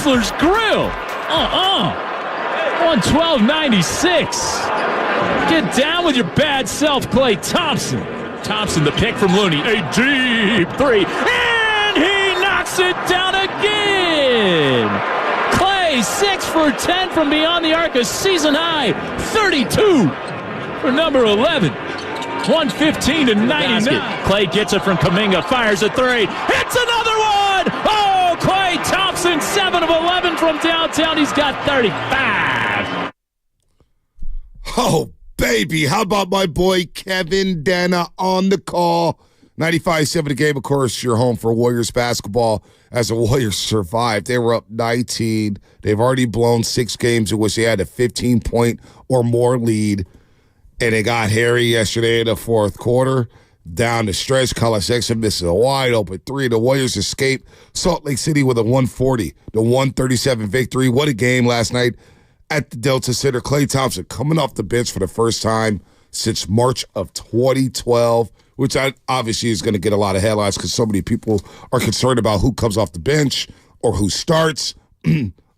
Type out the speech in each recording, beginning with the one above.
Kessler's grill. 112.96. Get down with your bad self, Klay Thompson. Thompson, the pick from Looney. A deep three. And he knocks it down again. Klay, 6 for 10 from beyond the arc. A season high. 32 for number 11. 115 to 99. Klay gets it from Kuminga. Fires a three. Hits another one. Oh, Klay Thompson, 7 of 11 from downtown. He's got 35. Oh, baby. How about my boy Kevin Dana on the call? 95-7 the game, of course, your home for Warriors basketball as the Warriors survived. They were up 19. They've already blown 6 games in which they had a 15-point or more lead. And it got hairy yesterday in the fourth quarter. Down the stretch, Colin Sexton misses a wide open three. The Warriors escape Salt Lake City with a 140 to 137 victory. What a game last night at the Delta Center. Klay Thompson coming off the bench for the first time since March of 2012, which obviously is going to get a lot of headlines because so many people are concerned about who comes off the bench or who starts.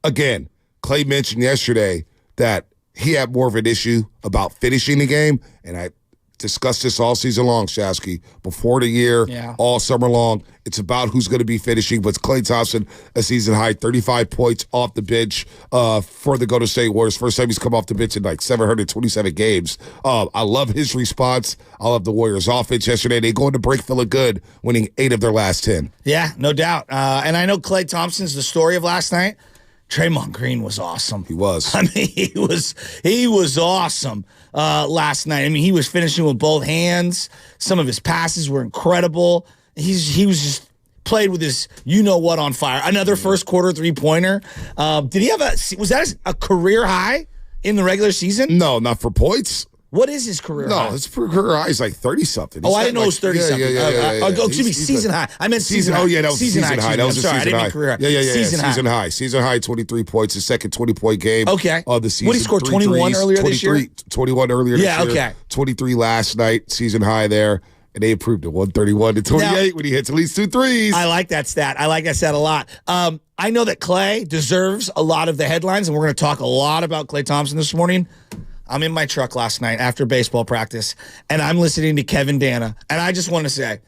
Again, Klay mentioned yesterday that he had more of an issue about finishing the game, and I discussed this all season long, Shasky, before the year, all summer long. It's about who's going to be finishing. But Klay Thompson, a season high, 35 points off the bench for the Golden State Warriors. First time he's come off the bench in like 727 games. I love his response. I love the Warriors' offense yesterday. They go into break feeling good, winning 8 of their last 10. Yeah, no doubt. And I know Klay Thompson's the story of last night. Draymond Green was awesome. He was. I mean, he was awesome last night. I mean, he was finishing with both hands. Some of his passes were incredible. He was just played with his you-know-what on fire. Another first quarter three-pointer. Did he have was that a career high in the regular season? No, not for points. What is his career high? No, his career high is like 30-something. I didn't know it was 30-something. Yeah. Excuse me, season high. I meant season high. Oh, yeah, that was season high. That was a season high. I didn't mean career high. Yeah. Season high. Season high, 23 points, his second 20-point game of the season. What, he scored 21 earlier this year? 21 earlier this year. Yeah, okay. 23 last night, season high there. And they improved to 131 to 28 when he hits at least 2 threes. I like that stat. I like that stat a lot. I know that Klay deserves a lot of the headlines, and we're going to talk a lot about Klay Thompson this morning. I'm in my truck last night after baseball practice, and I'm listening to Kevin Dana. And I just want to say,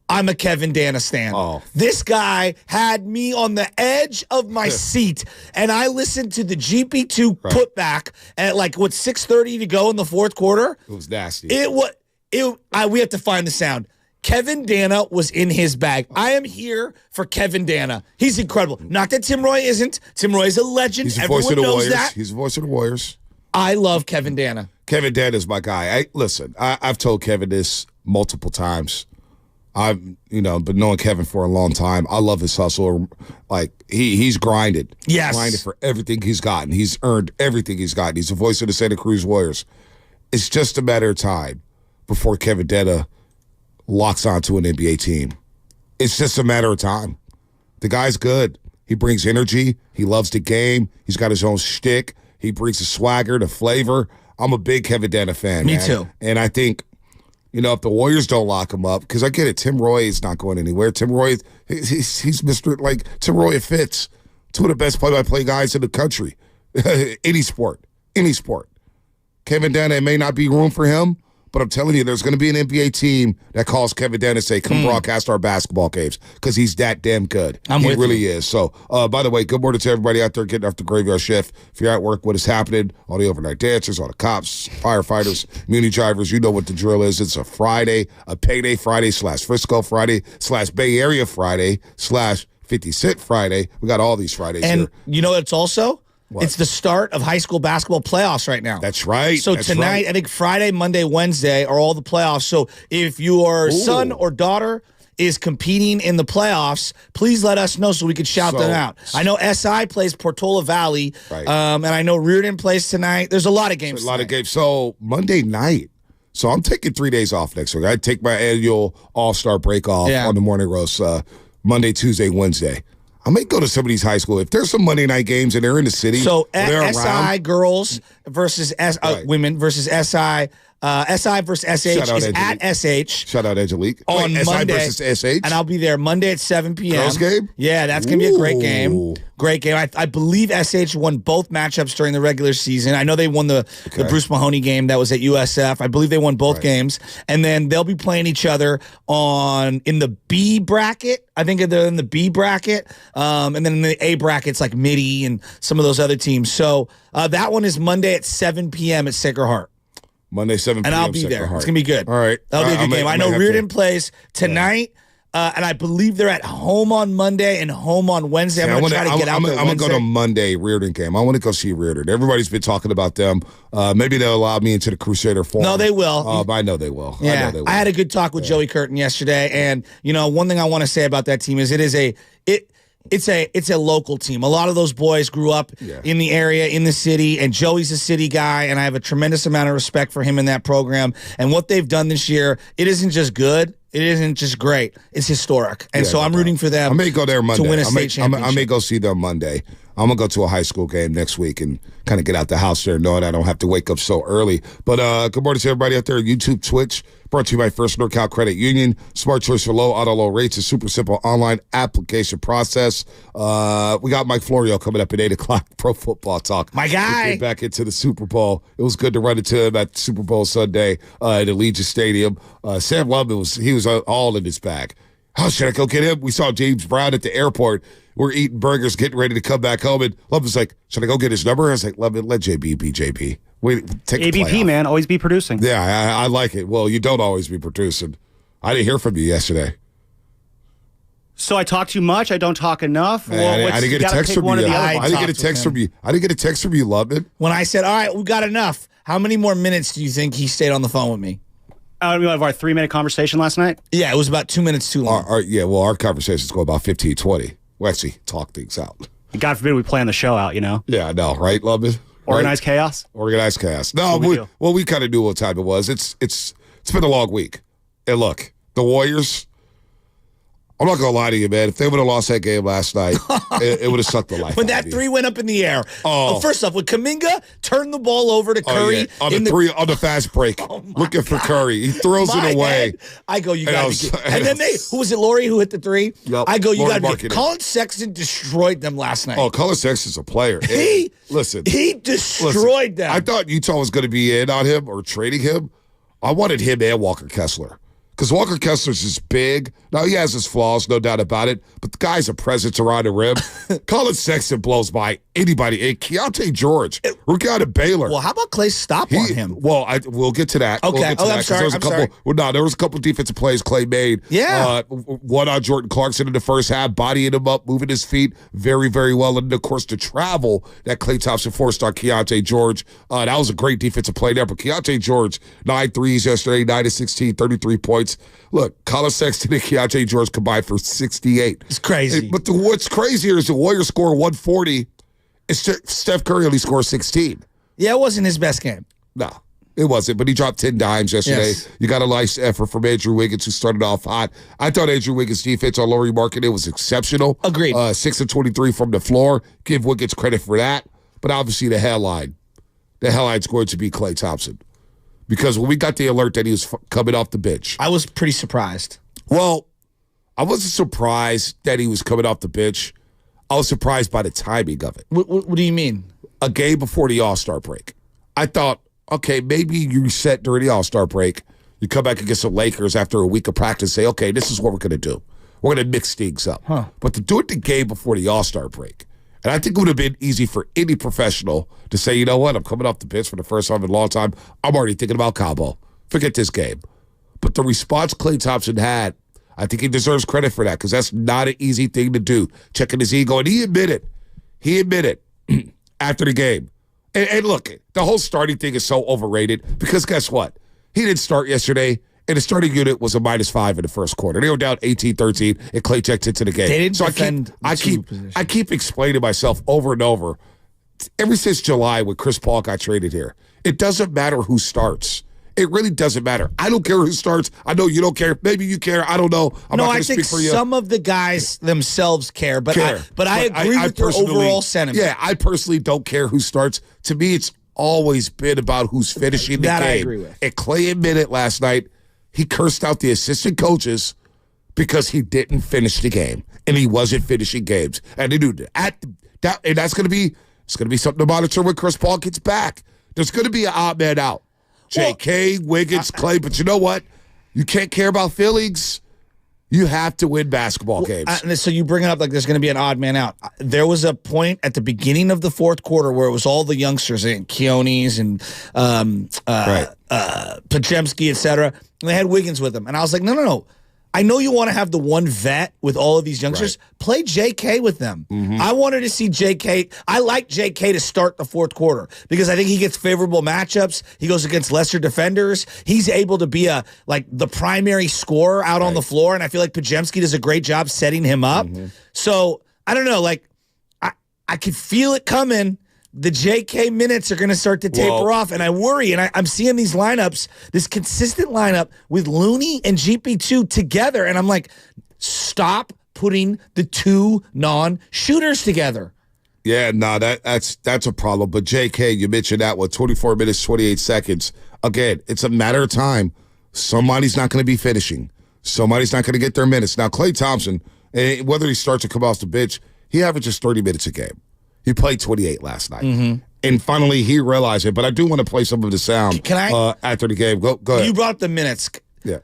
I'm a Kevin Dana stan. Oh. This guy had me on the edge of my seat, and I listened to the GP2 putback at 6:30 to go in the fourth quarter. It was nasty. We have to find the sound. Kevin Dana was in his bag. I am here for Kevin Dana. He's incredible. Not that Tim Roy isn't. Tim Roy is a legend. He's the Everyone voice of the knows Warriors. that. He's the voice of the Warriors. I love Kevin Dana. Kevin Dana is my guy. I've told Kevin this multiple times. I've been knowing Kevin for a long time. I love his hustle. He's grinded. Yes. Grinded for everything he's gotten. He's earned everything he's gotten. He's the voice of the Santa Cruz Warriors. It's just a matter of time before Kevin Dana locks onto an NBA team. It's just a matter of time. The guy's good. He brings energy. He loves the game. He's got his own shtick. He brings the swagger, the flavor. I'm a big Kevin Dana fan. Me too. And I think, if the Warriors don't lock him up, because I get it, Tim Roy is not going anywhere. Tim Roy, he's Mr. Tim Roy fits. Two of the best play-by-play guys in the country. Any sport. Kevin Dana, it may not be room for him, but I'm telling you, there's going to be an NBA team that calls Kevin Dana and say, come broadcast our basketball games, because he's that damn good. He really is. So, by the way, good morning to everybody out there getting off the graveyard shift. If you're at work, what is happening? All the overnight dancers, all the cops, firefighters, community drivers, you know what the drill is. It's a Friday, a payday Friday / Frisco Friday / Bay Area Friday / 50 Cent Friday. We got all these Fridays here. And you know it's also? What? It's the start of high school basketball playoffs right now. That's right. So tonight, I think Friday, Monday, Wednesday are all the playoffs. So if your son or daughter is competing in the playoffs, please let us know so we could shout them out. I know SI plays Portola Valley, and I know Reardon plays tonight. There's a lot of games. So Monday night. So I'm taking 3 days off next week. I take my annual All-Star break off on the morning roast Monday, Tuesday, Wednesday. I may go to some of these high school. If there's some Monday night games and they're in the city, so they're SI around, girls versus women versus SI. SI versus SH is at SH. Shout out Angelique. On Monday. SI versus SH. And I'll be there Monday at 7 p.m. Girls game? Yeah, that's going to be a great game. Great game. I believe SH won both matchups during the regular season. I know they won the Bruce Mahoney game that was at USF. I believe they won both games. And then they'll be playing each other in the B bracket. I think they're in the B bracket. And then in the A brackets like Midi and some of those other teams. So that one is Monday at 7 p.m. at Sacred Heart. Monday, 7 p.m. And I'll be there. It's going to be good. All right. That'll be a good game. I know Reardon plays tonight, and I believe they're at home on Monday and home on Wednesday. I'm going to try to get out there I'm going to go to Monday Reardon game. I want to go see Reardon. Everybody's been talking about them. Maybe they'll allow me into the Crusader Forum. No, they will. I know they will. Yeah. I had a good talk with Joey Curtin yesterday, and, one thing I want to say about that team is it's a local team. A lot of those boys grew up in the area, in the city, and Joey's a city guy, and I have a tremendous amount of respect for him in that program. And what they've done this year, it isn't just good. It isn't just great. It's historic. And so I'm rooting for them. I may go there Monday. To win a state championship. I may go see them Monday. I'm going to go to a high school game next week and kind of get out the house there knowing I don't have to wake up so early. But good morning to everybody out there on YouTube, Twitch. Brought to you by First NorCal Credit Union. Smart choice for low auto low rates. A super simple online application process. We got Mike Florio coming up at 8 o'clock. Pro Football Talk. My guy. Get back into the Super Bowl. It was good to run into him at Super Bowl Sunday at Allegiant Stadium. Sam Lubman was all in his bag. How should I go get him? We saw James Brown at the airport. We're eating burgers, getting ready to come back home. And Lubman's like, should I go get his number? I was like, Lubman, let JB be JB. Take ABP, man, always be producing. Yeah, I like it. Well, you don't always be producing. I didn't hear from you yesterday. So I talk too much? I don't talk enough? I didn't get a text from you. I didn't get a text from you. I didn't get a text from you, Lubman. When I said, all right, we got enough, how many more minutes do you think he stayed on the phone with me? We have our 3-minute conversation last night? Yeah, it was about 2 minutes too long. Our conversations go about 15, 20. We actually talk things out. God forbid we plan the show out, you know? Yeah, I know, right, Lubman? Organized chaos? Organized chaos. No, we kind of knew what time it was. It's been a long week. And look, the Warriors, I'm not going to lie to you, man. If they would have lost that game last night, it would have sucked the life when out that of you. three went up in the air. First off, when Kuminga turned the ball over to Curry. On the fast break, looking for Curry. He throws it away. I go, you got to get. And then who was it, Laurie, who hit the three? Yep. I go, you got to get. Colin Sexton destroyed them last night. Oh, Colin Sexton's a player. He destroyed them. I thought Utah was going to be in on him or trading him. I wanted him and Walker Kessler. Because Walker Kessler's is big. Now, he has his flaws, no doubt about it, but the guy's a presence around the rim. Colin Sexton blows by anybody. And Keontae George, rookie out of Baylor. Well, how about Klay stop on him? Well, we'll get to that. Okay. We'll get to that, I'm sorry. There was a couple defensive plays Klay made. Yeah. One on Jordan Clarkson in the first half, bodying him up, moving his feet very, very well. And, of course, the travel that Klay Thompson forced on Keontae George. That was a great defensive play there. But Keontae George, 9 threes yesterday, 9 of 16, 33 points. Look, Colin Sexton and Keontae George combined for 68. It's crazy. But what's crazier is the Warriors score 140, and Steph Curry only scores 16. Yeah, it wasn't his best game. No, it wasn't. But he dropped 10 dimes yesterday. Yes. You got a nice effort from Andrew Wiggins, who started off hot. I thought Andrew Wiggins' defense on Lauri Markkanen was exceptional. Agreed. 6 of 23 from the floor. Give Wiggins credit for that. But obviously the headline's going to be Klay Thompson. Because when we got the alert that he was coming off the bench. I was pretty surprised. Well, I wasn't surprised that he was coming off the bench. I was surprised by the timing of it. What do you mean? A game before the All-Star break. I thought, okay, maybe you reset during the All-Star break. You come back against the Lakers after a week of practice and say, okay, this is what we're going to do. We're going to mix things up. But to do it the game before the All-Star break, and I think it would have been easy for any professional to say, you know what, I'm coming off the bench for the first time in a long time. I'm already thinking about Cabo. Forget this game. But the response Klay Thompson had, I think he deserves credit for that because that's not an easy thing to do. Checking his ego. And he admitted after the game. And look, the whole starting thing is so overrated because guess what? He didn't start yesterday. And the starting unit was a -5 in the first quarter. They were down 18-13, and Klay checked into the game. They didn't so defend I keep explaining to myself over and over, ever since July when Chris Paul got traded here, it doesn't matter who starts. It really doesn't matter. I don't care who starts. I know you don't care. Maybe you care. I don't know. I'm not going to speak for you. Some of the guys themselves care, but I agree with your overall sentiment. Yeah, I personally don't care who starts. To me, it's always been about who's finishing the game. That I agree with. And Klay admitted last night, he cursed out the assistant coaches because he didn't finish the game and he wasn't finishing games. And they knew that. And that's going to be something to monitor when Chris Paul gets back. There's going to be an odd man out. J.K., Wiggins, Klay. But you know what? You can't care about feelings. You have to win basketball games. So you bring it up like there's going to be an odd man out. There was a point at the beginning of the fourth quarter where it was all the youngsters, and Keonis and Pajemski, et cetera. And they had Wiggins with them. And I was like, no. I know you want to have the one vet with all of these youngsters. Right. Play J.K. with them. Mm-hmm. I wanted to see J.K. I like J.K. to start the fourth quarter because I think he gets favorable matchups. He goes against lesser defenders. He's able to be the primary scorer out on the floor, and I feel like Pajemski does a great job setting him up. Mm-hmm. So I don't know. Like, I could feel it coming. The JK minutes are going to start to taper off, and I worry. And I'm seeing these lineups, this consistent lineup with Looney and GP2 together, and I'm like, stop putting the two non-shooters together. Yeah, no, that's a problem. But JK, you mentioned that one, 24 minutes, 28 seconds. Again, it's a matter of time. Somebody's not going to be finishing. Somebody's not going to get their minutes. Now, Klay Thompson, whether he starts or come off the bench, he averages 30 minutes a game. He played 28 last night. Mm-hmm. And finally, he realized it. But I do want to play some of the sound after the game. Go ahead. You brought up the minutes. Yeah.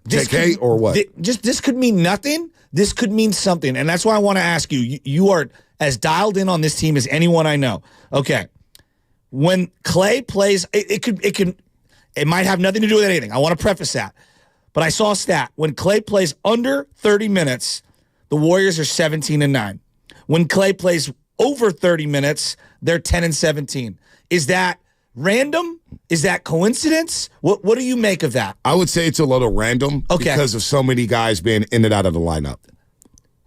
JK or what? This could mean nothing. This could mean something. And that's why I want to ask you. You are as dialed in on this team as anyone I know. Okay. When Klay plays, it might have nothing to do with anything. I want to preface that. But I saw a stat. When Klay plays under 30 minutes, the Warriors are 17-9. When Klay plays over 30 minutes, they're 10-17. Is that random? Is that coincidence? What do you make of that? I would say it's a little random because of so many guys being in and out of the lineup.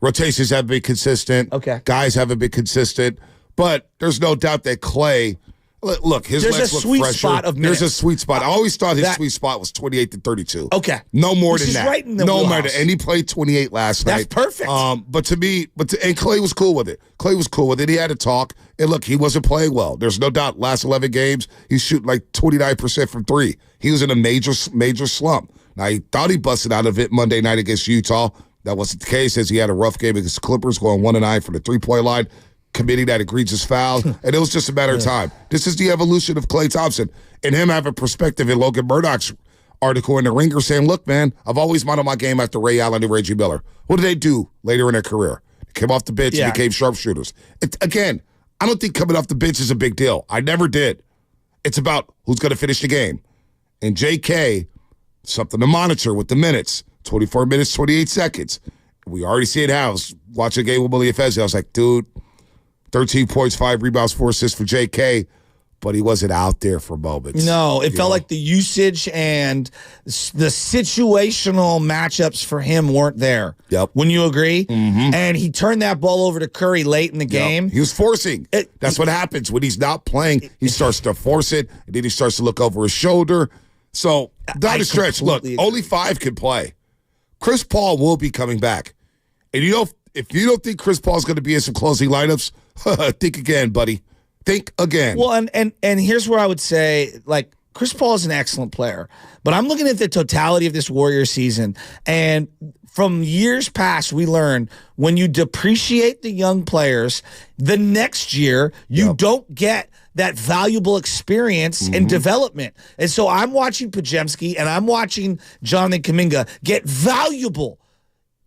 Rotations haven't been consistent. Okay. Guys haven't been consistent. But there's no doubt that Klay, look, his legs look fresher. There's a sweet spot. I always thought his sweet spot was 28 to 32. Okay. No more than that. Right in the no wheelhouse. matter. And he played 28 last night. That's perfect. But to me, and Klay was cool with it. Klay was cool with it. He had to talk. And look, he wasn't playing well. There's no doubt. Last 11 games, he's shooting like 29% from three. He was in a major slump. Now, he thought he busted out of it Monday night against Utah. That wasn't the case, as he had a rough game against the Clippers, going 1-9 from the three-point line, committing that egregious foul, and it was just a matter of time. This is the evolution of Klay Thompson, and him having perspective in Logan Murdoch's article in The Ringer saying, look, man, I've always modeled my game after Ray Allen and Reggie Miller. What did they do later in their career? They came off the bench and became sharpshooters. Again, I don't think coming off the bench is a big deal. I never did. It's about who's going to finish the game. And JK, something to monitor with the minutes. 24 minutes, 28 seconds. We already see it how. I was watching a game with Willie Fezzi. I was like, dude, 13 points, 5 rebounds, 4 assists for JK, but he wasn't out there for moments. No, it felt like the usage and the situational matchups for him weren't there. Yep. Wouldn't you agree? Mm-hmm. And he turned that ball over to Curry late in the game. He was forcing. That's what happens. When he's not playing, he starts to force it, and then he starts to look over his shoulder. So, down the stretch, look, only 5 can play. Chris Paul will be coming back. And if you don't think Chris Paul's going to be in some closing lineups, think again, buddy. Think again. Well, and here's where I would say, like, Chris Paul is an excellent player, but I'm looking at the totality of this Warriors season, and from years past, we learned when you depreciate the young players, the next year you don't get that valuable experience and development. And so I'm watching Podziemski and I'm watching Jonathan Kuminga get valuable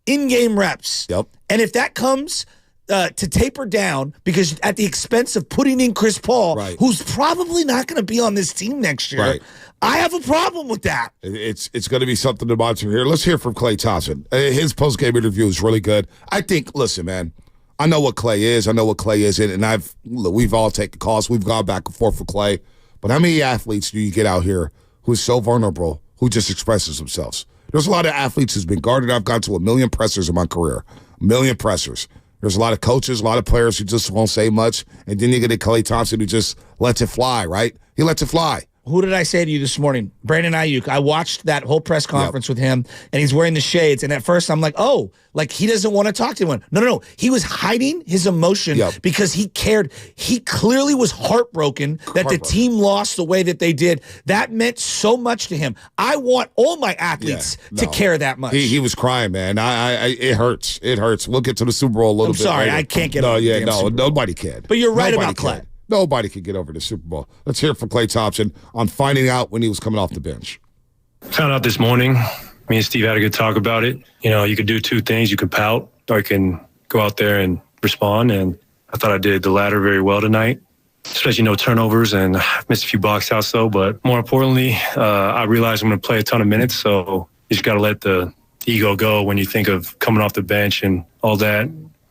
in-game reps. Yep. And if that comes to taper down because at the expense of putting in Chris Paul, who's probably not going to be on this team next year, I have a problem with that. It's going to be something to monitor here. Let's hear from Klay Thompson. His post-game interview is really good. I think, listen, man, I know what Klay is. I know what Klay isn't, and we've all taken calls. We've gone back and forth for Klay. But how many athletes do you get out here who's so vulnerable, who just expresses themselves? There's a lot of athletes who's been guarded. I've gone to 1 million pressers in my career. 1 million pressers. There's a lot of coaches, a lot of players who just won't say much. And then you get a Klay Thompson who just lets it fly, right? He lets it fly. Who did I say to you this morning? Brandon Ayuk. I watched that whole press conference with him, and he's wearing the shades. And at first, I'm like, oh, like he doesn't want to talk to anyone. No. He was hiding his emotion because he cared. He clearly was heartbroken that the team lost the way that they did. That meant so much to him. I want all my athletes to care that much. He was crying, man. It hurts. It hurts. We'll get to the Super Bowl a little bit sorry, later. I can't get over the Super Bowl. Nobody can. But you're right about Klay. Nobody could get over the Super Bowl. Let's hear from Klay Thompson on finding out when he was coming off the bench. Found out this morning. Me and Steve had a good talk about it. You know, you could do two things. You can pout, or you can go out there and respond. And I thought I did the latter very well tonight, especially no turnovers, and I missed a few box outs though. But more importantly, I realized I'm going to play a ton of minutes, so you just got to let the ego go when you think of coming off the bench and all that.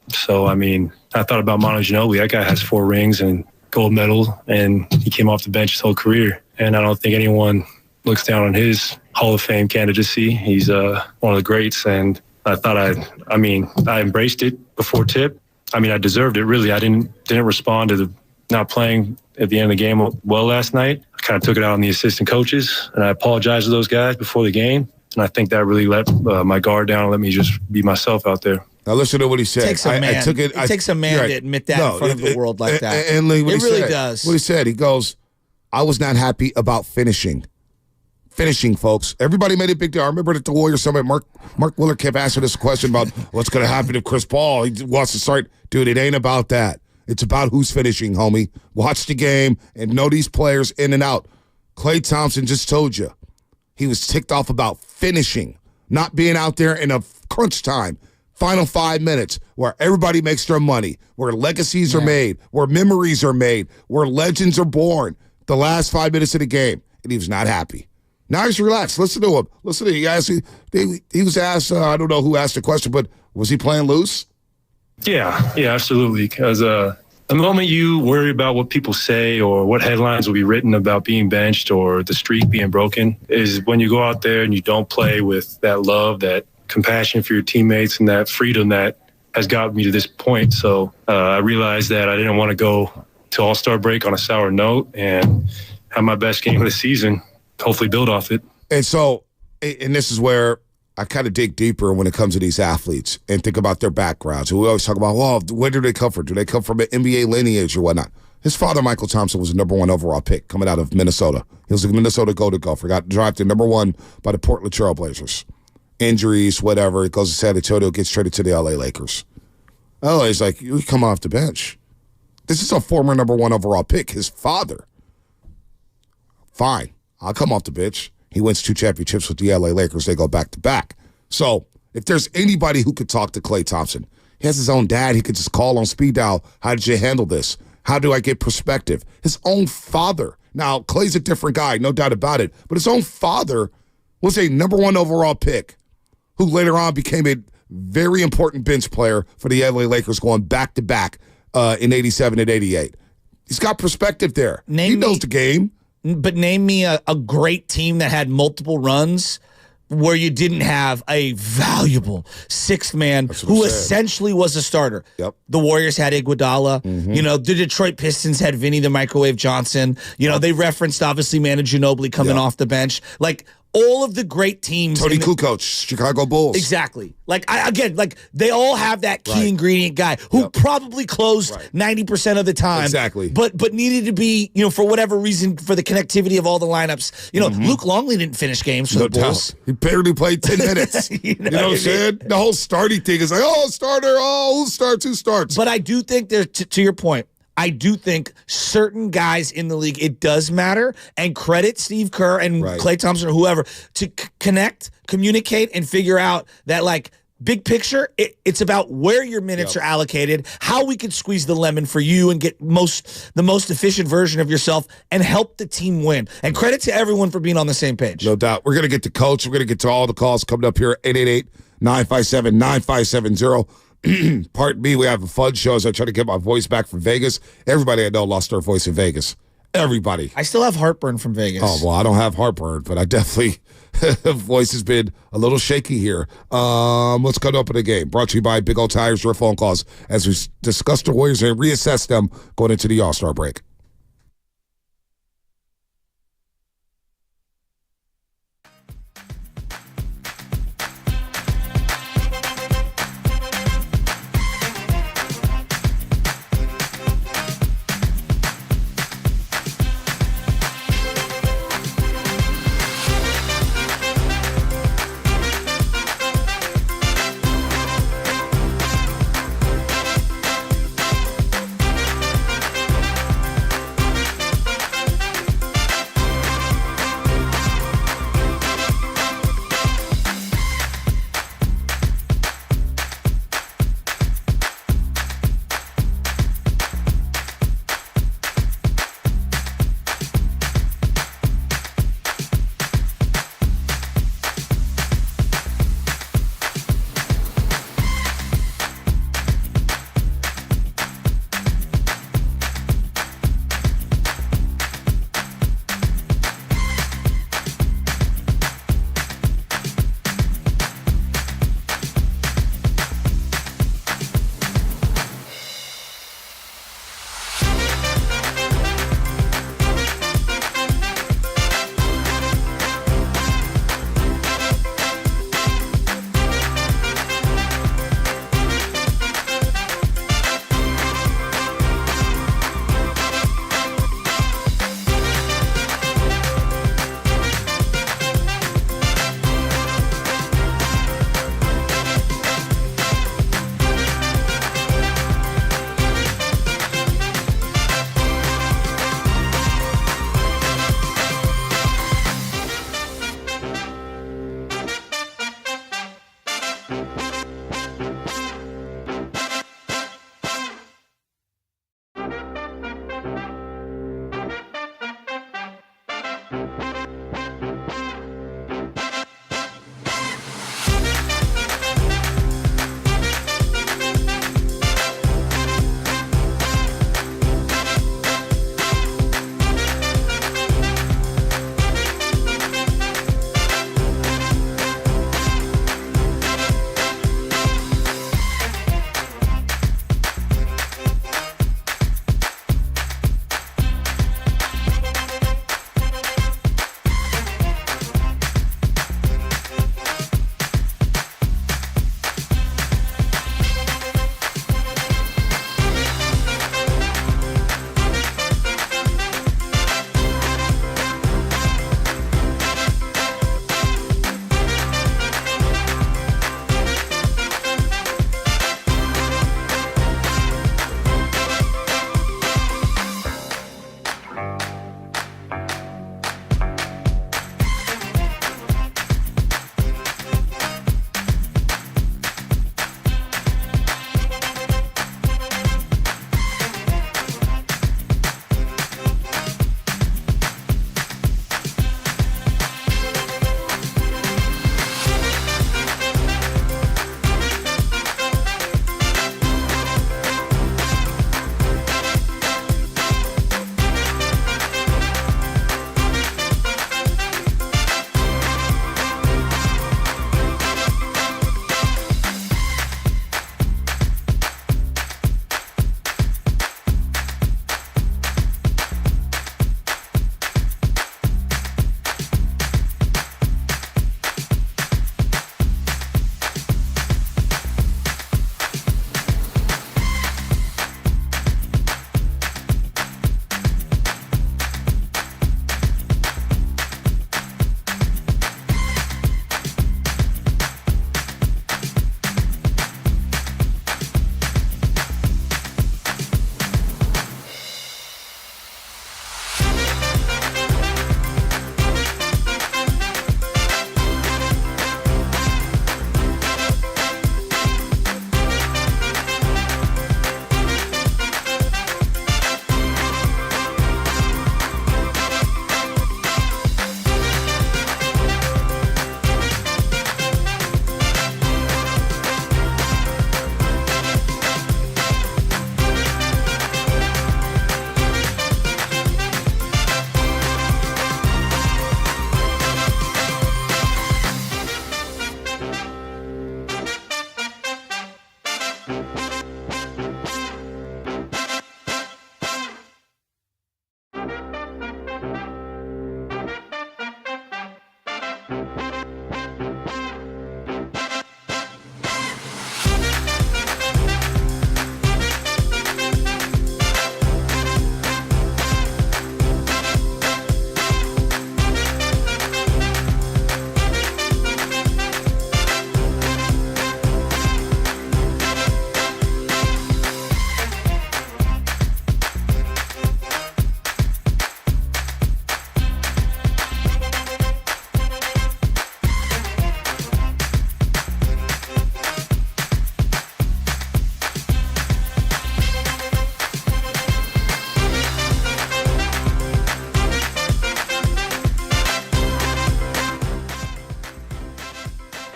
So, I mean, I thought about Manu Ginobili. That guy has 4 rings and gold medal, and he came off the bench his whole career. And I don't think anyone looks down on his Hall of Fame candidacy. He's one of the greats, and I thought I embraced it, before tip. I mean, I deserved it, really. I didn't respond to the not playing at the end of the game well last night. I kind of took it out on the assistant coaches, and I apologized to those guys before the game. And I think that really let my guard down and let me just be myself out there. Now listen to what he said. It takes a man. It takes a man to admit that in front of the world like that. And it really does. What he said, he goes, I was not happy about finishing. Finishing, folks. Everybody made a big deal. I remember at the Warriors Summit, Mark Willard kept asking us a question about what's going to happen if Chris Paul he wants to start. Dude, it ain't about that. It's about who's finishing, homie. Watch the game and know these players in and out. Klay Thompson just told you. He was ticked off about finishing, not being out there in a crunch time. Final 5 minutes where everybody makes their money, where legacies are made, where memories are made, where legends are born. The last 5 minutes of the game, and he was not happy. Now he's relaxed. Listen to him. Listen to him. He was asked, I don't know who asked the question, but was he playing loose? Yeah, absolutely. Because the moment you worry about what people say or what headlines will be written about being benched or the streak being broken is when you go out there and you don't play with that love, that compassion for your teammates, and that freedom that has gotten me to this point. So I realized that I didn't want to go to All-Star break on a sour note and have my best game of the season, hopefully build off it. And so, and this is where I kind of dig deeper when it comes to these athletes and think about their backgrounds. We always talk about, well, where do they come from? Do they come from an NBA lineage or whatnot? His father, Michael Thompson, was the #1 overall pick coming out of Minnesota. He was a Minnesota Golden Gopher. Got drafted #1 by the Portland Trail Blazers. Injuries, whatever. It goes to San Antonio, gets traded to the LA Lakers. Oh, he's like, you come off the bench. This is a former #1 overall pick, his father. Fine, I'll come off the bench. He wins 2 championships with the LA Lakers. They go back to back. So if there's anybody who could talk to Klay Thompson, he has his own dad. He could just call on speed dial. How did you handle this? How do I get perspective? His own father. Now, Klay's a different guy, no doubt about it. But his own father was a #1 overall pick who later on became a very important bench player for the LA Lakers going back-to-back in 87 and 88. He's got perspective there. He knows the game. But name me a great team that had multiple runs where you didn't have a valuable sixth man who essentially was a starter. Yep. The Warriors had Iguodala. Mm-hmm. You know, the Detroit Pistons had Vinny the Microwave Johnson. You know, they referenced, obviously, Manu Ginobili coming off the bench. Like, all of the great teams. Tony Kukoc, Chicago Bulls. Exactly. Like, they all have that key ingredient guy who probably closed 90% of the time. Exactly. But needed to be, you know, for whatever reason, for the connectivity of all the lineups. You know, Luke Longley didn't finish games for the Bulls. He barely played 10 minutes. you know what I'm saying? The whole starting thing is like, starter, who starts, who starts? But I do think there, to your point, I do think certain guys in the league, it does matter, and credit Steve Kerr and Klay Thompson or whoever to connect, communicate, and figure out that, like, big picture, it's about where your minutes are allocated, how we can squeeze the lemon for you and get the most efficient version of yourself and help the team win. And credit to everyone for being on the same page. No doubt. We're going to get to Coach. We're going to get to all the calls coming up here, 888-957-9570. Pardon me, we have a fun show as I try to get my voice back from Vegas. Everybody I know lost their voice in Vegas. Everybody. I still have heartburn from Vegas. Oh, well, I don't have heartburn, but I definitely, voice has been a little shaky here. Let's cut open the game. Brought to you by Big Old Tires, your phone calls as we discuss the Warriors and reassess them going into the All-Star break.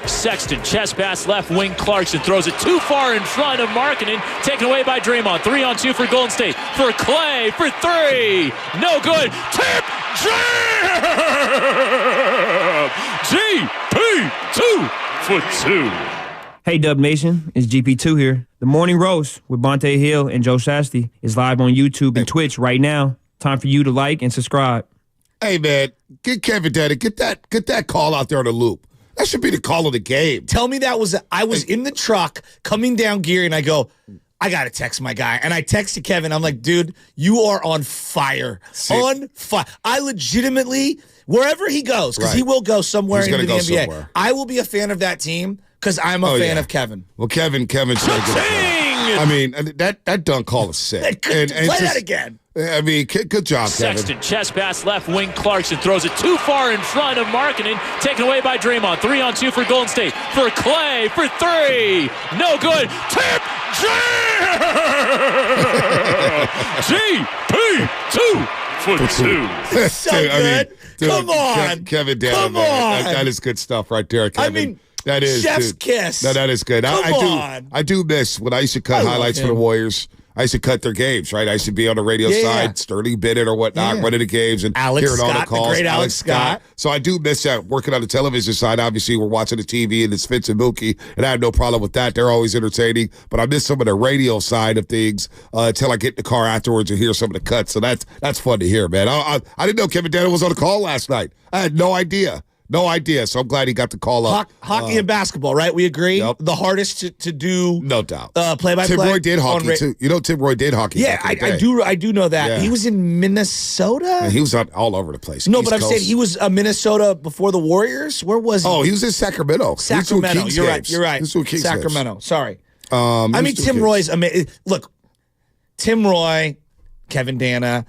Sexton, chest pass left wing. Clarkson throws it too far in front of Markkanen. Taken away by Draymond. 3-on-2 for Golden State. For Klay, for three. No good. Tip. Jam! GP 2 for 2. Hey, Dub Nation, it's GP2 here. The Morning Roast with Bonte Hill and Joe Shasty is live on YouTube and Twitch right now. Time for you to like and subscribe. Hey, man, get Kevin Danny. Get that call out there on the loop. That should be the call of the game. Tell me I was in the truck coming down Geary, and I go, I got to text my guy. And I texted Kevin. I'm like, dude, you are on fire. See, on fire. I legitimately, wherever he goes, because he will go somewhere into the NBA, somewhere. I will be a fan of that team because I'm a fan of Kevin. Well, Kevin's very good. I mean, that dunk call is sick. Play that again. I mean, good job, Kevin. Sexton, chest pass left wing. Clarkson throws it too far in front of Markkanen. Taken away by Draymond. 3-on-2 for Golden State. For Klay, for three. No good. Tip. Jam! GP 2 for 2. So good. Come on. Kevin Danny. Come on. That is good stuff right there, Kevin. I mean, that is chef's dude. kiss. No, that is good. I do miss when I used to cut highlights for the Warriors. I used to cut their games, right? I used to be on the radio side, Sterling Bennett or whatnot, running the games and Alex hearing all the Scott, calls. the great Alex Scott. So I do miss that. Working on the television side, obviously, we're watching the TV and it's Fitz and Mookie, and I have no problem with that. They're always entertaining. But I miss some of the radio side of things until I get in the car afterwards and hear some of the cuts. So that's fun to hear, man. I didn't know Kevin Danner was on the call last night. I had no idea. No idea. So I'm glad he got the call up. Hockey and basketball, right? We agree? Yep. The hardest to do. No doubt. Play-by-play. Tim Roy did hockey, too. You know Tim Roy did hockey. Yeah, I do know that. Yeah. He was in Minnesota? And he was all over the place. No, East but I'm Coast. saying he was Minnesota before the Warriors? Where was he? Oh, he was in Sacramento. Sacramento. You're right. He was doing Kings Sacramento. games. Sorry. I mean, Tim Roy's amazing. Look, Tim Roy, Kevin Danna,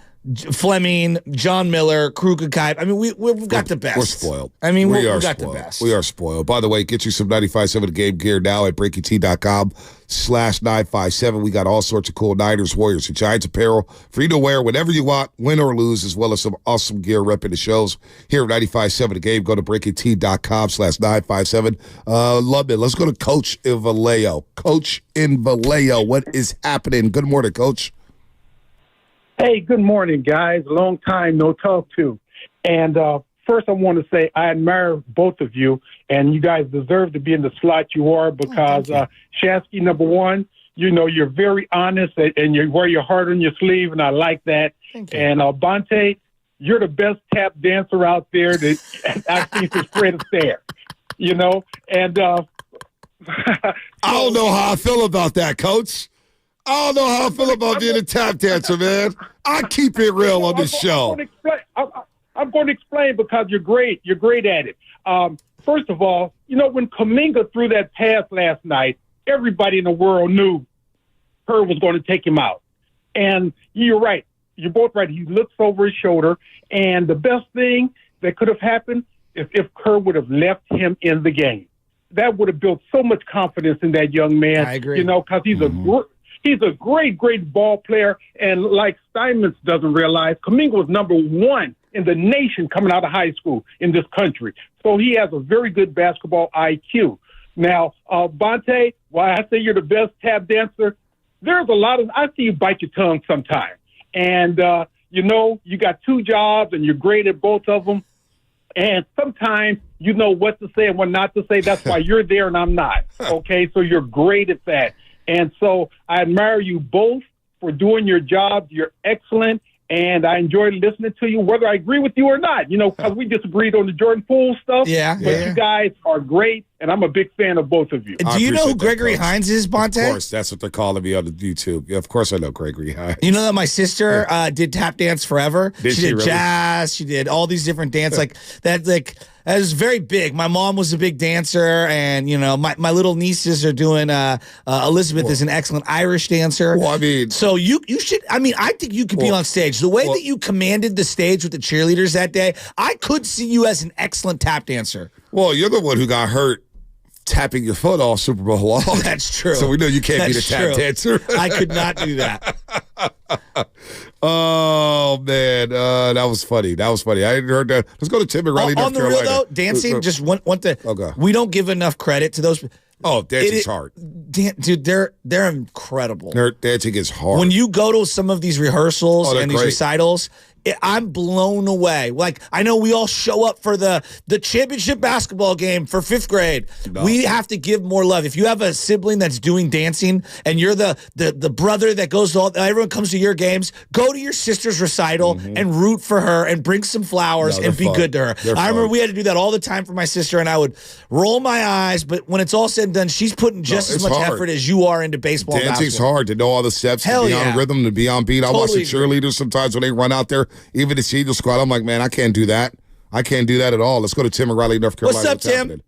Fleming, John Miller, Kruger-Kipe. I mean, we've got the best. We're spoiled. I mean, we we've got the best. We are spoiled. By the way, get you some 95.7 Game gear now at BreakingT.com/957. We got all sorts of cool Niners, Warriors, and Giants apparel for you to wear whenever you want, win or lose, as well as some awesome gear repping the shows here at 95.7 The Game. Go to BreakingT.com/957. Love it. Let's go to Coach in Vallejo. Coach in Vallejo, what is happening? Good morning, Coach. Hey, good morning, guys. Long time no talk to. And first I want to say I admire both of you, and you guys deserve to be in the slot you are because Shasky, number one, you know, you're very honest and you wear your heart on your sleeve, and I like that. Thank you. And Bonte, you're the best tap dancer out there that I've seen since Fred Astaire, you know. And I don't know how I feel about that, Coach. I don't know how I feel about being a tap dancer, man. I keep it real on this show. I'm going to explain because you're great. You're great at it. First of all, you know, when Kuminga threw that pass last night, everybody in the world knew Kerr was going to take him out. And you're right. You're both right. He looks over his shoulder. And the best thing that could have happened is if Kerr would have left him in the game. That would have built so much confidence in that young man. I agree. You know, because he's He's a great, great ball player, and like Steinmetz doesn't realize, Kuminga was number one in the nation coming out of high school in this country. So he has a very good basketball IQ. Now, Bonte, while I say you're the best tap dancer, there's a lot of – I see you bite your tongue sometimes. And, you know, you got two jobs, and you're great at both of them. And sometimes you know what to say and what not to say. That's why you're there and I'm not. Okay, so you're great at that. And so I admire you both for doing your job. You're excellent, and I enjoy listening to you, whether I agree with you or not, you know, because we disagreed on the Jordan Poole stuff. Yeah. But you guys are great, and I'm a big fan of both of you. Do you know who Gregory Hines is, Bonte? Of course. That's what they're calling me on the YouTube. Yeah, of course I know Gregory Hines. You know that my sister did tap dance forever? Did she she did really? jazz. She did all these different dance like that. Like that was very big. My mom was a big dancer, and you know my little nieces are doing. Elizabeth is an excellent Irish dancer. Well, I mean, so you should. I mean, I think you could be on stage. The way that you commanded the stage with the cheerleaders that day, I could see you as an excellent tap dancer. well, you're the one who got hurt tapping your foot all Super Bowl long. That's true. So we know you can't be the tap dancer. I could not do that. Oh, man. That was funny. I hadn't heard that. Let's go to Tim and Raleigh, On North the Carolina. real, though, dancing, just want to. Okay. We don't give enough credit to those. Oh, dancing's hard. Dude, they're incredible. Dancing is hard. When you go to some of these rehearsals and these great. recitals, I'm blown away. Like, I know we all show up for the championship basketball game for 5th grade. No. We have to give more love. If you have a sibling that's doing dancing and you're the brother that goes to everyone comes to your games, go to your sister's recital and root for her and bring some flowers and be good to her. I remember we had to do that all the time for my sister, and I would roll my eyes, but when it's all said and done, she's putting just as much effort as you are into baseball and Dancing's basketball. hard to know all the steps, to be on rhythm, to be on beat. Totally I watch the cheerleaders sometimes when they run out there, even the senior squad. I'm like, man, I can't do that. I can't do that at all. Let's go to Tim and Raleigh, North Carolina. What's up, Tim? Happening?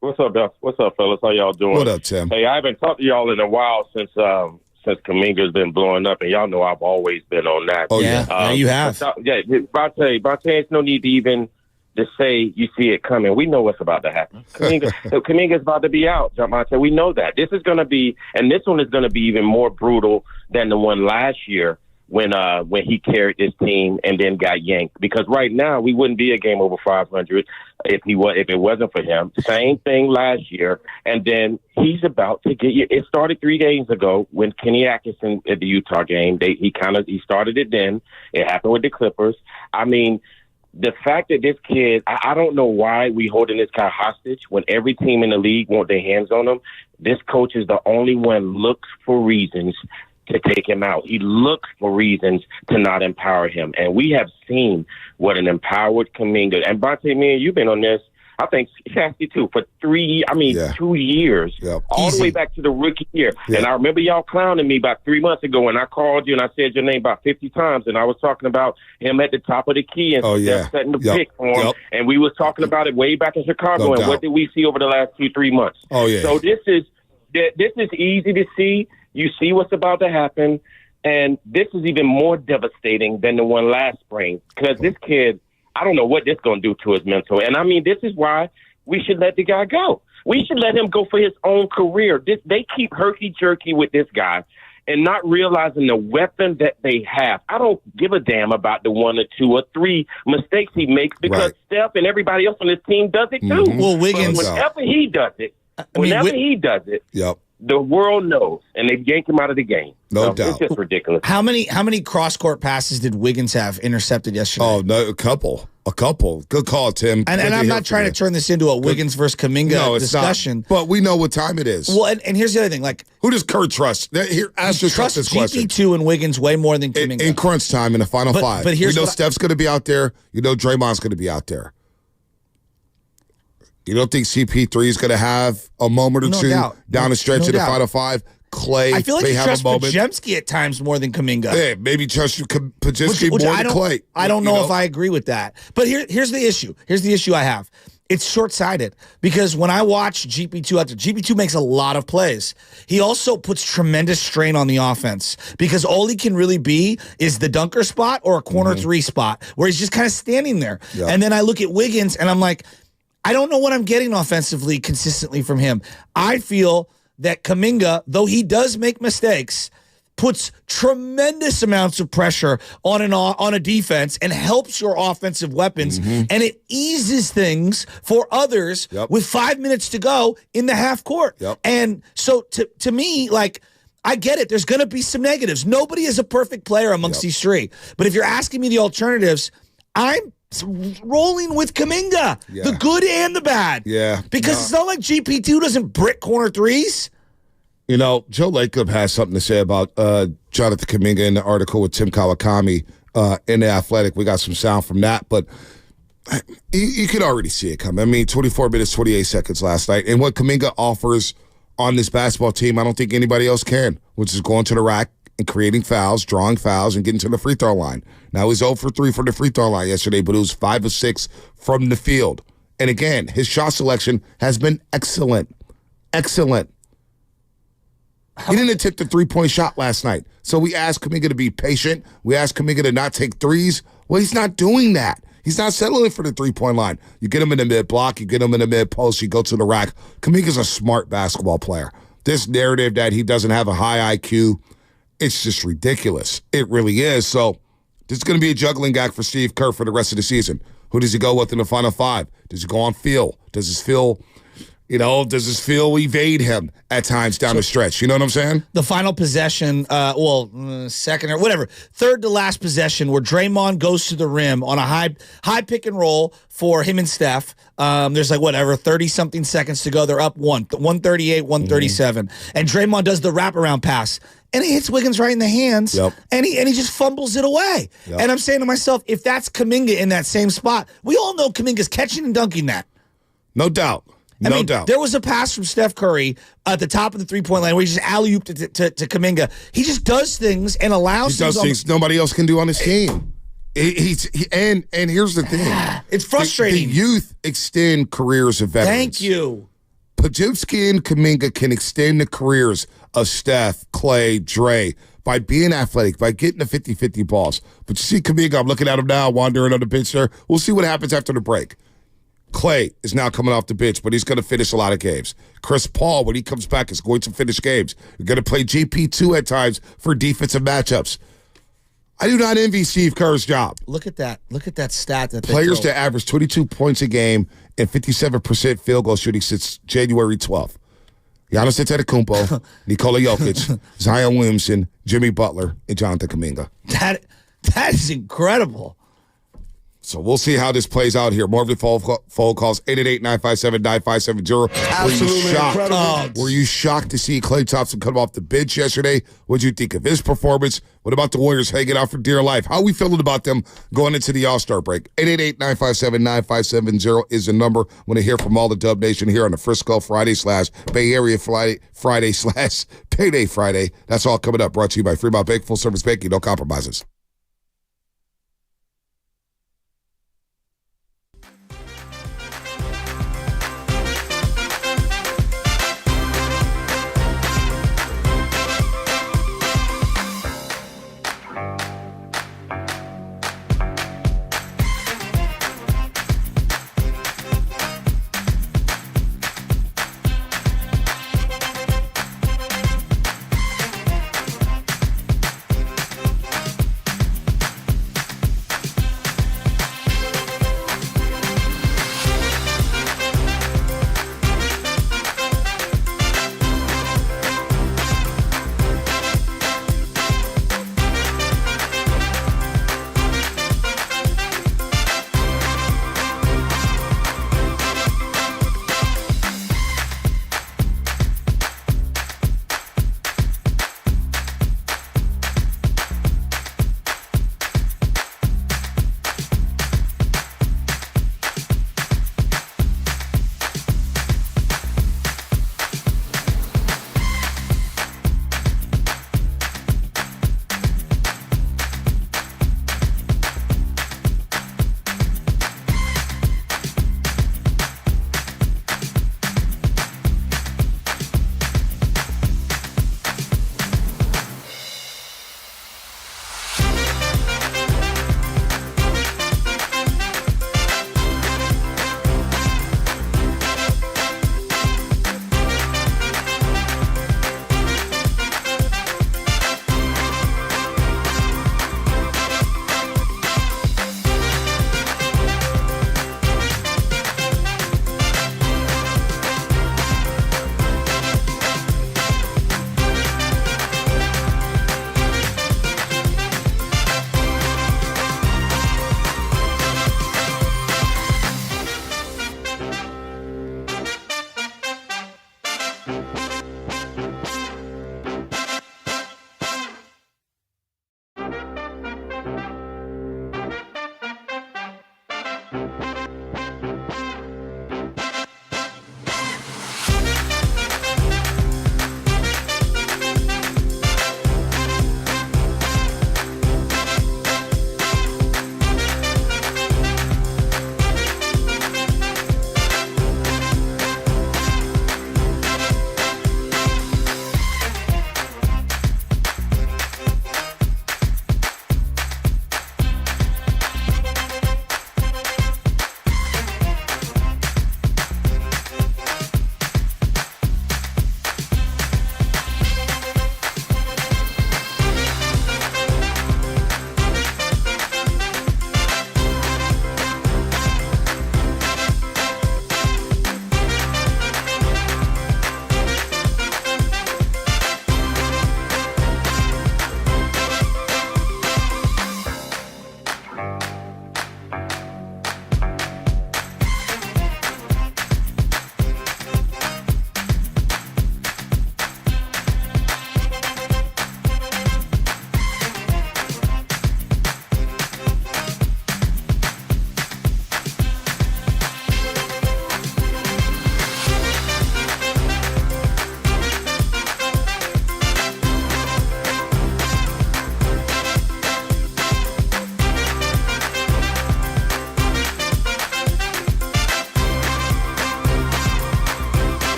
What's up, Beth? What's up, fellas? How y'all doing? What up, Tim? Hey, I haven't talked to y'all in a while since Kuminga's been blowing up, and y'all know I've always been on that. Oh, yeah. You have. Bonte, it's no need to even to say you see it coming. We know what's about to happen. Kuminga's about to be out, Bonte. We know that. This is going to be, and this one is going to be even more brutal than the one last year when he carried this team and then got yanked. Because right now we wouldn't be a game over 500 if it wasn't for him. Same thing last year, and then he's about to get you. It started 3 days ago when Kenny Atkinson at the Utah game. He started it then. It happened with the Clippers. I mean, the fact that this kid, I don't know why we holding this guy hostage when every team in the league want their hands on him. This coach is the only one looks for reasons to take him out. He looks for reasons to not empower him. And we have seen what an empowered Kuminga, and Bonte, man, you've been on this, I think, Shasty too, for 2 years, all the way back to the rookie year. Yeah. And I remember y'all clowning me about 3 months ago, and I called you and I said your name about 50 times, and I was talking about him at the top of the key and setting the pick for him. And we was talking about it way back in Chicago, and what did we see over the last 2-3 months? Oh, yeah. So this is easy to see. You see what's about to happen, and this is even more devastating than the one last spring because this kid, I don't know what this is going to do to his mental. And, I mean, this is why we should let the guy go. We should let him go for his own career. They keep herky-jerky with this guy and not realizing the weapon that they have. I don't give a damn about the 1 or 2 or 3 mistakes he makes because Steph and everybody else on his team does it too. Well, Wiggins, whenever he does it, the world knows, and they yank him out of the game. No doubt. It's just ridiculous. How many cross-court passes did Wiggins have intercepted yesterday? Oh, no, a couple. Good call, Tim. And I'm not trying to turn this into a Wiggins versus Kuminga discussion. Not, but we know what time it is. Well, and here's the other thing. Like, who does Kurt trust? Here, ask yourself this question. GP2 and Wiggins way more than Kuminga. In crunch time in the final 5. But here's Steph's going to be out there. You know Draymond's going to be out there. You don't think CP3 is going to have a moment or two down the stretch in the final 5? Klay, I feel like they you have trust a moment. Podziemski at times more than Kuminga. Yeah, maybe trust Podziemski more than Klay. I don't know if I agree with that. But here's the issue. Here's the issue I have. It's short-sighted because when I watch GP2 out there, GP2 makes a lot of plays. He also puts tremendous strain on the offense because all he can really be is the dunker spot or a corner 3 spot where he's just kind of standing there. Yeah. And then I look at Wiggins and I'm like, I don't know what I'm getting offensively consistently from him. I feel that Kuminga, though he does make mistakes, puts tremendous amounts of pressure on a defense and helps your offensive weapons, and it eases things for others with 5 minutes to go in the half court. And so to me, like, I get it. There's going to be some negatives. Nobody is a perfect player amongst these 3. But if you're asking me the alternatives, I'm rolling with Kuminga, the good and the bad. Because it's not like GP2 doesn't brick corner 3s. You know, Joe Lacob has something to say about Jonathan Kuminga in the article with Tim Kawakami in The Athletic. We got some sound from that, but you could already see it coming. I mean, 24 minutes, 28 seconds last night. And what Kuminga offers on this basketball team, I don't think anybody else can, which is going to the rack and creating fouls, drawing fouls, and getting to the free throw line. Now, he's 0 for 3 from the free throw line yesterday, but it was 5 of 6 from the field. And again, his shot selection has been excellent. Excellent. He didn't attempt the three-point shot last night. So we asked Kuminga to be patient. We asked Kuminga to not take threes. Well, he's not doing that. He's not settling for the three-point line. You get him in the mid-block. You get him in the mid-post. You go to the rack. Kuminga's a smart basketball player. This narrative that he doesn't have a high IQ, It's just ridiculous. It really is. So this is going to be a juggling act for Steve Kerr for the rest of the season. Who does he go with in the final five? Does he go on feel? Does his feel evade him at times down the stretch? You know what I'm saying? The final possession, second or whatever, third to last possession where Draymond goes to the rim on a high pick and roll for him and Steph. There's 30-something seconds to go. They're up 138, 137. And Draymond does the wraparound pass. And he hits Wiggins right in the hands, and he just fumbles it away. Yep. And I'm saying to myself, if that's Kuminga in that same spot, we all know Kuminga's catching and dunking that. No doubt. No doubt. There was a pass from Steph Curry at the top of the three-point line where he just alley-ooped to Kuminga. He just does things and allows things nobody else can do on his team. And here's the thing. It's frustrating. The youth extend careers of veterans. Thank you. Podziemski and Kuminga can extend the careers of Steph, Klay, Dre by being athletic, by getting the 50-50 balls. But you see Kuminga, I'm looking at him now, wandering on the bench there. We'll see what happens after the break. Klay is now coming off the bench, but he's going to finish a lot of games. Chris Paul, when he comes back, is going to finish games. You're going to play GP2 at times for defensive matchups. I do not envy Steve Kerr's job. Look at that. Look at that stat. That players that average 22 points a game and 57% field goal shooting since January 12th. Giannis Antetokounmpo, Nikola Jokic, Zion Williamson, Jimmy Butler, and Jonathan Kuminga. That is incredible. So we'll see how this plays out here. More of the phone calls, 888-957-9570. Absolutely incredible. Were you shocked to see Klay Thompson come off the bench yesterday? What did you think of his performance? What about the Warriors hanging out for dear life? How are we feeling about them going into the All-Star break? 888-957-9570 is the number. Want to hear from all the Dub Nation here on the Frisco Friday/Bay Area Friday/Payday Friday. That's all coming up. Brought to you by Fremont Bank, full service banking, no compromises.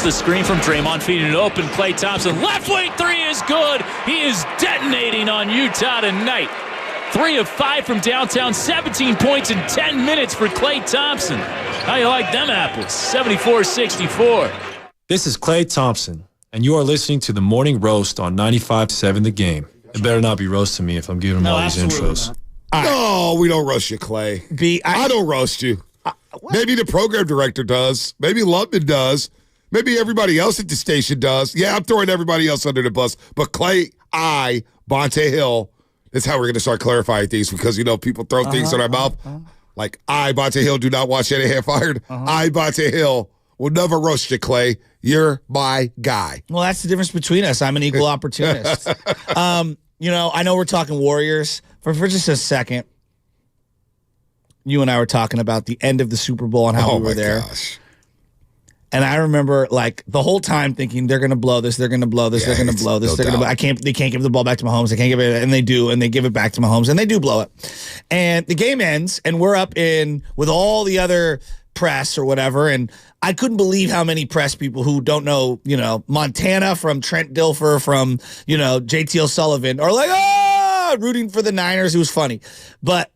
Gets the screen from Draymond, feeding it open. Klay Thompson, left wing three is good. He is detonating on Utah tonight. 3 of 5 from downtown, 17 points in 10 minutes for Klay Thompson. How you like them apples? 74-64. This is Klay Thompson, and you are listening to the Morning Roast on 95.7 The Game. It better not be roasting me if I'm giving them all these intros. No, we don't roast you, Clay. I don't roast you. Maybe the program director does. Maybe Lubman does. Maybe everybody else at the station does. Yeah, I'm throwing everybody else under the bus. But Clay, Bonte Hill, that's how we're going to start clarifying things because, people throw things in our mouth. Like, Bonte Hill, do not want Shanahan fired. Bonte Hill will never roast you, Clay. You're my guy. Well, that's the difference between us. I'm an equal opportunist. I know we're talking Warriors, but for just a second, you and I were talking about the end of the Super Bowl and how we were there. Gosh. And I remember, the whole time thinking they're going to blow this, they're going to blow this, they're going to blow this, they can't give the ball back to Mahomes, they can't give it, and they do, and they give it back to Mahomes, and they do blow it. And the game ends, and we're up in with all the other press or whatever, and I couldn't believe how many press people who don't know, Montana from Trent Dilfer from, JT O'Sullivan are like, rooting for the Niners. It was funny. But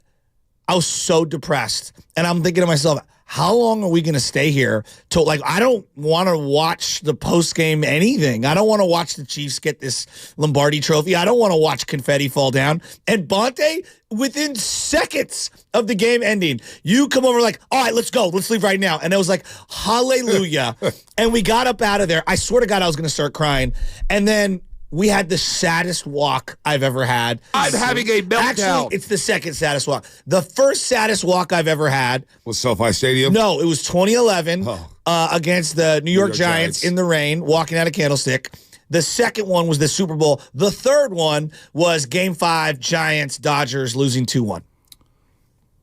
I was so depressed. And I'm thinking to myself, how long are we going to stay here? I don't want to watch the post-game anything. I don't want to watch the Chiefs get this Lombardi trophy. I don't want to watch confetti fall down. And Bonte, within seconds of the game ending, you come over like, all right, let's go. Let's leave right now. And it was like, hallelujah. And we got up out of there. I swear to God, I was going to start crying. And then we had the saddest walk I've ever had. I'm having a meltdown. Actually, it's the second saddest walk. The first saddest walk I've ever had was SoFi Stadium? No, it was 2011 against the New York Giants in the rain, walking out of Candlestick. The second one was the Super Bowl. The third one was Game 5, Giants-Dodgers losing 2-1.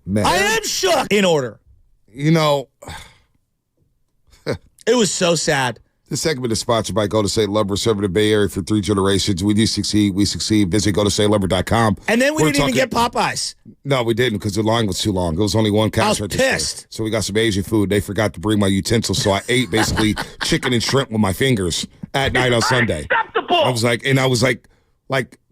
Man. I am shook. In order. It was so sad. This segment is sponsored by Golden State Lumber, serving the Bay Area for 3 generations. We do succeed. We succeed. Visit GoldenStateLumber.com. And then we didn't even get Popeyes. No, we didn't because the line was too long. It was only one couch. I was pissed. So we got some Asian food. They forgot to bring my utensils, so I ate basically chicken and shrimp with my fingers at night on Sunday. I was like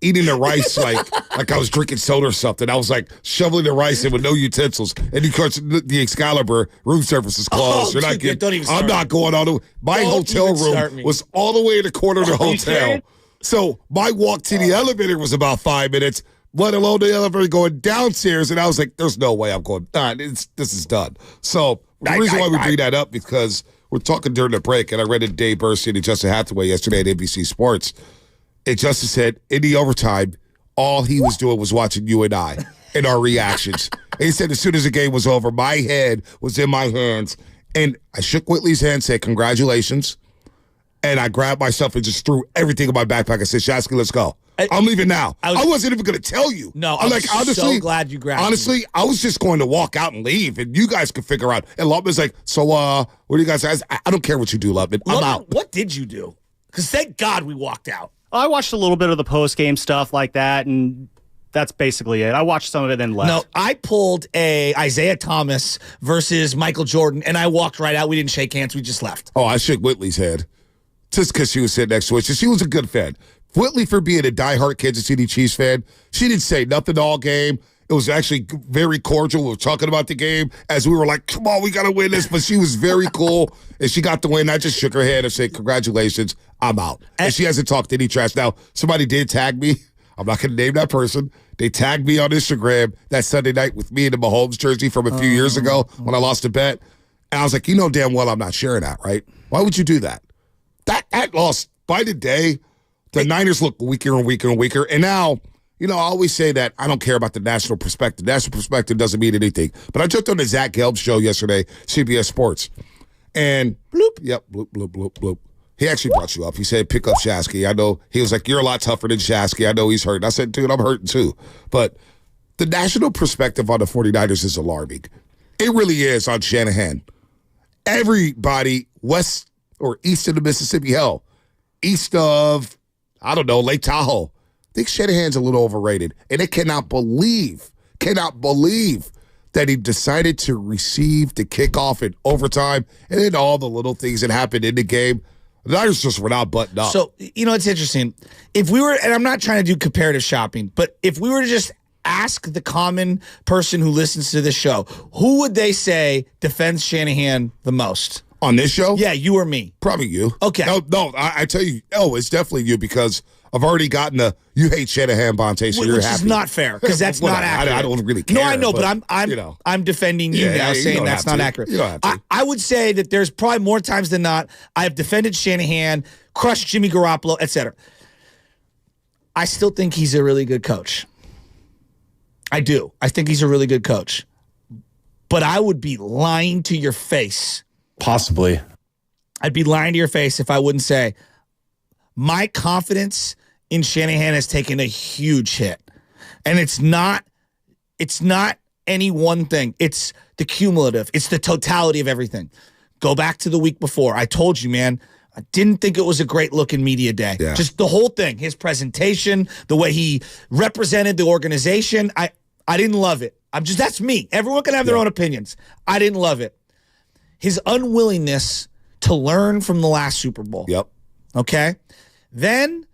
eating the rice like I was drinking soda or something. I was like shoveling the rice in with no utensils. And of course, the Excalibur room service is closed. I'm not going on. My hotel room was all the way in the corner of the hotel. So my walk to the elevator was about 5 minutes, let alone the elevator going downstairs. And I was like, there's no way I'm going. This is done. So the reason why we bring that up because we're talking during the break, and I read it Dave Burstein and Justin Hathaway yesterday at NBC Sports. And Justin said, in the overtime, all he was doing was watching you and I and our reactions. And he said as soon as the game was over, my head was in my hands. And I shook Whitley's hand, said, congratulations. And I grabbed myself and just threw everything in my backpack. I said, Shasky, let's go. I'm leaving now. I wasn't even going to tell you. No, I'm so glad you grabbed me. Honestly, I was just going to walk out and leave, and you guys could figure out. And Lubman's like, so what do you guys say? I don't care what you do, Lubman. I'm out. What did you do? Because thank God we walked out. I watched a little bit of the post-game stuff like that, and that's basically it. I watched some of it, then left. No, I pulled a Isaiah Thomas versus Michael Jordan, and I walked right out. We didn't shake hands. We just left. Oh, I shook Whitley's head just because she was sitting next to us. She was a good fan. Whitley, for being a diehard Kansas City Chiefs fan, she didn't say nothing all game. It was actually very cordial. We were talking about the game as we were like, come on, we got to win this. But she was very cool, and she got the win. I just shook her head and said, congratulations, I'm out. And she hasn't talked any trash. Now, somebody did tag me. I'm not going to name that person. They tagged me on Instagram that Sunday night with me in the Mahomes jersey from a few years ago when I lost a bet. And I was like, you know damn well I'm not sharing that, right? Why would you do that? That loss, by the day, the Niners look weaker and weaker and weaker. And now, I always say that I don't care about the national perspective. National perspective doesn't mean anything. But I jumped on the Zach Gelb show yesterday, CBS Sports. And bloop, yep, bloop, bloop, bloop, bloop. He actually brought you up. He said, pick up Shasky. I know. He was like, you're a lot tougher than Shasky. I know he's hurting. I said, dude, I'm hurting too. But the national perspective on the 49ers is alarming. It really is on Shanahan. Everybody west or east of the Mississippi, hell, east of, I don't know, Lake Tahoe, I think Shanahan's a little overrated. And they cannot believe that he decided to receive the kickoff in overtime and then all the little things that happened in the game. The Niners just were not buttoned up. So, it's interesting. If we were, and I'm not trying to do comparative shopping, but if we were to just ask the common person who listens to this show, who would they say defends Shanahan the most? On this show? Yeah, you or me? Probably you. Okay. No, I tell you, it's definitely you because I've already gotten you hate Shanahan, Bonte, so you're Which happy. is not fair because that's not accurate. I don't really care. No, I know, but I'm defending you now, saying that's not accurate. You don't have to. I would say that there's probably more times than not I have defended Shanahan, crushed Jimmy Garoppolo, etc. I still think he's a really good coach. I do. I think he's a really good coach. But I would be lying to your face. Possibly. I'd be lying to your face if I wouldn't say my confidence in Shanahan has taken a huge hit. And it's not any one thing. It's the cumulative. It's the totality of everything. Go back to the week before. I told you, man, I didn't think it was a great looking media day. Yeah. Just the whole thing, his presentation, the way he represented the organization. I didn't love it. That's me. Everyone can have their own opinions. I didn't love it. His unwillingness to learn from the last Super Bowl. Yep. Okay? Then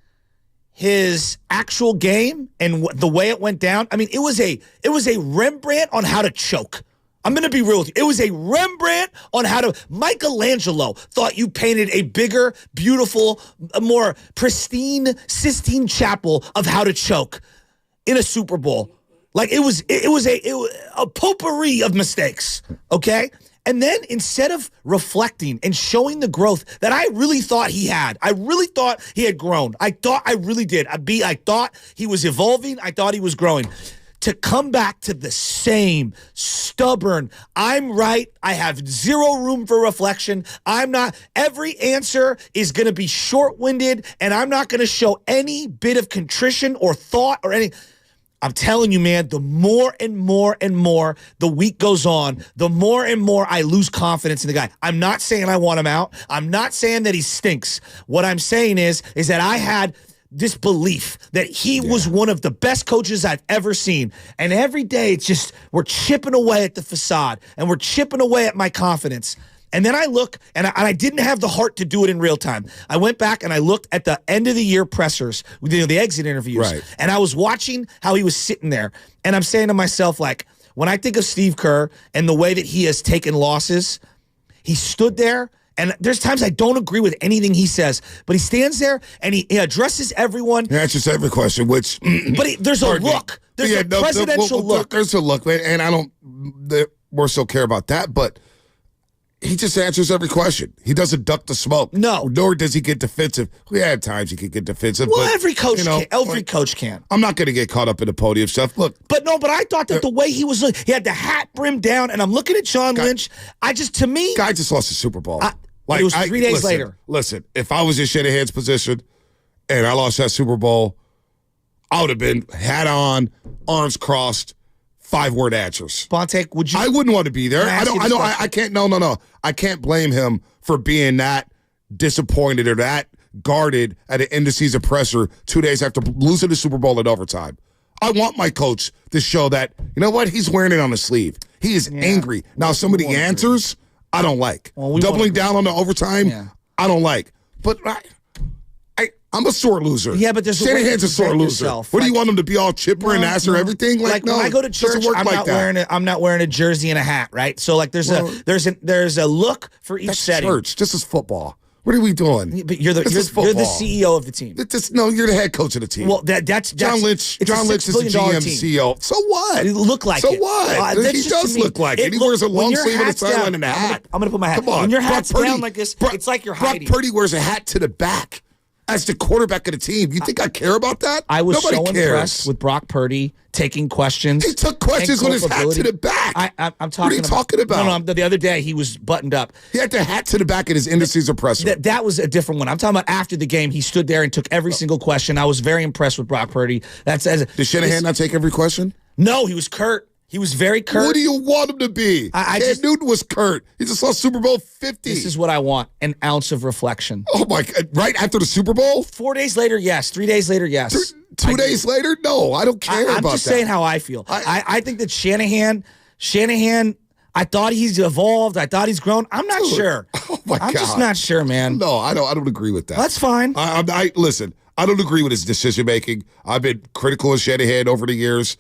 his actual game and the way it went down. I mean, it was a Rembrandt on how to choke. I'm going to be real with you. It was a Rembrandt on how to. Michelangelo thought you painted a bigger, beautiful, a more pristine Sistine Chapel of how to choke in a Super Bowl. Like it was a potpourri of mistakes. Okay. And then instead of reflecting and showing the growth that I really thought he had, I really thought he had grown. I really did. I thought he was evolving. I thought he was growing. To come back to the same stubborn, I'm right, I have zero room for reflection. I'm not, every answer is going to be short-winded, and I'm not going to show any bit of contrition or thought or any. I'm telling you, man, the more and more and more the week goes on, the more and more I lose confidence in the guy. I'm not saying I want him out. I'm not saying that he stinks. What I'm saying is that I had this belief that he was one of the best coaches I've ever seen. And every day it's just, we're chipping away at the facade and we're chipping away at my confidence. And then I look, and I didn't have the heart to do it in real time. I went back and I looked at the end of the year pressers, the exit interviews. Right. And I was watching how he was sitting there. And I'm saying to myself, like, when I think of Steve Kerr and the way that he has taken losses, he stood there. And there's times I don't agree with anything he says, but he stands there and he addresses everyone. He answers every question, which. But there's a look. There's a presidential look. There's a look, and I don't more so care about that, but he just answers every question. He doesn't duck the smoke. No. Nor does he get defensive. We had times he could get defensive. Well, but, every coach can. Every coach can. I'm not going to get caught up in the podium stuff. Look. But I thought that the way he was, he had the hat brimmed down, and I'm looking at John Lynch. Guy just lost the Super Bowl. It was 3 days later. Listen, if I was in Shanahan's position and I lost that Super Bowl, I would have been hat on, arms crossed, 5-word answers. Bontek, would you? I wouldn't want to be there. I can't. No. I can't blame him for being that disappointed or that guarded at an end of season presser 2 days after losing the Super Bowl in overtime. I want my coach to show that, you know what, he's wearing it on his sleeve. He is angry. Now, some of the answers I don't like. Doubling down on the overtime, I don't like. But I'm a sore loser. Yeah, but there's Shanahan's a sore loser. What do you want him to be all chipper and answer everything? Like no, when I go to church, I'm not wearing a jersey and a hat, right? So like there's a look for each setting. Church. This is football. What are we doing? But you're the CEO of the team. No, you're the head coach of the team. Well, that's John Lynch. John Lynch is the GM, CEO. So what? It look like so it. What? He does look like it. He wears a long sleeve on the sideline and a hat. I'm going to put my hat. Come on. When your hat's down like this, it's like you're hiding. Brock Purdy wears a hat to the back as the quarterback of the team. You think I care about that? I was Nobody so cares. impressed with Brock Purdy taking questions. He took questions with his hat to the back. I'm talking. What are you talking about? No, the other day he was buttoned up. He had the hat to the back in his end of season presser. That was a different one. I'm talking about after the game. He stood there and took every single question. I was very impressed with Brock Purdy. Did Shanahan not take every question? No, he was curt. He was very curt. What do you want him to be? Cam Newton was curt. He just lost Super Bowl 50. This is what I want, an ounce of reflection. Oh, my God. Right after the Super Bowl? 4 days later, yes. 3 days later, yes. 2 days later? No, I don't care about that. I'm just saying how I feel. I think that Shanahan, I thought he's evolved. I thought he's grown. I'm not sure. Oh my God. I'm just not sure, man. No, I don't agree with that. That's fine. I listen. I don't agree with his decision making. I've been critical of Shanahan over the years.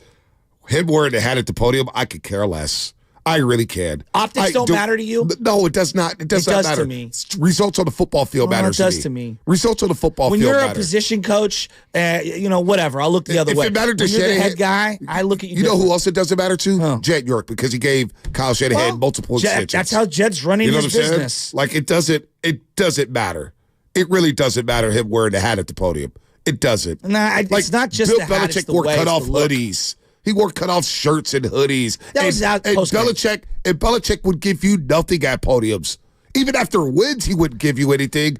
Him wearing the hat at the podium, I could care less. I really can. Optics don't matter to you? No, it does not. It does not matter. To me. Results on the football field matters it does to me. Results on the football when field you're matter. a position coach, whatever. I'll look the other way. If it mattered to when you're Shanahan, the head guy, I look at you. You know who else it doesn't matter to? Huh. Jed York, because he gave Kyle Shanahan multiple extensions. That's how Jed's running his business. Like it doesn't matter. It really doesn't matter him wearing the hat at the podium. It doesn't. Nah, it's not just Bill the hat. Belichick wore cutoff hoodies. He wore cutoff shirts and hoodies. That was out Belichick. And Belichick would give you nothing at podiums. Even after wins, he wouldn't give you anything.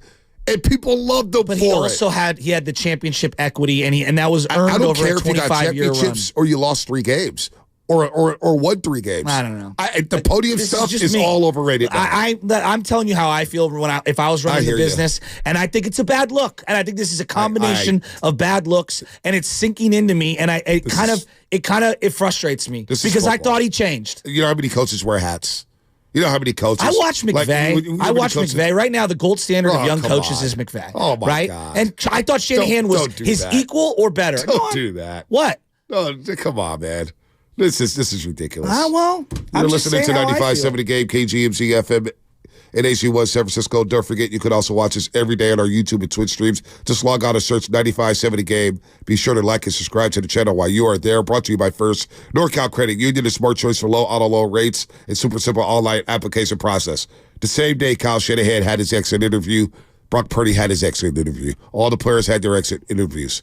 And people loved him but for he also had the championship equity, and that was earned over a 25-year run. I don't care if you got championships or you lost 3 games. Or won 3 games. I don't know. The podium stuff is all overrated. I'm telling you how I feel if I was running the business, and I think it's a bad look, and I think this is a combination of bad looks, and it's sinking into me, and it frustrates me because I thought he changed. You know how many coaches wear hats? You know how many coaches? I watch McVay. McVay. Right now, the gold standard of young coaches is McVay. Oh my God! And I thought Shanahan was his equal or better. Don't do that. What? No, come on, man. This is ridiculous. You're listening to 95.7 The Game, KGMZ FM, and AC1 San Francisco. Don't forget, you can also watch us every day on our YouTube and Twitch streams. Just log on and search 95.7 The Game. Be sure to like and subscribe to the channel while you are there. Brought to you by First NorCal Credit Union, a smart choice for low auto loan rates and super simple online application process. The same day Kyle Shanahan had his exit interview, Brock Purdy had his exit interview. All the players had their exit interviews.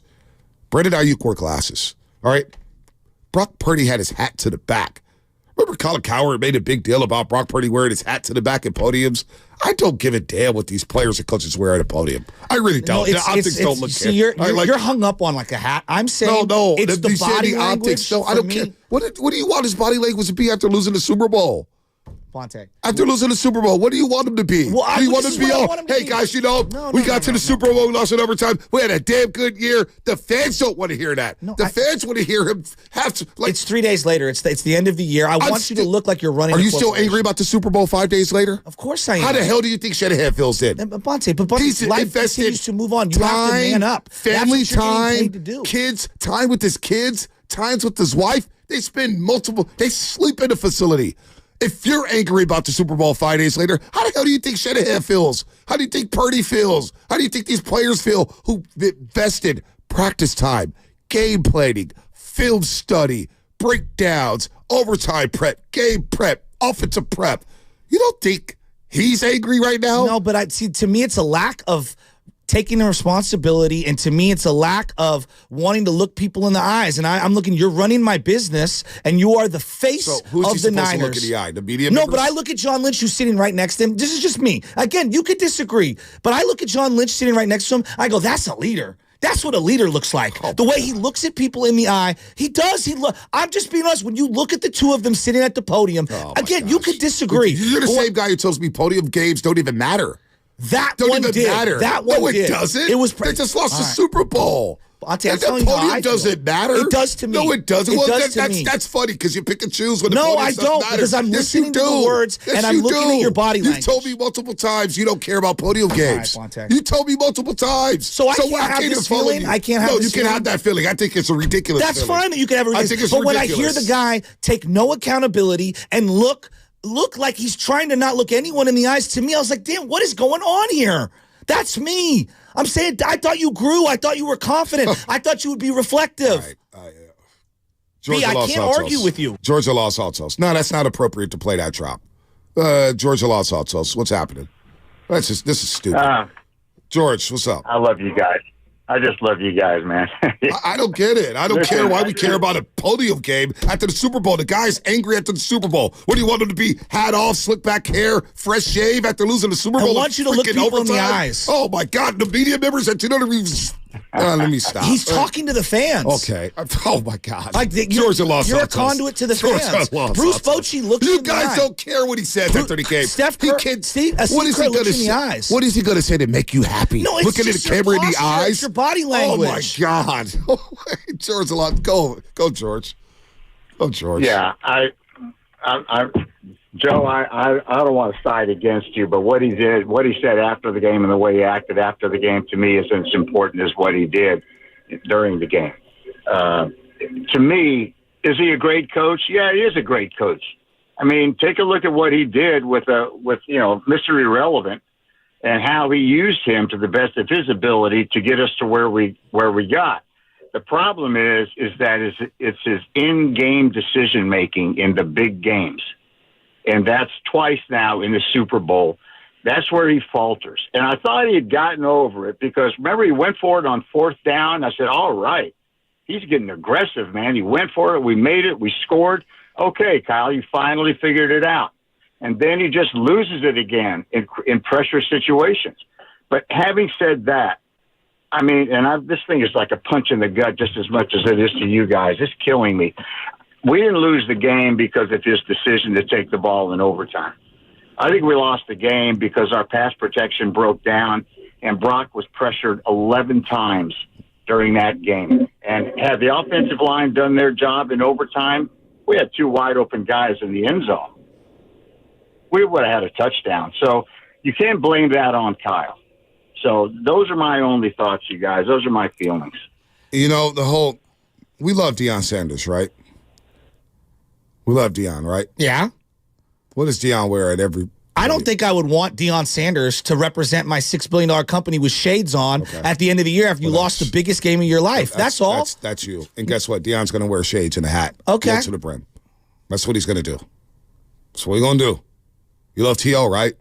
Brandon Ayuk wore glasses. All right? Brock Purdy had his hat to the back. Remember Colin Cowherd made a big deal about Brock Purdy wearing his hat to the back at podiums? I don't give a damn what these players and coaches wear at a podium. I really don't. The optics don't look good. You're hung up on like a hat. I'm saying it's the body language. No, I don't care. What do you want his body language to be after losing the Super Bowl? Fonte. After losing the Super Bowl, what do you want him to be? Well, do you want him to be hey guys, we got to the Super Bowl, we lost in overtime. We had a damn good year. The fans don't want to hear that. The fans want to hear him have to. It's 3 days later. It's the end of the year. I want you to look like you're running. Are you still angry about the Super Bowl 5 days later? Of course I am. How the hell do you think Shanahan feels in? Bonte, life continues to move on. You have to man up. Family time, to do. Kids, time with his kids, times with his wife. They sleep in a facility. If you're angry about the Super Bowl 5 days later, how the hell do you think Shanahan feels? How do you think Purdy feels? How do you think these players feel who invested practice time, game planning, film study, breakdowns, overtime prep, game prep, offensive prep? You don't think he's angry right now? No, but to me, it's a lack of taking the responsibility, and to me, it's a lack of wanting to look people in the eyes. And I'm looking, you're running my business, and you are the face of the Niners. To look in the eye? The media No, members? but I look at John Lynch, who's sitting right next to him. This is just me. Again, you could disagree, but I look at John Lynch sitting right next to him. I go, that's a leader. That's what a leader looks like. The way he looks at people in the eye, he does. I'm just being honest. When you look at the two of them sitting at the podium, again, you could disagree. You're the same guy who tells me podium games don't even matter. That one did. Matter. That one did. No, it doesn't. They just lost the Super Bowl. I'm telling you how I feel. Doesn't matter. It does to me. No, it doesn't. It does to me. That's funny because you pick and choose when the No, podium I stuff don't, matters. because I'm listening to the words and I'm looking at your body language. You've told me multiple times you don't care about podium games. You told me multiple times. So I can't have this feeling? I can't have this feeling? No, you can have that feeling. I think it's a ridiculous feeling. That's fine that you can have a ridiculous feeling. But when I hear the guy take no accountability and look like he's trying to not look anyone in the eyes, to me, I was like, damn, what is going on here? That's me. I'm saying I thought you grew. I thought you were confident. I thought you would be reflective. Georgia I can't argue with you. Georgia Los Altos. No, that's not appropriate to play that drop. Georgia Los Altos. What's happening? This is stupid. George, what's up? I love you guys. I just love you guys, man. I don't get it. I don't care why we care about a podium game after the Super Bowl. The guy's angry after the Super Bowl. What do you want him to be? Hat off, slick back hair, fresh shave after losing the Super Bowl? I want you to look people in the eyes. Oh, my God. The media members that let me stop. He's talking to the fans. Okay. Oh, my God. Georgia Los Altos. You're a conduit to the fans. Bruce Bochy looks You guys don't care what he said after the game. Steph Curry, what is he going to say? What is he going to say to make you happy? No, it's looking at the camera in the eyes. It's your body language. Oh my God, George, go, George. Oh, George. Yeah, I Joe, I don't want to side against you, but what he said after the game and the way he acted after the game to me is as important as what he did during the game. To me, is he a great coach? Yeah, he is a great coach. I mean, take a look at what he did with Mr. Irrelevant and how he used him to the best of his ability to get us to where we got. The problem is that it's his in-game decision-making in the big games. And that's twice now in the Super Bowl. That's where he falters. And I thought he had gotten over it because, remember, he went for it on 4th down. I said, all right, he's getting aggressive, man. He went for it. We made it. We scored. Okay, Kyle, you finally figured it out. And then he just loses it again in pressure situations. But having said that, I mean, this thing is like a punch in the gut just as much as it is to you guys. It's killing me. We didn't lose the game because of his decision to take the ball in overtime. I think we lost the game because our pass protection broke down and Brock was pressured 11 times during that game. And had the offensive line done their job in overtime, we had 2 wide open guys in the end zone. We would have had a touchdown. So you can't blame that on Kyle. So those are my only thoughts, you guys. Those are my feelings. You know, we love Deion Sanders, right? We love Deion, right? Yeah. What does Deion wear at every... I don't think I would want Deion Sanders to represent my $6 billion company with shades on at the end of the year after you lost the biggest game of your life. That's all. That's you. And guess what? Deion's going to wear shades and a hat. Okay. To the brim. That's what he's going to do. That's what he's going to do. You love T.O., right?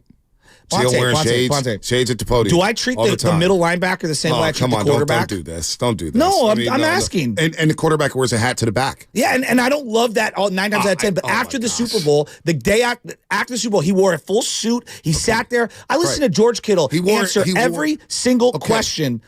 T.O. wearing shades at the podium. Do I treat the middle linebacker the same way I treat the quarterback? Don't do this. Don't do this. No, I'm asking. And the quarterback wears a hat to the back. Yeah, and I don't love that 9 times out of 10. But after the Super Bowl, the day after the Super Bowl, he wore a full suit. He sat there. I listened to George Kittle answer every single question.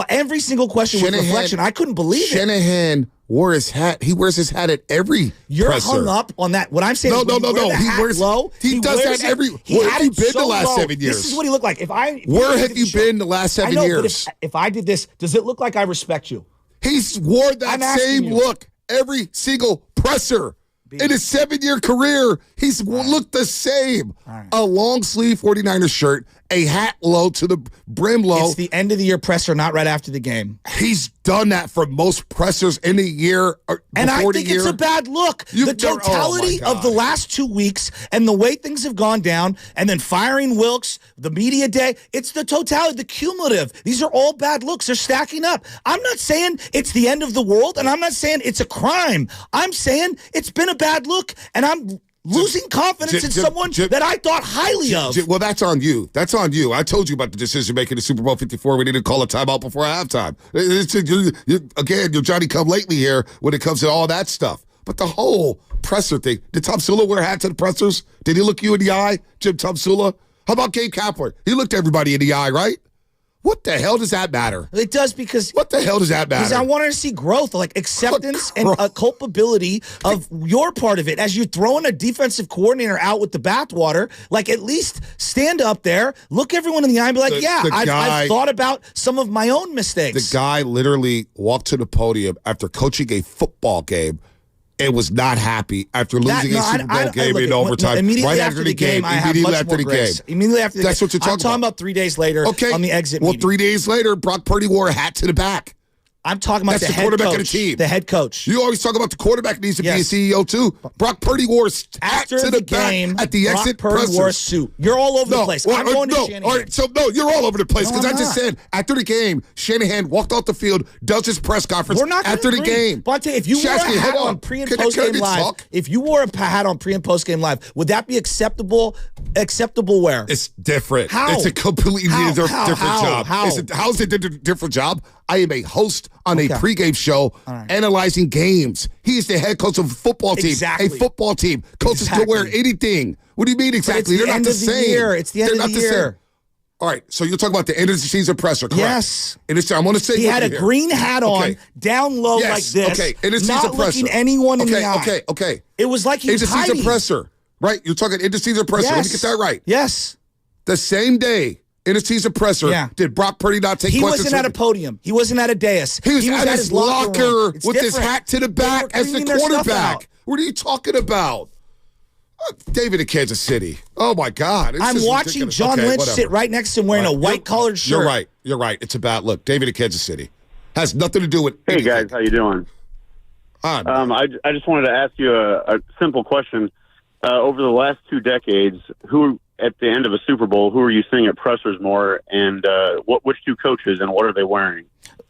Every single question with reflection. I couldn't believe it. Shanahan wore his hat. He wears his hat at every You're presser. hung up on that. What I'm saying is no. He wears low. He does that every. Where have you been the last 7 years? This is what he looked like. Where have you been the last 7 years? But if I did this, does it look like I respect you? He's wore that same look every single presser. In his 7-year career, he's looked the same. A long sleeve 49er shirt, a hat low to the brim low. It's the end of the year presser, not right after the game. He's done that for most pressers in a year. And I think it's a bad look. The totality of the last 2 weeks and the way things have gone down, and then firing Wilkes, the media day, it's the totality, the cumulative. These are all bad looks. They're stacking up. I'm not saying it's the end of the world, and I'm not saying it's a crime. I'm saying it's been a bad look, and I'm losing confidence in someone that I thought highly of. Well, that's on you. That's on you. I told you about the decision making in Super Bowl 54. We didn't call a timeout before halftime. You're Johnny come lately here when it comes to all that stuff. But the whole presser thing, did Tom Sula wear hats at the pressers? Did he look you in the eye, Jim Tom Sula? How about Gabe Kapler? He looked everybody in the eye, right? What the hell does that matter? It does because... What the hell does that matter? Because I wanted to see growth, like acceptance and culpability of your part of it. As you're throwing a defensive coordinator out with the bathwater, like at least stand up there, look everyone in the eye and be like, I've thought about some of my own mistakes. The guy literally walked to the podium after coaching a football game and was not happy after losing a Super Bowl game in overtime. Immediately after the game, I have much more grace. Immediately after the game. That's what you're talking about. I'm talking about 3 days later on the exit meeting. Well, 3 days later, Brock Purdy wore a hat to the back. I'm talking about the quarterback of the team. The head coach. You always talk about the quarterback needs to be a CEO too. Brock Purdy wore a hat to the game back at the exit Brock Purdy wore a suit. You're all over the place. I'm going to Shanahan. All right, you're all over the place because I just said after the game, Shanahan walked off the field, does his press conference after the game. Bonte, if you wore a hat on pre and post game live, if you wore a hat on pre and post game live, would that be acceptable? Acceptable where? It's different. How? It's a completely different job. How's it a different job? I am a host on a pregame show analyzing games. He is the head coach of a football team. Exactly. A football team. Coaches can wear anything. What do you mean exactly? They're not the same. It's the end of the year. All right, so you're talking about the end of the season presser, correct? Yes. I'm going to say he had a green hat on, down low like this, end of not season presser. looking anyone in the eye. Okay. It was like he was hiding. End of season presser, right? You're talking end of season presser. Yes. Let me get that right. Yes. The same day. In a season presser, did Brock Purdy not take questions? He wasn't at a podium. He wasn't at a dais. He was at his locker with his hat to the back as the quarterback. What are you talking about? David in Kansas City. Oh, my God. I'm watching ridiculous. John Okay, Lynch whatever. sit right next to him wearing a white-collared shirt. You're right. You're right. It's about, look, David in Kansas City. Has nothing to do with Hey, anything. guys. How you doing? I just wanted to ask you a simple question. Over the last 2 decades, who at the end of a Super Bowl, who are you seeing at pressers more, and which 2 coaches, and what are they wearing?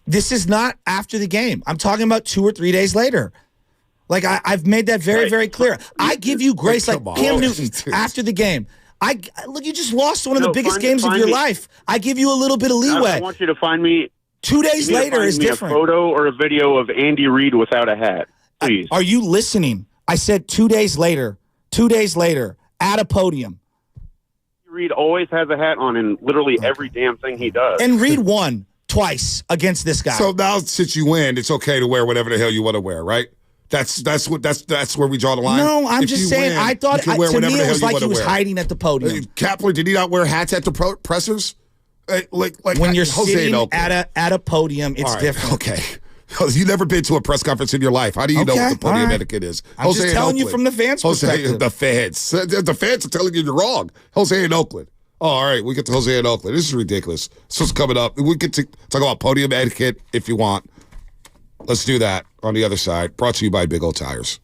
This is not after the game. I'm talking about 2 or 3 days later. Like, I've made that very, very clear. I give you grace like Cam Newton after the game. Look, you just lost one of the biggest games of your life. I give you a little bit of leeway. I want you to find me 2 days later is different. A photo or a video of Andy Reid without a hat, please. Are you listening? I said 2 days later. 2 days later, at a podium. Reid always has a hat on in literally every damn thing he does. And Reid won twice against this guy. So now, since you win, it's okay to wear whatever the hell you want to wear, right? That's where we draw the line. No, I'm If just you saying. win, I thought you can wear to whatever me the it hell was you like want he to was wear. hiding at the podium. Kapler, did he not wear hats at the pressers? Like when you're Jose sitting at a podium, it's different. Okay. You've never been to a press conference in your life. How do you know what the podium etiquette is? I'm just telling you from the fans' perspective. The fans are telling you you're wrong. Jose in Oakland. Oh, all right, we get to Jose in Oakland. This is ridiculous. So it's coming up. We get to talk about podium etiquette if you want. Let's do that on the other side. Brought to you by Big O Tires.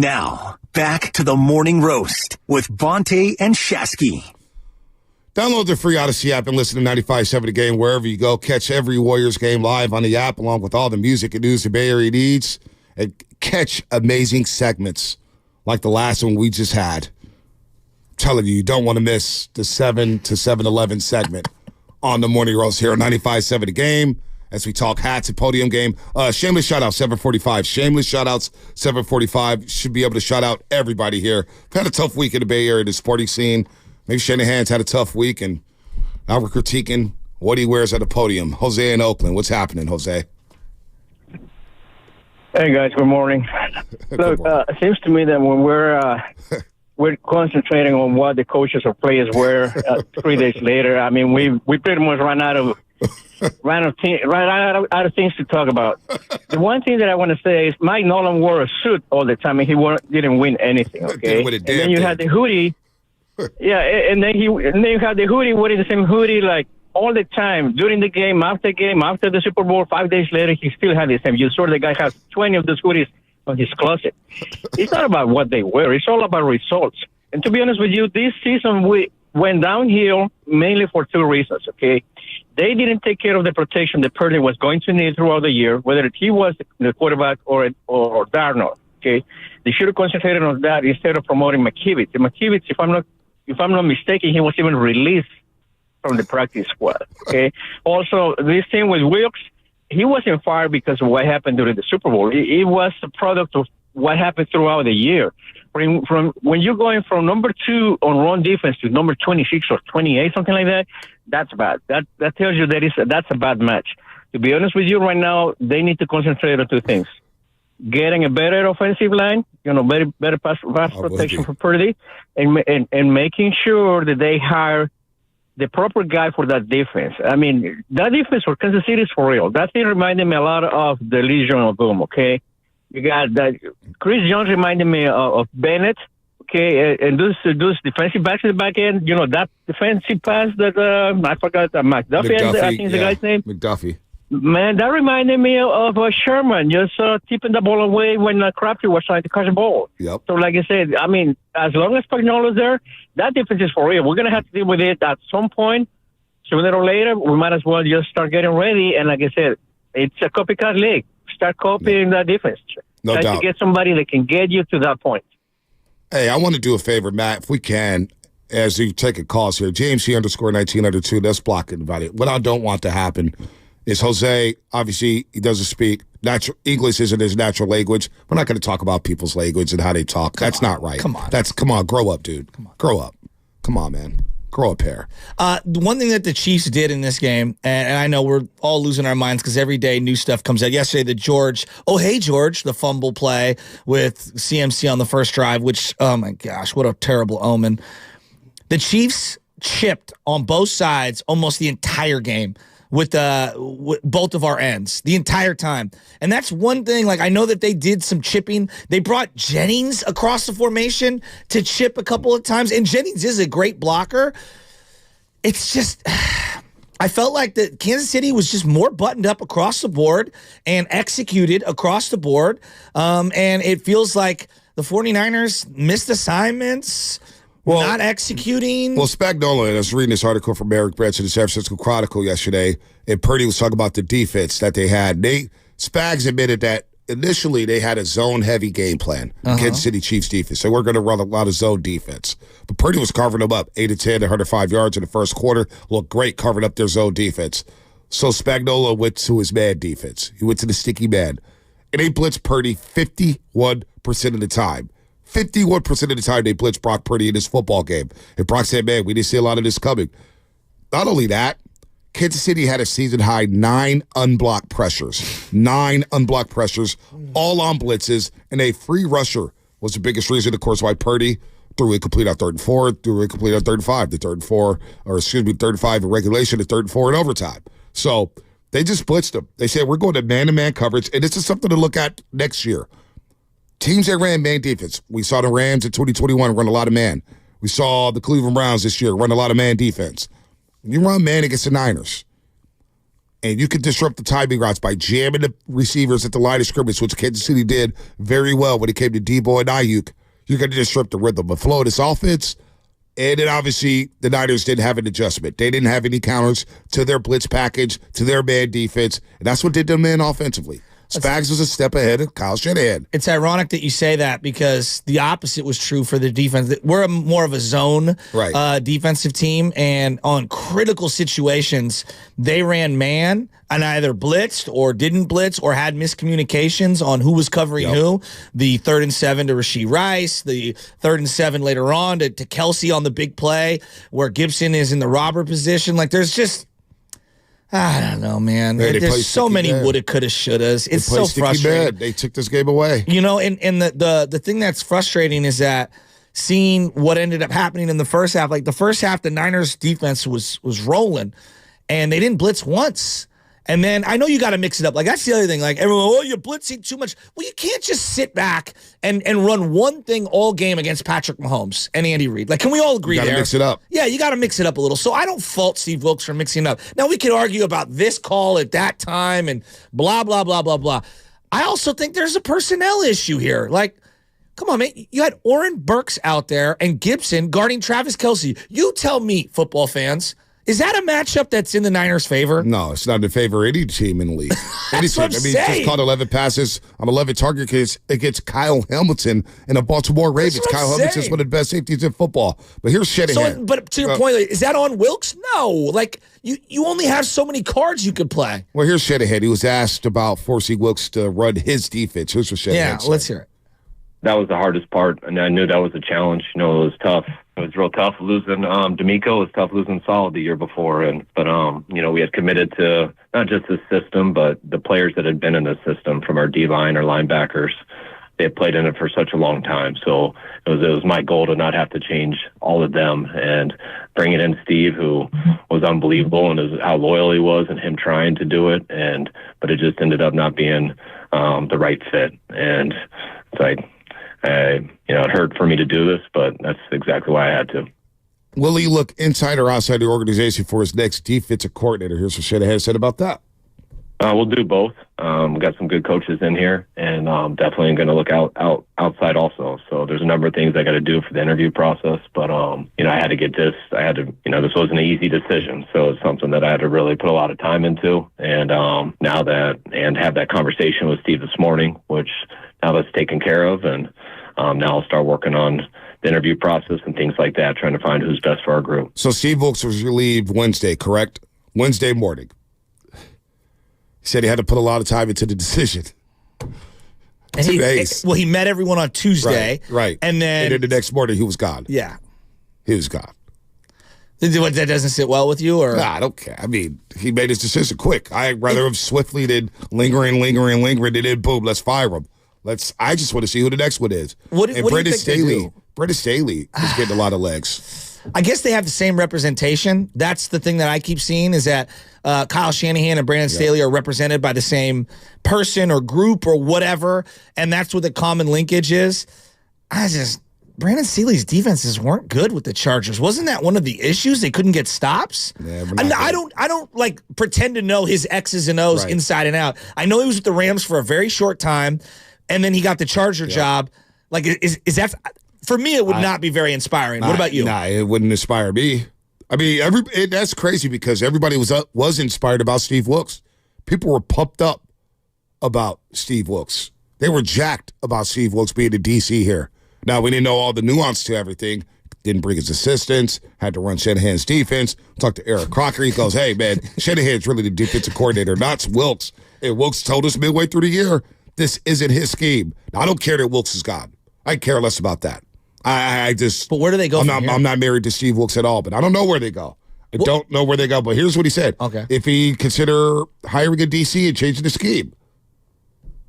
Now, back to the Morning Roast with Bonte and Shasky. Download the free Odyssey app and listen to 95.7 The Game wherever you go. Catch every Warriors game live on the app along with all the music and news the Bay Area needs. And catch amazing segments like the last one we just had. I'm telling you, you don't want to miss the 7 to 7-11 segment on the Morning Roast here on 95.7 The Game as we talk hats and podium game. Shameless shout-out, 745. Shameless shout-outs, 745. Should be able to shout out everybody here. We've had a tough week in the Bay Area, the sporting scene. Maybe Shanahan's had a tough week, and now we're critiquing what he wears at the podium. Jose in Oakland. What's happening, Jose? Hey, guys. Good morning. Look, it seems to me that when we're concentrating on what the coaches or players wear 3 days later, I mean, we pretty much ran out of things to talk about. The one thing that I want to say is Mike Nolan wore a suit all the time, and he didn't win anything. Okay, and then you had the hoodie. Yeah, and then you have the hoodie, wearing the same hoodie like all the time during the game, after the Super Bowl. 5 days later, he still had the same. You saw the guy has 20 of those hoodies on his closet. It's not about what they wear; it's all about results. And to be honest with you, this season we went downhill mainly for two reasons. Okay, they didn't take care of the protection that Purdy was going to need throughout the year, whether he was the quarterback or Darnold. Okay, they should have concentrated on that instead of promoting McKivitz. And McKivitz, if I'm not mistaken, he was even released from the practice squad. Okay. Also, this thing with Wilkes, he wasn't fired because of what happened during the Super Bowl. It was a product of what happened throughout the year. From when you're going from number 2 on run defense to number 26 or 28, something like that, that's bad. That tells you that's a bad match. To be honest with you, right now they need to concentrate on two things: getting a better offensive line, better pass protection for Purdy, and making sure that they hire the proper guy for that defense. I mean, that defense for Kansas City is for real. That thing reminded me a lot of the Legion of Boom, okay? You got that. Chris Jones reminded me of Bennett, okay? And those defensive backs in the back end, that defensive pass that, I forgot, McDuffie, I think is the guy's name. McDuffie. Man, that reminded me of Sherman, just tipping the ball away when Crabtree was trying to catch the ball. Yep. So, like I said, I mean, as long as Spagnuolo's there, that defense is for real. We're going to have to deal with it at some point. Sooner or later, we might as well just start getting ready. And like I said, it's a copycat league. Start copying that defense. No doubt. To get somebody that can get you to that point. Hey, I want to do a favor, Matt, if we can, as you take a calls here. James C_1902, let's block everybody. What I don't want to happen is Jose, obviously, he doesn't speak. English isn't his natural language. We're not going to talk about people's language and how they talk. That's not right. Come on, grow up, dude. Grow up. Come on, man. Grow up here. The one thing that the Chiefs did in this game, and I know we're all losing our minds because every day new stuff comes out. Yesterday, the fumble play with CMC on the first drive, which, oh my gosh, what a terrible omen. The Chiefs chipped on both sides almost the entire game with both of our ends the entire time. And that's one thing. Like, I know that they did some chipping. They brought Jennings across the formation to chip a couple of times. And Jennings is a great blocker. It's just, I felt like that Kansas City was just more buttoned up across the board and executed across the board. And it feels like the 49ers missed assignments. Not executing. Well, Spagnuolo, and I was reading this article from Eric Branch in the San Francisco Chronicle yesterday, and Purdy was talking about the defense that they had. Spags admitted that initially they had a zone-heavy game plan, Kansas City Chiefs defense. So we're going to run a lot of zone defense. But Purdy was carving them up, 8 of 10, 105 yards in the first quarter. Looked great carving up their zone defense. So Spagnuolo went to his man defense. He went to the sticky man. And they blitzed Purdy 51% of the time. 51% of the time they blitz Brock Purdy in this football game. And Brock said, man, we didn't see a lot of this coming. Not only that, Kansas City had a season-high 9 unblocked pressures. 9 unblocked pressures, all on blitzes, and a free rusher was the biggest reason, of course, why Purdy threw incomplete on 3rd and 4, threw incomplete on 3rd and 5, the 3rd and 4, or excuse me, 3rd and 5 in regulation, the 3rd and 4 in overtime. So they just blitzed them. They said, we're going to man-to-man coverage, and this is something to look at next year. Teams that ran man defense. We saw the Rams in 2021 run a lot of man. We saw the Cleveland Browns this year run a lot of man defense. When you run man against the Niners, and you can disrupt the timing routes by jamming the receivers at the line of scrimmage, which Kansas City did very well when it came to Debo and Ayuk, you're going to disrupt the rhythm of flow of this offense. And then obviously the Niners didn't have an adjustment. They didn't have any counters to their blitz package, to their man defense, and that's what did them in offensively. Spags was a step ahead of Kyle Shanahan. It's ironic that you say that because the opposite was true for the defense. We're more of a zone defensive team, and on critical situations, they ran man and either blitzed or didn't blitz or had miscommunications on who was covering who. The 3rd and 7 to Rashee Rice, the 3rd and 7 later on to Kelsey on the big play where Gibson is in the robber position. Like, there's just... I don't know, man. There's so many woulda, coulda, shouldas. It's so frustrating. They took this game away. You know, and the thing that's frustrating is that seeing what ended up happening in the first half, like the first half, the Niners defense was rolling, and they didn't blitz once. And then I know you got to mix it up. Like, that's the other thing. Like, everyone, oh, you're blitzing too much. Well, you can't just sit back and run one thing all game against Patrick Mahomes and Andy Reid. Like, can we all agree there? You got to mix it up. Yeah, you got to mix it up a little. So I don't fault Steve Wilkes for mixing it up. Now, we could argue about this call at that time and blah, blah, blah, blah, blah. I also think there's a personnel issue here. Like, come on, man. You had Oren Burks out there and Gibson guarding Travis Kelce. You tell me, football fans, is that a matchup that's in the Niners' favor? No, it's not in favor of any team in the league. Any team. He just caught 11 passes on 11 targets against Kyle Hamilton and the Baltimore Ravens. Kyle Hamilton's one of the best safeties in football. But here's Shanahan. So, but to your point, is that on Wilkes? No. Like, you only have so many cards you could play. Well, here's Shanahan. He was asked about forcing Wilkes to run his defense. Here's what Shanahan said. Let's hear it. That was the hardest part, and I knew that was a challenge. You know, it was tough. It was real tough losing D'Amico. It was tough losing Solid the year before, but you know, we had committed to not just the system, but the players that had been in the system, from our D-line, our linebackers. They had played in it for such a long time, so it was my goal to not have to change all of them, and bringing in Steve, who was unbelievable, and how loyal he was, and him trying to do it, but it just ended up not being the right fit, and it's like. You know, it hurt for me to do this, but that's exactly why I had to. Will he look inside or outside the organization for his next defensive coordinator? Here's what Shanahan said about that. We'll do both. We've got some good coaches in here, and definitely going to look outside also. So there's a number of things I got to do for the interview process, but you know, I had to get this. This wasn't an easy decision, so it's something that I had to really put a lot of time into. And now have that conversation with Steve this morning, which now that's taken care of, and now I'll start working on the interview process and things like that, trying to find who's best for our group. So Steve Wilkes was relieved Wednesday, correct? Wednesday morning. He said he had to put a lot of time into the decision. And he met everyone on Tuesday. Right. And then the next morning, he was gone. Yeah. He was gone. That doesn't sit well with you? Or? Nah, I don't care. I mean, he made his decision quick. I'd rather have swiftly than lingering, and then boom, let's fire him. I just want to see who the next one is. Brandon Staley is getting a lot of legs. I guess they have the same representation. That's the thing that I keep seeing is that Kyle Shanahan and Brandon Staley are represented by the same person or group or whatever, and that's what the common linkage is. Brandon Staley's defenses weren't good with the Chargers. Wasn't that one of the issues? They couldn't get stops. Yeah, I don't like pretend to know his X's and O's inside and out. I know he was with the Rams for a very short time, and then he got the Charger job. Like, is that? For me, it would not be very inspiring. What about you? Nah, it wouldn't inspire me. I mean, that's crazy because everybody was inspired about Steve Wilkes. People were pumped up about Steve Wilkes. They were jacked about Steve Wilkes being the DC here. Now, we didn't know all the nuance to everything. Didn't bring his assistants. Had to run Shanahan's defense. Talked to Eric Crocker. He goes, hey, man, Shanahan's really the defensive coordinator, not Wilkes. And Wilkes told us midway through the year, this isn't his scheme. Now, I don't care that Wilkes is gone. I care less about that. But where do they go? I'm not married to Steve Wilkes at all, but I don't know where they go. I don't know where they go, but here's what he said. Okay. If he consider hiring a DC and changing the scheme.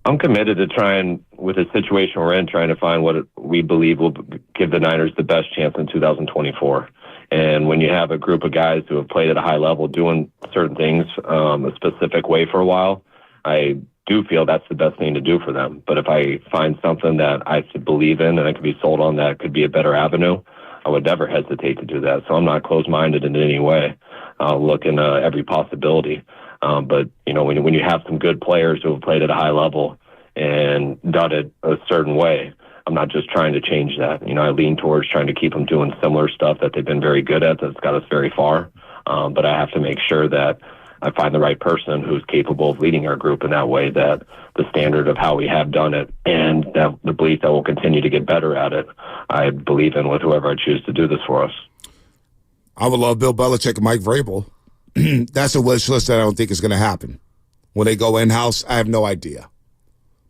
I'm committed to trying, with the situation we're in, trying to find what we believe will give the Niners the best chance in 2024. And when you have a group of guys who have played at a high level doing certain things a specific way for a while, I do feel that's the best thing to do for them. But if I find something that I believe in and I could be sold on that could be a better avenue, I would never hesitate to do that. So I'm not closed-minded in any way. I'll look in every possibility. But, when you have some good players who have played at a high level and done it a certain way, I'm not just trying to change that. I lean towards trying to keep them doing similar stuff that they've been very good at that's got us very far. But I have to make sure that I find the right person who's capable of leading our group in that way, that the standard of how we have done it and that the belief that we'll continue to get better at it, I believe in with whoever I choose to do this for us. I would love Bill Belichick and Mike Vrabel. That's a wish list that I don't think is going to happen. When they go in-house, I have no idea.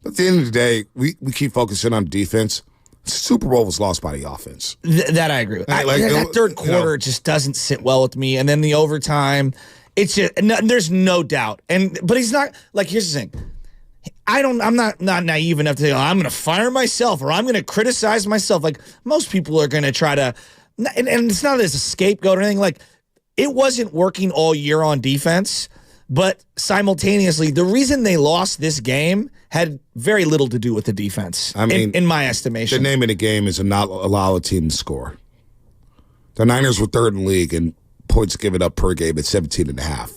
But at the end of the day, we keep focusing on defense. The Super Bowl was lost by the offense. That I agree with. That third quarter just doesn't sit well with me. And then the overtime, it's just, there's no doubt. But he's not, here's the thing. I'm not naive enough to say, I'm going to fire myself or I'm going to criticize myself. Most people are going to try to, and it's not as a scapegoat or anything. It wasn't working all year on defense, but simultaneously, the reason they lost this game had very little to do with the defense, in my estimation. The name of the game is to not allow a team to score. The Niners were third in the league in points given up per game at 17.5.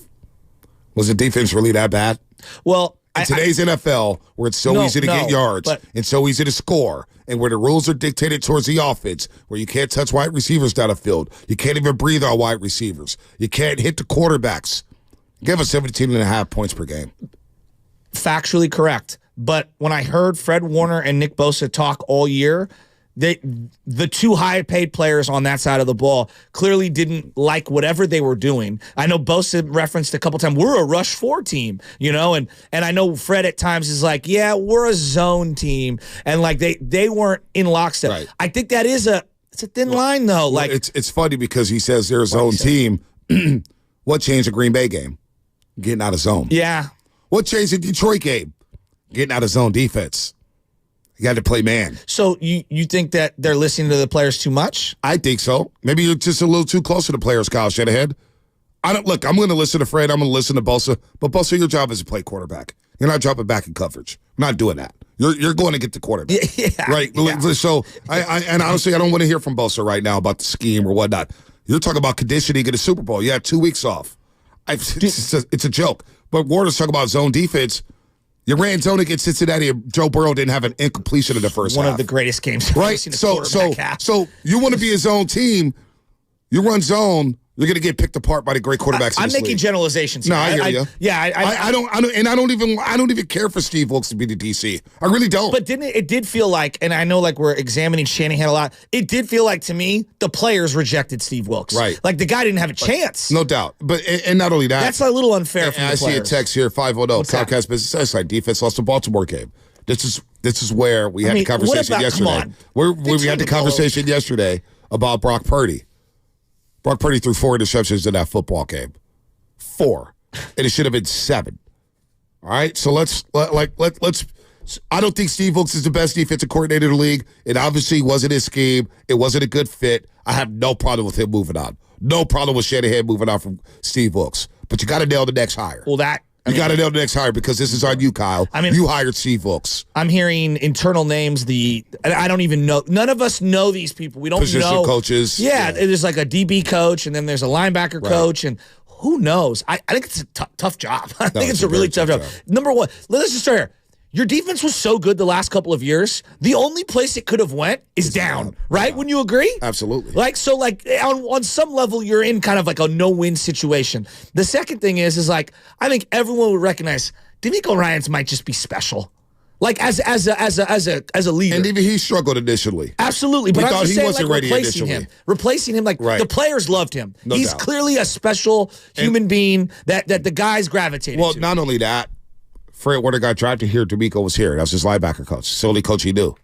Was the defense really that bad? Well, in today's NFL, where it's so easy to get yards and so easy to score, and where the rules are dictated towards the offense, where you can't touch wide receivers down the field, you can't even breathe on wide receivers, you can't hit the quarterbacks. Give us 17.5 points per game. Factually correct. But when I heard Fred Warner and Nick Bosa talk all year, the two high-paid players on that side of the ball clearly didn't like whatever they were doing. I know Bosa referenced a couple times, we're a rush 4 team, and I know Fred at times is like, yeah, we're a zone team, and they weren't in lockstep. Right. I think that is it's a thin line though. It's funny because he says they're a zone team. What changed the Green Bay game? Getting out of zone. Yeah. What changed the Detroit game? Getting out of zone defense. You got to play man. So you think that they're listening to the players too much? I think so. Maybe you're just a little too close to the players, Kyle Shanahan. I'm going to listen to Fred. I'm going to listen to Bosa. But Bosa, your job is to play quarterback. You're not dropping back in coverage. I'm not doing that. You're going to get the quarterback. Yeah. Right? Yeah. So, and honestly, I don't want to hear from Bosa right now about the scheme or whatnot. You're talking about conditioning in the Super Bowl. You had 2 weeks off. It's a joke. But Warner's talking about zone defense. You ran zone against Cincinnati, and Joe Burrow didn't have an incompletion in the first half. One of the greatest games I've right? seen a quarterback have. So you want to be a zone team, you run zone, you're going to get picked apart by the great quarterbacks. I'm making generalizations. No, I hear you. Yeah, I don't even care for Steve Wilkes to be the DC. I really don't. But it did feel like, and I know we're examining Shanahan a lot. It did feel like to me the players rejected Steve Wilkes. Right. The guy didn't have a chance. No doubt. But and not only that, that's a little unfair. From the players. I see a text here 510 Comcast Business Insight. Defense lost the Baltimore game. This is where we had the conversation yesterday. We had the conversation yesterday about Brock Purdy. Brock Purdy threw 4 interceptions in that football game. 4. And it should have been 7. All right? So let's I don't think Steve Wilkes is the best defensive coordinator in the league. It obviously wasn't his scheme. It wasn't a good fit. I have no problem with him moving on. No problem with Shanahan moving on from Steve Wilkes. But you got to nail the next hire. Well, you got to nail the next hire because this is on you, Kyle. You hired Steve Wilkes. I'm hearing internal names. I don't even know. None of us know these people. We don't Position know. Coaches. Yeah, there's a DB coach, and then there's a linebacker coach, and who knows? I think it's a tough job. I think it's a really tough job. Number one, let's just start here. Your defense was so good the last couple of years. The only place it could have went is down, right? Wouldn't you agree? Absolutely. On some level, you're in kind of a no-win situation. The second thing is I think everyone would recognize DeMeco Ryans might just be special. As a leader. And even he struggled initially. Absolutely. But I'm just saying, wasn't ready initially. Replacing him, the players loved him. He's clearly a special human being that the guys gravitated to. Well, not only that, Fred Warner got drafted here. DeMeco was here. That was his linebacker coach. It's the only coach he knew.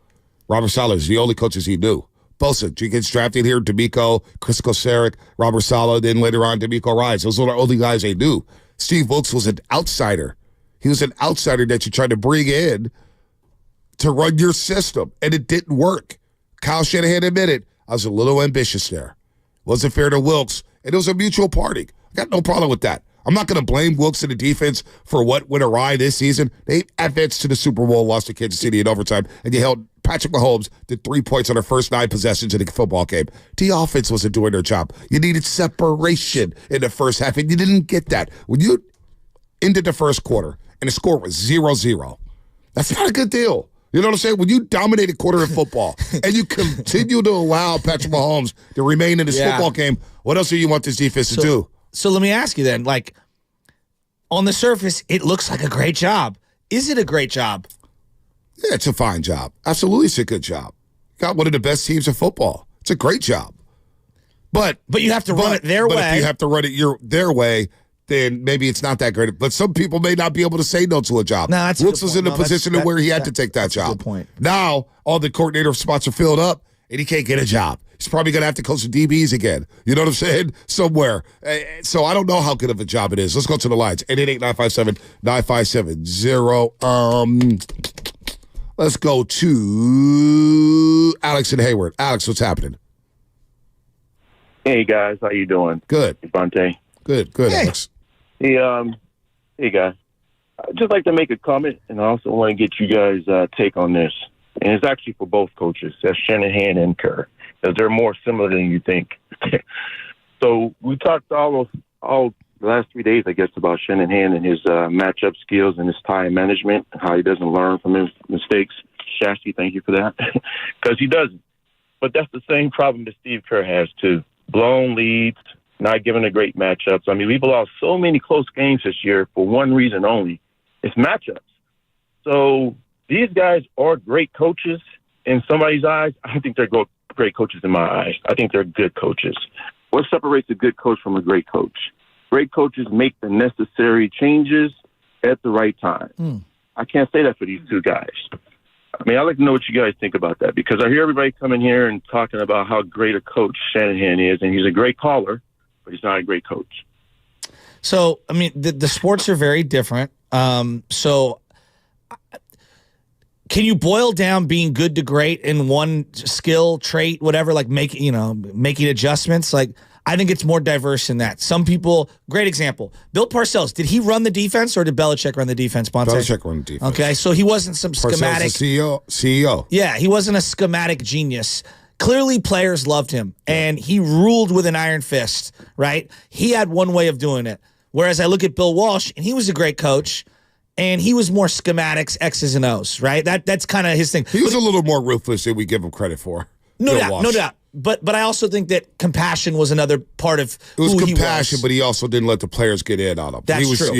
Robert Saleh is the only coaches he knew. Bosa, he gets drafted here. DeMeco, Chris Kosaric, Robert Saleh, then later on DeMeco Ryans. Those were the only guys they knew. Steve Wilkes was an outsider. He was an outsider that you tried to bring in to run your system, and it didn't work. Kyle Shanahan admitted, I was a little ambitious there. Wasn't fair to Wilkes, and it was a mutual parting. I got no problem with that. I'm not going to blame Wilkes and the defense for what went awry this season. They advanced to the Super Bowl, lost to Kansas City in overtime, and you held Patrick Mahomes to 3 points on their first 9 possessions in the football game. The offense wasn't doing their job. You needed separation in the first half, and you didn't get that. When you ended the first quarter and the score was 0-0. That's not a good deal. You know what I'm saying? When you dominate a quarter of football and you continue to allow Patrick Mahomes to remain in this football game, what else do you want this defense to do? So let me ask you then, like, on the surface, it looks like a great job. Is it a great job? Yeah, it's a fine job. Absolutely, it's a good job. Got one of the best teams in football. It's a great job. But you have to run it their way. But if you have to run it their way, then maybe it's not that great. But some people may not be able to say no to a job. No, that's Wilkes was in a position where he had to take that job. Good point. Now, all the coordinator spots are filled up, and he can't get a job. He's probably going to have to coach the DBs again. You know what I'm saying? Somewhere. So I don't know how good of a job it is. Let's go to the lines. 888-957-9570. Let's go to Alex in Hayward. Alex, what's happening? Hey, guys. How you doing? Good. Bonte. Good, hey. Alex. Hey, hey, guys. I'd just like to make a comment, and I also want to get you guys' take on this. And it's actually for both coaches. That's Shanahan and Kerr, because they're more similar than you think. So we talked all the last 3 days, I guess, about Shanahan and his matchup skills and his time management, how he doesn't learn from his mistakes. Shasty, thank you for that, because he doesn't. But that's the same problem that Steve Kerr has, too. Blown leads, not giving a great matchups. I mean, we've lost so many close games this year for one reason only. It's matchups. So these guys are great coaches in somebody's eyes. I don't think they're great coaches in my eyes. I think they're good coaches. What separates a good coach from a great coach? Great coaches make the necessary changes at the right time. I can't say that for these two guys. I mean, I'd like to know what you guys think about that, because I hear everybody coming here and talking about how great a coach Shanahan is, and he's a great caller, but he's not a great coach. So, I mean, the sports are very different. So can you boil down being good to great in one skill, trait, whatever, like making adjustments? Like, I think it's more diverse than that. Some people, great example, Bill Parcells, did he run the defense or did Belichick run the defense, Bonte? Belichick run the defense. Okay, so he wasn't some schematic. Parcells is CEO. Yeah, he wasn't a schematic genius. Clearly, players loved him, and he ruled with an iron fist, right? He had one way of doing it. Whereas I look at Bill Walsh, and he was a great coach, and he was more schematics, X's and O's, right? That's kind of his thing. He was a little more ruthless than we give him credit for. No doubt. But I also think that compassion was another part of who he was. It was compassion, compassion, but he also didn't let the players get in on him. That's true.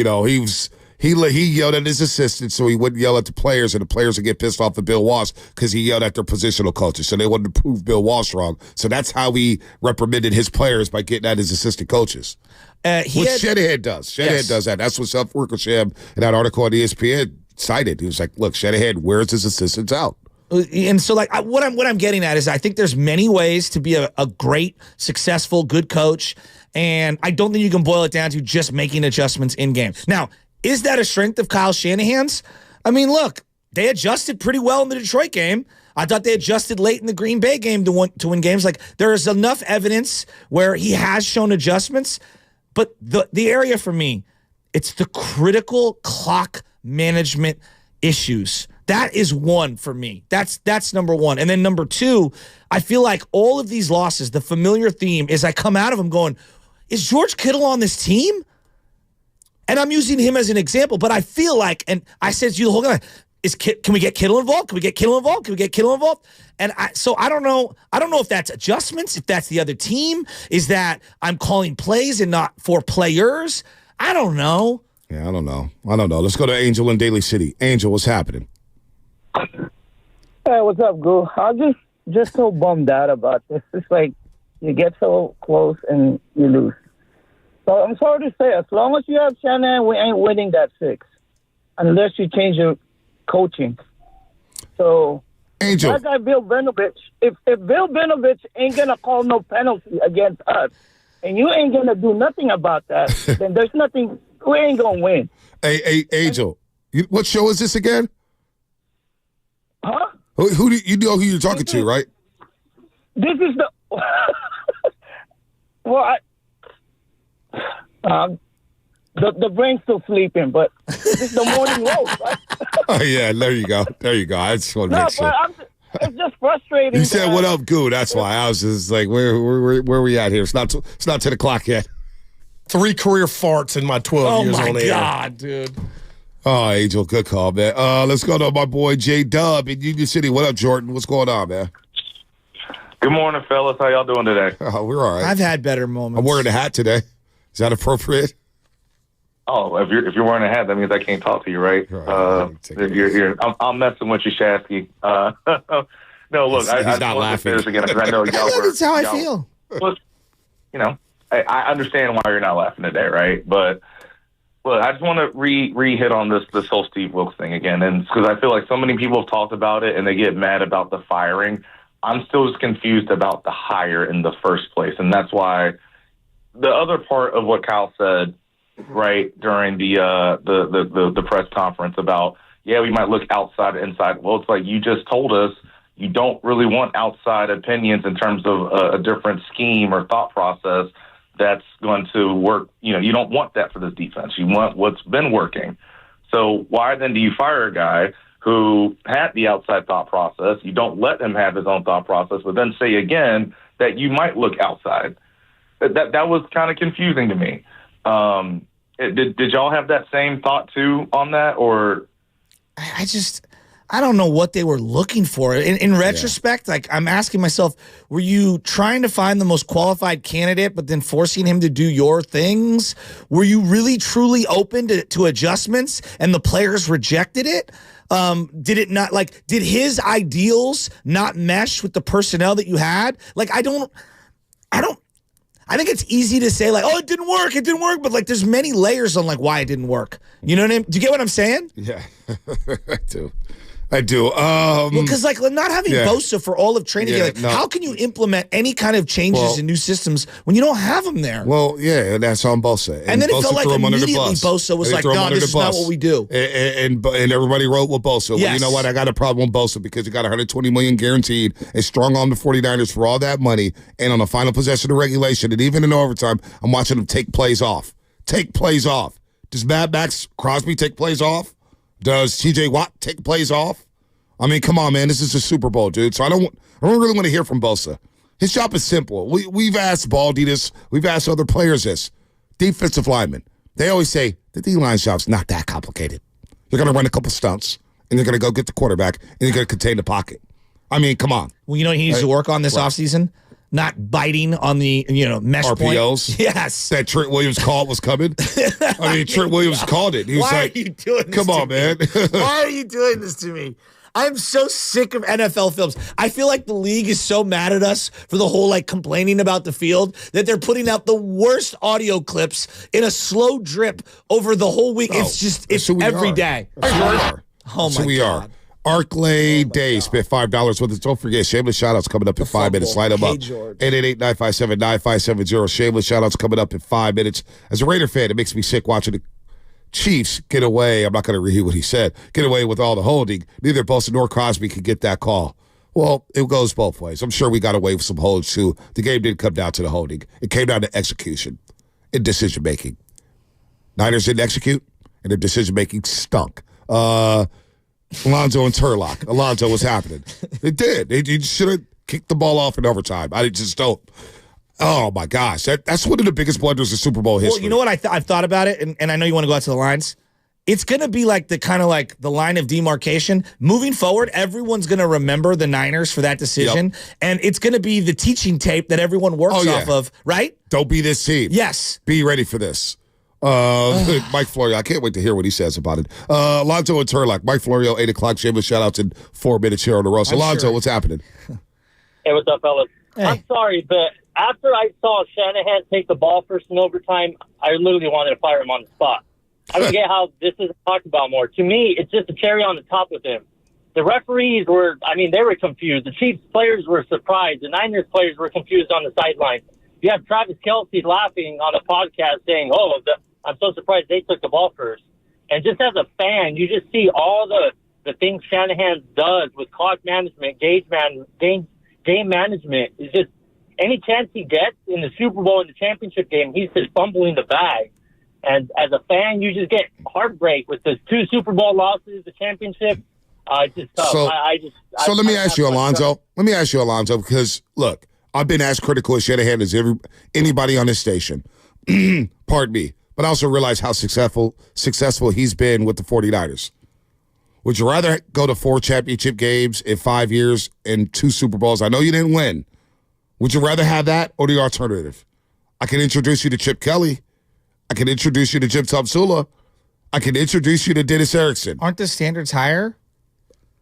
He yelled at his assistants so he wouldn't yell at the players, and the players would get pissed off at Bill Walsh because he yelled at their positional coaches, so they wanted to prove Bill Walsh wrong. So that's how he reprimanded his players, by getting at his assistant coaches. Shanahan does. Shanahan does that. That's what Seth Wickersham in that article on ESPN cited. He was like, look, Shanahan wears his assistants out. And so, like, what I'm getting at is I think there's many ways to be a great, successful, good coach, and I don't think you can boil it down to just making adjustments in game. Now, is that a strength of Kyle Shanahan's? I mean, look, they adjusted pretty well in the Detroit game. I thought they adjusted late in the Green Bay game to win games. Like, there is enough evidence where he has shown adjustments, but the area for me, it's the critical clock management issues. That is one for me. That's number one. And then number two, I feel like all of these losses, the familiar theme is I come out of them going, is George Kittle on this team? And I'm using him as an example, but I feel like, and I said to you the whole time, can we get Kittle involved? Can we get Kittle involved? Can we get Kittle involved? And so I don't know. I don't know if that's adjustments, if that's the other team, is that I'm calling plays and not for players. I don't know. Yeah, I don't know. Let's go to Angel in Daly City. Angel, what's happening? Hey, what's up, Goo? I'm just so bummed out about this. It's like you get so close and you lose. So I'm sorry to say, as long as you have Shanahan, we ain't winning that 6, unless you change your coaching. So, Angel, that guy Bill Vinovich, if Bill Vinovich ain't gonna call no penalty against us, and you ain't gonna do nothing about that, then there's nothing. We ain't gonna win. Hey, Angel, what show is this again? Huh? Who do you know who you're talking to, right? This is the the brain's still sleeping, but this is the morning roast, right? Oh yeah, there you go. I just want to make sure. It's just frustrating. You said what up, Goo? That's why I was just like, where we at here? It's not 10 o'clock yet. 3 career farts in my 12 years on air. Oh, my God, dude. Oh, Angel, good call, man. Let's go to my boy J-Dub in Union City. What up, Jordan? What's going on, man? Good morning, fellas. How y'all doing today? Oh, we're all right. I've had better moments. I'm wearing a hat today. Is that appropriate? Oh, if you're wearing a hat, that means I can't talk to you, right? I'm messing with you, Shasky. No, look, I just not want to say this again because I know y'all were. That's how I feel. Well, I understand why you're not laughing today, right? But look, I just want to re-hit on this whole Steve Wilkes thing again, and because I feel like so many people have talked about it and they get mad about the firing. I'm still just confused about the hire in the first place, and that's why the other part of what Kyle said, right, during the press conference about, we might look outside and inside. Well, it's like you just told us you don't really want outside opinions in terms of a different scheme or thought process that's going to work. You don't want that for this defense. You want what's been working. So why then do you fire a guy who had the outside thought process? You don't let him have his own thought process, but then say again that you might look outside. That was kind of confusing to me. Did y'all have that same thought too on that, or? I don't know what they were looking for. In retrospect, like I'm asking myself, were you trying to find the most qualified candidate, but then forcing him to do your things? Were you really truly open to adjustments and the players rejected it? Did it not, like, did his ideals not mesh with the personnel that you had? Like, I think it's easy to say, like, oh, it didn't work, but like there's many layers on like why it didn't work. You know what I mean? Do you get what I'm saying? Yeah, I do. Because like not having Bosa for all of training, how can you implement any kind of changes in new systems when you don't have him there? Well, yeah, that's on Bosa. And then it Bosa felt like threw him under the immediately bus. Bosa was like, no, this is not what we do. And everybody wrote with Bosa. Well, you know what? I got a problem with Bosa because you got $120 million guaranteed and strong on the 49ers for all that money. And on the final possession of regulation, and even in overtime, I'm watching them take plays off. Does Mad Max Crosby take plays off? Does TJ Watt take plays off? I mean, come on, man. This is a Super Bowl, dude. So I don't really want to hear from Bosa. His job is simple. We've asked Baldy this. We've asked other players this. Defensive linemen. They always say the D-line job's not that complicated. You're going to run a couple stunts, and you're going to go get the quarterback, and you're going to contain the pocket. I mean, come on. Well, you know what he needs to work on this offseason? Not biting on the mesh RPOs. Point. Yes, that Trent Williams call was coming. I mean, Trent Williams called it. He was Why like, are you doing this "Come on, man. Why are you doing this to me?" I'm so sick of NFL films. I feel like the league is so mad at us for the whole like complaining about the field that they're putting out the worst audio clips in a slow drip over the whole week. It's every day. Oh my God. Arklay Day spent $5 with us. Don't forget, shameless shout-outs coming up in 5 minutes. Light them up. 888-957-9570. Shameless shout-outs coming up in 5 minutes. As a Raider fan, it makes me sick watching the Chiefs get away. I'm not going to read what he said. Get away with all the holding. Neither Bosa nor Crosby could get that call. Well, it goes both ways. I'm sure we got away with some holds, too. The game didn't come down to the holding. It came down to execution and decision-making. Niners didn't execute, and their decision-making stunk. Alonzo and Turlock. Alonzo, what's happening? It did. They should have kicked the ball off in overtime. I just don't. Oh, my gosh. That's one of the biggest blunders of Super Bowl history. Well, you know what? I've thought about it, and I know you want to go out to the lines. It's going to be like the kind of like the line of demarcation. Moving forward, everyone's going to remember the Niners for that decision, and it's going to be the teaching tape that everyone works off of, right? Don't be this team. Yes. Be ready for this. Mike Florio, I can't wait to hear what he says about it. Alonzo and Turlock. Mike Florio, 8 o'clock. Shameless shout-outs in 4 minutes here on the roast. Alonzo, what's happening? Hey, what's up, fellas? Hey. I'm sorry, but after I saw Shanahan take the ball first in overtime, I literally wanted to fire him on the spot. I don't get how this isn't talked about more. To me, it's just a cherry on the top with him. The referees were, they were confused. The Chiefs players were surprised. The Niners players were confused on the sideline. You have Travis Kelce laughing on a podcast saying, I'm so surprised they took the ball first. And just as a fan, you just see all the things Shanahan does with clock management, game management. It's just any chance he gets in the Super Bowl and the championship game, he's just fumbling the bag. And as a fan, you just get heartbreak with the 2 Super Bowl losses, the championship. It's just tough. So let me ask you, Alonzo. Let me ask you, Alonzo, because, look, I've been as critical as Shanahan as anybody on this station. Part pardon me, but I also realize how successful he's been with the 49ers. Would you rather go to 4 championship games in 5 years and 2 Super Bowls? I know you didn't win. Would you rather have that or the alternative? I can introduce you to Chip Kelly. I can introduce you to Jim Tomsula. I can introduce you to Dennis Erickson. Aren't the standards higher?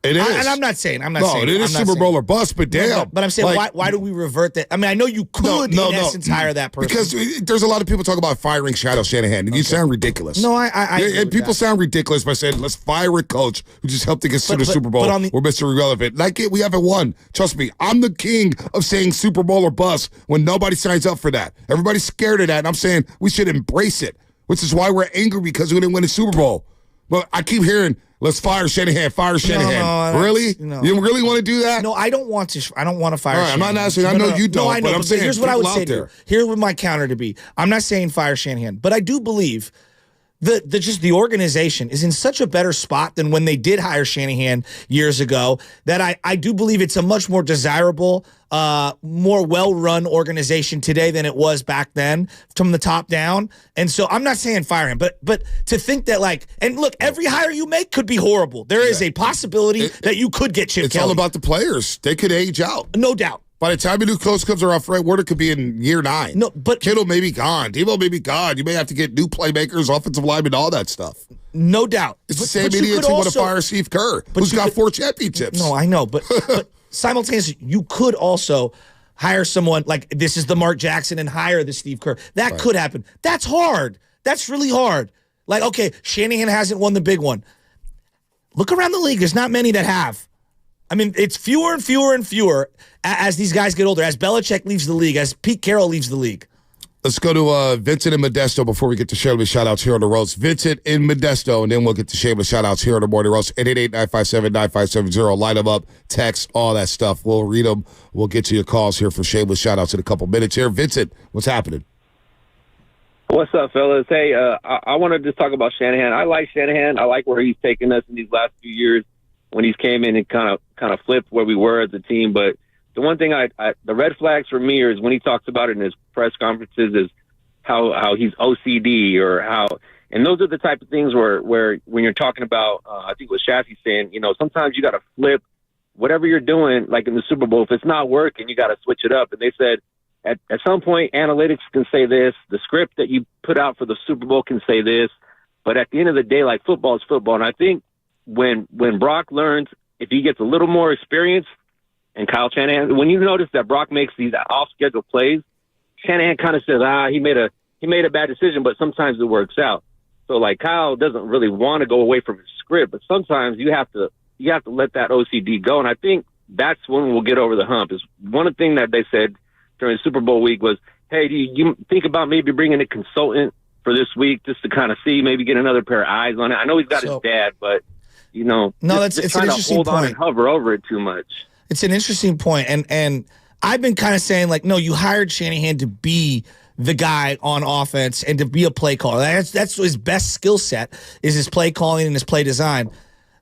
It is. And I'm not saying. No, it is Super Bowl or bust, but damn. No, but I'm saying, why do we revert that? I mean, I know you could, in essence, hire that person. Because there's a lot of people talk about firing Shadow Shanahan, and you sound ridiculous. No, I and people sound ridiculous by saying, let's fire a coach who just helped to get to the Super Bowl or Mr. Irrelevant. We haven't won. Trust me, I'm the king of saying Super Bowl or bust when nobody signs up for that. Everybody's scared of that, and I'm saying we should embrace it, which is why we're angry because we didn't win a Super Bowl. But I keep hearing, let's fire Shanahan. No, really? No. You really want to do that? No, I don't want to. I don't want to fire. All right, Shanahan. I'm not asking. I know you don't. No, I know. But I'm saying, here's what I would say to you. Here would my counter to be. I'm not saying fire Shanahan, but I do believe the organization is in such a better spot than when they did hire Shanahan years ago, that I do believe it's a much more desirable, more well-run organization today than it was back then from the top down. And so I'm not saying fire him, but to think that and look, every hire you make could be horrible. There is a possibility that you could get Chip Kelly. It's all about the players. They could age out. No doubt. By the time a new coach comes around, Fred Warner could be in year 9. No, but Kittle may be gone. Devo may be gone. You may have to get new playmakers, offensive linemen, all that stuff. No doubt. It's the same idiots who want to fire Steve Kerr, who's got 4 championships. No, I know, but simultaneously, you could also hire someone this is the Mark Jackson and hire the Steve Kerr. That could happen. That's hard. That's really hard. Okay, Shanahan hasn't won the big one. Look around the league. There's not many that have. I mean, it's fewer and fewer and fewer as these guys get older, as Belichick leaves the league, as Pete Carroll leaves the league. Let's go to Vincent in Modesto before we get to shameless shout-outs here on the Roast. Vincent in Modesto, and then we'll get to shameless shout-outs here on the Morning Roast. 888-957-9570. Light them up, text, all that stuff. We'll read them. We'll get to your calls here for shameless shout-outs in a couple minutes here. Vincent, what's happening? What's up, fellas? Hey, I want to just talk about Shanahan. I like Shanahan. I like where he's taken us in these last few years when he's came in and kind of flipped where we were as a team. But the one thing the red flags for me is when he talks about it in his press conferences is how he's OCD or how, and those are the type of things where when you're talking about, I think what Shafty's saying, sometimes you got to flip whatever you're doing, like in the Super Bowl. If it's not working, you got to switch it up. And they said at some point, analytics can say this, the script that you put out for the Super Bowl can say this, but at the end of the day, football is football. And I think when Brock learns, if he gets a little more experience, and Kyle Shanahan, when you notice that Brock makes these off-schedule plays, Shanahan kind of says, he made a bad decision, but sometimes it works out. So Kyle doesn't really want to go away from his script, but sometimes you have to let that OCD go. And I think that's when we'll get over the hump. Is one of the things that they said during Super Bowl week was, hey, do you think about maybe bringing a consultant for this week just to kind of see, maybe get another pair of eyes on it? I know he's got his dad, but no, it's an interesting hold point. On and hover over it too much. It's an interesting point, and I've been kind of saying no, you hired Shanahan to be the guy on offense and to be a play caller. That's his best skill set is his play calling and his play design.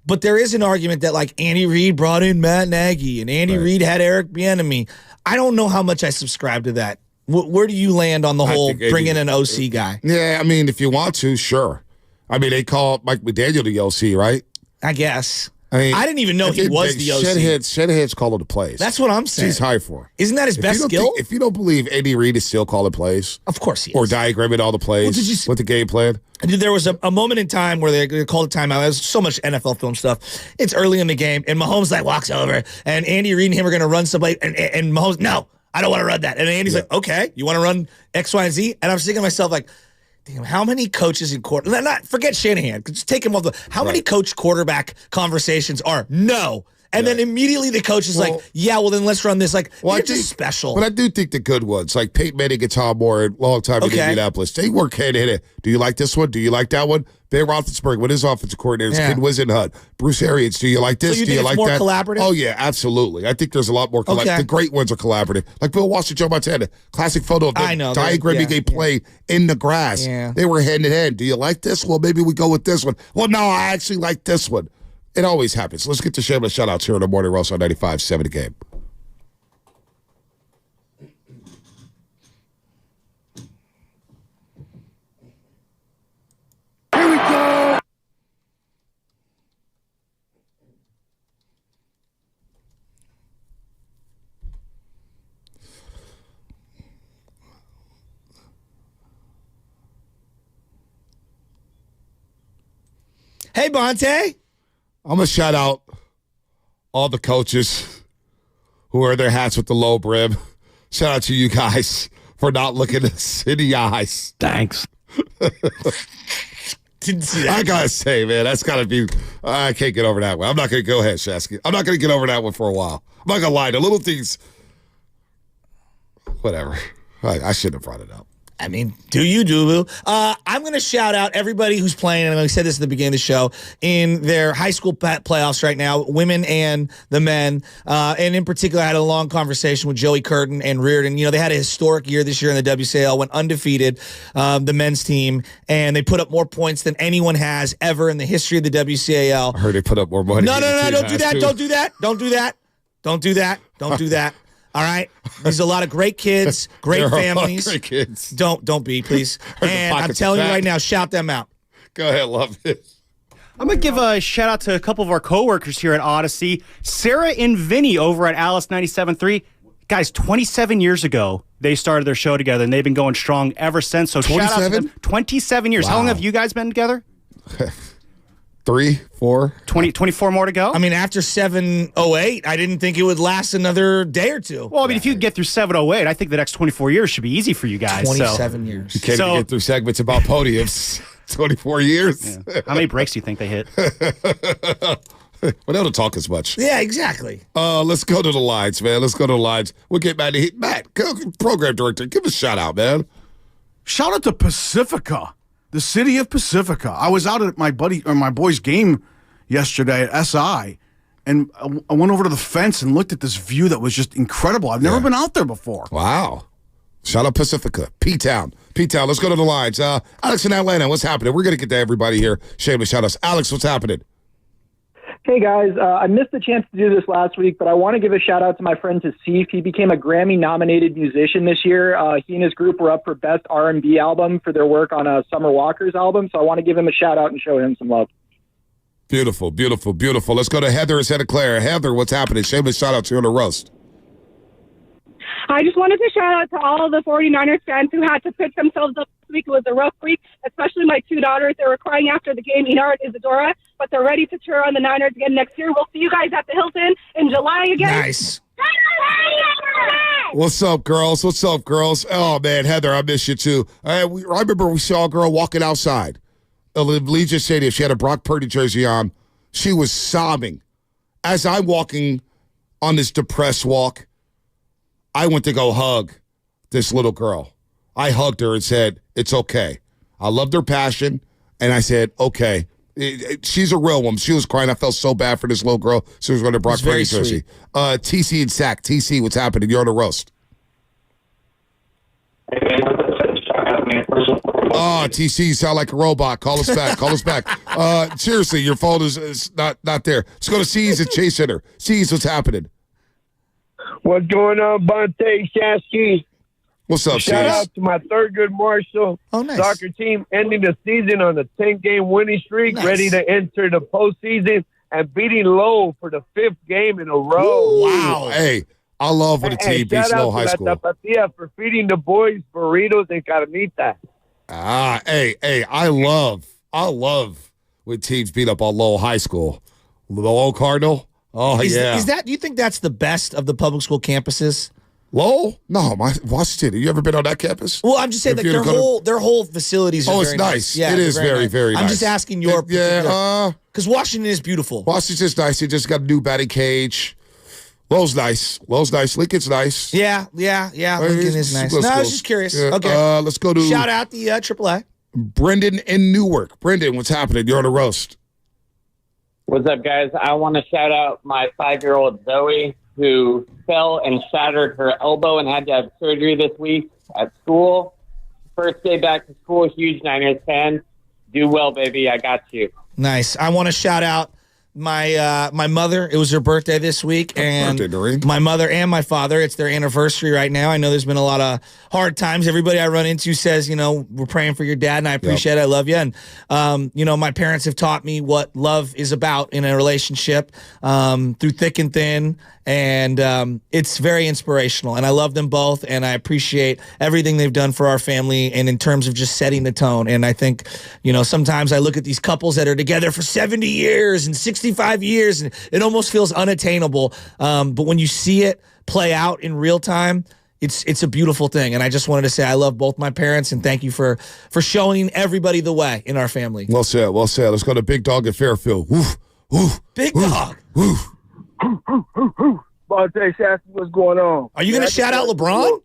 But there is an argument that Andy Reid brought in Matt Nagy and Andy Reid had Eric Bieniemy. I don't know how much I subscribe to that. Where do you land on the whole bring in an OC guy? Yeah, I mean, if you want to, sure. I mean, they call Mike McDaniel the OC, right? I guess. I didn't even know he was the OC. Shanahan's calling the plays. That's what I'm saying. He's high for. Isn't that his best skill? If you don't believe Andy Reid is still calling plays. Of course he is. Or diagramming all the plays with the game plan. There was a moment in time where they called a timeout. There's so much NFL film stuff. It's early in the game, and Mahomes walks over, and Andy Reid and him are going to run somebody, and Mahomes, no, I don't want to run that. And Andy's like, okay, you want to run X, Y, and Z? And I'm thinking to myself, damn, how many coaches in forget Shanahan, just take him off how many coach quarterback conversations are no? And then immediately the coach is well, then let's run this. You're just special. But I do think the good ones, like Peyton Manning and Tom Moore, long time in Indianapolis, they work hand-in-hand. Do you like this one? Do you like that one? Ben Roethlisberger, with his offensive coordinators, Kid Wisenhunt, Bruce Arians, do you like this? So do you like more that? Collaborative? Oh, yeah, absolutely. I think there's a lot more collaborative. The great ones are collaborative. Like Bill Walsh and Joe Montana, classic photo of them diagramming a play in the grass. Yeah. They were hand-in-hand. Do you like this? Well, maybe we go with this one. Well, no, I actually like this one. It always happens. Let's get to shameless shout-outs here in the Morning Roast on 95.7 The Game. Hey, Bonte. I'm going to shout out all the coaches who wear their hats with the low brim. Shout out to you guys for not looking us in the eyes. Thanks. Didn't see that. I got to say, man, that's got to be, I can't get over that one. I'm not going to go ahead, Shasky. I'm not going to get over that one for a while. I'm not going to lie. The little things, whatever. I shouldn't have brought it up. I mean, do you, Dulu? I'm going to shout out everybody who's playing, and I said this at the beginning of the show, in their high school playoffs right now, women and the men. And in particular, I had a long conversation with Joey Curtin and Reardon. You know, they had a historic year this year in the WCL, went undefeated, the men's team, and they put up more points than anyone has ever in the history of the WCAL. I heard they put up more money. No, don't do that. Don't do that. Don't do that. Don't do that. Don't do that. All right, there's a lot of great kids, great families. Great kids. Don't be, please. And I'm telling you right now, shout them out. Go ahead, love it. I'm going to give a shout out to a couple of our coworkers here at Odyssey. Sarah and Vinny over at Alice 97.3. Guys, 27 years ago, they started their show together, and they've been going strong ever since. So 27? shout out to them. 27 years. Wow. How long have you guys been together? 3, 4. 24 more to go? I mean, after 708, I didn't think it would last another day or two. Well, I mean, if you get through 708, I think the next 24 years should be easy for you guys. 27 years. You can't even get through segments about podiums. 24 years. Yeah. How many breaks do you think they hit? Well, they don't talk as much. Yeah, exactly. Let's go to the lines, man. Let's go to the lines. We'll get Matt. Matt, program director, give a shout out, man. Shout out to Pacifica. The city of Pacifica. I was out at my boy's game yesterday at SI, and I went over to the fence and looked at this view that was just incredible. I've never been out there before. Wow. Shout out Pacifica. P-Town. P-Town, let's go to the lines. Alex in Atlanta, what's happening? We're going to get to everybody here. Shameless shout outs. Alex, what's happening? Hey, guys. I missed the chance to do this last week, but I want to give a shout-out to my friend Tasif. He became a Grammy-nominated musician this year. He and his group were up for Best R&B Album for their work on Summer Walker's album, so I want to give him a shout-out and show him some love. Beautiful, beautiful, beautiful. Let's go to Heather in Santa Clara. Heather, what's happening? Shameless shout-out to you on the roast. I just wanted to shout out to all of the 49ers fans who had to pick themselves up this week. It was a rough week, especially my two daughters. They were crying after the game, Enar and Isadora, but they're ready to cheer on the Niners again next year. We'll see you guys at the Hilton in July again. Nice. What's up, girls? What's up, girls? Oh, man, Heather, I miss you, too. I remember we saw a girl walking outside of Legion Stadium. She had a Brock Purdy jersey on. She was sobbing. As I'm walking on this depressed walk, I went to go hug this little girl. I hugged her and said, it's okay. I loved her passion, and I said, okay. She's a real woman. She was crying. I felt so bad for this little girl. She was wearing a Brock Purdy jersey. TC and Sack. TC, what's happening? You're on the roast. Oh, TC, you sound like a robot. Call us back. Call us back. Seriously, your phone is not there. Let's go to C's at Chase Center. C's, what's happening? What's going on, Bonte, Shasky? What's up, Shout C's? out to my Thurgood Marshall soccer team ending the season on a 10-game winning streak, ready to enter the postseason and beating Lowell for the 5th game in a row. Ooh, wow. Hey, I love when a team beats Lowell High School. Shout out to La Tapatía for feeding the boys burritos and carnitas. Hey, I love when teams beat up on Lowell High School. Lowell Cardinal. Oh, yeah. Do you think that's the best of the public school campuses? Lowell? No, Washington. Have you ever been on that campus? Well, I'm just saying, like, their whole facilities are it's very nice. Yeah, it is very, nice. very nice. I'm just asking your because Washington is beautiful. Washington's nice. They just got a new batting cage. Lowell's nice. Lincoln's nice. Yeah. Lincoln is nice. No, I was just curious. Yeah. Okay. Let's go to shout out the AAA. Brendan in Newark. Brendan, what's happening? You're on the roast. What's up, guys? I want to shout out my 5-year-old Zoe, who fell and shattered her elbow and had to have surgery this week at school. First day back to school, huge Niners fan. Do well, baby. I got you. Nice. I want to shout out my mother, it was her birthday this week, and birthday, Doreen. My mother and my father, it's their anniversary right now. I know there's been a lot of hard times. Everybody I run into says, we're praying for your dad, and I appreciate it. I love you. And, my parents have taught me what love is about in a relationship through thick and thin, and it's very inspirational. And I love them both, and I appreciate everything they've done for our family and in terms of just setting the tone. And I think, sometimes I look at these couples that are together for 70 years and 65 years, and it almost feels unattainable. But when you see it play out in real time, it's a beautiful thing. And I just wanted to say I love both my parents, and thank you for showing everybody the way in our family. Well said. Well said. Let's go to Big Dog at Fairfield. Woof, woof, Big woof, Dog. Woof. Bonte, Shasta, what's going on? Are you going to shout out LeBron?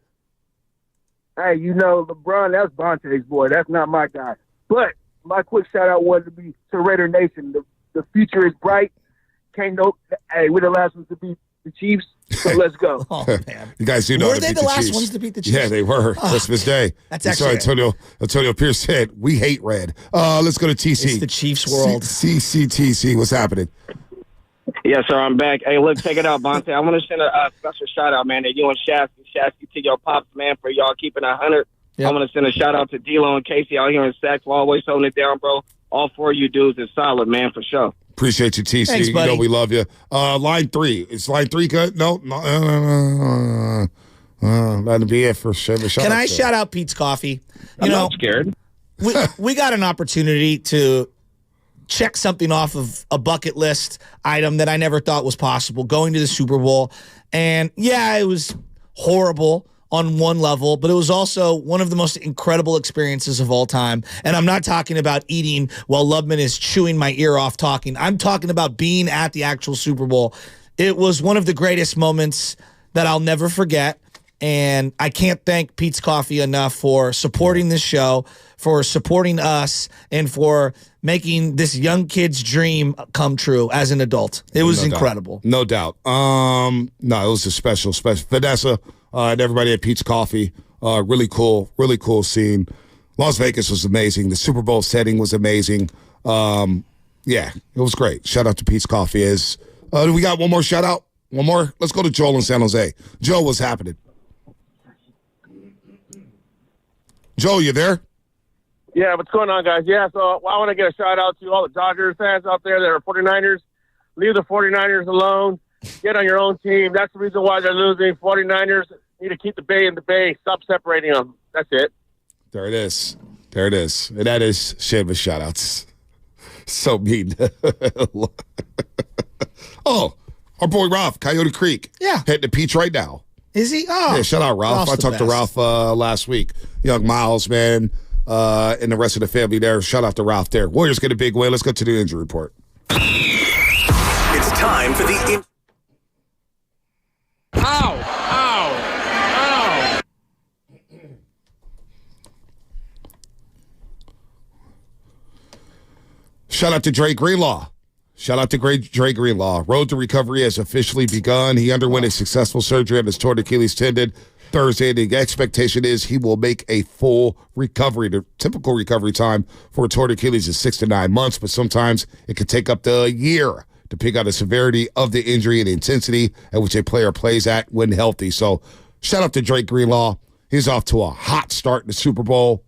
Hey, LeBron, that's Bonte's boy. That's not my guy. But my quick shout out was to be to Raider Nation. The future is bright. Hey, we're the last ones to beat the Chiefs, so let's go. Oh, man. You guys do know Were how to they beat the last Chiefs. ones to beat the Chiefs? Yeah, they were. Christmas Day. That's So actually Antonio Pierce said, we hate red. Let's go to TC. It's the Chiefs world. CCTC, what's happening? Yes, sir, I'm back. Hey, look, check it out, Bonte. I want to send a special shout-out, man, to you and Shasky, to your pops, man, for y'all keeping 100. Yep. I want to send a shout-out to D-Lo and Casey out here in Saks for always holding it down, bro. All four of you dudes is solid, man, for sure. Appreciate you, TC. Thanks, buddy. We love you. Line 3. Is line 3 good? No. That'll be it for sure. Can I shout out Pete's Coffee? I'm not scared. we got an opportunity to check something off of a bucket list item that I never thought was possible, going to the Super Bowl. And yeah, it was horrible on one level, but it was also one of the most incredible experiences of all time. And I'm not talking about eating while Lubman is chewing my ear off talking. I'm talking about being at the actual Super Bowl. It was one of the greatest moments that I'll never forget. And I can't thank Pete's Coffee enough for supporting this show, for supporting us, and for making this young kid's dream come true as an adult. It was incredible. No doubt. No, it was a special. Vanessa and everybody at Pete's Coffee, really cool scene. Las Vegas was amazing. The Super Bowl setting was amazing. Yeah, it was great. Shout out to Pete's Coffee. We got one more shout out? One more? Let's go to Joel in San Jose. Joel, what's happening? Joel, you there? Yeah, what's going on, guys? Yeah, so I want to get a shout-out to all the Dodgers fans out there that are 49ers. Leave the 49ers alone. Get on your own team. That's the reason why they're losing. 49ers need to keep the Bay in the Bay. Stop separating them. That's it. There it is. And that is shameless shout-outs. So mean. Oh, our boy Ralph, Coyote Creek. Yeah. Heading to Peach right now. Is he? Oh. Yeah, shout out Ralph. Ralph's I talked to Ralph last week. Young Miles, man, and the rest of the family there. Shout out to Ralph there. Warriors get a big win. Let's go to the injury report. It's time for the... Ow! Shout out to Dre Greenlaw. Dre Greenlaw. Road to recovery has officially begun. He underwent a successful surgery on his torn Achilles tendon Thursday. The expectation is he will make a full recovery. The typical recovery time for a torn Achilles is 6 to 9 months, but sometimes it can take up to a year to pick out the severity of the injury and the intensity at which a player plays at when healthy. So shout out to Drake Greenlaw. He's off to a hot start in the Super Bowl.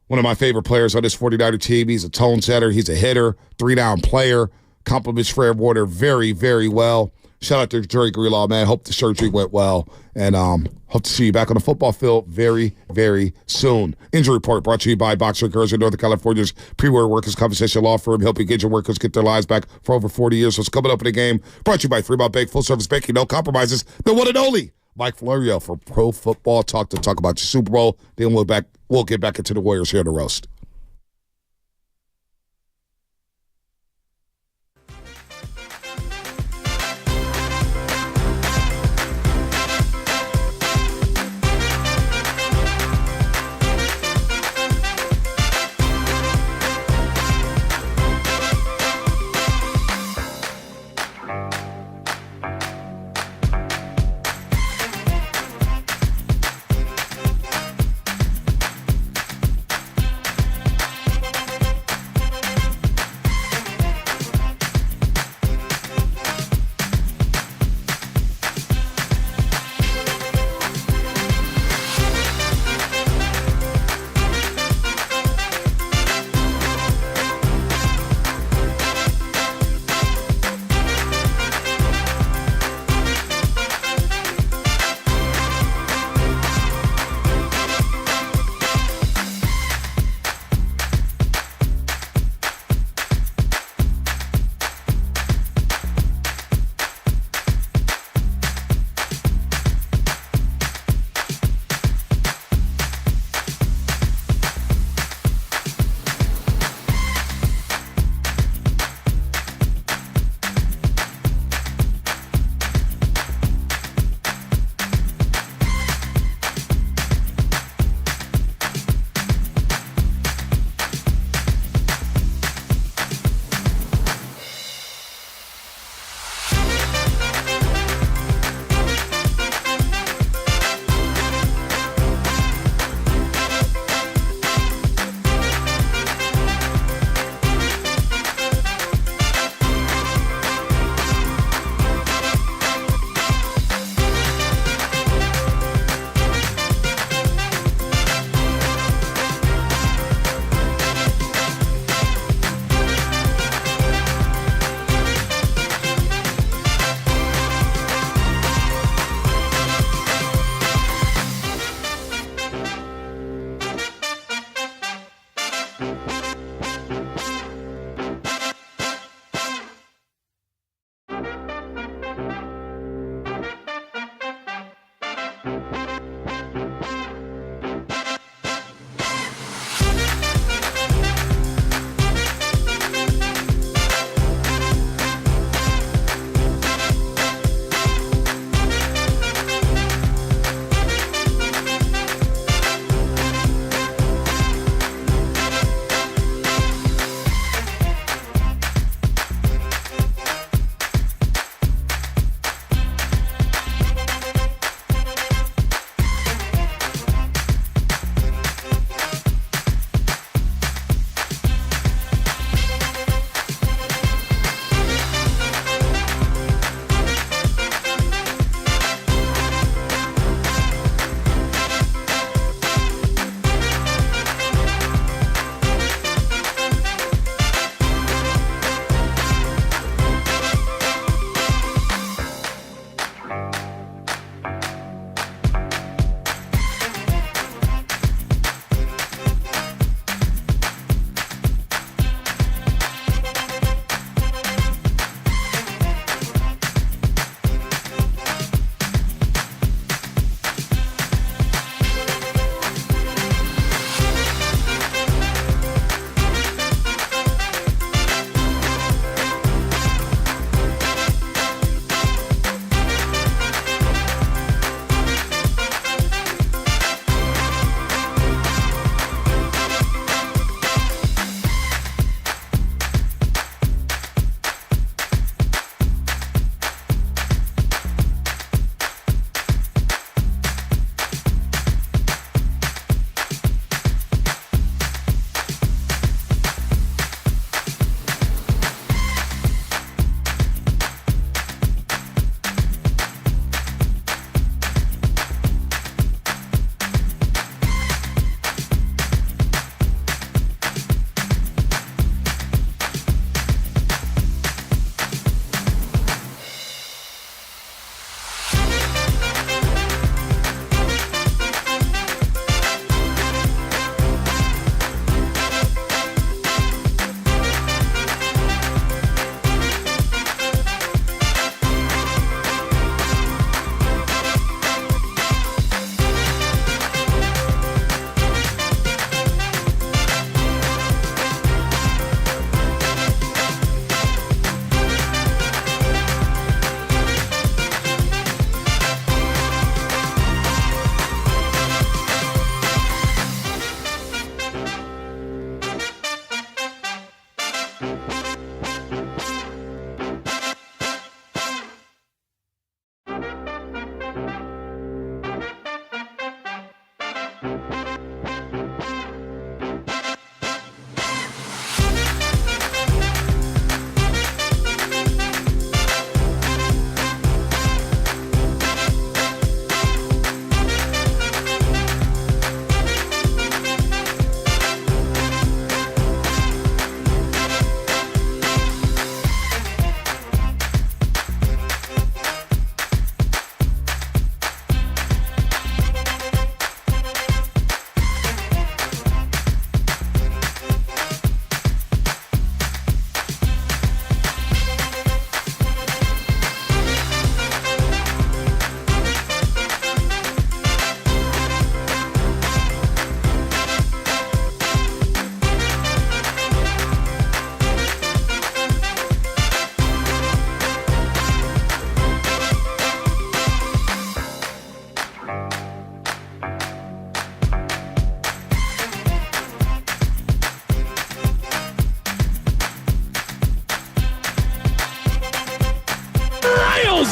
One of my favorite players on this 49er team. He's a tone setter. He's a hitter, 3-down player. Compliments Fred Warner very, very well. Shout out to Drake Greenlaw, man. Hope the surgery went well. And hope to see you back on the football field very, very soon. Injury report brought to you by Boxer Girls in Northern California's premier workers' compensation law firm, helping engaged workers get their lives back for over 40 years. So it's coming up in the game. Brought to you by Fremont Bank, full-service banking, no compromises. The one and only Mike Florio for Pro Football Talk to talk about the Super Bowl. Then we'll get back into the Warriors here in the roast.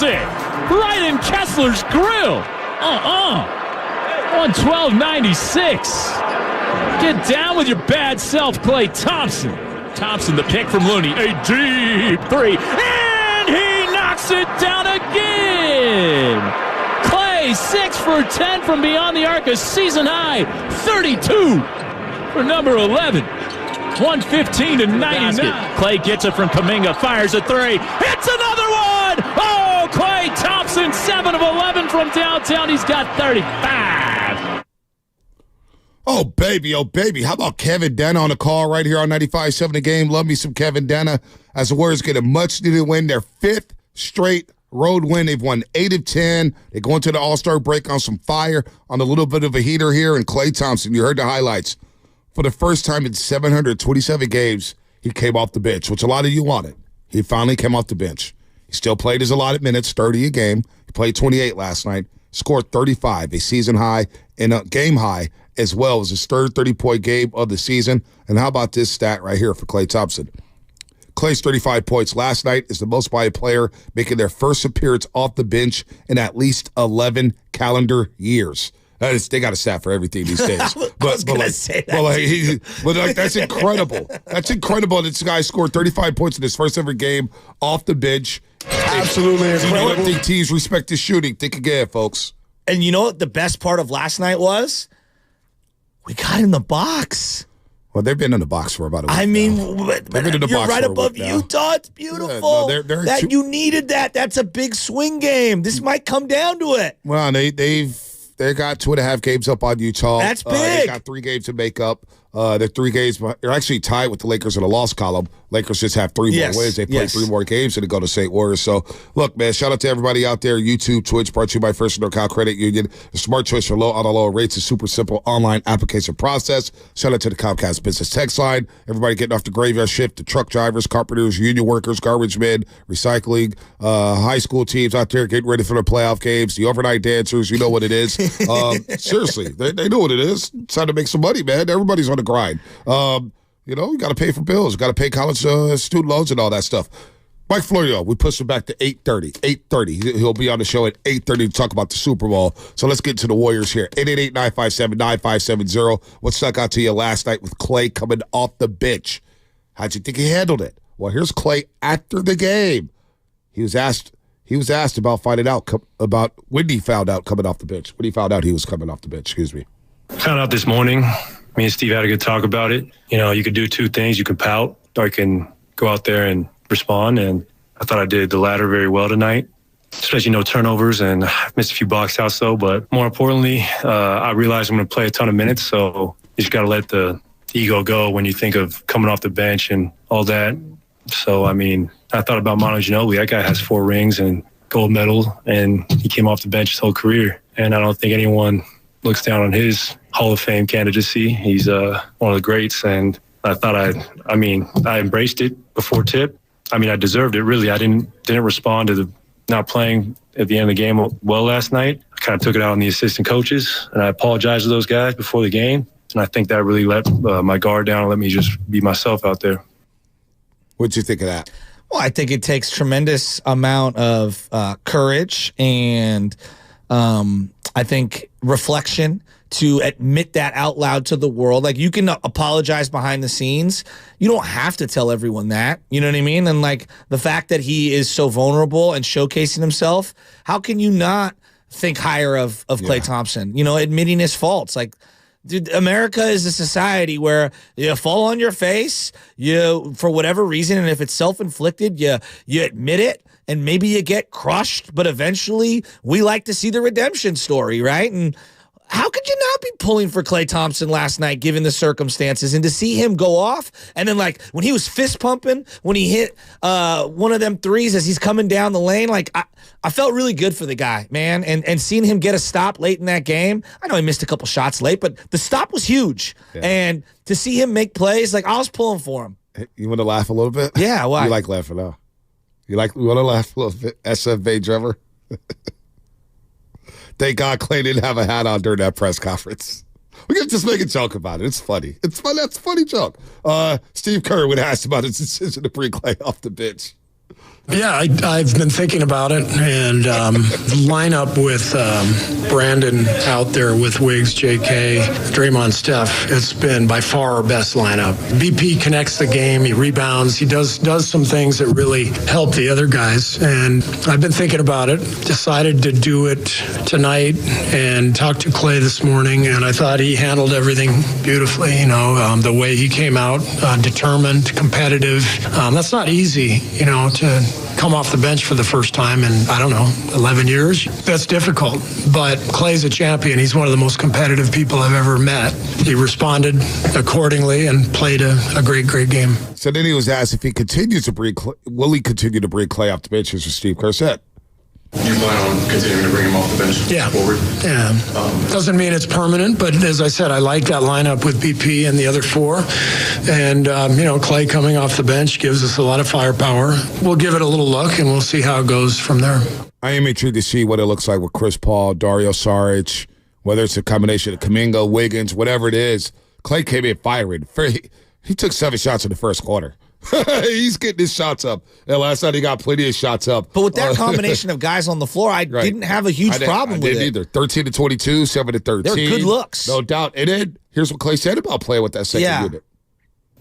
It right in Kessler's grill. 112.96. Get down with your bad self, Klay Thompson. Thompson, the pick from Looney. A deep three. And he knocks it down again. Klay, 6 for 10 from beyond the arc. A season high. 32 for number 11. 115 to 99. Klay gets it from Kuminga. Fires a three. Hits another one. Oh, Klay Thompson, 7 of 11 from downtown. He's got 35. Oh, baby. How about Kevin Dana on the call right here on 95.7 The Game? Love me some Kevin Dana as the Warriors get a much-needed win. Their 5th straight road win. They've won 8 of 10. They go into the All-Star break on some fire, on a little bit of a heater here. And Klay Thompson, you heard the highlights. For the first time in 727 games, he came off the bench, which a lot of you wanted. He finally came off the bench. He still played his allotted minutes, 30 a game. He played 28 last night, scored 35, a season high and a game high, as well as his third 30-point game of the season. And how about this stat right here for Klay Thompson? Klay's 35 points last night is the most by a player making their first appearance off the bench in at least 11 calendar years. They got a stat for everything these days. But that's incredible. That's incredible. This guy scored 35 points in his first ever game off the bench. Absolutely incredible. I think teams respect his shooting. Think again, folks. And you know what the best part of last night was? We got in the box. Well, they've been in the box for about a week. I mean, you're right above Utah. It's beautiful. Yeah, no, you needed that. That's a big swing game. This might come down to it. Well, they got 2.5 games up on Utah. That's big. They got 3 games to make up. They're 3 games. They're actually tied with the Lakers in the loss column. Lakers just have 3 more wins. They play 3 more games and they go to St. Warriors. So, look, man, shout out to everybody out there. YouTube, Twitch, brought to you by First NorCal Credit Union. The smart choice for low on the lower rates. A super simple online application process. Shout out to the Comcast Business Text line. Everybody getting off the graveyard shift. The truck drivers, carpenters, union workers, garbage men, recycling, high school teams out there getting ready for the playoff games. The overnight dancers, you know what it is. Seriously, they know what it is. It's time to make some money, man. Everybody's on the grind. You got to pay for bills. Got to pay college student loans and all that stuff. Mike Florio, we pushed him back to 8:30. 8:30. He'll be on the show at 8:30 to talk about the Super Bowl. So let's get to the Warriors here. 888-957-9570. What stuck out to you last night with Klay coming off the bench? How'd you think he handled it? Well, here's Klay after the game. He was asked about finding out about when he found out coming off the bench. When he found out he was coming off the bench. Excuse me. Found out this morning. Me and Steve had a good talk about it. You could do 2 things. You can pout, or you can go out there and respond. And I thought I did the latter very well tonight, especially no turnovers, and missed a few box outs though. But more importantly, I realized I'm going to play a ton of minutes. So you just got to let the ego go when you think of coming off the bench and all that. So, I thought about Manu Ginobili. That guy has 4 rings and gold medal, and he came off the bench his whole career. And I don't think anyone looks down on his Hall of Fame candidacy. He's one of the greats, and I thought I embraced it before tip. I deserved it, really. I didn't respond to the not playing at the end of the game well last night. I kind of took it out on the assistant coaches, and I apologized to those guys before the game, and I think that really let my guard down and let me just be myself out there. What'd you think of that? Well, I think it takes tremendous amount of courage and I think reflection to admit that out loud to the world. Like, you can apologize behind the scenes. You don't have to tell everyone that. You know what I mean? And, like, the fact that he is so vulnerable and showcasing himself, how can you not think higher of Klay Thompson? You know, admitting his faults. Like, dude, America is a society where you fall on your face, you, for whatever reason, and if it's self-inflicted, you admit it, and maybe you get crushed, but eventually we like to see the redemption story, right? And how could you not be pulling for Klay Thompson last night, given the circumstances, and to see him go off, and then, like, when he was fist pumping, when he hit one of them threes as he's coming down the lane, like, I felt really good for the guy, man, and seeing him get a stop late in that game. I know he missed a couple shots late, but the stop was huge, and to see him make plays, like, I was pulling for him. You want to laugh a little bit? Yeah, why? You like laughing now? You want to laugh a little bit? SFA Trevor? Thank God Klay didn't have a hat on during that press conference. We can just make a joke about it. It's funny. It's fun. That's a funny joke. Steve Kerr would ask about his decision to bring Klay off the bench. Yeah, I've been thinking about it, and line up with Brandon out there with Wiggs, JK, Draymond, Steph. It's been by far our best lineup. BP connects the game, he rebounds, he does some things that really help the other guys, and I've been thinking about it, decided to do it tonight, and talked to Klay this morning, and I thought he handled everything beautifully. You know, the way he came out, determined, competitive. That's not easy, you know, to come off the bench for the first time in, I don't know, 11 years. That's difficult, but Klay's a champion. He's one of the most competitive people I've ever met. He responded accordingly and played a great, great game. So then he was asked if he continues to bring, will he continue to bring Klay off the bench, as Steve Kerr said. You plan on continuing to bring him off the bench forward? Yeah. Doesn't mean it's permanent, but as I said, I like that lineup with BP and the other four. And, you know, Klay coming off the bench gives us a lot of firepower. We'll give it a little look, and we'll see how it goes from there. I am intrigued to see what it looks like with Chris Paul, Dario Saric, whether it's a combination of Kuminga, Wiggins, whatever it is. Klay came in firing. He took 7 shots in the first quarter. He's getting his shots up. And last night he got plenty of shots up. But with that combination of guys on the floor, I didn't have a huge problem with it. I didn't either. 13 to 22, 7 to 13. They're good looks. No doubt. And then here's what Klay said about playing with that second unit.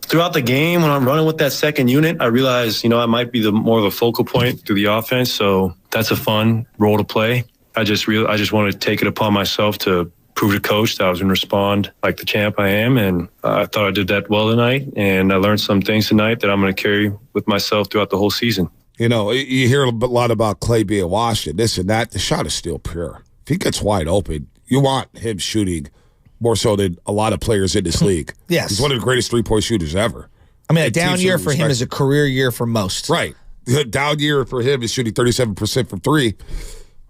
Throughout the game, when I'm running with that second unit, I realized, you know, I might be more of a focal point through the offense. So that's a fun role to play. I just wanted to take it upon myself to prove to coach that I was going to respond like the champ I am, and I thought I did that well tonight, and I learned some things tonight that I'm going to carry with myself throughout the whole season. You know, you hear a lot about Klay being washed and this and that. The shot is still pure. If he gets wide open, you want him shooting more so than a lot of players in this league. Yes. He's one of the greatest three-point shooters ever. I mean, a down year for him is a career year for most. Right. The down year for him is shooting 37% from three.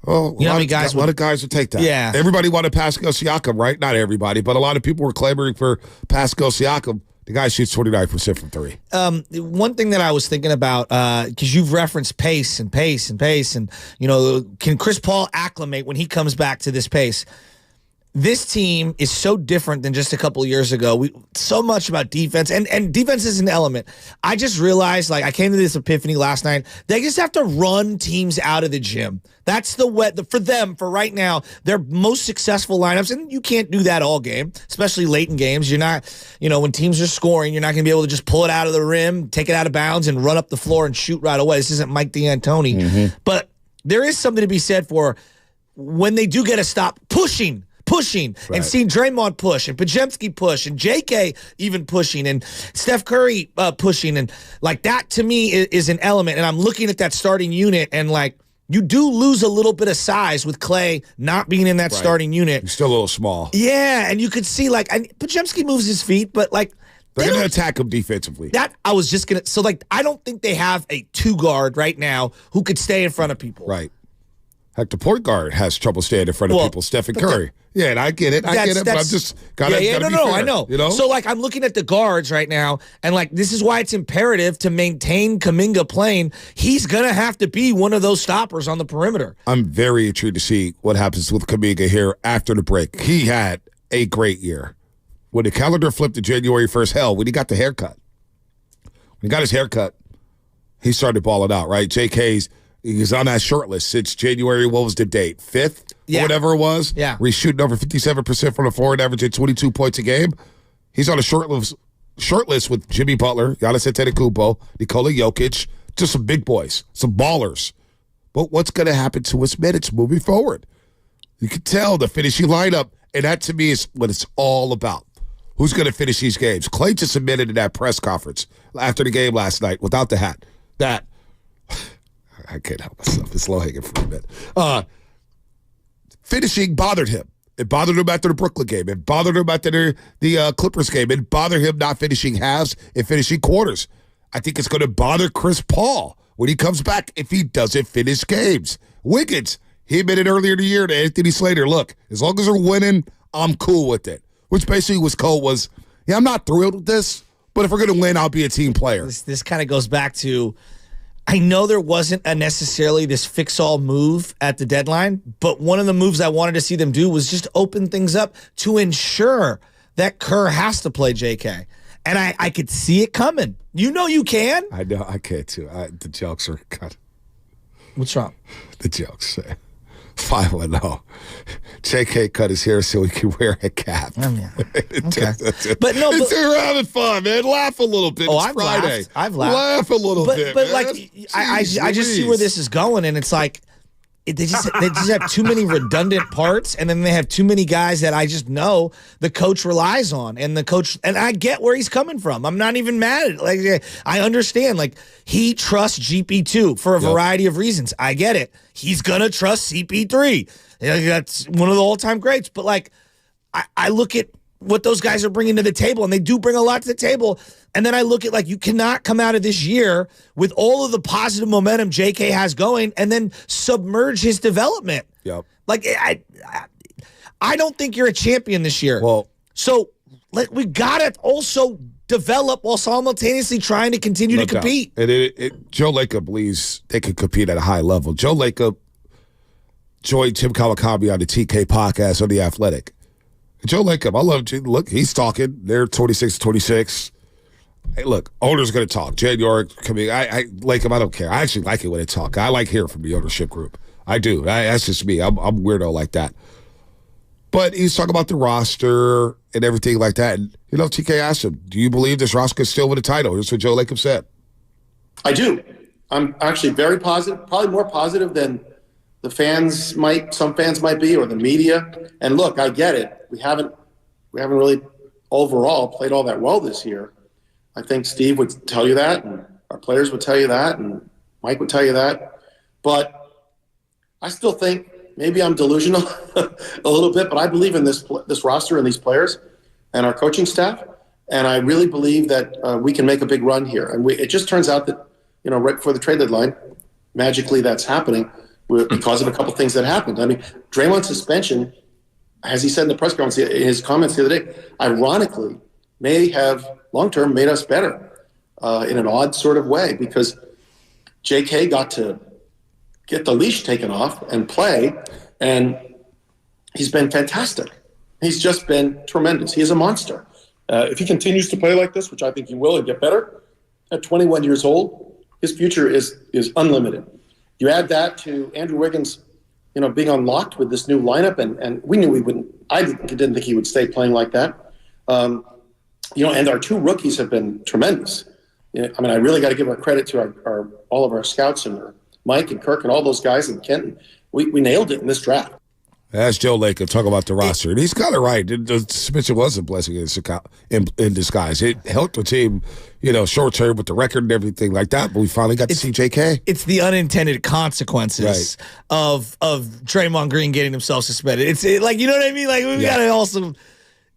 Oh, you know a lot of guys would take that. Yeah. Everybody wanted Pascal Siakam, right? Not everybody, but a lot of people were clamoring for Pascal Siakam. The guy shoots 29% from three. One thing that I was thinking about, because you've referenced pace, and, you know, can Chris Paul acclimate when he comes back to this pace? This team is so different than just a couple of years ago. So much about defense, and defense is an element. I just realized, like, I came to this epiphany last night. They just have to run teams out of the gym. That's for them, for right now, their most successful lineups, and you can't do that all game, especially late in games. You're not, you know, when teams are scoring, you're not going to be able to just pull it out of the rim, take it out of bounds, and run up the floor and shoot right away. This isn't Mike D'Antoni. Mm-hmm. But there is something to be said for when they do get a stop, pushing, and seeing Draymond push, and Podziemski push, and JK even pushing, and Steph Curry pushing, and like that to me is an element. And I'm looking at that starting unit, and like you do lose a little bit of size with Klay not being in that starting unit. He's still a little small. Yeah, and you could see like Podziemski moves his feet, but like they're going to attack him defensively. That I was just gonna. So like I don't think they have a 2 guard right now who could stay in front of people. Right. Heck, the point guard has trouble staying in front of people. Stephen Curry. Yeah, and I get it. But I'm just gotta be fair, I know. You know? So like I'm looking at the guards right now, and like this is why it's imperative to maintain Kuminga playing. He's gonna have to be one of those stoppers on the perimeter. I'm very intrigued to see what happens with Kuminga here after the break. He had a great year. When the calendar flipped to January 1st, hell, when he got the haircut. When he got his haircut, he started balling out, right? JK's. He's on that short list since January. What was the date? 5th? or whatever it was, Yeah. where he's shooting over 57% from the floor and averaging 22 points a game. He's on a short list with Jimmy Butler, Giannis Antetokounmpo, Nikola Jokic, just some big boys, some ballers. But what's going to happen to his minutes moving forward? You can tell the finishing lineup, and that to me is what it's all about. Who's going to finish these games? Klay just admitted in that press conference after the game last night without the hat that I can't help myself. It's low-hanging fruit, man. Finishing bothered him. It bothered him after the Brooklyn game. It bothered him after the Clippers game. It bothered him not finishing halves and finishing quarters. I think it's going to bother Chris Paul when he comes back if he doesn't finish games. Wiggins, he admitted earlier in the year to Anthony Slater, look, as long as they're winning, I'm cool with it. Which basically was, yeah, I'm not thrilled with this, but if we're going to win, I'll be a team player. This kind of goes back to, I know there wasn't necessarily this fix-all move at the deadline, but one of the moves I wanted to see them do was just open things up to ensure that Kerr has to play JK. And I could see it coming. You know you can. I know, I can too. The jokes are cut. What's wrong? The jokes. 5-0. JK cut his hair so he can wear a cap. Yeah. Okay. But no, we're having fun, man. Laugh a little bit. It's Friday. I've laughed. Laugh a little bit. But man. like, I just see where this is going, and it's like they just have too many redundant parts, and then they have too many guys that I just know the coach relies on, and I get where he's coming from. I'm not even mad at it. Like, I understand. Like, he trusts GP2 for a variety of reasons. I get it. He's gonna trust CP3. That's one of the all-time greats. But like, I look at what those guys are bringing to the table, and they do bring a lot to the table. And then I look at, like, you cannot come out of this year with all of the positive momentum JK has going and then submerge his development. Yep. Like, I don't think you're a champion this year. Well, so we got to also develop while simultaneously trying to continue to compete. Joe Lacob believes they can compete at a high level. Joe Lacob joined Tim Kawakami on the TK podcast on The Athletic. Joe Lacob, I love you. Look, he's talking. They're 26-26. Hey, look, owner's going to talk. Jed York coming. Lacob, I don't care. I actually like it when they talk. I like hearing from the ownership group. I do. That's just me. I'm a weirdo like that. But he's talking about the roster and everything like that. And, TK asked him, do you believe this roster could still win a title? Here's what Joe Lacob said. I do. I'm actually very positive, probably more positive than some fans might be, or the media. And look, I get it. We haven't really overall played all that well this year. I think Steve would tell you that, and our players would tell you that, and Mike would tell you that. But I still think maybe I'm delusional a little bit, but I believe in this roster and these players and our coaching staff, and I really believe that we can make a big run here. And it just turns out that, right before the trade deadline, magically that's happening because of a couple things that happened. I mean, Draymond's suspension, as he said in the press conference, in his comments the other day, ironically, may have long-term made us better in an odd sort of way, because JK got to get the leash taken off and play, and he's been fantastic. He's just been tremendous. He is a monster. If he continues to play like this, which I think he will, and get better, at 21 years old, his future is unlimited. You add that to Andrew Wiggins, being unlocked with this new lineup, and we knew he wouldn't. I didn't think he would stay playing like that. And our two rookies have been tremendous. I really got to give our credit to all of our scouts and Mike and Kirk and all those guys and Kent. We nailed it in this draft. That's Joe Lacob talking about the roster. And he's kind of right. The suspension was a blessing in disguise. It helped the team, short term with the record and everything like that. But we finally got to see JK. It's the unintended consequences of Draymond Green getting himself suspended. It's like, you know what I mean? Like, we got to also.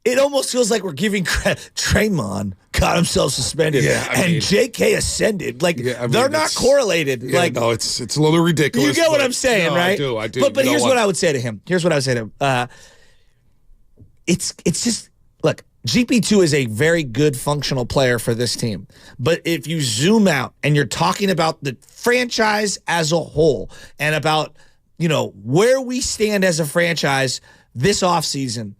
It almost feels like we're giving credit. Draymond got himself suspended, and JK ascended. Like, they're not correlated. Yeah, no, it's a little ridiculous. You get what I'm saying, right? I do. But here's what I would say to him. It's just, look, GP2 is a very good functional player for this team. But if you zoom out and you're talking about the franchise as a whole and about, where we stand as a franchise this offseason,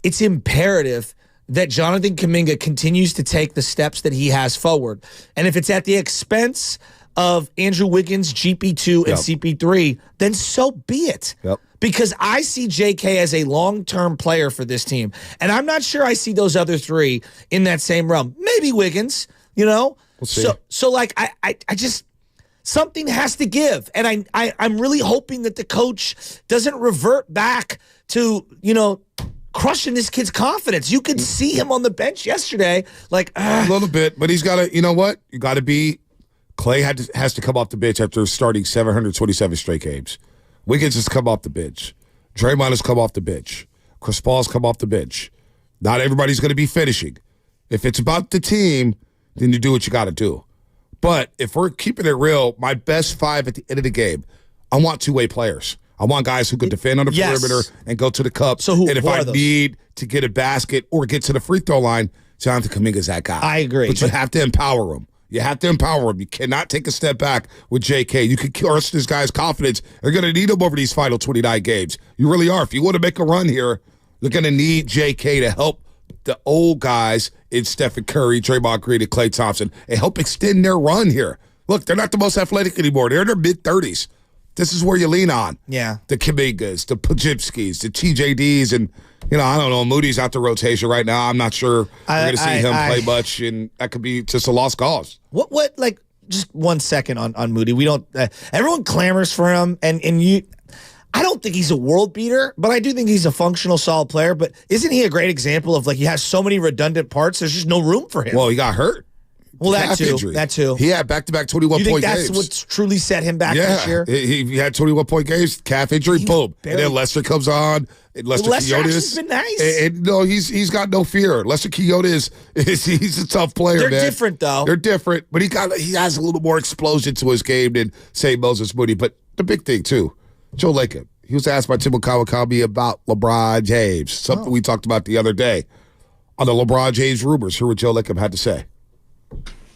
it's imperative that Jonathan Kuminga continues to take the steps that he has forward. And if it's at the expense of Andrew Wiggins, GP2, and CP3, then so be it. Yep. because I see JK as a long-term player for this team. And I'm not sure I see those other three in that same realm. Maybe Wiggins, We'll see. So like, I just, something has to give. And I'm really hoping that the coach doesn't revert back to, crushing this kid's confidence. You could see him on the bench yesterday. Like, a little bit, but he's got to, you know what? You got to be, Klay has to come off the bench after starting 727 straight games. Wiggins has come off the bench. Draymond has come off the bench. Chris Paul's come off the bench. Not everybody's going to be finishing. If it's about the team, then you do what you got to do. But if we're keeping it real, my best five at the end of the game, I want two-way players. I want guys who can defend on the perimeter and go to the cup. So and if I need to get a basket or get to the free throw line, Jonathan Kuminga's that guy. I agree. But you have to empower him. You have to empower him. You cannot take a step back with JK. You can crush this guy's confidence. You're going to need him over these final 29 games. You really are. If you want to make a run here, you're going to need JK to help the old guys in Stephen Curry, Draymond Green, and Klay Thompson and help extend their run here. Look, they're not the most athletic anymore. They're in their mid-30s. This is where you lean on. Yeah. The Kumingas, the Pajipskis, the TJDs, and, I don't know, Moody's out the rotation right now. I'm not sure we're going to see him play much, and that could be just a lost cause. What like, just 1 second on Moody. We don't, everyone clamors for him, and you, I don't think he's a world beater, but I do think he's a functional, solid player. But isn't he a great example of, like, he has so many redundant parts, there's just no room for him? Well, he got hurt. Well, that too. Injury. That too. He had back-to-back 21-point games. You think that's what truly set him back this year? He had 21-point games, calf injury, boom. And then Lester comes on. Lester has been nice. And no, he's got no fear. Lester Quixote he's a tough player, They're man. different, though. They're different, but he has a little more explosion to his game than, say, Moses Moody. But the big thing, too, Joe Lacob. He was asked by Tim Kawakami about LeBron James, something we talked about the other day on the LeBron James rumors. Hear what Joe Lacob had to say.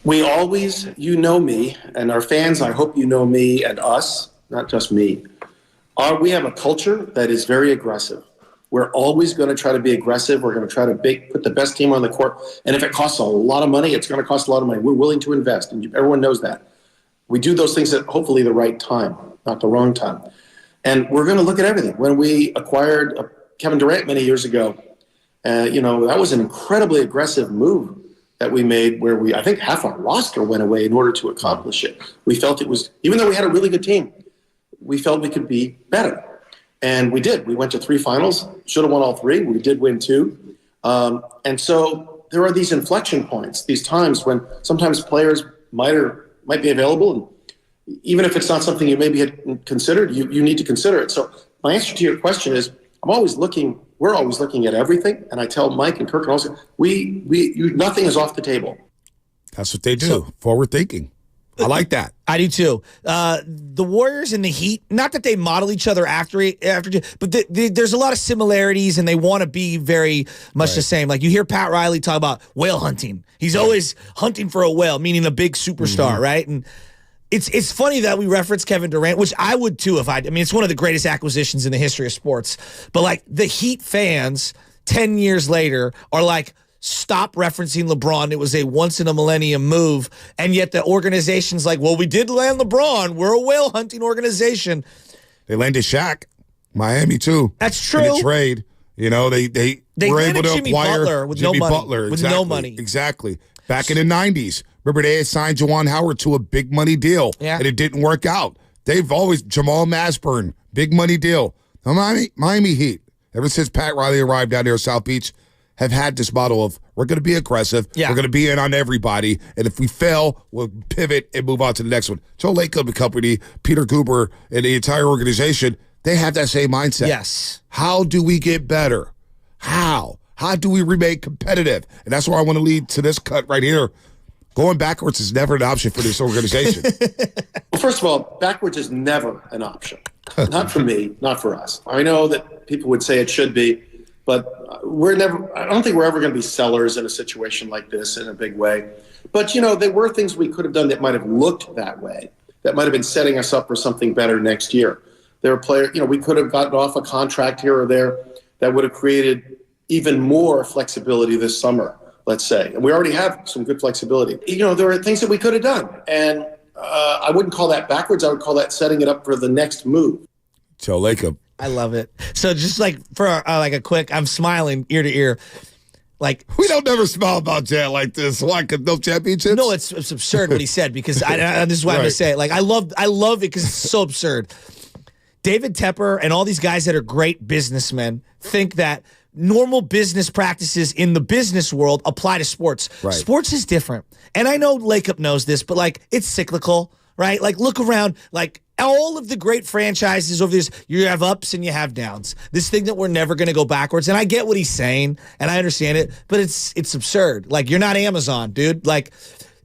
We always, me, and our fans, I hope you know me and us, not just me. We have a culture that is very aggressive. We're always going to try to be aggressive. We're going to try to put the best team on the court. And if it costs a lot of money, it's going to cost a lot of money. We're willing to invest, and everyone knows that. We do those things at hopefully the right time, not the wrong time. And we're going to look at everything. When we acquired Kevin Durant many years ago, that was an incredibly aggressive move that we made where I think half our roster went away in order to accomplish it. We felt it was, even though we had a really good team, we felt we could be better. And we did. We went to 3 finals, should have won all 3. We did win 2. And so there are these inflection points, these times when sometimes players might be available. And even if it's not something you maybe had considered, you need to consider it. So my answer to your question is we're always looking at everything, and I tell Mike and Kirk and also, nothing is off the table. That's what they do. Forward thinking. I like that. I do too. The Warriors and the Heat, not that they model each other after, but there's a lot of similarities, and they want to be very much the same. Like you hear Pat Riley talk about whale hunting. He's always hunting for a whale, meaning a big superstar, right? And it's funny that we reference Kevin Durant, which I would too it's one of the greatest acquisitions in the history of sports. But like the Heat fans 10 years later are like, stop referencing LeBron. It was a once-in-a-millennium move. And yet the organization's like, well, we did land LeBron. We're a whale hunting organization. They landed Shaq. Miami, too. That's true. In a trade. They were able to Jimmy acquire Butler with Jimmy no money. Butler. With no money. Exactly. Back in the 90s. Remember, they had signed Juwan Howard to a big money deal. Yeah. And it didn't work out. They've always, Jamal Mashburn, big money deal. The Miami Heat, ever since Pat Riley arrived down there at South Beach, have had this model of we're going to be aggressive. Yeah. We're going to be in on everybody. And if we fail, we'll pivot and move on to the next one. Joe Lacob and company, Peter Guber, and the entire organization, they have that same mindset. Yes. How do we get better? How? How do we remain competitive? And that's where I want to lead to this cut right here. Going backwards is never an option for this organization. Well, first of all, backwards is never an option. Not for me, not for us. I know that people would say it should be, but I don't think we're ever going to be sellers in a situation like this in a big way. But, there were things we could have done that might have looked that way, that might have been setting us up for something better next year. There are players, we could have gotten off a contract here or there that would have created even more flexibility this summer, let's say. And we already have some good flexibility. There are things that we could have done. And I wouldn't call that backwards. I would call that setting it up for the next move. Joe Lacob, I love it. So just like for like a quick, I'm smiling ear to ear. Like we don't never smile about Jet like this. Why? No championships? No, it's absurd what he said because this is why I'm gonna say it. Like I love it because it's so absurd. David Tepper and all these guys that are great businessmen think that normal business practices in the business world apply to sports. Right. Sports is different, and I know Lakeup knows this, but like it's cyclical, right? Like look around, like. All of the great franchises over this, you have ups and you have downs. This thing that we're never going to go backwards, and I get what he's saying, and I understand it, but it's absurd. Like you're not Amazon, dude. Like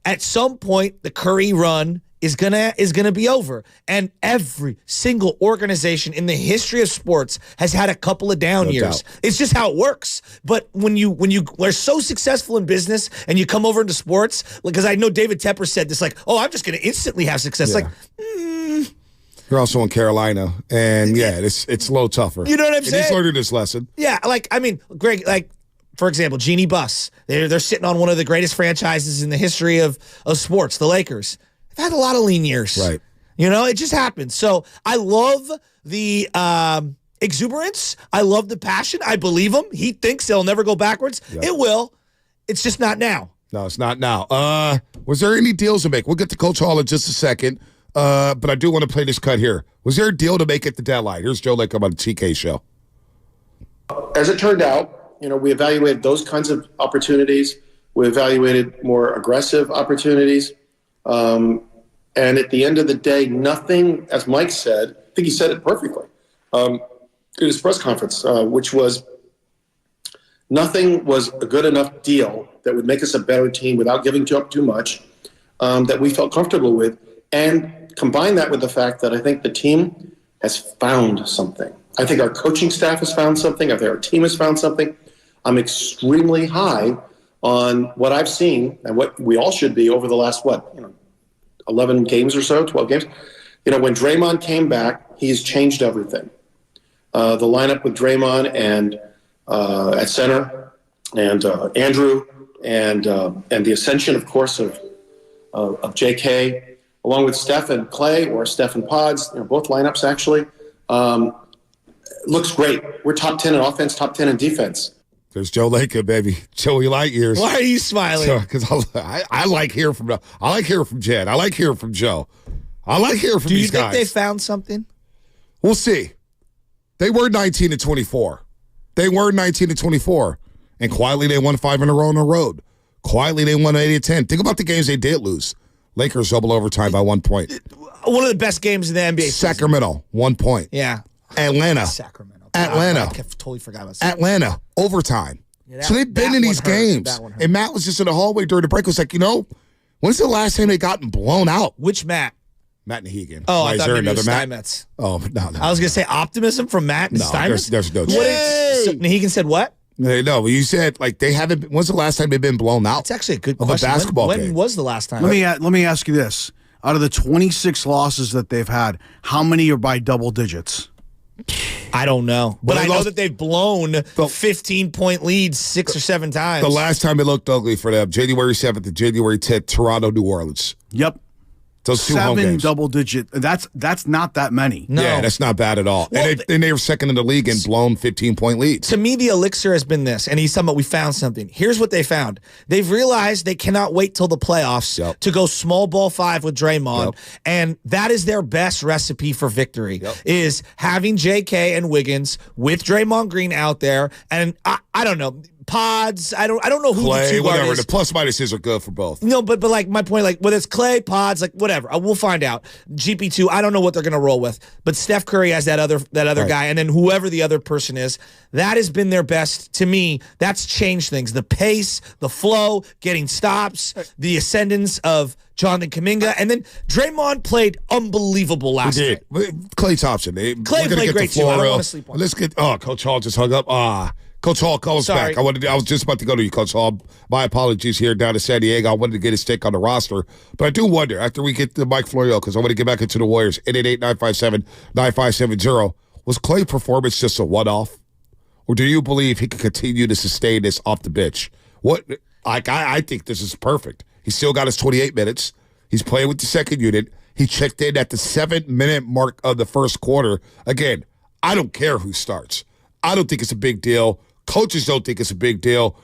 at some point, the Curry run is gonna be over, and every single organization in the history of sports has had a couple of down years. Doubt. It's just how it works. But when you are so successful in business and you come over into sports, because I know David Tepper said this, like, oh, I'm just going to instantly have success. Yeah. Like. You're also in Carolina, and it's a little tougher. You know what I'm saying? He's learning this lesson. Yeah, like I mean, Greg, like for example, Jeannie Buss. They're sitting on one of the greatest franchises in the history of sports, the Lakers. They've had a lot of lean years, right? You know, it just happens. So I love the exuberance. I love the passion. I believe him. He thinks they'll never go backwards. Yep. It will. It's just not now. No, it's not now. Was there any deals to make? We'll get to Coach Hall in just a second. But I do want to play this cut here. Was there a deal to make at the deadline? Here's Joe Lacob on the TK show. As it turned out, we evaluated those kinds of opportunities. We evaluated more aggressive opportunities. And at the end of the day, nothing, as Mike said, I think he said it perfectly in his press conference, which was nothing was a good enough deal that would make us a better team without giving up too much that we felt comfortable with. And combine that with the fact that I think the team has found something. I think our coaching staff has found something. I think our team has found something. I'm extremely high on what I've seen and what we all should be over the last, 11 games or so, 12 games. When Draymond came back, he's changed everything. The lineup with Draymond and at center and Andrew and the ascension, of course, of JK, along with Steph and Klay, or Steph and Pods, both lineups actually, looks great. We're top 10 in offense, top 10 in defense. There's Joe Lacob, baby. Joey Light Years. Why are you smiling? Because I like hearing from Jed. I like hearing from Joe. I like hearing from these guys. Do you think they found something? We'll see. They were 19-24. And quietly they won 5 in a row on the road. Quietly they won 8-10. Think about the games they did lose. Lakers double overtime by 1 point. One of the best games in the NBA. Sacramento, 1 point. Yeah. Atlanta. Sacramento. Atlanta. I totally forgot about Sacramento. Atlanta, overtime. So they've been in these games. And Matt was just in the hallway during the break. Was like, when's the last time they gotten blown out? Which Matt? Matt Nahegan. Oh, I thought maybe it was Steinmetz. Oh, no. I was going to say optimism from Matt and Steinmetz? There's no chance. Nahegan said what? No, you said they haven't. When's the last time they've been blown out? That's actually a good of question. A basketball game. When was the last time? Let me ask you this: out of the 26 losses that they've had, how many are by double digits? I don't know, but I know that they've blown 15-point leads 6 or 7 times. The last time it looked ugly for them, January 7th and January 10th, Toronto, New Orleans. Yep. Those 2 home 7 games. double digit. That's not that many. No. Yeah, that's not bad at all. Well, and they were second in the league and blown 15-point leads. To me, the elixir has been this, and he's talking about we found something. Here's what they found. They've realized they cannot wait till the playoffs to go small ball 5 with Draymond, and that is their best recipe for victory, is having JK and Wiggins with Draymond Green out there, and I don't know, Pods. I don't know who Klay, the two guard whatever. is. The plus minuses are good for both. No, but like my point, like whether it's Klay, Pods, like whatever, we'll find out. GP2, I don't know what they're going to roll with, but Steph Curry has that other guy, and then whoever the other person is, that has been their best. To me, that's changed things. The pace, the flow, getting stops, the ascendance of Jonathan Kuminga, and then Draymond played unbelievable last night. Klay Thompson. Klay played great too. I don't want to sleep on. Let's get. Oh, Coach Hall just hung up. Coach Hall, call us back. I was just about to go to you, Coach Hall. My apologies here down to San Diego. I wanted to get his take on the roster. But I do wonder, after we get to Mike Florio, because I want to get back into the Warriors, 888-957-9570, was Klay performance just a one-off? Or do you believe he can continue to sustain this off the bench? I think this is perfect. He's still got his 28 minutes. He's playing with the second unit. He checked in at the 7-minute mark of the first quarter. Again, I don't care who starts. I don't think it's a big deal. Coaches don't think it's a big deal.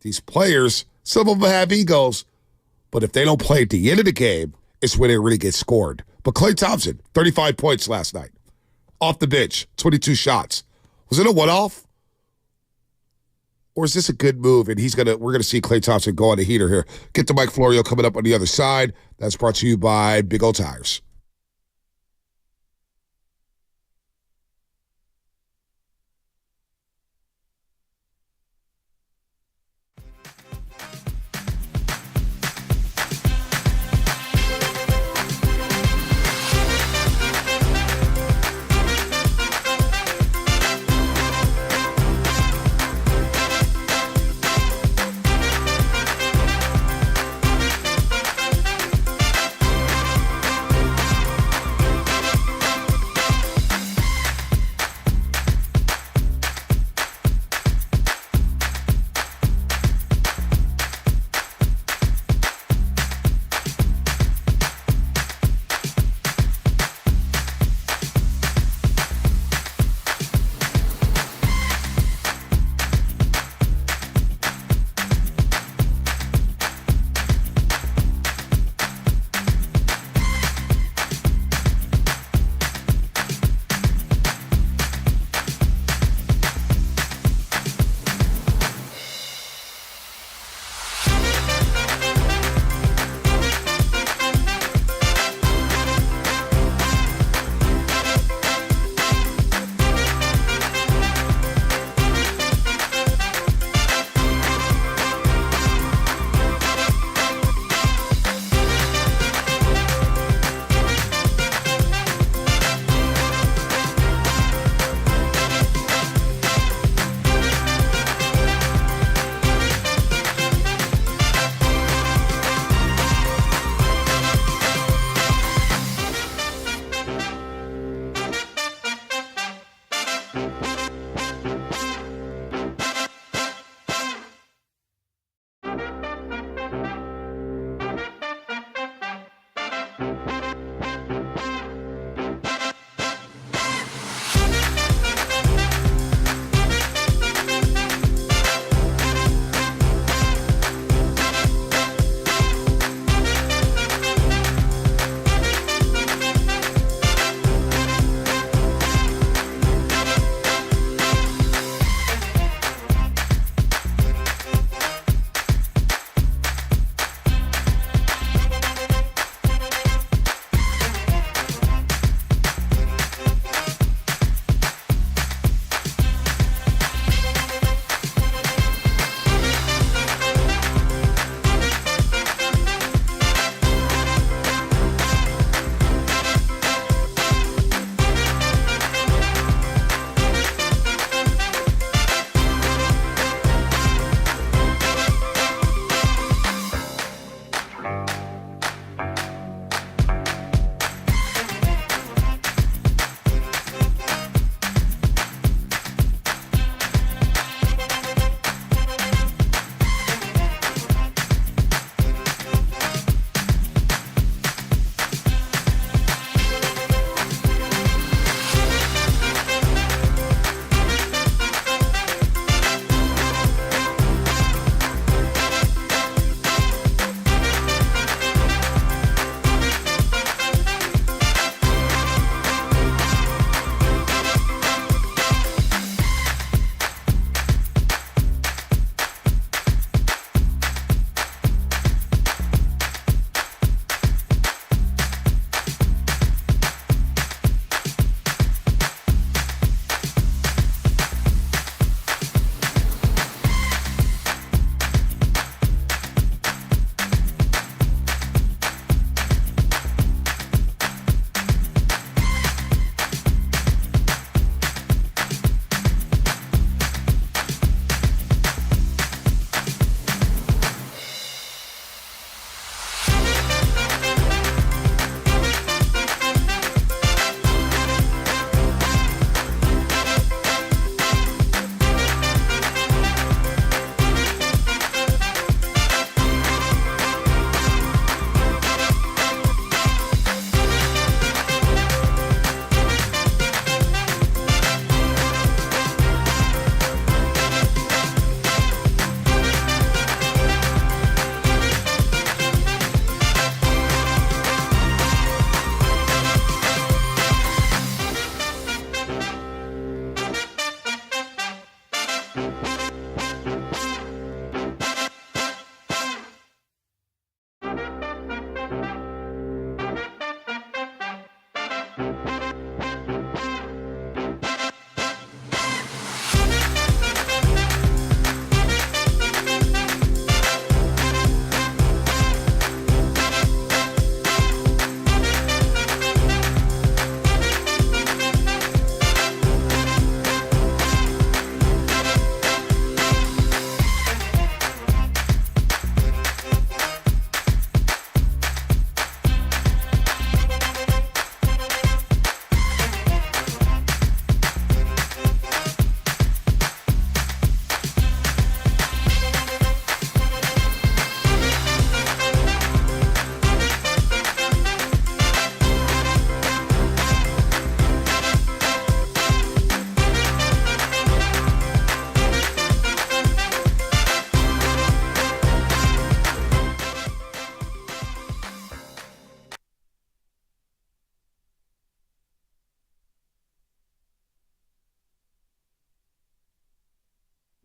These players, some of them have egos, but if they don't play at the end of the game, it's when they really get scored. But Klay Thompson, 35 points last night. Off the bench, 22 shots. Was it a one-off? Or is this a good move? And we're gonna see Klay Thompson go on a heater here. Get to Mike Florio coming up on the other side. That's brought to you by Big O Tires.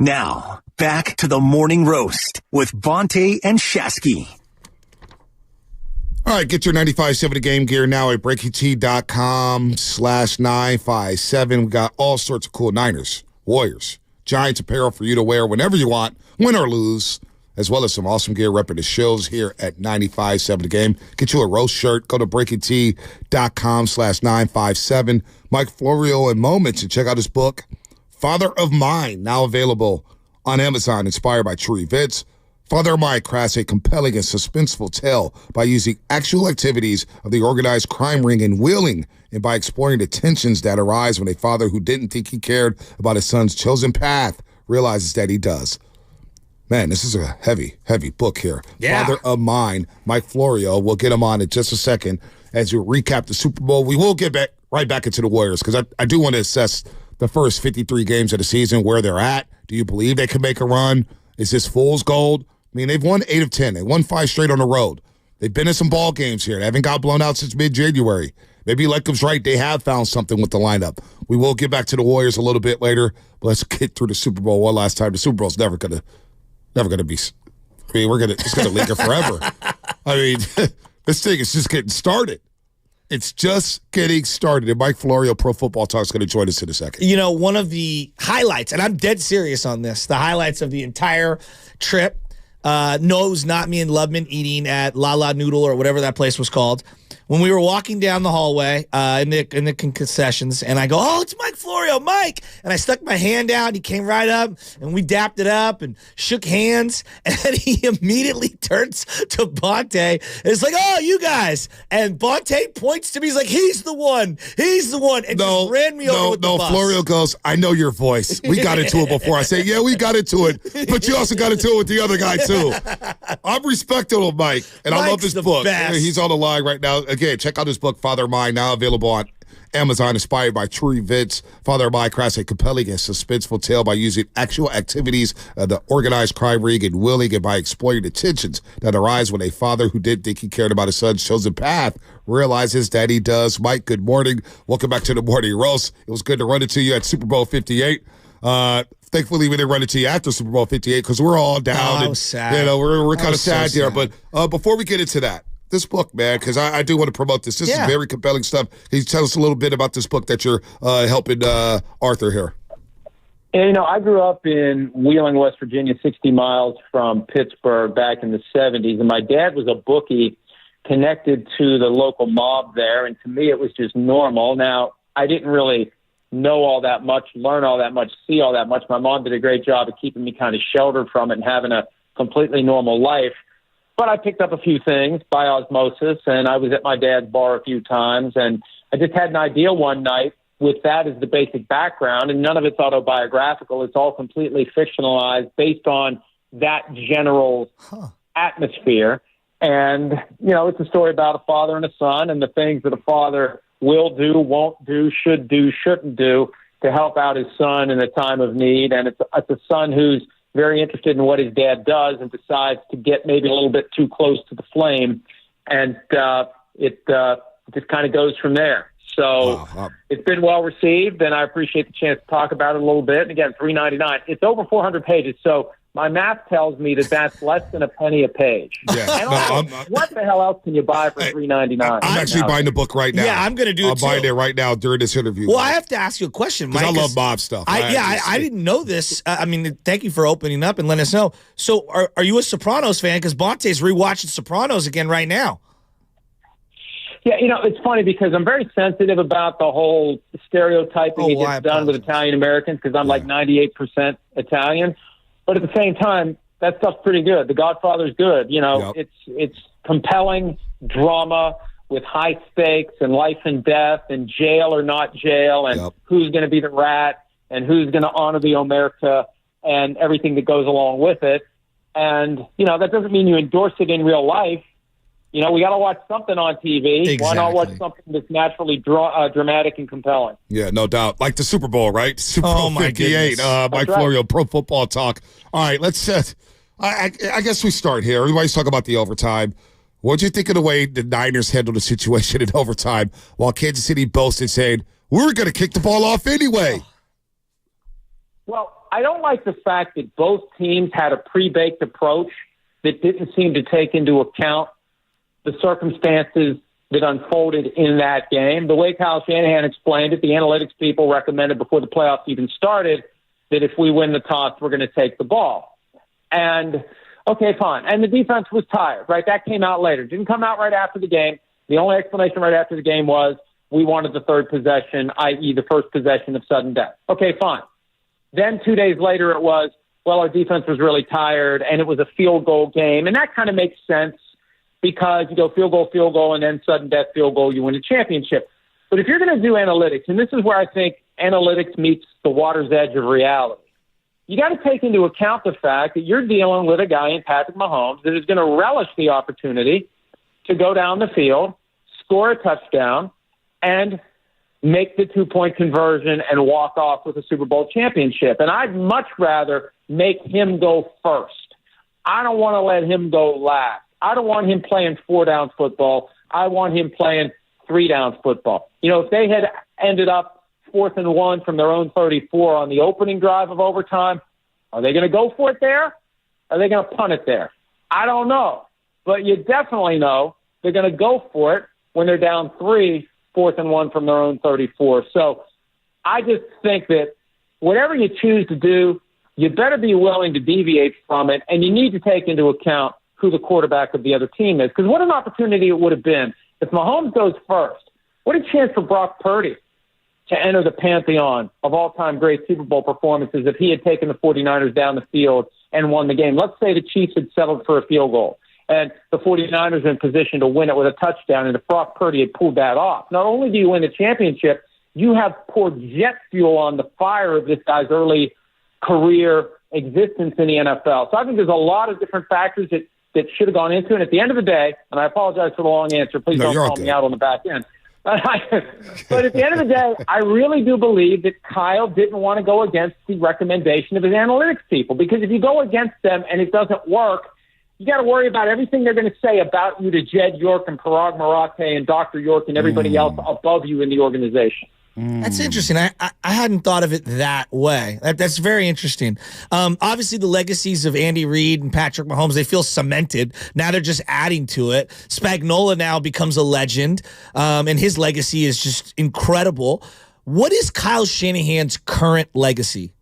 Now, back to the morning roast with Bonte and Shasky. All right, get your 95.7 game gear now at breakyt.com/957. We got all sorts of cool Niners, Warriors, Giants apparel for you to wear whenever you want, win or lose, as well as some awesome gear repping the shows here at 95.7 The Game. Get you a roast shirt. Go to breakyt.com/957. Mike Florio and Moments, and check out his book, Father of Mine, now available on Amazon, inspired by true events. Father of Mine crafts a compelling and suspenseful tale by using actual activities of the organized crime ring in Wheeling and by exploring the tensions that arise when a father who didn't think he cared about his son's chosen path realizes that he does. Man, this is a heavy, heavy book here. Yeah. Father of Mine, Mike Florio. We'll get him on in just a second as we recap the Super Bowl. We will get right back into the Warriors because I do want to assess the first 53 games of the season, where they're at. Do you believe they can make a run? Is this fool's gold? I mean, they've won 8 of 10. They won 5 straight on the road. They've been in some ball games here. They haven't got blown out since mid-January. Maybe Leckham's right. They have found something with the lineup. We will get back to the Warriors a little bit later, but let's get through the Super Bowl one last time. The Super Bowl's never gonna be. I mean, it's gonna linger forever. I mean, this thing is just getting started. It's just getting started. And Mike Florio, Pro Football Talk, is going to join us in a second. You know, one of the highlights, and I'm dead serious on this, the highlights of the entire trip. No, it was not me and Lubman eating at La La Noodle or whatever that place was called. When we were walking down the hallway in the concessions, and I go, "Oh, it's Mike Florio, Mike!" And I stuck my hand out. He came right up, and we dapped it up and shook hands. And then he immediately turns to Bonte. And it's like, "Oh, you guys!" And Bonte points to me. He's like, "He's the one. He's the one." And just ran me over with the bus. Florio goes, "I know your voice. We got into it before." I say, "Yeah, we got into it, but you also got into it with the other guy too." I'm respectful of Mike, and I love his book. Best. He's on the line right now. Again, check out his book, Father of Mine, now available on Amazon, inspired by true events. Father of Mine crafts a compelling and suspenseful tale by using actual activities of the organized crime ring and Wheeling, and by exploiting the tensions that arise when a father who didn't think he cared about his son's chosen path realizes that he does. Mike, good morning. Welcome back to the Morning Roast. It was good to run into you at Super Bowl 58. Thankfully, we didn't run into you after Super Bowl 58 because we're all down. I was sad. You know, we're kind of sad so here. But before we get into that, this book, man, because I do want to promote this. This is very compelling stuff. Can you tell us a little bit about this book that you're helping Arthur here? You know, I grew up in Wheeling, West Virginia, 60 miles from Pittsburgh back in the 70s, and my dad was a bookie connected to the local mob there, and to me it was just normal. Now, I didn't really know all that much, learn all that much, see all that much. My mom did a great job of keeping me kind of sheltered from it and having a completely normal life. But I picked up a few things by osmosis, and I was at my dad's bar a few times, and I just had an idea one night with that as the basic background, and none of it's autobiographical. It's all completely fictionalized based on that general atmosphere. And, you know, it's a story about a father and a son and the things that a father will do, won't do, shouldn't do to help out his son in a time of need. And it's a son who's very interested in what his dad does and decides to get maybe a little bit too close to the flame. And it just kind of goes from there. So it's been well received, and I appreciate the chance to talk about it a little bit. And again, $3.99. It's over 400 pages, so my math tells me that that's less than a penny a page. Yeah. And also, what the hell else can you buy for $3.99? I'm actually buying the book right now. Yeah, I'm going to do it I'm buying it right now during this interview. Well, I have to ask you a question, Mike. I love mob stuff. I didn't know this. I mean, thank you for opening up and letting us know. So are you a Sopranos fan? Because Bonte's rewatching Sopranos again right now. Yeah, you know, it's funny because I'm very sensitive about the whole stereotyping that gets done with Italian Americans because I'm like 98% Italian. But at the same time, that stuff's pretty good. The Godfather's good. You know, it's compelling drama with high stakes and life and death and jail or not jail and who's going to be the rat and who's going to honor the omerta and everything that goes along with it. And, you know, that doesn't mean you endorse it in real life. You know, we got to watch something on TV. Exactly. Why not watch something that's naturally dramatic and compelling? Yeah, no doubt. Like the Super Bowl, right? Super Bowl 58. Mike Florio, Pro Football Talk. All right, let's I guess we start here. Everybody's talking about the overtime. What do you think of the way the Niners handled the situation in overtime while Kansas City boasted saying, we're going to kick the ball off anyway? Well, I don't like the fact that both teams had a pre-baked approach that didn't seem to take into account the circumstances that unfolded in that game. The way Kyle Shanahan explained it, the analytics people recommended before the playoffs even started that if we win the toss, we're going to take the ball. And, okay, fine. And the defense was tired, right? That came out later. Didn't come out right after the game. The only explanation right after the game was we wanted the third possession, i.e. the first possession of sudden death. Okay, fine. Then 2 days later it was, well, our defense was really tired, and it was a field goal game. And that kind of makes sense because you go field goal, and then sudden death field goal, you win a championship. But if you're going to do analytics, and this is where I think analytics meets the water's edge of reality, you got to take into account the fact that you're dealing with a guy in Patrick Mahomes that is going to relish the opportunity to go down the field, score a touchdown, and make the 2-point conversion and walk off with a Super Bowl championship. And I'd much rather make him go first. I don't want to let him go last. I don't want him playing 4-down football. I want him playing 3-down football. You know, if they had ended up 4th and 1 from their own 34 on the opening drive of overtime, are they going to go for it there? Are they going to punt it there? I don't know. But you definitely know they're going to go for it when they're down 3, 4th and 1 from their own 34. So I just think that whatever you choose to do, you better be willing to deviate from it, and you need to take into account who the quarterback of the other team is. Because what an opportunity it would have been if Mahomes goes first. What a chance for Brock Purdy to enter the pantheon of all-time great Super Bowl performances if he had taken the 49ers down the field and won the game. Let's say the Chiefs had settled for a field goal, and the 49ers are in position to win it with a touchdown, and if Brock Purdy had pulled that off. Not only do you win the championship, you have poured jet fuel on the fire of this guy's early career existence in the NFL. So I think there's a lot of different factors that should have gone into it. And at the end of the day, and I apologize for the long answer, please don't call me out on the back end. But at the end of the day, I really do believe that Kyle didn't want to go against the recommendation of his analytics people, because if you go against them and it doesn't work, you got to worry about everything they're going to say about you to Jed York and Parag Marathe and Dr. York and everybody else above you in the organization. That's interesting. I hadn't thought of it that way. That's very interesting. Obviously, the legacies of Andy Reid and Patrick Mahomes, they feel cemented. Now they're just adding to it. Spagnuolo now becomes a legend, and his legacy is just incredible. What is Kyle Shanahan's current legacy?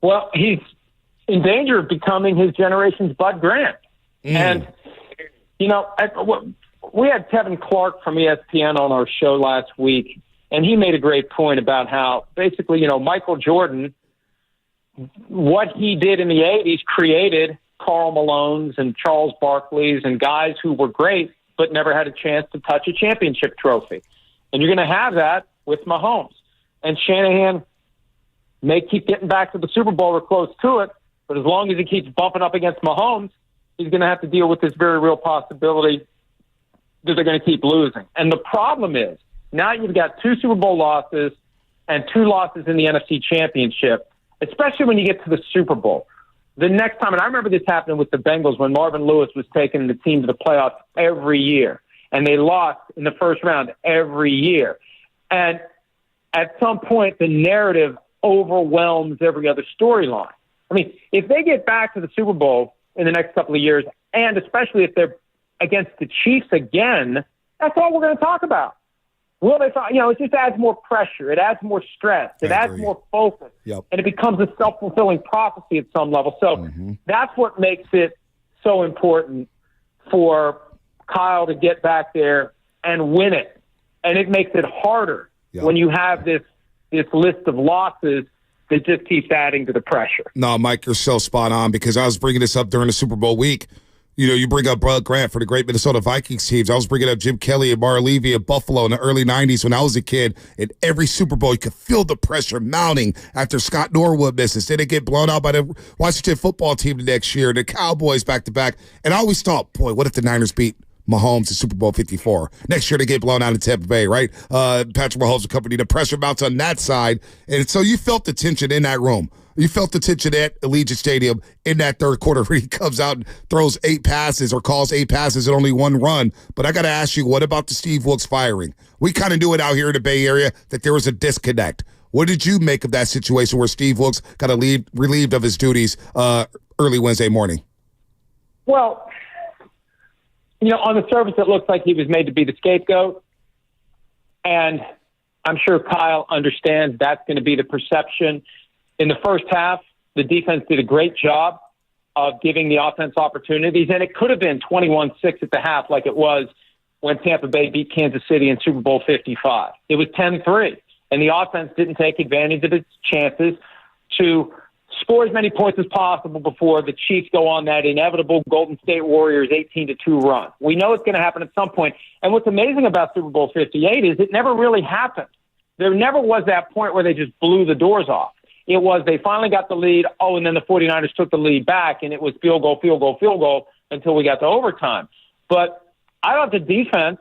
Well, he's in danger of becoming his generation's Bud Grant. And, you know, we had Kevin Clark from ESPN on our show last week, and he made a great point about how basically, you know, Michael Jordan, what he did in the 80s created Karl Malones and Charles Barkleys and guys who were great but never had a chance to touch a championship trophy. And you're going to have that with Mahomes. And Shanahan may keep getting back to the Super Bowl or close to it, but as long as he keeps bumping up against Mahomes, he's going to have to deal with this very real possibility that they're going to keep losing. And the problem is, now you've got 2 Super Bowl losses and 2 losses in the NFC Championship, especially when you get to the Super Bowl. The next time, and I remember this happening with the Bengals when Marvin Lewis was taking the team to the playoffs every year, and they lost in the first round every year. And at some point, the narrative overwhelms every other storyline. I mean, if they get back to the Super Bowl in the next couple of years, and especially if they're against the Chiefs again, that's all we're going to talk about. Will they? You know, it just adds more pressure. It adds more stress. It adds more focus. And it becomes a self-fulfilling prophecy at some level. So that's what makes it so important for Kyle to get back there and win it. And it makes it harder when you have this list of losses that just keeps adding to the pressure. No, Mike, you're so spot on, because I was bringing this up during the Super Bowl week. You know, you bring up Bud Grant for the great Minnesota Vikings teams. I was bringing up Jim Kelly and Mara Levy at Buffalo in the early 90s when I was a kid. In every Super Bowl, you could feel the pressure mounting after Scott Norwood misses. Then they get blown out by the Washington football team the next year, the Cowboys back-to-back. And I always thought, boy, what if the Niners beat Mahomes in Super Bowl 54? Next year they get blown out in Tampa Bay, right? Patrick Mahomes and company, the pressure mounts on that side. And so you felt the tension in that room. You felt the tension at Allegiant Stadium in that third quarter where he comes out and throws 8 passes or calls 8 passes and only 1 run. But I got to ask you, what about the Steve Wilks firing? We kind of knew it out here in the Bay Area that there was a disconnect. What did you make of that situation where Steve Wilkes got relieved of his duties early Wednesday morning? Well, on the surface, it looks like he was made to be the scapegoat. And I'm sure Kyle understands that's going to be the perception. In the first half, the defense did a great job of giving the offense opportunities, and it could have been 21-6 at the half like it was when Tampa Bay beat Kansas City in Super Bowl 55. It was 10-3, and the offense didn't take advantage of its chances to score as many points as possible before the Chiefs go on that inevitable Golden State Warriors 18-2 run. We know it's going to happen at some point, and what's amazing about Super Bowl 58 is it never really happened. There never was that point where they just blew the doors off. It was they finally got the lead, and then the 49ers took the lead back, and it was field goal until we got to overtime. But I thought the defense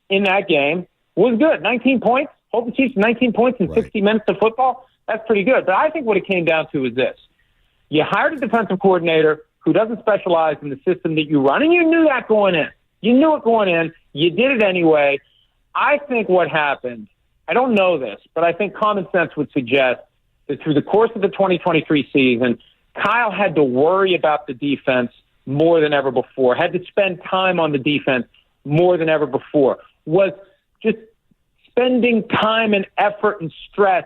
in that game was good. 19 points. Hold the Chiefs 19 points in 60 minutes of football. That's pretty good. But I think what it came down to is this. You hired a defensive coordinator who doesn't specialize in the system that you run, and you knew that going in. You knew it going in. You did it anyway. I think what happened, I don't know this, but I think common sense would suggest that through the course of the 2023 season, Kyle had to worry about the defense more than ever before, had to spend time on the defense more than ever before, was just spending time and effort and stress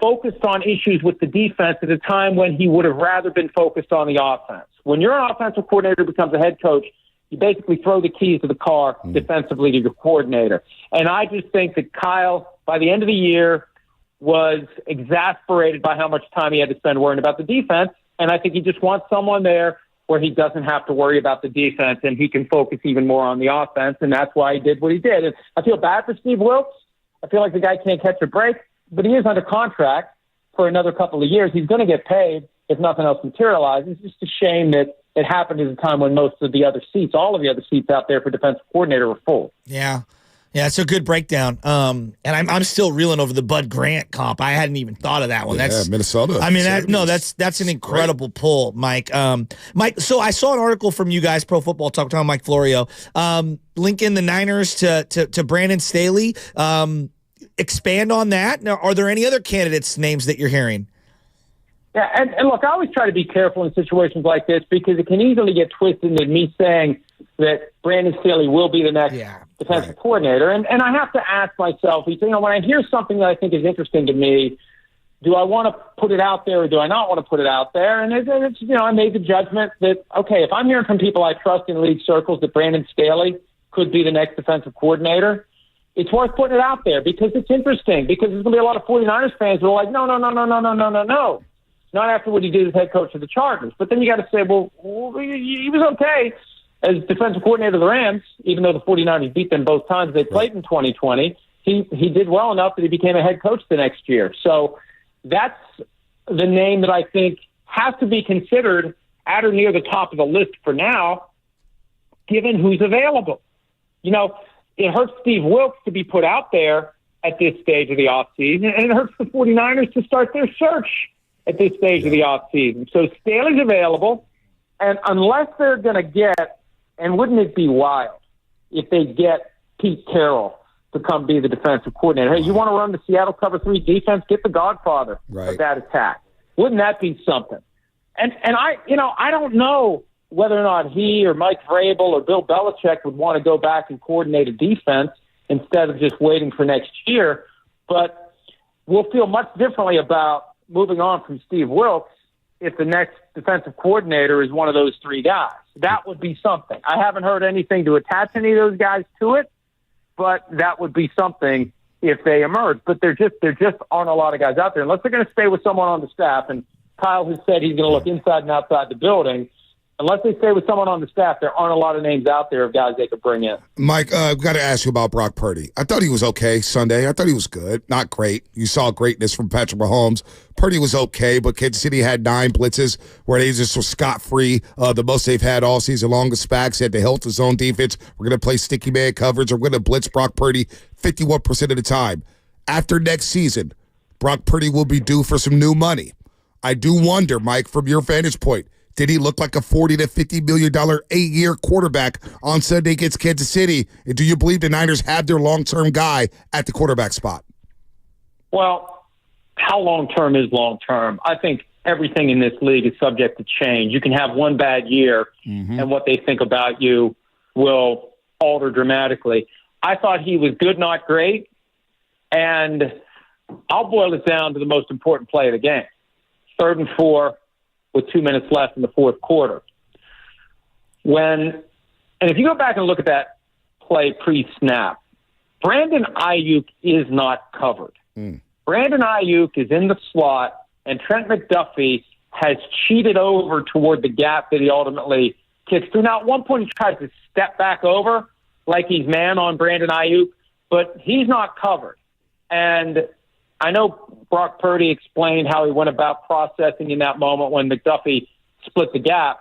focused on issues with the defense at a time when he would have rather been focused on the offense. When you're an offensive coordinator who becomes a head coach, you basically throw the keys to the car defensively to your coordinator. And I just think that Kyle, by the end of the year, was exasperated by how much time he had to spend worrying about the defense. And I think he just wants someone there where he doesn't have to worry about the defense and he can focus even more on the offense. And that's why he did what he did. And I feel bad for Steve Wilkes. I feel like the guy can't catch a break, but he is under contract for another couple of years. He's going to get paid if nothing else materializes. It's just a shame that it happened at a time when most of the other seats, all of the other seats out there for defensive coordinator were full. Yeah. Yeah, it's a good breakdown. And I'm still reeling over the Bud Grant comp. I hadn't even thought of that one. Yeah, That's Minnesota. I mean, that's an incredible pull, Mike. Mike, so I saw an article from you guys, Pro Football Talk, talking Mike Florio, linking the Niners to Brandon Staley. Expand on that. Now, are there any other candidates' names that you're hearing? Yeah, and look, I always try to be careful in situations like this because it can easily get twisted into me saying that Brandon Staley will be the next defensive coordinator. And I have to ask myself, when I hear something that I think is interesting to me, do I want to put it out there or do I not want to put it out there? And it's I made the judgment that, okay, if I'm hearing from people I trust in league circles that Brandon Staley could be the next defensive coordinator, it's worth putting it out there because it's interesting, because there's going to be a lot of 49ers fans who are like, no. Not after what he did as head coach of the Chargers. But then you got to say, well, he was okay as defensive coordinator of the Rams, even though the 49ers beat them both times they played in 2020. He did well enough that he became a head coach the next year. So that's the name that I think has to be considered at or near the top of the list for now, given who's available. It hurts Steve Wilkes to be put out there at this stage of the offseason, and it hurts the 49ers to start their search at this stage of the offseason. So Staley's available, and unless they're going to get, and wouldn't it be wild if they get Pete Carroll to come be the defensive coordinator? Hey, you want to run the Seattle Cover 3 defense? Get the godfather of that attack. Wouldn't that be something? And I don't know whether or not he or Mike Vrabel or Bill Belichick would want to go back and coordinate a defense instead of just waiting for next year, but we'll feel much differently about moving on from Steve Wilkes if the next defensive coordinator is one of those three guys. That would be something. I haven't heard anything to attach any of those guys to it, but that would be something if they emerge. But there just aren't a lot of guys out there. Unless they're going to stay with someone on the staff, and Kyle has said he's going to look inside and outside the building, unless they stay with someone on the staff, there aren't a lot of names out there of guys they could bring in. Mike, I've got to ask you about Brock Purdy. I thought he was okay Sunday. I thought he was good. Not great. You saw greatness from Patrick Mahomes. Purdy was okay, but Kansas City had 9 blitzes where they just were scot-free. The most they've had all season long. The Spags had to help his own defense. We're going to play sticky man coverage. We're going to blitz Brock Purdy 51% of the time. After next season, Brock Purdy will be due for some new money. I do wonder, Mike, from your vantage point, did he look like a $40 to $50 million 8-year quarterback on Sunday against Kansas City? And do you believe the Niners have their long-term guy at the quarterback spot? Well, how long-term is long-term. I think everything in this league is subject to change. You can have one bad year, and what they think about you will alter dramatically. I thought he was good, not great, and I'll boil it down to the most important play of the game. 3rd and 4 with 2 minutes left in the fourth quarter. And if you go back and look at that play pre-snap, Brandon Ayuk is not covered. Brandon Ayuk is in the slot, and Trent McDuffie has cheated over toward the gap that he ultimately kicks through. Now, at one point, he tries to step back over like he's man on Brandon Ayuk, but he's not covered. And I know Brock Purdy explained how he went about processing in that moment when McDuffie split the gap,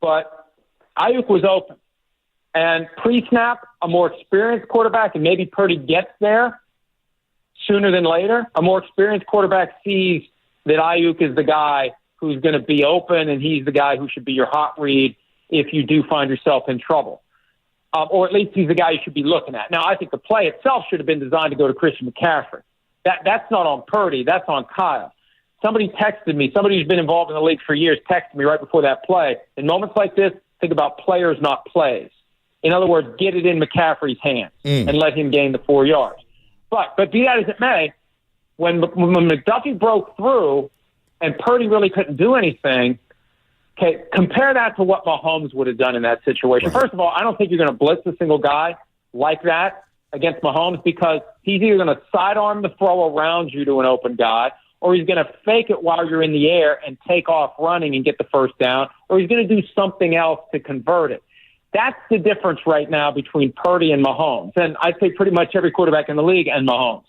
but Ayuk was open. And pre-snap, a more experienced quarterback, and maybe Purdy gets there sooner than later, a more experienced quarterback sees that Ayuk is the guy who's going to be open, and he's the guy who should be your hot read if you do find yourself in trouble. Or at least he's the guy you should be looking at. Now, I think the play itself should have been designed to go to Christian McCaffrey. That's not on Purdy. That's on Kyle. Somebody texted me, somebody who's been involved in the league for years texted me right before that play. In moments like this, think about players, not plays. In other words, get it in McCaffrey's hands and let him gain the 4 yards. But be that as it may, when McDuffie broke through and Purdy really couldn't do anything, okay, compare that to what Mahomes would have done in that situation. Right. First of all, I don't think you're going to blitz a single guy like that against Mahomes because he's either going to sidearm the throw around you to an open guy, or he's going to fake it while you're in the air and take off running and get the first down, or he's going to do something else to convert it. That's the difference right now between Purdy and Mahomes. And I'd say pretty much every quarterback in the league and Mahomes.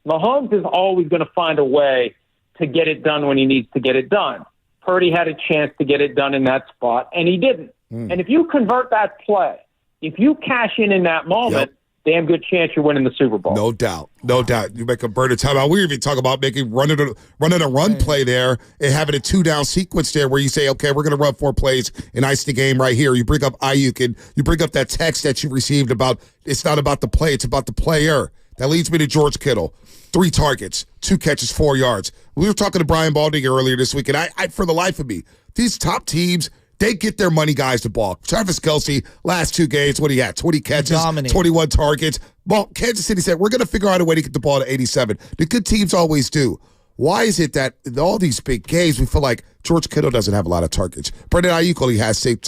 Mahomes is always going to find a way to get it done when he needs to get it done. Purdy had a chance to get it done in that spot, and he didn't. And if you convert that play, if you cash in that moment, damn good chance you're winning the Super Bowl. No doubt. No doubt. You make a bird of timeout. We even talk about running a run play there and having a 2-down sequence there where you say, okay, we're going to run 4 plays and ice the game right here. You bring up Ayuk and you bring up that text that you received about it's not about the play, it's about the player. That leads me to George Kittle. 3 targets, 2 catches, 4 yards. We were talking to Brian Baldinger earlier this week, and I for the life of me, these top teams, they get their money guys the ball. Travis Kelce, last 2 games, what he had? 20 catches, 21 targets. Well, Kansas City said, we're going to figure out a way to get the ball to 87. The good teams always do. Why is it that in all these big games, we feel like George Kittle doesn't have a lot of targets? Brandon Ayuk only has 6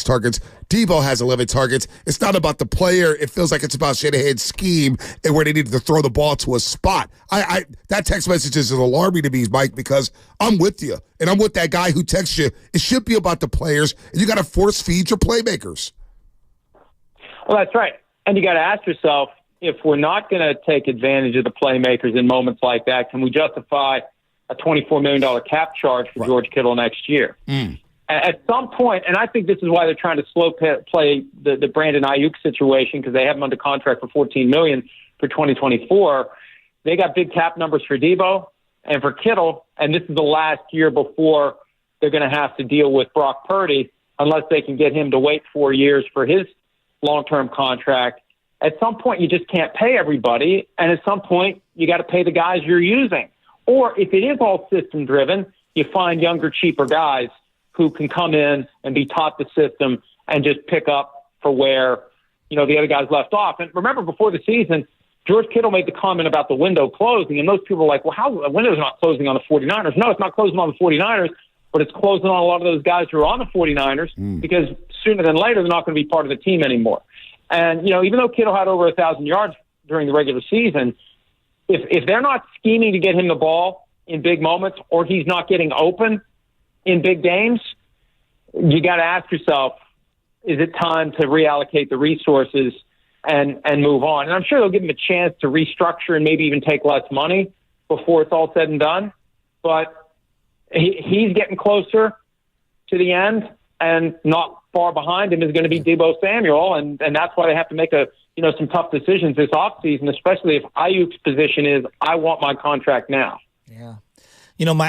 targets. Debo has 11 targets. It's not about the player. It feels like it's about Shanahan's scheme and where they needed to throw the ball to a spot. That text message is alarming to me, Mike, because I'm with you. And I'm with that guy who texts you. It should be about the players, and you got to force feed your playmakers. Well, that's right. And you got to ask yourself, if we're not going to take advantage of the playmakers in moments like that, can we justify a $24 million cap charge for George Kittle next year? At some point, and I think this is why they're trying to slow play the Brandon Ayuk situation because they have him under contract for $14 million for 2024. They got big cap numbers for Debo and for Kittle, and this is the last year before they're going to have to deal with Brock Purdy unless they can get him to wait 4 years for his long-term contract. At some point, you just can't pay everybody, and at some point, you got to pay the guys you're using. Or if it is all system-driven, you find younger, cheaper guys who can come in and be taught the system and just pick up for where, the other guys left off. And remember, before the season, George Kittle made the comment about the window closing, and most people were like, well, how the window's not closing on the 49ers? No, it's not closing on the 49ers, but it's closing on a lot of those guys who are on the 49ers because sooner than later, they're not going to be part of the team anymore. And, even though Kittle had over 1,000 yards during the regular season, if they're not scheming to get him the ball in big moments or he's not getting open in big games, you got to ask yourself, is it time to reallocate the resources and move on? And I'm sure they'll give him a chance to restructure and maybe even take less money before it's all said and done. But he's getting closer to the end, and not far behind him is going to be Debo Samuel, and that's why they have to make some tough decisions this offseason, especially if Ayuk's position is, I want my contract now. Yeah.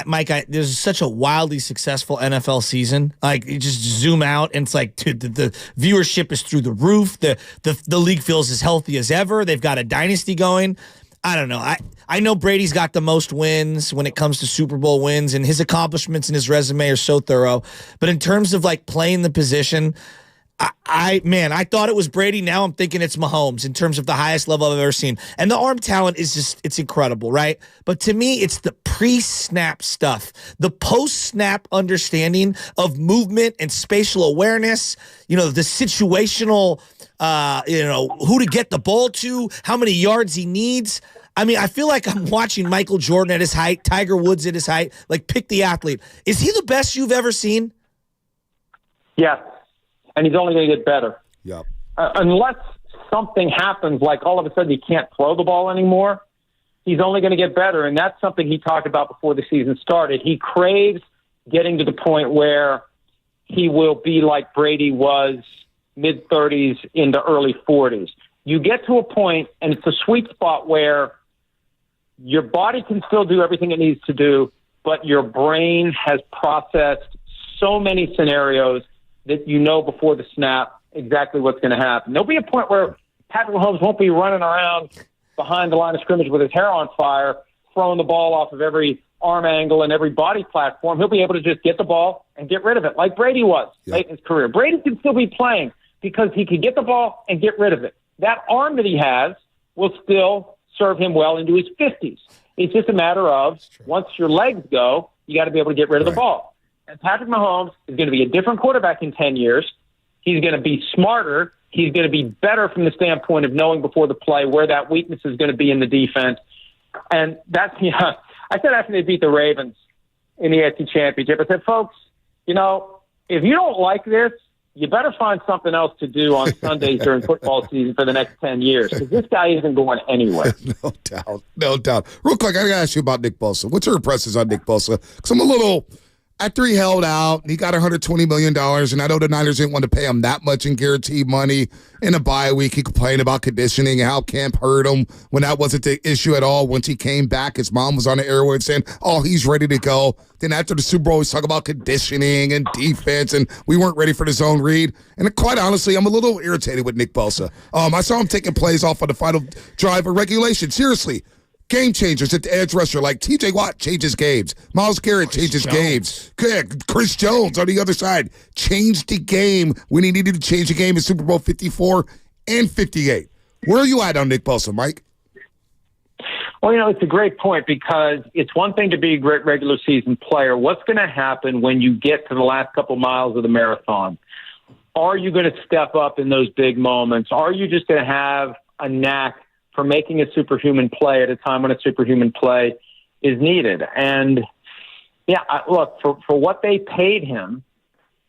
Mike, there's such a wildly successful NFL season. Like, you just zoom out, and it's like, dude, the viewership is through the roof. The league feels as healthy as ever. They've got a dynasty going. I don't know. I know Brady's got the most wins when it comes to Super Bowl wins, and his accomplishments and his resume are so thorough. But in terms of like playing the position, I thought it was Brady. Now I'm thinking it's Mahomes in terms of the highest level I've ever seen. And the arm talent is just, it's incredible, right? But to me, it's the pre-snap stuff, the post-snap understanding of movement and spatial awareness, the situational, who to get the ball to, how many yards he needs. I mean, I feel like I'm watching Michael Jordan at his height, Tiger Woods at his height. Like, pick the athlete. Is he the best you've ever seen? Yeah. And he's only going to get better. Yep. Unless something happens, like all of a sudden he can't throw the ball anymore, he's only going to get better. And that's something he talked about before the season started. He craves getting to the point where he will be like Brady was mid-30s into early 40s. You get to a point, and it's a sweet spot where your body can still do everything it needs to do, but your brain has processed so many scenarios that you know before the snap exactly what's going to happen. There'll be a point where Patrick Mahomes won't be running around behind the line of scrimmage with his hair on fire, throwing the ball off of every arm angle and every body platform. He'll be able to just get the ball and get rid of it, like Brady was late in his career. Brady can still be playing because he can get the ball and get rid of it. That arm that he has will still serve him well into his 50s. It's just a matter of once your legs go, you got to be able to get rid of the ball. And Patrick Mahomes is going to be a different quarterback in 10 years. He's going to be smarter. He's going to be better from the standpoint of knowing before the play where that weakness is going to be in the defense. And that's, I said after they beat the Ravens in the AFC Championship, I said, folks, if you don't like this, you better find something else to do on Sundays during football season for the next 10 years, because this guy isn't going anywhere. No doubt. Real quick, I got to ask you about Nick Bosa. What's your impressions on Nick Bosa? Because I'm a little... After he held out, he got $120 million, and I know the Niners didn't want to pay him that much in guaranteed money. In a bye week, he complained about conditioning and how camp hurt him when that wasn't the issue at all. Once he came back, his mom was on the airwaves saying, he's ready to go. Then after the Super Bowl, he's talking about conditioning and defense, and we weren't ready for the zone read. And quite honestly, I'm a little irritated with Nick Bosa. I saw him taking plays off on the final drive of regulation. Seriously. Game changers at the edge rusher like T.J. Watt changes games. Myles Garrett changes games. Chris Jones on the other side changed the game when he needed to change the game in Super Bowl 54 and 58. Where are you at on Nick Bosa, Mike? Well, it's a great point because it's one thing to be a great regular season player. What's going to happen when you get to the last couple miles of the marathon? Are you going to step up in those big moments? Are you just going to have a knack for making a superhuman play at a time when a superhuman play is needed? And, look, for what they paid him,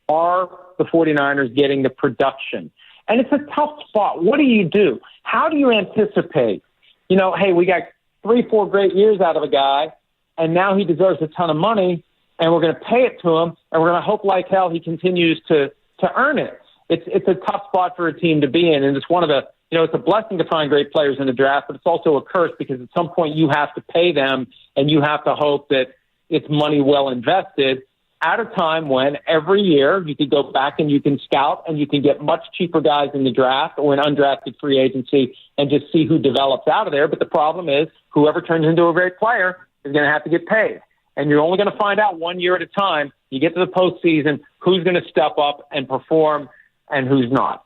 are the 49ers getting the production? And it's a tough spot. What do you do? How do you anticipate, hey, we got 3-4 great years out of a guy, and now he deserves a ton of money, and we're going to pay it to him, and we're going to hope like hell he continues to earn it. It's a tough spot for a team to be in, and it's one of the it's a blessing to find great players in the draft, but it's also a curse because at some point you have to pay them and you have to hope that it's money well invested at a time when every year you can go back and you can scout and you can get much cheaper guys in the draft or in undrafted free agency and just see who develops out of there. But the problem is whoever turns into a great player is going to have to get paid. And you're only going to find out 1 year at a time. You get to the postseason, who's going to step up and perform and who's not.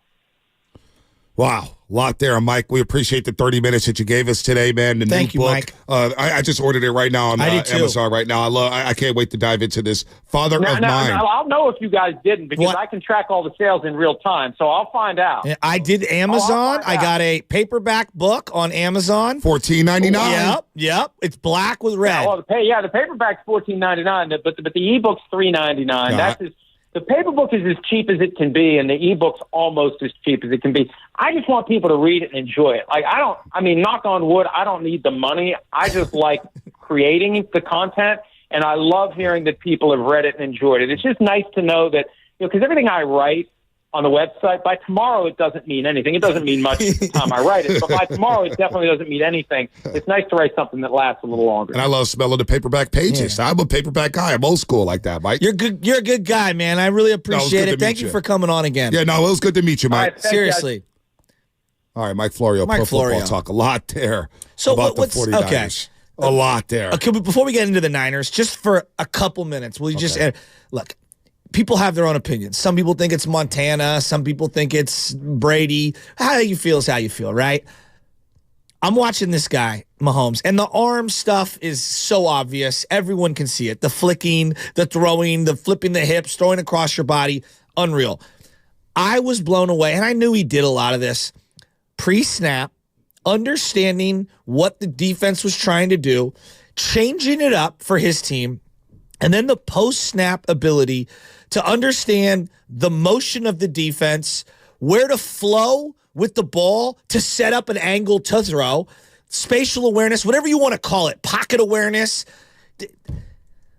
Wow. A lot there, Mike. We appreciate the 30 minutes that you gave us today, man. Thank you, book. Mike. I just ordered it right now on Amazon right now. I can't wait to dive into this. Father of Mine. I'll know if you guys didn't because I can track all the sales in real time, so I'll find out. I did Amazon. I got a paperback book on Amazon. $14.99. Yep. It's black with red. The paperback's $14.99, but the ebook's $3.99. The paper book is as cheap as it can be, and the ebook's almost as cheap as it can be. I just want people to read it and enjoy it. Knock on wood, I don't need the money. I just like creating the content, and I love hearing that people have read it and enjoyed it. It's just nice to know that, because everything I write on the website, by tomorrow it doesn't mean anything. It doesn't mean much at the time I write it, but by tomorrow it definitely doesn't mean anything. It's nice to write something that lasts a little longer. And I love smelling the paperback pages. Yeah. I'm a paperback guy. I'm old school like that, Mike. You're a good guy, man. I really appreciate it. Thank you for coming on again. Yeah, no, it was good to meet you, Mike. Seriously. All right, Mike Florio, Pro Football Talk. A lot there. So about the what's 49ers. okay? A lot there. Okay, but before we get into the Niners, just for a couple minutes, will you just look? People have their own opinions. Some people think it's Montana. Some people think it's Brady. How you feel is how you feel, right? I'm watching this guy, Mahomes, and the arm stuff is so obvious. Everyone can see it. The flicking, the throwing, the flipping the hips, throwing across your body, unreal. I was blown away, and I knew he did a lot of this pre-snap, understanding what the defense was trying to do, changing it up for his team, and then the post-snap ability to understand the motion of the defense, where to flow with the ball to set up an angle to throw, spatial awareness, whatever you want to call it, pocket awareness.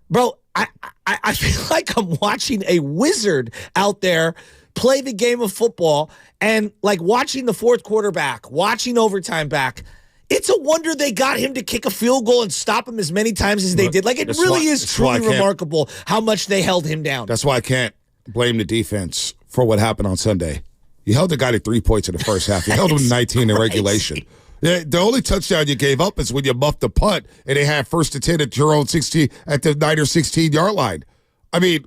Bro, I feel like I'm watching a wizard out there play the game of football and like watching the fourth quarter back, watching overtime back. It's a wonder they got him to kick a field goal and stop him as many times as they did. Like, it really is truly remarkable how much they held him down. That's why I can't blame the defense for what happened on Sunday. You held the guy to 3 points in the first half. You held him to 19 in regulation. The only touchdown you gave up is when you muffed the punt and they had 1st and 10 at your own 16 at the Niners 16-yard line. I mean,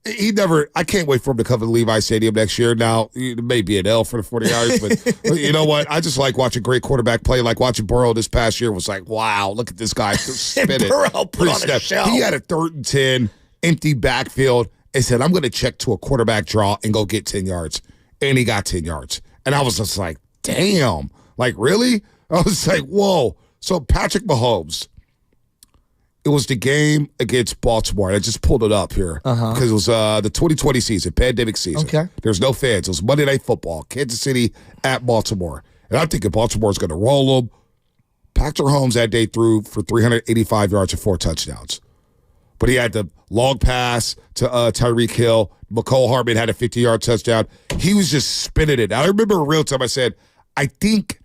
I can't wait for him to come to Levi Stadium next year. Now, it may be an L for the 49ers, but you know what? I just like watching great quarterback play. Like watching Burrow this past year was like, wow, look at this guy spin it. Burrow put on a show. He had a 3rd and 10, empty backfield, and said, I'm going to check to a quarterback draw and go get 10 yards. And he got 10 yards. And I was just like, damn. Like, really? I was like, whoa. So Patrick Mahomes, it was the game against Baltimore. I just pulled it up here because it was the 2020 season, pandemic season. Okay. There's no fans. It was Monday Night Football, Kansas City at Baltimore. And I'm thinking Baltimore's going to roll them. Patrick Mahomes that day threw for 385 yards and 4 touchdowns. But he had the long pass to Tyreek Hill. McCole Hardman had a 50-yard touchdown. He was just spinning it. I remember in real time I said, I think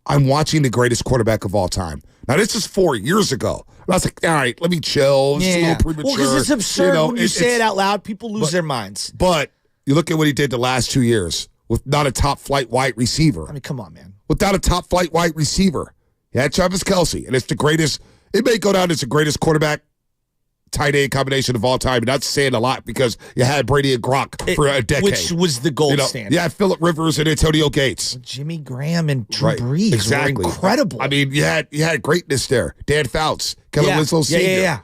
I'm watching the greatest quarterback of all time. Now, this is 4 years ago. And I was like, all right, let me chill. It's a little premature. Well, because it's absurd when you say it out loud. People lose their minds. But you look at what he did the last 2 years with not a top-flight wide receiver. I mean, come on, man. Without a top-flight wide receiver. He had Travis Kelce, and it's the greatest. It may go down as the greatest quarterback tight end combination of all time. And that's saying a lot because you had Brady and Gronk for a decade. Which was the gold standard. You had Phillip Rivers and Antonio Gates. Jimmy Graham and Drew Brees were incredible. I mean, you had greatness there. Dan Fouts, Kellen Winslow Sr. Yeah.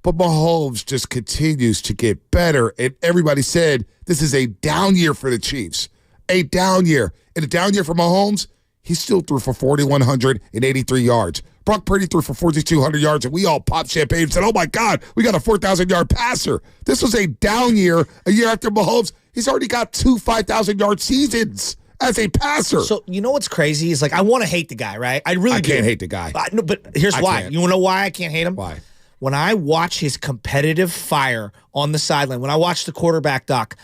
But Mahomes just continues to get better. And everybody said this is a down year for the Chiefs. A down year. In a down year for Mahomes, he still threw for 4,183 yards. Brock Purdy threw for 4,200 yards, and we all popped champagne and said, oh, my God, we got a 4,000-yard passer. This was a down year, a year after Mahomes. He's already got 2 5,000-yard seasons as a passer. So, you know what's crazy is, like, I want to hate the guy, right? I really do. I can't hate the guy. No, but here's why. You want to know why I can't hate him? Why? When I watch his competitive fire on the sideline, when I watch the quarterback doc,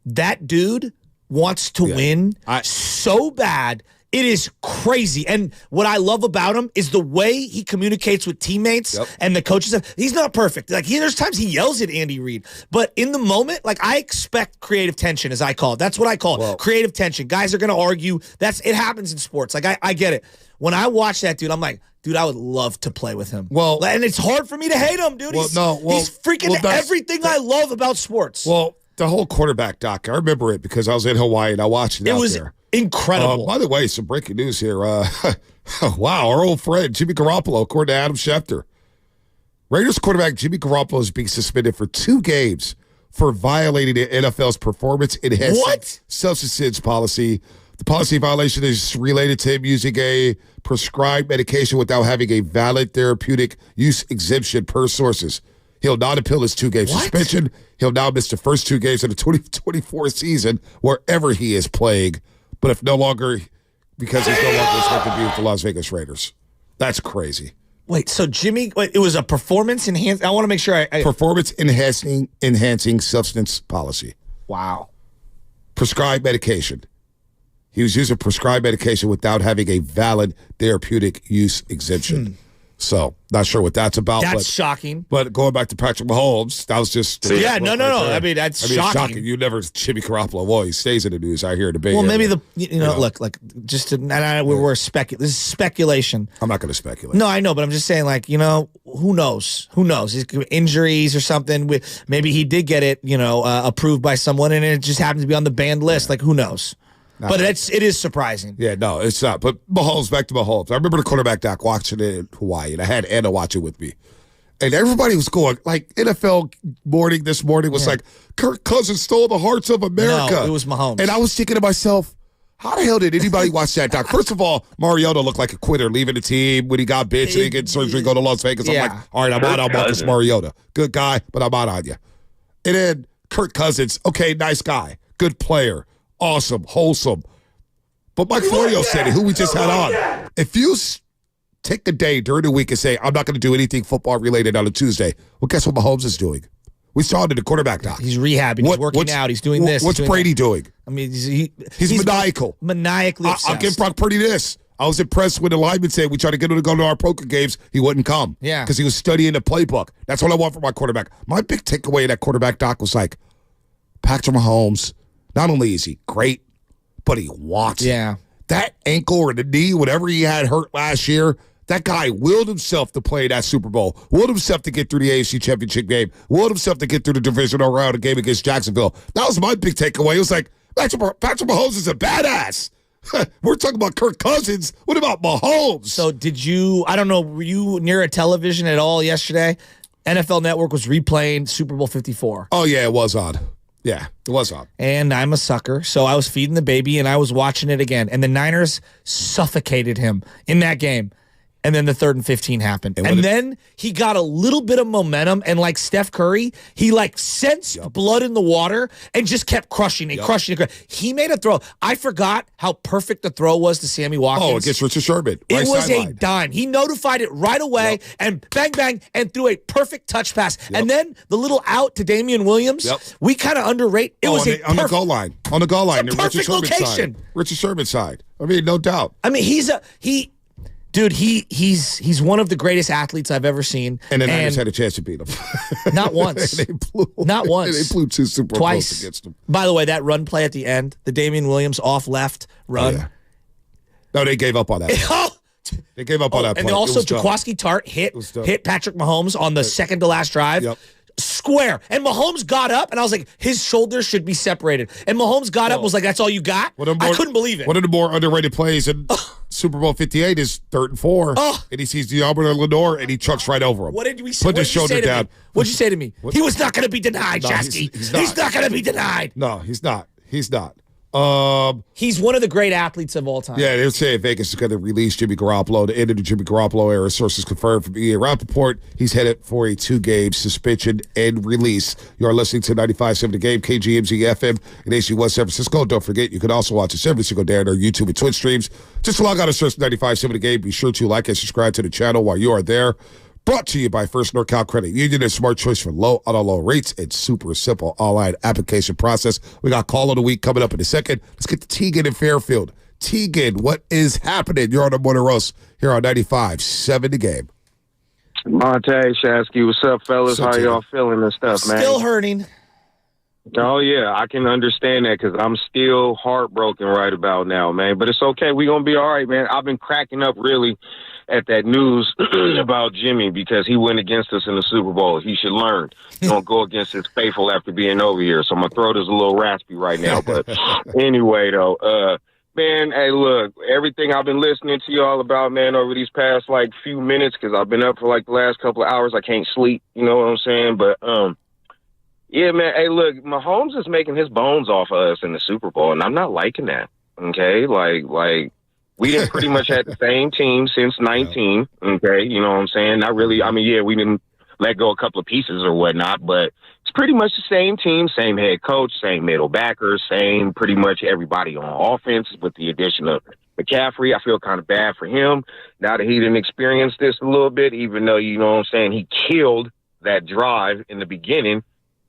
that dude wants to win so bad. It is crazy. And what I love about him is the way he communicates with teammates and the coaches. He's not perfect. Like, there's times he yells at Andy Reid. But in the moment, like, I expect creative tension, as I call it. That's what I call it. Creative tension. Guys are going to argue. It happens in sports. Like, I get it. When I watch that dude, I'm like, dude, I would love to play with him. Well, and it's hard for me to hate him, dude. He's freaking everything I love about sports. Well, the whole quarterback doc, I remember it because I was in Hawaii and I watched it out there. Incredible. By the way, some breaking news here. Wow, our old friend Jimmy Garoppolo, according to Adam Schefter. Raiders quarterback Jimmy Garoppolo is being suspended for 2 games for violating the NFL's performance-enhancing substances policy. The policy violation is related to him using a prescribed medication without having a valid therapeutic use exemption per sources. He'll not appeal his 2-game suspension. He'll now miss the first 2 games of the 2024 season wherever he is playing. But if no longer, because he's no longer expected to be with the Las Vegas Raiders. That's crazy. Wait, so Jimmy, it was a performance enhancing. I want to make sure performance enhancing substance policy. Wow. Prescribed medication. He was using prescribed medication without having a valid therapeutic use exemption. So, not sure what that's about. That's shocking. But going back to Patrick Mahomes, that was just... No. I mean, that's shocking. You never... Jimmy Garoppolo, well, he stays in the news out here in the Bay Area. Well, maybe look, just to... We're this is speculation. I'm not going to speculate. No, I know, but I'm just saying, who knows? Who knows? Injuries or something. Maybe he did get it, approved by someone, and it just happens to be on the banned list. Yeah. Who knows? But it is surprising. Yeah, no, it's not. But Mahomes, back to Mahomes. I remember the quarterback doc watching it in Hawaii, and I had Anna watch it with me. And everybody was going, NFL morning this morning was like, Kirk Cousins stole the hearts of America. No, it was Mahomes. And I was thinking to myself, how the hell did anybody watch that doc? First of all, Mariota looked like a quitter, leaving the team when he got benched and he get surgery, go to Las Vegas. I'm like, all right, I'm out on Marcus Mariota. Good guy, but I'm out on you. And then Kirk Cousins, okay, nice guy, good player. Awesome, wholesome. But Mike Florio said it, who we just had on. If you take a day during the week and say, I'm not going to do anything football related on a Tuesday, well, guess what Mahomes is doing? We saw it in the quarterback doc. He's rehabbing. He's working out. He's doing this. What's Brady doing? I mean, he's maniacal. Maniacally obsessed. I'll give Brock Purdy this. I was impressed when the lineman said we tried to get him to go to our poker games. He wouldn't come. Yeah. Because he was studying the playbook. That's what I want for my quarterback. My big takeaway in that quarterback doc was Patrick Mahomes, not only is he great, but he wants it. That ankle or the knee, whatever he had hurt last year, that guy willed himself to play that Super Bowl, willed himself to get through the AFC Championship game, willed himself to get through the divisional round of game against Jacksonville. That was my big takeaway. It was Patrick Mahomes is a badass. We're talking about Kirk Cousins. What about Mahomes? So I don't know, were you near a television at all yesterday? NFL Network was replaying Super Bowl 54. Oh, yeah, it was on. Yeah, it was on. And I'm a sucker, so I was feeding the baby, and I was watching it again. And the Niners suffocated him in that game. And then the 3rd and 15 happened. And then he got a little bit of momentum, and like Steph Curry, he sensed blood in the water and just kept crushing it, crushing it. He made a throw. I forgot how perfect the throw was to Sammy Watkins. Oh, against Richard Sherman. It was a dime. He notified it right away and bang, bang, and threw a perfect touch pass. And then the little out to Damian Williams, we kind of underrate. It was on the goal line. On the goal line. It's a perfect location. Richard Sherman's side. I mean, no doubt. I mean, he's one of the greatest athletes I've ever seen. And the Niners had a chance to beat him. Not once. Not once. They blew 2 Super Bowls against him. By the way, that run play at the end, the Damian Williams off left run. Oh, yeah. No, they gave up on that. They gave up on that play. And also Jaquaski Tart hit Patrick Mahomes on the second to last drive. Square. And Mahomes got up, and I was like, his shoulders should be separated. And Mahomes got up and was like, that's all you got? I couldn't believe it. One of the more underrated plays in Super Bowl 58 is 3rd and 4. And he sees Diablo Lenore, and he chucks right over him. What did we say? Put his shoulder down. What'd you say to me? He was not going to be denied, Shasky. He's not going to be denied. No, he's not. He's not. He's one of the great athletes of all time. Yeah, they're saying Vegas is going to release Jimmy Garoppolo. The end of the Jimmy Garoppolo era. Sources confirmed from EA Rappaport. He's headed for a 2-game suspension and release. You are listening to 95.7 The Game, KGMZ FM, and AC1 San Francisco. Don't forget, you can also watch us every single day on our YouTube and Twitch streams. Just log on to search 95.7 The Game. Be sure to like and subscribe to the channel while you are there. Brought to you by First NorCal Credit Union, a smart choice for low auto loan rates and super simple online application process. We got Call of the Week coming up in a second. Let's get to Tegan in Fairfield. Tegan, what is happening? You're on the Morning Roast here on 95.7 The Game. Monte, Shasky, what's up, fellas? How y'all feeling and stuff, man? Still hurting. Oh, yeah, I can understand that because I'm still heartbroken right about now, man. But it's okay. We're going to be all right, man. I've been cracking up really at that news about Jimmy because he went against us in the Super Bowl. He should learn. He don't go against his faithful after being over here. So my throat is a little raspy right now. But anyway, though, man, hey, look, everything I've been listening to y'all about, man, over these past, few minutes because I've been up for, the last couple of hours. I can't sleep, you know what I'm saying? But, yeah, man, hey, look, Mahomes is making his bones off of us in the Super Bowl, and I'm not liking that, okay? We didn't pretty much had the same team since 19, okay? You know what I'm saying? Not really. I mean, yeah, we didn't let go a couple of pieces or whatnot, but it's pretty much the same team, same head coach, same middle backers, same pretty much everybody on offense with the addition of McCaffrey. I feel kind of bad for him now that he didn't experience this a little bit, even though, you know what I'm saying, he killed that drive in the beginning.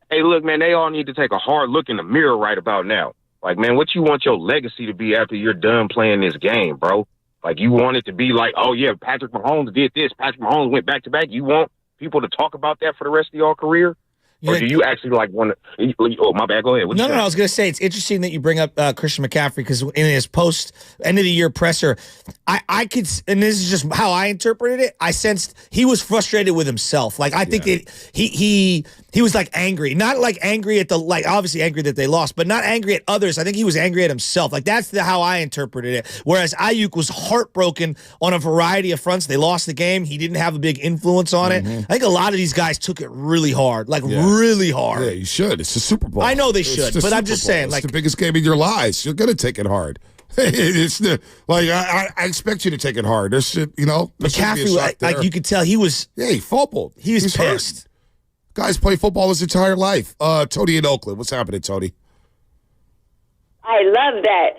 Hey, look, man, they all need to take a hard look in the mirror right about now. Man, what you want your legacy to be after you're done playing this game, bro? Like, you want it to be like, oh, yeah, Patrick Mahomes did this. Patrick Mahomes went back-to-back. You want people to talk about that for the rest of your career? Or do you actually want to? Oh, my bad. Go ahead. No, I was going to say it's interesting that you bring up Christian McCaffrey, because in his post end of the year presser, I could, and this is just how I interpreted it. I sensed he was frustrated with himself. Like, I think that he was like angry, not like angry at obviously angry that they lost, but not angry at others. I think he was angry at himself. Like, that's how I interpreted it. Whereas Ayuk was heartbroken on a variety of fronts. They lost the game. He didn't have a big influence on it. I think a lot of these guys took it really hard, really hard. Yeah, you should. It's the Super Bowl. I know they should, but I'm just saying, it's the biggest game of your lives. You're gonna take it hard. It's I expect you to take it hard. There's McCaffrey, like you could tell he was. Yeah, he fumbled. He's pissed. Hurt. Guys play football his entire life. Tony in Oakland. What's happening, Tony? I love that.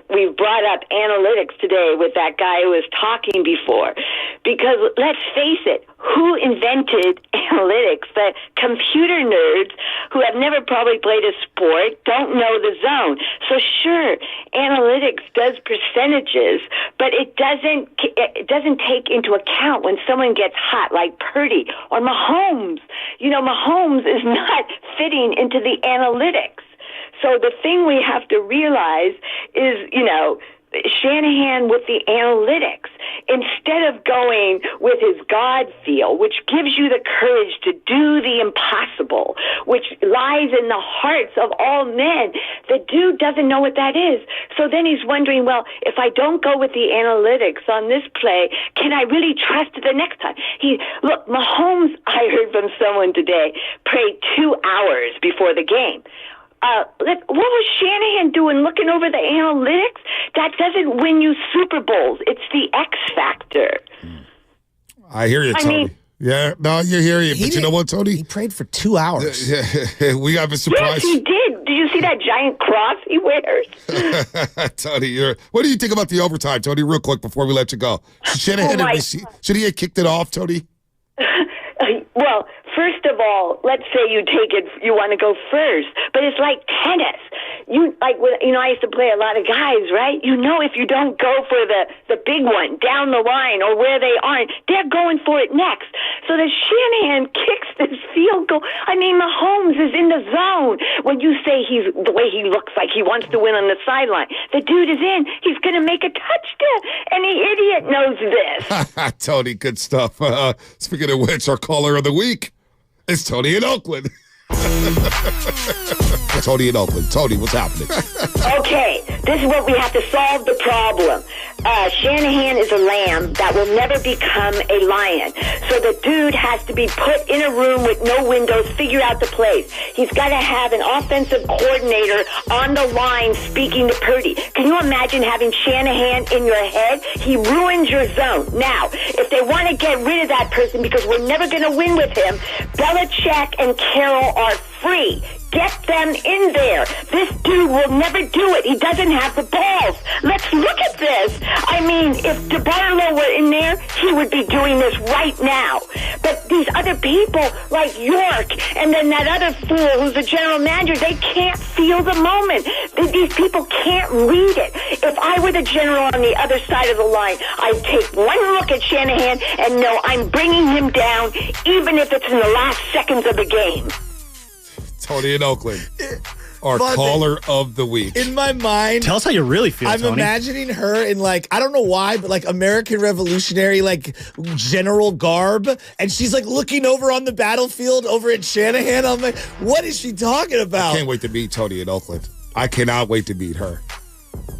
We've brought up analytics today with that guy who was talking before, because let's face it, who invented analytics? The computer nerds who have never probably played a sport, don't know the zone. So sure, analytics does percentages, but it doesn't take into account when someone gets hot, like Purdy or Mahomes. Mahomes is not fitting into the analytics. So the thing we have to realize is, Shanahan with the analytics, instead of going with his God feel, which gives you the courage to do the impossible, which lies in the hearts of all men, the dude doesn't know what that is. So then he's wondering, well, if I don't go with the analytics on this play, can I really trust it the next time? Look, Mahomes, I heard from someone today, prayed 2 hours before the game. What was Shanahan doing looking over the analytics? That doesn't win you Super Bowls. It's the X factor. I hear you, Tony. Yeah, no, you hear you. But you know what, Tony? He prayed for 2 hours. We got a surprise. Yes, he did. Did you see that giant cross he wears? Tony, what do you think about the overtime, Tony, real quick before we let you go? Should he have kicked it off, Tony? Well, first of all, let's say you want to go first, but it's like tennis. I used to play a lot of guys, right? If you don't go for the big one down the line or where they aren't, they're going for it next. So the Shanahan kicks this field goal. Mahomes is in the zone. When you say the way he looks like he wants to win on the sideline, the dude is in. He's going to make a touchdown. Any idiot knows this. Tony, good stuff. Speaking of which, our caller of the week is Tony in Oakland. Tony in Oakland. Tony, what's happening? Okay, this is what we have to solve the problem. Shanahan is a lamb that will never become a lion. So the dude has to be put in a room with no windows, figure out the plays. He's got to have an offensive coordinator on the line speaking to Purdy. Can you imagine having Shanahan in your head? He ruins your zone. Now, if they want to get rid of that person because we're never going to win with him, Belichick and Carroll are free. Get them in there. This dude will never do it. He doesn't have the balls. Let's look at this. If DeBartolo were in there, he would be doing this right now. But these other people, like York, and then that other fool who's the general manager, they can't feel the moment. These people can't read it. If I were the general on the other side of the line, I'd take one look at Shanahan and know I'm bringing him down, even if it's in the last seconds of the game. Tony in Oakland, our caller of the week. In my mind, tell us how you really feel. I'm Tony. imagining her in I don't know why, but American Revolutionary general garb, and she's looking over on the battlefield over at Shanahan. I'm like, what is she talking about? I can't wait to meet Tony in Oakland. I cannot wait to meet her.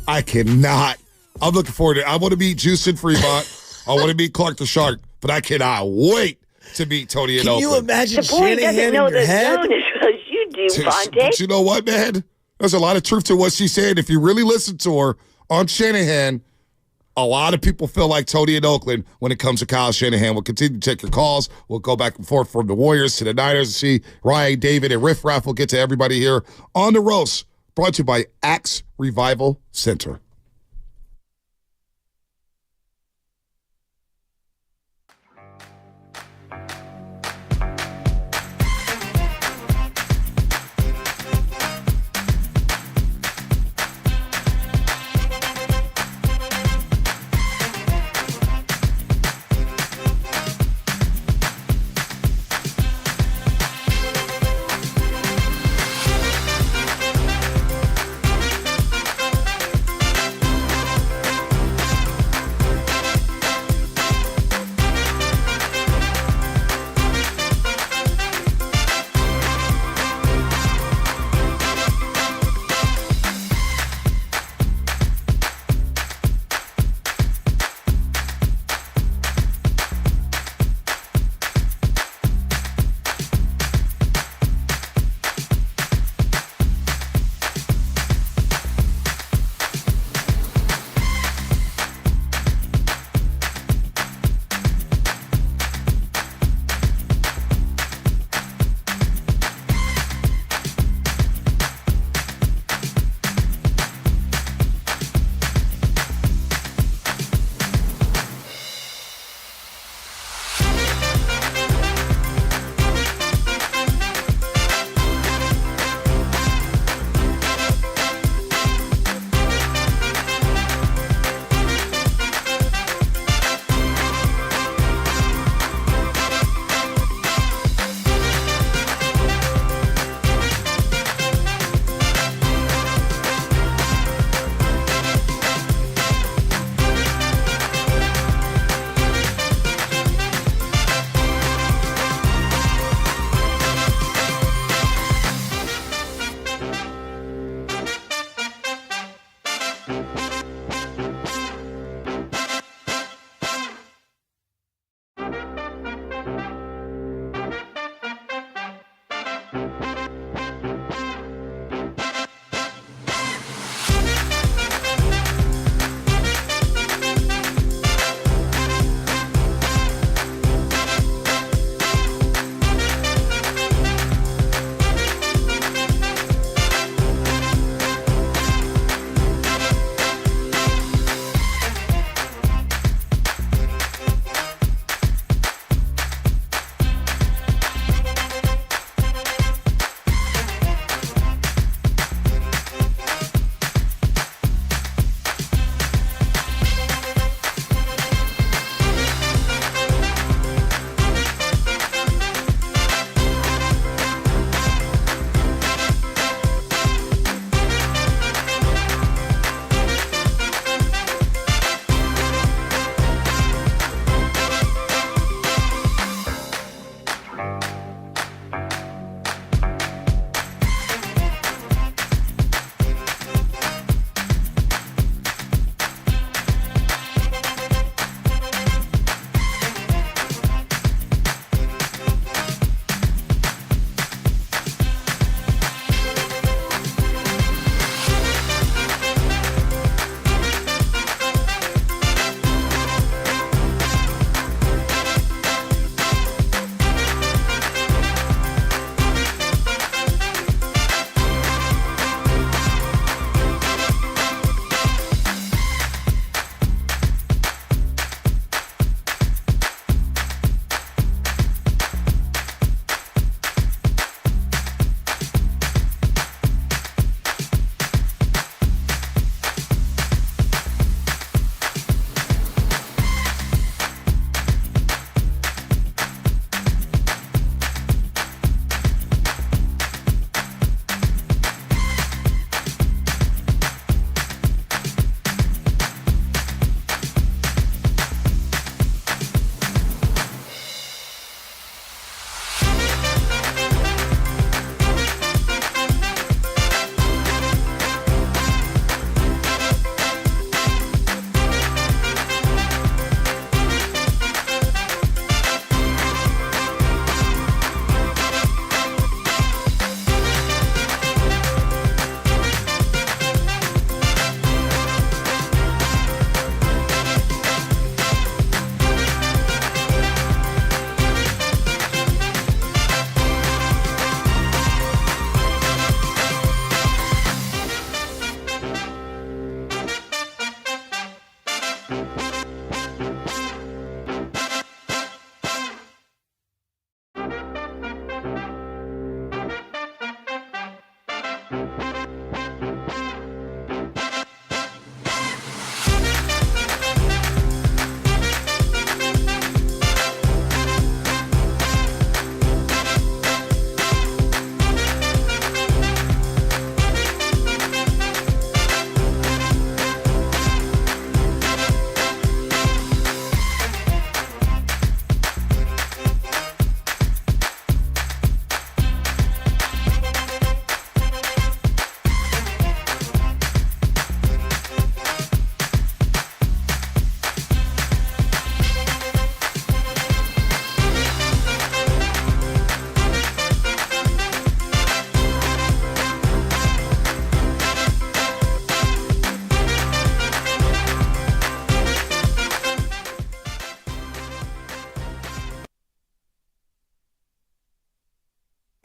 I cannot. I'm looking forward to it. I want to meet Juice in Fremont. I want to meet Clark the Shark, but I cannot wait to meet Tony in Oakland. Can you imagine the boy Shanahan doesn't know in your the head? zone as well as you do, Fonte. But you know what, man? There's a lot of truth to what she's saying. If you really listen to her on Shanahan, a lot of people feel like Tony in Oakland when it comes to Kyle Shanahan. We'll continue to take your calls. We'll go back and forth from the Warriors to the Niners and see Ryan, David, and Riff Raff. We'll get to everybody here on The Roast, brought to you by Axe Revival Center.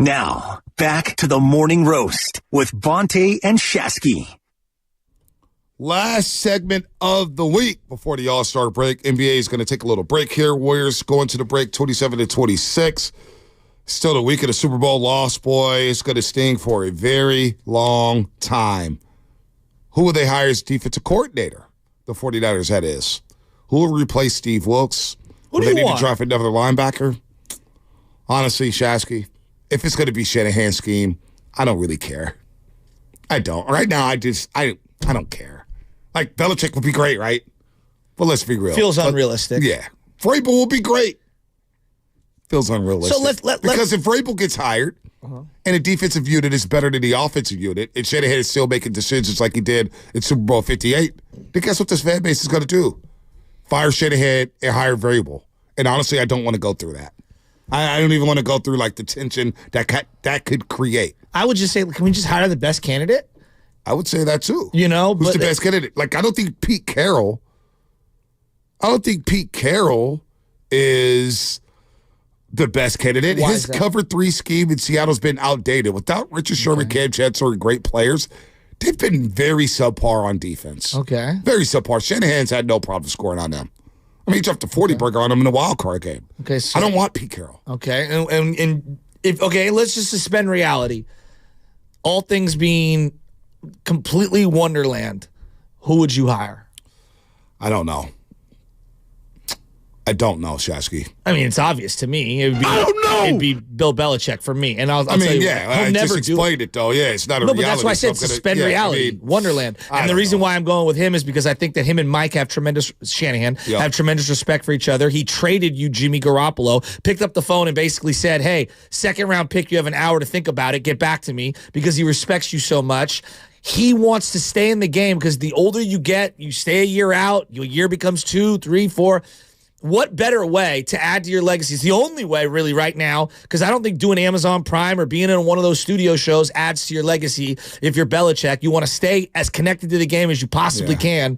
Now, back to the morning roast with Bonte and Shasky. Last segment of the week before the All-Star break. NBA is going to take a little break here. Warriors going to the break 27-26. Still the week of the Super Bowl loss, boy. It's going to sting for a very long time. Who will they hire as defensive coordinator? The 49ers, that is. Who will replace Steve Wilkes? Who do they you need want? to draft another linebacker? Honestly, Shasky, if it's going to be Shanahan's scheme, I don't really care. I don't. Right now, I don't care. Like, Belichick would be great, right? But let's be real. Feels unrealistic. Yeah. Vrabel will be great. Feels unrealistic. So because if Vrabel gets hired and a defensive unit is better than the offensive unit, and Shanahan is still making decisions like he did in Super Bowl 58, then guess what this fan base is going to do? Fire Shanahan and hire Vrabel. And honestly, I don't want to go through that. I don't even want to go through like the tension that could create. I would just say, can we just hire the best candidate? I would say that too. You know, who's the best candidate? Like, I don't think Pete Carroll is the best candidate. Why His is that? cover 3 scheme in Seattle's been outdated. Without Richard Sherman, Cam Chancellor, and great players, they've been very subpar on defense. Okay. Very subpar. Shanahan's had no problem scoring on them. I mean, he dropped a 40-burger on them in a wild card game. Okay, so I don't want Pete Carroll. Okay, and if let's just suspend reality. All things being completely Wonderland, who would you hire? I don't know. I don't know, Shasky. I mean, it's obvious to me. I don't know. It'd be Bill Belichick for me, and I'll I tell mean, you, yeah, what, he'll I never just do explained it, though. Yeah, it's not a No, reality. but that's why I said so I'm gonna- suspend yeah, reality, I mean, Wonderland. And the reason why I'm going with him is because I think that him and Mike have tremendous have tremendous respect for each other. He traded you Jimmy Garoppolo, picked up the phone and basically said, "Hey, second round pick, you have an hour to think about it. Get back to me," because he respects you so much. He wants to stay in the game because the older you get, you stay a year out, your year becomes 2, 3, 4. What better way to add to your legacy? It's the only way, really, right now, because I don't think doing Amazon Prime or being in one of those studio shows adds to your legacy. If you're Belichick, you want to stay as connected to the game as you possibly can.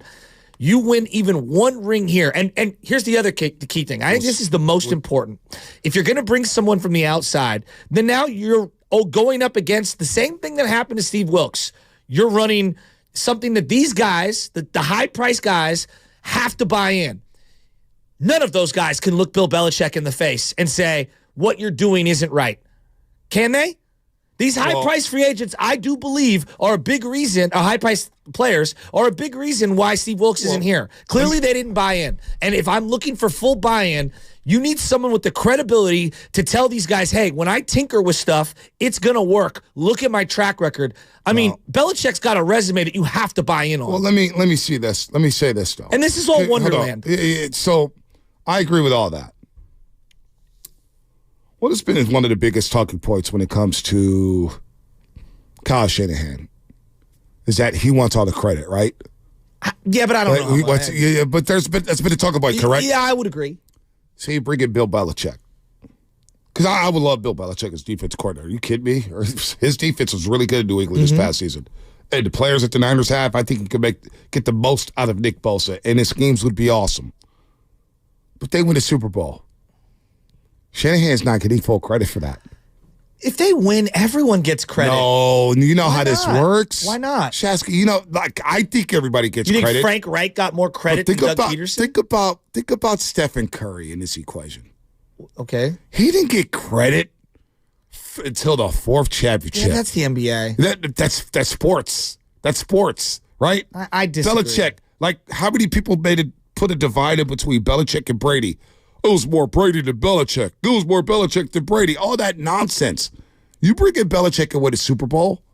You win even one ring here. And here's the other the key thing. I think this is the most important. If you're going to bring someone from the outside, then now you're going up against the same thing that happened to Steve Wilkes. You're running something that these guys, the high-priced guys, have to buy in. None of those guys can look Bill Belichick in the face and say, what you're doing isn't right. Can they? These high-priced free agents, I do believe, are a big reason, high-priced players, are a big reason why Steve Wilkes isn't here. Clearly, they didn't buy in. And if I'm looking for full buy-in, you need someone with the credibility to tell these guys, hey, when I tinker with stuff, it's going to work. Look at my track record. I mean, Belichick's got a resume that you have to buy in on. Well, let me see this. Let me say this, though. And this is all Hold on. Wonderland. So I agree with all that. What has been one of the biggest talking points when it comes to Kyle Shanahan is that he wants all the credit, right? Yeah, but I don't know. But that's been a talking point, correct? Yeah, I would agree. So you bring in Bill Belichick. Because I would love Bill Belichick as defense coordinator. Are you kidding me? His defense was really good in New England this past season. And the players that the Niners have, I think he could get the most out of Nick Bosa, and his schemes would be awesome. But they win a Super Bowl. Shanahan's not getting full credit for that. If they win, everyone gets credit. No, you know how this works. Why not? Shasky, I think everybody gets You think credit. Frank Reich got more credit than Doug Peterson? Think about Stephen Curry in this equation. Okay. He didn't get credit until the 4th championship. Yeah, that's the NBA. That's sports. That's sports, right? I disagree. Belichick, like, how many people put a divide in between Belichick and Brady? It was more Brady than Belichick. It was more Belichick than Brady. All that nonsense. You bring in Belichick and win a Super Bowl,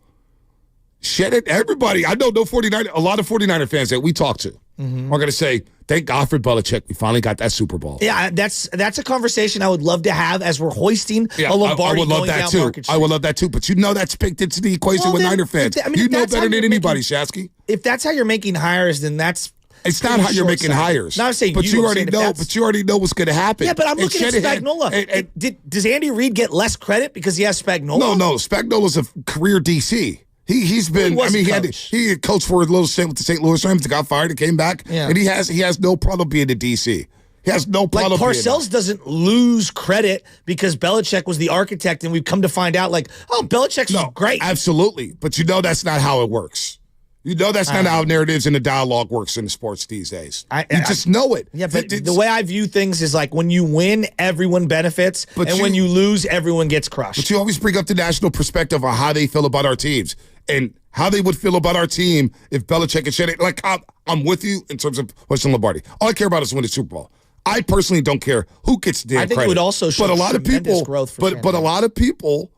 shed it. Everybody, I know a lot of 49er fans that we talk to are going to say, thank God for Belichick. We finally got that Super Bowl. Yeah, that's a conversation I would love to have as we're hoisting a Lombardi I would love that too. I would love that too. But that's baked into the equation with Niner fans. You know better than anybody, Shasky. If that's how you're making hires, then that's... It's not how you're making hires. No, I'm saying but you already know. But you already know what's going to happen. Yeah, but I'm looking at Spagnuolo. Does Andy Reid get less credit because he has Spagnuolo? No. Spagnuolo's a career DC. He's been. He had coached for a little stint with the St. Louis Rams. Got fired and came back. Yeah. And he has no problem being a DC. He has no problem. Like Parcells doesn't lose credit because Belichick was the architect, and we've come to find out, like, oh, Belichick's great. Absolutely. But you know that's not how it works. You know that's not how narratives and the dialogue works in sports these days. You just know it. Yeah, but the way I view things is like when you win, everyone benefits, when you lose, everyone gets crushed. But you always bring up the national perspective on how they feel about our teams and how they would feel about our team if Belichick and Shanahan. Like, I'm with you in terms of Western Lombardi. All I care about is winning the Super Bowl. I personally don't care who gets the I think credit. it would also show but a lot of people, growth for but a lot of people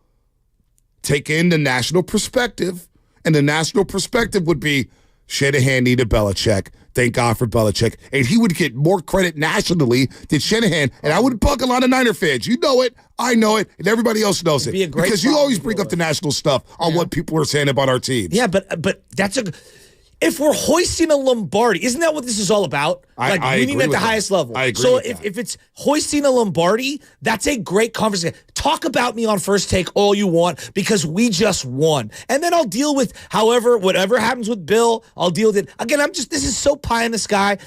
take in the national perspective, and the national perspective would be Shanahan needed Belichick. Thank God for Belichick. And he would get more credit nationally than Shanahan. And I would bug a lot of Niner fans. You know it. I know it. And everybody else knows it. Because you always bring up the national stuff on what people are saying about our teams. Yeah, but that's if we're hoisting a Lombardi, isn't that what this is all about? Like winning at the highest level. I agree. So if it's hoisting a Lombardi, that's a great conversation. Talk about me on First Take all you want because we just won. And then I'll deal with whatever happens with Bill, I'll deal with it. Again, this is so pie in the sky.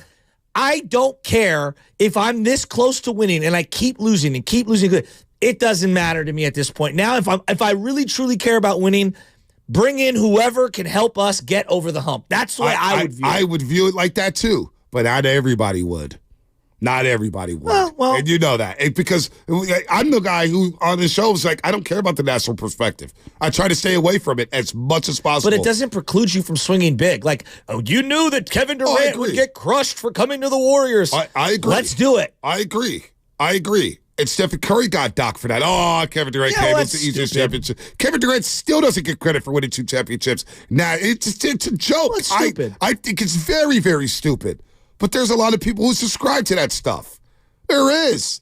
I don't care if I'm this close to winning and I keep losing and keep losing. It doesn't matter to me at this point. Now, if I really truly care about winning, bring in whoever can help us get over the hump. That's the way I would view it. I would view it like that too, but not everybody would. Not everybody would. Well, and you know that. Because I'm the guy who on the show is like, I don't care about the national perspective. I try to stay away from it as much as possible. But it doesn't preclude you from swinging big. Like, you knew that Kevin Durant would get crushed for coming to the Warriors. I agree. Let's do it. I agree. And Stephen Curry got docked for that. Oh, Kevin Durant came with the easiest championship. Kevin Durant still doesn't get credit for winning 2 championships. Nah, it's a joke. Well, it's stupid. I think it's very, very stupid. But there's a lot of people who subscribe to that stuff. There is.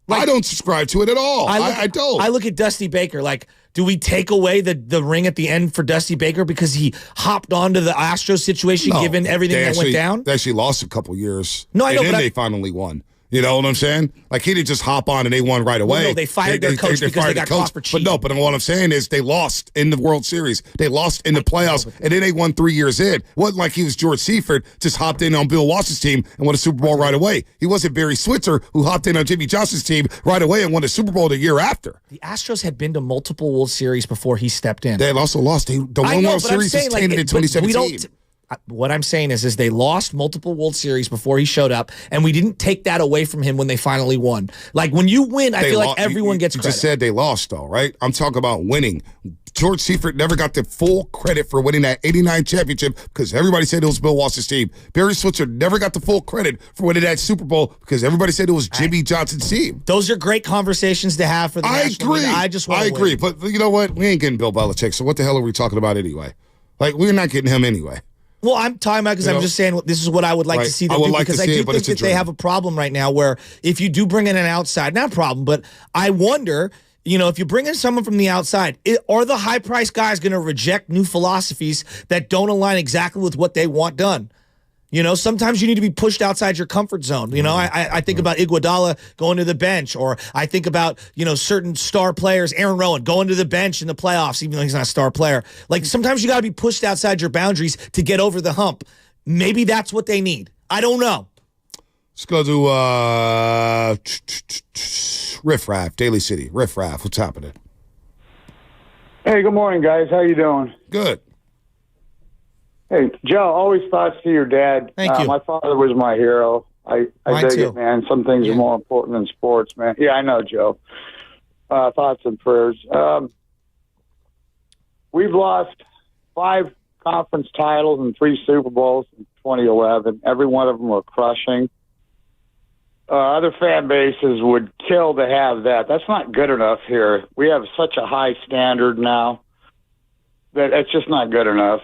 I don't subscribe to it at all. I don't. I look at Dusty Baker like, do we take away the ring at the end for Dusty Baker because he hopped onto the Astros situation given everything that went down? They actually lost a couple years. No, I know, and then they finally won. You know what I'm saying? Like, he didn't just hop on and they won right away. Well, no, they fired their coach because they got caught for cheating. But what I'm saying is they lost in the World Series. They lost in the playoffs, and then they won 3 years in. It wasn't like he was George Seifert, just hopped in on Bill Walsh's team and won a Super Bowl right away. He wasn't Barry Switzer, who hopped in on Jimmy Johnson's team right away and won a Super Bowl the year after. The Astros had been to multiple World Series before he stepped in. They had also lost. The one World Series was tainted in 2017. What I'm saying is they lost multiple World Series before he showed up, and we didn't take that away from him when they finally won. Like, when you win, I feel like everyone gets credit. You just said they lost, though, right? I'm talking about winning. George Seifert never got the full credit for winning that 89 championship because everybody said it was Bill Walsh's team. Barry Switzer never got the full credit for winning that Super Bowl because everybody said it was Jimmy Johnson's team. Those are great conversations to have for the national media. I agree. But you know what? We ain't getting Bill Belichick, so what the hell are we talking about anyway? Like, we're not getting him anyway. Well, I'm talking about because I'm just saying this is what I would like to see them do because I do think that they have a problem right now where if you do bring in an outside, not a problem, but I wonder, if you bring in someone from the outside, are the high-priced guys going to reject new philosophies that don't align exactly with what they want done? Sometimes you need to be pushed outside your comfort zone. I think about Iguodala going to the bench, or I think about, certain star players, Aaron Rowan, going to the bench in the playoffs, even though he's not a star player. Like, sometimes you got to be pushed outside your boundaries to get over the hump. Maybe that's what they need. I don't know. Let's go to Riff Raff, Daly City. Riff Raff, what's happening? Hey, good morning, guys. How you doing? Good. Hey, Joe, always thoughts to your dad. Thank you. My father was my hero. I dig it, man. Some things are more important than sports, man. Yeah, I know, Joe. Thoughts and prayers. We've lost 5 conference titles and 3 Super Bowls in 2011. Every one of them were crushing. Other fan bases would kill to have that. That's not good enough here. We have such a high standard now that it's just not good enough.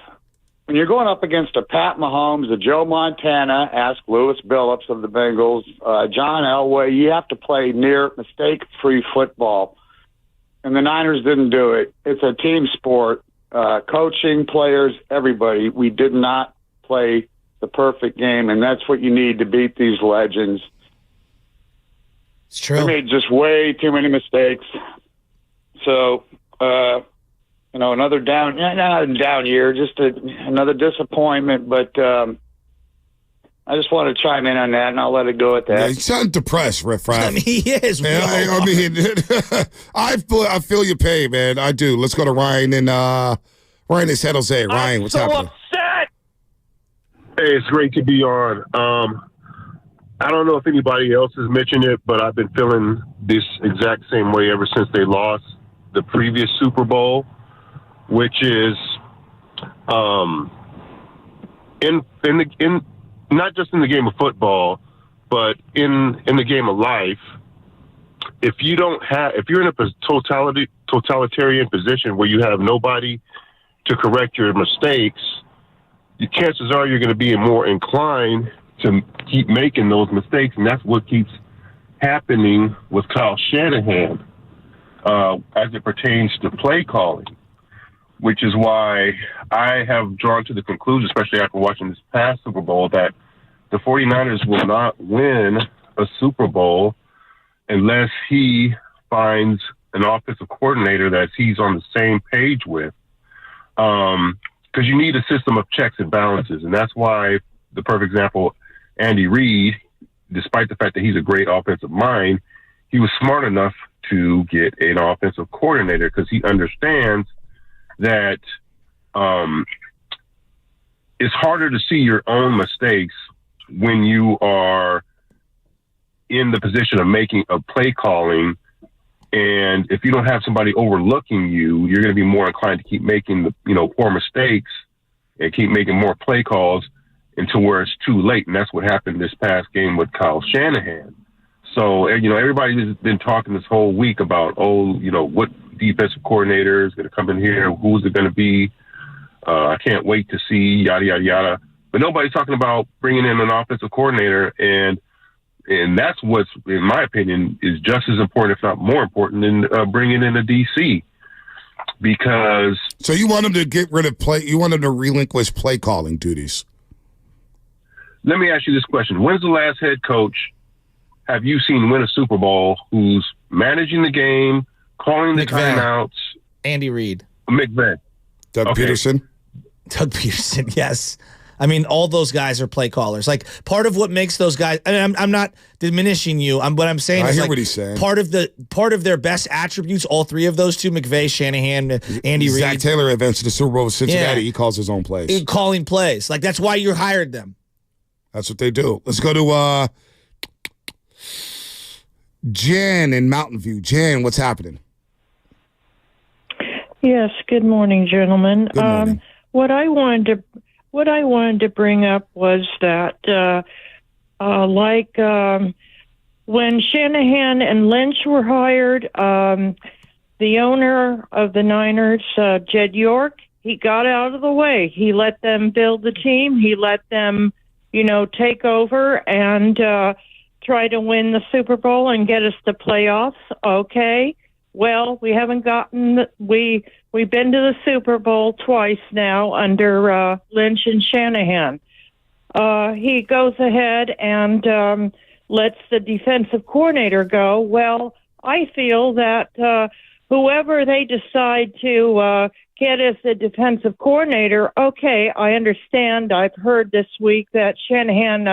When you're going up against a Pat Mahomes, a Joe Montana, ask Lewis Billups of the Bengals, John Elway, you have to play near mistake-free football. And the Niners didn't do it. It's a team sport. Coaching, players, everybody. We did not play the perfect game, and that's what you need to beat these legends. It's true. We made just way too many mistakes. So, another down year, just another disappointment. But I just want to chime in on that, and I'll let it go at that. Yeah, you sound depressed, Riff Raff. I mean, he is. Man, I mean, I feel your pain, man. I do. Let's go to Ryan in San Jose. Ryan, what's happening? Upset. Hey, it's great to be on. I don't know if anybody else has mentioned it, but I've been feeling this exact same way ever since they lost the previous Super Bowl, which is in not just in the game of football, but in the game of life. If you're in a totalitarian position where you have nobody to correct your mistakes, the chances are you're going to be more inclined to keep making those mistakes, and that's what keeps happening with Kyle Shanahan as it pertains to play calling, which is why I have drawn to the conclusion, especially after watching this past Super Bowl, that the 49ers will not win a Super Bowl unless he finds an offensive coordinator that he's on the same page with. Because you need a system of checks and balances, and that's why the perfect example, Andy Reid, despite the fact that he's a great offensive mind, he was smart enough to get an offensive coordinator because he understands that it's harder to see your own mistakes when you are in the position of making a play calling. And if you don't have somebody overlooking you, you're going to be more inclined to keep making the poor mistakes and keep making more play calls until where it's too late. And that's what happened this past game with Kyle Shanahan. So, everybody's been talking this whole week about, what defensive coordinator is going to come in here? Who's it going to be? I can't wait to see, yada, yada, yada. But nobody's talking about bringing in an offensive coordinator. And that's what's, in my opinion, is just as important, if not more important, than bringing in a DC. Because... So you want him to get rid of you want him to relinquish play calling duties? Let me ask you this question. When's the last head coach have you seen win a Super Bowl who's managing the game, calling the timeouts? Andy Reid. McVay. Doug Peterson. Doug Peterson, yes. I mean, all those guys are play callers. Like, part of what makes those guys, I'm not diminishing you. What I'm saying is, I hear what he's saying. Part of their best attributes, all three of those two, McVay, Shanahan, Andy Reid. Zach Taylor advanced to the Super Bowl with Cincinnati. Yeah. He calls his own plays. Calling plays. Like, that's why you hired them. That's what they do. Let's go to Jen in Mountain View. Jen, what's happening? Yes, good morning, gentlemen. Good morning. What I wanted to bring up was that, when Shanahan and Lynch were hired, the owner of the Niners, Jed York, he got out of the way. He let them build the team. He let them, take over and try to win the Super Bowl and get us to playoffs. Okay. Well, we haven't gotten we've been to the Super Bowl twice now under Lynch and Shanahan. He goes ahead and lets the defensive coordinator go. Well, I feel that whoever they decide to get as the defensive coordinator, okay, I understand. I've heard this week that Shanahan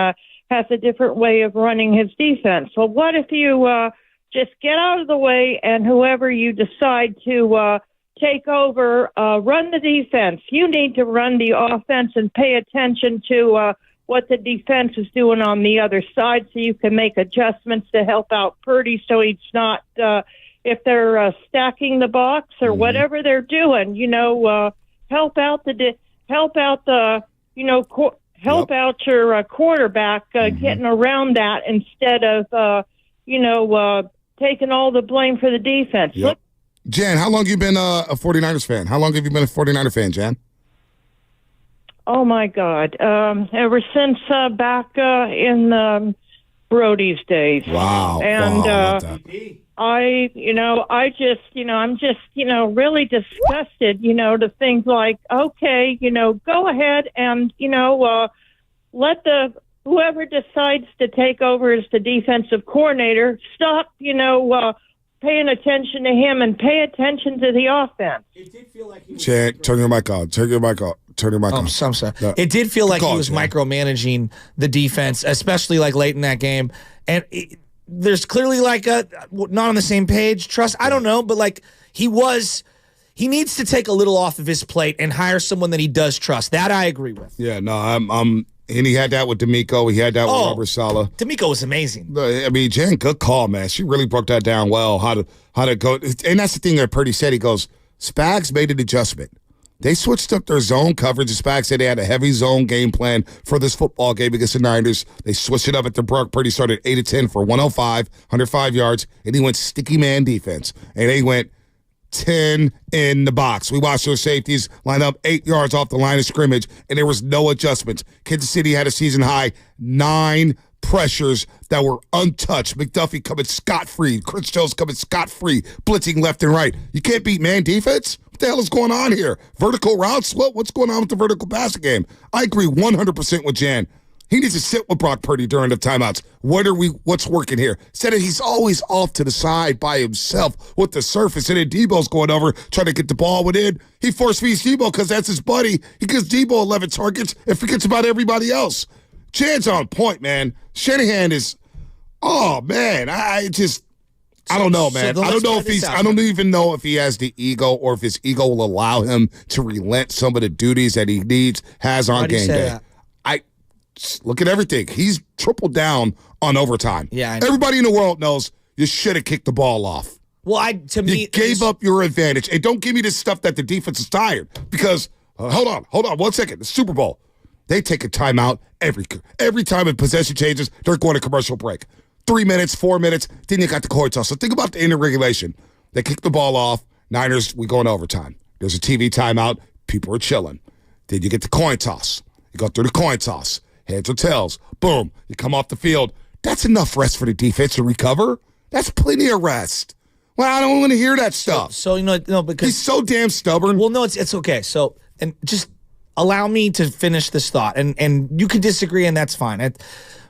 has a different way of running his defense. Well, what if you just get out of the way and whoever you decide to take over, run the defense. You need to run the offense and pay attention to what the defense is doing on the other side so you can make adjustments to help out Purdy so he's not, if they're stacking the box or whatever they're doing, help out your quarterback getting around that instead of, taking all the blame for the defense. Yep. Jan, how long have you been a 49ers fan? How long have you been a 49er fan, Jan? Oh, my God. Ever since back in Brody's days. Wow. And I'm just really disgusted, to think like, okay, go ahead and, let whoever decides to take over as the defensive coordinator, stop, paying attention to him and pay attention to the offense. Jan, turn your mic on. Turn your mic turn your mic on. I'm sorry. No. It did feel like he call, was Jay. micromanaging the defense, especially like late in that game. And there's clearly like not on the same page. Trust, I don't know, but like he needs to take a little off of his plate and hire someone that he does trust. That I agree with. Yeah, no, and he had that with D'Amico. He had that with Robert Saleh. D'Amico was amazing. I mean, Jen, good call, man. She really broke that down well. How to go, and that's the thing that Purdy said. He goes, Spags made an adjustment. They switched up their zone coverage. Spags said they had a heavy zone game plan for this football game against the Niners. They switched it up at the Brook. Purdy started 8 of 10 for 105 yards, and he went sticky man defense, and they went 10 in the box. We watched their safeties line up 8 yards off the line of scrimmage, and there was no adjustments. Kansas City had a season high 9 pressures that were untouched. McDuffie coming scot-free. Chris Jones coming scot-free, blitzing left and right. You can't beat man defense? What the hell is going on here? Vertical routes? What's going on with the vertical passing game? I agree 100% with Jan. He needs to sit with Brock Purdy during the timeouts. What's working here? Said that he's always off to the side by himself with the surface, and then Debo's going over trying to get the ball within. He force feeds Debo because that's his buddy. He gives Debo 11 targets and forgets about everybody else. Jan's on point, man. Shanahan is, oh man, I don't know, man. I don't even know if he has the ego or if his ego will allow him to relent some of the duties that he has on game day. Look at everything. He's tripled down on overtime. Yeah, I know. Everybody in the world knows you should have kicked the ball off. Well, you gave up your advantage. And don't give me this stuff that the defense is tired because, hold on 1 second. The Super Bowl, they take a timeout every time a possession changes, they're going to commercial break. 3 minutes, 4 minutes, then you got the coin toss. So think about the end of regulation. They kick the ball off. Niners, we go in overtime. There's a TV timeout. People are chilling. Then you get the coin toss. You go through the coin toss. Heads or tails. Boom. You come off the field. That's enough rest for the defense to recover. That's plenty of rest. Well, I don't want to hear that stuff. So because he's so damn stubborn. Well, no, it's okay. So, and just allow me to finish this thought. And you can disagree, and that's fine.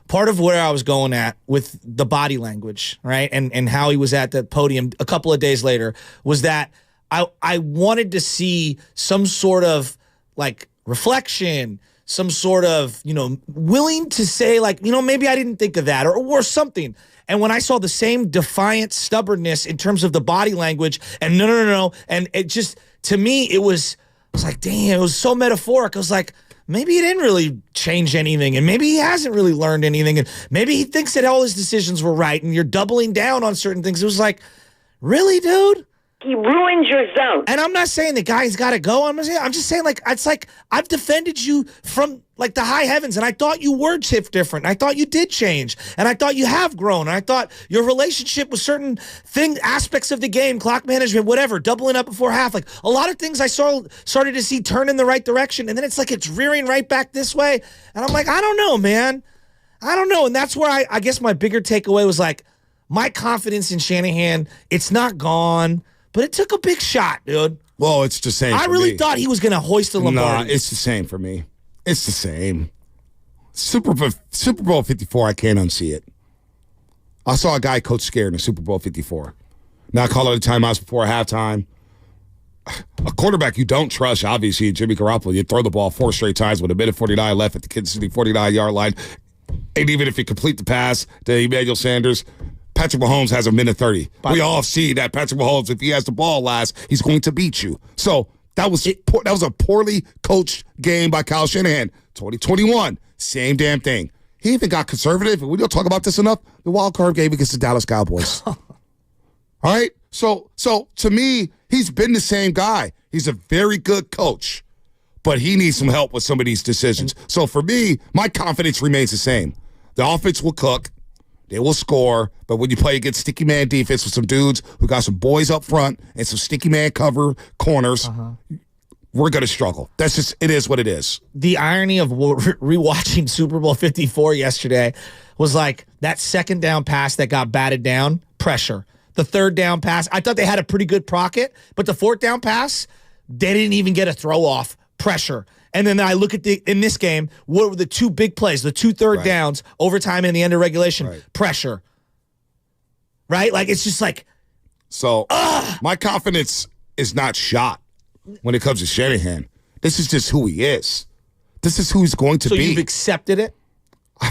Part of where I was going at with the body language, right, and how he was at the podium a couple of days later was that I wanted to see some sort of like reflection, some sort of, willing to say like, maybe I didn't think of that or something. And when I saw the same defiant stubbornness in terms of the body language and no, and it just, to me, I was like, damn, it was so metaphoric. I was like, maybe he didn't really change anything, and maybe he hasn't really learned anything, and maybe he thinks that all his decisions were right, and you're doubling down on certain things. It was like, really, dude? He ruined your zone. And I'm not saying the guy's got to go. I'm just saying, like, it's like I've defended you from like the high heavens, and I thought you were different. I thought you did change, and I thought you have grown. And I thought your relationship with certain aspects of the game, clock management, whatever, doubling up before half, like a lot of things I started to see turn in the right direction, and then it's like it's rearing right back this way, and I'm like, I don't know, man, I don't know. And that's where I guess my bigger takeaway was like my confidence in Shanahan. It's not gone. But it took a big shot, dude. Well, it's the same. I really thought he was going to hoist the Lombardi. No, it's the same for me. It's the same. Super Bowl 54, I can't unsee it. I saw a guy coach scared in Super Bowl 54. Now call it a timeouts before halftime. A quarterback you don't trust, obviously, Jimmy Garoppolo. You throw the ball 4 straight times with a minute 49 left at the Kansas City 49-yard line. And even if you complete the pass to Emmanuel Sanders, Patrick Mahomes has a minute 30. We all see that Patrick Mahomes, if he has the ball last, he's going to beat you. So that was a poorly coached game by Kyle Shanahan. 2021, same damn thing. He even got conservative, and we don't talk about this enough, the wild card game against the Dallas Cowboys. All right? So to me, he's been the same guy. He's a very good coach, but he needs some help with some of these decisions. So for me, my confidence remains the same. The offense will cook. They will score, but when you play against sticky man defense with some dudes who got some boys up front and some sticky man cover corners, we're going to struggle. That's just, it is what it is. The irony of rewatching Super Bowl 54 yesterday was like that second down pass that got batted down, pressure. The third down pass, I thought they had a pretty good pocket, but the fourth down pass, they didn't even get a throw off, pressure. And then I look at in this game, what were the 2 big plays, the 2 third downs, overtime and the end of regulation, pressure. Right? Like, it's just like. So, my confidence is not shot when it comes to Shanahan. This is just who he is. This is who he's going to be. So you've accepted it? I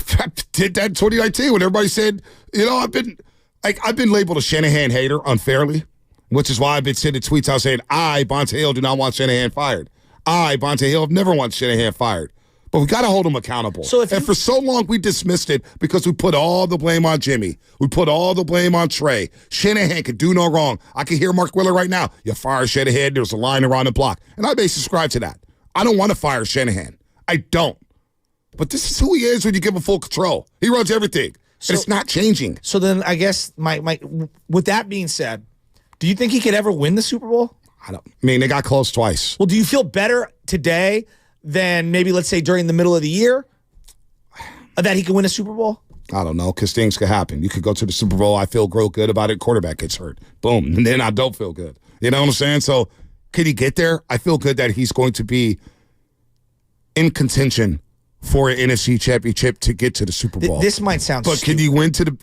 did that in 2019 when everybody said, I've been labeled a Shanahan hater unfairly, which is why I've been sending tweets out saying, I, Bonta Hill, do not want Shanahan fired. I, Bonta Hill, have never wanted Shanahan fired. But we got to hold him accountable. And for so long, we dismissed it because we put all the blame on Jimmy. We put all the blame on Trey. Shanahan could do no wrong. I can hear Mark Wheeler right now. You fire Shanahan, there's a line around the block. And I may subscribe to that. I don't want to fire Shanahan. I don't. But this is who he is when you give him full control. He runs everything. And it's not changing. So then I guess, with that being said, do you think he could ever win the Super Bowl? They got close twice. Well, do you feel better today than maybe, let's say, during the middle of the year that he could win a Super Bowl? I don't know, because things could happen. You could go to the Super Bowl, I feel real good about it, quarterback gets hurt. Boom. And then I don't feel good. You know what I'm saying? So could he get there? I feel good that he's going to be in contention for an NFC championship to get to the Super Bowl. This might sound But stupid.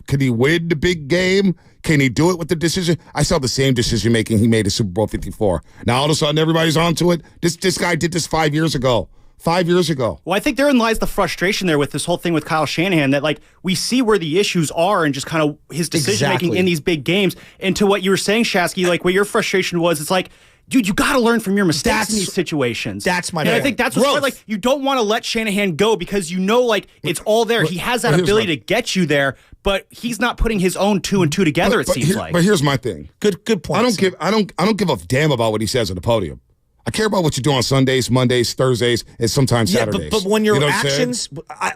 Can he win the big game? Can he do it with the decision? I saw the same decision making he made at Super Bowl 54. Now all of a sudden everybody's onto it. This guy did this 5 years ago. 5 years ago. Well, I think therein lies the frustration there with this whole thing with Kyle Shanahan, that we see where the issues are and just kind of his decision making in these big games. And to what you were saying, Shasky, what your frustration was, it's like, dude, you got to learn from your mistakes in these situations. That's my And point. I think that's what's you don't want to let Shanahan go because it's all there. He has that ability to get you there, but he's not putting his own 2 and 2 together. It seems like. But here's my thing. Good point. I don't give a damn about what he says on the podium. I care about what you do on Sundays, Mondays, Thursdays, and sometimes Saturdays. But when your actions,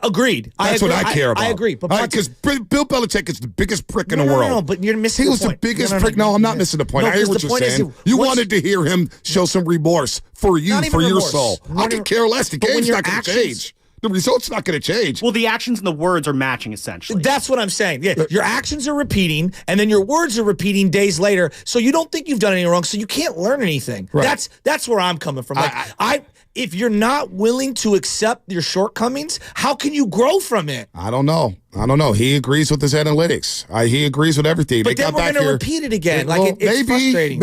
agreed. That's what I care about. I agree. Because Bill Belichick is the biggest prick in the world. No, but you're missing the point. He was the biggest prick. No, I'm not missing the point. I hear what you're saying. You wanted to hear him show some remorse for you, for your soul. I could care less. The game's not going to change. The result's not going to change. Well, the actions and the words are matching, essentially. That's what I'm saying. Yeah, your actions are repeating, and then your words are repeating days later, so you don't think you've done anything wrong, so you can't learn anything. Right. That's where I'm coming from. If you're not willing to accept your shortcomings, how can you grow from it? I don't know. He agrees with his analytics. He agrees with everything. But then we're going to repeat it again. It's frustrating.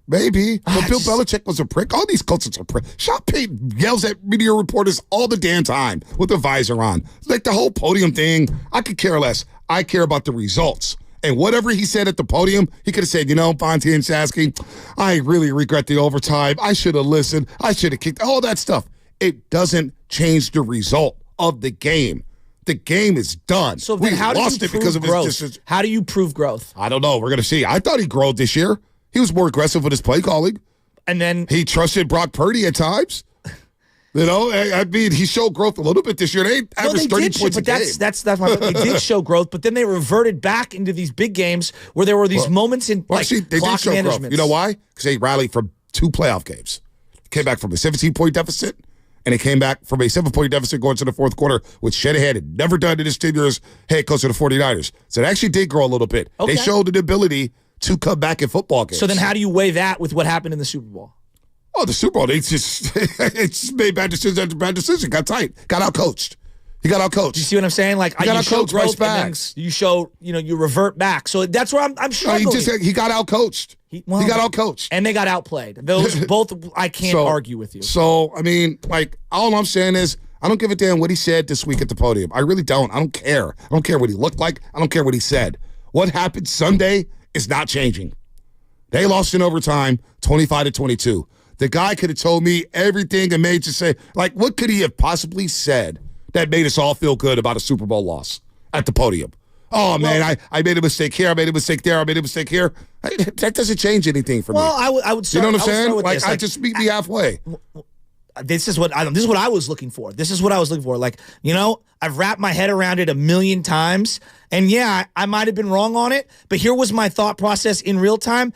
Maybe. But Bill Belichick was a prick. All these coaches are pricks. Sean Payton yells at media reporters all the damn time with the visor on. The whole podium thing, I could care less. I care about the results. And whatever he said at the podium, he could have said, Bonta and Shasky, I really regret the overtime. I should have listened. I should have kicked all that stuff. It doesn't change the result of the game. The game is done. So then how do you prove growth? How do you prove growth? I don't know. We're going to see. I thought he grew this year. He was more aggressive with his play calling. And then he trusted Brock Purdy at times. He showed growth a little bit this year. They averaged 30 points a game. That's my point. They did show growth, but then they reverted back into these big games where there were these moments in they clock did show management. Growth. You know why? Because they rallied from 2 playoff games. Came back from a 17-point deficit, and they came back from a 7-point deficit going to the fourth quarter, which Shanahan had never done in his 10 years head coach of the 49ers. So it actually did grow a little bit. Okay. They showed an ability to come back in football games. So then how do you weigh that with what happened in the Super Bowl? Oh, the Super Bowl, it's just made bad decision after bad decision. Got tight. Got out-coached. He got out-coached. Do you see what I'm saying? He got out-coached by Spags. You show, you revert back. So that's where I'm struggling. He got out-coached. He got out-coached. And they got outplayed. Those both, I can't argue with you. So, all I'm saying is, I don't give a damn what he said this week at the podium. I really don't. I don't care. I don't care what he looked like. I don't care what he said. What happened Sunday is not changing. They lost in overtime, 25-22. The guy could have told me everything and made you say, what could he have possibly said that made us all feel good about a Super Bowl loss at the podium? Oh, man, I made a mistake here. I made a mistake there. I made a mistake here. That doesn't change anything for me. Well, I would start. You know what I'm saying? I just meet me halfway. This is what I was looking for. I've wrapped my head around it a million times. And yeah, I might have been wrong on it, but here was my thought process in real time.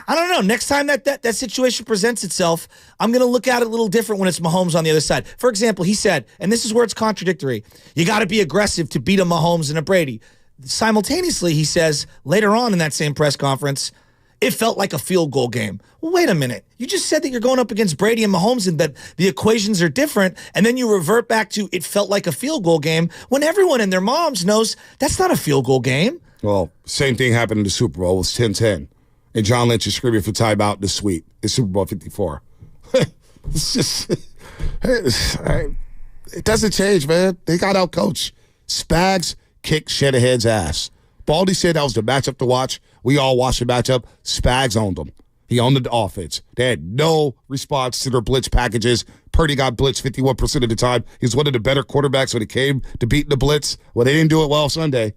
I don't know. Next time that situation presents itself, I'm going to look at it a little different when it's Mahomes on the other side. For example, he said, and this is where it's contradictory, you got to be aggressive to beat a Mahomes and a Brady. Simultaneously, he says, later on in that same press conference, it felt like a field goal game. Well, wait a minute. You just said that you're going up against Brady and Mahomes and that the equations are different, and then you revert back to it felt like a field goal game when everyone and their moms knows that's not a field goal game. Well, same thing happened in the Super Bowl. It was 10-10. And John Lynch is screaming for timeout in the suite in Super Bowl 54. It's just, it doesn't change, man. They got out coached. Spags kicked Shanahan's ass. Baldy said that was the matchup to watch. We all watched the matchup. Spags owned them. He owned the offense. They had no response to their blitz packages. Purdy got blitzed 51% of the time. He was one of the better quarterbacks when it came to beating the blitz. Well, they didn't do it well Sunday.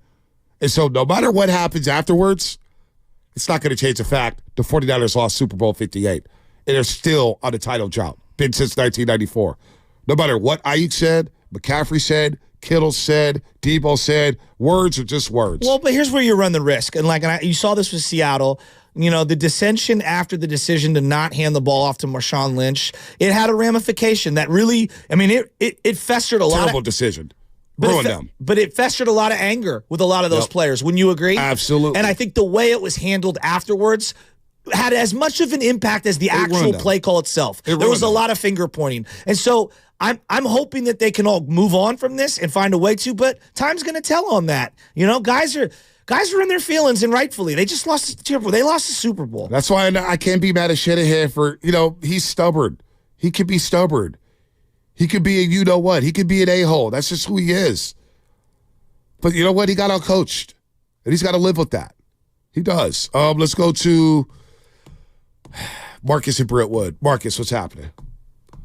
And so no matter what happens afterwards, it's not going to change the fact the 49ers lost Super Bowl 58. And they're still on the title drought. Been since 1994. No matter what Ayuk said, McCaffrey said, Kittle said, Debo said, words are just words. Well, but here's where you run the risk. And you saw this with Seattle. You know, the dissension after the decision to not hand the ball off to Marshawn Lynch, it had a ramification that really, I mean, it festered a lot. Terrible decision. Ruined them. But it festered a lot of anger with a lot of those players. Wouldn't you agree? Absolutely. And I think the way it was handled afterwards had as much of an impact as the actual play call itself. There was a lot of finger pointing. And so I'm hoping that they can all move on from this and find a way to, but time's going to tell on that. You know, guys are in their feelings, and rightfully. They just lost they lost the Super Bowl. That's why I can't be mad at Shanahan for, he's stubborn. He could be stubborn. He could be a you-know-what. He could be an a-hole. That's just who he is. But you know what? He got out-coached, and he's got to live with that. He does. Let's go to Marcus and Brentwood. Marcus, what's happening?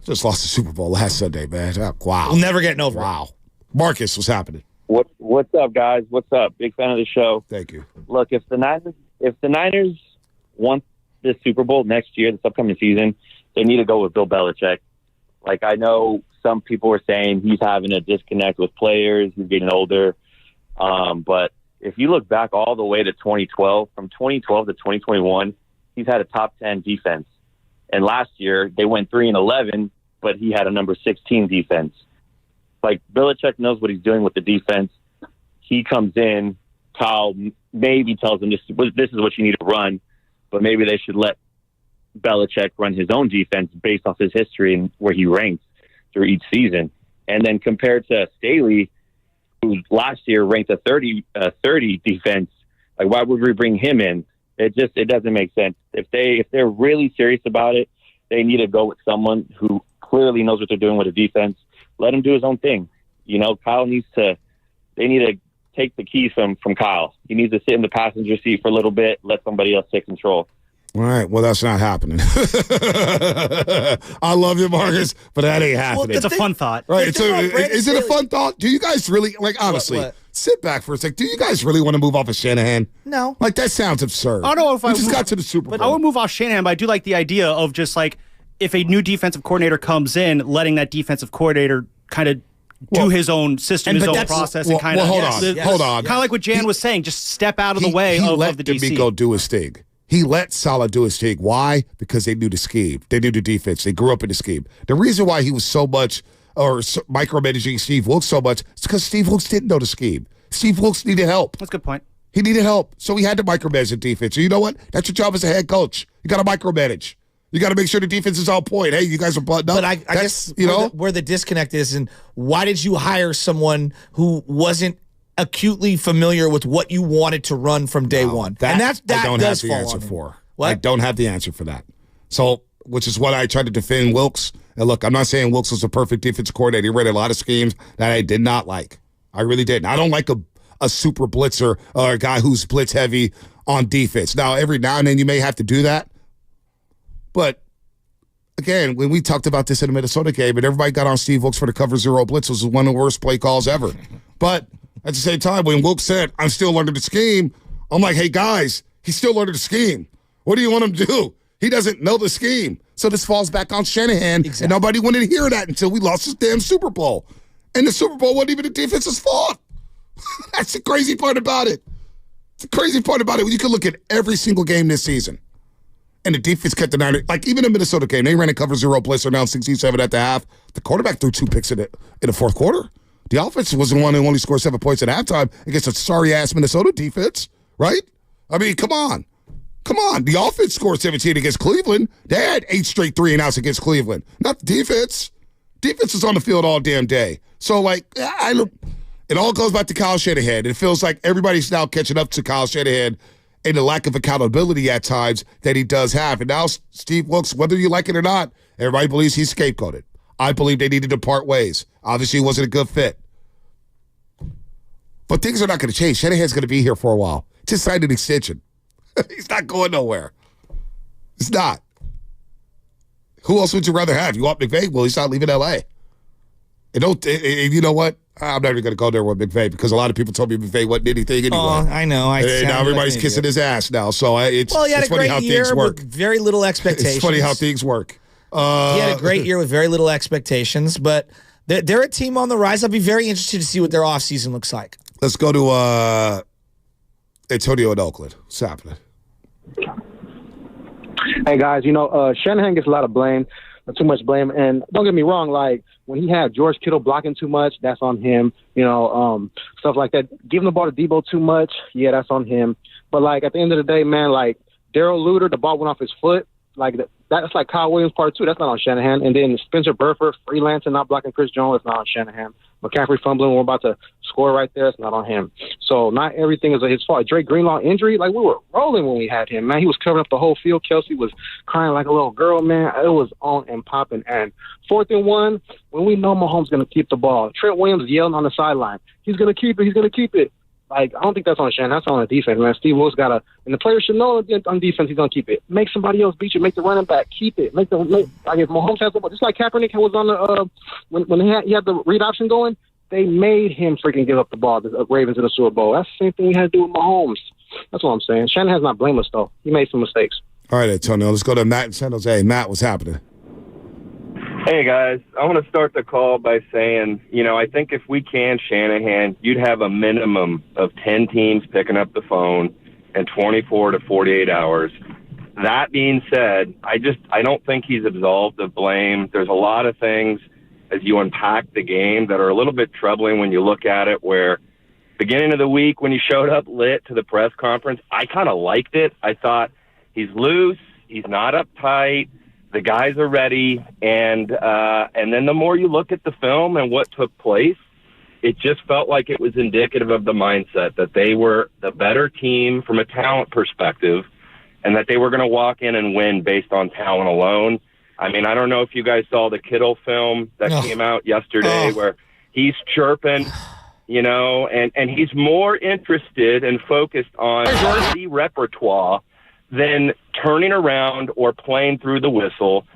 Just lost the Super Bowl last Sunday, man. Wow. We'll never getting over it. Wow. Marcus, what's happening? What's up, guys? What's up? Big fan of the show. Thank you. Look, if the Niners want this Super Bowl next year, this upcoming season, they need to go with Bill Belichick. Like, I know some people were saying he's having a disconnect with players, he's getting older. But if you look back all the way to 2012, from 2012 to 2021, he's had a top 10 defense. And last year they went 3-11, but he had a number 16 defense. Like, Belichick knows what he's doing with the defense. He comes in, Kyle maybe tells him this is what you need to run, but maybe they should let Belichick run his own defense based off his history and where he ranks through each season. And then compared to Staley, who last year ranked a 30 defense, like, why would we bring him in? It doesn't make sense. If they're really serious about it, they need to go with someone who clearly knows what they're doing with the defense. Let him do his own thing. You know, they need to take the keys from Kyle. He needs to sit in the passenger seat for a little bit, let somebody else take control. All right, well, that's not happening. I love you, Marcus, but that ain't happening. Well, it's a fun thought. Right. Is it a fun thought? Do you guys really, honestly, sit back for a sec. Do you guys really want to move off of Shanahan? No. Like, that sounds absurd. I don't know if we just got to the Super Bowl. I would move off Shanahan, but I do like the idea of just, like, if a new defensive coordinator comes in, letting that defensive coordinator kind of do his own system, his own process, and kind of hold on. Kind of like what Jan was saying, just step out of the way of the DC. He let D'Amico do his thing. He let Saleh do his thing. Why? Because they knew the scheme. They knew the defense. They grew up in the scheme. The reason why he was so much micromanaging Steve Wilks so much is because Steve Wilks didn't know the scheme. Steve Wilks needed help. That's a good point. He needed help, so he had to micromanage the defense. So you know what? That's your job as a head coach. You got to micromanage. You got to make sure the defense is on point. Hey, you guys are buttoned up. But I guess where the disconnect is, and why did you hire someone who wasn't acutely familiar with what you wanted to run from day one? That I don't have the answer for. What? I don't have the answer for that. So, which is what I tried to defend Wilks. And look, I'm not saying Wilks was a perfect defensive coordinator. He ran a lot of schemes that I did not like. I really didn't. I don't like a super blitzer or a guy who's blitz heavy on defense. Now, every now and then you may have to do that. But again, when we talked about this in the Minnesota game and everybody got on Steve Wilks for the cover zero blitz, was one of the worst play calls ever. But at the same time, when Wilks said, I'm still learning the scheme, I'm like, hey, guys, he's still learning the scheme. What do you want him to do? He doesn't know the scheme. So this falls back on Shanahan, and nobody wanted to hear that until we lost this damn Super Bowl. And the Super Bowl wasn't even the defense's fault. That's the crazy part about it. It's the crazy part about it. You can look at every single game this season. And the defense kept the Niners. Like, even the Minnesota game, they ran a cover zero blitz, down 67 at the half. The quarterback threw 2 picks in the fourth quarter. The offense was the one who only scored 7 points at halftime against a sorry-ass Minnesota defense, right? I mean, come on. Come on. The offense scored 17 against Cleveland. They had 8 straight 3-and-outs against Cleveland. Not the defense. Defense is on the field all damn day. So, like, it all goes back to Kyle Shanahan. It feels like everybody's now catching up to Kyle Shanahan and the lack of accountability at times that he does have. And now Steve Wilkes, whether you like it or not, everybody believes he's scapegoated. I believe they needed to part ways. Obviously, it wasn't a good fit. But things are not going to change. Shanahan's going to be here for a while. Just signed an extension. He's not going nowhere. It's not. Who else would you rather have? You want McVay? Well, he's not leaving L.A. And you know what? I'm not even going to go there with McVay because a lot of people told me McVay wasn't anything anyway. Oh, I know. And now everybody's kissing his ass now. So it's he had a funny great how year things work. with very little expectations. It's funny how things work. He had a great year with very little expectations, but they're a team on the rise. I'll be very interested to see what their offseason looks like. Let's go to Antonio in Oakland. What's happening? Hey, guys, Shanahan gets a lot of blame, too much blame. And don't get me wrong, like, when he had George Kittle blocking too much, that's on him. Stuff like that. Giving the ball to Debo too much, yeah, that's on him. But, like, at the end of the day, man, like, Darrell Luter, the ball went off his foot. Like, that's like Kyle Williams part 2. That's not on Shanahan. And then Spencer Burford, freelancing, not blocking Chris Jones, that's not on Shanahan. McCaffrey fumbling, we're about to score right there, it's not on him. So not everything is his fault. Drake Greenlaw injury, like, we were rolling when we had him, man. He was covering up the whole field. Kelsey was crying like a little girl, man. It was on and popping. And 4th and 1, when we know Mahomes going to keep the ball. Trent Williams yelling on the sideline. He's going to keep it. He's going to keep it. Like, I don't think that's on Shanahan. That's on the defense, man. Steve Wilkes got to – and the players should know on defense he's going to keep it. Make somebody else beat you. Make the running back. Keep it. Like, if Mahomes has the ball, just like Kaepernick was on the when he had the read option going, they made him freaking give up the ball, the Ravens in the Super Bowl. That's the same thing we had to do with Mahomes. That's what I'm saying. Shanahan's not blameless, though. He made some mistakes. All right, Antonio. Let's go to Matt in San Jose. Matt, what's happening? Hey, guys. I want to start the call by saying, I think if we can Shanahan, you'd have a minimum of 10 teams picking up the phone in 24 to 48 hours. That being said, I don't think he's absolved of blame. There's a lot of things as you unpack the game that are a little bit troubling when you look at it, where beginning of the week when he showed up lit to the press conference, I kind of liked it. I thought he's loose, he's not uptight, the guys are ready, and then the more you look at the film and what took place, it just felt like it was indicative of the mindset that they were the better team from a talent perspective and that they were going to walk in and win based on talent alone. I mean, I don't know if you guys saw the Kittle film that came out yesterday where he's chirping, and he's more interested and focused on the repertoire than turning around or playing through the whistle.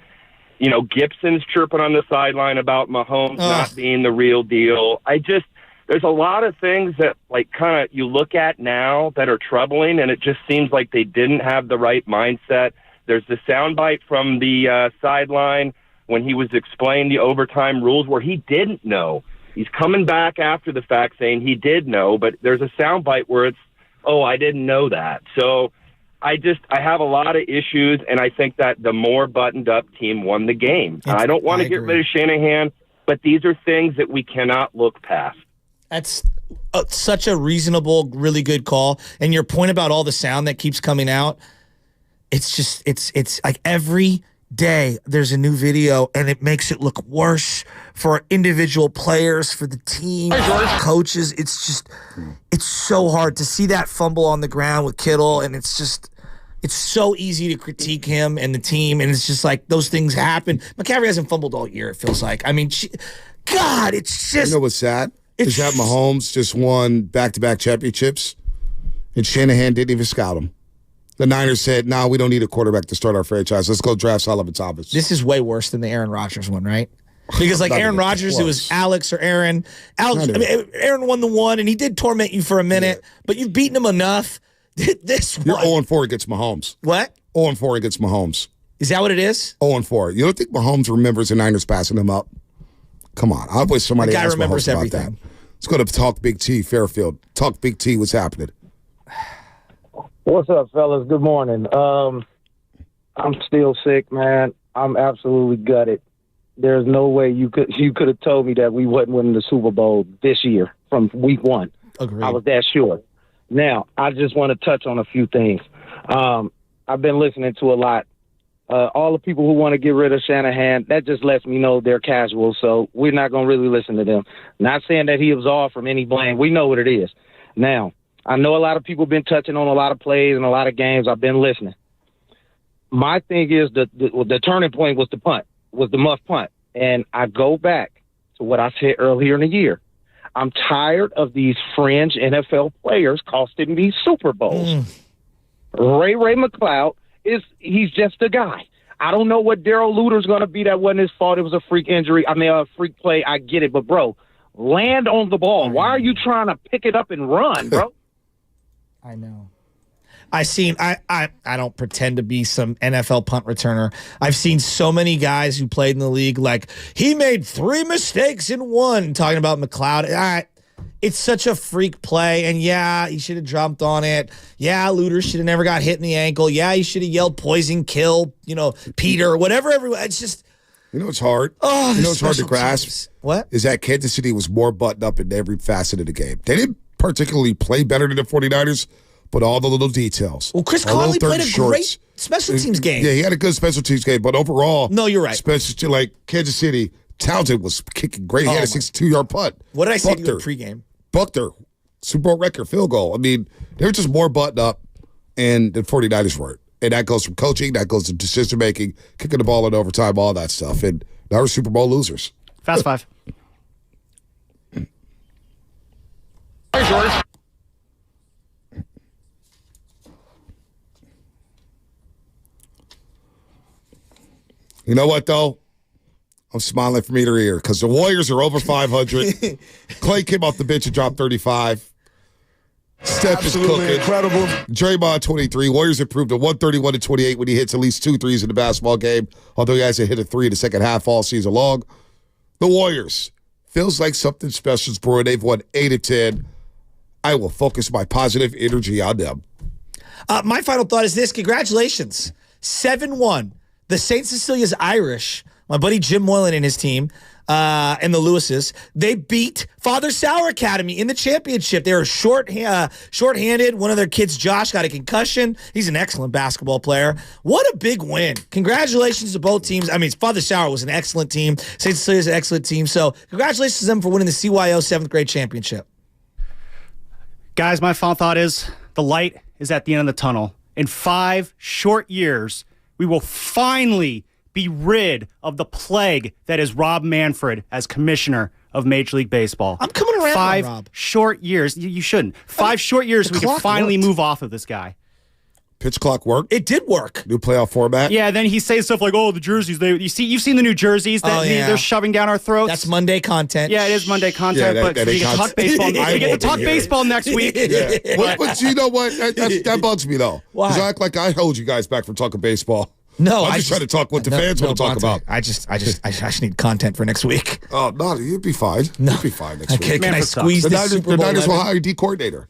Gibson's chirping on the sideline about Mahomes not being the real deal. There's a lot of things that, like, kind of you look at now that are troubling, and it just seems like they didn't have the right mindset. There's the soundbite from the sideline when he was explaining the overtime rules where he didn't know. He's coming back after the fact saying he did know, but there's a soundbite where it's, I didn't know that. So I have a lot of issues, and I think that the more buttoned-up team won the game. I don't want to get rid of Shanahan, but these are things that we cannot look past. That's such a reasonable, really good call. And your point about all the sound that keeps coming out, it's like every day there's a new video and it makes it look worse for individual players, for the team, coaches. It's so hard to see that fumble on the ground with Kittle, and it's so easy to critique him and the team, and it's just like those things happen. McCaffrey hasn't fumbled all year, it feels like. I mean, God, it's just... You know what's sad? Is that Mahomes just won back-to-back championships, and Shanahan didn't even scout him. The Niners said, "No, we don't need a quarterback to start our franchise. Let's go draft Sullivan Thomas." This is way worse than the Aaron Rodgers one, right? Because like Aaron Rodgers, it was Alex or Aaron. Aaron won the one, and he did torment you for a minute, but you've beaten him enough. This You're 0-4 against Mahomes. What? 0-4 against Mahomes. Is that what it is? 0-4. You don't think Mahomes remembers the Niners passing him up? Come on. I wish somebody the guy asked remembers Mahomes about everything. that. Let's go to Talk Big T, Fairfield. Talk Big T, what's happening? What's up, fellas? Good morning. I'm still sick, man. I'm absolutely gutted. There's no way you could have told me that we wasn't winning the Super Bowl this year from week one. Agreed. I was that sure. Now, I just want to touch on a few things. I've been listening to a lot. All the people who want to get rid of Shanahan, that just lets me know they're casual, so we're not going to really listen to them. Not saying that he absolved from any blame. We know what it is. Now, I know a lot of people been touching on a lot of plays and a lot of games. I've been listening. My thing is the turning point was the muff punt. And I go back to what I said earlier in the year. I'm tired of these fringe NFL players costing me Super Bowls. Ray McCloud he's just a guy. I don't know what Darrell Luter's going to be. That wasn't his fault. It was a freak injury. I mean, a freak play. I get it. But, bro, land on the ball. Why are you trying to pick it up and run, bro? I know. I don't pretend to be some NFL punt returner. I've seen so many guys who played in the league like, he made 3 mistakes in 1, talking about McLeod. It's such a freak play, and yeah, he should have jumped on it. Yeah, Luter should have never got hit in the ankle. Yeah, he should have yelled poison, kill, Peter, whatever. It's just... It's hard. It's hard to grasp. Teams. What? Is that Kansas City was more buttoned up in every facet of the game. They didn't particularly play better than the 49ers, but all the little details. Well, Chris Conley played a great special teams game. Yeah, he had a good special teams game, but overall... No, you're right. Like Kansas City, Townsend was kicking great. He had a 62-yard punt. What did I say to you in pregame? Buckner, Super Bowl record field goal. I mean, they were just more buttoned up, and the 49ers weren't. And that goes from coaching, that goes to decision-making, kicking the ball in overtime, all that stuff. And now we're Super Bowl losers. Fast 5. Hey, George. You know what, though? I'm smiling from ear to ear because the Warriors are over 500. Klay came off the bench and dropped 35. Steph is cooking. Incredible. Draymond, 23. Warriors improved to 131-28 when he hits at least 2 threes in the basketball game, although he hasn't hit a 3 in the second half all season long. The Warriors, feels like something special is brewing. They've won 8 of 10. I will focus my positive energy on them. My final thought is this. Congratulations. 7-1. The St. Cecilia's Irish, my buddy Jim Moylan and his team, and the Lewises, they beat Father Sauer Academy in the championship. They were shorthanded. One of their kids, Josh, got a concussion. He's an excellent basketball player. What a big win. Congratulations to both teams. I mean, Father Sauer was an excellent team. St. Cecilia's an excellent team. So congratulations to them for winning the CYO 7th grade championship. Guys, my final thought is the light is at the end of the tunnel. In 5 short years, we will finally be rid of the plague that is Rob Manfred as commissioner of Major League Baseball. I'm coming around, 5 Rob. short years. You shouldn't. 5 short years, we can finally move off of this guy. Pitch clock worked. It did work. New playoff format. Yeah, then he says stuff like, "Oh, the jerseys. You've seen the new jerseys that they're shoving down our throats." That's Monday content. Yeah, it is Monday content. But we get to talk baseball. We get to talk baseball next week. Yeah. But you know what? That bugs me though. Why? Because I act like I hold you guys back from talking baseball. No, I'm just trying to talk what the fans want to talk about. I just need content for next week. Oh no, you'd be fine. You'd be fine next week. Can I squeeze the this Super Bowl? The Niners will hire a D coordinator.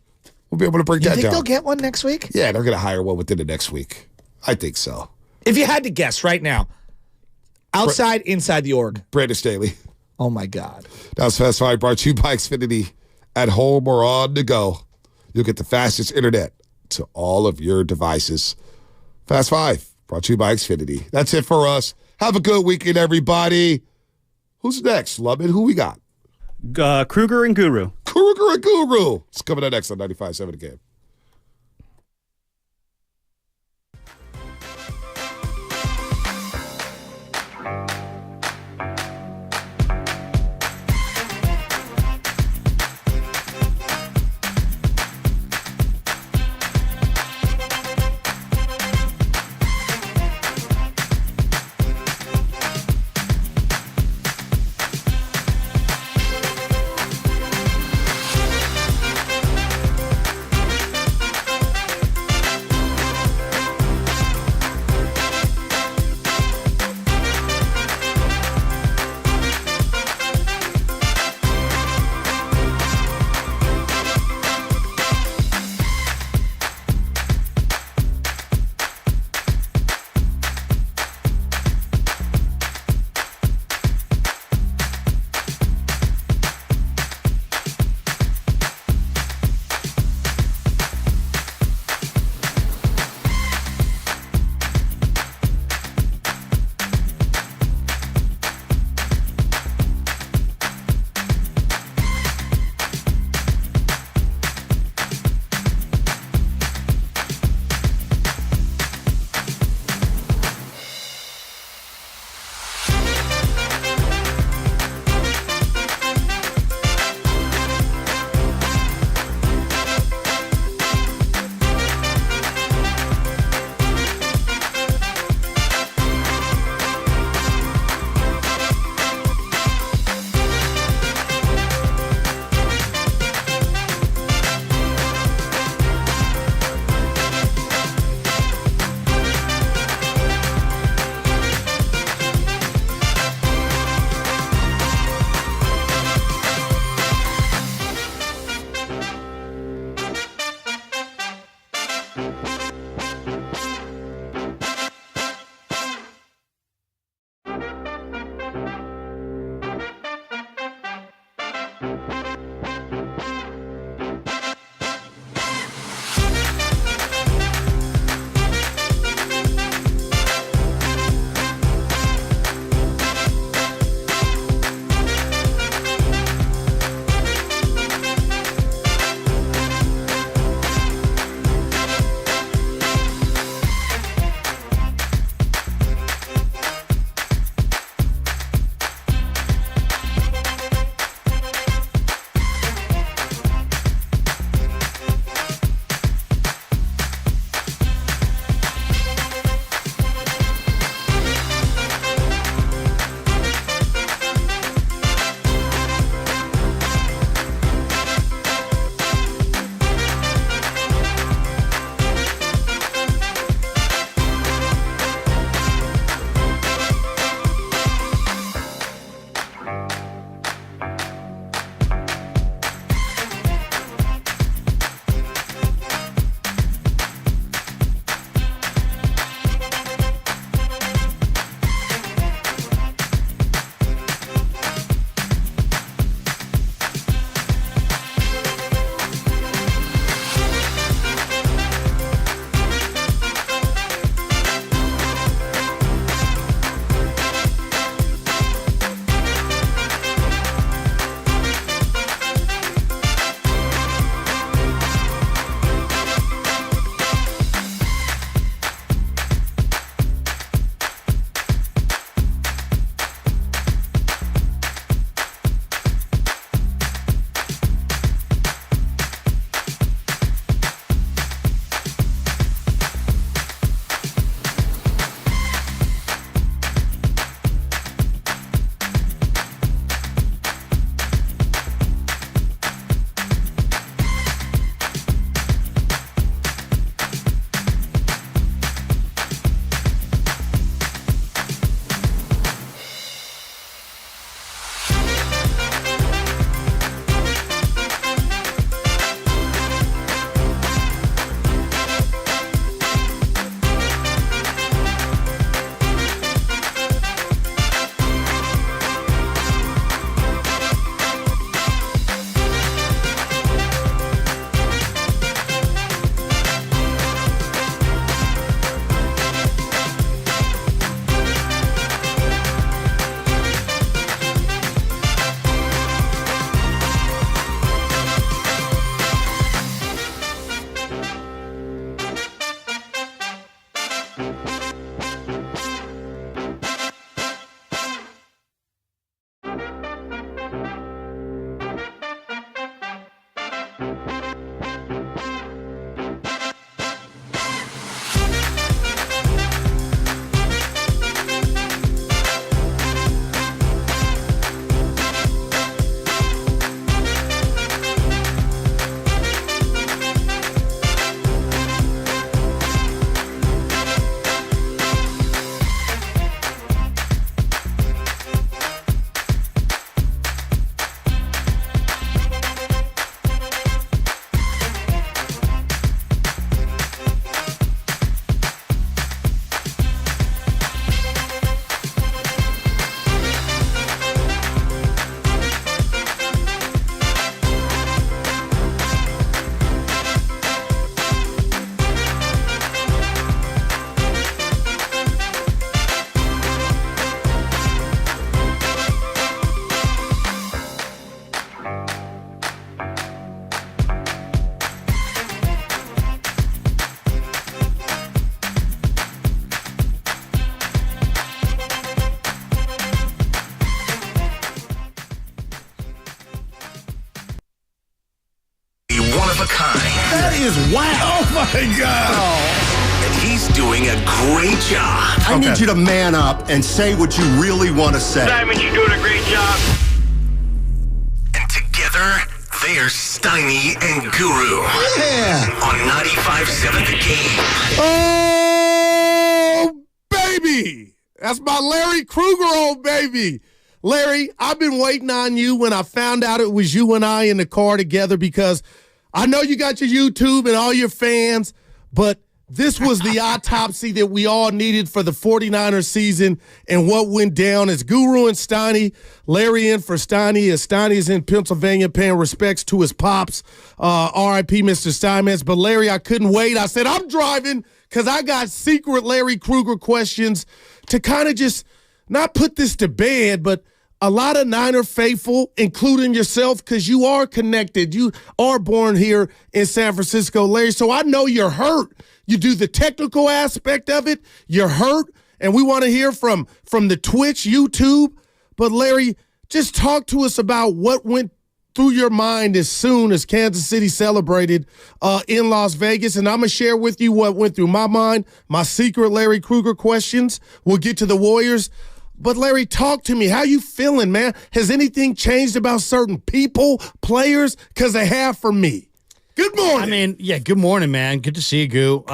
We'll be able to break that down. You think they'll get one next week? Yeah, they're going to hire one within the next week. I think so. If you had to guess right now, outside, inside the org. Brandon Staley. Oh, my God. That was Fast 5 brought to you by Xfinity. At home or on the go, you'll get the fastest internet to all of your devices. Fast 5 brought to you by Xfinity. That's it for us. Have a good weekend, everybody. Who's next, Lubin? Who we got? Kruger and Guru. Kruger and Guru. It's coming up next on 95.7 The Game. is wow. Oh, my God. And he's doing a great job. I need you to man up and say what you really want to say. Simon, you're doing a great job. And together, they are Steiny and Guru. Yeah. On 95.7 The Game. Oh, baby. That's my Larry Kruger, old baby. Larry, I've been waiting on you when I found out it was you and I in the car together because I know you got your YouTube and all your fans, but This was the autopsy that we all needed for the 49ers season, and what went down is Guru and Steiny, Larry in for Steiny, as Steiny is in Pennsylvania paying respects to his pops, R.I.P. Mr. Steinmetz. But Larry, I couldn't wait. I said, I'm driving because I got secret Larry Krueger questions to kind of just not put this to bed, but a lot of Niner faithful, including yourself, because you are connected. You are born here in San Francisco, Larry, so I know you're hurt. You do the technical aspect of it. You're hurt, and we want to hear from the Twitch, YouTube. But, Larry, just talk to us about what went through your mind as soon as Kansas City celebrated in Las Vegas. And I'm going to share with you what went through my mind, my secret Larry Krueger questions. We'll get to the Warriors. But, Larry, talk to me. How you feeling, man? Has anything changed about certain people, players? Because they have for me. Good morning. I mean, yeah, good morning, man. Good to see you, Goo.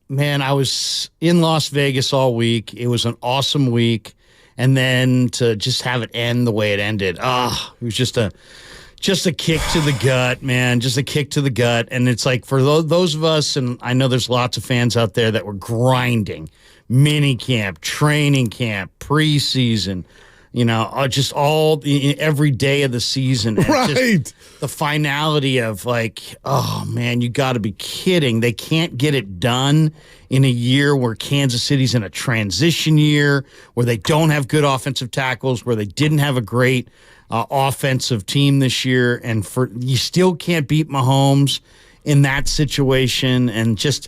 Man, I was in Las Vegas all week. It was an awesome week. And then to just have it end the way it ended, it was just a kick to the gut, man, just a kick to the gut. And it's like for those of us, and I know there's lots of fans out there that were grinding, mini camp, training camp, preseason, just every day of the season. And right. The finality of like, oh, man, you got to be kidding. They can't get it done in a year where Kansas City's in a transition year, where they don't have good offensive tackles, where they didn't have a great offensive team this year. And you still can't beat Mahomes in that situation. And just,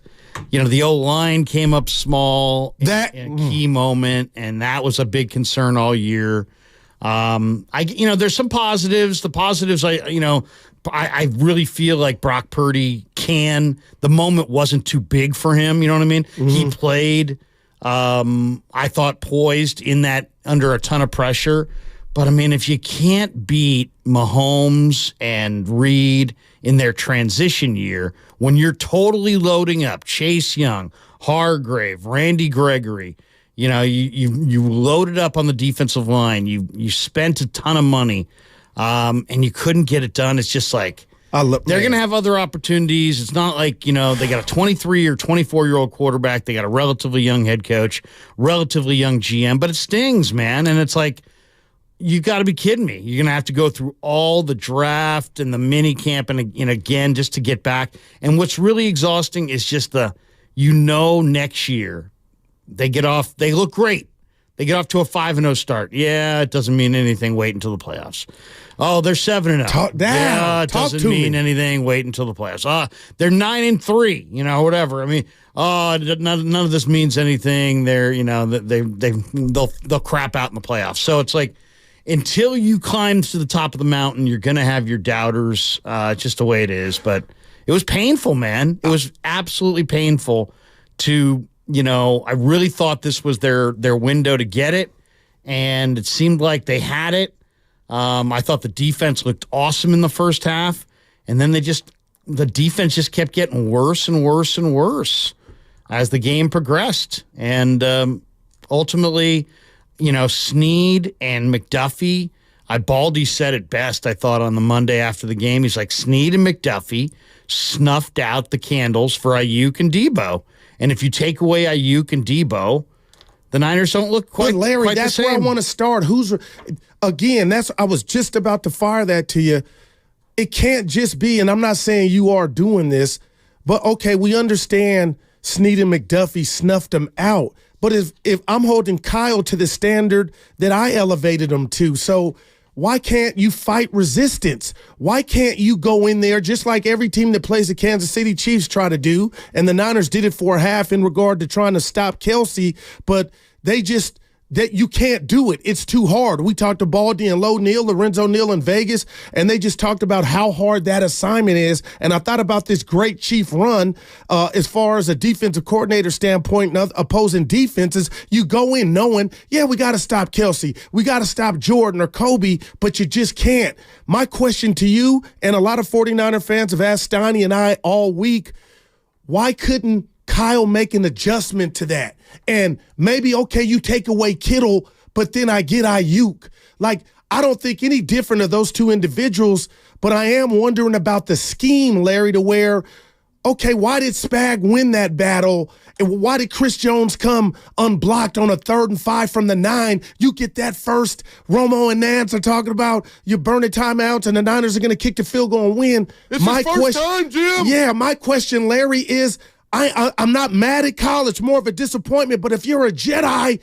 the O-line came up small in a key moment, and that was a big concern all year. There's some positives. The positives, I really feel like Brock Purdy the moment wasn't too big for him. You know what I mean? Mm-hmm. He played, I thought, poised in that under a ton of pressure. But, I mean, if you can't beat Mahomes and Reed in their transition year, when you're totally loading up Chase Young, Hargrave, Randy Gregory, you loaded up on the defensive line. You spent a ton of money, and you couldn't get it done. It's just like they're going to have other opportunities. It's not like, they got a 23 or 24-year-old quarterback. They got a relatively young head coach, relatively young GM, but it stings, man. And it's like, you got to be kidding me. You're going to have to go through all the draft and the mini camp and again just to get back. And what's really exhausting is just next year they look great. They get off to a 5-0 start. Yeah, it doesn't mean anything. Wait until the playoffs. Oh, they're 7-0. Yeah, it doesn't mean anything. Wait until the playoffs. They're 9-3. Whatever. I mean, none of this means anything. They're they'll crap out in the playoffs. So it's like, until you climb to the top of the mountain, you're going to have your doubters. Just the way it is. But it was painful, man. It was absolutely painful to, I really thought this was their window to get it, and it seemed like they had it. I thought the defense looked awesome in the first half, and then the defense just kept getting worse and worse and worse as the game progressed. And ultimately, Snead and McDuffie, Baldy said it best, I thought, on the Monday after the game. He's like, Snead and McDuffie snuffed out the candles for Ayuk and Debo. And if you take away Ayuk and Debo, the Niners don't look quite the same. Larry, that's where I want to start. I was just about to fire that to you. It can't just be, and I'm not saying you are doing this, but okay, we understand Snead and McDuffie snuffed them out. But if I'm holding Kyle to the standard that I elevated him to, so why can't you fight resistance? Why can't you go in there just like every team that plays the Kansas City Chiefs try to do? And the Niners did it for a half in regard to trying to stop Kelsey, but that you can't do it. It's too hard. We talked to Baldy and Lorenzo Neal in Vegas, and they just talked about how hard that assignment is. And I thought about this great Chief run as far as a defensive coordinator standpoint and opposing defenses. You go in knowing, yeah, we got to stop Kelsey. We got to stop Jordan or Kobe, but you just can't. My question to you, and a lot of 49er fans have asked Steiny and I all week, why couldn't Kyle make an adjustment to that? And maybe, okay, you take away Kittle, but then I get Ayuk. Like, I don't think any different of those two individuals, but I am wondering about the scheme, Larry, to where, okay, why did Spag win that battle? And why did Chris Jones come unblocked on a 3rd and 5 from the 9? You get that first. Romo and Nance are talking about you burning timeouts and the Niners are going to kick the field goal and win. It's his first time, Jim. Yeah, my question, Larry, is I'm not mad at Kyle. It's more of a disappointment. But if you're a Jedi,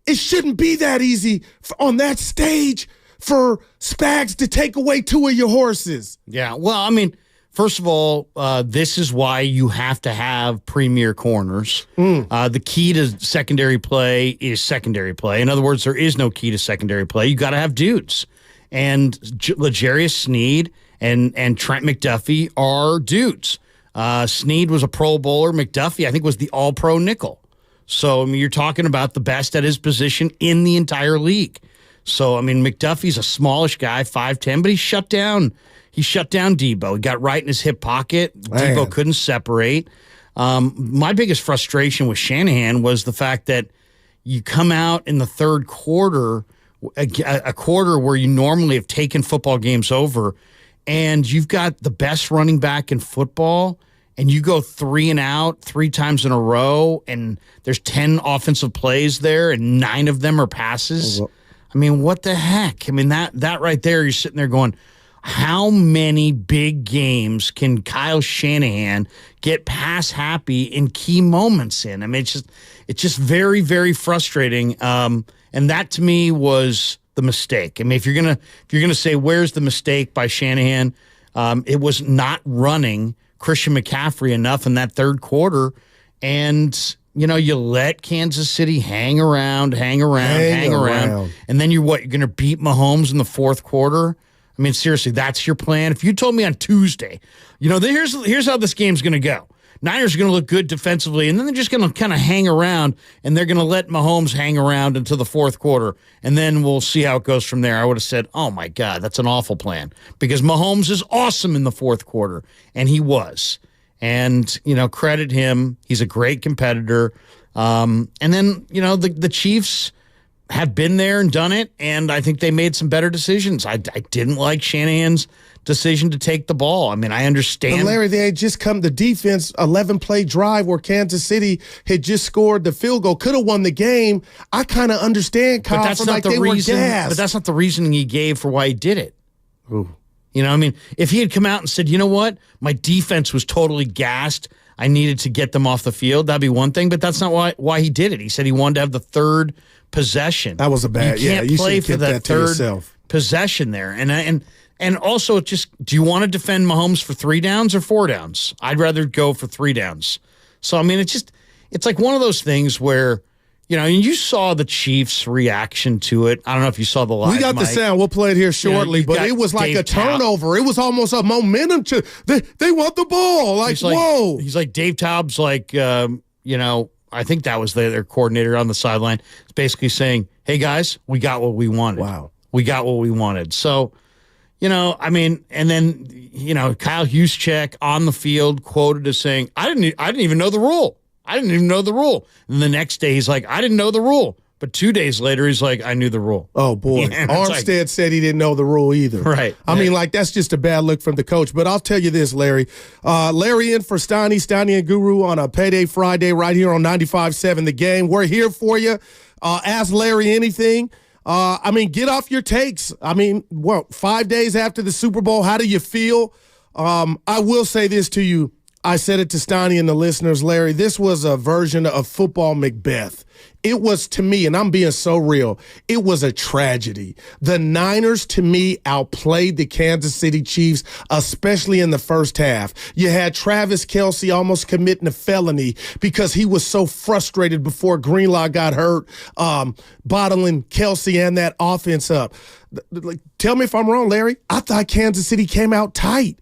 it shouldn't be that easy on that stage for Spags to take away 2 of your horses. Yeah, well, I mean, first of all, this is why you have to have premier corners. The key to secondary play is secondary play. In other words, there is no key to secondary play. You got to have dudes. And L'Jarius Sneed and Trent McDuffie are dudes. Sneed was a Pro Bowler. McDuffie, I think, was the All-Pro nickel. So, I mean, you're talking about the best at his position in the entire league. So, I mean, McDuffie's a smallish guy, 5'10", but he shut down Debo. He got right in his hip pocket. Man. Debo couldn't separate. My biggest frustration with Shanahan was the fact that you come out in the third quarter, a quarter where you normally have taken football games over, and you've got the best running back in football, and you go 3 and out 3 times in a row, and there's 10 offensive plays there, and 9 of them are passes. I mean, what the heck? I mean, that right there, you're sitting there going, how many big games can Kyle Shanahan get pass happy in key moments in? I mean, it's just very, very frustrating. And that to me was the mistake. I mean, if you're gonna say where's the mistake by Shanahan, it was not running Christian McCaffrey enough in that third quarter, and you let Kansas City hang around, and then you're going to beat Mahomes in the fourth quarter. I mean, seriously, that's your plan? If you told me on Tuesday, here's how this game's going to go. Niners are going to look good defensively, and then they're just going to kind of hang around, and they're going to let Mahomes hang around until the fourth quarter, and then we'll see how it goes from there. I would have said, oh, my God, that's an awful plan, because Mahomes is awesome in the fourth quarter, and he was. And, credit him. He's a great competitor. And then, the Chiefs have been there and done it, and I think they made some better decisions. I didn't like Shanahan's decision to take the ball. I mean, I understand. But Larry, they had just come the defense, 11-play drive where Kansas City had just scored the field goal, could have won the game. I kind of understand, Kyle, but that's not the reason. But that's not the reasoning he gave for why he did it. Ooh. I mean, if he had come out and said, you know what, my defense was totally gassed, I needed to get them off the field, that'd be one thing, but that's not why he did it. He said he wanted to have the third possession. That was a bad, you can't play for that third yourself. Possession there. And also, just, do you want to defend Mahomes for 3 downs or 4 downs? I'd rather go for 3 downs. So, I mean, it's like one of those things where, and you saw the Chiefs' reaction to it. I don't know if you saw the live. We got the sound. We'll play it here shortly, but it was like a turnover. It was almost a momentum. They want the ball. Like, whoa. He's like, Dave Taub's like, I think that was their coordinator on the sideline. It's basically saying, hey, guys, we got what we wanted. Wow. We got what we wanted. So, I mean, and then, Kyle Juszczyk on the field quoted as saying, I didn't even know the rule. I didn't even know the rule. And the next day he's like, I didn't know the rule. But 2 days later, he's like, I knew the rule. Oh, boy. Armstead said he didn't know the rule either. Right. I mean, that's just a bad look from the coach. But I'll tell you this, Larry. Larry in for Steiny and Guru on a Payday Friday right here on 95.7 The Game. We're here for you. Ask Larry anything. Get off your takes. 5 days after the Super Bowl, how do you feel? I will say this to you. I said it to Steiny and the listeners, Larry. This was a version of football Macbeth. It was, to me, and I'm being so real, it was a tragedy. The Niners, to me, outplayed the Kansas City Chiefs, especially in the first half. You had Travis Kelce almost committing a felony because he was so frustrated before Greenlaw got hurt, bottling Kelce and that offense up. Tell me if I'm wrong, Larry. I thought Kansas City came out tight.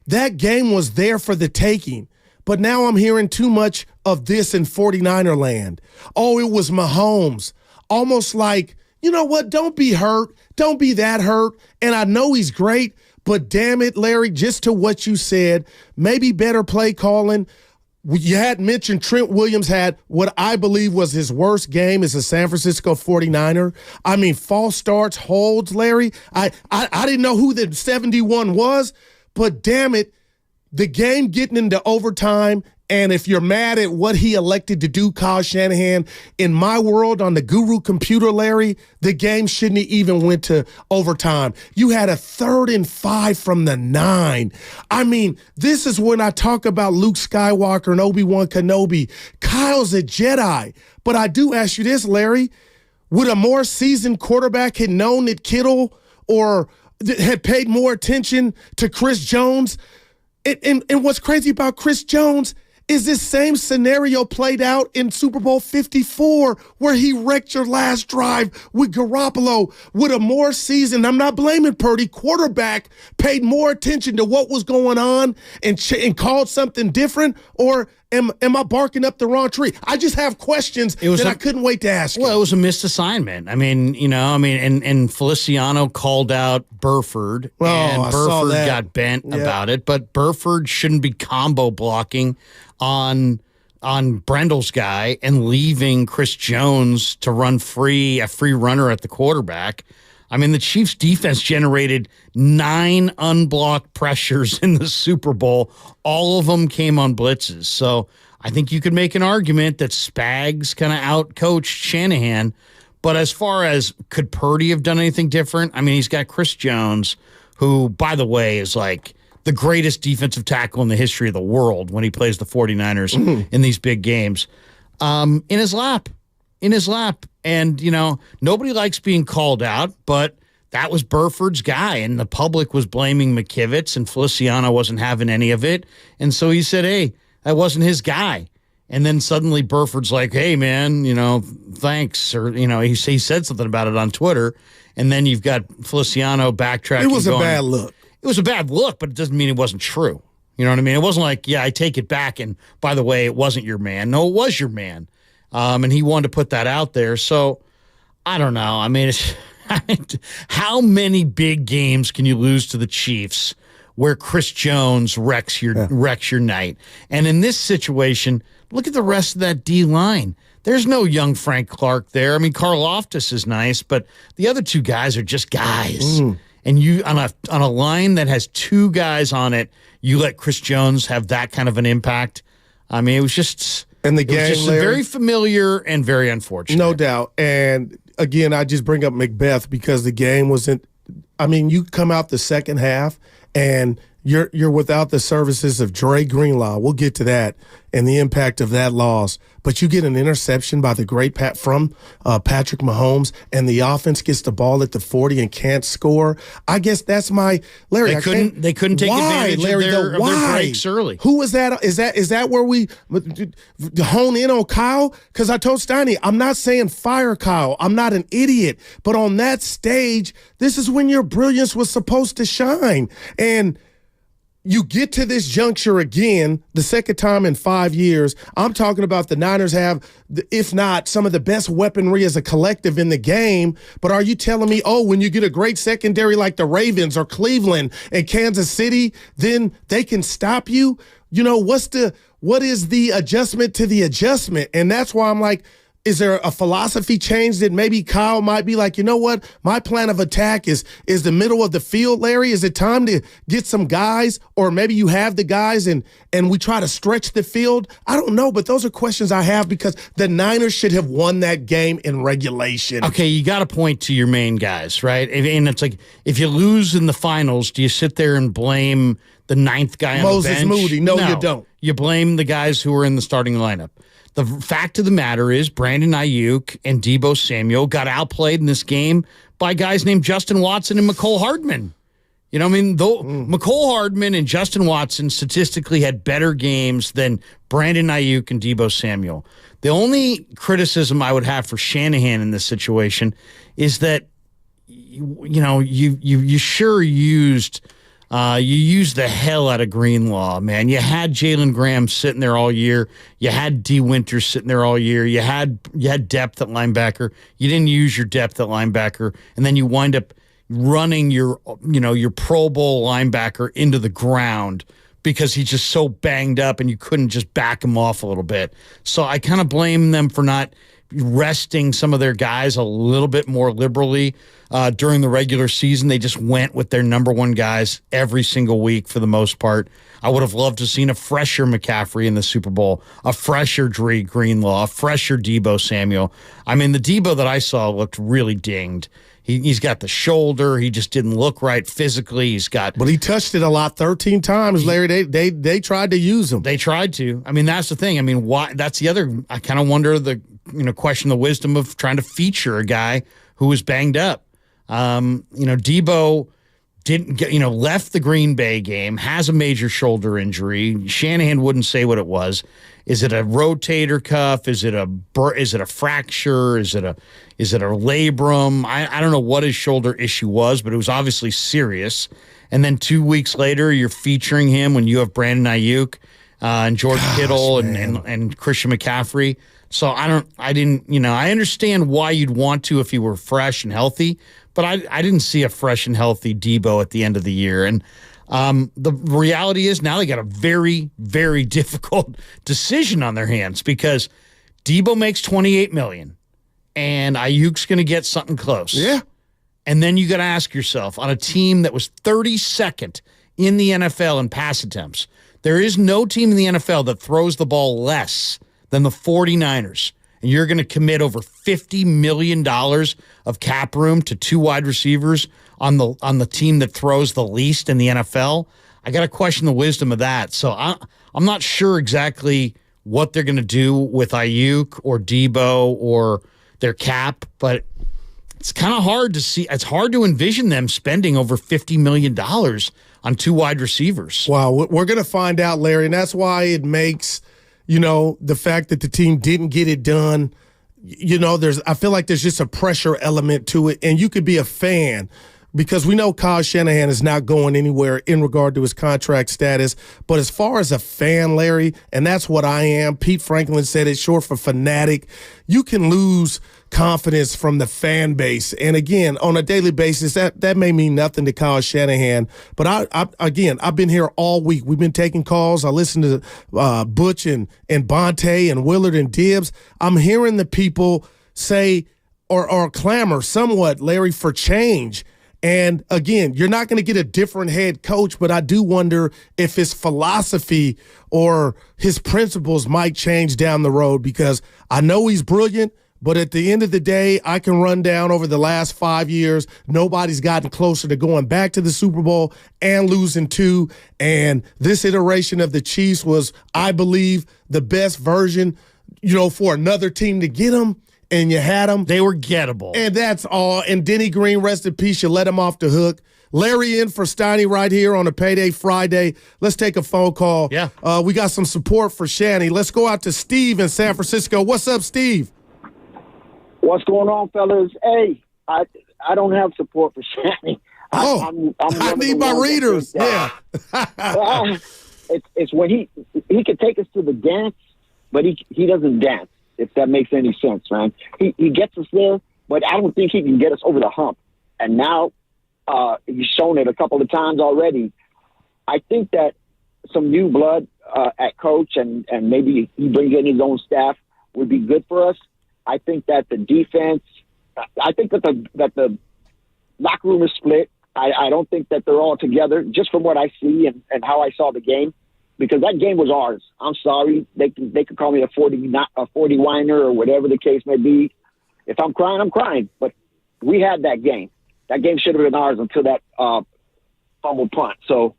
That game was there for the taking. But now I'm hearing too much of this in 49er land. Oh, it was Mahomes. Almost like, you know what, don't be hurt. Don't be that hurt. And I know he's great, but damn it, Larry, just to what you said, maybe better play calling. You had mentioned Trent Williams had what I believe was his worst game as a San Francisco 49er. False starts, holds, Larry. I didn't know who the 71 was, but damn it, the game getting into overtime, and if you're mad at what he elected to do, Kyle Shanahan, in my world on the Guru computer, Larry, the game shouldn't have even went to overtime. You had a 3rd and 5 from the 9. I mean, this is when I talk about Luke Skywalker and Obi-Wan Kenobi. Kyle's a Jedi. But I do ask you this, Larry. Would a more seasoned quarterback have known that Kittle or had paid more attention to Chris Jones? And what's crazy about Chris Jones is this same scenario played out in Super Bowl 54 where he wrecked your last drive with Garoppolo. With a more seasoned, I'm not blaming Purdy, quarterback paid more attention to what was going on and called something different, or am I barking up the wrong tree? I just have questions I couldn't wait to ask you. Well, it was a missed assignment. And Feliciano called out Burford, and Burford got bent about it. But Burford shouldn't be combo blocking on Brendel's guy and leaving Chris Jones to run a free runner at the quarterback. I mean, the Chiefs' defense generated 9 unblocked pressures in the Super Bowl. All of them came on blitzes. So I think you could make an argument that Spags kind of outcoached Shanahan. But as far as could Purdy have done anything different? I mean, he's got Chris Jones, who, by the way, is like the greatest defensive tackle in the history of the world when he plays the 49ers in these big games, in his lap. And, nobody likes being called out, but that was Burford's guy, and the public was blaming McKivitz, and Feliciano wasn't having any of it. And so he said, hey, that wasn't his guy. And then suddenly Burford's like, hey, man, thanks. Or, he said something about it on Twitter. And then you've got Feliciano backtracking. It was a bad look. It was a bad look, but it doesn't mean it wasn't true. You know what I mean? It wasn't like, yeah, I take it back, and by the way, it wasn't your man. No, it was your man. And he wanted to put that out there. So I don't know. I mean, how many big games can you lose to the Chiefs where Chris Jones wrecks your night? And in this situation, look at the rest of that D line. There's no young Frank Clark there. I mean, Karlaftis is nice, but the other 2 guys are just guys. And you on a line that has 2 guys on it, you let Chris Jones have that kind of an impact. I mean, it was just. And the game, it was just very familiar and very unfortunate. No doubt. And again, I just bring up Macbeth because the game wasn't. I mean, you come out the second half and you're without the services of Dre Greenlaw. We'll get to that and the impact of that loss. But you get an interception by the great from Patrick Mahomes, and the offense gets the ball at the 40 and can't score. I guess that's my Larry. They couldn't take advantage Larry, of their breaks early. Who was that? Is that where we hone in on Kyle? Because I told Steiny, I'm not saying fire Kyle. I'm not an idiot. But on that stage, this is when your brilliance was supposed to shine. And you get to this juncture again, the second time in 5 years. I'm talking about the Niners have, if not, some of the best weaponry as a collective in the game. But are you telling me, when you get a great secondary like the Ravens or Cleveland and Kansas City, then they can stop you? What is the adjustment to the adjustment? And that's why I'm like, is there a philosophy change that maybe Kyle might be like, you know what? My plan of attack is the middle of the field, Larry. Is it time to get some guys, or maybe you have the guys and we try to stretch the field? I don't know, but those are questions I have because the Niners should have won that game in regulation. Okay, you got to point to your main guys, right? And it's like, if you lose in the finals, do you sit there and blame the 9th guy on the bench? Moses Moody. No, you don't. You blame the guys who were in the starting lineup. The fact of the matter is Brandon Ayuk and Deebo Samuel got outplayed in this game by guys named Justin Watson and McCole Hardman. McCole Hardman and Justin Watson statistically had better games than Brandon Ayuk and Deebo Samuel. The only criticism I would have for Shanahan in this situation is that, you sure used You used the hell out of Greenlaw, man. You had Jalen Graham sitting there all year. You had D. Winters sitting there all year. You had depth at linebacker. You didn't use your depth at linebacker, and then you wind up running your Pro Bowl linebacker into the ground because he's just so banged up, and you couldn't just back him off a little bit. So I kind of blame them for not resting some of their guys a little bit more liberally during the regular season. They just went with their number one guys every single week for the most part. I would have loved to have seen a fresher McCaffrey in the Super Bowl, a fresher Dre Greenlaw, a fresher Deebo Samuel. I mean, the Deebo that I saw looked really dinged. He's got the shoulder. He just didn't look right physically. But he touched it a lot, 13 times, Larry. They tried to use him. They tried to. I mean, that's the thing. I mean, why? That's the other. I kind of wonder question the wisdom of trying to feature a guy who was banged up. Deebo didn't get, left the Green Bay game, has a major shoulder injury. Shanahan wouldn't say what it was. Is it a rotator cuff? Is it a fracture? Is it a labrum? I don't know what his shoulder issue was, but it was obviously serious. And then 2 weeks later, you're featuring him when you have Brandon Ayuk and George Kittle and Christian McCaffrey. So I understand why you'd want to if he were fresh and healthy, but I didn't see a fresh and healthy Deebo at the end of the year. And the reality is now they got a very, very difficult decision on their hands because Deebo makes $28 million and Ayuk's going to get something close. Yeah. And then you got to ask yourself, on a team that was 32nd in the NFL in pass attempts, there is no team in the NFL that throws the ball less than the 49ers. And you're going to commit over $50 million of cap room to two wide receivers on the team that throws the least in the NFL. I got to question the wisdom of that. So I'm not sure exactly what they're going to do with Ayuk or Deebo or their cap, but it's kind of hard to see. It's hard to envision them spending over $50 million on two wide receivers. Wow, we're going to find out, Larry, and that's why it makes the fact that the team didn't get it done. I feel like there's just a pressure element to it, and you could be a fan because we know Kyle Shanahan is not going anywhere in regard to his contract status. But as far as a fan, Larry, and that's what I am, Pete Franklin said it, short for fanatic, you can lose confidence from the fan base. And again, on a daily basis, that may mean nothing to Kyle Shanahan. But I've been here all week. We've been taking calls. I listened to Butch and Bonte and Willard and Dibbs. I'm hearing the people say or clamor somewhat, Larry, for change. And again, you're not going to get a different head coach, but I do wonder if his philosophy or his principles might change down the road because I know he's brilliant, but at the end of the day, I can run down over the last 5 years. Nobody's gotten closer to going back to the Super Bowl and losing two. And this iteration of the Chiefs was, I believe, the best version, for another team to get them. And you had them. They were gettable. And that's all. And Denny Green, rest in peace, you let him off the hook. Larry in for Steiny right here on a Payday Friday. Let's take a phone call. Yeah. We got some support for Shanny. Let's go out to Steve in San Francisco. What's up, Steve? What's going on, fellas? Hey, I don't have support for Shanny. I need my readers. Yeah. It's when he could take us to the dance, but he doesn't dance. If that makes any sense, man. He gets us there, but I don't think he can get us over the hump. And now he's shown it a couple of times already. I think that some new blood at coach and maybe he brings in his own staff would be good for us. I think that the defense, I think that the locker room is split. I don't think that they're all together, just from what I see and how I saw the game. Because that game was ours. I'm sorry. They could call me a 40 whiner or whatever the case may be. If I'm crying, I'm crying. But we had that game. That game should have been ours until that fumble punt. So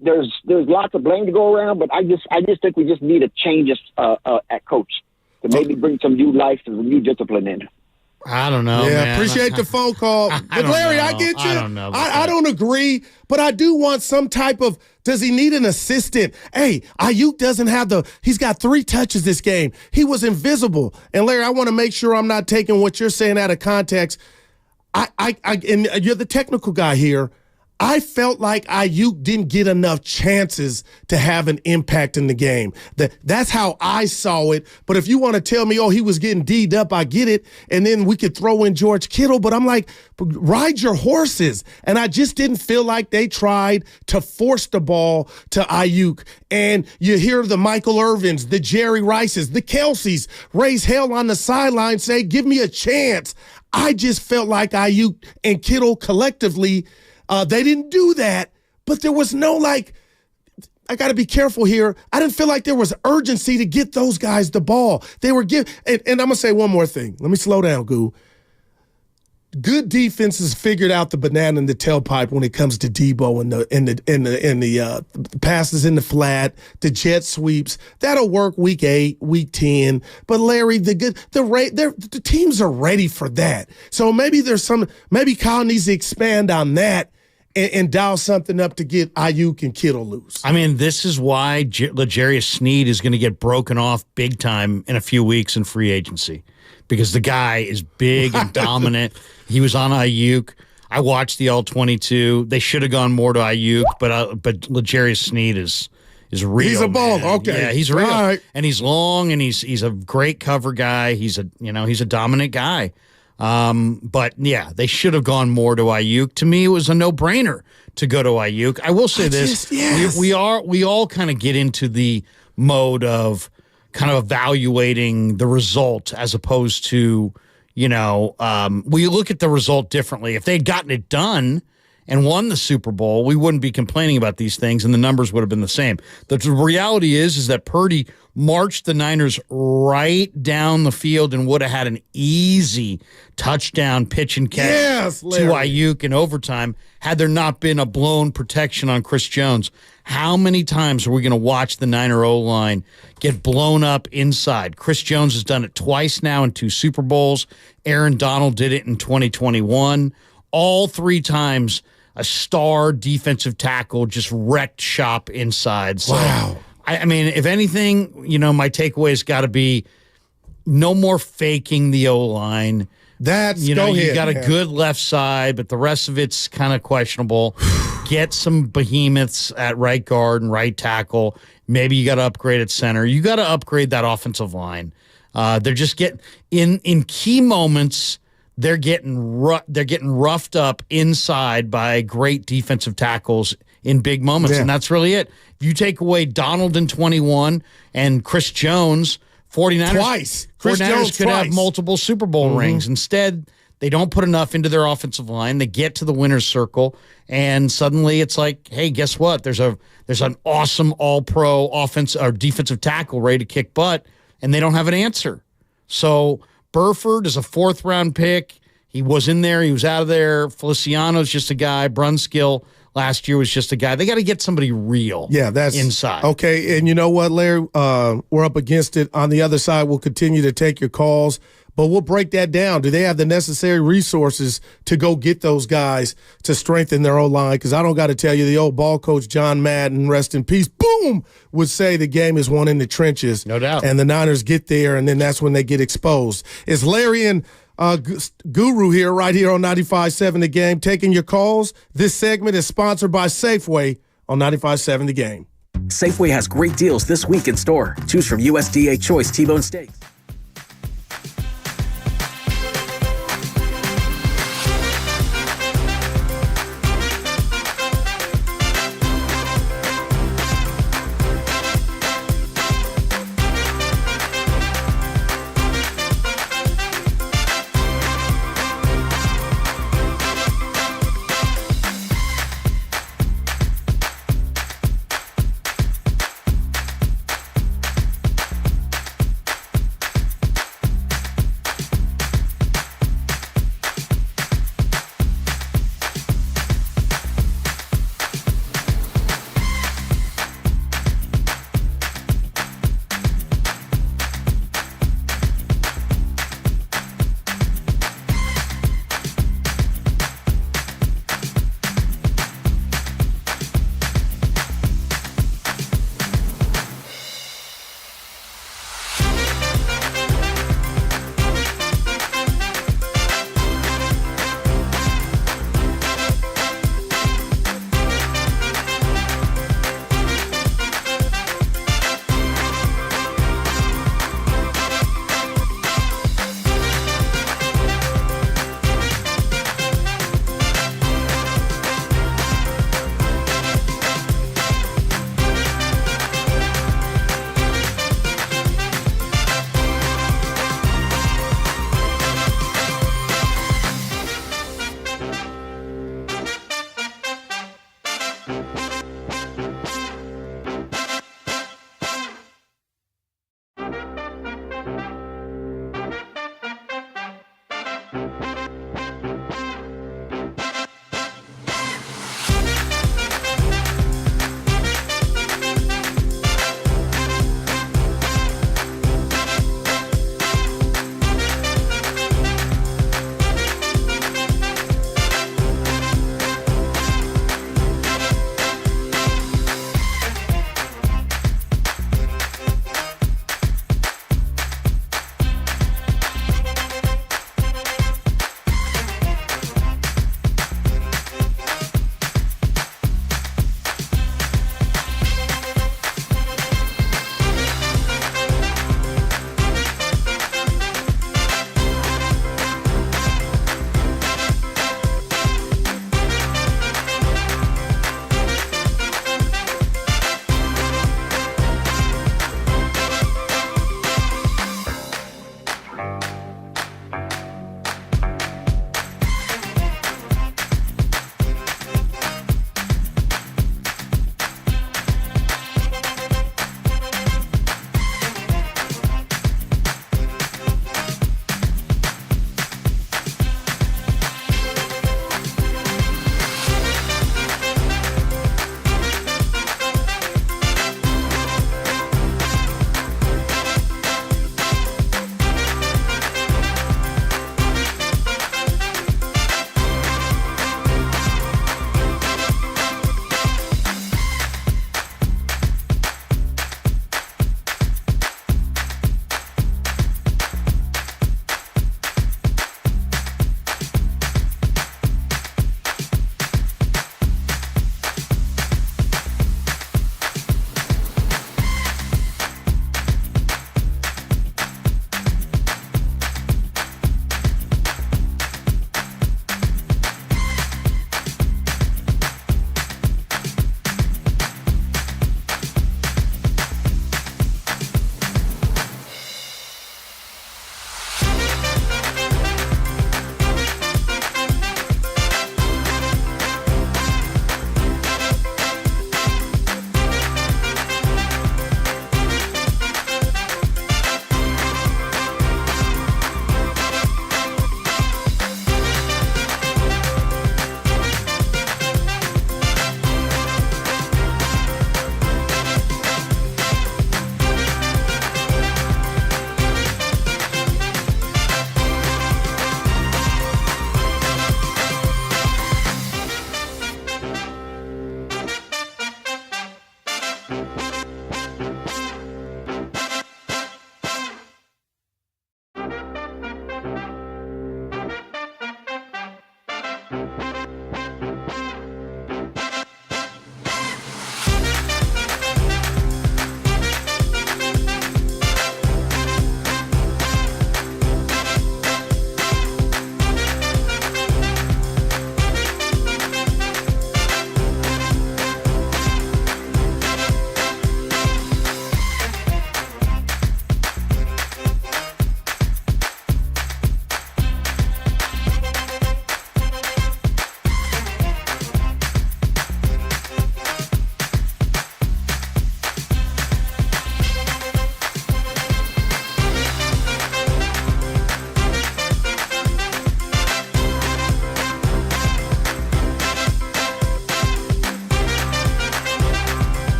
there's lots of blame to go around. But I just think we just need a change at coach to maybe bring some new life and some new discipline in. I don't know. Yeah, man. appreciate the phone call. But Larry, I get you. I don't know. I don't agree, but I do want some type of. Does he need an assistant? Hey, Ayuk doesn't have he's got 3 touches this game. He was invisible. And Larry, I want to make sure I'm not taking what you're saying out of context. And you're the technical guy here. I felt like Ayuk didn't get enough chances to have an impact in the game. That's how I saw it. But if you want to tell me, oh, he was getting D'd up, I get it. And then we could throw in George Kittle. But I'm like, ride your horses. And I just didn't feel like they tried to force the ball to Ayuk. And you hear the Michael Irvins, the Jerry Rices, the Kelseys raise hell on the sideline, say, give me a chance. I just felt like Ayuk and Kittle collectively, they didn't do that, but there was no, like, I got to be careful here. I didn't feel like there was urgency to get those guys the ball. They were and I'm going to say one more thing. Let me slow down, Goo. Good defenses figured out the banana in the tailpipe when it comes to Debo and the passes in the flat, the jet sweeps. That'll work week 8, week 10. But Larry, the teams are ready for that. So maybe maybe Kyle needs to expand on that and dial something up to get Ayuk and Kittle loose. I mean, this is why L'Jarius Sneed is going to get broken off big time in a few weeks in free agency, because the guy is big and dominant. He was on Ayuk. I watched the All-22. They should have gone more to Ayuk, but L'Jarius Sneed is real. He's a baller. Man. Okay, yeah, he's real, right. And he's long, and he's a great cover guy. He's a dominant guy. But yeah, they should have gone more to Ayuk. To me, it was a no-brainer to go to Ayuk. I will say this: we all kind of get into the mode of kind of evaluating the result as opposed to, we look at the result differently. If they'd gotten it done and won the Super Bowl, we wouldn't be complaining about these things, and the numbers would have been the same. The reality is that Purdy marched the Niners right down the field and would have had an easy touchdown pitch and catch to Ayuk in overtime had there not been a blown protection on Chris Jones. How many times are we going to watch the Niner O-line get blown up inside? Chris Jones has done it twice now in 2 Super Bowls. Aaron Donald did it in 2021. All 3 times a star defensive tackle just wrecked shop inside. So, wow. I mean, if anything, my takeaway has got to be no more faking the O-line. That's you got a good left side, but the rest of it's kind of questionable. Get some behemoths at right guard and right tackle. Maybe you got to upgrade at center. You got to upgrade that offensive line. They're just getting in key moments. They're getting roughed up inside by great defensive tackles in big moments, and that's really it. If you take away Donald in 21 and Chris Jones, 49ers could have multiple Super Bowl rings. Instead, they don't put enough into their offensive line. They get to the winner's circle, and suddenly it's like, hey, guess what? There's an awesome all-pro offense or defensive tackle ready to kick butt, and they don't have an answer. So Burford is a 4th-round pick. He was in there. He was out of there. Feliciano's just a guy. Brunskill last year was just a guy. They got to get somebody real that's inside. Okay, and you know what, Larry? We're up against it. On the other side, we'll continue to take your calls, but we'll break that down. Do they have the necessary resources to go get those guys to strengthen their O-line? Because I don't got to tell you, the old ball coach John Madden, rest in peace, boom, would say the game is won in the trenches. No doubt. And the Niners get there, and then that's when they get exposed. It's Larry and Guru here, right here on 95.7 The Game, taking your calls. This segment is sponsored by Safeway on 95.7 The Game. Safeway has great deals this week in store. Choose from USDA Choice T-Bone Steaks.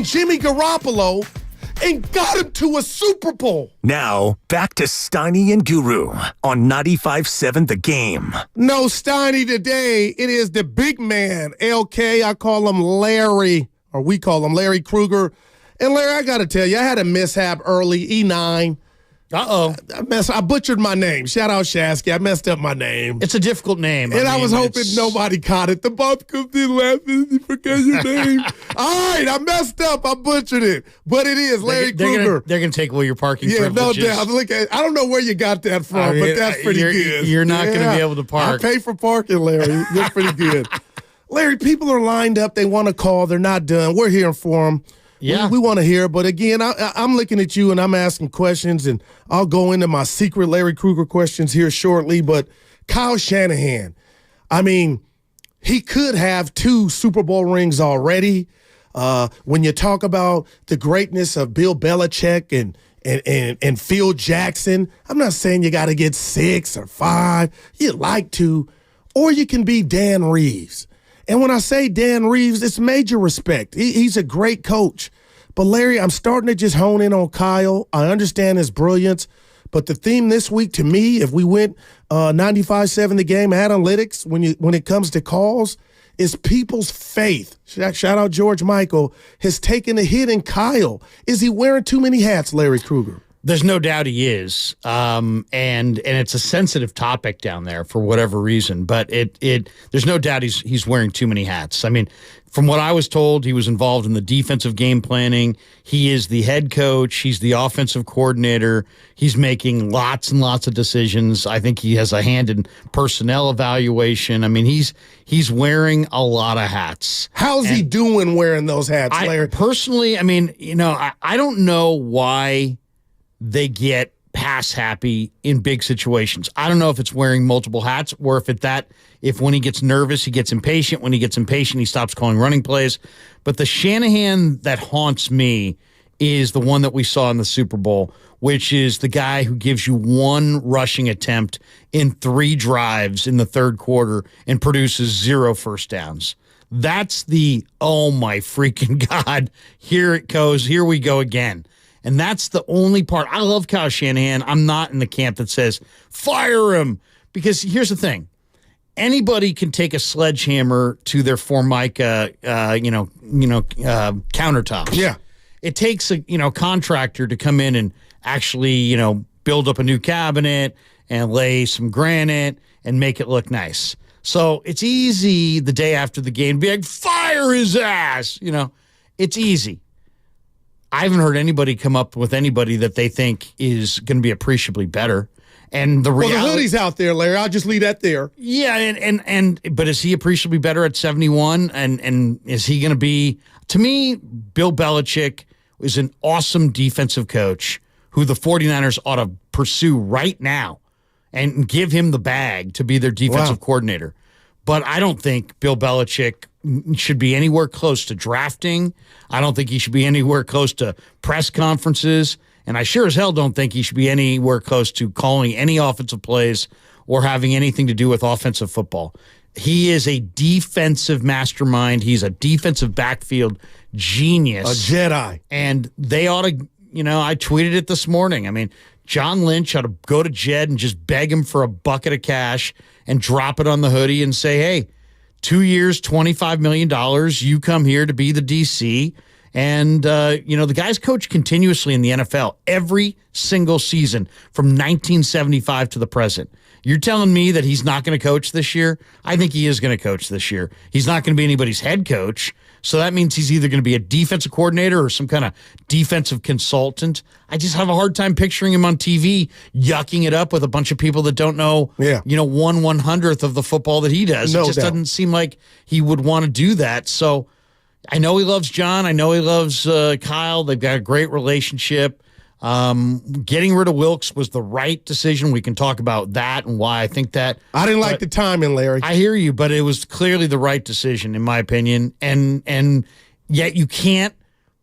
and Jimmy Garoppolo and got him to a Super Bowl. Now, back to Steiny and Guru on 95.7 The Game. No Steiny today. It is the big man, LK. I call him Larry, or we call him Larry Krueger. And Larry, I got to tell you, I had a mishap early, E9. I butchered my name. Shout out Shasky. I messed up my name. It's a difficult name. And I was hoping nobody caught it. The both comes in laughing. You forgot your name. All right, I messed up. I butchered it. But it is Larry Krueger. They're going to take away your parking Yeah, privileges. no doubt. Look I don't know where you got that from, but that's pretty good. You're not going to be able to park. I pay for parking, Larry. You're pretty good. Larry, people are lined up. They want to call. They're not done. We're here for them. Yeah. We want to hear. But again, I'm looking at you and I'm asking questions, and I'll go into my secret Larry Krueger questions here shortly. But Kyle Shanahan, I mean, he could have 2 Super Bowl rings already. When you talk about the greatness of Bill Belichick and Phil Jackson, I'm not saying you got to get 6 or 5. You'd like to. Or you can be Dan Reeves. And when I say Dan Reeves, it's major respect. He's a great coach. But, Larry, I'm starting to just hone in on Kyle. I understand his brilliance. But the theme this week, to me, if we went 95-7 the game analytics, when it comes to calls, is people's faith. Shout out George Michael, has taken a hit in Kyle. Is he wearing too many hats, Larry Krueger? There's no doubt he is, and it's a sensitive topic down there for whatever reason. But there's no doubt he's wearing too many hats. I mean, from what I was told, he was involved in the defensive game planning. He is the head coach. He's the offensive coordinator. He's making lots and lots of decisions. I think he has a hand in personnel evaluation. I mean, he's wearing a lot of hats. How's he doing wearing those hats, Larry? Personally, I mean, I don't know why they get pass happy in big situations. I don't know if it's wearing multiple hats or if when he gets nervous, he gets impatient. When he gets impatient, he stops calling running plays. But the Shanahan that haunts me is the one that we saw in the Super Bowl, which is the guy who gives you 1 rushing attempt in 3 drives in the third quarter and produces 0 first downs. That's the, oh my freaking God, here it goes, here we go again. And that's the only part. I love Kyle Shanahan. I'm not in the camp that says, fire him. Because here's the thing. Anybody can take a sledgehammer to their Formica, countertops. Yeah. It takes a, contractor to come in and actually, build up a new cabinet and lay some granite and make it look nice. So it's easy the day after the game to be like, fire his ass. It's easy. I haven't heard anybody come up with anybody that they think is going to be appreciably better. And the reality, the hoodie's out there, Larry. I'll just leave that there. Yeah, but is he appreciably better at 71? And is he going to be? To me, Bill Belichick is an awesome defensive coach who the 49ers ought to pursue right now and give him the bag to be their defensive coordinator. But I don't think Bill Belichick should be anywhere close to drafting. I don't think he should be anywhere close to press conferences. And I sure as hell don't think he should be anywhere close to calling any offensive plays or having anything to do with offensive football. He is a defensive mastermind. He's a defensive backfield genius. A Jedi. And they ought to, I tweeted it this morning. I mean, John Lynch ought to go to Jed and just beg him for a bucket of cash and drop it on the hoodie and say, hey, 2 years, $25 million. You come here to be the DC. And, the guy's coached continuously in the NFL every single season from 1975 to the present. You're telling me that he's not going to coach this year? I think he is going to coach this year. He's not going to be anybody's head coach. So that means he's either going to be a defensive coordinator or some kind of defensive consultant. I just have a hard time picturing him on TV yucking it up with a bunch of people that don't know, 1/100th of the football that he does. No it just doubt. doesn't seem like he would want to do that. So I know he loves John. I know he loves Kyle. They've got a great relationship. Getting rid of Wilkes was the right decision. We can talk about that and why I think that. I didn't like the timing, Larry. I hear you, but it was clearly the right decision, in my opinion. And yet you can't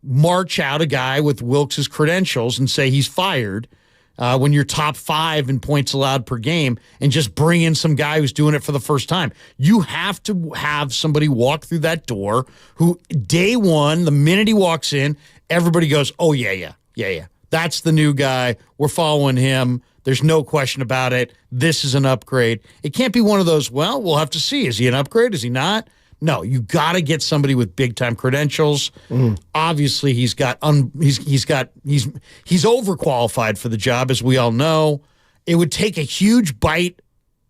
march out a guy with Wilkes' credentials and say he's fired when you're top 5 in points allowed per game and just bring in some guy who's doing it for the first time. You have to have somebody walk through that door who day one, the minute he walks in, everybody goes, oh, yeah. That's the new guy. We're following him. There's no question about it. This is an upgrade. It can't be one of those, well, we'll have to see. Is he an upgrade? Is he not? No, you got to get somebody with big time credentials. Obviously, he's overqualified for the job, as we all know. It would take a huge bite,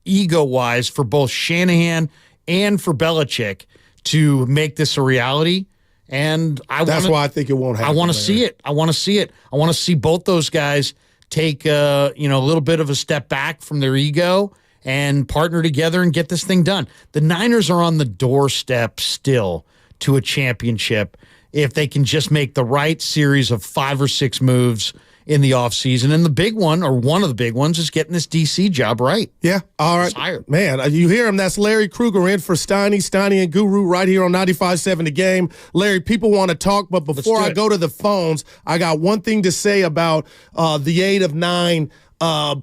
ego wise, for both Shanahan and for Belichick to make this a reality. And that's why I think it won't happen. I want to see it. I want to see it. I want to see both those guys take a little bit of a step back from their ego and partner together and get this thing done. The Niners are on the doorstep still to a championship if they can just make the right series of 5 or 6 moves in the offseason. And the big one, or one of the big ones, is getting this DC job right. Yeah. All right. Man, you hear him. That's Larry Krueger in for Steiny and Guru right here on 95.7 The Game. Larry, people want to talk, but before I go to the phones, I got one thing to say about the 8 of 9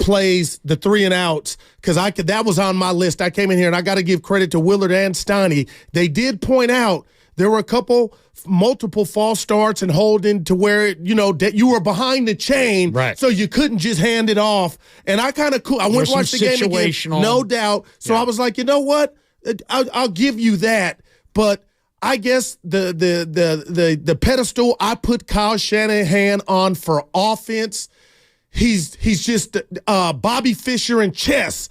plays, the 3 and outs, because that was on my list. I came in here, and I got to give credit to Willard and Steiny. They did point out there were multiple false starts and holding to where, that you were behind the chain, right? So you couldn't just hand it off. And I went and watched the game again, no doubt. So I was like, you know what? I'll give you that. But I guess the pedestal I put Kyle Shanahan on for offense, he's just Bobby Fischer in chess.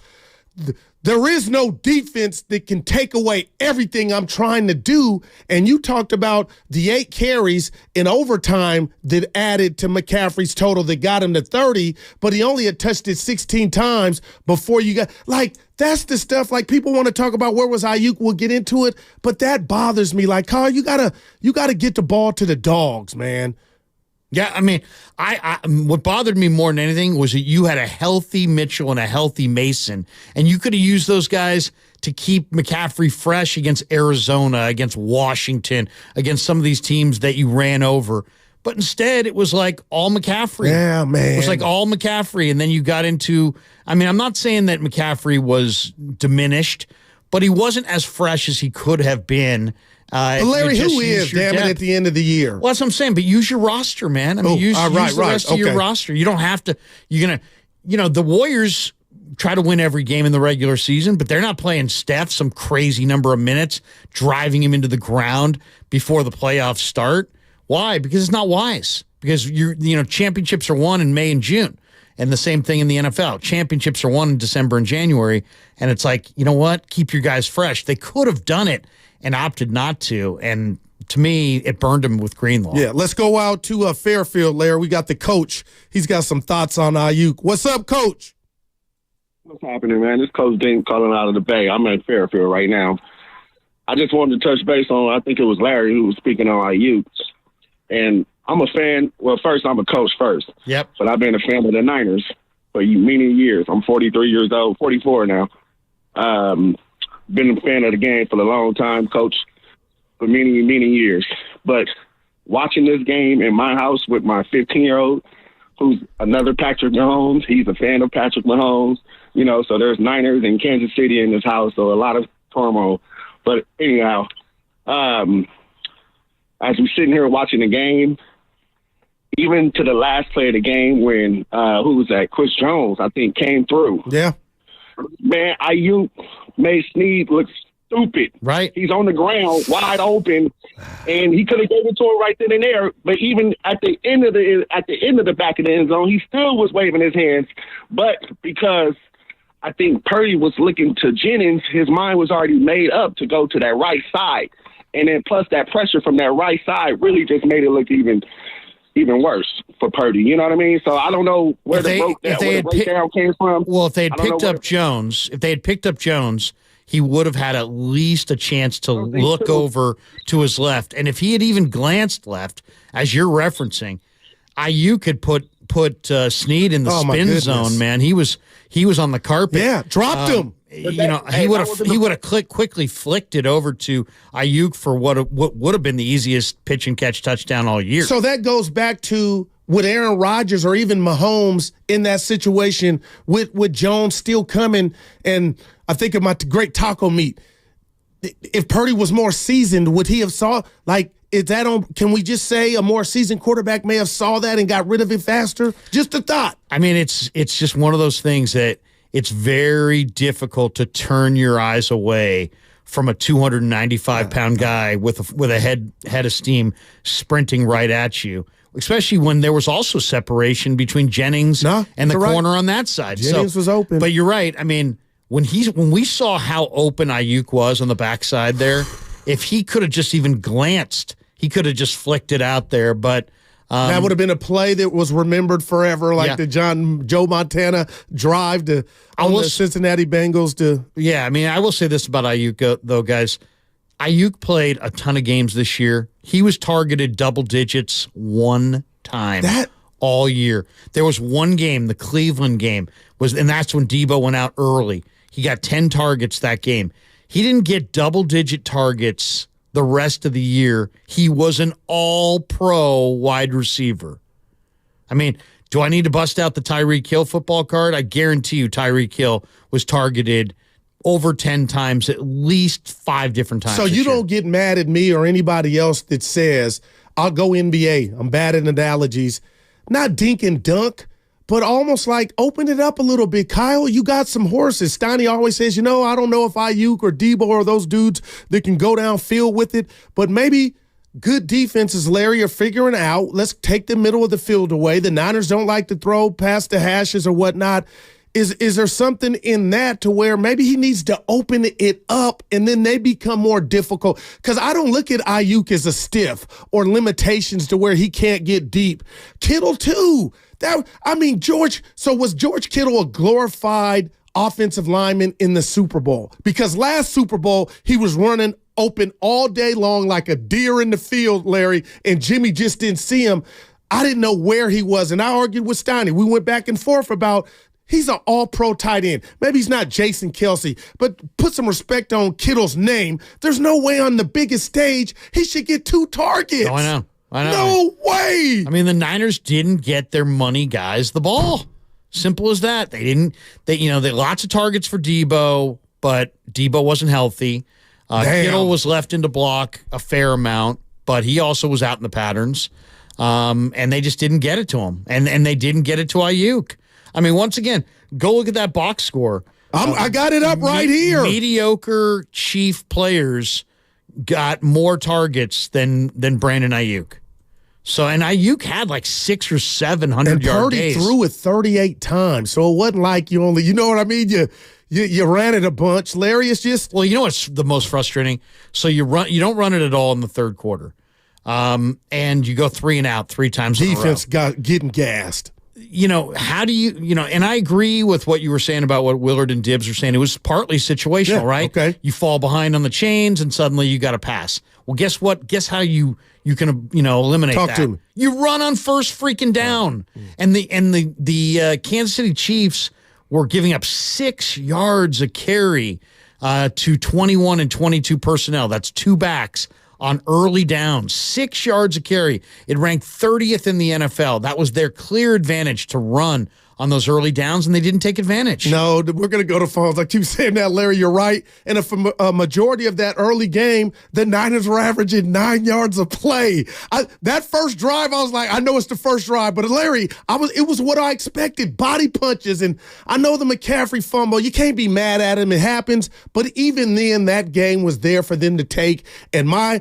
There is no defense that can take away everything I'm trying to do. And you talked about the 8 carries in overtime that added to McCaffrey's total that got him to 30, but he only had touched it 16 times before you got that's the stuff people want to talk about. Where was Ayuk? We'll get into it, but that bothers me. Carl, you gotta get the ball to the dogs, man. Yeah, I mean, I what bothered me more than anything was that you had a healthy Mitchell and a healthy Mason, and you could have used those guys to keep McCaffrey fresh against Arizona, against Washington, against some of these teams that you ran over. But instead, it was all McCaffrey. Yeah, man. It was all McCaffrey, and then you got into, I'm not saying that McCaffrey was diminished, but he wasn't as fresh as he could have been. But Larry, who is, damn it, at the end of the year? Well, that's what I'm saying, but use your roster, man. Use the rest of your roster. You don't have to, the Warriors try to win every game in the regular season, but they're not playing Steph some crazy number of minutes, driving him into the ground before the playoffs start. Why? Because it's not wise. Because championships are won in May and June. And the same thing in the NFL. Championships are won in December and January. And it's you know what? Keep your guys fresh. They could have done it and opted not to. And to me, it burned him with Greenlaw. Yeah, let's go out to Fairfield, Larry. We got the coach. He's got some thoughts on Ayuk. What's up, Coach? What's happening, man? This Coach Dink calling out of the Bay. I'm at Fairfield right now. I just wanted to touch base on, I think it was Larry who was speaking on Ayuk. And I'm a fan. Well, first, I'm a coach first. Yep. But I've been a fan of the Niners for many years. I'm 43 years old, 44 now. Been a fan of the game for a long time, coach for many, many years. But watching this game in my house with my 15-year-old, who's another Patrick Mahomes, he's a fan of Patrick Mahomes, so there's Niners and Kansas City in this house, so a lot of turmoil. But anyhow, as we're sitting here watching the game, even to the last play of the game when, who was that? Chris Jones, I think, came through. Yeah. Man, Ayuk made Snead look stupid. Right. He's on the ground, wide open, and he could have gave it to him right then and there. But even at the end of the back of the end zone, he still was waving his hands. But because I think Purdy was looking to Jennings, his mind was already made up to go to that right side. And then plus that pressure from that right side really just made it look even worse for Purdy. You know what I mean? So I don't know where the breakdown came from. Well, if they had picked up Jones, he would have had at least a chance to look over to his left. And if he had even glanced left, as you're referencing, Ayuk could put Snead in the spin zone, man. He was on the carpet. Yeah, dropped him. He would have quickly flicked it over to Ayuk for what would have been the easiest pitch and catch touchdown all year. So that goes back to with Aaron Rodgers or even Mahomes in that situation with Jones still coming. And I think of my great taco meat. If Purdy was more seasoned, would he have is that on? Can we just say a more seasoned quarterback may have saw that and got rid of it faster? Just a thought. I mean, it's just one of those things that it's very difficult to turn your eyes away from a 295-pound guy with a head of steam sprinting right at you, especially when there was also separation between Jennings and the corner on that side. Jennings was open. But you're right. I mean, when we saw how open Ayuk was on the backside there, if he could have just even glanced, he could have just flicked it out there. But that would have been a play that was remembered forever, like the Joe Montana drive to the Cincinnati Bengals to. Yeah, I mean, I will say this about Ayuk, though, guys. Ayuk played a ton of games this year. He was targeted double digits one time all year. There was one game, the Cleveland game, and that's when Debo went out early. He got 10 targets that game. He didn't get double-digit targets the rest of the year. He was an all-pro wide receiver. I mean, do I need to bust out the Tyreek Hill football card? I guarantee you Tyreek Hill was targeted over 10 times, at least 5 different times. So you don't get mad at me or anybody else that says, I'll go NBA. I'm bad at analogies. Not dink and dunk, but almost like open it up a little bit. Kyle, you got some horses. Steiny always says, I don't know if Ayuk or Debo or those dudes that can go downfield with it, but maybe good defenses, Larry, are figuring out, let's take the middle of the field away. The Niners don't like to throw past the hashes or whatnot. Is there something in that to where maybe he needs to open it up and then they become more difficult? Because I don't look at Ayuk as a stiff or limitations to where he can't get deep. Kittle, too. Was George Kittle a glorified offensive lineman in the Super Bowl? Because last Super Bowl, he was running open all day long like a deer in the field, Larry, and Jimmy just didn't see him. I didn't know where he was, and I argued with Steiny. We went back and forth about he's an all-pro tight end. Maybe he's not Jason Kelsey, but put some respect on Kittle's name. There's no way on the biggest stage he should get 2 targets. Oh, I know. No way. I mean, the Niners didn't get their money guys the ball. Simple as that. They lots of targets for Debo, but Debo wasn't healthy. Kittle was left in to block a fair amount, but he also was out in the patterns. And they just didn't get it to him. And they didn't get it to Ayuk. I mean, once again, go look at that box score. I got it up right here. Mediocre Chief players got more targets than Brandon Ayuk. So, and Ayuk had like 600 or 700 yard days. And Purdy threw it 38 times. So it wasn't like you only, you know what I mean? You ran it a bunch. Larry, it's just. Well, you know what's the most frustrating? So you don't run it at all in the third quarter. And you go 3 and out 3 times in a row. Defense getting gassed. How do you, and I agree with what you were saying about what Willard and Dibbs were saying. It was partly situational, right? Okay. You fall behind on the chains and suddenly you got to pass. Well, guess what? Guess how you can, eliminate that. Talk to me. You run on first freaking down. And the Kansas City Chiefs were giving up 6 yards a carry to 21 and 22 personnel. That's 2 backs on early downs, 6 yards a carry. It ranked 30th in the NFL. That was their clear advantage to run on those early downs, and they didn't take advantage. No, we're going to go to phones. I keep saying that, Larry, you're right. And for a majority of that early game, the Niners were averaging 9 yards a play. That first drive, I was like, I know it's the first drive, but Larry, it was what I expected, body punches. And I know the McCaffrey fumble, you can't be mad at him, it happens. But even then, that game was there for them to take. And my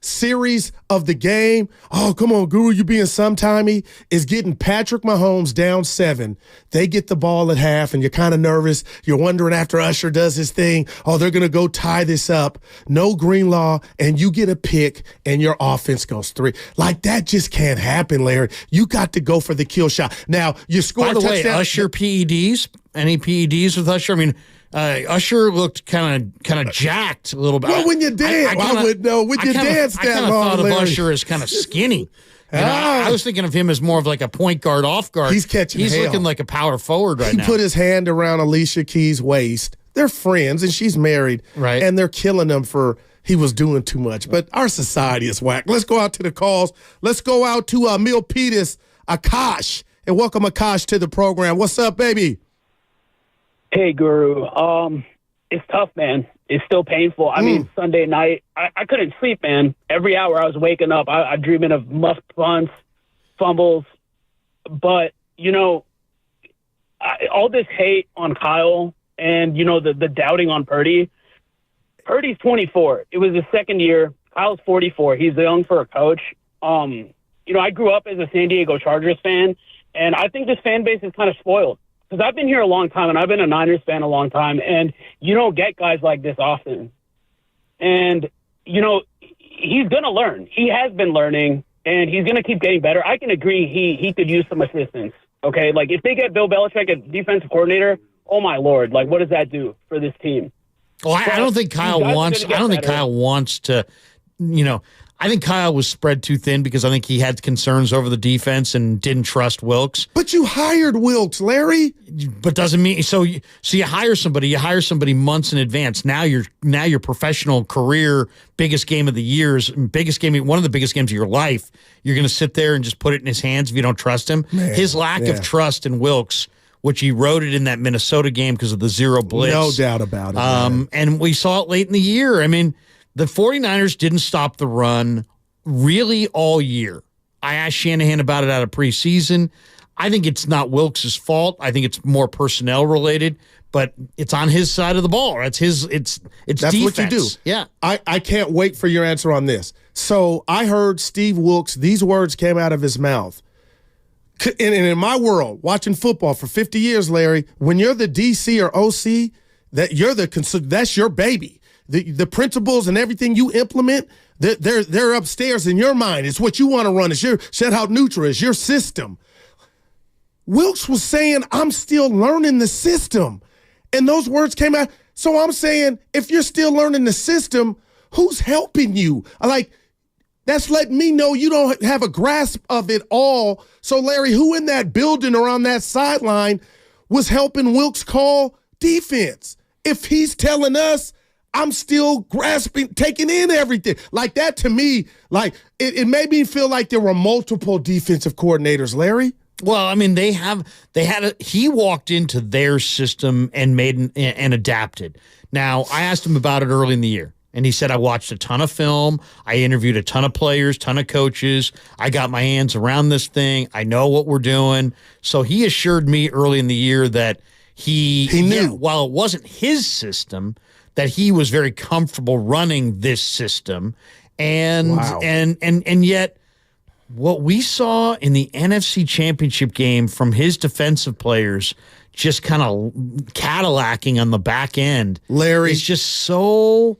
series of the game, oh, come on, Guru, you being sometimey, is getting Patrick Mahomes down 7. They get the ball at half, and you're kind of nervous. You're wondering after Usher does his thing, oh, they're going to go tie this up. No Greenlaw, and you get a pick, and your offense goes 3. Like, that just can't happen, Larry. You got to go for the kill shot. Now, you score a touchdown. By the way, Usher PEDs? Any PEDs with Usher? I mean, Usher looked kind of jacked a little bit. Well, when you dance, I would know. When you dance that long, I thought Larry. of Usher as kind of skinny. I was thinking of him as more of like a point guard, off guard. He's catching He's hell. looking like a power forward right now. He put his hand around Alicia Keys' waist. They're friends, and she's married. Right. And they're killing him for he was doing too much. But our society is whack. Let's go out to the calls. Let's go out to Milpitas, Akash, and welcome Akash to the program. What's up, baby? Hey, Guru. It's tough, man. It's still painful. I mean, Sunday night, I couldn't sleep, man. Every hour I was waking up, I dreaming of muffed punts, fumbles. But, all this hate on Kyle and, the doubting on Purdy, Purdy's 24. It was his second year. Kyle's 44. He's young for a coach. I grew up as a San Diego Chargers fan, and I think this fan base is kind of spoiled because I've been here a long time, and I've been a Niners fan a long time, and you don't get guys like this often. And, he's going to learn. He has been learning, and he's going to keep getting better. I can agree he could use some assistance, okay? Like, if they get Bill Belichick as defensive coordinator, oh, my Lord, like, what does that do for this team? Well, I don't think Kyle wants. I don't think Kyle wants to. I think Kyle was spread too thin because I think he had concerns over the defense and didn't trust Wilks. But you hired Wilks, Larry. But doesn't mean so. You hire somebody. You hire somebody months in advance. Now your professional career biggest game of the year's biggest game, one of the biggest games of your life. You're going to sit there and just put it in his hands if you don't trust him. Man, his lack of trust in Wilks, which he wrote it in that Minnesota game because of the zero blitz. No doubt about it. And we saw it late in the year. I mean, the 49ers didn't stop the run really all year. I asked Shanahan about it out of preseason. I think it's not Wilks' fault. I think it's more personnel related, but it's on his side of the ball. It's that's defense. What you do. Yeah. I can't wait for your answer on this. So I heard Steve Wilks, these words came out of his mouth. And in my world, watching football for 50 years, Larry, when you're the DC or OC, that's your baby. The principles and everything you implement, they're upstairs in your mind. It's what you want to run. It's your shutout neutral. It's your system. Wilks was saying, I'm still learning the system. And those words came out. So I'm saying, if you're still learning the system, who's helping you? That's letting me know you don't have a grasp of it all. So, Larry, who in that building or on that sideline was helping Wilks call defense? If he's telling us, I'm still grasping, taking in everything. Like that to me, it made me feel like there were multiple defensive coordinators, Larry. Well, I mean, he walked into their system and and adapted. Now, I asked him about it early in the year. And he said, I watched a ton of film. I interviewed a ton of players, ton of coaches. I got my hands around this thing. I know what we're doing. So he assured me early in the year that he knew, while it wasn't his system, that he was very comfortable running this system. And yet what we saw in the NFC Championship game from his defensive players just kind of Cadillacing on the back end, Larry, is just so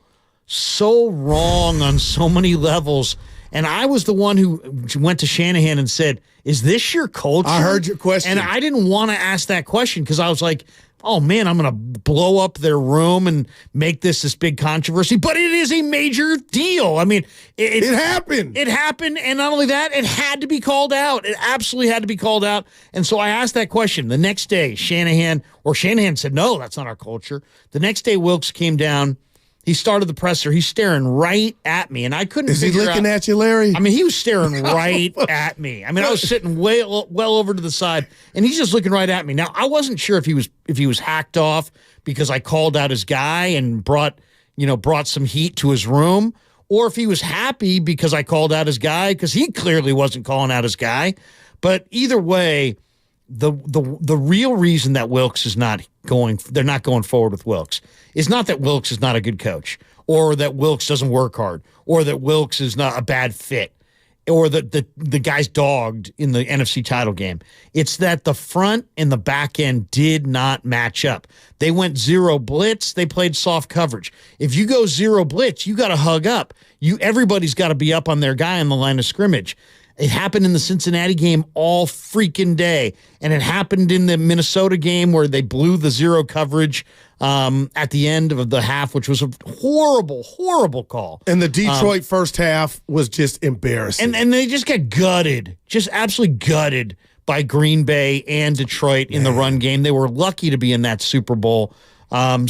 wrong on so many levels. And I was the one who went to Shanahan and said, is this your culture? I heard your question. And I didn't want to ask that question because I was like, oh, man, I'm going to blow up their room and make this big controversy. But it is a major deal. I mean, it happened. It happened. And not only that, it had to be called out. It absolutely had to be called out. And so I asked that question. The next day, Shanahan said, no, that's not our culture. The next day, Wilks came down. He started the presser. He's staring right at me, and I couldn't figure out. Is he looking at you, Larry? I mean, he was staring right at me. I mean, I was sitting well over to the side, and he's just looking right at me. Now, I wasn't sure if he was hacked off because I called out his guy and brought some heat to his room, or if he was happy because I called out his guy because he clearly wasn't calling out his guy. But either way, the real reason that Wilks is they're not going forward with Wilks is not that Wilks is not a good coach, or that Wilks doesn't work hard, or that Wilks is not a bad fit, or that the guy's dogged in the NFC title game. It's that the front and the back end did not match up. They went zero blitz. They played soft coverage. If you go zero blitz, you got to hug up. Everybody's got to be up on their guy on the line of scrimmage. It happened in the Cincinnati game all freaking day. And it happened in the Minnesota game where they blew the zero coverage at the end of the half, which was a horrible, horrible call. And the Detroit first half was just embarrassing. And they just got gutted, just absolutely gutted by Green Bay and Detroit in the run game. They were lucky to be in that Super Bowl. But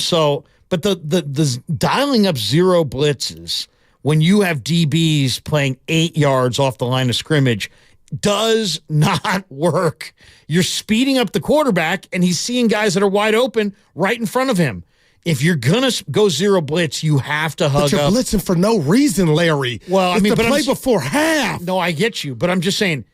the dialing up zero blitzes when you have DBs playing 8 yards off the line of scrimmage does not work. You're speeding up the quarterback, and he's seeing guys that are wide open right in front of him. If you're going to go zero blitz, you have to hug up. But you're blitzing for no reason, Larry. Well, it's the play before half. No, I get you, but I'm just saying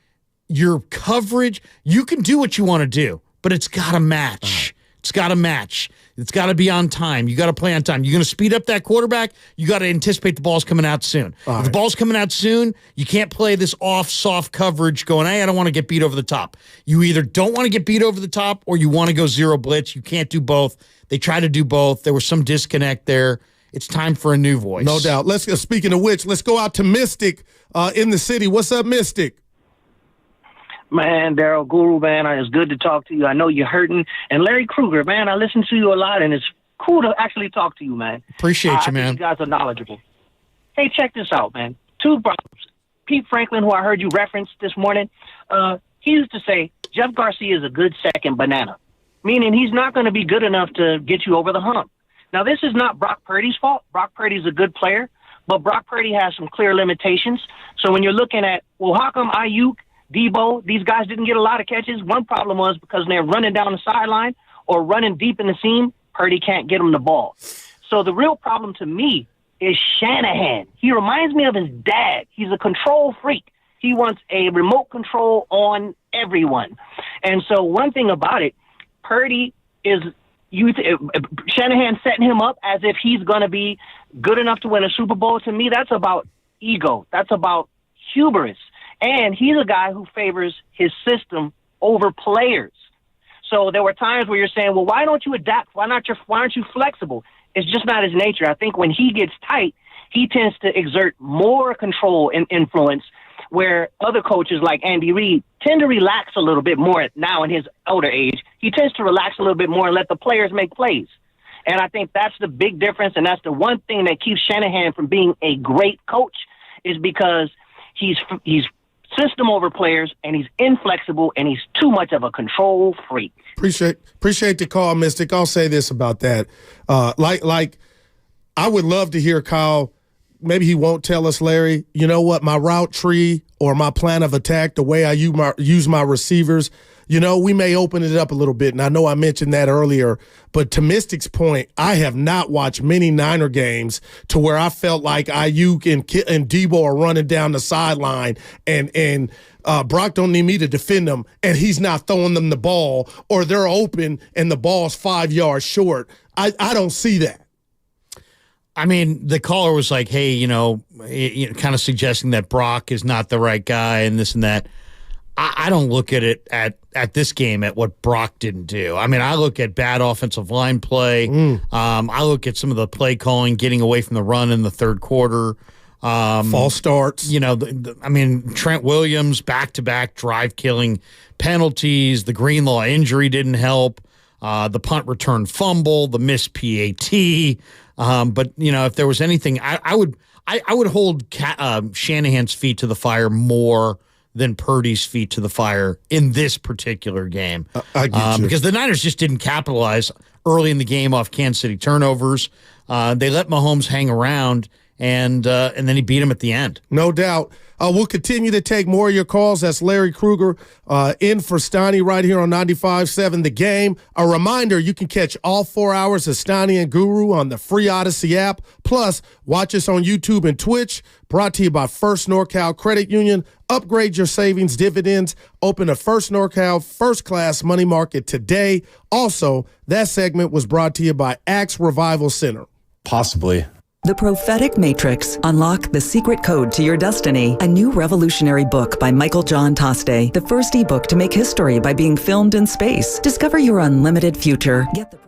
your coverage, you can do what you want to do, but it's got to match. It's got to match. It's got to be on time. You got to play on time. You're going to speed up that quarterback. You got to anticipate the ball's coming out soon. If the ball's coming out soon, you can't play this off soft coverage going, hey, I don't want to get beat over the top. You either don't want to get beat over the top or you want to go zero blitz. You can't do both. They try to do both. There was some disconnect there. It's time for a new voice. No doubt. Speaking of which, let's go out to Mystic in the city. What's up, Mystic? Man, Daryl, Guru, man, it's good to talk to you. I know you're hurting. And Larry Kruger, man, I listen to you a lot, and it's cool to actually talk to you, man. Appreciate you, man. You guys are knowledgeable. Hey, check this out, man. Two problems. Pete Franklin, who I heard you reference this morning, he used to say, Jeff Garcia is a good second banana, meaning he's not going to be good enough to get you over the hump. Now, this is not Brock Purdy's fault. Brock Purdy's a good player, but Brock Purdy has some clear limitations. So when you're looking at, well, how come Ayuk, Debo, these guys didn't get a lot of catches? One problem was because they're running down the sideline or running deep in the seam, Purdy can't get them the ball. So the real problem to me is Shanahan. He reminds me of his dad. He's a control freak. He wants a remote control on everyone. And so one thing about it, Purdy is Shanahan setting him up as if he's going to be good enough to win a Super Bowl. To me, that's about ego. That's about hubris. And he's a guy who favors his system over players. So there were times where you're saying, well, why don't you adapt? Why aren't you flexible? It's just not his nature. I think when he gets tight, he tends to exert more control and influence, where other coaches like Andy Reid tend to relax a little bit more now in his older age. He tends to relax a little bit more and let the players make plays. And I think that's the big difference, and that's the one thing that keeps Shanahan from being a great coach, is because he's system over players, and he's inflexible, and he's too much of a control freak. Appreciate the call, Mystic. I'll say this about that. Like I would love to hear Kyle. Maybe he won't tell us, Larry, you know what, my route tree or my plan of attack, the way I use my receivers, we may open it up a little bit. And I know I mentioned that earlier, but to Mystic's point, I have not watched many Niner games to where I felt like Ayuk and Debo are running down the sideline and Brock don't need me to defend them and he's not throwing them the ball, or they're open and the ball's 5 yards short. I don't see that. I mean, the caller was like, hey, kind of suggesting that Brock is not the right guy and this and that. I don't look at it at this game at what Brock didn't do. I mean, I look at bad offensive line play. I look at some of the play calling, getting away from the run in the third quarter. False starts. Trent Williams, back-to-back drive-killing penalties. The Greenlaw injury didn't help. The punt return fumble, the missed PAT. But if there was anything, I would hold Shanahan's feet to the fire more than Purdy's feet to the fire in this particular game. I get you. Because the Niners just didn't capitalize early in the game off Kansas City turnovers. They let Mahomes hang around, and then he beat him at the end. No doubt. We'll continue to take more of your calls. That's Larry Kruger in for Steiny right here on 95.7 The Game. A reminder, you can catch all 4 hours of Steiny and Guru on the free Odyssey app. Plus, watch us on YouTube and Twitch. Brought to you by First NorCal Credit Union. Upgrade your savings dividends. Open a First NorCal First Class Money Market today. Also, that segment was brought to you by Axe Revival Center. Possibly. The Prophetic Matrix. Unlock the secret code to your destiny. A new revolutionary book by Michael John Toste. The first ebook to make history by being filmed in space. Discover your unlimited future. Get the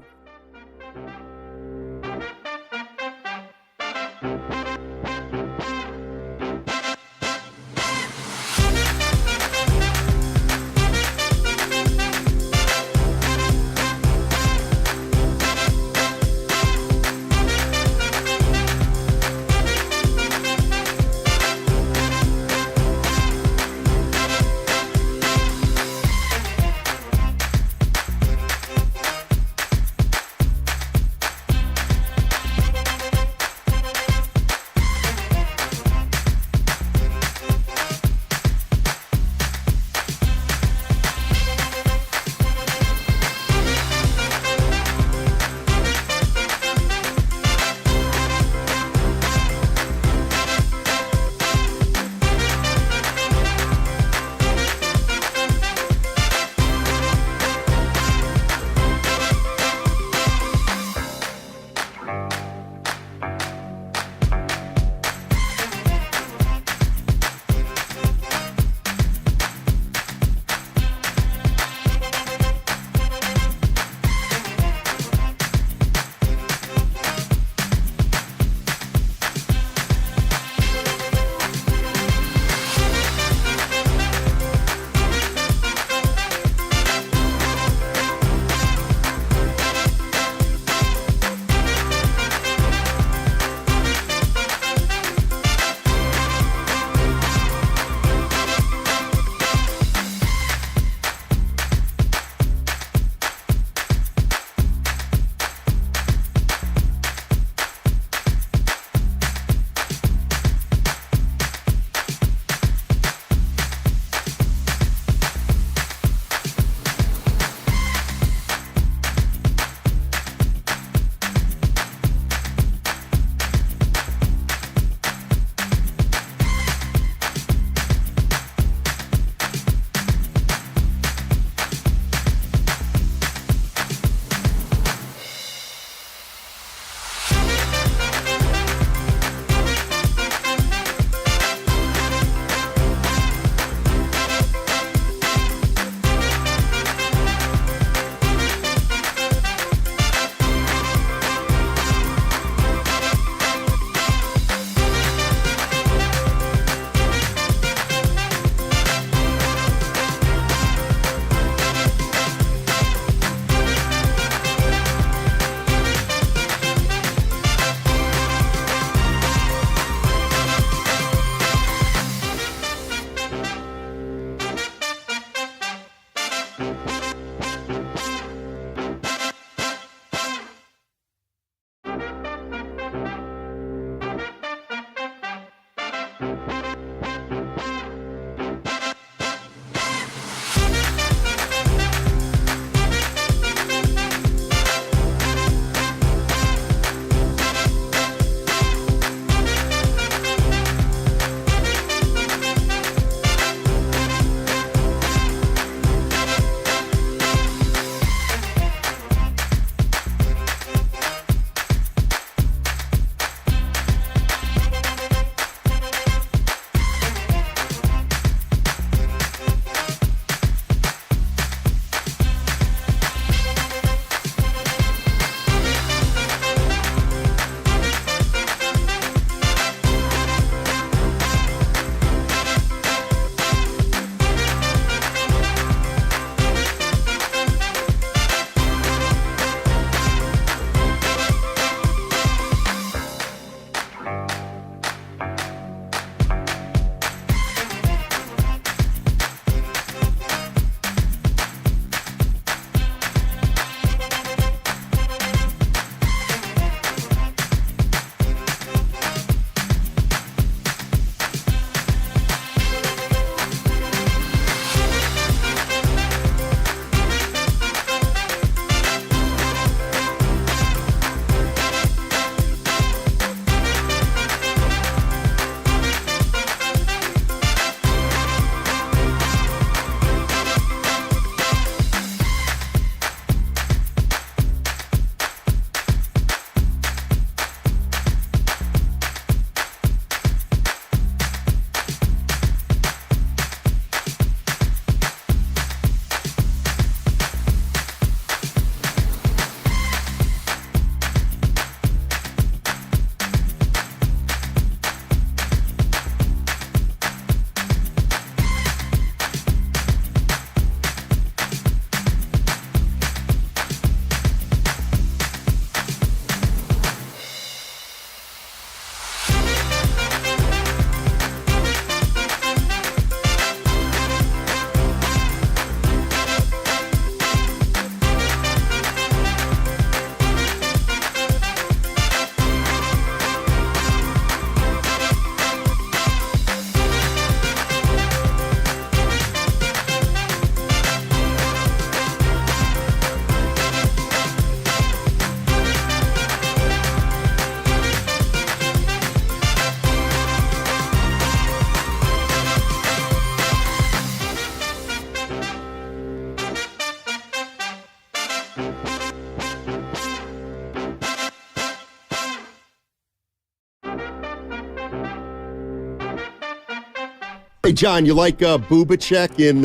Hey, John, you like Bubacek in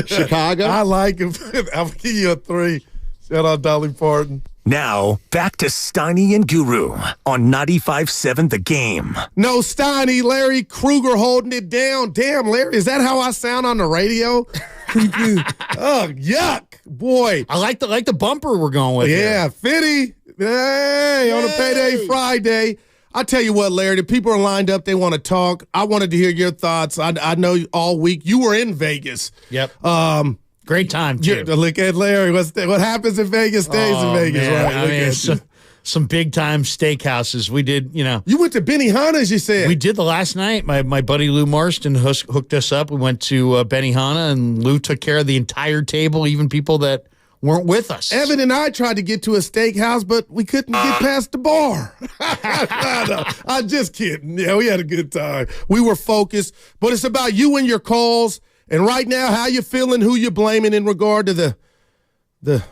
Chicago? I like him. I'll give you a 3. Shout out Dolly Parton. Now, back to Steiny and Guru on 95.7 The Game. No, Steiny, Larry Krueger holding it down. Damn, Larry, is that how I sound on the radio? Oh, yuck. Boy. I like the bumper we're going with. Yeah, Fitty. Hey, on a payday Friday. I tell you what, Larry, the people are lined up. They want to talk. I wanted to hear your thoughts. I know all week you were in Vegas. Yep. Great time, too. Look at Larry. What happens in Vegas stays in Vegas, man. right? I mean, some big-time steakhouses. We did, You went to Benihana's, you said. We did the last night. My buddy Lou Marston hooked us up. We went to Benihana, and Lou took care of the entire table, even people that weren't with us. Evan and I tried to get to a steakhouse, but we couldn't get past the bar. I'm just kidding. Yeah, we had a good time. We were focused, but it's about you and your calls. And right now, how you feeling, who you blaming in regard to the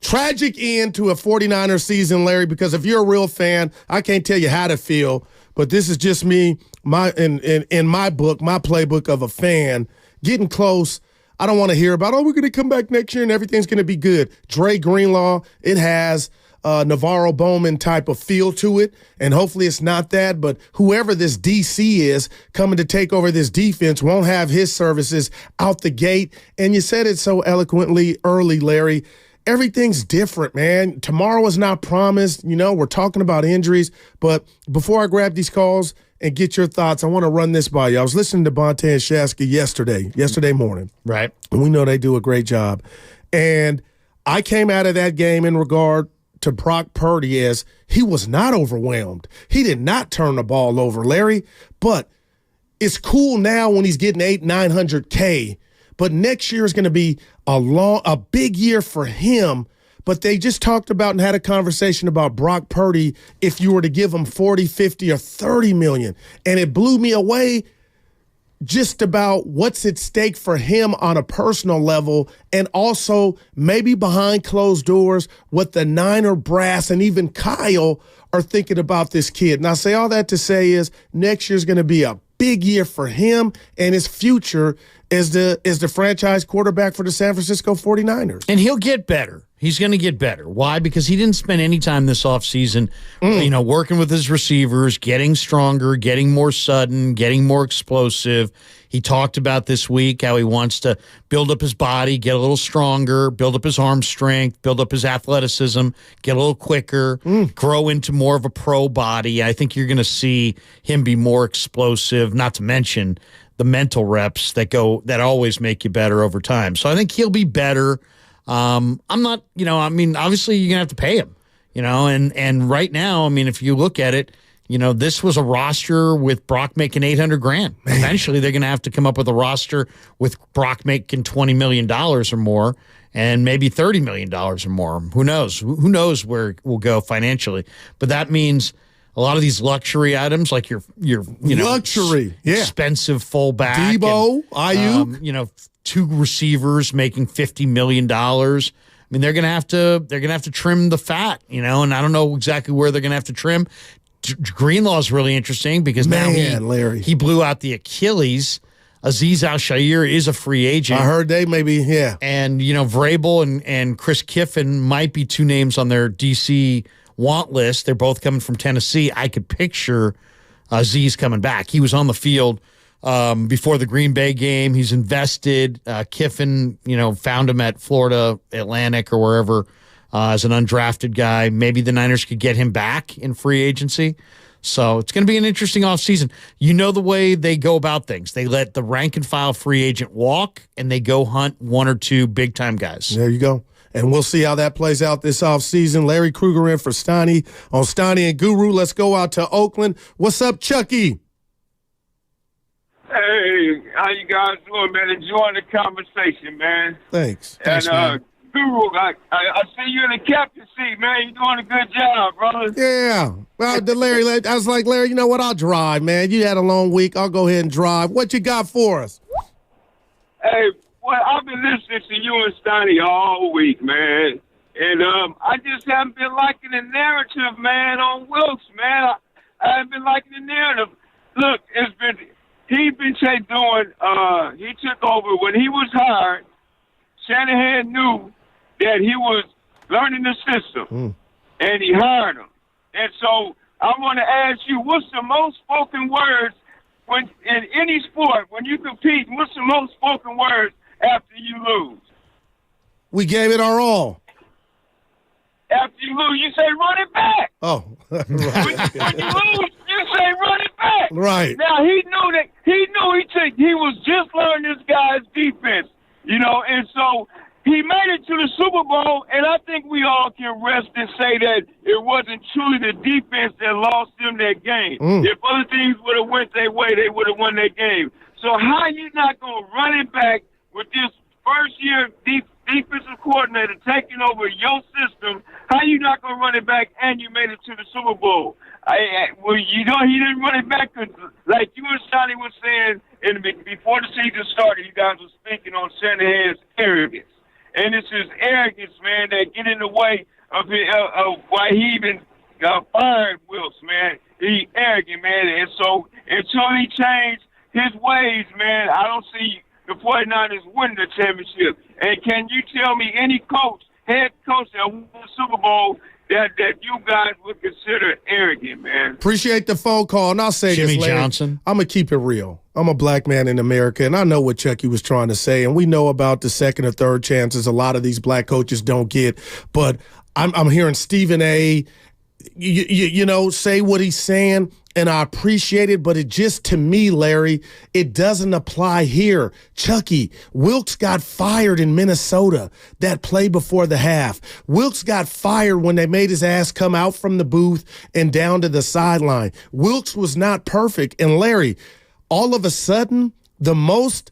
tragic end to a 49er season, Larry, because if you're a real fan, I can't tell you how to feel, but this is just me, in my book, my playbook of a fan, getting close. I don't want to hear about, we're going to come back next year and everything's going to be good. Dre Greenlaw, it has Navarro Bowman type of feel to it, and hopefully it's not that, but whoever this DC is coming to take over this defense won't have his services out the gate. And you said it so eloquently early, Larry. Everything's different, man. Tomorrow is not promised. We're talking about injuries, but before I grab these calls and get your thoughts, I want to run this by you. I was listening to Bonte and Shasky yesterday morning. Right. And we know they do a great job. And I came out of that game in regard to Brock Purdy as he was not overwhelmed. He did not turn the ball over, Larry. But it's cool now when he's getting 900K. But next year is going to be a big year for him. But they just talked about and had a conversation about Brock Purdy if you were to give him 40, 50, or 30 million. And it blew me away just about what's at stake for him on a personal level, and also maybe behind closed doors what the Niner brass and even Kyle are thinking about this kid. And I say all that to say is next year's going to be a big year for him and his future as the franchise quarterback for the San Francisco 49ers. And he'll get better. He's going to get better. Why? Because he didn't spend any time this offseason, working with his receivers, getting stronger, getting more sudden, getting more explosive. He talked about this week how he wants to build up his body, get a little stronger, build up his arm strength, build up his athleticism, get a little quicker, grow into more of a pro body. I think you're going to see him be more explosive, not to mention the mental reps that always make you better over time. So I think he'll be better. I'm not, obviously you're going to have to pay him, and right now, if you look at it, this was a roster with Brock making $800,000. Eventually they're going to have to come up with a roster with Brock making $20 million or more and maybe $30 million or more. Who knows? Who knows where it will go financially? But that means a lot of these luxury items, like your luxury, expensive fullback, Debo, Ayuk, 2 receivers making $50 million. They're gonna have to trim the fat, and I don't know exactly where they're gonna have to trim. Greenlaw is really interesting because now he blew out the Achilles. Azeez Al-Shaair is a free agent. I heard they maybe, and Vrabel and Chris Kiffin might be 2 names on their DC want list. They're both coming from Tennessee. I could picture Azeez coming back. He was on the field before the Green Bay game. He's invested. Kiffin, found him at Florida Atlantic or wherever as an undrafted guy. Maybe the Niners could get him back in free agency. So it's going to be an interesting offseason. The way they go about things. They let the rank-and-file free agent walk, and they go hunt 1 or 2 big-time guys. There you go. And we'll see how that plays out this offseason. Larry Krueger in for Steiny on Steiny and Guru. Let's go out to Oakland. What's up, Chucky? Hey, how you guys doing, man? Enjoying the conversation, man. Thanks. And Guru, I see you in the captain seat, man. You're doing a good job, brother. Yeah. Well, Larry, I was like, Larry, you know what? I'll drive, man. You had a long week. I'll go ahead and drive. What you got for us? Hey, well, I've been listening to you and Steiny all week, man. And I just haven't been liking the narrative, man, on Wilkes, man. I haven't been liking the narrative. Look, He's been doing. He took over when he was hired. Shanahan knew that he was learning the system, and he hired him. And so I want to ask you, what's the most spoken words when in any sport when you compete? What's the most spoken words after you lose? We gave it our all. After you lose, you say run it back. Oh, right. When you lose, you say run it back. Right. Now he knew he was just learning this guy's defense, and so he made it to the Super Bowl, and I think we all can rest and say that it wasn't truly the defense that lost them that game. If other things would have went their way, they would have won that game. So how you not going to run it back with this first-year defensive coordinator taking over your system? How you not going to run it back and you made it to the Super Bowl? He didn't run it back because, like you and Sonny was saying before the season started, you guys were speaking on Shanahan's arrogance. And it's his arrogance, man, that get in the way of why he even fired Wilkes, man. He arrogant, man. And so until he changed his ways, man, I don't see the 49ers winning the championship. And can you tell me any head coach that won the Super Bowl that you guys would consider arrogant, man? Appreciate the phone call. And I'll say Jimmy this, Larry, Johnson. I'm going to keep it real. I'm a black man in America, and I know what Chucky was trying to say, and we know about the second or third chances a lot of these black coaches don't get. But I'm hearing Stephen A., say what he's saying, and I appreciate it, but it just, to me, Larry, it doesn't apply here. Chucky, Wilkes got fired in Minnesota that play before the half. Wilkes got fired when they made his ass come out from the booth and down to the sideline. Wilkes was not perfect. And Larry, all of a sudden, the most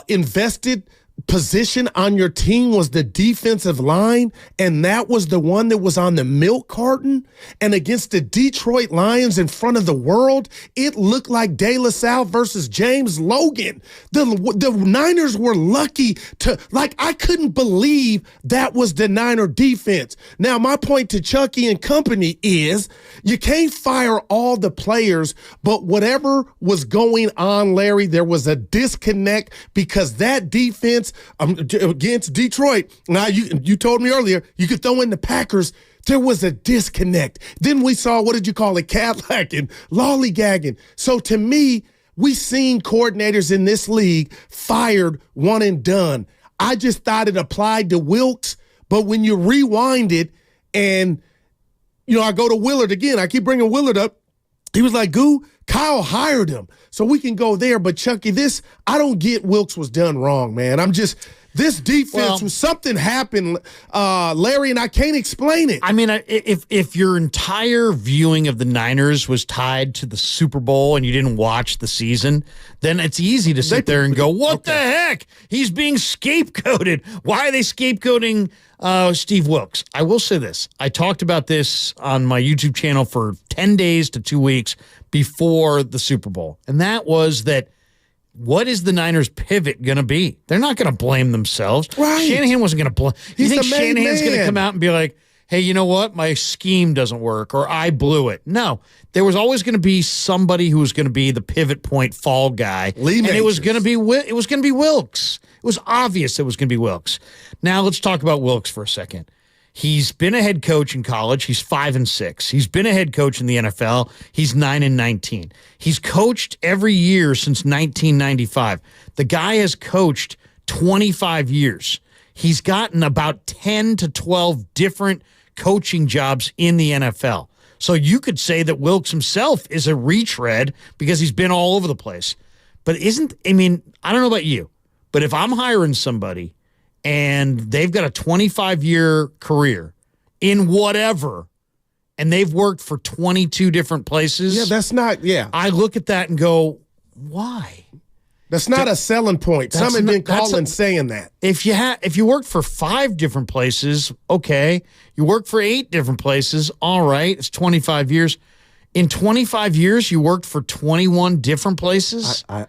invested position on your team was the defensive line, and that was the one that was on the milk carton. And against the Detroit Lions in front of the world, it looked like De La Salle versus James Logan. The Niners were lucky I couldn't believe that was the Niner defense. Now, my point to Chucky and company is you can't fire all the players, but whatever was going on, Larry, there was a disconnect because that defense against Detroit. Now, you told me earlier you could throw in the Packers. There was a disconnect. Then we saw, what did you call it, Cadillacing, lollygagging. So to me, we seen coordinators in this league fired one and done. I just thought it applied to Wilkes, but when you rewind it and, I go to Willard again. I keep bringing Willard up. He was like, Kyle hired him, so we can go there. But, Chucky, I don't get Wilkes was done wrong, man. This defense was something happened, Larry, and I can't explain it. I mean, if your entire viewing of the Niners was tied to the Super Bowl and you didn't watch the season, then it's easy to sit there and go, what the heck? He's being scapegoated. Why are they scapegoating Steve Wilkes? I will say this. I talked about this on my YouTube channel for 10 days to 2 weeks before the Super Bowl, and that was that what is the Niners' pivot going to be? They're not going to blame themselves. Right. Shanahan wasn't going to blame. You think Shanahan's going to come out and be like, hey, you know what? My scheme doesn't work, or I blew it. No. There was always going to be somebody who was going to be the pivot point fall guy. And it was going to be Wilkes. It was obvious it was going to be Wilkes. Now let's talk about Wilkes for a second. He's been a head coach in college. He's 5-6. He's been a head coach in the NFL. He's 9-19. He's coached every year since 1995. The guy has coached 25 years. He's gotten about 10 to 12 different coaching jobs in the NFL. So you could say that Wilkes himself is a retread because he's been all over the place. But I don't know about you, but if I'm hiring somebody and they've got a 25-year career in whatever, and they've worked for 22 different places. Yeah, I look at that and go, why? That's not a selling point. Some have been calling saying that. If you worked for 5 different places, okay. You worked for 8 different places, all right. It's 25 years. In 25 years, you worked for 21 different places? I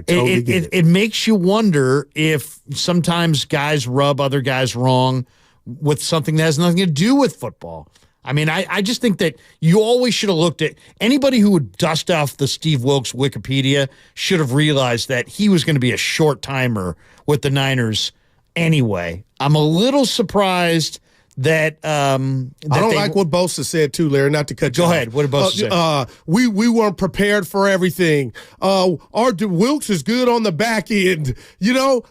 totally get it. It makes you wonder if sometimes guys rub other guys wrong with something that has nothing to do with football. I mean, I just think that you always should have looked at anybody who would dust off the Steve Wilkes Wikipedia should have realized that he was going to be a short timer with the Niners anyway. I'm a little surprised that I don't like what Bosa said too, Larry. Not to cut you Go off. ahead. What did Bosa say? We weren't prepared for everything. Wilkes is good on the back end.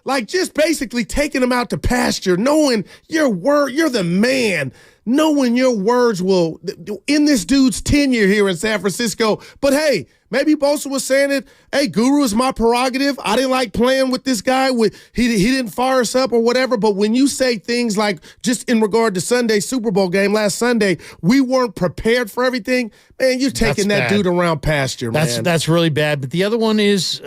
Like just basically taking him out to pasture, knowing you're the man. Knowing your words will end this dude's tenure here in San Francisco. But hey, maybe Bosa was saying it. Hey, Guru is my prerogative. I didn't like playing with this guy. He didn't fire us up or whatever. But when you say things like just in regard to Sunday's Super Bowl game last Sunday, we weren't prepared for everything. Man, you're taking that dude around pasture, man. That's really bad. But the other one is,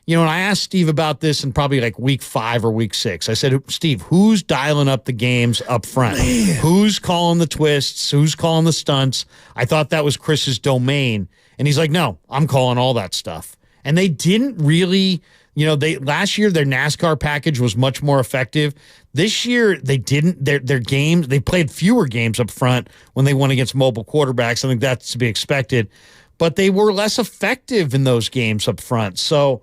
and I asked Steve about this in probably like week 5 or week 6. I said, Steve, who's dialing up the games up front? Man. Who's calling the twists? Who's calling the stunts? I thought that was Chris's domain. And he's like, no, I'm calling all that stuff. And they didn't really, last year their NASCAR package was much more effective. This year they didn't. Their games, they played fewer games up front when they went against mobile quarterbacks. I think that's to be expected. But they were less effective in those games up front. So,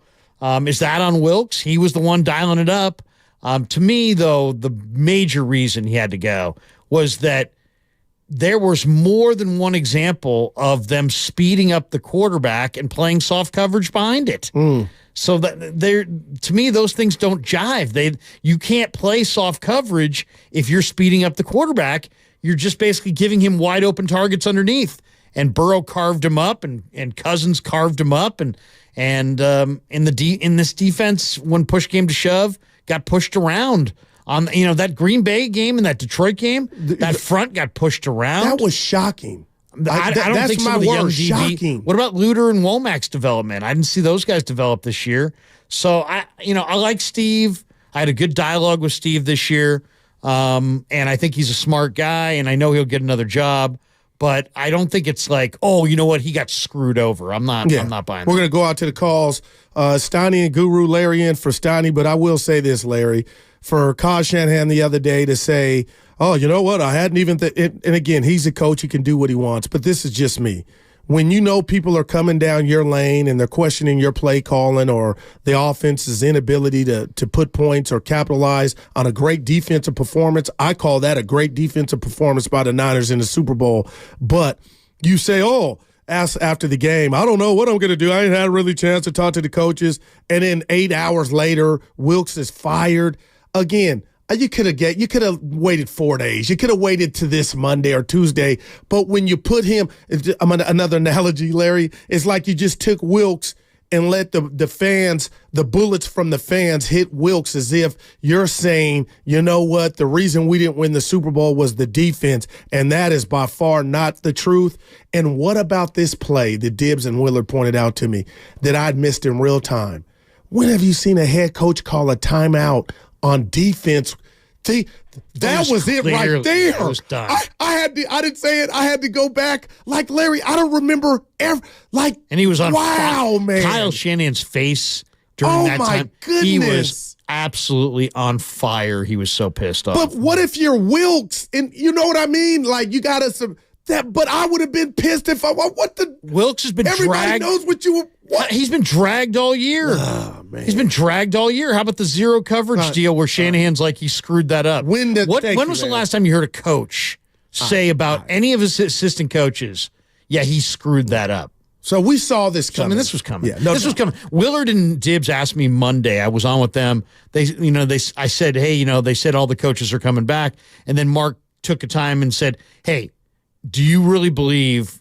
is that on Wilkes? He was the one dialing it up. To me, though, the major reason he had to go was that there was more than one example of them speeding up the quarterback and playing soft coverage behind it. So that to me, those things don't jive. You can't play soft coverage if you're speeding up the quarterback. You're just basically giving him wide open targets underneath. And Burrow carved him up, and Cousins carved him up, and in this defense, when push came to shove, got pushed around on that Green Bay game and that Detroit game. That front got pushed around. That was shocking. I don't that's think some my of the young word. DB. Shocking. What about Luter and Womack's development? I didn't see those guys develop this year. So I like Steve. I had a good dialogue with Steve this year, and I think he's a smart guy, and I know he'll get another job. But I don't think it's like, oh, you know what? He got screwed over. I'm not buying that. We're going to go out to the calls. Steiny and Guru, Larry in for Steiny. But I will say this, Larry, for Kyle Shanahan the other day to say, oh, you know what? I hadn't even and again, he's a coach. He can do what he wants. But this is just me. When people are coming down your lane and they're questioning your play calling or the offense's inability to put points or capitalize on a great defensive performance, I call that a great defensive performance by the Niners in the Super Bowl. But you say, ask after the game, I don't know what I'm going to do. I ain't had a really chance to talk to the coaches. And then 8 hours later, Wilkes is fired. Again, you could have waited 4 days. You could have waited to this Monday or Tuesday. But when you put him, another analogy, Larry, it's like you just took Wilkes and let the fans, the bullets from the fans hit Wilkes as if you're saying, you know what, the reason we didn't win the Super Bowl was the defense. And that is by far not the truth. And what about this play that Dibbs and Willard pointed out to me that I'd missed in real time? When have you seen a head coach call a timeout on defense? That was it right there. It was done. I didn't say it. I had to go back. Like, Larry, I don't remember ever. And he was on wow, man. Kyle Shanahan's face during that time. Goodness. He was absolutely on fire. He was so pissed off. But what if you're Wilkes? And you know what I mean? Like, you got us that. But I would have been pissed if Wilkes has been everybody dragged. knows what you were. What? He's been dragged all year. Oh, man. He's been dragged all year. How about the zero coverage deal where Shanahan's like he screwed that up? When was the last time you heard a coach say about any of his assistant coaches, yeah, he screwed that up? So we saw this coming. I mean, this was coming. Yeah, this was coming. Willard and Dibbs asked me Monday. I was on with them. I said, hey, they said all the coaches are coming back. And then Mark took a time and said, hey, do you really believe,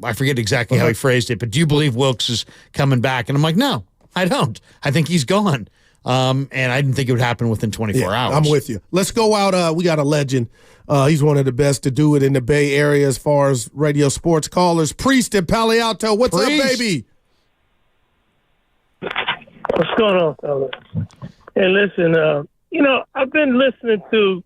I forget exactly how he phrased it, but do you believe Wilkes is coming back? And I'm like, no, I don't. I think he's gone. And I didn't think it would happen within 24 hours. I'm with you. Let's go out. We got a legend. He's one of the best to do it in the Bay Area as far as radio sports callers. Priest at Palo Alto. What's up, baby? What's going on, fellas? Hey, listen, I've been listening to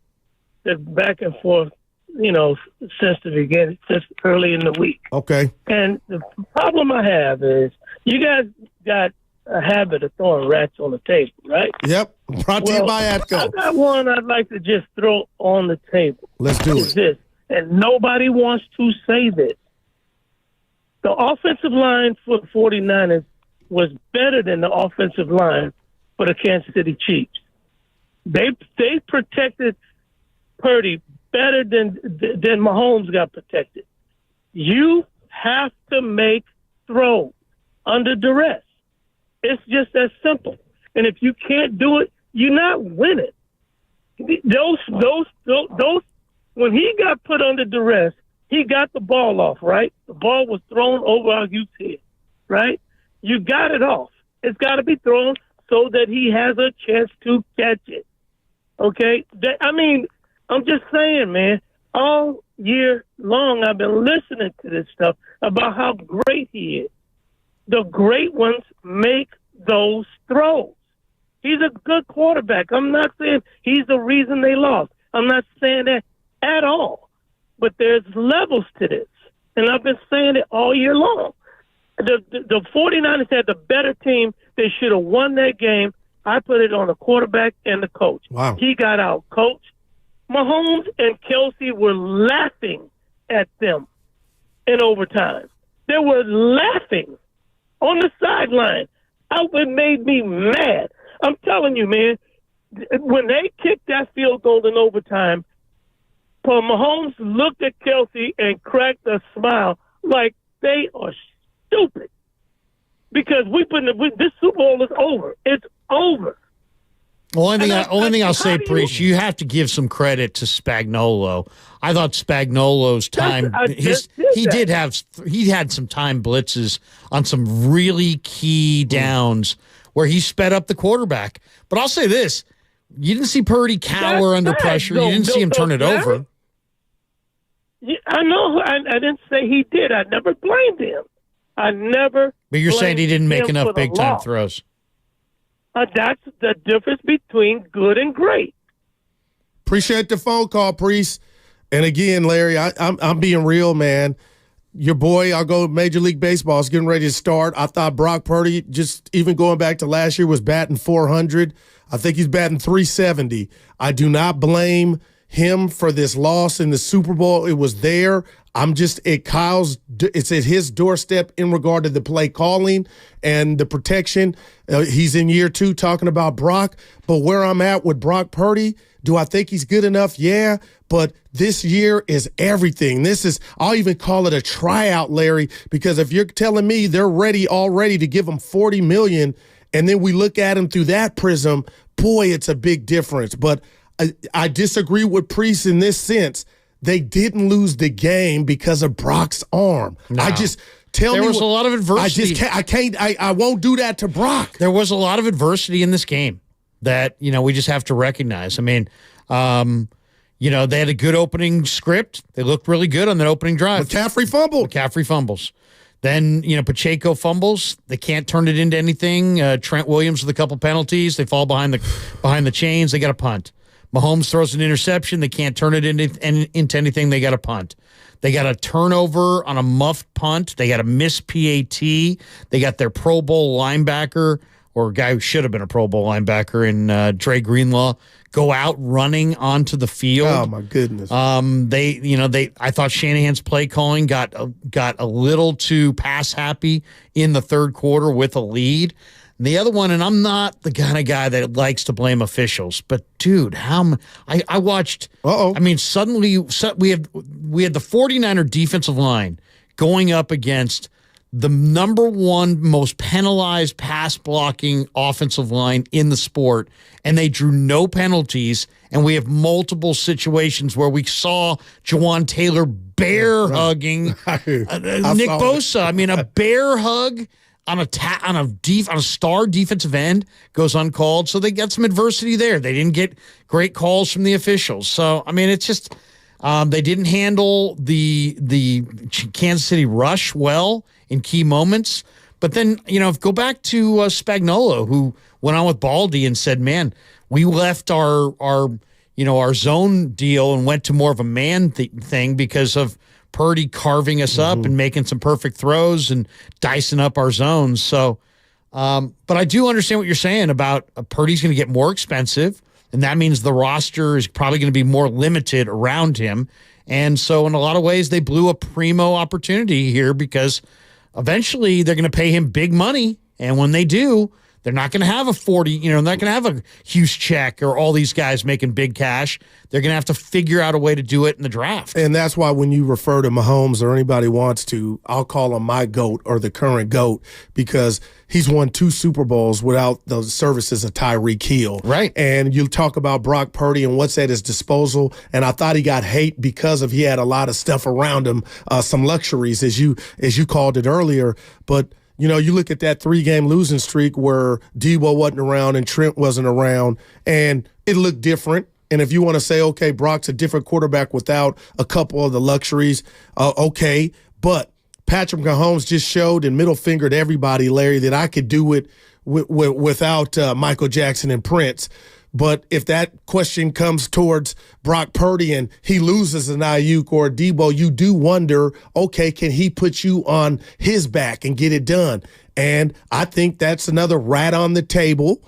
the back and forth, since the beginning, since early in the week. Okay. And the problem I have is you guys got a habit of throwing rats on the table, right? Yep. Brought to you by Atco. I got one I'd like to just throw on the table. Let's do it. This. and nobody wants to say this. The offensive line for the 49ers was better than the offensive line for the Kansas City Chiefs. They protected Purdy better than Mahomes got protected. You have to make throws under duress. It's just that simple. And if you can't do it, you're not winning. Those when he got put under duress, he got the ball off, right? The ball was thrown over our youth's head, right? You got it off. It's got to be thrown so that he has a chance to catch it. Okay? I'm just saying, man, all year long I've been listening to this stuff about how great he is. The great ones make those throws. He's a good quarterback. I'm not saying he's the reason they lost. I'm not saying that at all. But there's levels to this. And I've been saying it all year long. The 49ers had the better team. They should have won that game. I put it on the quarterback and the coach. Wow. He got out coached. Mahomes and Kelsey were laughing at them in overtime. They were laughing on the sideline. It made me mad. I'm telling you, man, when they kicked that field goal in overtime, Paul Mahomes looked at Kelsey and cracked a smile like they are stupid. Because this Super Bowl is over. It's over. Only thing I'll say, Priest, you have to give some credit to Spagnuolo. I thought Spagnuolo's time, he had some time blitzes on some really key downs where he sped up the quarterback. But I'll say this, you didn't see Purdy cower under pressure. You didn't see him turn it over. Yeah, I know. I didn't say he did. I never blamed him. But you're saying he didn't make enough big-time throws. That's the difference between good and great. Appreciate the phone call, Priest. And again, Larry, I'm being real, man. Your boy, I'll go Major League Baseball, is getting ready to start. I thought Brock Purdy, just even going back to last year, was batting 400. I think he's batting 370. I do not blame him for this loss in the Super Bowl. It was there. It's at his doorstep in regard to the play calling and the protection. He's in year 2 talking about Brock. But where I'm at with Brock Purdy, do I think he's good enough? Yeah. But this year is everything. I'll even call it a tryout, Larry, because if you're telling me they're ready already to give him $40 million, and then we look at him through that prism, boy, it's a big difference. But I disagree with Priest in this sense. They didn't lose the game because of Brock's arm. No. There was a lot of adversity. I won't do that to Brock. There was a lot of adversity in this game that, we just have to recognize. I mean, they had a good opening script. They looked really good on that opening drive. McCaffrey fumbles. Then, Pacheco fumbles. They can't turn it into anything. Trent Williams with a couple penalties. They fall behind the chains. They got a punt. Mahomes throws an interception. They can't turn it into anything. They got a punt. They got a turnover on a muffed punt. They got a missed PAT. They got their Pro Bowl linebacker, or a guy who should have been a Pro Bowl linebacker, in Dre Greenlaw, go out running onto the field. Oh my goodness! I thought Shanahan's play calling got a little too pass happy in the third quarter with a lead. And the other one, and I'm not the kind of guy that likes to blame officials, but dude, I watched. I mean, suddenly we had the 49er defensive line going up against the number one most penalized pass blocking offensive line in the sport, and they drew no penalties. And we have multiple situations where we saw Jawan Taylor bear hugging Nick Bosa. I mean, a bear hug on a star defensive end goes uncalled. So they got some adversity there. They didn't get great calls from the officials. So, I mean, it's just they didn't handle the Kansas City rush well in key moments. But then, go back to Spagnuolo, who went on with Baldy and said, man, we left our zone deal and went to more of a man thing because of Purdy carving us up and making some perfect throws and dicing up our zones. So, but I do understand what you're saying about Purdy's going to get more expensive, and that means the roster is probably going to be more limited around him. And so in a lot of ways, they blew a primo opportunity here because eventually they're going to pay him big money. And when they do, they're not going to have a 40, they're not going to have a huge check or all these guys making big cash. They're going to have to figure out a way to do it in the draft. And that's why when you refer to Mahomes or anybody wants to, I'll call him my GOAT or the current GOAT because he's won 2 Super Bowls without the services of Tyreek Hill. Right. And you talk about Brock Purdy and what's at his disposal. And I thought he got hate because he had a lot of stuff around him, some luxuries, as you called it earlier. But you look at that 3-game losing streak where Debo wasn't around and Trent wasn't around, and it looked different. And if you want to say, okay, Brock's a different quarterback without a couple of the luxuries, okay. But Patrick Mahomes just showed and middle fingered everybody, Larry, that I could do it without Michael Jackson and Prince. But if that question comes towards Brock Purdy and he loses an Ayuk or a Debo, you do wonder, okay, can he put you on his back and get it done? And I think that's another rat on the table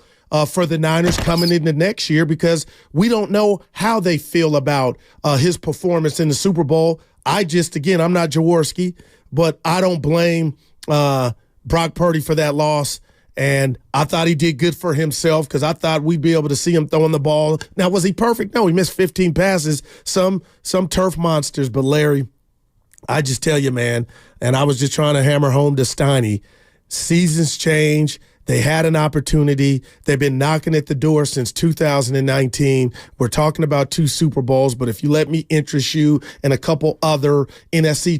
for the Niners coming into next year because we don't know how they feel about his performance in the Super Bowl. I'm not Jaworski, but I don't blame Brock Purdy for that loss. And I thought he did good for himself because I thought we'd be able to see him throwing the ball. Now, was he perfect? No, he missed 15 passes, some turf monsters. But, Larry, I just tell you, man, and I was just trying to hammer home to Steiny, seasons change. They had an opportunity. They've been knocking at the door since 2019. We're talking about 2 Super Bowls, but if you let me interest you in a couple other NFC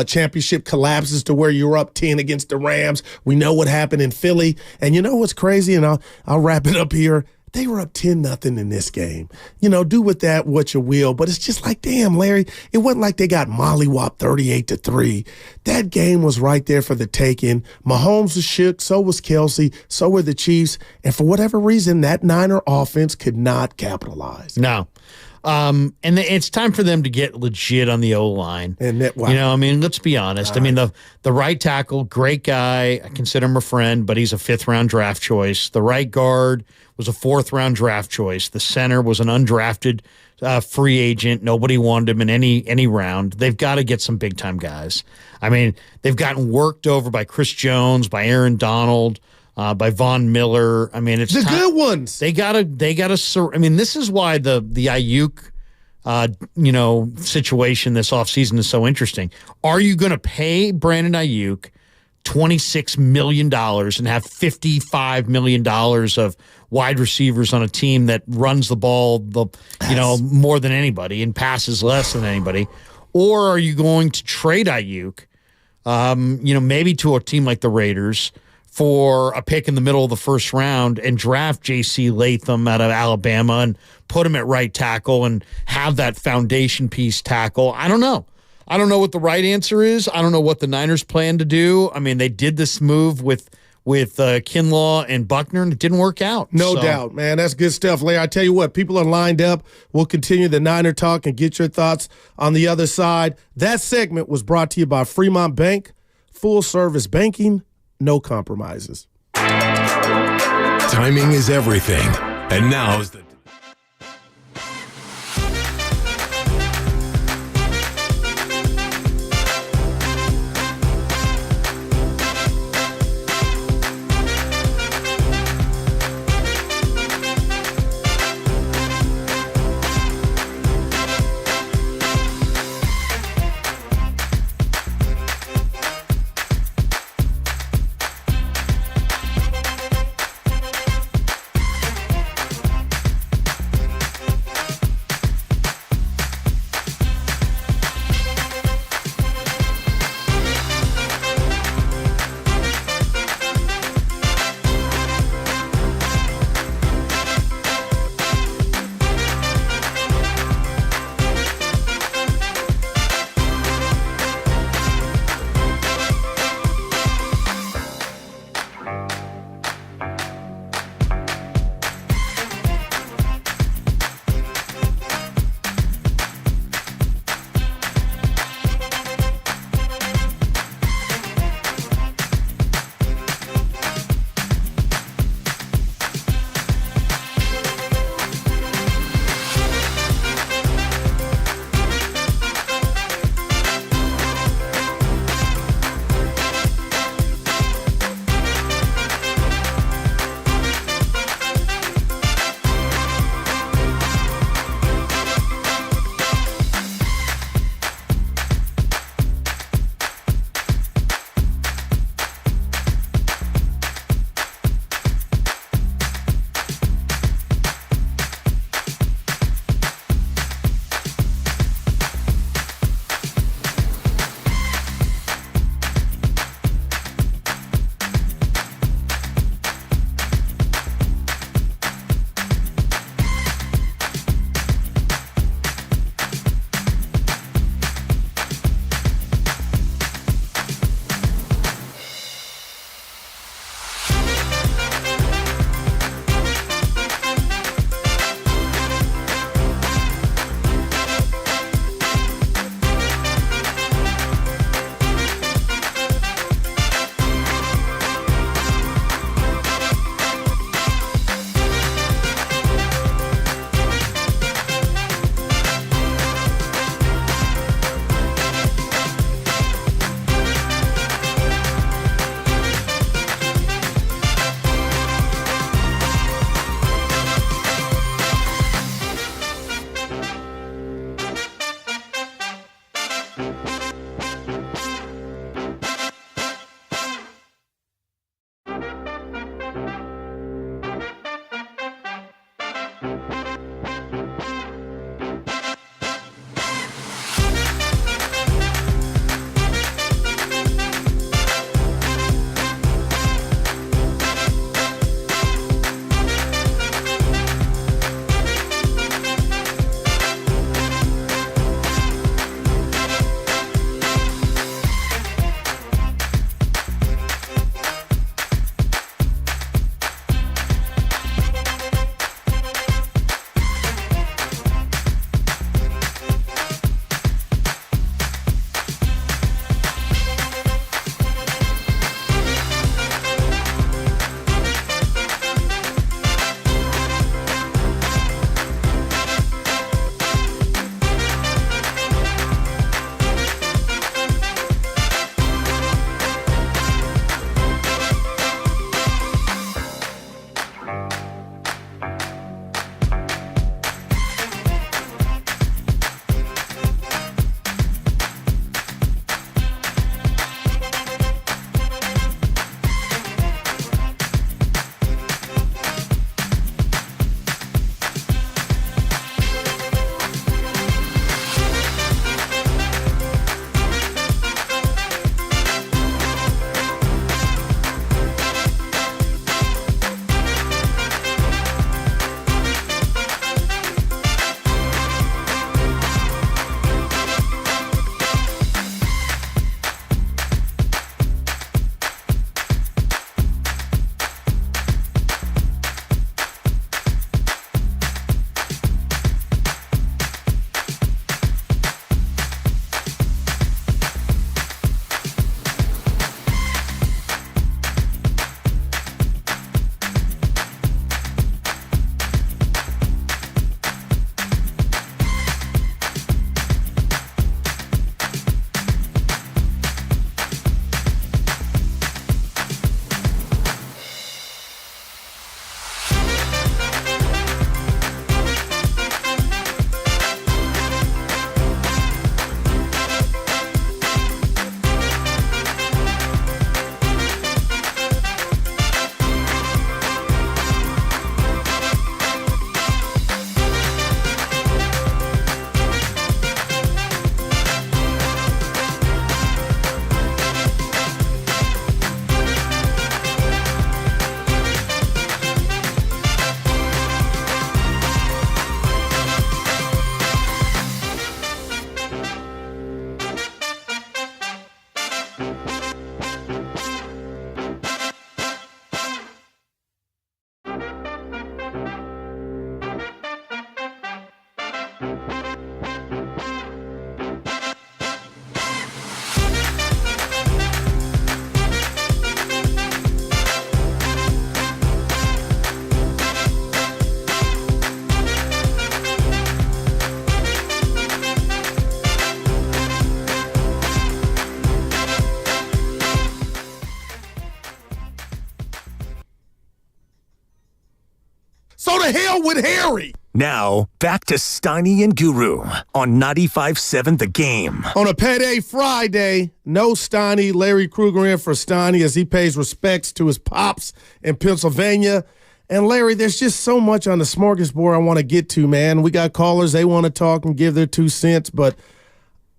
championship collapses to where you're up 10 against the Rams, we know what happened in Philly. And you know what's crazy? And I'll wrap it up here. They were up 10-0 in this game. Do with that what you will, but it's just like, damn, Larry, it wasn't like they got mollywopped 38-3. That game was right there for the taking. Mahomes was shook, so was Kelsey, so were the Chiefs, and for whatever reason, that Niner offense could not capitalize. No. And it's time for them to get legit on the O-line. And that, wow. Let's be honest. The right tackle, great guy. I consider him a friend, but he's a 5th-round draft choice. The right guard was a 4th-round draft choice. The center was an undrafted free agent. Nobody wanted him in any round. They've got to get some big-time guys. They've gotten worked over by Chris Jones, by Aaron Donald, by Von Miller. It's the good ones. They gotta. This is why the Ayuk, situation this offseason is so interesting. Are you going to pay Brandon Ayuk $26 million and have $55 million of wide receivers on a team that runs the ball, more than anybody and passes less than anybody? Or are you going to trade Ayuk, maybe to a team like the Raiders for a pick in the middle of the first round and draft J.C. Latham out of Alabama and put him at right tackle and have that foundation piece tackle? I don't know. I don't know what the right answer is. I don't know what the Niners plan to do. They did this move with Kinlaw and Buckner, and it didn't work out. No doubt, man. That's good stuff, Larry. I tell you what, people are lined up. We'll continue the Niner talk and get your thoughts on the other side. That segment was brought to you by Fremont Bank. Full service banking, no compromises. Timing is everything. And now's the hell with Harry. Now, back to Steiny and Guru on 95.7 The Game. On a payday Friday, no Steiny. Larry Krueger in for Steiny as he pays respects to his pops in Pennsylvania. And Larry, there's just so much on the smorgasbord I want to get to, man. We got callers, they want to talk and give their 2 cents, but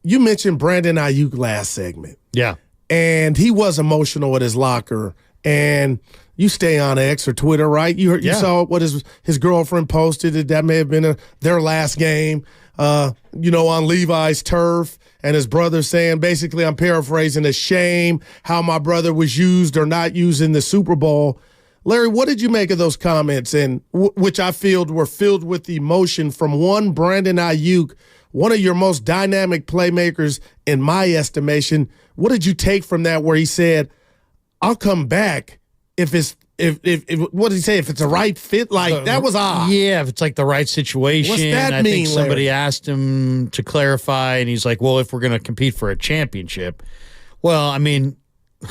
you mentioned Brandon Ayuk last segment. Yeah. And he was emotional at his locker. And you stay on X or Twitter, right? You saw what his girlfriend posted. That may have been their last game, on Levi's turf. And his brother saying, basically, I'm paraphrasing, a shame how my brother was used or not used in the Super Bowl. Larry, what did you make of those comments, and which I feel were filled with emotion from one Brandon Ayuk, one of your most dynamic playmakers in my estimation? What did you take from that where he said, I'll come back if what did he say? If it's a right fit? Like, that was odd. Yeah, if it's like the right situation. What's that I mean, think somebody Larry? asked him to clarify, and he's like, well, if we're going to compete for a championship. Well, I mean,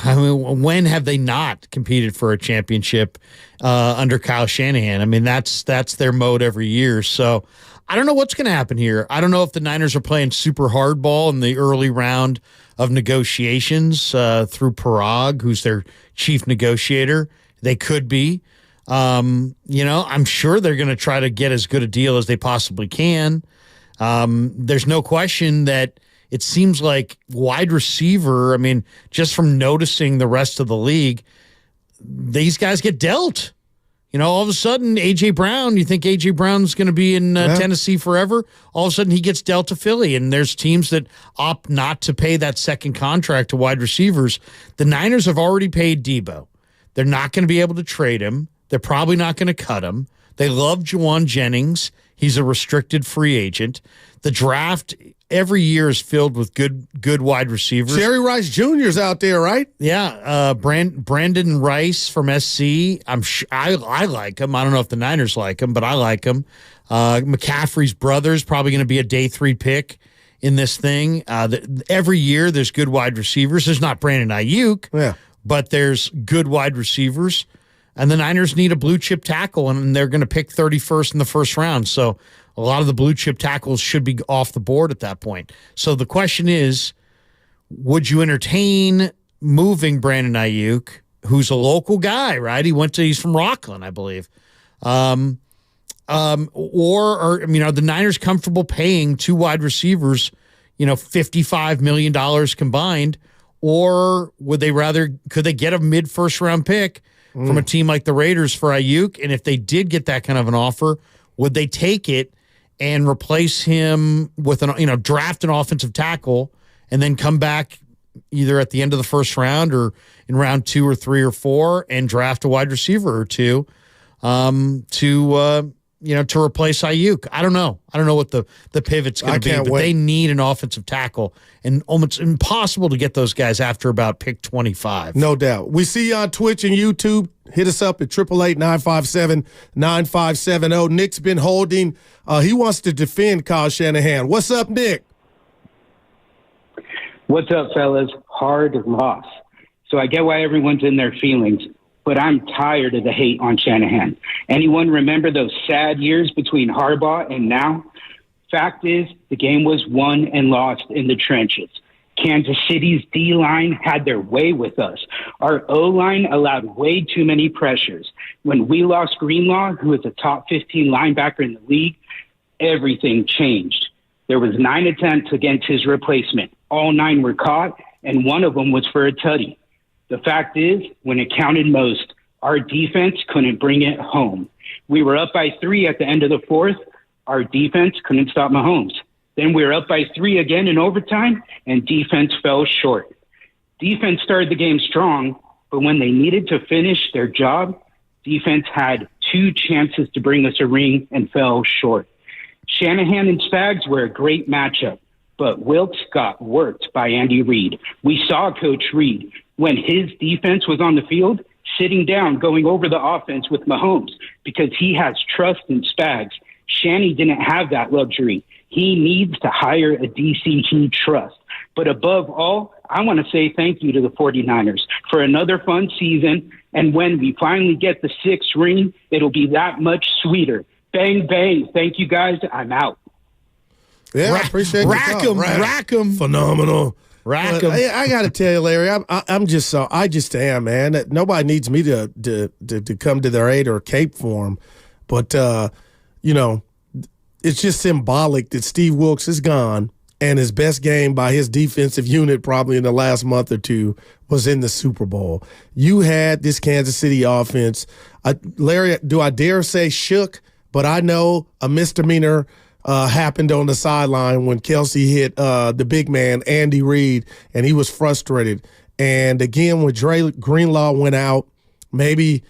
when have they not competed for a championship under Kyle Shanahan? I mean, that's their mode every year. So I don't know what's going to happen here. I don't know if the Niners are playing super hardball in the early round of negotiations through Parag, who's their chief negotiator. They could be. I'm sure they're going to try to get as good a deal as they possibly can. There's no question that it seems like wide receiver, I mean, just from noticing the rest of the league, these guys get dealt. All of a sudden, A.J. Brown, you think A.J. Brown's going to be in Tennessee forever? All of a sudden, he gets dealt to Philly, and there's teams that opt not to pay that second contract to wide receivers. The Niners have already paid Debo. They're not going to be able to trade him. They're probably not going to cut him. They love Juwan Jennings. He's a restricted free agent. The draft every year is filled with good wide receivers. Jerry Rice Jr.'s out there, right? Yeah, Brandon Rice from SC. I like him. I don't know if the Niners like him, but I like him. McCaffrey's brother's probably going to be a day 3 pick in this thing. Every year there's good wide receivers. There's not Brandon Ayuk, but there's good wide receivers. And the Niners need a blue chip tackle, and they're going to pick 31st in the first round. So a lot of the blue chip tackles should be off the board at that point. So the question is, would you entertain moving Brandon Ayuk, who's a local guy, right? He's from Rockland, I believe. Or are the Niners comfortable paying 2 wide receivers, $55 million combined? Or could they get a mid-first round pick from a team like the Raiders for Ayuk? And if they did get that kind of an offer, would they take it and replace him with draft an offensive tackle and then come back either at the end of the first round or in round 2 or 3 or 4 and draft a wide receiver or 2 to replace Ayuk? I don't know. I don't know what the pivot's going to be, but they need an offensive tackle, and almost impossible to get those guys after about pick 25. No doubt. We see you on Twitch and YouTube. Hit us up at 888-957-9570. Nick's been holding. He wants to defend Kyle Shanahan. What's up, Nick? What's up, fellas? Hard loss. So I get why everyone's in their feelings, but I'm tired of the hate on Shanahan. Anyone remember those sad years between Harbaugh and now? Fact is, the game was won and lost in the trenches. Kansas City's D-line had their way with us. Our O-line allowed way too many pressures. When we lost Greenlaw, who is a top 15 linebacker in the league, everything changed. There was 9 attempts against his replacement. All 9 were caught, and one of them was for a tutty. The fact is, when it counted most, our defense couldn't bring it home. We were up by 3 at the end of the 4th. Our defense couldn't stop Mahomes. Then we were up by 3 again in overtime, and defense fell short. Defense started the game strong, but when they needed to finish their job, defense had 2 chances to bring us a ring and fell short. Shanahan and Spags were a great matchup, but Wilkes got worked by Andy Reid. We saw Coach Reid, when his defense was on the field, sitting down, going over the offense with Mahomes because he has trust in Spags. Shanny didn't have that luxury. He needs to hire a DC he trusts. But above all, I want to say thank you to the 49ers for another fun season. And when we finally get the 6th ring, it'll be that much sweeter Bang, bang. Thank you, guys. I'm out. Yeah, I appreciate it. Rack 'em. Phenomenal. Rack But 'em. I got to tell you, Larry, I just am, man. Nobody needs me to come to their aid or cape for them. But, it's just symbolic that Steve Wilkes is gone, and his best game by his defensive unit probably in the last month or two was in the Super Bowl. You had this Kansas City offense. Larry, do I dare say shook? But I know a misdemeanor happened on the sideline when Kelsey hit the big man, Andy Reid, and he was frustrated. And again, when Dre Greenlaw went out, maybe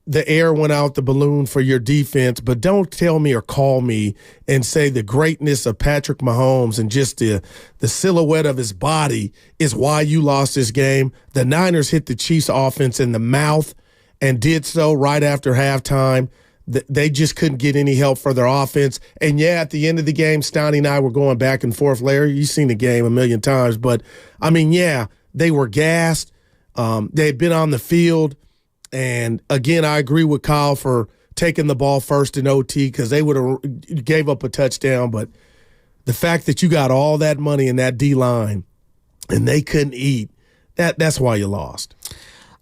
the air went out the balloon for your defense, but don't tell me or call me and say the greatness of Patrick Mahomes and just the silhouette of his body is why you lost this game. The Niners hit the Chiefs offense in the mouth and did so right after halftime. They just couldn't get any help for their offense. And, yeah, at the end of the game, Stoney and I were going back and forth. Larry, you've seen the game a million times. But, I mean, yeah, they were gassed. They had been on the field. And, again, I agree with Kyle for taking the ball first in OT because they would have gave up a touchdown. But the fact that you got all that money in that D-line and they couldn't eat, that's why you lost.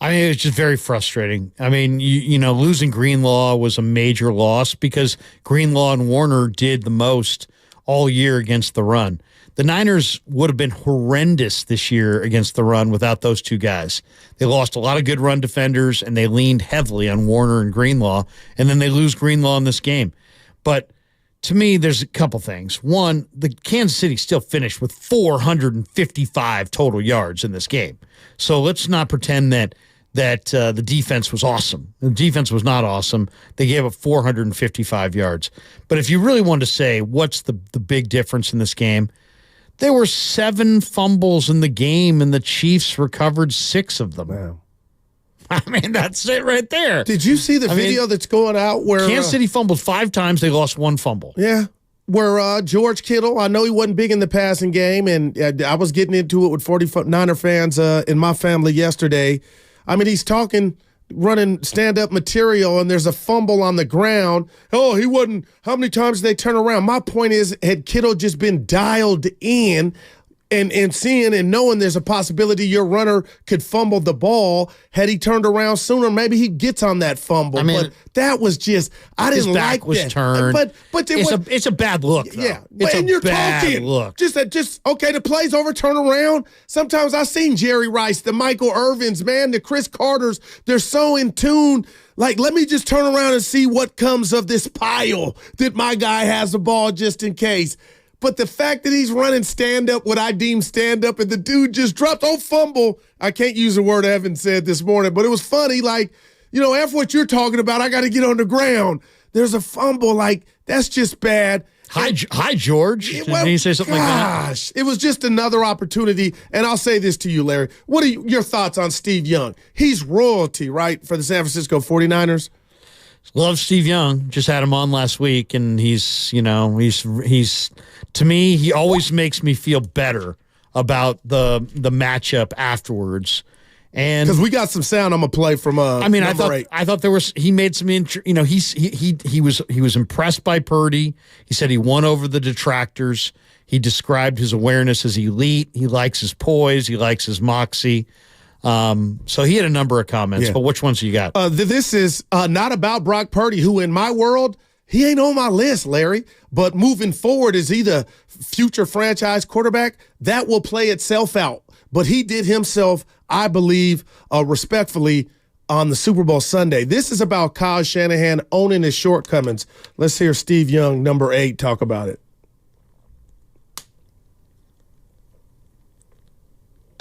I mean, it's just very frustrating. I mean, you know, losing Greenlaw was a major loss because Greenlaw and Warner did the most all year against the run. The Niners would have been horrendous this year against the run without those two guys. They lost a lot of good run defenders, and they leaned heavily on Warner and Greenlaw, and then they lose Greenlaw in this game. But to me, there's a couple things. One, the Kansas City still finished with 455 total yards in this game. So let's not pretend that the defense was awesome. The defense was not awesome. They gave up 455 yards. But if you really want to say what's the big difference in this game, there were 7 fumbles in the game, and the Chiefs recovered 6 of them. Wow. I mean, that's it right there. Did you see the video that's going out where Kansas City fumbled 5 times, they lost 1 fumble. Yeah. Where George Kittle, I know he wasn't big in the passing game, and I was getting into it with 49er fans in my family yesterday. I mean, he's running stand-up material, and there's a fumble on the ground. Oh, he wasn't. How many times did they turn around? My point is, had Kittle just been dialed in and seeing and knowing there's a possibility your runner could fumble the ball, had he turned around sooner, maybe he gets on that fumble. I mean, but that was just, I didn't like that. His back was turned. But it's a bad look, though. Yeah. It's and a you're bad talking. look. Just, okay, the play's over, turn around. Sometimes I've seen Jerry Rice, the Michael Irvins, man, the Chris Carters, they're so in tune. Like, let me just turn around and see what comes of this pile that my guy has the ball just in case. But the fact that he's running stand-up, what I deem stand-up, and the dude just dropped, fumble. I can't use the word Evan said this morning, but it was funny. Like, after what you're talking about, I got to get on the ground. There's a fumble. Like, that's just bad. Hi, George. Didn't he say something like that? Gosh, it was just another opportunity. And I'll say this to you, Larry. What are your thoughts on Steve Young? He's royalty, right, for the San Francisco 49ers? Love Steve Young. Just had him on last week, and he's to me, he always makes me feel better about the matchup afterwards. And because we got some sound I'm gonna play from I thought there was, he made some he was impressed by Purdy. He said he won over the detractors. He described his awareness as elite. He likes his poise. He likes his moxie. So he had a number of comments, but which ones you got? This is not about Brock Purdy, who in my world, he ain't on my list, Larry. But moving forward, is he the future franchise quarterback? That will play itself out. But he did himself, I believe, respectfully, on the Super Bowl Sunday. This is about Kyle Shanahan owning his shortcomings. Let's hear Steve Young, number 8, talk about it.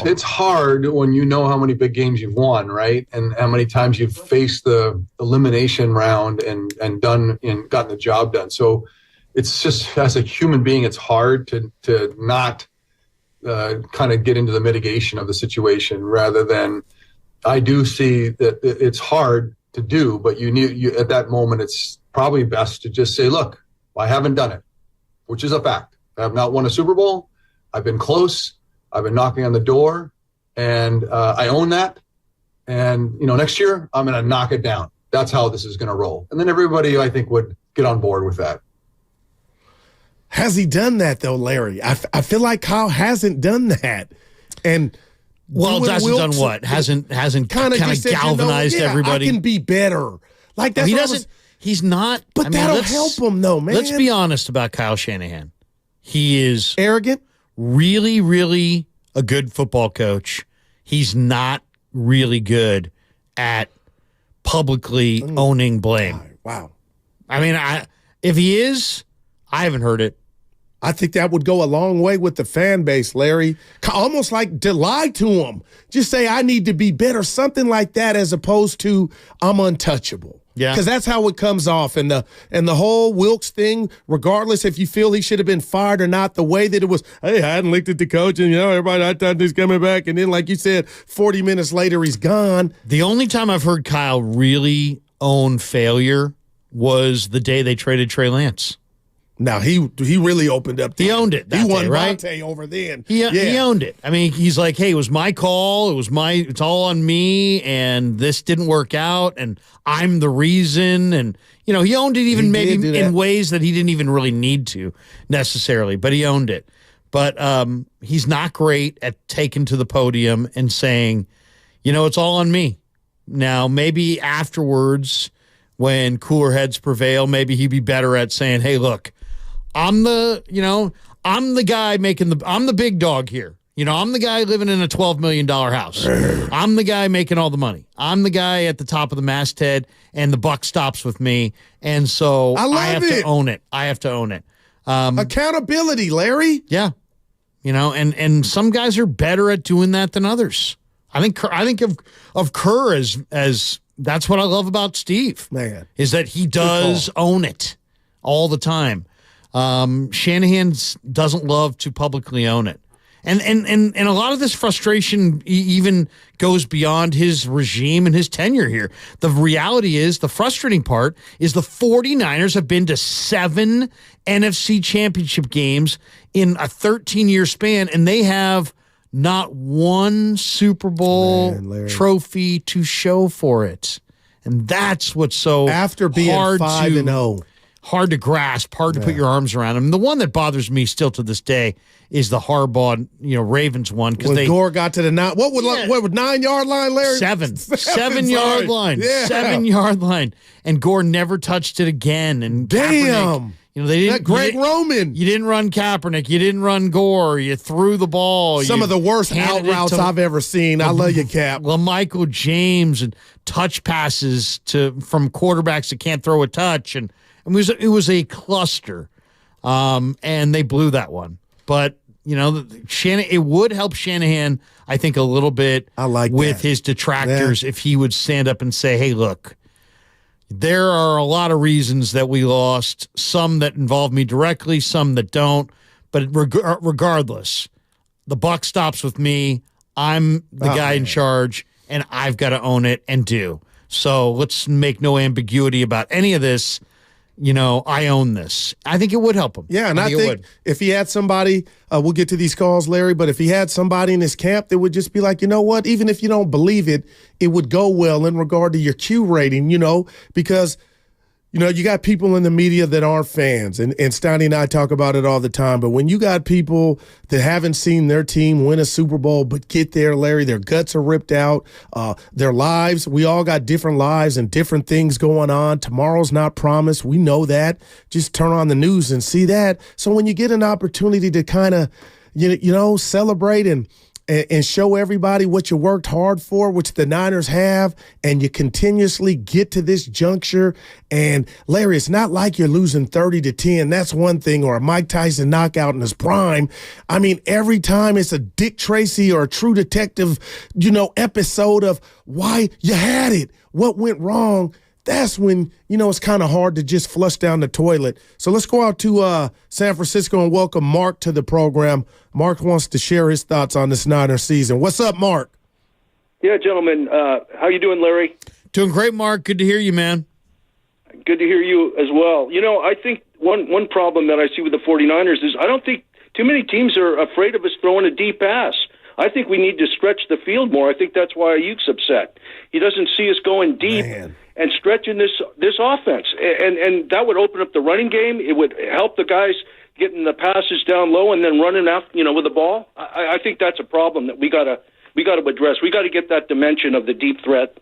It's hard when you know how many big games you've won, right? And how many times you've faced the elimination round and gotten the job done. So it's just, as a human being, it's hard to not kind of get into the mitigation of the situation, rather than, I do see that it's hard to do, but you at that moment, it's probably best to just say, look, I haven't done it, which is a fact. I have not won a Super Bowl. I've been close. I've been knocking on the door, and I own that. And, next year I'm going to knock it down. That's how this is going to roll. And then everybody, I think, would get on board with that. Has he done that though, Larry? I feel like Kyle hasn't done that, and hasn't done what? Hasn't kind of galvanized everybody. I can be better. Like that's he doesn't. He's not. But that'll help him though, man. Let's be honest about Kyle Shanahan. He is arrogant. Really, really a good football coach. He's not really good at publicly owning blame. Wow. I mean, if he is, I haven't heard it. I think that would go a long way with the fan base, Larry. Almost like to lie to him. Just say, I need to be better, something like that, as opposed to I'm untouchable. Yeah. Because that's how it comes off. And the whole Wilkes thing, regardless if you feel he should have been fired or not, the way that it was, hey, I hadn't looked at the coach and, everybody, I thought he's coming back. And then, like you said, 40 minutes later, he's gone. The only time I've heard Kyle really own failure was the day they traded Trey Lance. Now, he really opened up. He owned it. He won right? Monte over then. He owned it. I mean, he's like, hey, it was my call. It's all on me, and this didn't work out, and I'm the reason. And, he owned it even maybe in ways that he didn't even really need to necessarily, but he owned it. But he's not great at taking to the podium and saying, it's all on me. Now, maybe afterwards, when cooler heads prevail, maybe he'd be better at saying, hey, look, I'm the guy I'm the big dog here. I'm the guy living in a $12 million house. I'm the guy making all the money. I'm the guy at the top of the masthead, and the buck stops with me. And so I have to own it. I have to own it. Accountability, Larry. Yeah. And some guys are better at doing that than others. I think of Kerr as that's what I love about Steve. Man. Is that he does own it all the time. Shanahan doesn't love to publicly own it. And a lot of this frustration even goes beyond his regime and his tenure here. The reality is, the frustrating part is the 49ers have been to 7 NFC championship games in a 13-year span, and they have not one Super Bowl trophy to show for it. And that's what's so after being hard 5-0. Hard to grasp, hard to put your arms around him. The one that bothers me still to this day is the Harbaugh, Ravens one, because Gore got to the 9-yard line, Larry? 7-yard line, 7-yard line, and Gore never touched it again. And damn, Kaepernick, they didn't. Greg Roman, you didn't run Kaepernick, you didn't run Gore, you threw the ball. Some of the worst out routes I've ever seen. I love you, Cap. Michael James and touch passes from quarterbacks that can't throw a touch, and it was a cluster, and they blew that one. But it would help Shanahan, I think, a little bit. With his detractors if he would stand up and say, "Hey, look, there are a lot of reasons that we lost. Some that involve me directly, some that don't. But regardless, the buck stops with me. I'm the guy in charge, and I've got to own it and do. So let's make no ambiguity about any of this." I own this. I think it would help him. Yeah, and I think if he had somebody, we'll get to these calls, Larry, but if he had somebody in his camp that would just be like, you know what, even if you don't believe it, it would go well in regard to your Q rating, because you got people in the media that aren't fans, and Steiny and I talk about it all the time, but when you got people that haven't seen their team win a Super Bowl but get there, Larry, their guts are ripped out, their lives, we all got different lives and different things going on. Tomorrow's not promised. We know that. Just turn on the news and see that. So when you get an opportunity to kind of, celebrate and show everybody what you worked hard for, which the Niners have, and you continuously get to this juncture. And Larry, it's not like you're losing 30-10. That's one thing, or a Mike Tyson knockout in his prime. I mean, every time it's a Dick Tracy or a True Detective, episode of why you had it, what went wrong. That's when, it's kind of hard to just flush down the toilet. So let's go out to San Francisco and welcome Mark to the program. Mark wants to share his thoughts on this Niners season. What's up, Mark? Yeah, gentlemen. How you doing, Larry? Doing great, Mark. Good to hear you, man. Good to hear you as well. I think one problem that I see with the 49ers is I don't think too many teams are afraid of us throwing a deep pass. I think we need to stretch the field more. I think that's why Ayuk's upset. He doesn't see us going deep and stretching this offense. And that would open up the running game. It would help the guys getting the passes down low and then running after, with the ball. I think that's a problem that we got to address. We got to get that dimension of the deep threat.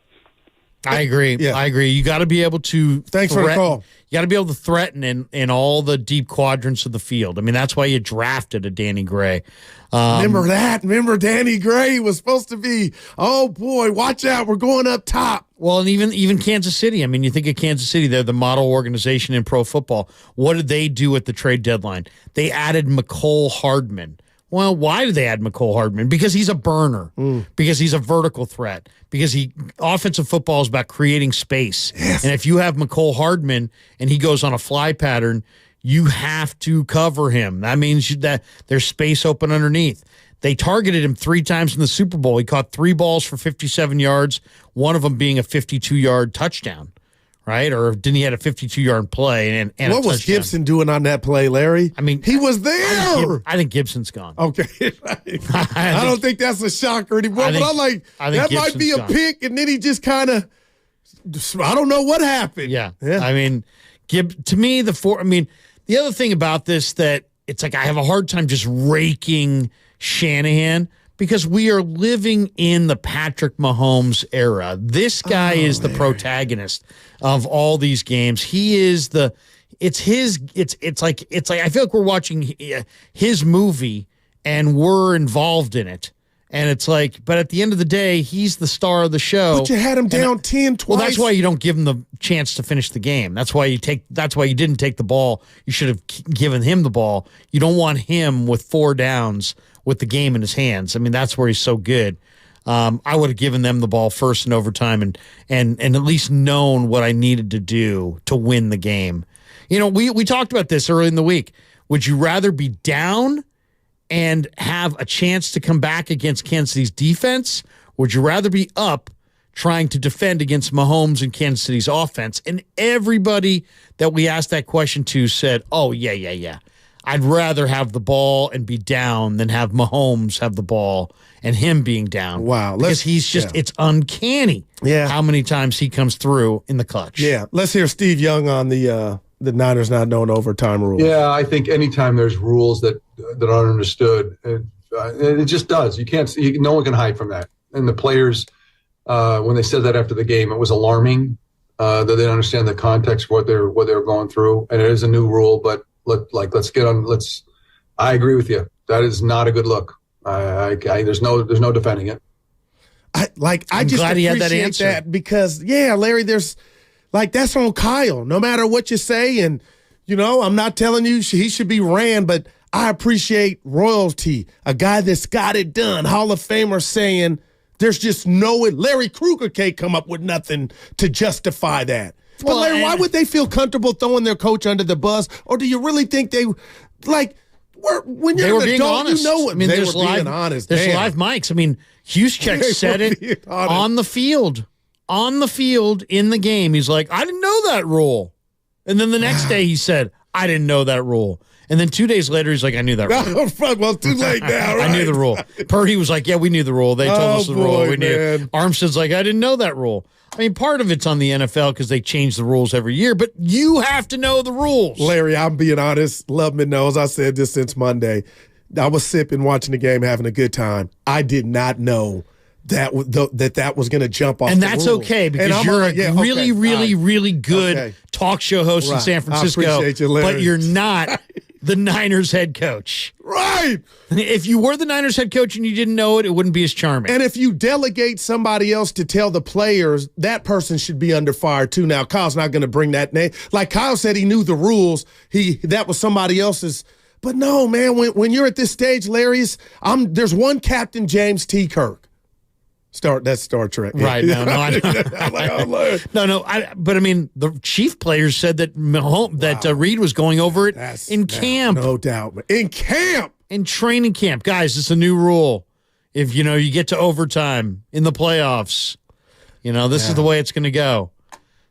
I agree. Yeah. I agree. You got to be able to Thanks for the call. You got to be able to threaten in all the deep quadrants of the field. I mean, that's why you drafted a Danny Gray. Remember that? Remember Danny Gray was supposed to be, oh boy, watch out, we're going up top. Well, and even Kansas City. I mean, you think of Kansas City, they're the model organization in pro football. What did they do at the trade deadline? They added McCole Hardman. Well, why did they add McCole Hardman? Because he's a burner. Because he's a vertical threat. Because offensive football is about creating space. Yes. And if you have McCole Hardman and he goes on a fly pattern, you have to cover him. That means that there's space open underneath. They targeted him 3 times in the Super Bowl. He caught 3 balls for 57 yards, one of them being a 52-yard touchdown. Right? Or didn't he had a 52-yard play and what was Gibson doing on that play, Larry? I mean, he was there. I think Gibson's gone. Okay. I don't think that's a shocker anymore. I think that might be a pick, and then he just kind of, I don't know what happened. Yeah. I mean, to me, the other thing about this that it's like I have a hard time just raking Shanahan because we are living in the Patrick Mahomes era. This guy is the protagonist of all these games. He is it's like I feel like we're watching his movie and we're involved in it. And it's like, but at the end of the day, he's the star of the show. But you had him down 10 twice. Well, that's why you don't give him the chance to finish the game. That's why you didn't take the ball. You should have given him the ball. You don't want him with 4 downs with the game in his hands. I mean, that's where he's so good. I would have given them the ball first in overtime and at least known what I needed to do to win the game. We talked about this early in the week. Would you rather be down and have a chance to come back against Kansas City's defense? Or would you rather be up trying to defend against Mahomes and Kansas City's offense? And everybody that we asked that question to said, oh, yeah. I'd rather have the ball and be down than have Mahomes have the ball and him being down. Wow. Because it's uncanny how many times he comes through in the clutch. Yeah. Let's hear Steve Young on the Niners not knowing overtime rules. Yeah, I think anytime there's rules that aren't understood, it just does. No one can hide from that. And the players, when they said that after the game, it was alarming that they didn't understand the context of what they're going through. And it is a new rule, but let's get on. I agree with you. That is not a good look. There's no defending it. I just appreciate that because Larry, there's that's on Kyle. No matter what you say, and I'm not telling you he should be ran, but I appreciate royalty. A guy that's got it done, Hall of Famer, saying there's just Larry Krueger can't come up with nothing to justify that. But Larry, why would they feel comfortable throwing their coach under the bus? Or do you really think when you're an adult, honest. You know what? I mean, they were being honest. There's live mics. I mean, Juszczyk said it on the field. On the field in the game, he's like, I didn't know that rule. And then the next day he said, I didn't know that rule. And then 2 days later, he's like, I knew that rule. Oh, fuck, well, too late now, right? I knew the rule. Purdy was like, yeah, we knew the rule. They told us the rule. We knew. Armstead's like, I didn't know that rule. I mean, part of it's on the NFL because they change the rules every year, but you have to know the rules. Larry, I'm being honest. Loveman knows I said this since Monday. I was sipping, watching the game, having a good time. I did not know that was going to jump off. And that's okay because you're a really good talk show host in San Francisco, I appreciate you, Larry. But you're not the Niners head coach. Right. If you were the Niners head coach and you didn't know it, it wouldn't be as charming. And if you delegate somebody else to tell the players, that person should be under fire too. Now, Kyle's not going to bring that name. Like Kyle said, he knew the rules. That was somebody else's. But no, man, when you're at this stage, Larry, there's one Captain James T. Kirk. That's Star Trek. Right. No. But I mean, the Chief players said that Reed was going over it in camp. No doubt. In camp. In training camp. Guys, it's a new rule. If, you get to overtime in the playoffs, this is the way it's going to go.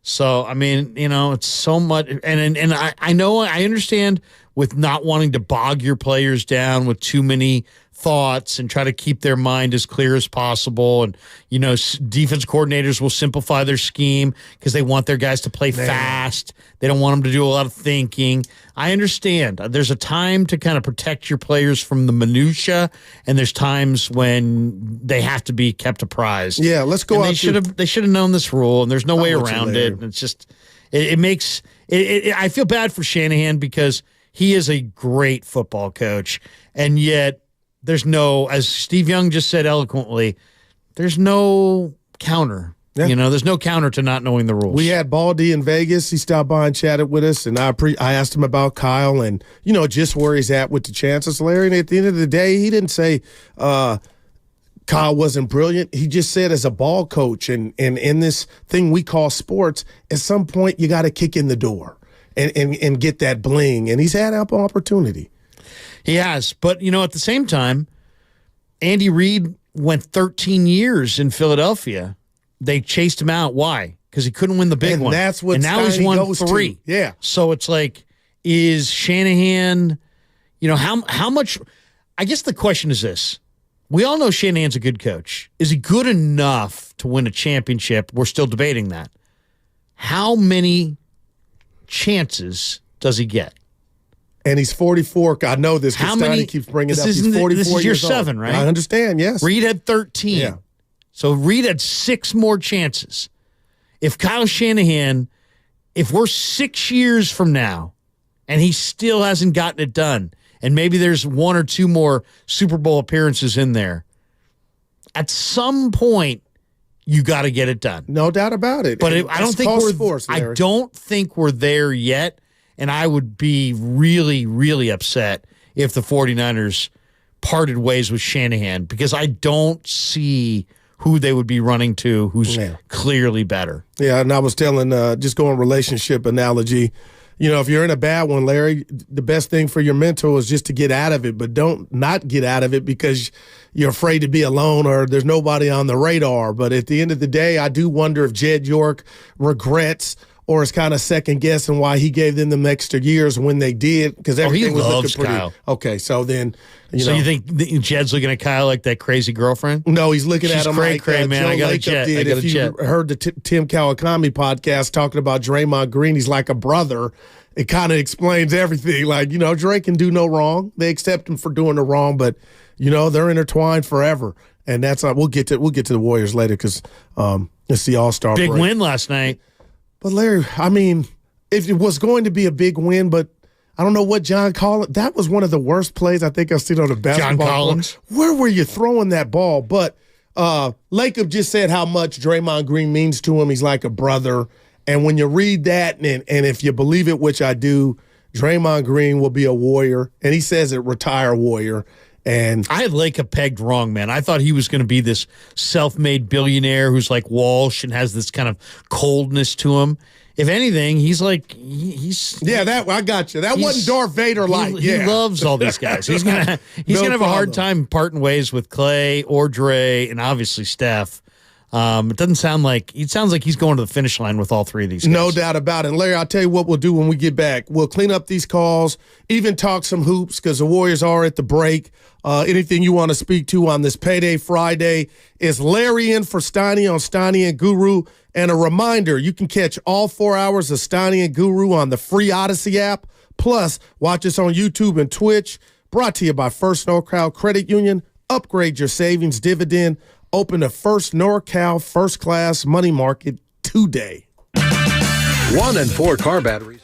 So, I mean, it's so much. And I know, I understand with not wanting to bog your players down with too many thoughts and try to keep their mind as clear as possible. And, defense coordinators will simplify their scheme because they want their guys to play fast. They don't want them to do a lot of thinking. I understand. There's a time to kind of protect your players from the minutia, and there's times when they have to be kept apprised. Yeah, let's go. They should have known this rule, and there's no way around it. And it's just it makes it. I feel bad for Shanahan because he is a great football coach, and yet there's no, as Steve Young just said eloquently, there's no counter. Yeah. There's no counter to not knowing the rules. We had Baldy in Vegas. He stopped by and chatted with us, and I asked him about Kyle and, just where he's at with the chances, Larry. And at the end of the day, he didn't say Kyle wasn't brilliant. He just said as a ball coach and in this thing we call sports, at some point you got to kick in the door and get that bling. And he's had ample opportunity. He has. But, at the same time, Andy Reid went 13 years in Philadelphia. They chased him out. Why? Because he couldn't win the big one. That's what. And now he's won 3. To. Yeah. So it's like, is Shanahan? How much? I guess the question is this: we all know Shanahan's a good coach. Is he good enough to win a championship? We're still debating that. How many chances does he get? And he's 44. I know this. How many? Keeps bringing it up. He's 44 this is year years 7, old. right? I understand. Yes. Reid had 13. Yeah. So Reid had 6 more chances. If Kyle Shanahan, if we're 6 years from now and he still hasn't gotten it done, and maybe there's 1 or 2 more Super Bowl appearances in there, at some point you got to get it done. No doubt about it. But I don't think we're there yet, and I would be really, really upset if the 49ers parted ways with Shanahan because I don't see who they would be running to who's clearly better. Yeah, and I was telling, just going relationship analogy, if you're in a bad one, Larry, the best thing for your mentor is just to get out of it, but don't not get out of it because you're afraid to be alone or there's nobody on the radar. But at the end of the day, I do wonder if Jed York regrets or is kind of second guessing why he gave them extra years when they did, because everything was looking pretty. Kyle. Okay, so then you think Jed's looking at Kyle like that crazy girlfriend? No, he's looking at him like man. Joe I got a jet. did. If you heard the Tim Kawakami podcast talking about Draymond Green, he's like a brother. It kind of explains everything. Like, Dre can do no wrong. They accept him for doing the wrong, but they're intertwined forever. And that's we'll get to the Warriors later because it's the All-Star big break. Win last night. But Larry, I mean, if it was going to be a big win, but I don't know what John Collins. That was one of the worst plays I think I've seen on a basketball John Collins. court. Where were you throwing that ball? But Lacob just said how much Draymond Green means to him. He's like a brother. And when you read that, and if you believe it, which I do, Draymond Green will be a Warrior. And he says it, retire Warrior. And I had Lacob pegged wrong, man. I thought he was going to be this self-made billionaire who's like Walsh and has this kind of coldness to him. If anything, he's like he's I got you. That wasn't Darth Vader like. He loves all these guys. He's gonna have a hard time parting ways with Klay or Dre and obviously Steph. It sounds like he's going to the finish line with all 3 of these guys. No doubt about it. And Larry, I'll tell you what we'll do when we get back. We'll clean up these calls, even talk some hoops because the Warriors are at the break. Anything you want to speak to on this Payday Friday is Larry in for Steiny on Steiny and Guru. And a reminder, you can catch all 4 hours of Steiny and Guru on the free Odyssey app. Plus, watch us on YouTube and Twitch. Brought to you by First NorCal Credit Union. Upgrade your savings dividend. Open the First NorCal First Class Money Market today. 1 and 4 car batteries.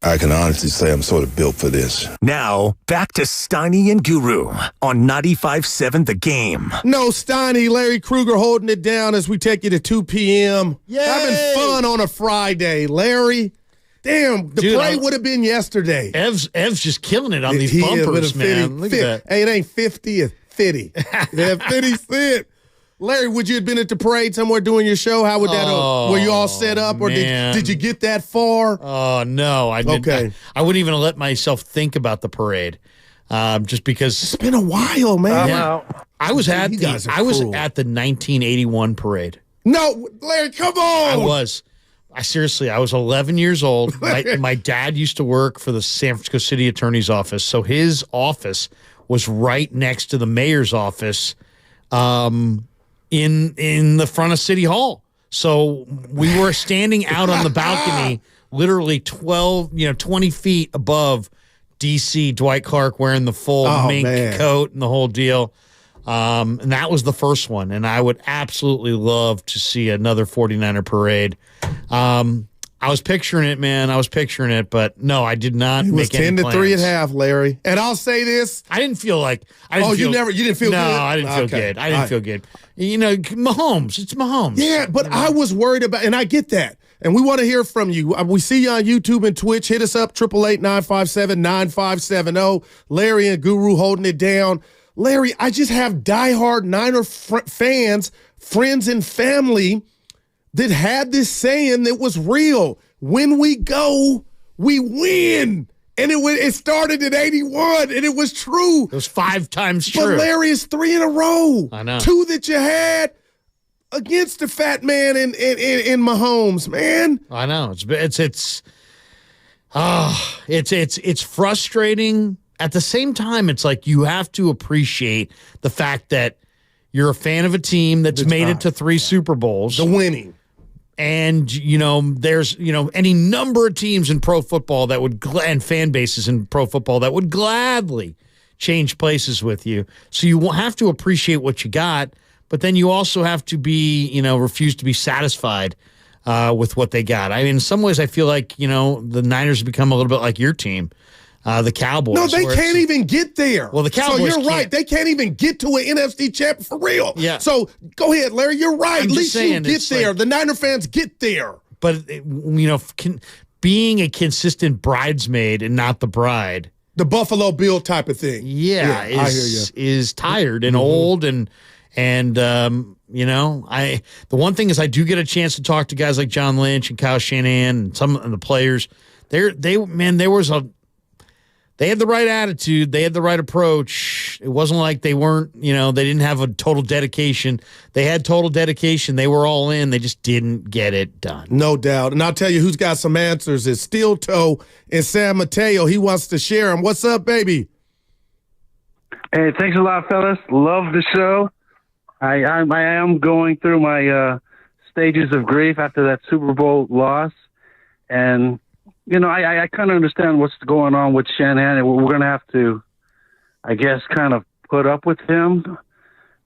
I can honestly say I'm sort of built for this. Now, back to Steiny and Guru on 95.7 The Game. No, Steiny, Larry Krueger holding it down as we take you to 2 p.m. Yay! Having fun on a Friday. Larry, damn, the parade would have been yesterday. Ev's just killing it on these bumpers, man. Look at that. Hey, it ain't 50, it's 50. Yeah, 50 cent. Larry, would you have been at the parade somewhere doing your show? How would that were you all set up, or did you get that far? Oh, no. I didn't. Okay. I wouldn't even let myself think about the parade, just because. It's been a while, man. I was at the 1981 parade. No, Larry, come on. I was 11 years old. My dad used to work for the San Francisco City Attorney's Office, so his office was right next to the mayor's office. In the front of City Hall. So we were standing out on the balcony, literally 20 feet above DC Dwight Clark wearing the full mink coat and the whole deal. And that was the first one. And I would absolutely love to see another 49er parade. I was picturing it, man. I was picturing it, but no, I did not. It was make any 10 to 3 at plans. half, Larry. And I'll say this: I didn't feel like. You didn't feel good. No, I didn't feel Okay. good. I didn't feel good. You know, Mahomes. It's Mahomes. Yeah, but I was worried about, and I get that. And we want to hear from you. We see you on YouTube and Twitch. Hit us up, 888-957-9570. Larry and Guru holding it down. Larry, I just have diehard Niner fans, friends and family that had this saying that was real. When we go, we win. And it started in 81, and it was true. It was 5 times true. But Larry, it's 3 in a row. I know. 2 that you had against the fat man in Mahomes, man. I know. It's frustrating. At the same time, it's like you have to appreciate the fact that you're a fan of a team that's made it to 3 Super Bowls. The winning. And, there's, any number of teams in pro football that would, and fan bases in pro football that would gladly change places with you. So you have to appreciate what you got, but then you also have to be, refuse to be satisfied with what they got. I mean, in some ways, I feel like, the Niners have become a little bit like your team. The Cowboys. No, they can't even get there. Well, the Cowboys So you're right. They can't even get to an NFC champ for real. Yeah. So go ahead, Larry. You're right. At least you get there. The Niner fans get there. But, being a consistent bridesmaid and not the bride. The Buffalo Bill type of thing. Yeah, I hear you. Is tired and old and the one thing is I do get a chance to talk to guys like John Lynch and Kyle Shanahan and some of the players. They had the right attitude. They had the right approach. It wasn't like they weren't, they didn't have a total dedication. They had total dedication. They were all in. They just didn't get it done. No doubt. And I'll tell you who's got some answers is Steel Toe and San Mateo. He wants to share them. What's up, baby? Hey, thanks a lot, fellas. Love the show. I am going through my stages of grief after that Super Bowl loss. And I kind of understand what's going on with Shanahan. We're going to have to, I guess, kind of put up with him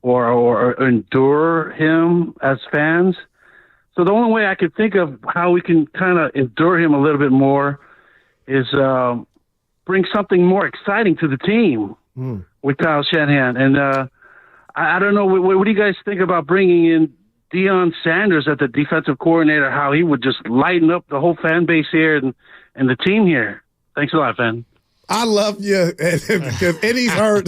or endure him as fans. So the only way I could think of how we can kind of endure him a little bit more is bring something more exciting to the team with Kyle Shanahan. And I don't know, what do you guys think about bringing in Deion Sanders as the defensive coordinator, how he would just lighten up the whole fan base here and the team here? Thanks a lot, man. I love you. Because Eddie's hurt.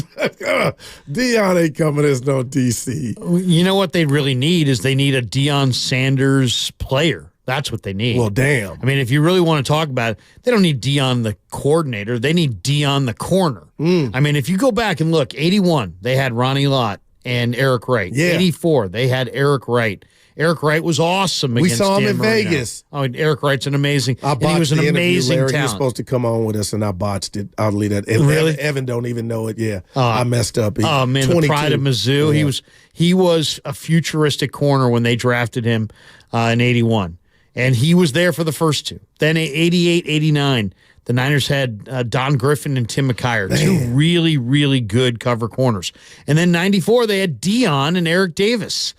Deion ain't coming as no DC. You know what they really need is they need a Deion Sanders player. That's what they need. Well, damn. I mean, if you really want to talk about it, they don't need Deion the coordinator. They need Deion the corner. I mean, if you go back and look, 81, they had Ronnie Lott and Eric Wright. Yeah. 84, they had Eric Wright. Eric Wright was awesome. We saw him Dan in Marino. Vegas. Oh, Eric Wright's an amazing. I And he was an the amazing Larry. He was talent. supposed to come on with us, and I botched it. I'll leave that. And Really? Evan don't even know it. Yeah, I messed up. Oh man, the pride of Mizzou. Yeah. He was a futuristic corner when they drafted him in 81, and he was there for the first 2. Then 88, 89. The Niners had Don Griffin and Tim McKyer, 2 really, really good cover corners. And then 94, they had Deion and Eric Davis.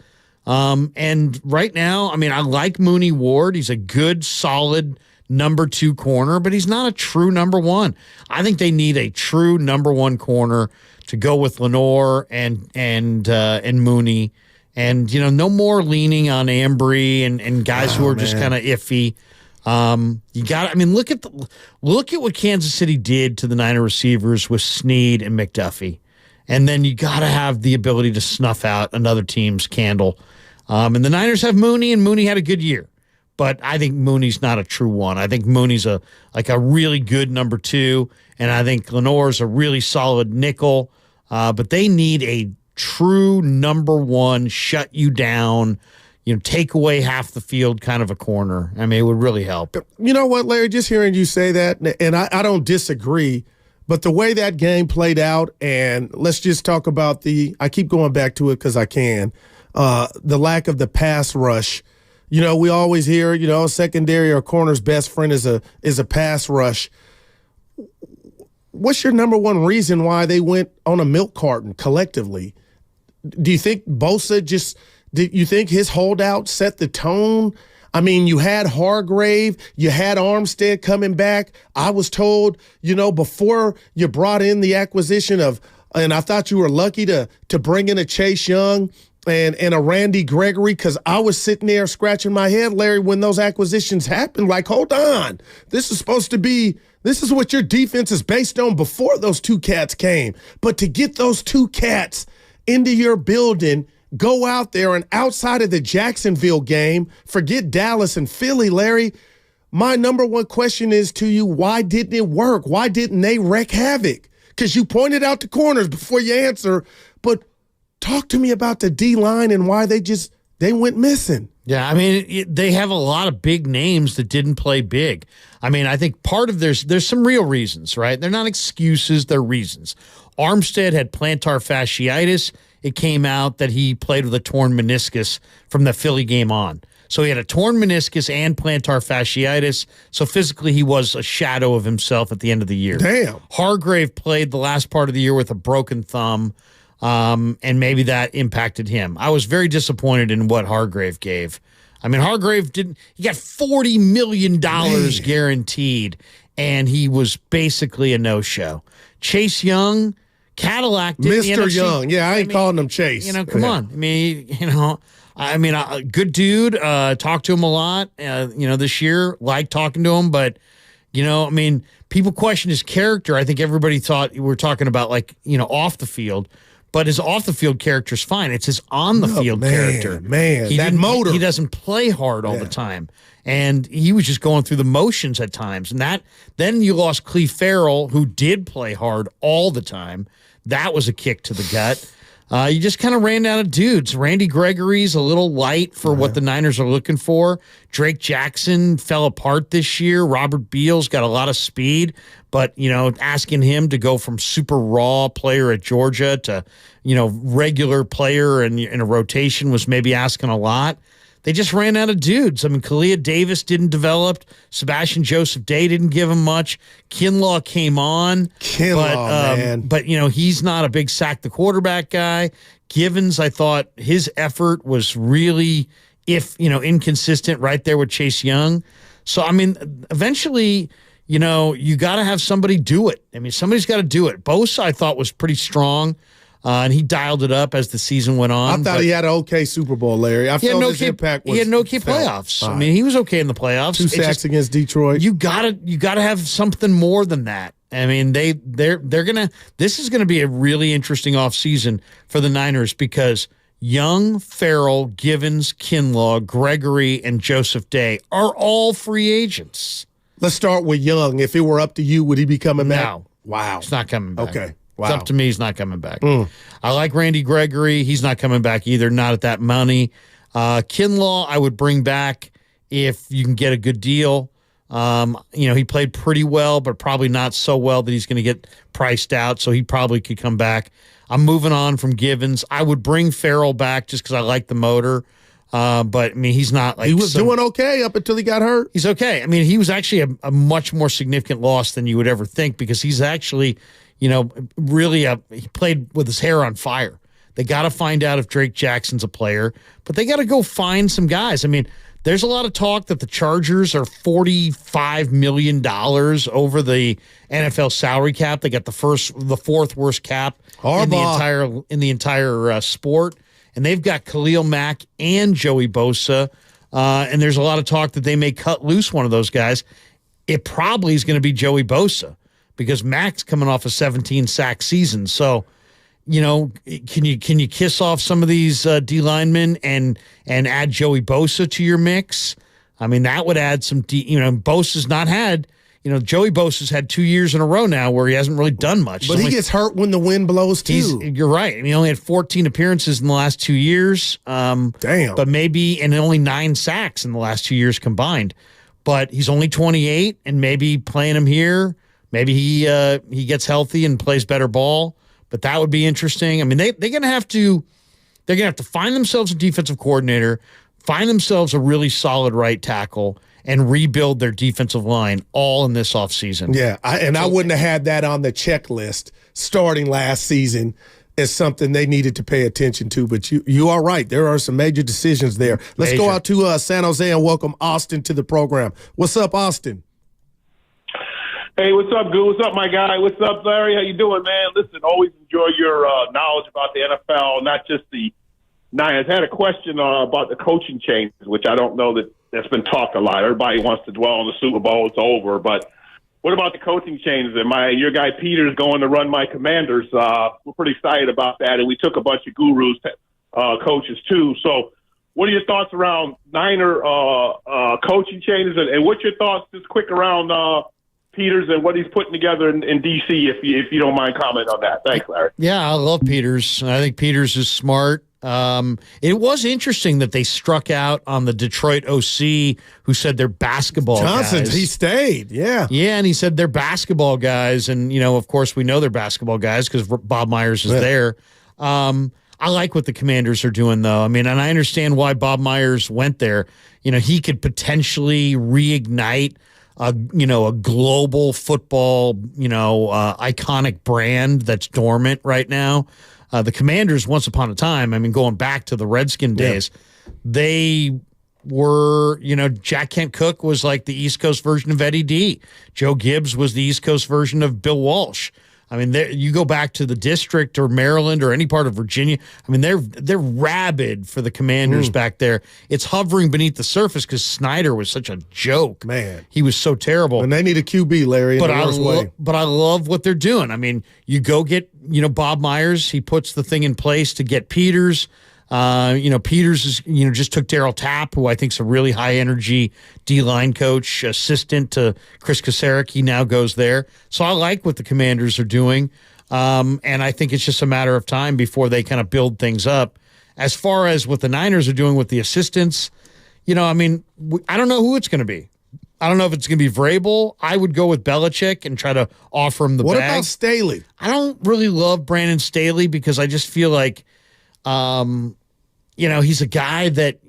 And right now, I mean, I like Mooney Ward. He's a good, solid number 2 corner, but he's not a true number 1. I think they need a true number 1 corner to go with Lenore and Mooney. And, no more leaning on Ambry and guys who are just kind of iffy. You got. I mean, look at what Kansas City did to the Niner receivers with Snead and McDuffie, and then you got to have the ability to snuff out another team's candle. And the Niners have Mooney, and Mooney had a good year, but I think Mooney's not a true 1. I think Mooney's a really good number 2, and I think Lenore's a really solid nickel. But they need a true number 1, shut you down. Take away half the field kind of a corner. I mean, it would really help. You know what, Larry? Just hearing you say that, and I don't disagree, but the way that game played out, and let's just talk about I keep going back to it because I can, the lack of the pass rush. We always hear, secondary or corner's best friend is a pass rush. What's your number 1 reason why they went on a milk carton collectively? Do you think Bosa do you think his holdout set the tone? I mean, you had Hargrave, you had Armstead coming back. I was told, before you brought in the acquisition of, and I thought you were lucky to bring in a Chase Young and a Randy Gregory, because I was sitting there scratching my head, Larry, when those acquisitions happened, like, hold on, this is what your defense is based on before those two cats came. But to get those two cats into your building, go out there, and outside of the Jacksonville game, forget Dallas and Philly, Larry, my number one question is to you, why didn't it work? Why didn't they wreak havoc? Because you pointed out the corners before you answer, but talk to me about the D-line and why they went missing. Yeah, I mean, they have a lot of big names that didn't play big. I mean, I think part of there's some real reasons, right? They're not excuses, they're reasons. Armstead had plantar fasciitis. It came out that he played with a torn meniscus from the Philly game on. So he had a torn meniscus and plantar fasciitis. So physically, he was a shadow of himself at the end of the year. Damn. Hargrave played the last part of the year with a broken thumb, and maybe that impacted him. I was very disappointed in what Hargrave gave. I mean, Hargrave he got $40 million guaranteed, and he was basically a no-show. Chase Young, Cadillac did Mr. Young. Yeah, I ain't calling him Chase. Come on. I mean, a good dude. Talked to him a lot, this year. Liked talking to him, but, people question his character. I think everybody thought we were talking about, off the field. But his off-the-field character's fine. It's his on-the-field character. That motor. He doesn't play hard all the time. And he was just going through the motions at times. And then you lost Klay Farrell, who did play hard all the time. That was a kick to the gut. You just kind of ran out of dudes. Randy Gregory's a little light for what the Niners are looking for. Drake Jackson fell apart this year. Robert Beal's got a lot of speed, but, asking him to go from super raw player at Georgia to, regular player in a rotation was maybe asking a lot. They just ran out of dudes. I mean, Kalia Davis didn't develop. Sebastian Joseph Day didn't give him much. Kinlaw came on. Man. But, he's not a big sack the quarterback guy. Givens, I thought his effort was really, inconsistent right there with Chase Young. So, I mean, eventually, you got to have somebody do it. I mean, somebody's got to do it. Bosa, I thought, was pretty strong. And he dialed it up as the season went on. I thought he had an okay Super Bowl, Larry. I felt his impact was. He had an okay playoffs. Fine. I mean, he was okay in the playoffs. 2 sacks against Detroit. You gotta have something more than that. I mean, they're gonna. This is gonna be a really interesting offseason for the Niners because Young, Farrell, Givens, Kinlaw, Gregory, and Joseph Day are all free agents. Let's start with Young. If it were up to you, would he be coming back? No. Wow. He's not coming back. Okay. Wow. It's up to me. He's not coming back. I like Randy Gregory. He's not coming back either. Not at that money. Kinlaw, I would bring back if you can get a good deal. He played pretty well, but probably not so well that he's going to get priced out. So he probably could come back. I'm moving on from Givens. I would bring Farrell back just because I like the motor. But I mean, he's not like he was doing okay up until he got hurt. He's okay. I mean, he was actually a much more significant loss than you would ever think because he's actually, really he played with his hair on fire. They got to find out if Drake Jackson's a player, but they got to go find some guys. I mean, there's a lot of talk that the Chargers are $45 million over the NFL salary cap. They got the fourth worst cap in the entire sport. And they've got Khalil Mack and Joey Bosa. And there's a lot of talk that they may cut loose one of those guys. It probably is going to be Joey Bosa because Mack's coming off a 17-sack season. So, can you kiss off some of these D linemen and add Joey Bosa to your mix? I mean, that would add some Bosa's not had. Joey Bosa's had 2 years in a row now where he hasn't really done much. But he gets hurt when the wind blows, too. You're right. I mean, he only had 14 appearances in the last 2 years. Damn. But and only 9 sacks in the last 2 years combined. But he's only 28, and maybe playing him here, maybe he gets healthy and plays better ball. But that would be interesting. I mean, they're going to have to find themselves a defensive coordinator, find themselves a really solid right tackle, and rebuild their defensive line all in this offseason. Yeah, I wouldn't have had that on the checklist starting last season. as something they needed to pay attention to. But you are right. There are some major decisions there. Let's go out to San Jose and welcome Austin to the program. What's up, Austin? Hey, what's up, Goo? What's up, my guy? What's up, Larry? How you doing, man? Listen, always enjoy your knowledge about the NFL, not just the Niners. I had a question about the coaching changes, which I don't know that's been talked a lot. Everybody wants to dwell on the Super Bowl. It's over. But what about the coaching changes? And your guy Peter's going to run my Commanders. We're pretty excited about that. And we took a bunch of gurus, coaches, too. So what are your thoughts around Niner coaching changes? And what's your thoughts just quick around Peters and what he's putting together in D.C., if you don't mind commenting on that. Thanks, Larry. Yeah, I love Peters. I think Peters is smart. It was interesting that they struck out on the Detroit OC who said they're basketball Johnson, guys. he stayed, yeah. Yeah, and he said they're basketball guys. And, of course, we know they're basketball guys because Bob Myers is there. I like what the Commanders are doing, though. I mean, and I understand why Bob Myers went there. He could potentially reignite a global football, iconic brand that's dormant right now. The Commanders, once upon a time, I mean, going back to the Redskin days, they were, Jack Kent Cooke was like the East Coast version of Eddie D. Joe Gibbs was the East Coast version of Bill Walsh. I mean, you go back to the district or Maryland or any part of Virginia. I mean, they're rabid for the Commanders back there. It's hovering beneath the surface because Snyder was such a joke. Man, he was so terrible. And they need a QB, Larry. But I love what they're doing. I mean, you go get Bob Myers. He puts the thing in place to get Peters. Peters is just took Darryl Tapp, who I think is a really high energy D-line coach, assistant to Chris Kasarik. He now goes there. So I like what the Commanders are doing. And I think it's just a matter of time before they kind of build things up. As far as what the Niners are doing with the assistants, I don't know who it's going to be. I don't know if it's going to be Vrabel. I would go with Belichick and try to offer him the bag. What about Staley? I don't really love Brandon Staley because I just feel like he's a guy that,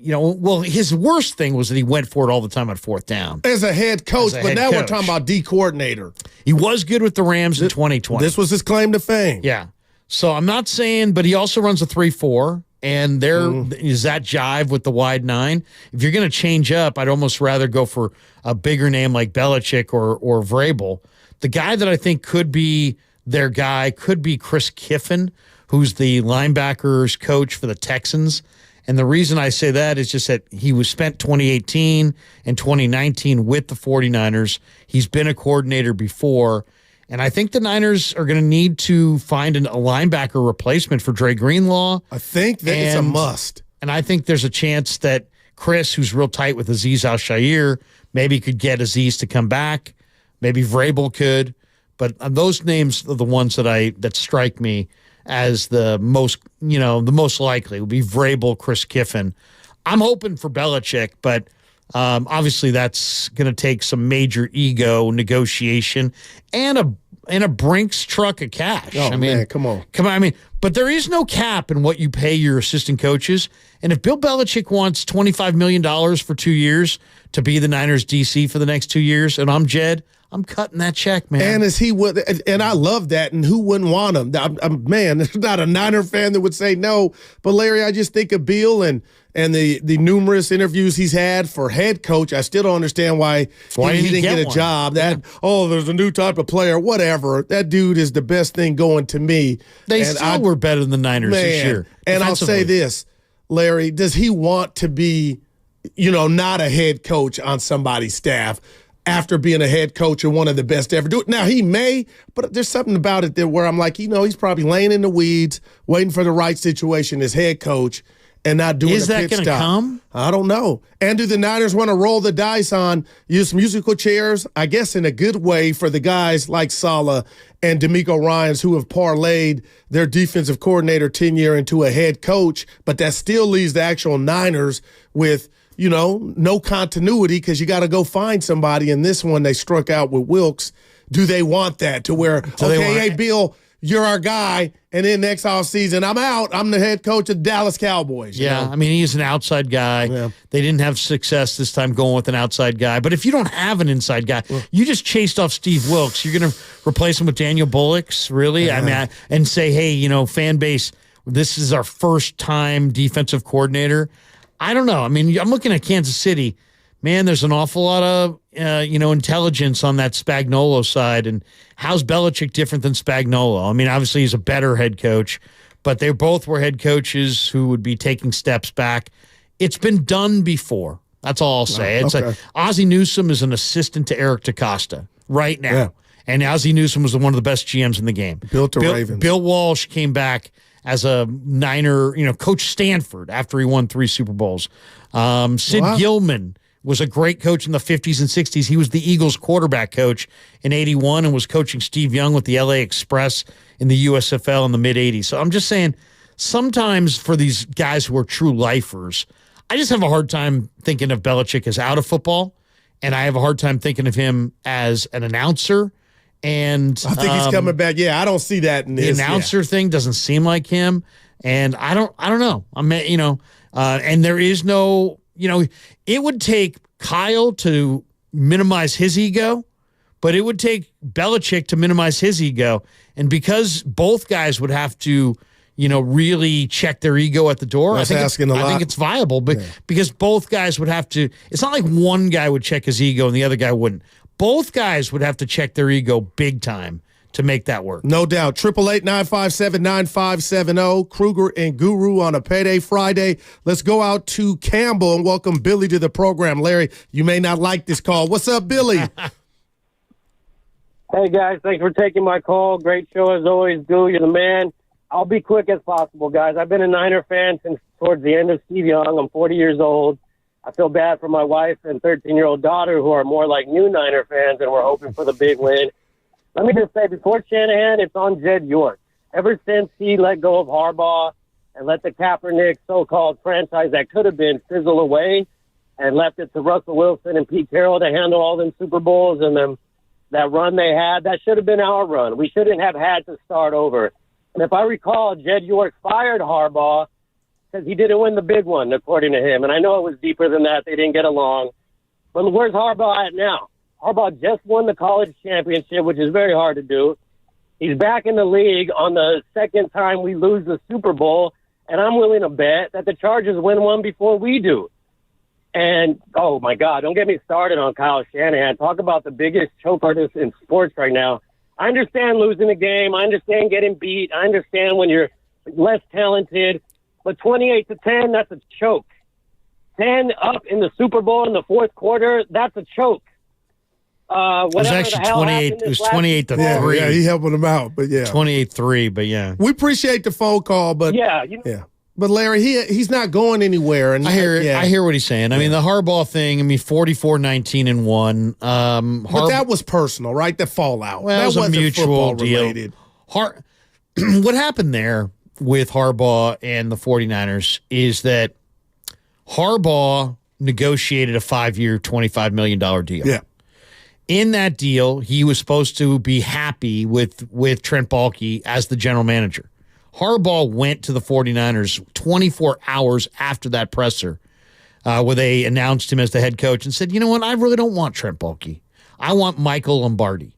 his worst thing was that he went for it all the time on fourth down. As a head coach, but now we're talking about D coordinator. He was good with the Rams in 2020. This was his claim to fame. Yeah. So I'm not saying, but he also runs a 3-4, and is that jive with the wide 9? If you're going to change up, I'd almost rather go for a bigger name like Belichick or Vrabel. The guy that I think could be their guy could be Chris Kiffin, who's the linebackers coach for the Texans. And the reason I say that is just that he was spent 2018 and 2019 with the 49ers. He's been a coordinator before. And I think the Niners are going to need to find a linebacker replacement for Dre Greenlaw. I think that it's a must. And I think there's a chance that Chris, who's real tight with Azeez Al-Shaair, maybe could get Azeez to come back. Maybe Vrabel could. But those names are the ones that strike me as the most likely would be Vrabel, Chris Kiffin. I'm hoping for Belichick, but obviously that's going to take some major ego negotiation and a Brinks truck of cash. Oh, man, come on. I mean, but there is no cap in what you pay your assistant coaches. And if Bill Belichick wants $25 million for 2 years to be the Niners DC for the next 2 years, and I'm Jed, I'm cutting that check, man. And I love that. And who wouldn't want him? Man, there's not a Niner fan that would say no. But Larry, I just think of Bill and the numerous interviews he's had for head coach. I still don't understand why he didn't get a job. There's a new type of player, whatever. That dude is the best thing going to me. They were better than the Niners this year. And I'll say this, Larry, does he want to be, not a head coach on somebody's staff after being a head coach or one of the best to ever do it? Now, he may, but there's something about it there where I'm like, he's probably laying in the weeds, waiting for the right situation as head coach and not doing a pit stop. Is that going to come? I don't know. And do the Niners want to roll the dice on, use musical chairs? I guess in a good way for the guys like Saleh and DeMeco Ryans who have parlayed their defensive coordinator tenure into a head coach, but that still leaves the actual Niners with no continuity because you got to go find somebody. In this one, they struck out with Wilkes. Do they want that to where, hey, Bill, you're our guy, and then next offseason, I'm out. I'm the head coach of the Dallas Cowboys. You know? I mean, he's an outside guy. Yeah. They didn't have success this time going with an outside guy. But if you don't have an inside guy, you just chased off Steve Wilkes. You're going to replace him with Daniel Bullocks, really? I mean, and say, hey, you know, fan base, this is our first-time defensive coordinator. I don't know. I mean, I'm looking at Kansas City. Man, there's an awful lot of, intelligence on that Spagnuolo side. And how's Belichick different than Spagnuolo? I mean, obviously he's a better head coach, but they both were head coaches who would be taking steps back. It's been done before. That's all I'll say. It's like Ozzie Newsome is an assistant to Eric DeCosta right now. Yeah. And Ozzie Newsome was one of the best GMs in the game. Built Ravens. Bill Walsh came back as a Niner, coached Stanford after he won 3 Super Bowls. Sid Gilman was a great coach in the 50s and 60s. He was the Eagles quarterback coach in 81 and was coaching Steve Young with the LA Express in the USFL in the mid-80s. So I'm just saying, sometimes for these guys who are true lifers, I just have a hard time thinking of Belichick as out of football, and I have a hard time thinking of him as an announcer. And I think he's coming back. Yeah, I don't see that in this. The announcer thing doesn't seem like him, and I don't know. And there is no, it would take Kyle to minimize his ego, but it would take Belichick to minimize his ego. And because both guys would have to, really check their ego at the door, I think it's viable. But because both guys would have to, it's not like one guy would check his ego and the other guy wouldn't. Both guys would have to check their ego big time to make that work. No doubt. 888-957-9570. Kruger and Guru on a Payday Friday. Let's go out to Campbell and welcome Billy to the program. Larry, you may not like this call. What's up, Billy? Hey, guys. Thanks for taking my call. Great show as always, Guru. You're the man. I'll be quick as possible, guys. I've been a Niner fan since towards the end of Steve Young. I'm 40 years old. I feel bad for my wife and 13-year-old daughter who are more like new Niner fans, and we're hoping for the big win. Let me just say, before Shanahan, it's on Jed York. Ever since he let go of Harbaugh and let the Kaepernick so-called franchise that could have been fizzle away and left it to Russell Wilson and Pete Carroll to handle all them Super Bowls and them that run they had, that should have been our run. We shouldn't have had to start over. And if I recall, Jed York fired Harbaugh because he didn't win the big one, according to him. And I know it was deeper than that. They didn't get along. But where's Harbaugh at now? Harbaugh just won the college championship, which is very hard to do. He's back in the league on the second time we lose the Super Bowl, and I'm willing to bet that the Chargers win one before we do. And, oh, my God, don't get me started on Kyle Shanahan. Talk about the biggest choke artist in sports right now. I understand losing a game. I understand getting beat. I understand when you're less talented. But 28-10, that's a choke. 10 up in the Super Bowl in the fourth quarter, that's a choke. It was actually 28. It was 28-3. Yeah, he helping them out, but yeah, 28-3. But yeah, we appreciate the phone call, but yeah. But Larry, he's not going anywhere. And I hear what he's saying. I mean, the Harbaugh thing. 44-19-1. But that was personal, right? The fallout. Well, that was a mutual deal. Related. What happened there with Harbaugh and the 49ers is that Harbaugh negotiated a 5-year, $25 million deal. Yeah. In that deal, he was supposed to be happy with Trent Baalke as the general manager. Harbaugh went to the 49ers 24 hours after that presser where they announced him as the head coach and said, you know what, I really don't want Trent Baalke. I want Michael Lombardi.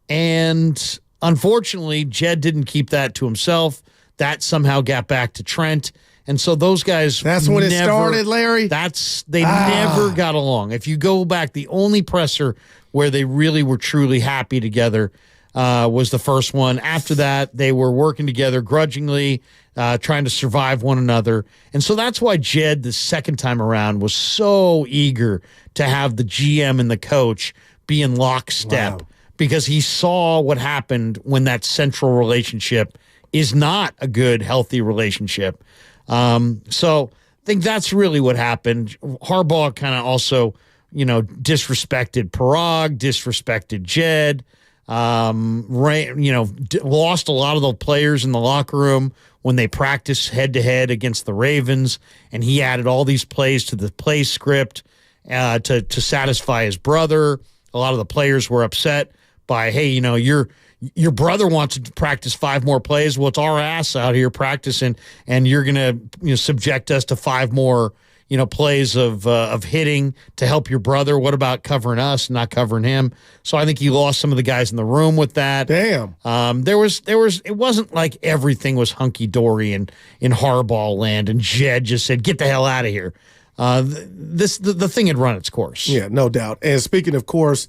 And unfortunately, Jed didn't keep that to himself. That somehow got back to Trent. And so those guys That's when it started, Larry? They never got along. If you go back, the only presser where they really were truly happy together was the first one. After that, they were working together grudgingly, trying to survive one another. And so that's why Jed, the second time around, was so eager to have the GM and the coach be in lockstep because he saw what happened when that central relationship is not a good, healthy relationship. So I think that's really what happened. Harbaugh kind of also, disrespected Parag, disrespected Jed, lost a lot of the players in the locker room when they practiced head-to-head against the Ravens, and he added all these plays to the play script to satisfy his brother. A lot of the players were upset by, hey, your brother wants to practice 5 more plays. Well, it's our ass out here practicing, and you're going to subject us to 5 more plays of hitting to help your brother. What about covering us, not covering him? So I think he lost some of the guys in the room with that. Damn. It wasn't like everything was hunky dory in Harbaugh land, and Jed just said, "Get the hell out of here." The thing had run its course. Yeah, no doubt. And speaking of course,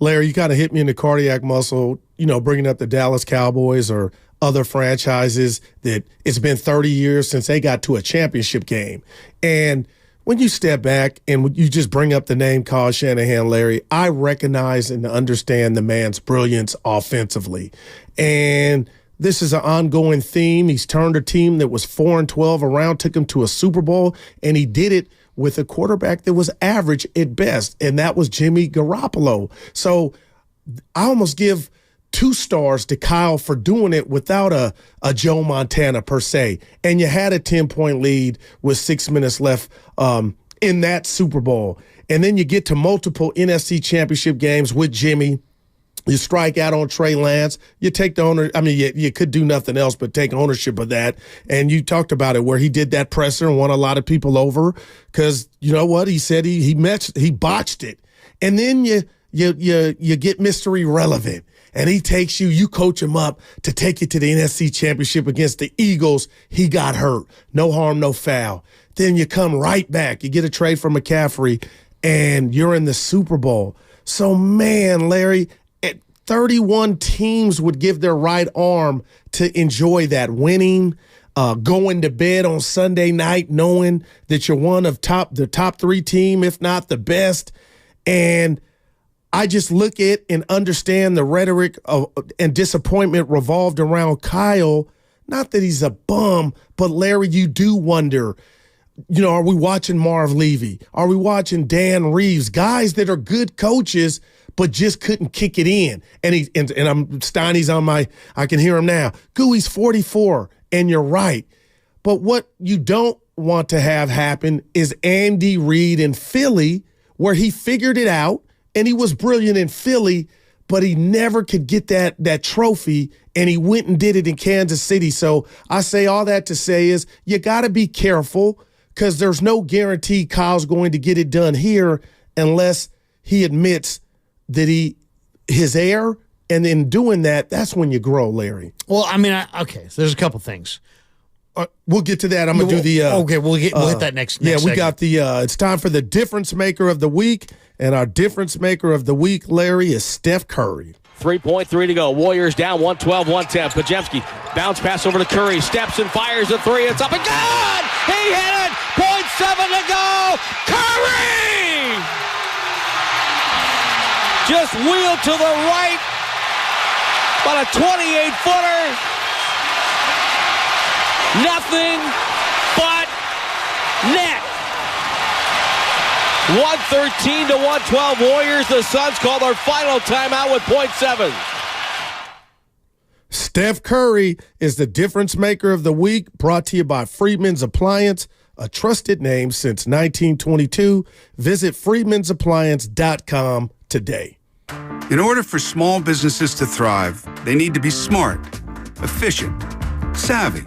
Larry, you kind of hit me in the cardiac muscle, bringing up the Dallas Cowboys or other franchises that it's been 30 years since they got to a championship game. And when you step back and you just bring up the name Kyle Shanahan, Larry, I recognize and understand the man's brilliance offensively. And this is an ongoing theme. He's turned a team that was 4-12 around, took him to a Super Bowl, and he did it with a quarterback that was average at best, and that was Jimmy Garoppolo. So I almost give 2 stars to Kyle for doing it without a Joe Montana per se. And you had a 10-point lead with 6 minutes left in that Super Bowl. And then you get to multiple NFC championship games with Jimmy. You strike out on Trey Lance. You take the owner. I mean, you could do nothing else but take ownership of that. And you talked about it where he did that presser and won a lot of people over because you know what he said he botched it. And then you get mystery relevant. And he takes you coach him up to take you to the NFC Championship against the Eagles. He got hurt. No harm, no foul. Then you come right back. You get a trade from McCaffrey, and you're in the Super Bowl. So, man, Larry, 31 teams would give their right arm to enjoy that winning, going to bed on Sunday night knowing that you're one of the top 3 team, if not the best. And I just look at and understand the rhetoric and disappointment revolved around Kyle. Not that he's a bum, but Larry, you do wonder, are we watching Marv Levy? Are we watching Dan Reeves? Guys that are good coaches, but just couldn't kick it in. And Steiny's on I can hear him now. Gooey's 44, and you're right. But what you don't want to have happen is Andy Reid in Philly, where he figured it out, and he was brilliant in Philly, but he never could get that trophy, and he went and did it in Kansas City. So I say all that to say is you got to be careful because there's no guarantee Kyle's going to get it done here unless he admits that his error, and in doing that, that's when you grow, Larry. Well, I mean, so there's a couple things. We'll get to that. I'm going to do the... we'll hit that next Yeah, we segment. got the... it's time for the difference maker of the week, and our difference maker of the week, Larry, is Steph Curry. 3.3 to go. Warriors down 112-110. Pajemski bounce pass over to Curry. Steps and fires a 3. It's up and good! He hit it! 0.7 to go! Curry! Just wheeled to the right. About a 28-footer. Nothing but net. 113 to 112 Warriors. The Suns call their final timeout with 0.7. Steph Curry is the difference maker of the week, brought to you by Freedman's Appliance, a trusted name since 1922. Visit freedmansappliance.com today. In order for small businesses to thrive, they need to be smart, efficient, savvy.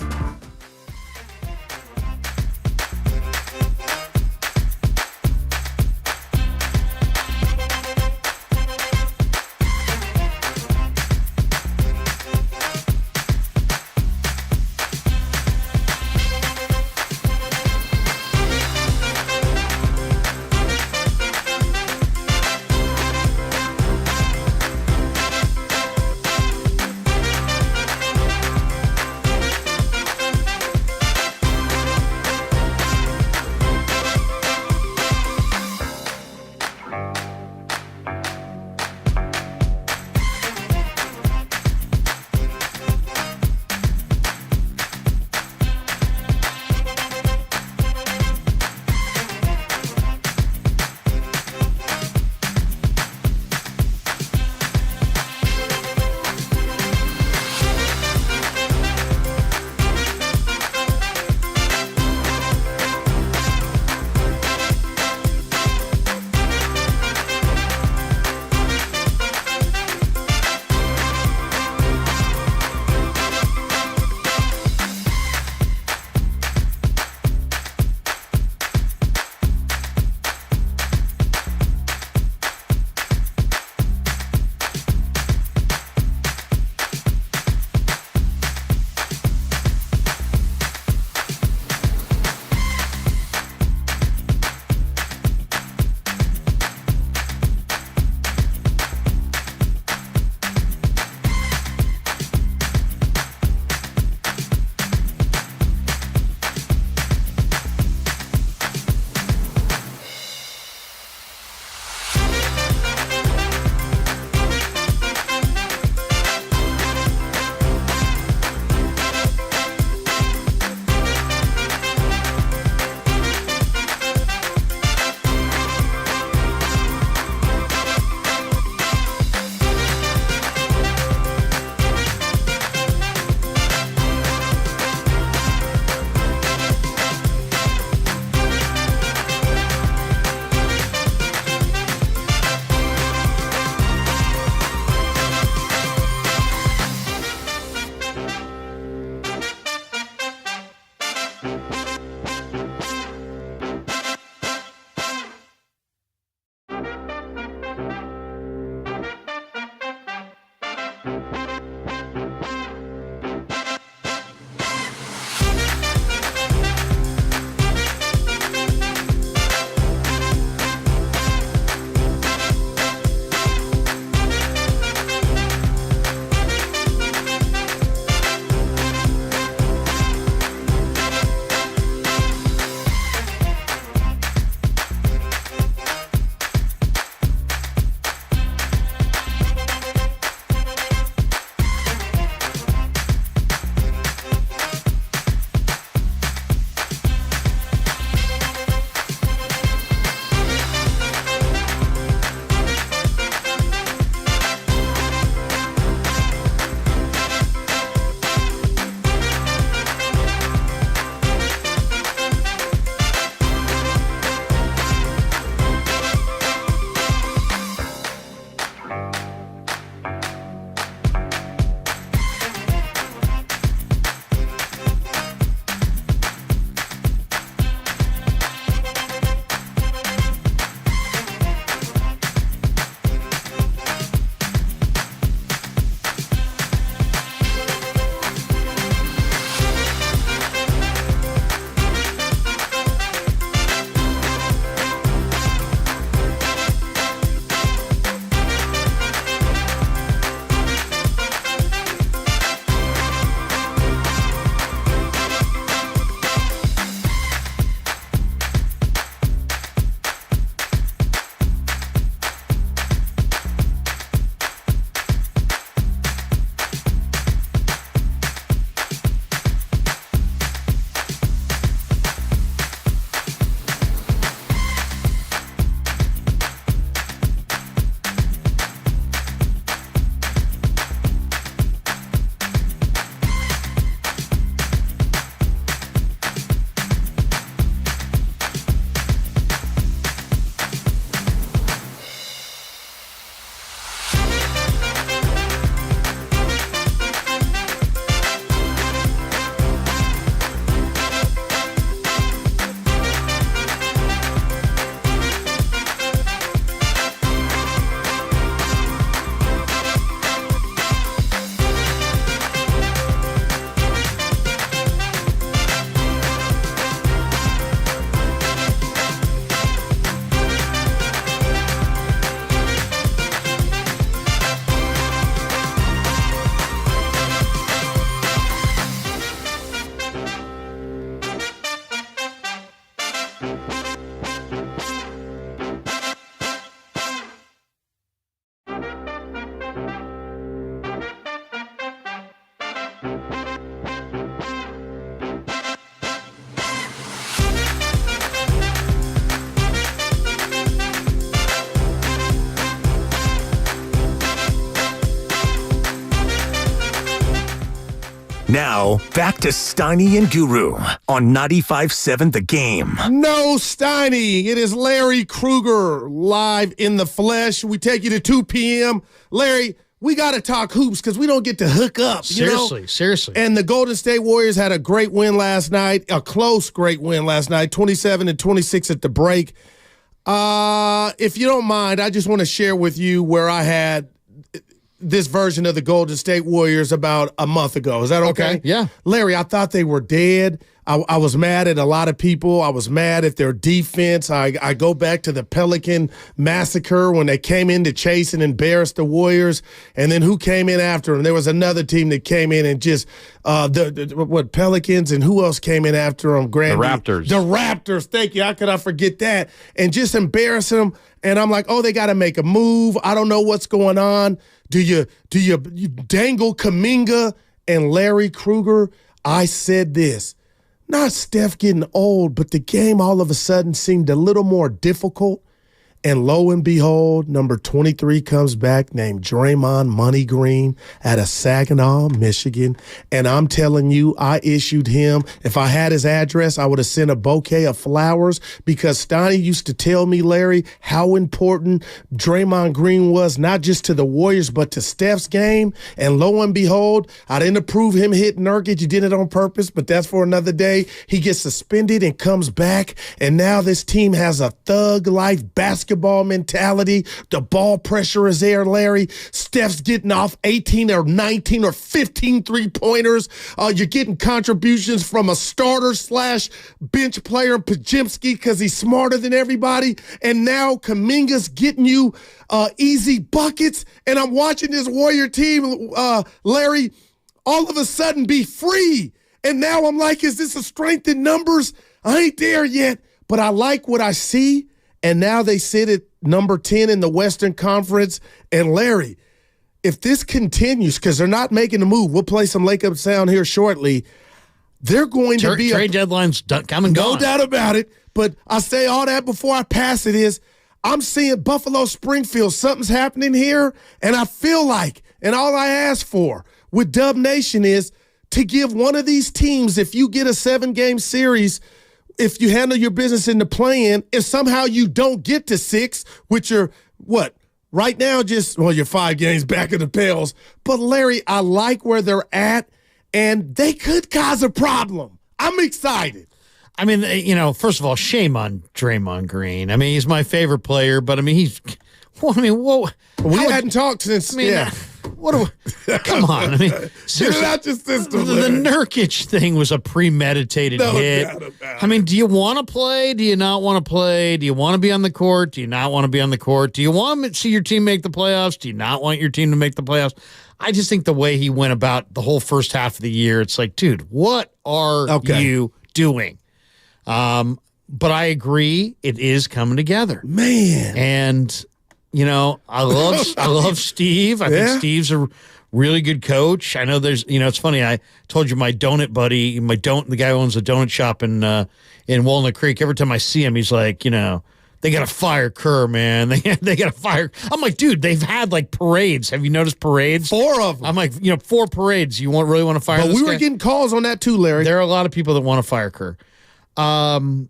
Now, back to Steiny and Guru on 95.7 The Game. No, Steiny. It is Larry Krueger live in the flesh. We take you to 2 p.m. Larry, we got to talk hoops because we don't get to hook up. Seriously. And the Golden State Warriors had a great win last night, a close great win last night, 27-26 at the break. If you don't mind, I just want to share with you where I had this version of the Golden State Warriors about a month ago. Is that okay? Yeah. Larry, I thought they were dead. I was mad at a lot of people. I was mad at their defense. I go back to the Pelican massacre when they came in to chase and embarrass the Warriors. And then who came in after them? There was another team that came in and just Pelicans, and who else came in after them? The Raptors. The Raptors. Thank you. How could I forget that? And just embarrass them. And I'm like, oh, they got to make a move. I don't know what's going on. Do you dangle Kuminga and Larry Krueger? I said this. Not Steph getting old, but the game all of a sudden seemed a little more difficult. And lo and behold, number 23 comes back named Draymond Money Green out of Saginaw, Michigan. And I'm telling you, I issued him. If I had his address, I would have sent a bouquet of flowers because Steiny used to tell me, Larry, how important Draymond Green was, not just to the Warriors, but to Steph's game. And lo and behold, I didn't approve him hitting Nurkic. You did it on purpose, but that's for another day. He gets suspended and comes back. And now this team has a thug-life basketball mentality. The ball pressure is there, Larry. Steph's getting off 18 or 19 or 15 3-pointers. You're getting contributions from a starter/bench player, Pajemski, because he's smarter than everybody. And now Kuminga's getting you easy buckets. And I'm watching this Warrior team, Larry, all of a sudden be free. And now I'm like, is this a strength in numbers? I ain't there yet, but I like what I see. And now they sit at number 10 in the Western Conference. And Larry, if this continues, because they're not making a move, we'll play some Lake Up Sound here shortly. They're going to be trade deadline's come and gone. No doubt about it. But I say all that before I pass it is I'm seeing Buffalo Springfield. Something's happening here. And I feel like, and all I ask for with Dub Nation is to give one of these teams, if you get a 7-game series, if you handle your business in the play-in, if somehow you don't get to 6, which are, right now you're 5 games back of the Pels. But, Larry, I like where they're at, and they could cause a problem. I'm excited. I mean, first of all, shame on Draymond Green. I mean, he's my favorite player, but, I mean, we hadn't talked since, come on. I mean, seriously, get it out your system, the Nurkic thing was a premeditated hit. I mean, do you want to play? Do you not want to play? Do you want to be on the court? Do you not want to be on the court? Do you want to see your team make the playoffs? Do you not want your team to make the playoffs? I just think the way he went about the whole first half of the year, it's like, dude, what are you doing? But I agree, it is coming together, man. And I love Steve. I think Steve's a really good coach. I know there's, it's funny. I told you my donut buddy, the guy who owns a donut shop in Walnut Creek. Every time I see him, he's like, they got to fire Kerr, man. They got to fire. I'm like, dude, they've had like parades. Have you noticed parades? 4 of them. I'm like, 4 parades. You really want to fire? But we were getting calls on that too, Larry. There are a lot of people that want to fire Kerr. I'm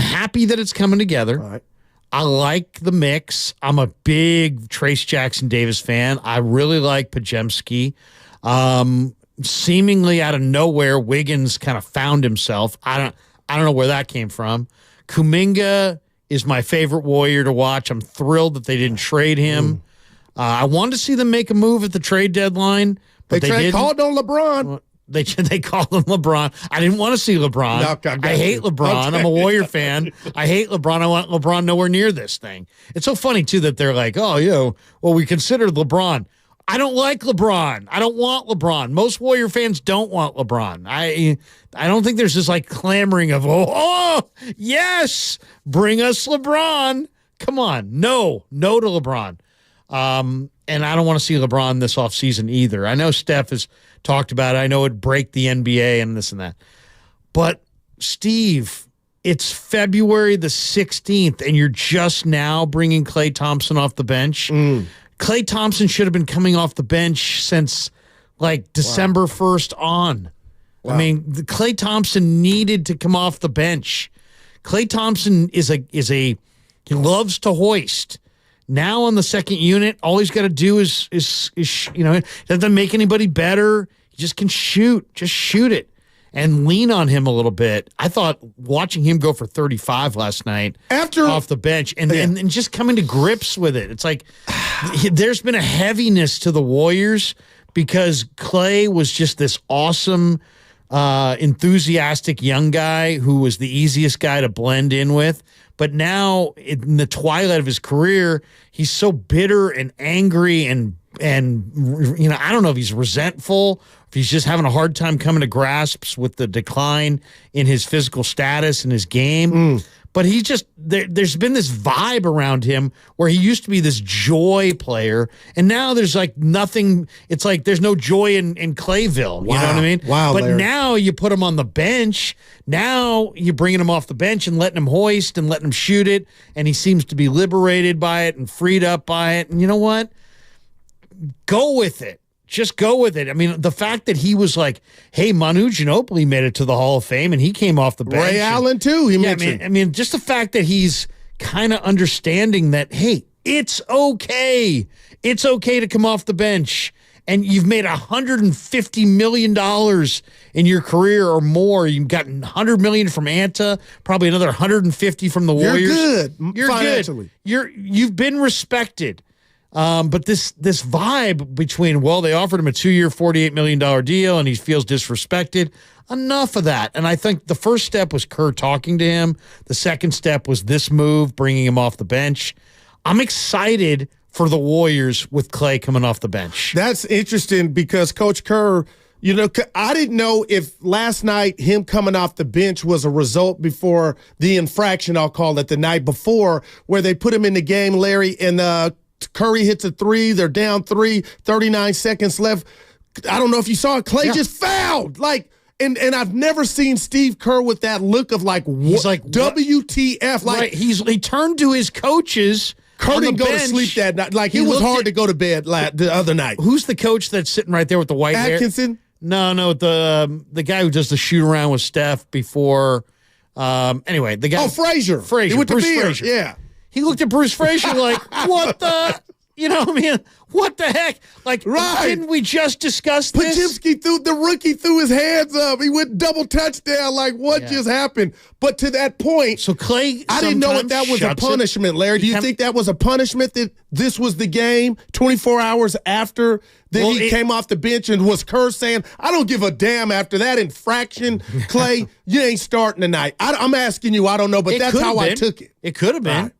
happy that it's coming together. All right. I like the mix. I'm a big Trace Jackson Davis fan. I really like Pajemski. Seemingly out of nowhere, Wiggins kind of found himself. I don't know where that came from. Kuminga is my favorite Warrior to watch. I'm thrilled that they didn't trade him. I wanted to see them make a move at the trade deadline, but they didn't. Called on LeBron. They called him LeBron. I didn't want to see LeBron. No, I hate LeBron. I'm a Warrior fan. I hate LeBron. I want LeBron nowhere near this thing. It's so funny, too, that they're like, we considered LeBron. I don't like LeBron. I don't want LeBron. Most Warrior fans don't want LeBron. I don't think there's this like clamoring of, yes, bring us LeBron. Come on. No to LeBron. And I don't want to see LeBron this offseason either. I know Steph has talked about it. I know it'd break the NBA and this and that. But, Steve, it's February the 16th, and you're just now bringing Klay Thompson off the bench. Klay Thompson should have been coming off the bench since like December 1st on. Wow. I mean, Klay Thompson needed to come off the bench. Klay Thompson he loves to hoist. Now on the second unit, all he's got to do is doesn't make anybody better. He just can shoot. Just shoot it. And lean on him a little bit. I thought watching him go for 35 last night off the bench and just coming to grips with it. It's like there's been a heaviness to the Warriors because Klay was just this awesome, enthusiastic young guy who was the easiest guy to blend in with. But now in the twilight of his career, he's so bitter and angry and I don't know if he's resentful, if he's just having a hard time coming to grasps with the decline in his physical status and his game. But he just there's been this vibe around him where he used to be this joy player, and now there's like nothing. It's like there's no joy in Clayville. You know what I mean? Wow. But Larry. now you put him on the bench. Now you're bringing him off the bench and letting him hoist and letting him shoot it, and he seems to be liberated by it and freed up by it. And you know what? Go with it. Just go with it. I mean, the fact that he was like, hey, Manu Ginobili made it to the Hall of Fame, and he came off the bench. Ray Allen, too, he mentioned. I mean, just the fact that he's kind of understanding that, hey, it's okay. It's okay to come off the bench. And you've made $150 million in your career or more. You've gotten $100 million from Anta, probably another $150 from the Warriors. You're good You're financially. Good. You've been respected. But this vibe between, well, they offered him a 2-year, $48 million deal, and he feels disrespected. Enough of that. And I think the first step was Kerr talking to him. The second step was this move, bringing him off the bench. I'm excited for the Warriors with Klay coming off the bench. That's interesting because Coach Kerr, I didn't know if last night him coming off the bench was a result before the infraction, I'll call it, the night before, where they put him in the game, Larry, and Curry hits a three. They're down 3, 39 seconds left. I don't know if you saw it. Klay just fouled. And I've never seen Steve Kerr with that look of he's like, WTF. Right. He turned to his coaches. Kerr didn't go to sleep that night. It was hard to go to bed the other night. Who's the coach that's sitting right there with the white hair? Atkinson? No, the guy who does the shoot around with Steph before. Anyway, the guy. Oh, Frazier. He went to Frazier. Yeah. He looked at Bruce Frazier like, what the, what the heck? Like, didn't we just discuss this? The rookie threw his hands up. He went double touchdown. Like, what just happened? But to that point, so Klay, I didn't know if that was a punishment, Larry. Do you think that was a punishment that this was the game 24 hours after he came off the bench and was Kerr saying, I don't give a damn after that infraction, Klay, you ain't starting tonight. I'm asking you, I don't know, but that's how I took it. It could have been. Right.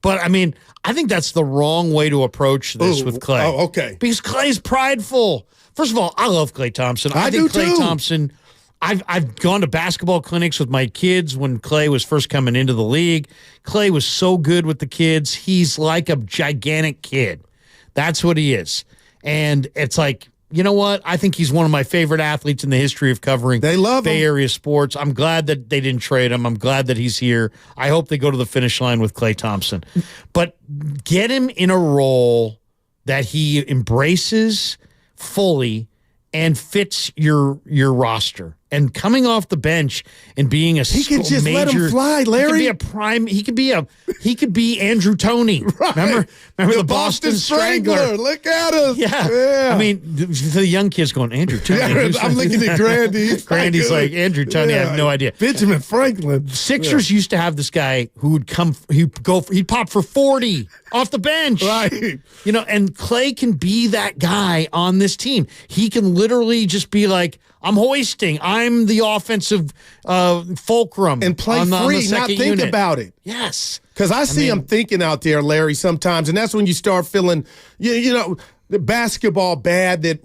But, I mean, I think that's the wrong way to approach this with Klay. Oh, okay. Because Klay's prideful. First of all, I love Klay Thompson. I think Klay Thompson, I've gone to basketball clinics with my kids when Klay was first coming into the league. Klay was so good with the kids. He's like a gigantic kid. That's what he is. And it's like, you know what? I think he's one of my favorite athletes in the history of covering Bay Area sports. I'm glad that they didn't trade him. I'm glad that he's here. I hope they go to the finish line with Klay Thompson. But get him in a role that he embraces fully and fits your roster. And coming off the bench and being a he could just let him fly, Larry. He could be Andrew Toney. Right. Remember the Boston Strangler. Look at us. Yeah. I mean, the young kids going, Andrew Toney. I'm looking at Grandy. Grandy's like, Andrew Toney, I have no idea. Benjamin Franklin. Sixers used to have this guy who would he'd pop for 40 off the bench. Right. And Klay can be that guy on this team. He can literally just be like, I'm hoisting. I'm the offensive fulcrum. And play free, not think about it. Yes. Because I see him thinking out there, Larry, sometimes, and that's when you start feeling, the basketball bad that,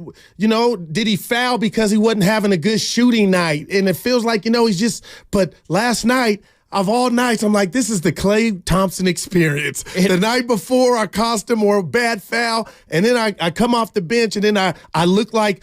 did he foul because he wasn't having a good shooting night? And it feels like, he's just, but last night, of all nights, I'm like, this is the Klay Thompson experience. The night before, I cost him or a bad foul, and then I come off the bench, and then I look like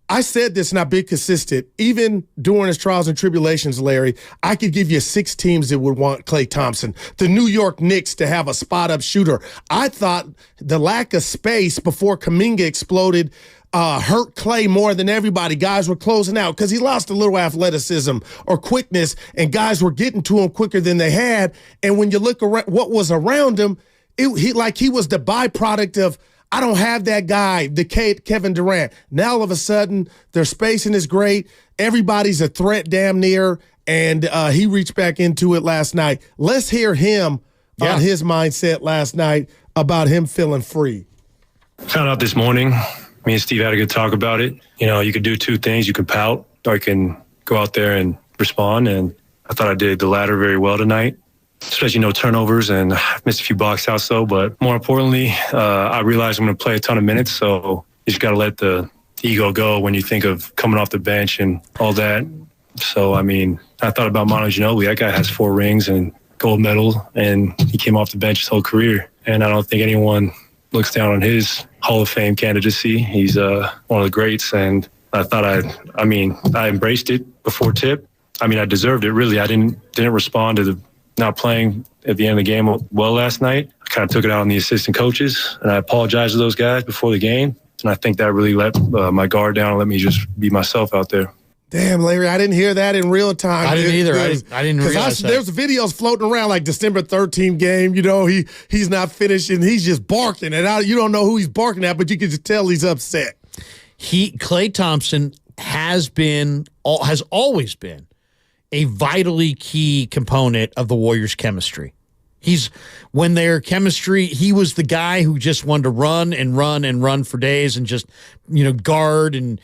I said this and I've been consistent. Even during his trials and tribulations, Larry, I could give you 6 teams that would want Klay Thompson. The New York Knicks to have a spot-up shooter. I thought the lack of space before Kuminga exploded hurt Klay more than everybody. Guys were closing out because he lost a little athleticism or quickness, and guys were getting to him quicker than they had. And when you look around what was around him, he was the byproduct of, I don't have that guy, the Kevin Durant. Now all of a sudden, their spacing is great. Everybody's a threat damn near, and he reached back into it last night. Let's hear him on his mindset last night about him feeling free. Found out this morning. Me and Steve had a good talk about it. You know, you could do 2 things. You can pout, or you can go out there and respond, and I thought I did the latter very well tonight. Especially no turnovers, and I missed a few box outs though. But more importantly, I realized I'm going to play a ton of minutes, so you just got to let the ego go when you think of coming off the bench and all that. So, I mean, I thought about Manu Ginobili. That guy has 4 rings and gold medal, and he came off the bench his whole career. And I don't think anyone looks down on his Hall of Fame candidacy. He's one of the greats, and I thought I embraced it before tip. I mean, I deserved it, really. I didn't respond to the not playing at the end of the game well last night. I kind of took it out on the assistant coaches, and I apologized to those guys before the game. And I think that really let my guard down and let me just be myself out there. Damn, Larry, I didn't hear that in real time. I didn't either. I didn't realize that. There's videos floating around like December 13th game. You know, he's not finishing. He's just barking. And you don't know who he's barking at, but you can just tell he's upset. Klay Thompson has always been a vitally key component of the Warriors' chemistry. When their chemistry, he was the guy who just wanted to run and run and run for days and just, guard and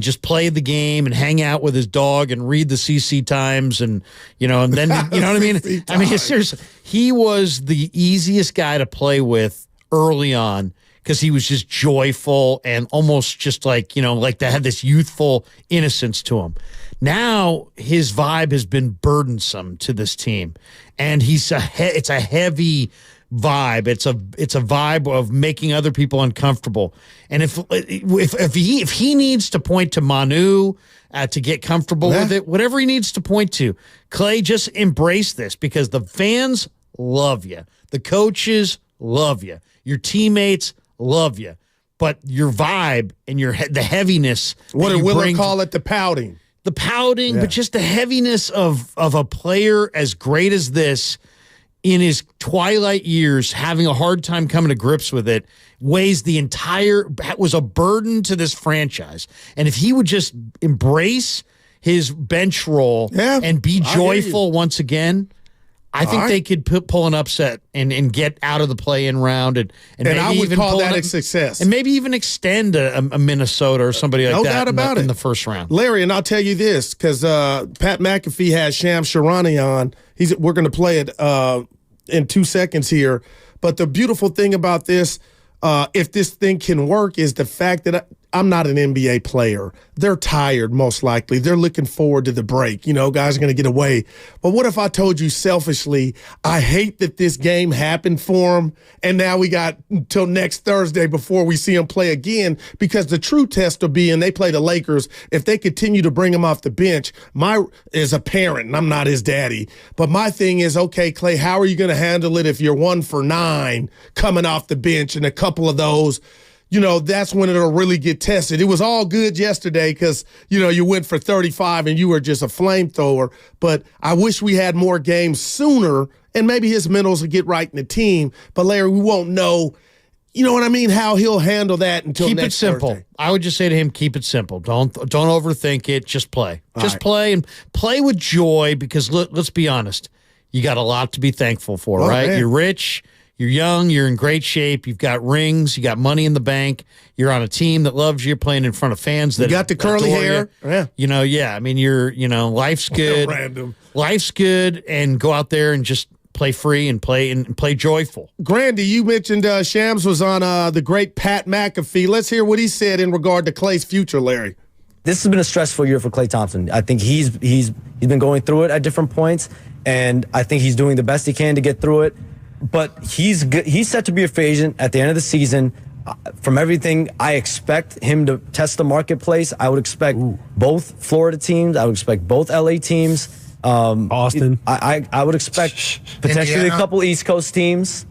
just play the game and hang out with his dog and read the CC Times and then, you know what I mean? I mean, seriously, he was the easiest guy to play with early on because he was just joyful and almost just like they had this youthful innocence to him. Now his vibe has been burdensome to this team, and it's a heavy vibe. It's a vibe of making other people uncomfortable. And if he needs to point to Manu to get comfortable with it, whatever he needs to point to, Klay, just embrace this because the fans love you, the coaches love you, your teammates love you, but your vibe and the heaviness. What did Willard call it? The pouting. The pouting, but just the heaviness of a player as great as this in his twilight years, having a hard time coming to grips with it, was a burden to this franchise. And if he would just embrace his bench role and be joyful once again, I think they could pull an upset and get out of the play-in round. And maybe I would even call that a success. And maybe even extend a Minnesota or somebody like that. No doubt about it. In the first round. Larry, and I'll tell you this, because Pat McAfee has Shams Charania on. We're going to play it in 2 seconds here. But the beautiful thing about this, if this thing can work, is the fact that I'm not an NBA player. They're tired, most likely. They're looking forward to the break. Guys are going to get away. But what if I told you selfishly, I hate that this game happened for them, and now we got until next Thursday before we see them play again, because the true test will be, and they play the Lakers, if they continue to bring him off the bench, as a parent, and I'm not his daddy, but my thing is, okay, Klay, how are you going to handle it if you're 1 for 9 coming off the bench and a couple of those that's when it'll really get tested. It was all good yesterday because, you went for 35 and you were just a flamethrower. But I wish we had more games sooner, and maybe his mentals will get right in the team. But, Larry, we won't know, what I mean, how he'll handle that until keep next it simple. Thursday. I would just say to him, keep it simple. Don't overthink it. Just play. Play and play with joy because, let's be honest, you got a lot to be thankful for, right? Man. You're rich. You're young, you're in great shape, you've got rings, you got money in the bank, you're on a team that loves you, you're playing in front of fans that you got the curly hair. Yeah. I mean, life's good. Random. Life's good, and go out there and just play free and play joyful. Grandy, you mentioned Shams was on the great Pat McAfee. Let's hear what he said in regard to Klay's future, Larry. This has been a stressful year for Klay Thompson. I think he's been going through it at different points, and I think he's doing the best he can to get through it. But he's set to be a free agent at the end of the season. from everything I expect him to test the marketplace, I would expect both Florida teams. I would expect both LA teams. Austin. I would expect potentially Indiana. a couple East Coast teams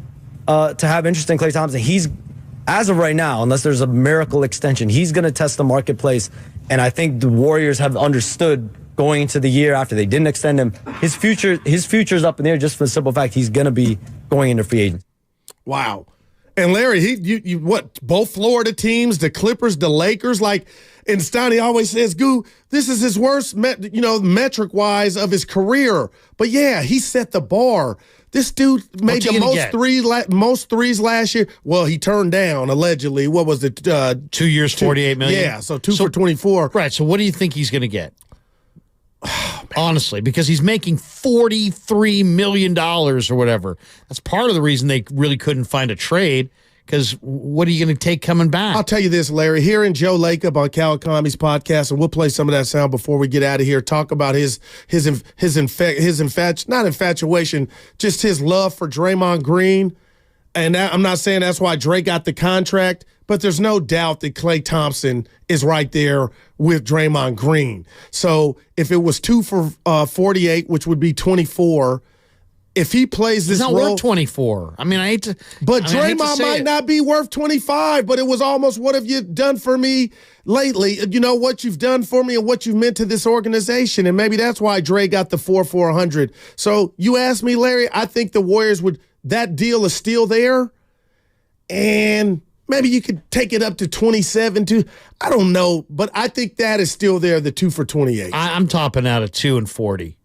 to have interest in Klay Thompson. He's, as of right now, unless there's a miracle extension, he's going to test the marketplace. And I think the Warriors have understood going into the year after they didn't extend him. His future's up in the air just for the simple fact he's going to be going into free agency. Wow. And Larry, you what? Both Florida teams, the Clippers, the Lakers, and Stoney always says, "Goo, this is his worst, metric wise of his career." But yeah, he set the bar. This dude made the most threes last year. Well, he turned down allegedly. What was it? 2 years, $48 million. Yeah, so 2 for 24. Right. So what do you think he's going to get? Honestly, because he's making $43 million or whatever. That's part of the reason they really couldn't find a trade, because what are you going to take coming back? I'll tell you this, Larry. Hearing Joe Lacob on Kawakami's podcast, and we'll play some of that sound before we get out of here, talk about his not infatuation, just his love for Draymond Green. And I'm not saying that's why Dre got the contract, but there's no doubt that Klay Thompson is right there with Draymond Green. So if it was 2 for 48, which would be 24, if he plays this role, role, worth 24. I mean, I hate to. But Draymond might not be worth 25. But it was almost, what have you done for me lately? You know what you've done for me and what you've meant to this organization, and maybe that's why Dre got the 4 for 100. So you asked me, Larry. I think the Warriors would. That deal is still there, and maybe you could take it up to 27 too. I don't know, but I think that is still there, the 2 for 28. I'm topping out at 2 and 40.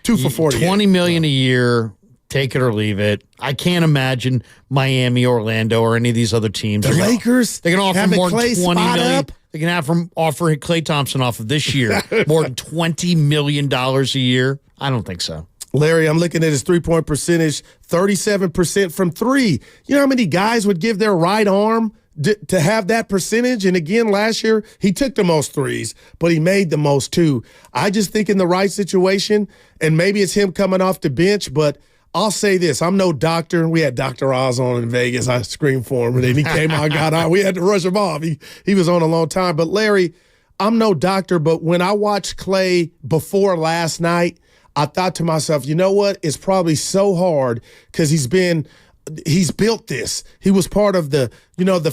2 for 40. $20 million a year, take it or leave it. I can't imagine Miami, Orlando, or any of these other teams. The Lakers, they can offer have more the than Klay $20 spot million. up. They can offer Klay Thompson off of this year more than $20 million a year. I don't think so. Larry, I'm looking at his three-point percentage, 37% from three. You know how many guys would give their right arm to have that percentage? And again, last year, he took the most threes, but he made the most too. I just think in the right situation, and maybe it's him coming off the bench, but I'll say this. I'm no doctor. We had Dr. Oz on in Vegas. I screamed for him, and then he came out, got out. We had to rush him off. He was on a long time. But, Larry, I'm no doctor, but when I watched Klay before last night, I thought to myself, you know what? It's probably so hard because he's built this. He was part of the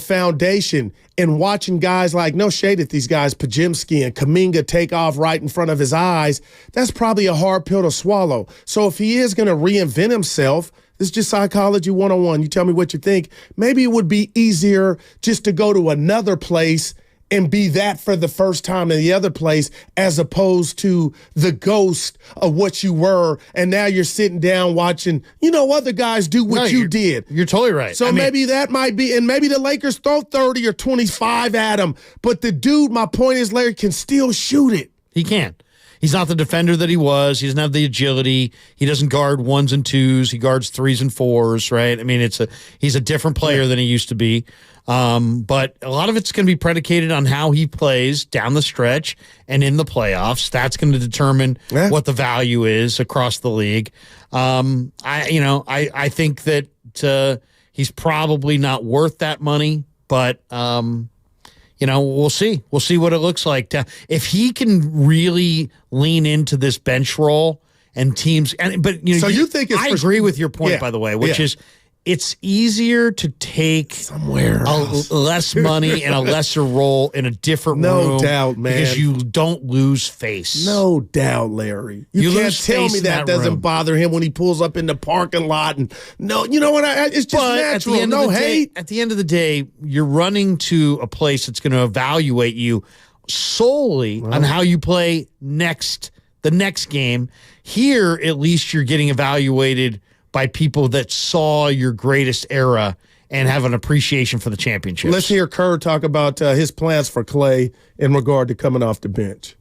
foundation, and watching guys like, no shade at these guys, Pajemski and Kuminga take off right in front of his eyes. That's probably a hard pill to swallow. So if he is going to reinvent himself, this is just psychology 101. You tell me what you think. Maybe it would be easier just to go to another place and be that for the first time in the other place, as opposed to the ghost of what you were, and now you're sitting down watching, other guys do what you did. You're totally right. So maybe that might be, and maybe the Lakers throw 30 or 25 at him, but the dude, my point is, Larry, can still shoot it. He can. He's not the defender that he was. He doesn't have the agility. He doesn't guard 1s and 2s. He guards 3s and 4s, right? I mean, he's a different player than he used to be. But a lot of it's going to be predicated on how he plays down the stretch and in the playoffs. That's going to determine what the value is across the league. I think that he's probably not worth that money, but we'll see. We'll see what it looks like. If he can really lean into this bench role and teams, so you think I agree with your point, by the way, which is it's easier to take somewhere less money and a lesser role in a different room. No doubt, man. Because you don't lose face. No doubt, Larry. You can't tell me that doesn't bother him when he pulls up in the parking lot. And no, you know what? It's just natural. No hate. At the end of the day, you're running to a place that's going to evaluate you solely on how you play the next game. Here, at least you're getting evaluated by people that saw your greatest era and have an appreciation for the championships. Let's hear Kerr talk about his plans for Klay in regard to coming off the bench.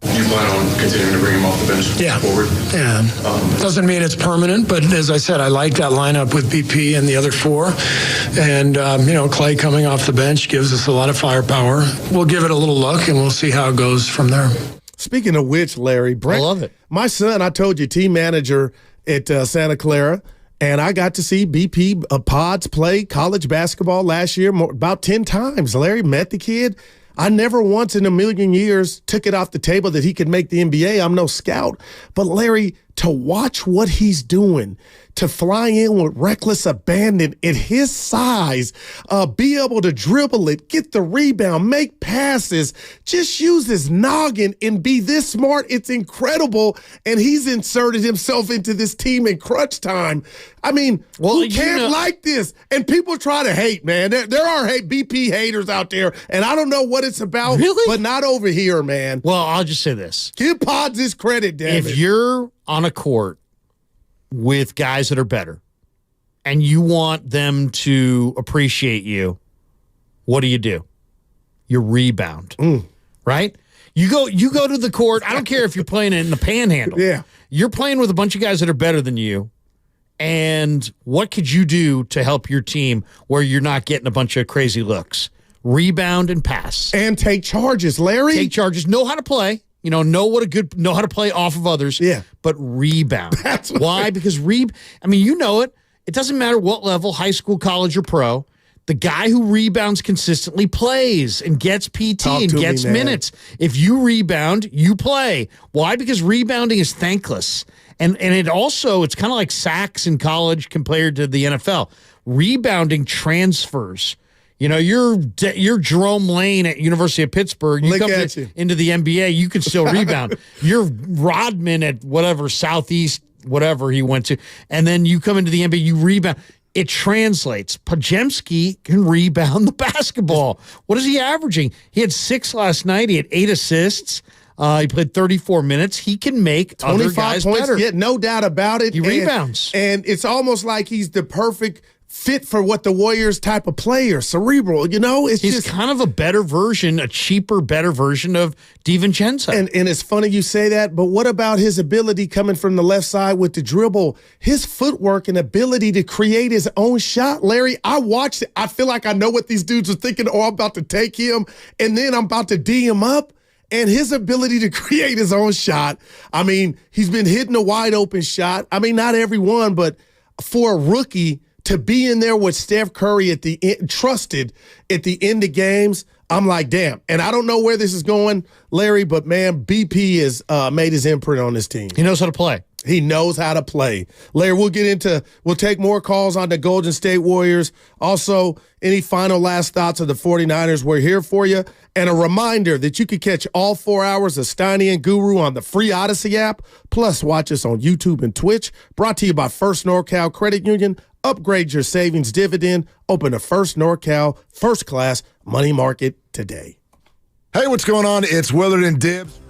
You plan on continuing to bring him off the bench forward? Yeah. Doesn't mean it's permanent, but as I said, I like that lineup with BP and the other four. And, Klay coming off the bench gives us a lot of firepower. We'll give it a little look, and we'll see how it goes from there. Speaking of which, Larry, Brent, I love it. My son, I told you, team manager at Santa Clara, And I got to see BP Pods play college basketball last year about 10 times. Larry met the kid. I never once in a million years took it off the table that he could make the NBA. I'm no scout. But Larry, to watch what he's doing, to fly in with reckless abandon at his size, be able to dribble it, get the rebound, make passes, just use his noggin and be this smart. It's incredible. And he's inserted himself into this team in crunch time. I mean, who can't like this? And people try to hate, man. There are BP haters out there, and I don't know what it's about, but not over here, man. Well, I'll just say this. Give Pods his credit, damn it. If you're on a court with guys that are better and you want them to appreciate you, what do? You rebound, right? You go to the court. I don't care if you're playing in the Panhandle. Yeah. You're playing with a bunch of guys that are better than you. And what could you do to help your team where you're not getting a bunch of crazy looks? Rebound and pass. And take charges, Larry. Take charges. Know how to play. Know how to play off of others. Yeah. But rebound. That's why? Because you know it. It doesn't matter what level, high school, college, or pro. The guy who rebounds consistently plays and gets PT and gets minutes. If you rebound, you play. Why? Because rebounding is thankless. And it also, it's kind of like sacks in college compared to the NFL. Rebounding transfers. You're Jerome Lane at University of Pittsburgh. You come into the NBA, you can still rebound. You're Rodman at whatever, Southeast, whatever he went to. And then you come into the NBA, you rebound. It translates. Podziemski can rebound the basketball. What is he averaging? He had 6 last night. He had 8 assists. He played 34 minutes. He can make 25 other guys points, better. Yeah, no doubt about it. He rebounds. And it's almost like he's the perfect fit for what the Warriors type of player, cerebral, he's just kind of a better version, a cheaper, better version of DiVincenzo. And it's funny you say that, but what about his ability coming from the left side with the dribble, his footwork and ability to create his own shot? Larry, I watched it. I feel like I know what these dudes are thinking. Oh, I'm about to take him, and then I'm about to D him up. And his ability to create his own shot. I mean, he's been hitting a wide open shot. I mean, not every one, but for a rookie to be in there with Steph Curry at the end, trusted at the end of games, I'm like, damn. And I don't know where this is going, Larry, but man, BP has made his imprint on this team. He knows how to play. He knows how to play. Larry, we'll take more calls on the Golden State Warriors. Also, any final last thoughts of the 49ers, we're here for you. And a reminder that you can catch all 4 hours of Steiny and Guru on the free Odyssey app. Plus, watch us on YouTube and Twitch. Brought to you by First NorCal Credit Union. Upgrade your savings dividend. Open a First NorCal First Class Money Market today. Hey, what's going on? It's Willard and Dibbs.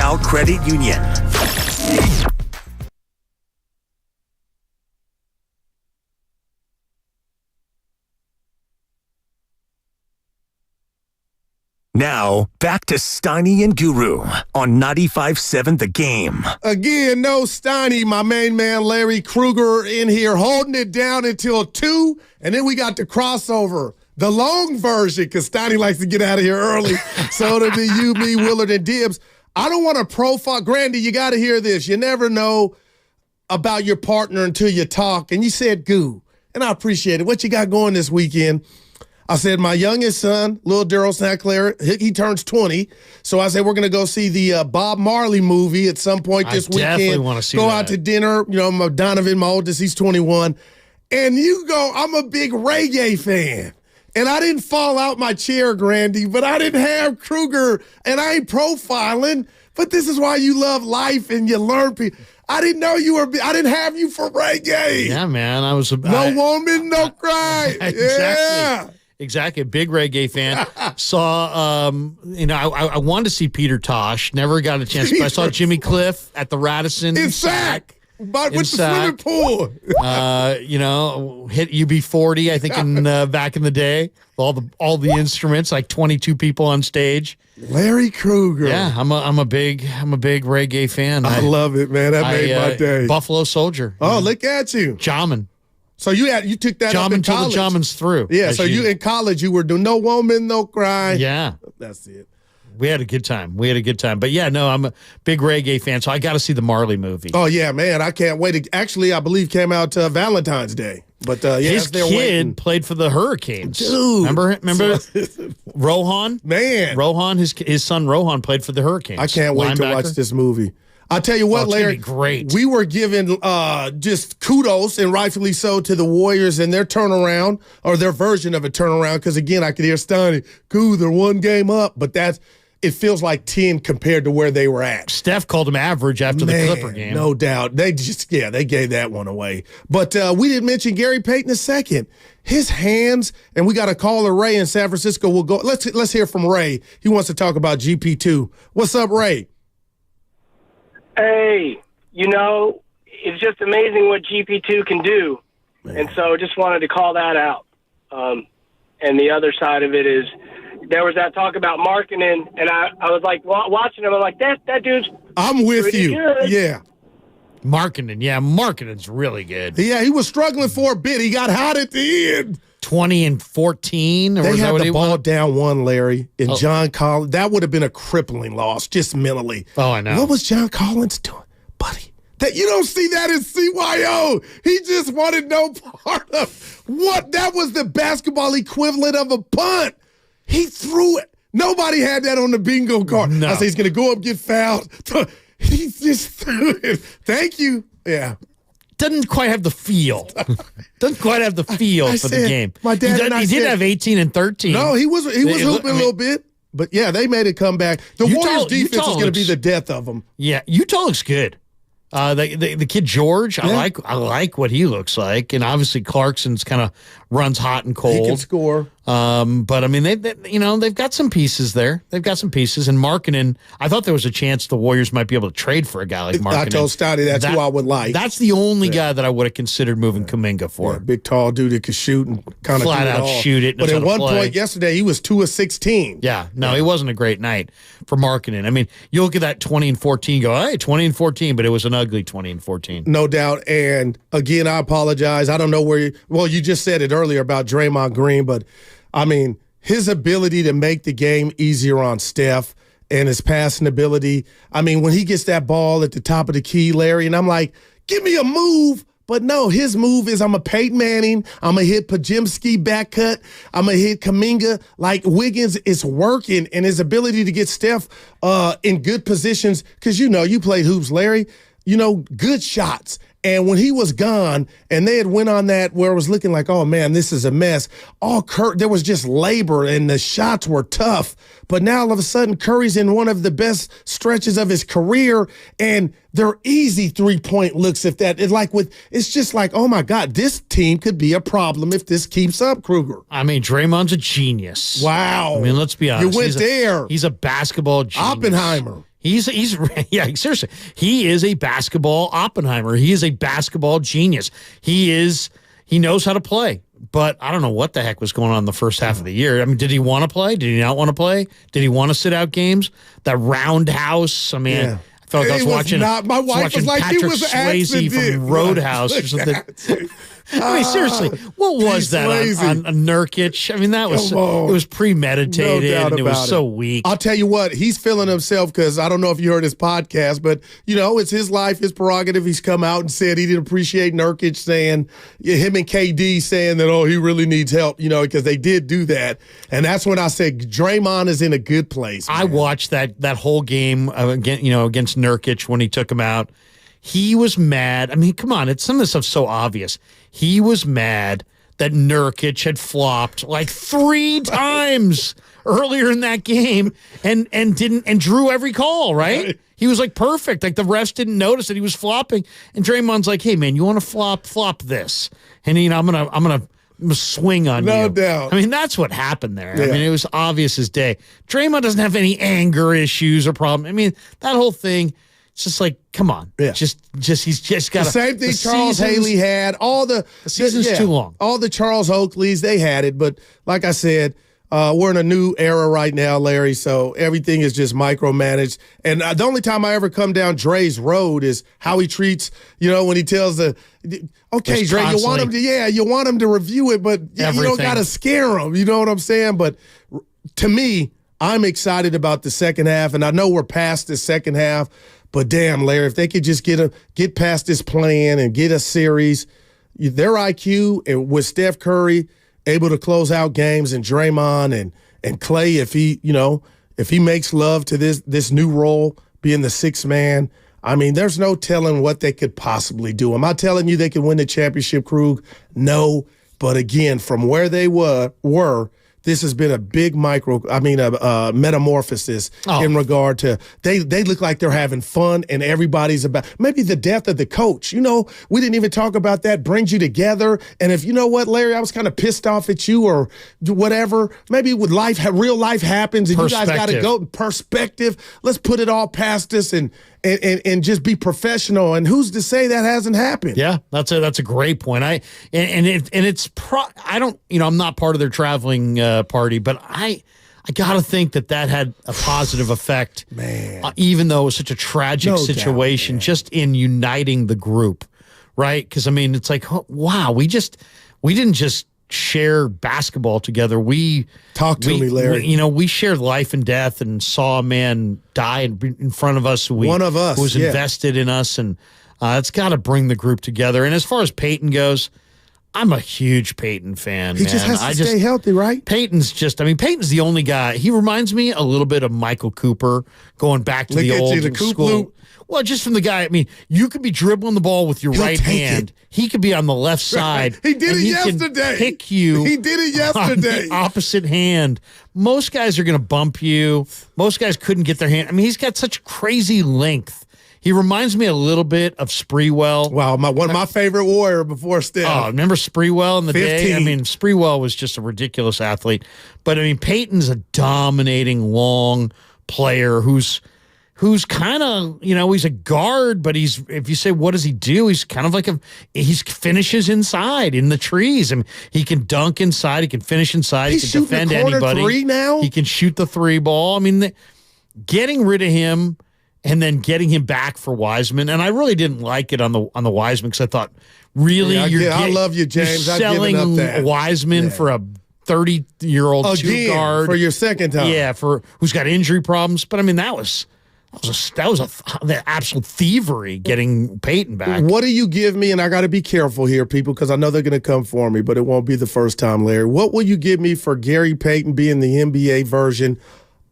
Cal Credit Union. Now, back to Steiny and Guru on 95.7 The Game. Again, no Steiny, my main man Larry Krueger in here holding it down until 2, and then we got the crossover, the long version, because Steiny likes to get out of here early. So it'll be you, me, Willard, and Dibbs. I don't want to profile. Grandy, you got to hear this. You never know about your partner until you talk, and you said goo, and I appreciate it. What you got going this weekend? I said, my youngest son, little Daryl Sackler, he turns 20. So I said, we're going to go see the Bob Marley movie at some point this weekend. I definitely want to see Go that. out to dinner. You know, my Donovan, my oldest, he's 21. And you go, I'm a big reggae fan. And I didn't fall out my chair, Grandy, but I didn't have Krueger, and I ain't profiling. But this is why you love life and you learn people. I didn't know you were. I didn't have you for reggae. Yeah, man. I was no woman, no cry. Exactly. Yeah. Exactly. A big reggae fan. Saw, I wanted to see Peter Tosh. Never got a chance. But I saw Jimmy Cliff at the Radisson. In Sac. But with the swimming pool. Hit UB40, I think, in back in the day. All the instruments, like 22 people on stage. Larry Krueger. Yeah, I'm a big reggae fan. I love it, man. That made my day. Buffalo Soldier. Oh, look at you. Jamming. So you took that up in till college. the jammin's through. Yeah, so you in college, you were doing No Woman, No Cry. Yeah. That's it. We had a good time. But yeah, no, I'm a big reggae fan, so I got to see the Marley movie. Oh, yeah, man. I can't wait. Actually, I believe came out Valentine's Day. But his kid played for the Hurricanes. Dude. Remember Rohan? Man. Rohan, his son Rohan played for the Hurricanes. I can't wait to watch this movie. I'll tell you what, Larry. Great. We were given just kudos, and rightfully so, to the Warriors and their turnaround, or their version of a turnaround, because, again, I could hear Stoney, cool, they're one game up, but it feels like 10 compared to where they were at. Steph called him average after the Clipper game. No doubt. They gave that one away. But we didn't mention Gary Payton II. His hands, and we got a caller, Ray, in San Francisco. We'll go. Let's hear from Ray. He wants to talk about GP2. What's up, Ray? Hey, it's just amazing what GP2 can do. Man. And so just wanted to call that out. And the other side of it is, there was that talk about Markkanen, and I was like watching him. I'm like, that dude's. I'm with you. Good. Yeah. Markkanen's really good. Yeah, he was struggling for a bit. He got hot at the end. 20-14. They had the ball down one, Larry, and John Collins. That would have been a crippling loss, just mentally. Oh, I know. What was John Collins doing, buddy? That you don't see that in CYO. He just wanted no part of what. That was the basketball equivalent of a punt. He threw it. Nobody had that on the bingo card. No. I said he's going to go up, get fouled. He just threw it. Thank you. Yeah. Doesn't quite have the feel. Doesn't quite have the feel for the game. My dad he did have 18 and 13. No, he was hooping a little bit. But yeah, they made it come back. The Warriors defense is going to be the death of them. Yeah, Utah looks good. The kid George, I like what he looks like, and obviously Clarkson's kind of runs hot and cold. He can score. But I mean, they've got some pieces there. They've got some pieces, and Markkanen. I thought there was a chance the Warriors might be able to trade for a guy like Markkanen. I told Stotty that's who I would like. That's the only guy that I would have considered moving Kuminga for. Yeah, big, tall dude that could shoot and kind of flat out shoot it. But at one point yesterday, he was 2 of 16. Yeah, no, it wasn't a great night for Markkanen. I mean, you look at that 20 and 14, go, hey, 20 and 14, but it was an ugly 20 and 14. No doubt. And again, I apologize. I don't know where you just said it earlier about Draymond Green, but I mean, his ability to make the game easier on Steph and his passing ability. I mean, when he gets that ball at the top of the key, Larry, and I'm like, give me a move. But no, his move is I'm a Peyton Manning. I'm going to hit Pajimski back cut. I'm going to hit Kuminga. Like Wiggins is working, and his ability to get Steph in good positions. Because, you played hoops, Larry. Good shots. And when he was gone and they had went on that where it was looking like, oh, man, this is a mess, there was just labor and the shots were tough. But now all of a sudden Curry's in one of the best stretches of his career, and they're easy three-point looks. It's just like, oh, my God, this team could be a problem if this keeps up, Kruger. I mean, Draymond's a genius. Wow. I mean, let's be honest. You went there. He is a basketball genius. Oppenheimer. Seriously. He is a basketball Oppenheimer. He is a basketball genius. He knows how to play. But I don't know what the heck was going on in the first half of the year. I mean, did he want to play? Did he not want to play? Did he want to sit out games? That roundhouse. I mean, I felt like I was watching. My wife was like, Patrick he was Swayze from Roadhouse or something. I mean, seriously, what was that on Nurkic? I mean, it was premeditated, and it was so weak. I'll tell you what, he's feeling himself because I don't know if you heard his podcast, but, it's his life, his prerogative. He's come out and said he didn't appreciate Nurkic saying, him and KD saying that, he really needs help, because they did do that. And that's when I said Draymond is in a good place. Man. I watched that whole game against Nurkic when he took him out. He was mad. I mean, come on, some of this stuff's so obvious. He was mad that Nurkic had flopped like 3 times earlier in that game and drew every call, right? He was like perfect. Like the refs didn't notice that he was flopping. And Draymond's like, hey man, you want to flop this. And I'm gonna swing on you. No doubt. I mean, that's what happened there. Yeah. I mean, it was obvious as day. Draymond doesn't have any anger issues or problem. I mean, that whole thing. It's just like, come on. Yeah. Just he's just got the same thing Charles Haley had. The season's too long. All the Charles Oakleys, they had it. But like I said, we're in a new era right now, Larry, so everything is just micromanaged. And the only time I ever come down Dre's road is how he treats, when he tells okay, Dre, you want him to review it, but you don't got to scare him. You know what I'm saying? But to me, I'm excited about the second half, and I know we're past the second half, but damn, Larry, if they could just get past this plan and get a series, their IQ and with Steph Curry able to close out games, and Draymond and Klay, if he makes love to this new role, being the sixth man, I mean, there's no telling what they could possibly do. Am I telling you they could win the championship, Krug? No, but again, from where they were. This has been a big metamorphosis in regard to they look like they're having fun, and everybody's about maybe the death of the coach. We didn't even talk about that, brings you together. And if you know what, Larry, I was kind of pissed off at you or whatever, maybe with real life happens and you guys got to go perspective. Let's put it all past us and just be professional. And who's to say that hasn't happened? Yeah, that's a great point. I'm not part of their traveling party, but I gotta think that had a positive effect, man. Even though it was such a tragic situation, just in uniting the group, right? Because it's like, wow, we didn't just share basketball together. Talk to me, Larry. We shared life and death and saw a man die in front of us. One of us who was invested in us, and it's got to bring the group together. And as far as Peyton goes, I'm a huge Peyton fan. He just has to stay healthy, right? Peyton's the only guy. He reminds me a little bit of Michael Cooper, going back to the old school. Loop. Well, just from the guy, you could be dribbling the ball with your right hand. He could be on the left side. He did it yesterday. Pick you. He did it yesterday. On the opposite hand. Most guys are going to bump you. Most guys couldn't get their hand. He's got such crazy length. He reminds me a little bit of Spreewell. Wow, one of my favorite Warrior before Steph. Oh, remember Spreewell in the 15. day? Spreewell was just a ridiculous athlete. But, Peyton's a dominating, long player who's kind of, he's a guard, but if you say, what does he do? He's kind of like he finishes inside in the trees. He can dunk inside. He can finish inside. He can defend anybody. Three now? He can shoot the three ball. Getting rid of him and then getting him back for Wiseman. And I really didn't like it on the Wiseman because I thought, really, I love you, James. You're selling Wiseman for a 30-year-old two guard for your second time. Yeah, who's got injury problems. But that was the absolute thievery getting Peyton back. What do you give me? And I got to be careful here, people, because I know they're going to come for me, but it won't be the first time, Larry. What will you give me for Gary Payton being the NBA version,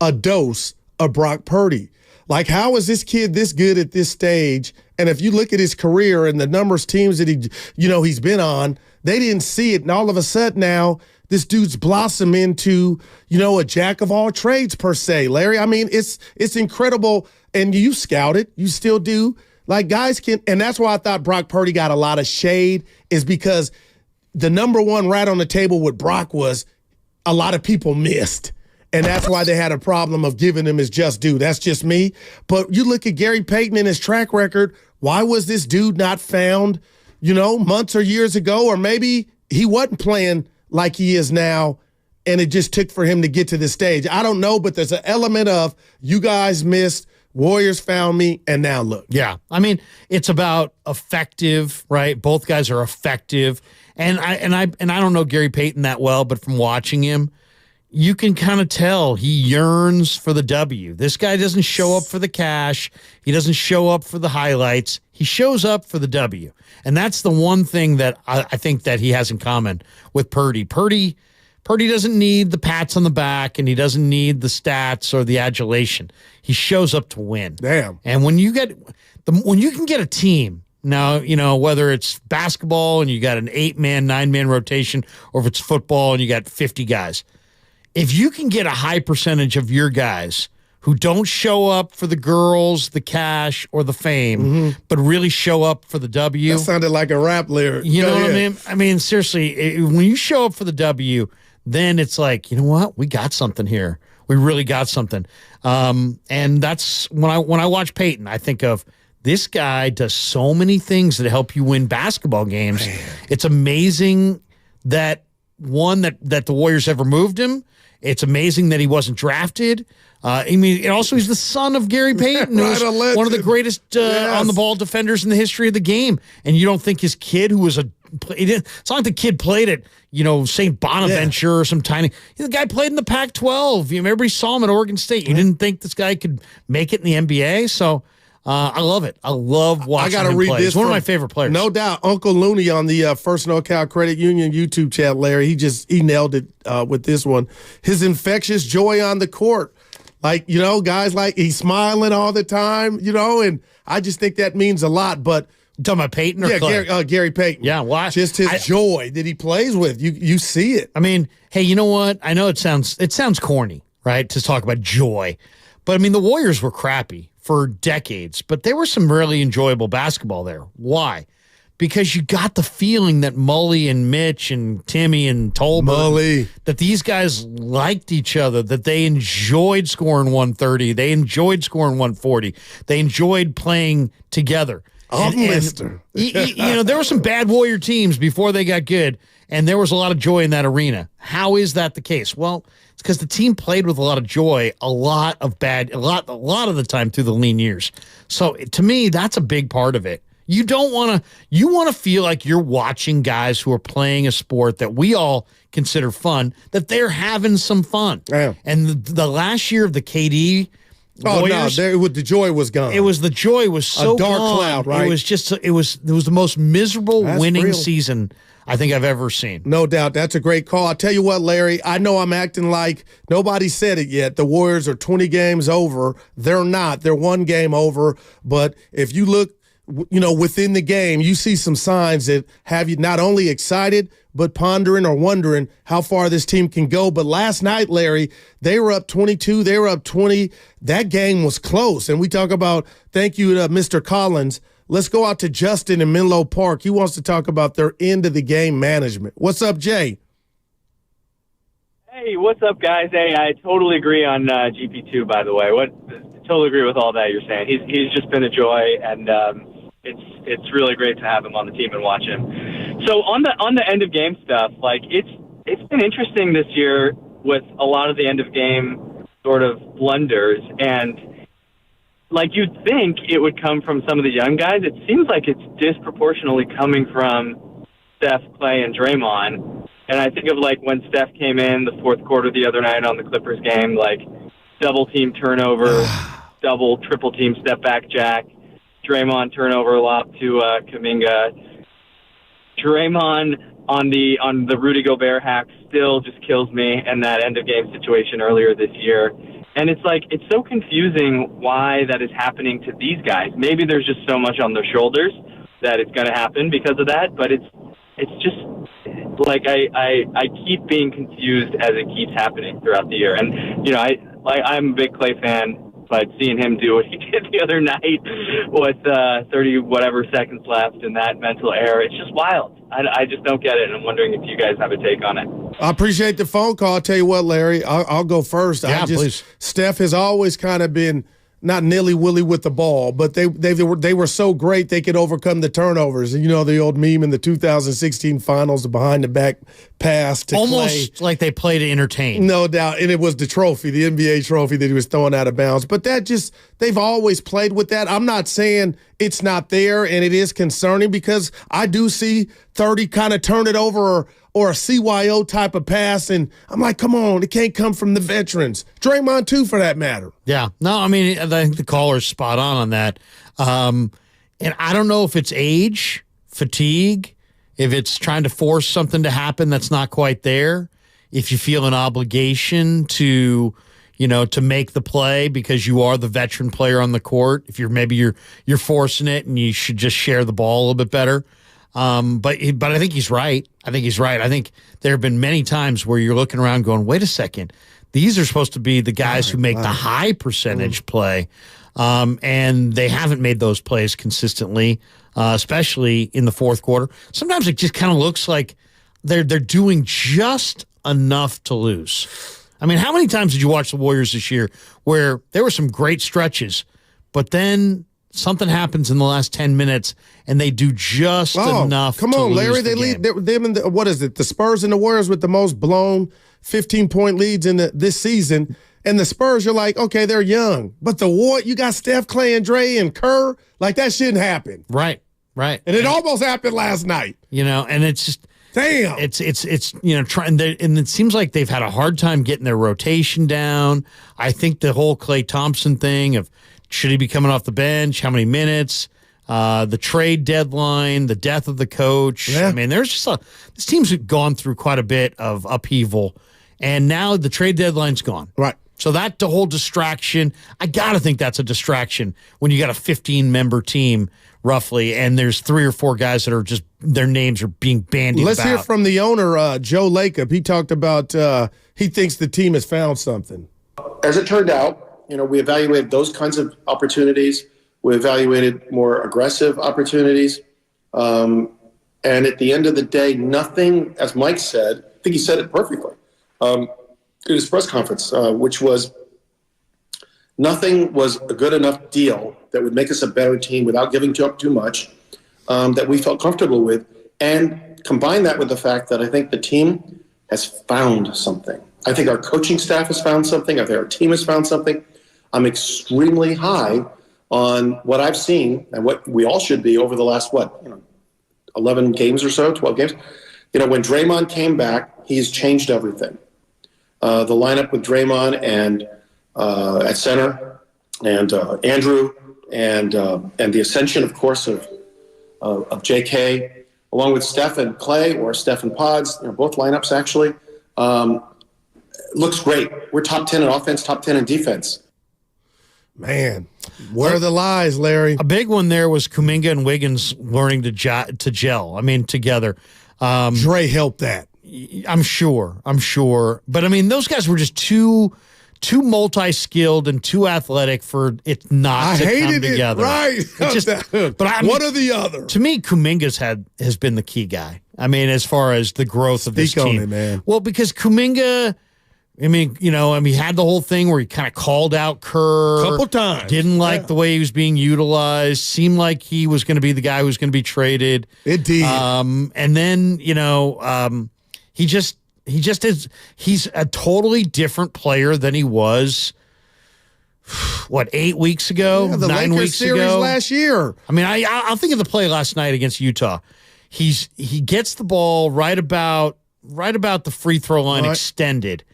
a dose of Brock Purdy? Like, how is this kid this good at this stage? And if you look at his career and the numerous teams that he's been on, they didn't see it. And all of a sudden now, this dude's blossomed into, a jack of all trades per se, Larry. It's incredible. And you scout it. You still do. Like, guys can, and that's why I thought Brock Purdy got a lot of shade, is because the number one rat on the table with Brock was a lot of people missed. And that's why they had a problem of giving him his just due. That's just me. But you look at Gary Payton and his track record. Why was this dude not found, months or years ago? Or maybe he wasn't playing like he is now, and it just took for him to get to this stage. I don't know, but there's an element of you guys missed, Warriors found me, and now look. Yeah. It's about effective, right? Both guys are effective. And I don't know Gary Payton that well, but from watching him, you can kind of tell he yearns for the W. This guy doesn't show up for the cash. He doesn't show up for the highlights. He shows up for the W. And that's the one thing that I think that he has in common with Purdy. Purdy doesn't need the pats on the back, and he doesn't need the stats or the adulation. He shows up to win. Damn. And when you can get a team, now, whether it's basketball and you got an 8-man, 9-man rotation, or if it's football and you got 50 guys, if you can get a high percentage of your guys who don't show up for the girls, the cash, or the fame, but really show up for the W. That sounded like a rap lyric. You know what I mean? Seriously, when you show up for the W, then it's like, you know what? We got something here. We really got something. And that's when I watch Peyton, I think of this guy does so many things that help you win basketball games. Man. It's amazing that the Warriors ever moved him. It's amazing that he wasn't drafted. And also he's the son of Gary Payton, who's one of the greatest on-the-ball defenders in the history of the game. And you don't think his kid, who was it's not like the kid played at, St. Bonaventure or some tiny. The guy played in the Pac-12. Everybody saw him at Oregon State. You didn't think this guy could make it in the NBA. So I love it. I love watching him play. He's one of my favorite players. No doubt. Uncle Looney on the First NorCal Credit Union YouTube chat, Larry, he nailed it with this one. His infectious joy on the court. Like, guys he's smiling all the time, and I just think that means a lot. But you talking about Peyton or Klay? Gary Payton. Yeah, why? Just his joy that he plays with. You see it. I mean, hey, you know what? I know it sounds corny, right, to talk about joy. But, I mean, the Warriors were crappy for decades, but there was some really enjoyable basketball there. Why? Because you got the feeling that Mully and Mitch and Timmy and Tolbert, that these guys liked each other, that they enjoyed scoring 130, they enjoyed scoring 140, they enjoyed playing together. Mister. There were some bad Warrior teams before they got good, and there was a lot of joy in that arena. How is that the case? Well, it's because the team played with a lot of joy, a lot of the time through the lean years. So to me, that's a big part of it. You want to feel like you're watching guys who are playing a sport that we all consider fun, that they're having some fun. Yeah. And the last year of the KD Warriors, the joy was gone. The joy was so a dark gone. Cloud, right? It was the most miserable winning season I think I've ever seen. No doubt. That's a great call. I'll tell you what, Larry, I know I'm acting like nobody said it yet. The Warriors are 20 games over. They're not. They're one game over. But if you look, within the game, you see some signs that have you not only excited, but pondering or wondering how far this team can go. But last night, Larry, they were up 22. They were up 20. That game was close. And we talk about, thank you to Mr. Collins. Let's go out to Justin in Menlo Park. He wants to talk about their end of the game management. What's up, Jay? Hey, what's up, guys? Hey, I totally agree on GP2, by the way. Totally agree with all that you're saying. He's just been a joy, and it's really great to have him on the team and watch him. So on the end of game stuff, it's been interesting this year with a lot of the end of game sort of blunders, and you'd think it would come from some of the young guys. It seems like it's disproportionately coming from Steph, Klay, and Draymond. And I think of when Steph came in the fourth quarter the other night on the Clippers game, double team turnover, double, triple team step back jack, Draymond turnover lob to Kuminga. Draymond on the Rudy Gobert hack still just kills me, and that end of game situation earlier this year. And it's so confusing why that is happening to these guys. Maybe there's just so much on their shoulders that it's going to happen because of that, but it's just I keep being confused as it keeps happening throughout the year. And I'm a big Klay fan, but seeing him do what he did the other night with 30 whatever seconds left in that mental error, it's just wild. I just don't get it, and I'm wondering if you guys have a take on it. I appreciate the phone call. I'll tell you what, Larry, I'll go first. Yeah, please. Steph has always kind of been not nilly-willy with the ball, but they were so great they could overcome the turnovers. And the old meme in the 2016 finals, the behind-the-back pass to almost Klay. Like they play to entertain. No doubt. And it was the trophy, the NBA trophy that he was throwing out of bounds. But they've always played with that. I'm not saying it's not there, and it is concerning because I do see 30 kind of turn it over or a CYO type of pass, and I'm like, come on, it can't come from the veterans. Draymond, too, for that matter. Yeah. No, I mean, I think the caller's spot on that. And I don't know if it's age, fatigue, if it's trying to force something to happen that's not quite there, if you feel an obligation to make the play because you are the veteran player on the court, if you're forcing it and you should just share the ball a little bit better. But I think he's right. I think there have been many times where you're looking around going, wait a second, these are supposed to be the guys who make the high percentage play. And they haven't made those plays consistently, especially in the fourth quarter. Sometimes it just kind of looks like they're doing just enough to lose. I mean, how many times did you watch the Warriors this year where there were some great stretches, but then something happens in the last 10 minutes and they do just enough. Come on, Larry. They lead them in what is it? The Spurs and the Warriors with the most blown 15-point leads in this season. And the Spurs, you're like, okay, they're young. But the you got Steph, Klay, and Dre and Kerr. Like, that shouldn't happen. Right. And it almost happened last night. And it's just damn. It's trying, and it seems like they've had a hard time getting their rotation down. I think the whole Klay Thompson thing of should he be coming off the bench, how many minutes, the trade deadline, the death of the coach. Yeah. I mean, there's just this team's gone through quite a bit of upheaval, and now the trade deadline's gone. Right. So that the whole distraction, I got to think that's a distraction when you got a 15-member team roughly, and there's 3 or 4 guys that are just their names are being bandied Let's about. hear from the owner, Joe Lacob. He talked about he thinks the team has found something. As it turned out, we evaluated those kinds of opportunities. We evaluated more aggressive opportunities. And at the end of the day, nothing, as Mike said, I think he said it perfectly in his press conference, which was nothing was a good enough deal that would make us a better team without giving up too much that we felt comfortable with. And combine that with the fact that I think the team has found something. I think our coaching staff has found something. I think our team has found something. I'm extremely high on what I've seen and what we all should be over the last, 11 games or so, 12 games. When Draymond came back, he's changed everything. The lineup with Draymond and at center and Andrew and the ascension, of course, of JK, along with Steph and Klay or Steph and Pods, both lineups actually, looks great. We're top 10 in offense, top 10 in defense. Man, where are the lies, Larry? A big one there was Kuminga and Wiggins learning to gel. I mean, together. Dre helped that. I'm sure. But, I mean, those guys were just too multi-skilled and too athletic for it not to come together. Right. One or the other. To me, Kuminga's has been the key guy. I mean, as far as the growth of this team. It, man. Well, because Kuminga, he had the whole thing where he kind of called out Kerr. Couple times. Didn't like the way he was being utilized. Seemed like he was going to be the guy who was going to be traded. It did. And then, he just is. He's a totally different player than he was. 8 weeks ago? Yeah, the 9 Lakers weeks series ago last year. I mean, I'll think of the play last night against Utah. He gets the ball right about the free throw line extended,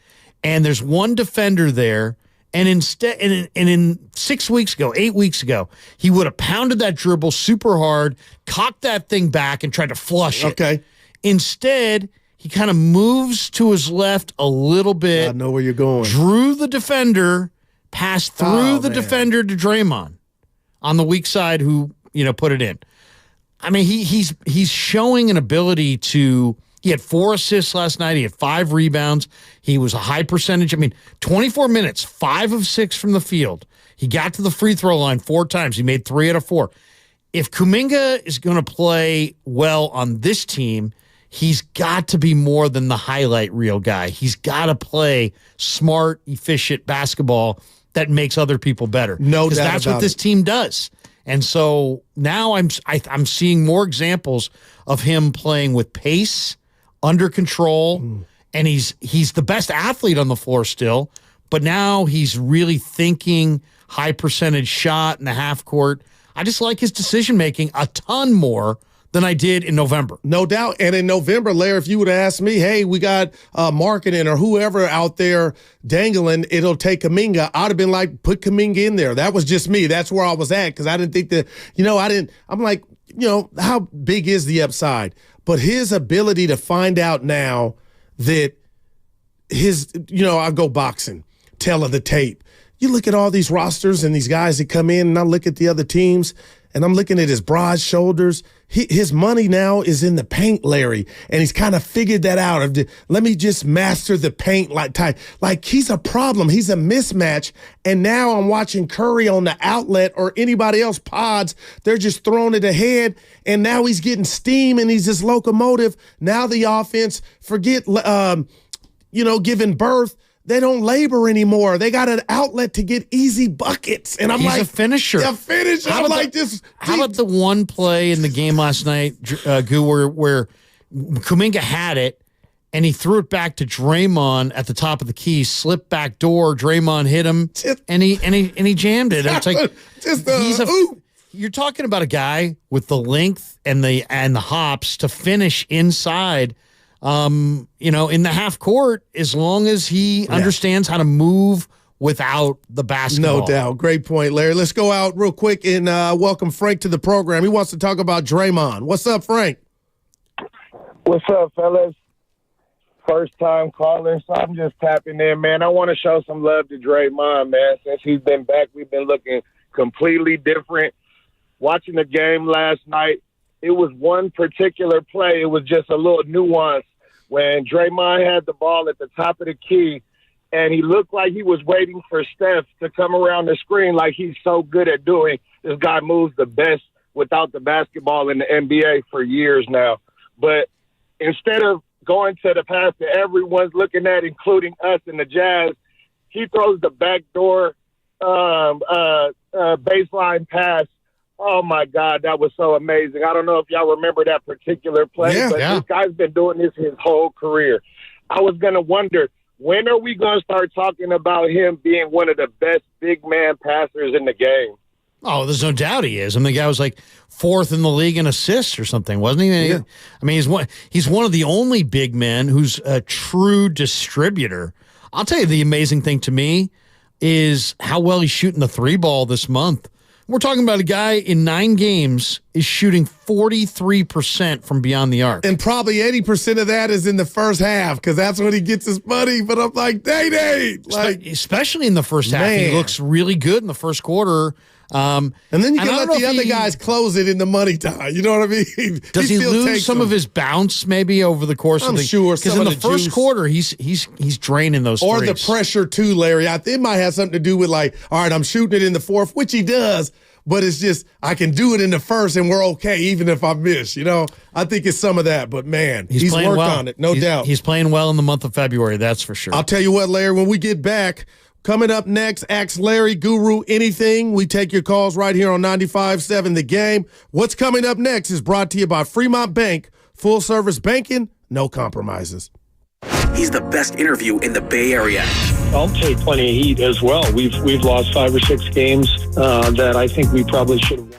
and there's one defender there. And in 6 weeks ago, 8 weeks ago, he would have pounded that dribble super hard, cocked that thing back, and tried to flush it. Okay. Instead, he kind of moves to his left a little bit. I know where you're going. Drew the defender, passed through the defender to Draymond on the weak side, who put it in. I mean, he's showing an ability to. He had 4 assists last night. He had 5 rebounds. He was a high percentage. 24 minutes, 5 of 6 from the field. He got to the free throw line 4 times. He made 3 out of 4. If Kuminga is going to play well on this team, he's got to be more than the highlight reel guy. He's got to play smart, efficient basketball that makes other people better. No doubt about it. That's what this team does. And so now I'm seeing more examples of him playing with pace, under control, and he's the best athlete on the floor still, but now he's really thinking high percentage shot in the half court. I just like his decision making a ton more than I did in November. No doubt. And in November, Larry, if you would have asked me, hey, we got marketing or whoever out there dangling, it'll take Kuminga, I'd have been like, put Kuminga in there. That was just me. That's where I was at, because I didn't think that, I'm like, how big is the upside? But his ability to find out now that I go boxing, tell of the tape. You look at all these rosters and these guys that come in, and I look at the other teams, and I'm looking at his broad shoulders. His money now is in the paint, Larry, and he's kind of figured that out. Let me just master the paint like he's a problem. He's a mismatch, and now I'm watching Curry on the outlet or anybody else pods. They're just throwing it ahead, and now he's getting steam, and he's this locomotive. Now the offense, forget giving birth. they don't labor anymore. They got an outlet to get easy buckets. And I'm He's like, a finisher. A finisher. I'm like, how about the one play in the game last night, Goo, where Kuminga had it, and he threw it back to Draymond at the top of the key, slipped back door. Draymond hit him, and he jammed it. It's like you're talking about a guy with the length and the hops to finish inside. In the half court, as long as he understands how to move without the basketball. No doubt. Great point, Larry. Let's go out real quick and welcome Frank to the program. He wants to talk about Draymond. What's up, Frank? What's up, fellas? First time caller, so I'm just tapping in, man. I want to show some love to Draymond, man. Since he's been back, we've been looking completely different. Watching the game last night, it was one particular play. It was just a little nuance when Draymond had the ball at the top of the key, and he looked like he was waiting for Steph to come around the screen like he's so good at doing. This guy moves the best without the basketball in the NBA for years now. But instead of going to the pass that everyone's looking at, including us and the Jazz, he throws the backdoor baseline pass. Oh, my God, that was so amazing. I don't know if y'all remember that particular play, this guy's been doing this his whole career. I was going to wonder, when are we going to start talking about him being one of the best big man passers in the game? Oh, there's no doubt he is. I mean, the guy was like fourth in the league in assists or something, wasn't he? Yeah. I mean, he's one of the only big men who's a true distributor. I'll tell you, the amazing thing to me is how well he's shooting the three ball this month. We're talking about a guy in 9 games is shooting 43% from beyond the arc. And probably 80% of that is in the first half because that's when he gets his money. But I'm like, especially in the first half, he looks really good in the first quarter. And then you can let the other guys close it in the money time. You know what I mean? Does he lose some of his bounce maybe over the course of the sure. Because in the first quarter, he's draining those or threes. The pressure too, Larry. It might have something to do with like, all right, I'm shooting it in the fourth, which he does. But it's just, I can do it in the first and we're okay, even if I miss, I think it's some of that, but man, he's worked on it, no doubt. He's playing well in the month of February, that's for sure. I'll tell you what, Larry, when we get back, coming up next, Ask Larry Guru Anything. We take your calls right here on 95.7 The Game. What's coming up next is brought to you by Fremont Bank. Full service banking, no compromises. He's the best interview in the Bay Area. I'll take plenty of heat as well. We've lost 5 or 6 games that I think we probably should have won.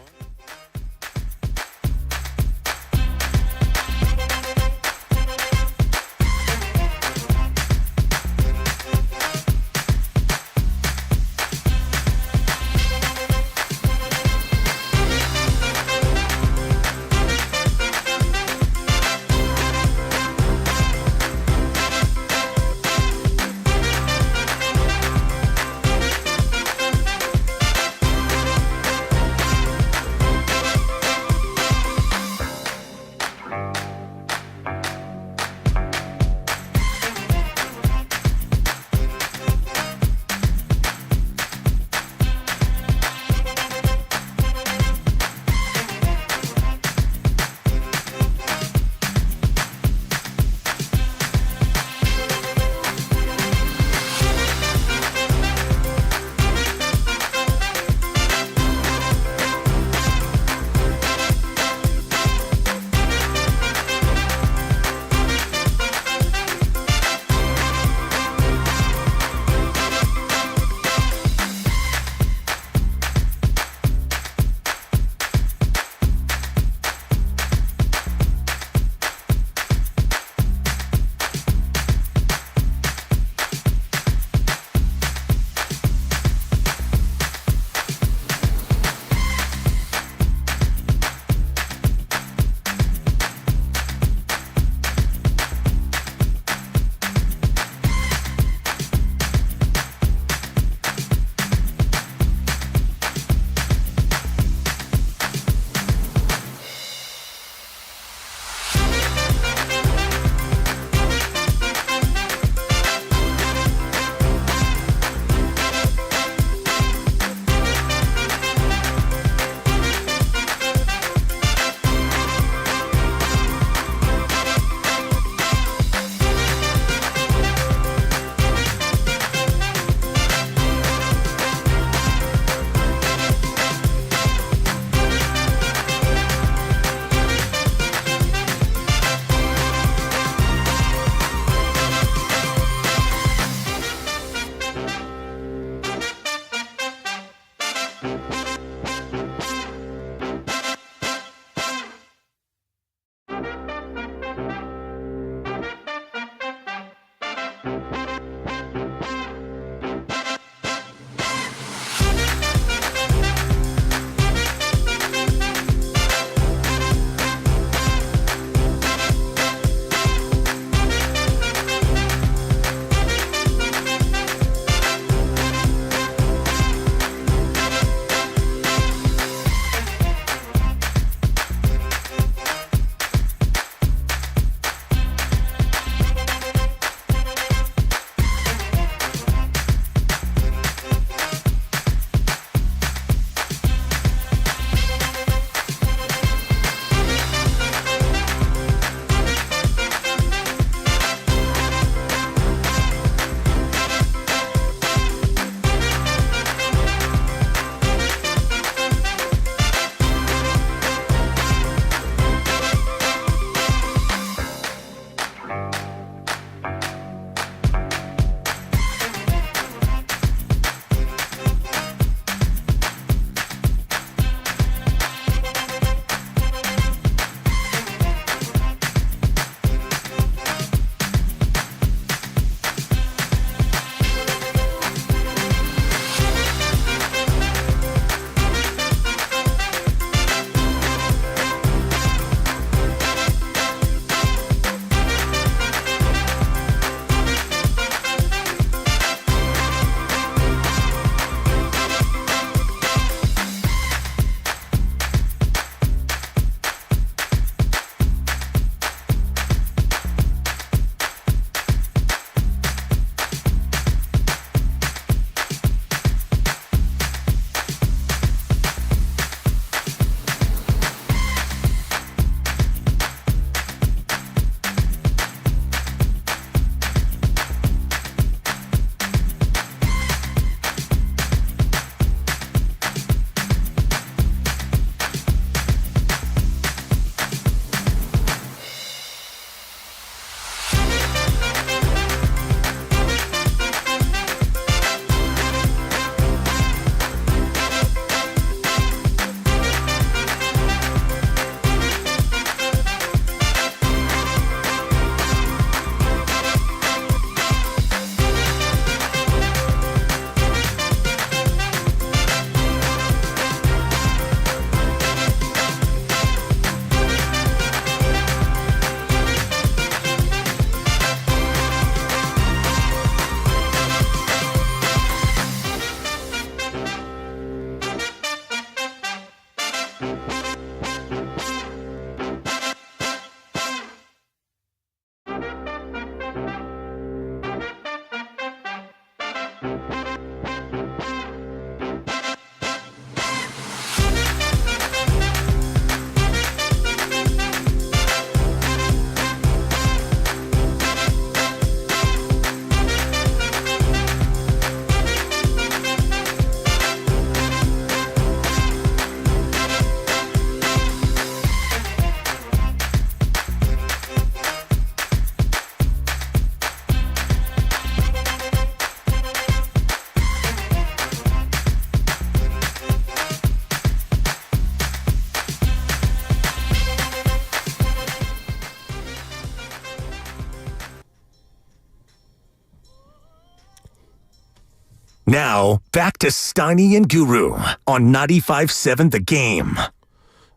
Now, back to Steiny and Guru on 95.7 The Game.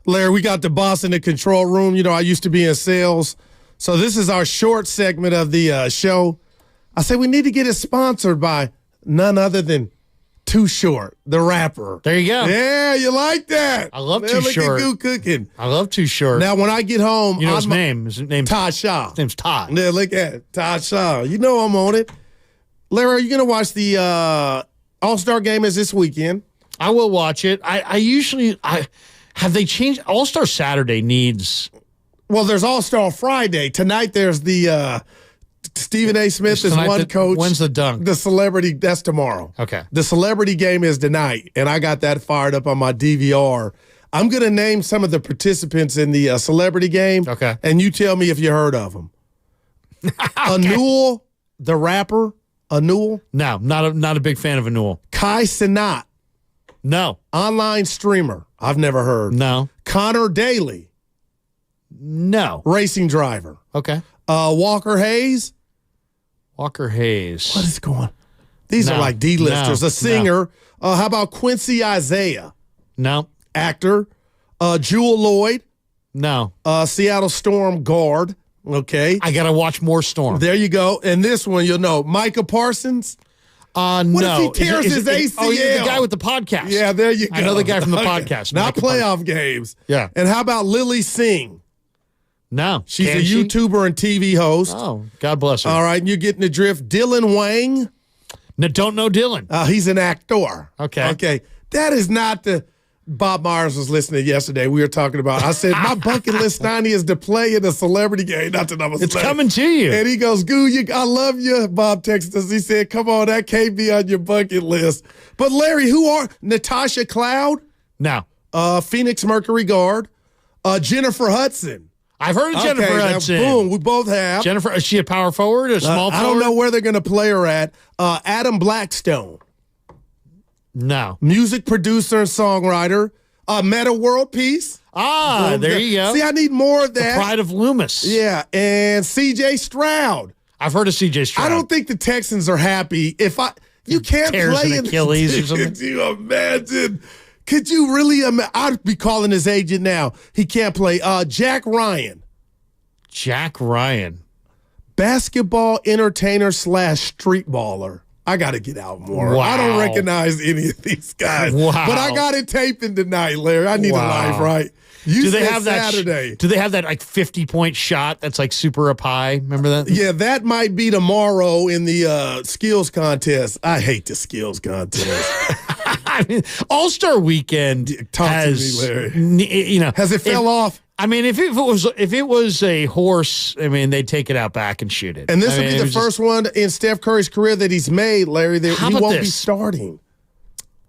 Larry, we got the boss in the control room. You know, I used to be in sales. So this is our short segment of the show. I said we need to get it sponsored by none other than Too Short, the rapper. There you go. Yeah, you like that. I love Too Short. Look at Goo cooking. I love Too Short. Now, when I get home, you know his name? His name's Todd Shaw. His name's Todd. Yeah, look at it. Todd Shaw. You know I'm on it. Larry, are you going to watch the All-Star game is this weekend? I will watch it. I usually have they changed? All-Star Saturday needs. Well, there's All-Star Friday. Tonight there's the Stephen A. Smith is one coach. When's the dunk? The celebrity, that's tomorrow. Okay. The celebrity game is tonight, and I got that fired up on my DVR. I'm going to name some of the participants in the celebrity game. Okay. And you tell me if you heard of them. Okay. Anul, the rapper. Anul? No, not a big fan of Anul. Kai Cenat. No. Online streamer. I've never heard. No. Connor Daly. No. Racing driver. Okay. Walker Hayes. Walker Hayes. What is going on? These are like D-listers. No. A singer. How about Quincy Isaiah? No. Actor. Jewel Lloyd. No. Seattle Storm guard. Okay. I got to watch more Storm. There you go. And this one, you'll know. Micah Parsons. No. What if he tears his ACL? Oh, you're the guy with the podcast. Yeah, there you go. I know the guy from the podcast. Not Micah playoff games. Yeah. And how about Lily Singh? No. She's Can a she? YouTuber and TV host. Oh, God bless her. All right, and you're getting the drift. Dylan Wang. No, don't know Dylan. He's an actor. Okay. Okay. That is not the Bob Myers was listening yesterday. We were talking about. I said my bucket list 90 is to play in a celebrity game. Not that I'm a It's celebrity. coming to you. And he goes, "Goo, I love you." Bob texted us. He said, "Come on, that can't be on your bucket list." But Larry, who are Natasha Cloud? No. Phoenix Mercury guard. Jennifer Hudson. I've heard of Jennifer now, Hudson. boom, we both have. Jennifer, is she a power forward, a small forward? I don't know where they're going to play her at. Adam Blackstone. No. Music producer and songwriter. Meta World Peace. There you go. See, I need more of that. The Pride of Loomis. Yeah, and C.J. Stroud. I've heard of C.J. Stroud. I don't think the Texans are happy if you can't tears play an Achilles or something. Could you imagine? Could you really imagine? I'd be calling his agent now. He can't play. Jack Ryan. Jack Ryan. Basketball entertainer / street baller. I got to get out more. Wow. I don't recognize any of these guys. Wow. But I got it taping tonight, Larry. I need a life, right? You do they said have that Saturday. Do they have that like 50-point shot that's like super up high? Remember that? Yeah, that might be tomorrow in the skills contest. I hate the skills contest. I mean, All-Star Weekend has, to me, Larry. You know, has it fell off? I mean, if it was a horse, I mean, they'd take it out back and shoot it. And this will be the first one in Steph Curry's career that he's made, Larry, that he won't be starting.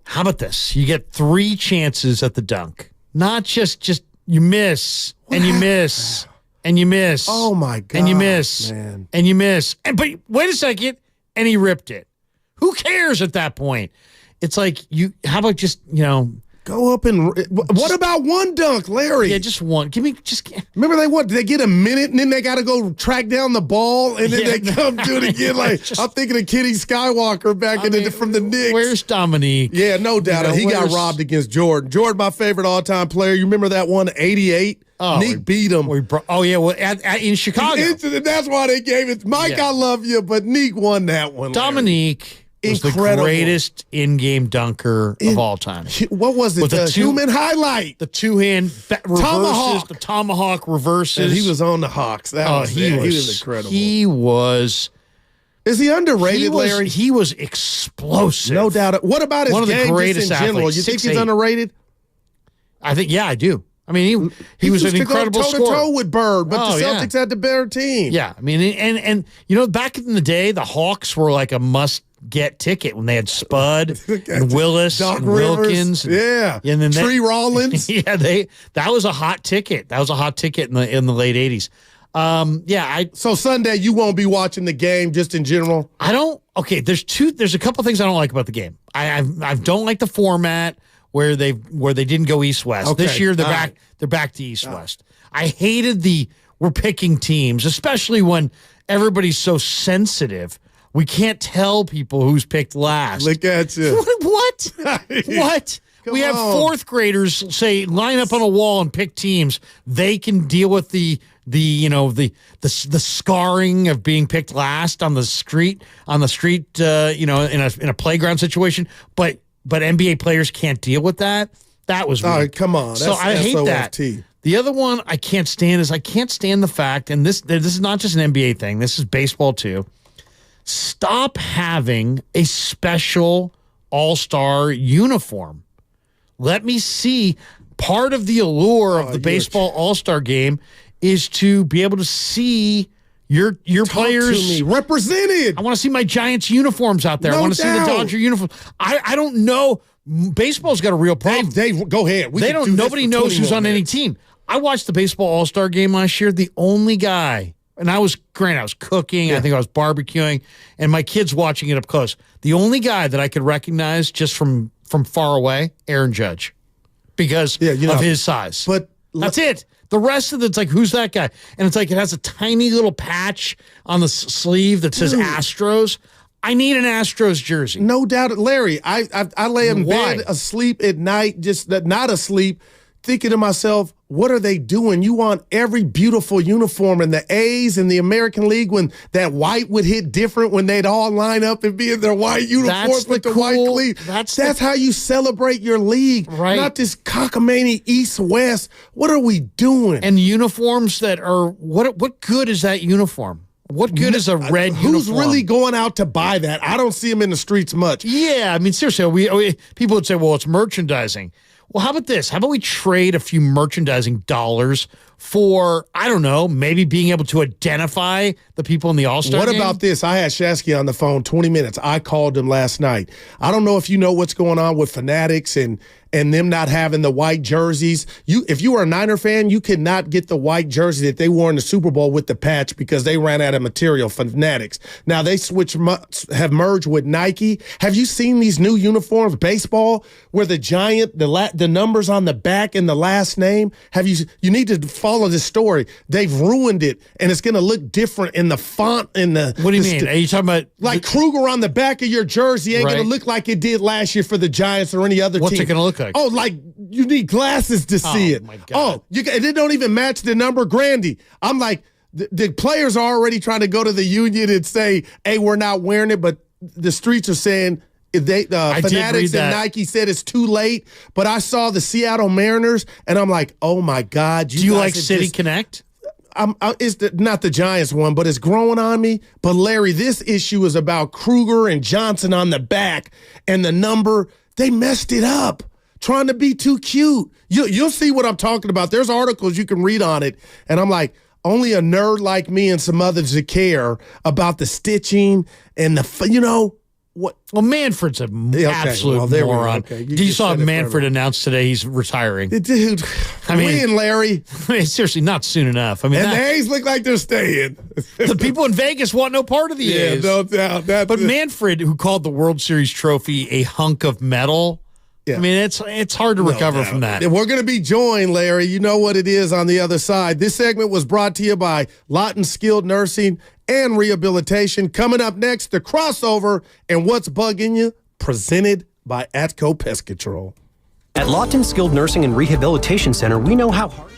How about this? You get 3 chances at the dunk. Not just you miss and you miss and you miss. Oh my God. And you miss man. And you miss. But wait a second, and he ripped it. Who cares at that point? It's like how about just, go up and what about one dunk, Larry? Yeah, just one. Remember they get a minute and then they got to go track down the ball and then they come do it again. Like I'm thinking of Kenny Skywalker back from the Knicks. Where's Dominique? Yeah, no doubt. He got robbed against Jordan. Jordan, my favorite all-time player. You remember that one, 88? Oh, Nick beat him. In Chicago. That's why they gave it. Mike, I love you, but Nick won that one. Dominique was the greatest in-game dunker of all time. What was it? With the human highlight. The two-hand reverses. Tomahawk. The tomahawk reverses. And he was on the Hawks. He was incredible. He was... Is he underrated, Larry? He was explosive. No doubt. What about his One of the game greatest just in general? athletes, You think 6'8". he's underrated? I think, I do. I mean, he was an incredible scorer. Toe-to-toe with Bird, but the Celtics had the better team. Yeah, I mean, and back in the day, the Hawks were like a must-get ticket when they had Spud and Willis Doc and Rivers. Wilkins. And then Tree Rollins. Yeah, that was a hot ticket. That was a hot ticket in the late 80s. So Sunday you won't be watching the game just in general? I don't. Okay, there's a couple things I don't like about the game. I don't like the format where they didn't go east-west. Okay. This year they're back to east-west. I hated we're picking teams, especially when everybody's so sensitive. We can't tell people who's picked last. Look at you. What? What? We have fourth graders say line up on a wall and pick teams. They can deal with the scarring of being picked last on the street in a playground situation. But NBA players can't deal with that. That was weird. Come on. So I hate that. The other one I can't stand is the fact, and this is not just an NBA thing. This is baseball too. Stop having a special all-star uniform. Let me see. Part of the allure of the baseball all-star game is to be able to see your players represented. I want to see my Giants uniforms out there. I want to see the Dodger uniform. I don't know. Baseball's got a real problem. Dave, go ahead. Nobody knows who's on any team. I watched the baseball all-star game last year. The only guy, and I was cooking. I think I was barbecuing, and my kids watching it up close. The only guy that I could recognize just from from far away? Aaron Judge. Because of his size. But that's it. The rest of it's like, who's that guy? And it's like it has a tiny little patch on the sleeve that says Astros. I need an Astros jersey. No doubt. Larry, I lay in bed asleep at night, just not asleep, thinking to myself, what are they doing? You want every beautiful uniform in the A's and the American League when that white would hit different when they'd all line up and be in their white uniforms with the white sleeve. That's how you celebrate your league. Right. Not this cockamamie East-West. What are we doing? And uniforms that are, what good is that uniform? What good is a red uniform? Who's really going out to buy that? I don't see them in the streets much. Yeah, I mean, seriously, people would say, well, it's merchandising. Well, how about this? How about we trade a few merchandising dollars for, I don't know, maybe being able to identify the people in the All-Star game? What about this? I had Shasky on the phone 20 minutes. I called him last night. I don't know if you know what's going on with Fanatics and them not having the white jerseys. If you were a Niner fan, you could not get the white jersey that they wore in the Super Bowl with the patch because they ran out of material, Fanatics. Now they have merged with Nike. Have you seen these new uniforms, baseball, where the giant, the numbers on the back and the last name? You need to follow this story. They've ruined it, and it's going to look different in the font. What do you mean? Are you talking about like Kruger on the back of your jersey ain't going to look like it did last year for the Giants or any other team? What's it going to look like? Oh, like you need glasses to see it. My God. It don't even match the number, Grandy. I'm like, the players are already trying to go to the union and say, hey, we're not wearing it, but the streets are saying Fanatics and Nike said it's too late. But I saw the Seattle Mariners, and I'm like, oh my God. Do you like City Connect? It's not the Giants one, but it's growing on me. But Larry, this issue is about Kruger and Johnson on the back and the number. They messed it up. Trying to be too cute. You'll see what I'm talking about. There's articles you can read on it. And I'm like, only a nerd like me and some others that care about the stitching and what? Well, Manfred's an absolute moron. You saw Manfred announce today he's retiring. Dude, when, Larry? I mean, seriously, not soon enough. I mean, and the A's look like they're staying. The people in Vegas want no part of the A's. Yeah, no doubt. But Manfred, who called the World Series trophy a hunk of metal, I mean, it's hard to recover from that. We're going to be joined, Larry. You know what it is on the other side. This segment was brought to you by Lawton Skilled Nursing and Rehabilitation. Coming up next, the crossover and what's bugging you, presented by Atco Pest Control. At Lawton Skilled Nursing and Rehabilitation Center, we know how hard...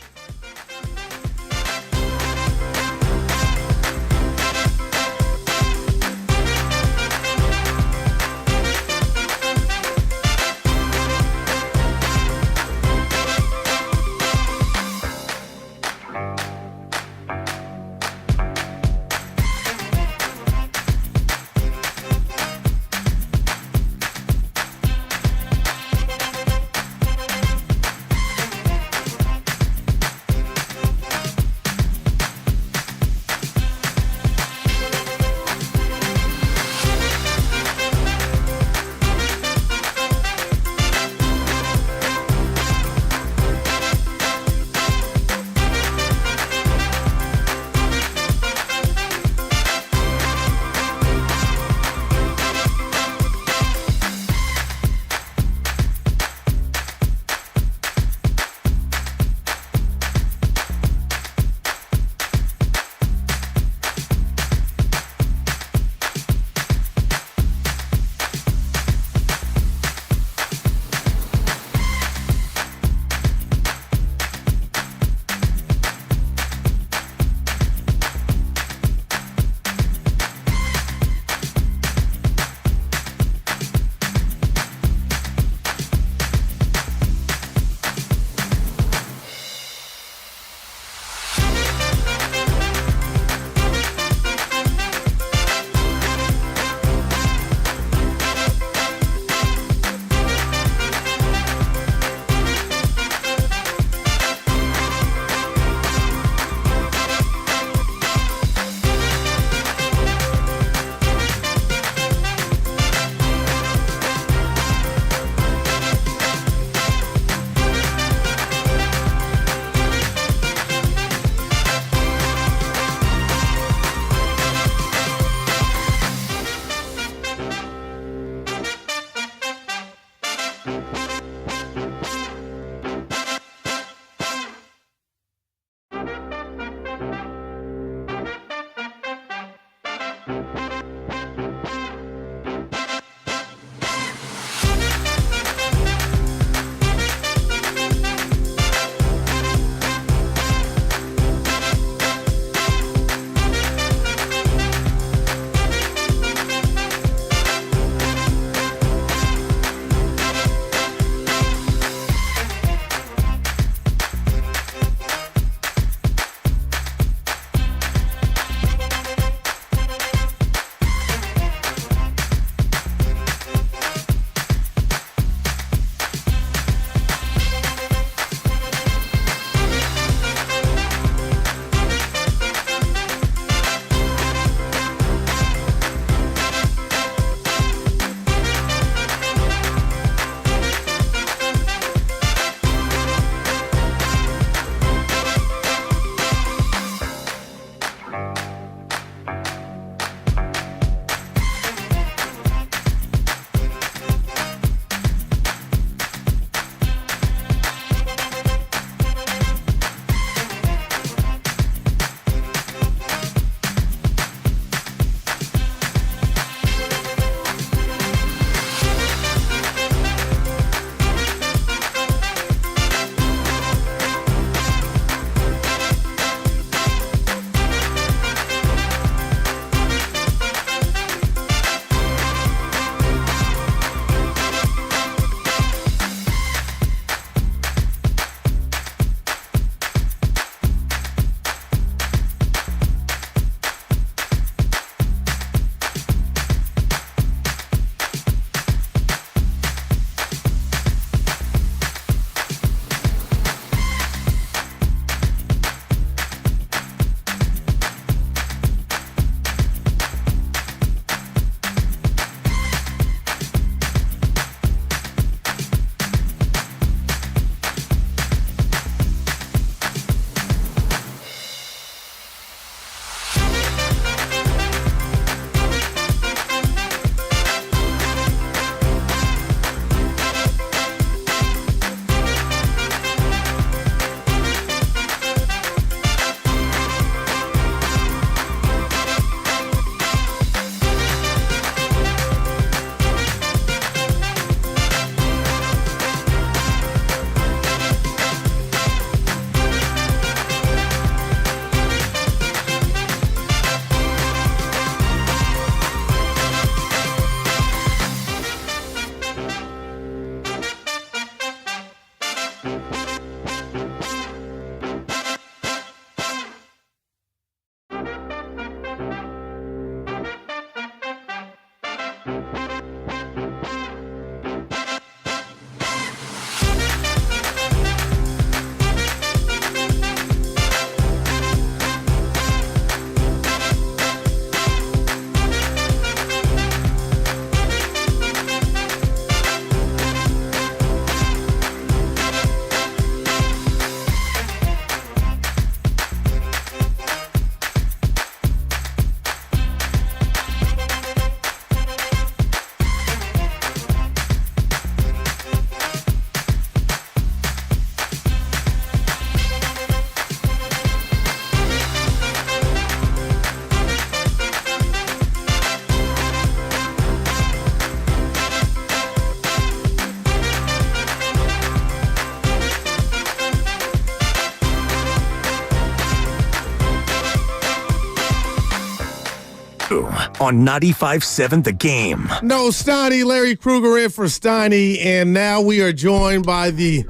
On 95.7 The Game. No, Steiny, Larry Krueger in for Steiny, and now we are joined by the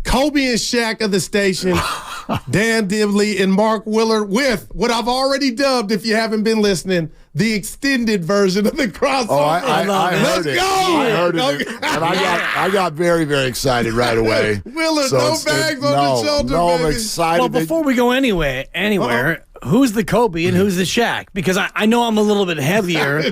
Kobe and Shaq of the station, Dan Dibley and Mark Willard, with what I've already dubbed, if you haven't been listening, the extended version of the crossover. Oh, I Let's heard it. go! I heard it, and I got very, very excited right away. Willard, no bags on the shoulder, no, baby. I'm excited. Well, before we go anywhere, who's the Kobe and who's the Shaq? Because I know I'm a little bit heavier,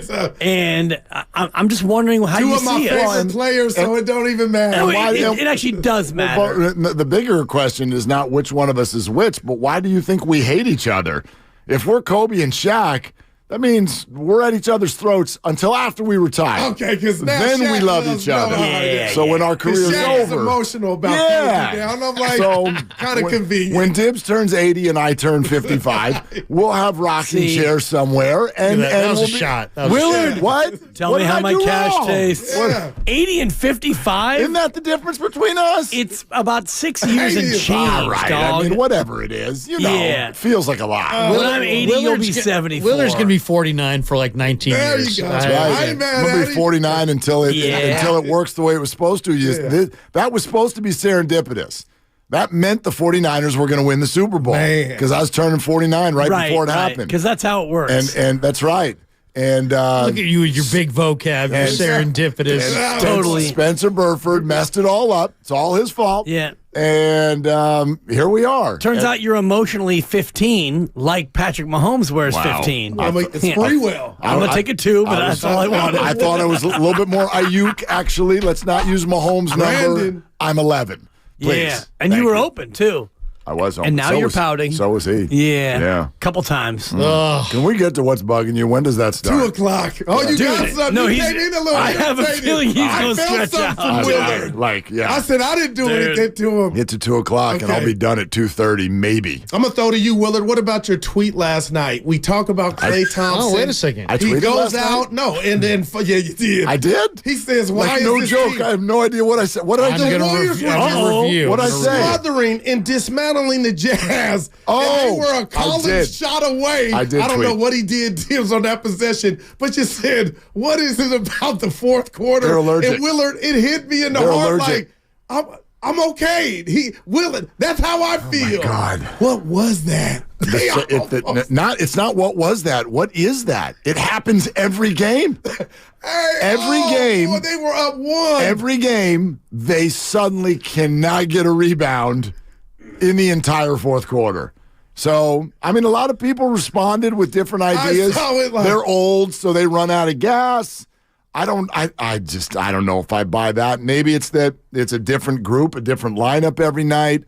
and I'm just wondering how you see it. Two of my favorite players, so it don't even matter. It actually does matter. The bigger question is not which one of us is which, but why do you think we hate each other? If we're Kobe and Shaq, that means we're at each other's throats until after we retire. Okay, because then Shaq we love each other. So when our career's Shaq is over, emotional about that. And I'm like, kind of convenient. When Dibbs turns 80 and I turn 55, we'll have rocking chairs somewhere, and that was we'll a shot. That was Willard, a shot. what? Tell What me did how I my do cash wrong? tastes. What? 80 and 55? Isn't that the difference between us? It's about 6 years and change, All right, dog. I mean, whatever it is, Yeah. it feels like a lot. When I'm 80, you'll be 74. Willard's going to be 49 for like 19 There years. you go. That's right. I'm gonna be 49 until it works the way it was supposed to. That was supposed to be serendipitous. That meant the 49ers were going to win the Super Bowl because I was turning 49 right before it happened. Because that's how it works. And that's right. And look at you with your big vocab, your serendipitous. Totally. Spencer Burford messed it all up. It's all his fault. Yeah. And here we are. Turns out you're emotionally 15, like Patrick Mahomes wears 15. It's free will. I'm going to take a 2, but that's all I wanted. I thought I was a little bit more Ayuk, actually. Let's not use Mahomes' number. I'm 11. Please. Yeah. And you were open, too. I was open. And now you're pouting. So was he. Yeah. Couple times. Can we get to what's bugging you? When does that start? 2:00. Oh, you got something. No, you came in a little I have a feeling he's going to stretch out. from Willard. I said I didn't do anything to him. Get to 2:00 and I'll be done at 2:30, maybe. I'm going to throw to you, Willard. What about your tweet last night? We talk about Klay Thompson. Oh, wait a second. He goes out. No, and then, you did. I did? He says, why like, is no this joke. team? I have no idea what I said. What did I do? The Warriors were what I say? smothering and dismantling the Jazz. Oh, and they were a college shot away. I don't know what he did Tibbs on that possession, but you said, what is it about the fourth quarter? They're allergic. And Willard, it hit me in the They're heart allergic. like, I'm okay. Willard, that's how I feel. My God. What was that? It's not what was that. What is that? It happens every game. Every game. Boy, they were up 1. Every game, they suddenly cannot get a rebound in the entire fourth quarter. So, I mean, a lot of people responded with different ideas. I saw it They're old, so they run out of gas. I don't know if I buy that. Maybe it's that it's a different group, a different lineup every night.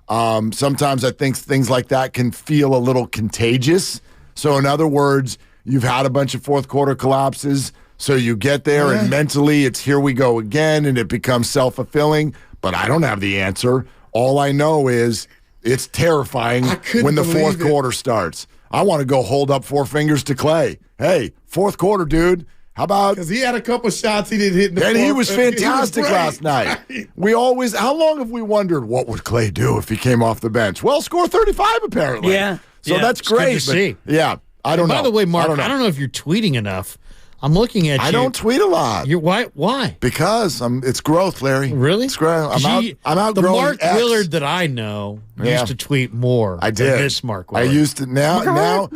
Sometimes I think things like that can feel a little contagious. So, in other words, you've had a bunch of fourth quarter collapses, so you get there and mentally it's here we go again, and it becomes self-fulfilling. But I don't have the answer. All I know is it's terrifying when the fourth quarter starts. I want to go hold up 4 fingers to Klay. Hey, fourth quarter, dude. How about? Because he had a couple shots he didn't hit in the and fourth. he was fantastic last night. How long have we wondered what would Klay do if he came off the bench? Well, score 35 apparently. Yeah. So that's great. Good to see. Yeah, I don't know. By the way, Mark, I don't know if you're tweeting enough. I'm looking at you. I don't tweet a lot. Why? Because it's growth, Larry. Really? It's growth. I'm outgrowing the Mark X. Willard that I know used to tweet more. I did. Than this Mark Willard. I used to now.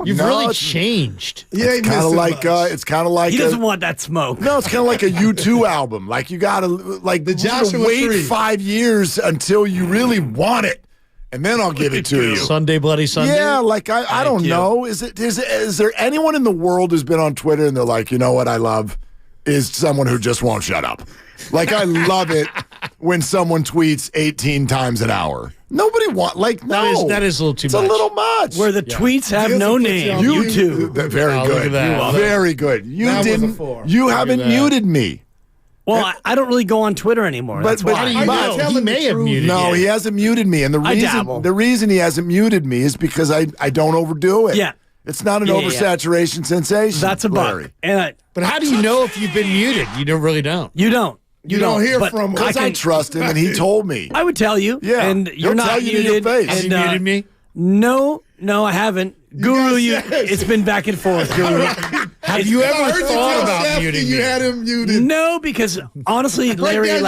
You've really changed. Yeah, it's kind of like he doesn't want that smoke. No, it's kind of like a U2 album. Like you gotta wait 5 years until you really want it. And then I'll give it to you. Sunday, Bloody Sunday? Yeah, like I don't know. Is there anyone in the world who's been on Twitter and they're like, you know what I love? Is someone who just won't shut up. Like I love it when someone tweets 18 times an hour. Nobody that is a little too much. It's a little much. Where the tweets have no name. You too. Very good. Very good. You haven't muted me. Well, I don't really go on Twitter anymore. That's why. He may have muted you. No, he hasn't muted me. And the reason he hasn't muted me is because I don't overdo it. Yeah. It's not an oversaturation sensation. That's a bug. But how do you know if you've been muted? You really don't. You don't. You don't hear from him. Because I trust him, and he told me. I would tell you. Yeah. And you're not tell you muted. to your face. Have you muted me? No, I haven't. Guru, it's been back and forth, Guru. Have you ever thought about muting me? You had him muted. No, because honestly, Larry,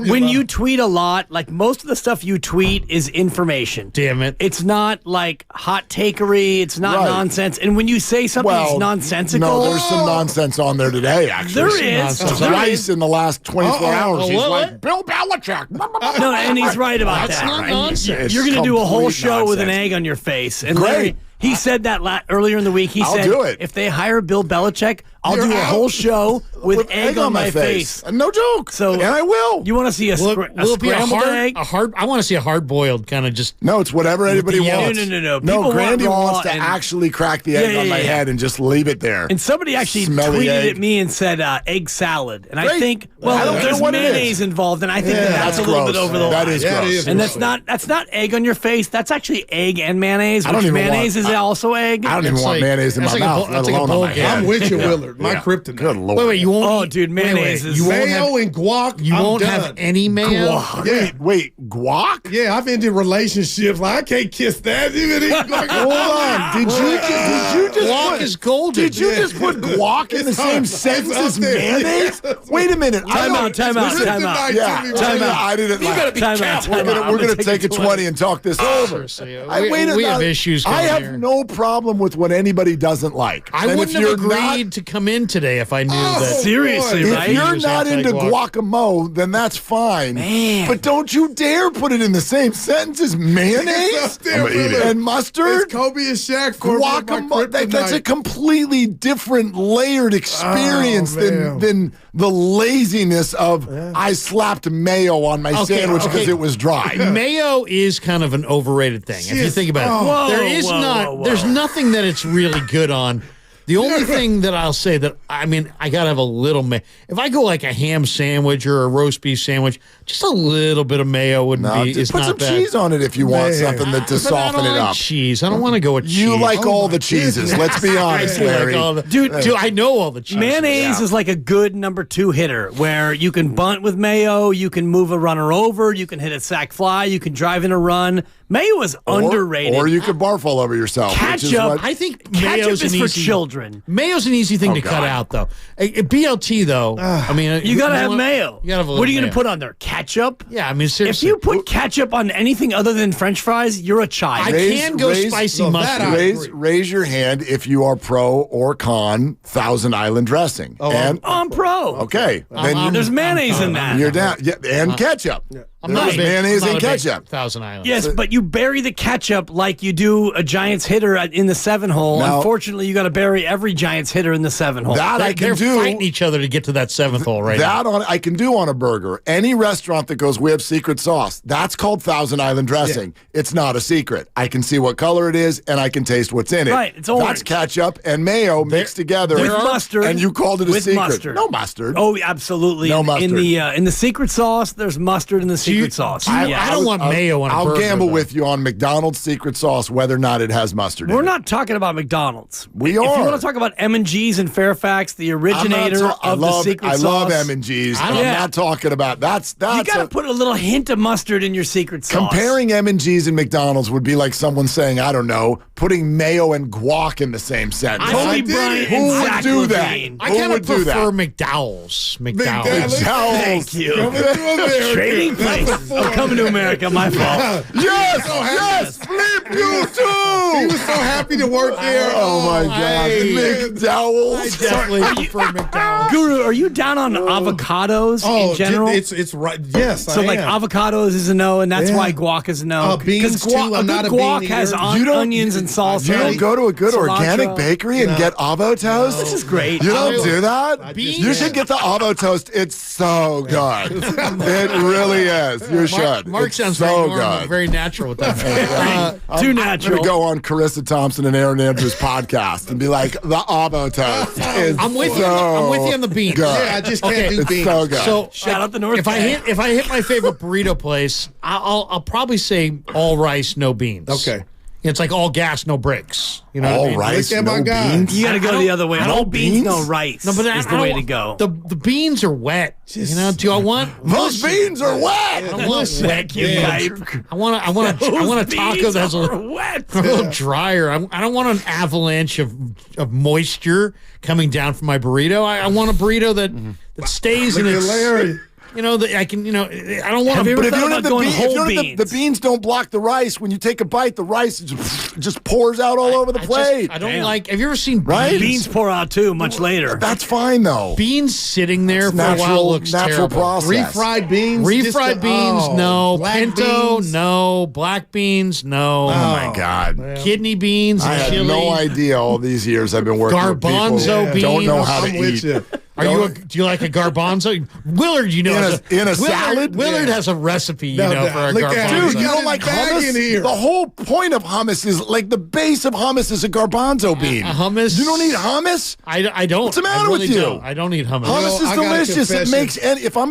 when you tweet a lot, like most of the stuff you tweet is information. Damn it. It's not like hot takery. It's not nonsense. And when you say something that's nonsensical. No, there's some nonsense on there today, actually. There is. Twice in the last 24 hours. He's like, Bill Belichick. No, and he's right about That's that. not nonsense. You're going to do a whole show with an egg on your face. And Larry, he said that earlier in the week. He said, if they hire Bill Belichick, I'll do a whole show with egg on my face. No joke. So, and I will. You want to see a scrambled egg? I want to see a hard-boiled kind of just... No, it's whatever anybody wants. No. No, Grandy wants to actually crack the egg on my head and just leave it there. And somebody actually tweeted at me and said egg salad. And I think, there's mayonnaise involved, and I think that's a little bit over the line. That is gross. And that's not egg on your face. That's actually egg and mayonnaise, which mayonnaise is also egg. I don't even want mayonnaise in my mouth, let alone on my head. I'm with you, Willard. My kryptonite. Good Lord. Wait, you won't. Oh, dude, mayonnaise is mayo and guac. You won't have any mayo. Guac. Yeah. Wait, guac? Yeah, I've ended relationships. Like I can't kiss that. Hold on. Did you just guac is golden? Did you just put guac in the same sentence as mayonnaise? Wait a minute. Time out. Yeah, time out. I didn't. You got to be careful. We're gonna take a 20 and talk this over. We have issues. I have no problem with what anybody doesn't like. I wouldn't have agreed to come in today if I knew that. Seriously, right? If you're not into guacamole, then that's fine. Man. But don't you dare put it in the same sentence as mayonnaise and mustard. It's Kobe and Shaq for guacamole. That's a completely different layered experience than the laziness of I slapped mayo on my sandwich because it was dry. Mayo is kind of an overrated thing. If you think about it, there's nothing that it's really good on. The only thing that I'll say that, I got to have a little mayo. If I go like a ham sandwich or a roast beef sandwich, just a little bit of mayo wouldn't be. It's put not some bad. cheese on it if you want something to soften it up. Cheese. I don't want to go with cheese. You like all the cheeses. Let's be honest, Larry. Dude, I know all the cheese. Mayonnaise is like a good number 2 hitter where you can bunt with mayo, you can move a runner over, you can hit a sack fly, you can drive in a run. Mayo is underrated. Or you could barf all over yourself. Ketchup. I think ketchup is for children. Mayo's an easy thing to cut out, though. BLT, though. You gotta have mayo. You gotta have a what are you gonna put on there? Ketchup? Yeah, seriously. If you put ketchup on anything other than French fries, you're a child. I can go spicy mustard. Raise your hand if you are pro or con Thousand Island dressing. I'm pro. Okay, then there's mayonnaise in that. You're down. Yeah, and ketchup. I'm not mayonnaise and ketchup. Thousand Island. Yes, but you bury the ketchup like you do a Giants hitter in the 7-hole. Now, unfortunately, you got to bury every Giants hitter in the 7-hole. They're fighting each other to get to that 7th hole right now. I can do on a burger. Any restaurant that goes, we have secret sauce, that's called Thousand Island dressing. Yeah. It's not a secret. I can see what color it is, and I can taste what's in it. Right, it's orange. That's ketchup and mayo mixed together. With mustard. And you called it a secret. Mustard. No mustard. Oh, absolutely. No mustard. In the secret sauce, there's mustard in the secret sauce. I don't want mayo on a burger. I'll gamble with you on McDonald's secret sauce whether or not it has mustard in it. We're not talking about McDonald's. We are. If you want to talk about M&G's in Fairfax, the originator of the secret sauce. I love M&G's. I'm not talking about that's. You got to put a little hint of mustard in your secret sauce. Comparing M&G's and McDonald's would be like someone saying, I don't know, putting mayo and guac in the same sentence. Kobe Bryant Who and would Zach do that? Levine. I Who kind of would do prefer that? McDowell's. McDowell's. Thank you. Trading places. I'm coming to America. My fault. Yes, flip you too. He was so happy to work there. Oh my God, McDowell's. I definitely prefer McDowell's. Guru, are you down on avocados in general? It's right. Yes, So I like am. avocados is a no, and that's Yeah. why guac is a no. Beans, too. I'm not a guac bean has eater. onions and salsa. You don't go to a good cilantro. organic bakery and get avo toast? This is great. You don't do that? You should get the avo toast. It's so good. It really is. You should. Mark It's sounds so very normal, good. very natural with that. Too I'm natural. going to go on Carissa Thompson and Aaron Andrews' podcast and be like, the avo toast is I'm with you. so I'm with you on the beans. good. Yeah, I just can't do It's beans. so good. So Shout out the North If I Bay. hit my favorite burrito place, I'll probably say all rice, no beans. Okay. It's like all gas, no bricks. You know what I all mean? rice, Look at my no guy. beans? You got to go the other way. I All don't beans, beans? no rice. No, but is the way to go. The beans are wet. You know, do I want Those beans are wet. I don't want wet. I want a taco that has a little drier. I don't want an avalanche of moisture coming down from my burrito. I want a burrito that stays in its. Larry. You know, that I can. You know, I don't want. Have you to. ever But if you thought don't have about the going beans, whole beans? the beans don't block the rice. When you take a bite, the rice just pours out all over the plate. I don't Damn. like. Have you ever seen Right? Beans pour out too much later. That's fine though. beans sitting there It's for a while looks natural terrible. process. Refried beans. Refried beans, no. Black Pinto, beans. no. Black beans, no. Oh my God. Kidney beans, I and had chili. no idea all these years I've been working with people Garbanzo who don't know beans. how to I'm with eat. you. Do you like a garbanzo? Willard, you know, In a salad? Willard Yeah. has a recipe, you No, know, no, for a look at garbanzo. him. Dude, you got don't his like bag hummus? in here. The whole point of hummus is like the base of hummus is a garbanzo bean. Hummus? You don't eat hummus? I don't. What's the matter I really with you? Don't. I don't eat hummus. Hummus I is got a delicious. It confession. makes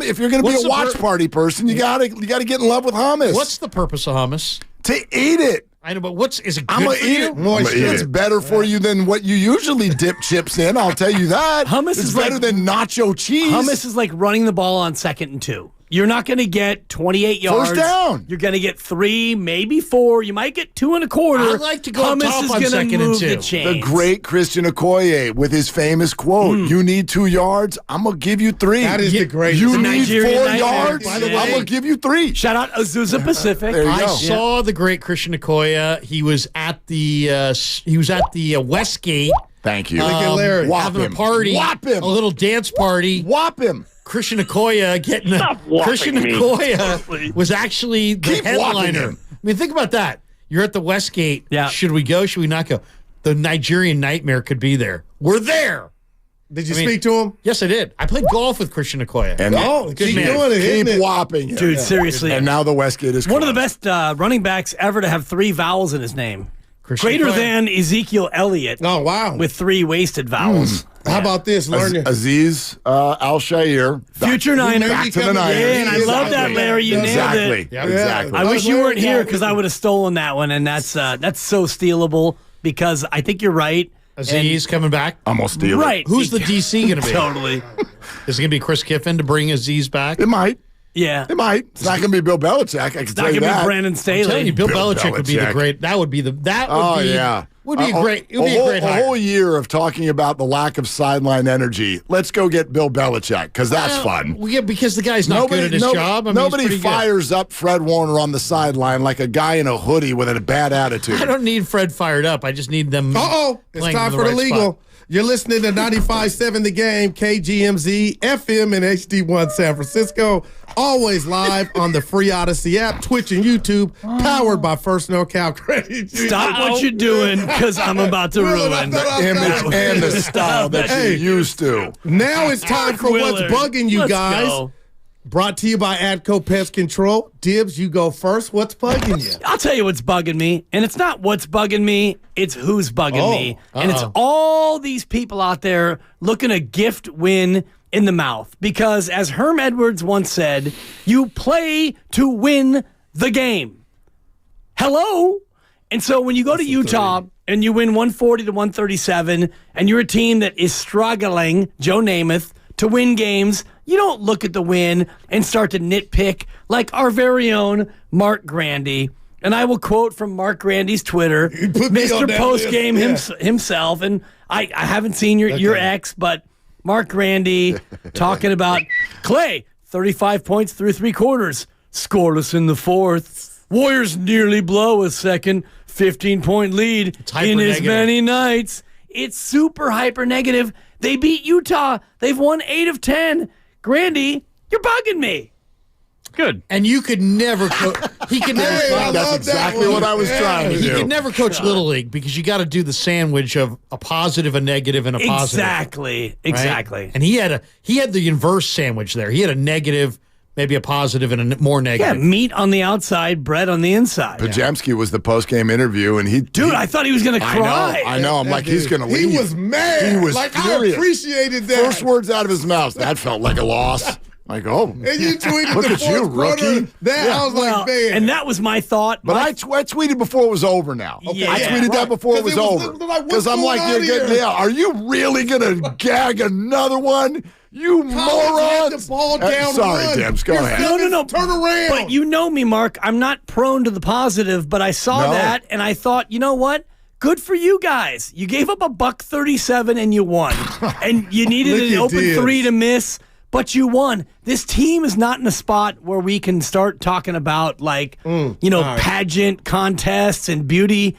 if you're going to be What's a the watch party person, you gotta get in love with hummus. What's the purpose of hummus? to eat it? I know, but is it good I'm gonna for eat you? it. It's better for you than what you usually dip chips in. I'll tell you that. Hummus it's is better like- than nacho cheese. Hummus is like running the ball on 2nd and 2. You're not going to get 28 yards. First down. You're going to get 3, maybe 4. You might get 2 1/4. I'd like to go up Hummus top is on gonna 2nd and move 2. the the chains. great Christian Okoye with his famous quote, "You need 2 yards. I'm gonna give you 3. That is the greatest. You The need Nigerian 4 nightmare. yards. By I'm the way- gonna give you 3. Shout out Azusa Pacific. There you I go. saw the great Christian Okoye. He was at the Westgate. Thank you. Look at Larry. Whop having him. a party, Whop him. a little dance party. Whop him. Christian Okoye getting Christian Okoye was actually the Keep whopping headliner. him. I mean, think about that. You're at the Westgate. Yeah. Should we go? Should we not go? The Nigerian Nightmare could be there. We're there. Did you speak to him? Yes, I did. I played golf with Christian Okoye. And Oh, keep man. doing it. hitting keep it. whopping him. Dude, seriously. And now the Westgate is One of the closed. best running backs ever to have 3 vowels in his name. Christian Greater Okoye. than Ezekiel Elliott Oh, wow. with 3 wasted vowels. How about this? Learn your. Aziz Al-Shair. Future Niner. Back to the Yeah, Niners. Yeah, and I love that, Larry. You nailed Exactly. it. Yeah. Exactly. I wish you weren't here Larry. because I would have stolen that one, and that's so stealable because I think you're right. Aziz coming back. I'm gonna steal it. Right. Who's the DC going to be? Totally. Is it going to be Chris Kiffin to bring Aziz back? It might. Yeah. It might. It's not going to be Bill Belichick. I can It's tell not you going to that. be Brandon I'm telling Staley. you, Bill Bill Belichick would be the Belichick. great. That would be a great year of talking about the lack of sideline energy. Let's go get Bill Belichick because that's fun. Yeah, because the guy's not good at his job. I mean, he's nobody pretty good. fires up Fred Warner on the sideline like a guy in a hoodie with a bad attitude. I don't need Fred fired up. I just need them. It's playing time in for the right legal. spot. You're listening to 95.7 The Game, KGMZ, FM, and HD1 San Francisco. Always live on the free Odyssey app, Twitch, and YouTube, powered by First NorCal Credit. Stop what you're doing because I'm about to ruin the image and the style that you're used to. Now it's time for What's Willard. Bugging You Let's Guys. go. Brought to you by Adco Pest Control. Dibs, you go first. What's bugging you? I'll tell you what's bugging me. And it's not what's bugging me, it's who's bugging me. And it's all these people out there looking to gift win in the mouth. Because as Herm Edwards once said, you play to win the game. Hello? And so when you go to Utah and you win 140 to 137, and you're a team that is struggling, Joe Namath, to win games, you don't look at the win and start to nitpick like our very own Mark Grandy. And I will quote from Mark Grandy's Twitter, Mr. Postgame himself. And I haven't seen your ex, but Mark Grandy talking about Klay, 35 points through 3 quarters, scoreless in the 4th. Warriors nearly blow a second 15-point lead in as many nights. It's super hyper negative. They beat Utah. They've won 8 of 10. Grandy, you're bugging me. Good. And you could never coach. He could never. That's exactly what I was trying to do. He could never coach Little League because you got to do the sandwich of a positive, a negative, and a positive. Exactly. Right? And he had the inverse sandwich there. He had a negative, maybe a positive, and a more negative. Yeah, meat on the outside, bread on the inside. Pajemski was the post-game interview, and I thought he was going to cry. I know. I'm like, he's going to leave. He was mad. He was furious. I appreciated that. First words out of his mouth, that felt like a loss. Like, and you tweeted look the at you, rookie. I was like, man. And that was my thought. But I tweeted before it was over now. Okay. I tweeted that before it was over. Because I'm like, are you really going to gag another one? You morons. The ball down. Sorry, Dibs. Go ahead. No. Turn around. But you know me, Mark. I'm not prone to the positive, but I saw that, and I thought, you know what? Good for you guys. You gave up a $137 and you won. And you needed an open 3 to miss. But you won. This team is not in a spot where we can start talking about pageant contests and beauty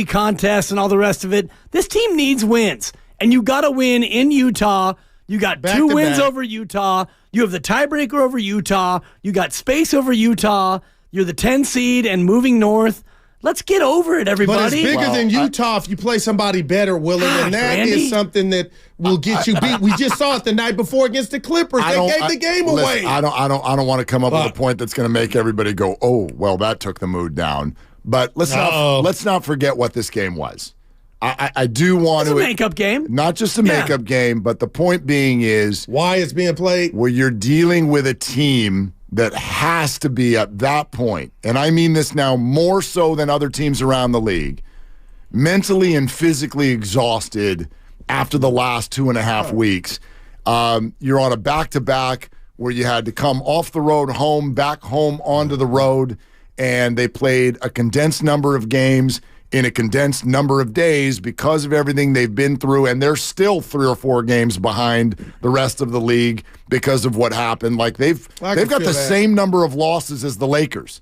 contests and all the rest of it. This team needs wins. And you got to win in Utah. You got 2 wins over Utah. You have the tiebreaker over Utah. You got space over Utah. You're the 10 seed and moving north. Let's get over it, everybody. But it's bigger than Utah if you play somebody better, Willard, and that is something that will get you beat. We just saw it the night before against the Clippers. They gave the game away. I don't want to come up with a point that's going to make everybody go, oh, well, that took the mood down. But let's not forget what this game was. I do want to. It's a makeup game. Not just a makeup game, but the point being is why it's being played. Where you're dealing with a team that has to be at that point, and I mean this now more so than other teams around the league, mentally and physically exhausted after the last 2.5 weeks. You're on a back-to-back where you had to come off the road home, back home onto the road, and they played a condensed number of games in a condensed number of days because of everything they've been through, and they're still 3 or 4 games behind the rest of the league because of what happened. Like they've got the same number of losses as the Lakers.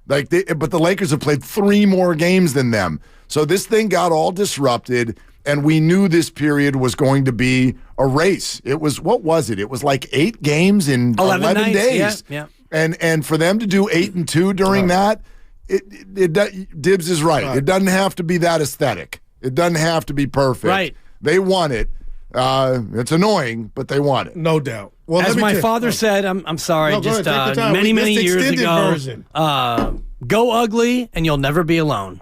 But the Lakers have played 3 more games than them. So this thing got all disrupted, and we knew this period was going to be a race. It was, what was it? It was like 8 games in 11 days. Yeah. And for them to do 8-2 during that, Dibs is right. It doesn't have to be that aesthetic. It doesn't have to be perfect. Right. They won it. It's annoying, but they won it. No doubt. Well, as my father said, I'm sorry, just many years ago, go ugly and you'll never be alone.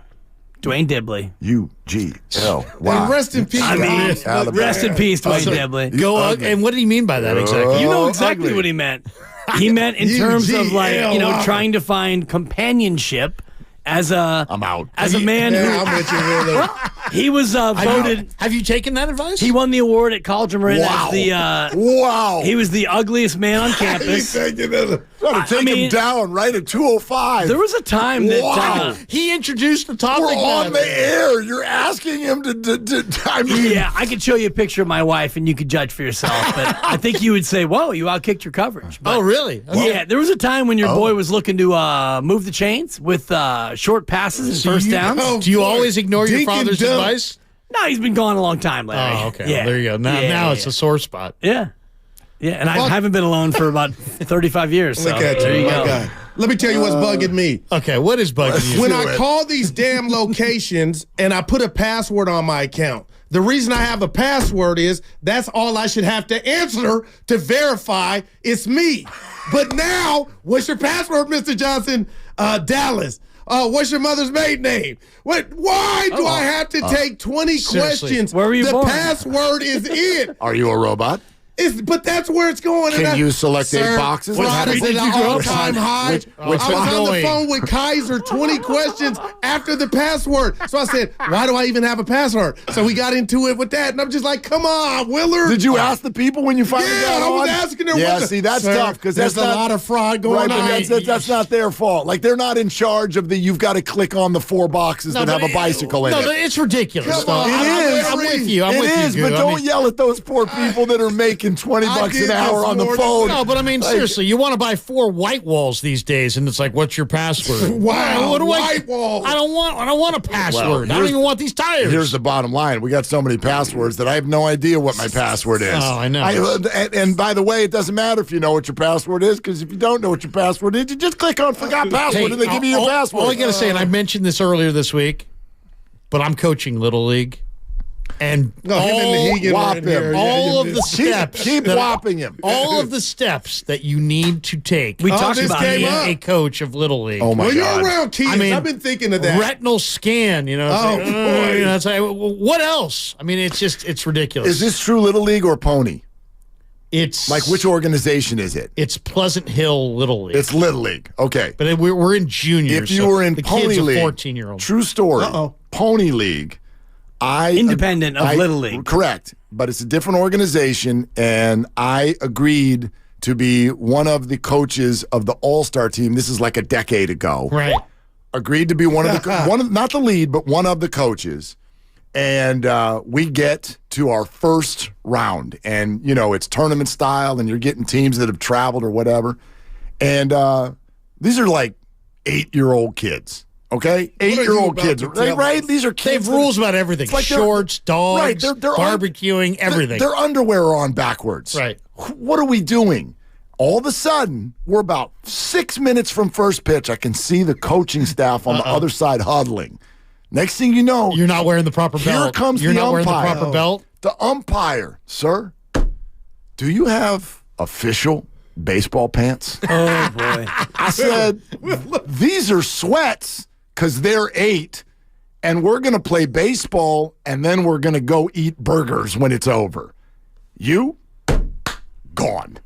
Dwayne Dibley. UGL. Wow. Rest in peace. Rest in peace, Dwayne Dibley. Go ugly. And what did he mean by that exactly? You know exactly what he meant. He meant in terms of trying to find companionship as a man who he was voted. Have you taken that advice? He won the award at College of Marin as the he was the ugliest man on campus. Trying to take him down right at 2:05. There was a time that he introduced the topic. We're on the air. You're asking him to I mean, yeah, I could show you a picture of my wife and you could judge for yourself. But I think you would say, "Whoa, you outkicked your coverage." But, really? Yeah, there was a time when your boy was looking to move the chains with short passes and first downs. Do you always ignore your father's advice? No, he's been gone a long time, Larry. Oh, okay. Yeah. Well, there you go. Now it's a sore spot. Yeah. Yeah, and I haven't been alone for about 35 years. So look at you, there you go. God. Let me tell you what's bugging me. Okay, what is bugging you? When I call these damn locations and I put a password on my account, the reason I have a password is that's all I should have to answer to verify it's me. But now, what's your password, Mr. Johnson? Dallas. What's your mother's maiden name? Why do I have to take 20 questions? Where were you born? The password is it. Are you a robot? But that's where it's going. Can you select 8 boxes? Friday's at an all-time high. I was on the annoying. phone with Kaiser, 20 questions after the password. So I said, why do I even have a password? So we got into it with that, and I'm just like, come on, Willard. Did you ask the people when you finally got on? I was asking them. Yeah, see, that's tough because there's a lot of fraud going on. That's not their fault. Like, they're not in charge of you've got to click on the 4 boxes that have a bicycle in it. No, it's ridiculous. It is. I'm with you. It is, but don't yell at those poor people that are making $20 an hour on the phone. No, but I mean, seriously, you want to buy 4 white walls these days, and it's like, what's your password? Wow, what do white walls. I don't want a password. I don't even want these tires. Here's the bottom line: we got so many passwords that I have no idea what my password is. Oh, I know. And by the way, it doesn't matter if you know what your password is, because if you don't know what your password is, you just click on "forgot password" and they give you your password. All I gotta say, and I mentioned this earlier this week, but I'm coaching Little League. And all of the steps. Keep whopping him. All of the steps that you need to take. We talked about being a coach of Little League. Oh, my God. You're around kids. I've been thinking of that. Retinal scan, you know. Boy. It's like, what else? I mean, it's ridiculous. Is this true Little League or Pony? It's like, which organization is it? It's Pleasant Hill Little League. It's Little League. Okay. But we're in juniors. If you were in the Pony kid's League, a 14-year-old. True story. Pony League. Independent of Little League. Correct. But it's a different organization, and I agreed to be one of the coaches of the All-Star team. This is like a decade ago. Right. Agreed to be one of the not the lead, but one of the coaches. And we get to our first round, and it's tournament style, and you're getting teams that have traveled or whatever. And these are like 8-year-old kids. Okay, 8-year-old kids, right? These are kids. They have rules about everything: like shorts, dogs, right? They're barbecuing, everything. Their underwear are on backwards. Right. What are we doing? All of a sudden, we're about 6 minutes from first pitch. I can see the coaching staff on the other side huddling. Next thing you know, you're not wearing the proper belt. Here comes you're the not umpire. wearing the proper belt. The umpire, sir. Do you have official baseball pants? Oh boy! I said, these are sweats. Because they're 8, and we're going to play baseball, and then we're going to go eat burgers when it's over. You? Gone.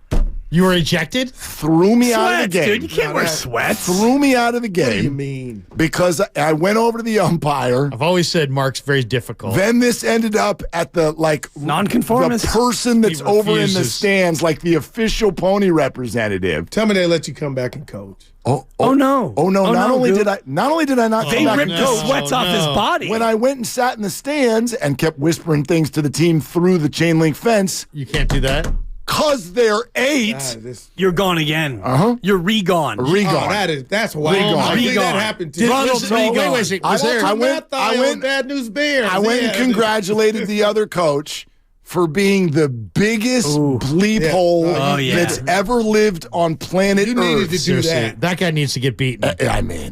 You were ejected? Threw me out of the game. Dude, you can't wear sweats. Threw me out of the game. What do you mean? Because I went over to the umpire. I've always said Mark's very difficult. Then this ended up at the, nonconformist. The person that's over in the stands, like the official Pony representative. Tell me they let you come back and coach. No! Not only did I not they come back ripped and the coach. sweats off his body. When I went and sat in the stands and kept whispering things to the team through the chain link fence. You can't do that? Because they're 8. You're gone again. You're re-gone. That's wild. I think that happened to you. I went Bad News Bears. I went and congratulated the other coach for being the biggest bleep hole that's ever lived on planet Earth. Needed to do that. That guy needs to get beaten.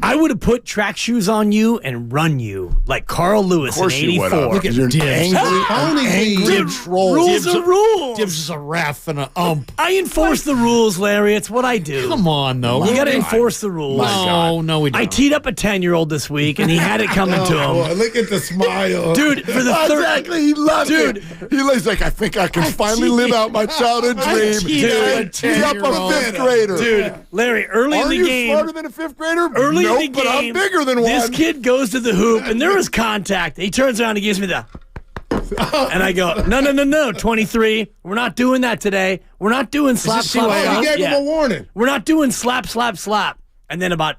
I would have put track shoes on you and run you like Carl Lewis in '84. Look at You're Dibs. angry troll. Rules are rules. Dibs is a ref and an ump. I enforce the rules, Larry. It's what I do. Come on, though. You got to enforce the rules. No, we don't. I teed up a 10-year-old this week, and he had it coming to him. Boy, look at the smile. Dude, for the third... Exactly, he loved it. He's like, I think I can finally live out my childhood dream. Tee up a 5th grader. Dude, Larry, early in the game... Are you smarter than a 5th grader? Early nope, in the game, but I'm bigger than one. This kid goes to the hoop, and there was contact. He turns around and gives me the... And I go, no, 23. We're not doing that today. We're not doing slap. You gave him a warning. We're not doing slap. And then about,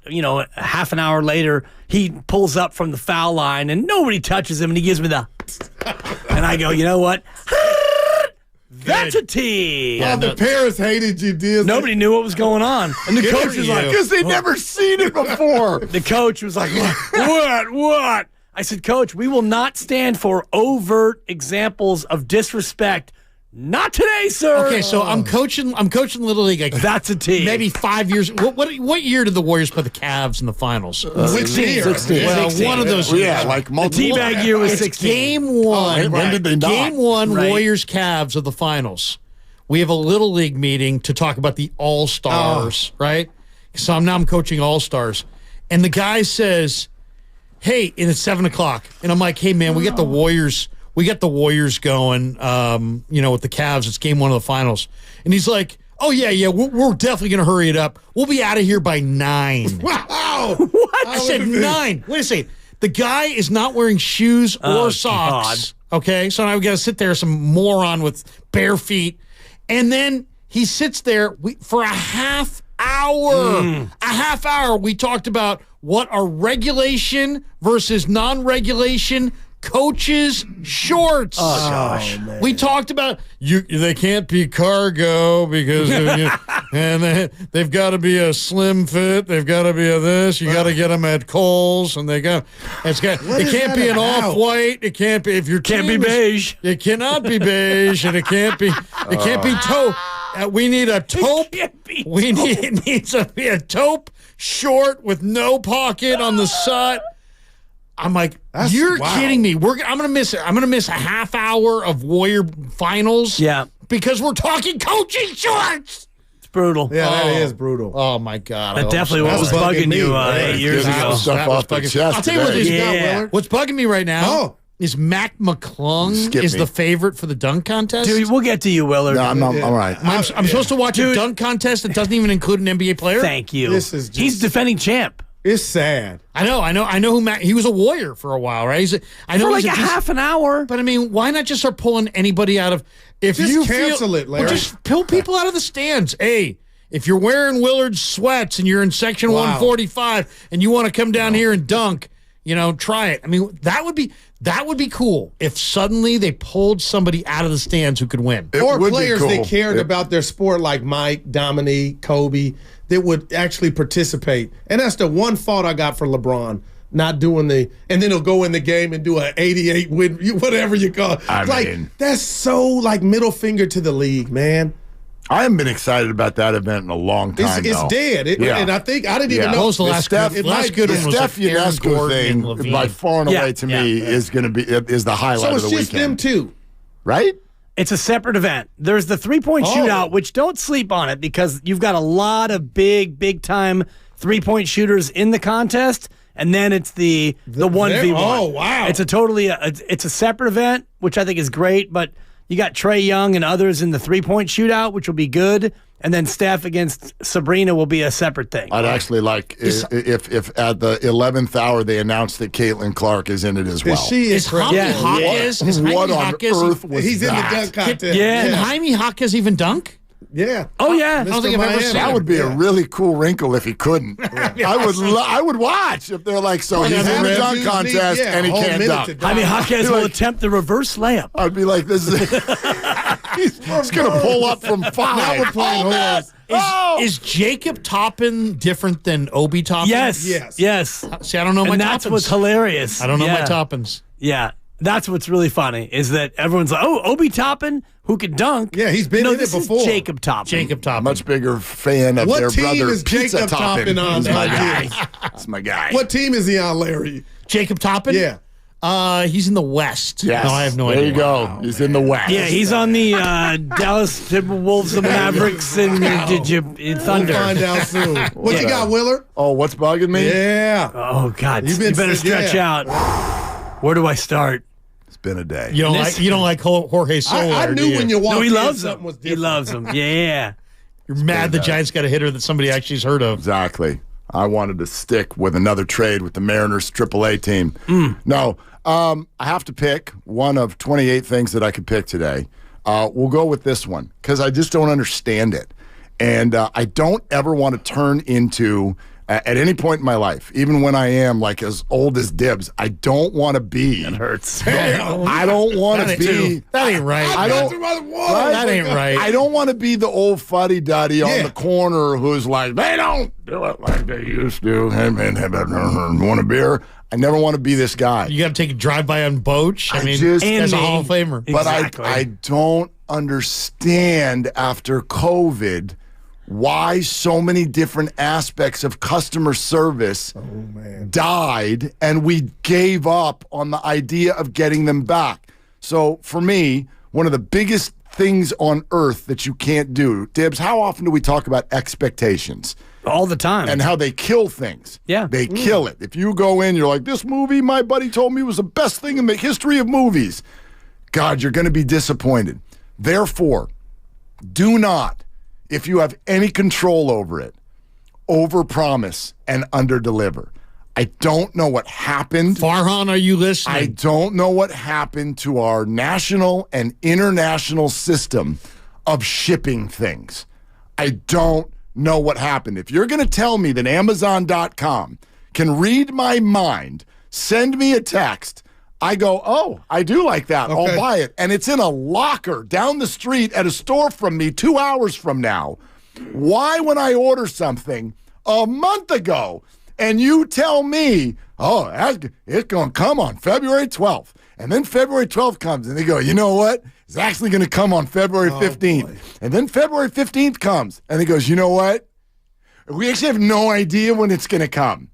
half an hour later, he pulls up from the foul line, and nobody touches him, and he gives me the... And I go, you know what? That's a tee. Yeah, the parents hated you, did. Nobody knew what was going on. And the coach was like... Because they'd never seen it before. The coach was like, what? I said, Coach, we will not stand for overt examples of disrespect. Not today, sir. Okay, so I'm coaching Little League. Like, that's a team. Maybe 5 years. What year did the Warriors play the Cavs in the finals? 16. 16. Well, 16. One of those years. Yeah, like multiple. The teabag year was 16. Game one. When did they not? Game one, Warriors Cavs of the finals. We have a Little League meeting to talk about the All-Stars, right? So I'm coaching All-Stars. And the guy says, hey, and it's 7 o'clock. And I'm like, hey, man, we got the Warriors we got the Warriors going, with the Cavs. It's game 1 of the finals. And he's like, oh, yeah, we're definitely going to hurry it up. We'll be out of here by 9. Wow. What? I said 9. Wait a second. The guy is not wearing shoes or socks. God. Okay, so now we got to sit there, some moron with bare feet. And then he sits there for a half hour. A half hour, we talked about what are regulation versus non-regulation coaches' shorts. Oh, gosh. Oh, we talked about they can't be cargo because and they've got to be a slim fit. They've got to be a this. You got to get them at Kohl's, and it can't be an off-white. It can't be if your can't be beige. It cannot be beige, and it can't be taupe. We need a taupe. It needs to be a taupe short with no pocket on the side. I'm like, you're kidding me. I'm gonna miss it. I'm gonna miss a half hour of Warrior finals. Yeah, because we're talking coaching shorts. It's brutal. Yeah, that is brutal. Oh my God, that definitely was bugging you 8 years ago. Stuff off the chest. I'll tell you what. What's bugging me right now is Mac McClung is the favorite for the dunk contest. Dude, we'll get to you, Willard. No, I'm not. All right. I'm supposed to watch a dunk contest that doesn't even include an NBA player. Thank you. He's defending champ. It's sad. I know who Matt. He was a Warrior for a while, right? I know for like half an hour. But I mean, why not just start pulling anybody out of? If just you cancel it, Larry. Just pull people out of the stands. Hey, if you're wearing Willard's sweats and you're in section 145 and you want to come down here and dunk, try it. I mean, that would be cool if suddenly they pulled somebody out of the stands who could win. Or players that cared about their sport like Mike, Dominique, Kobe, that would actually participate. And that's the one fault I got for LeBron, not doing and then he'll go in the game and do an 88 win, whatever you call it. That's so middle finger to the league, man. I haven't been excited about that event in a long time. It's dead. And I think I didn't even know. The last good one was Steph UNESCO thing, by far and away to me, is going to be the highlight of the weekend. So it's just them two, right? It's a separate event. There's the 3-point shootout, which don't sleep on it because you've got a lot of big time 3-point shooters in the contest, and then it's the 1v1. Oh wow! It's it's a separate event, which I think is great. But you got Trae Young and others in the 3-point shootout, which will be good. And then Steph against Sabrina will be a separate thing. I'd actually like if at the 11th hour they announced that Caitlin Clark is in it as well. She is Jaime Jaquez. What on earth was He's that? in the dunk contest. Can Jaime Jaquez even dunk? Yeah. Oh yeah. I don't think I've ever seen that. Would be a really cool wrinkle if he couldn't. I would watch if they're like, so he's in the dunk contest and he can't dunk. Jaime Jaquez will attempt the reverse layup. I'd be like, this is he's gonna pull up from 5. Now we're playing horse. Is Jacob Toppin different than Obi Toppin? Yes. See, I don't know my Toppins. And that's what's hilarious. I don't know my Toppins. Yeah. That's what's really funny is that everyone's like, oh, Obi Toppin, who can dunk. Yeah, he's been in it before. Is Jacob Toppin. Jacob Toppin. Much bigger fan of their brother. What team is Pizza Jacob Toppin on? He's my guy. That's my guy. What team is he on, Larry? Jacob Toppin? Yeah. He's in the West. Yes. No, I have no idea. There you go. Wow, he's in the West. Yeah, he's on the Dallas Timberwolves, the Mavericks, and Thunder. We'll find out soon. What you got, Willard? Oh, what's bugging me? Yeah. Oh, God. You better stretch out. Where do I start? It's been a day. You don't like Jorge Soler. I knew when you walked in, he loves something him. was He different. loves him. Yeah. You're mad the Giants got a hitter that somebody actually has heard of. Exactly. I wanted to stick with another trade with the Mariners AAA team. No, I have to pick one of 28 things that I could pick today. We'll go with this one because I just don't understand it. And I don't ever want to turn into, at any point in my life, even when I am like as old as Dibs, I don't want to be. That hurts. I don't want to be. That ain't right. That ain't right. I don't want to be the old fuddy-duddy on the corner who's like, they don't do it like they used to. Want a beer? I never want to be this guy. You got to take a drive-by on Boach. I mean, as a Hall of Famer. But I don't understand after COVID why so many different aspects of customer service died and we gave up on the idea of getting them back. So for me, one of the biggest things on earth that you can't do, Dibs, how often do we talk about expectations? All the time. And how they kill things. Yeah. They kill it. If you go in, you're like, this movie, my buddy told me was the best thing in the history of movies. God, you're going to be disappointed. Therefore, do not, if you have any control over it, overpromise and underdeliver. I don't know what happened. Farhan, are you listening? I don't know what happened to our national and international system of shipping things. I don't know what happened. If you're going to tell me that Amazon.com can read my mind, send me a text, I go, oh, I do like that. Okay. I'll buy it. And it's in a locker down the street at a store from me 2 hours from now. Why, when I order something a month ago, and you tell me, oh, it's going to come on February 12th. And then February 12th comes, and they go, you know what? It's actually going to come on February 15th. Boy. And then February 15th comes, and he goes, you know what? We actually have no idea when it's going to come.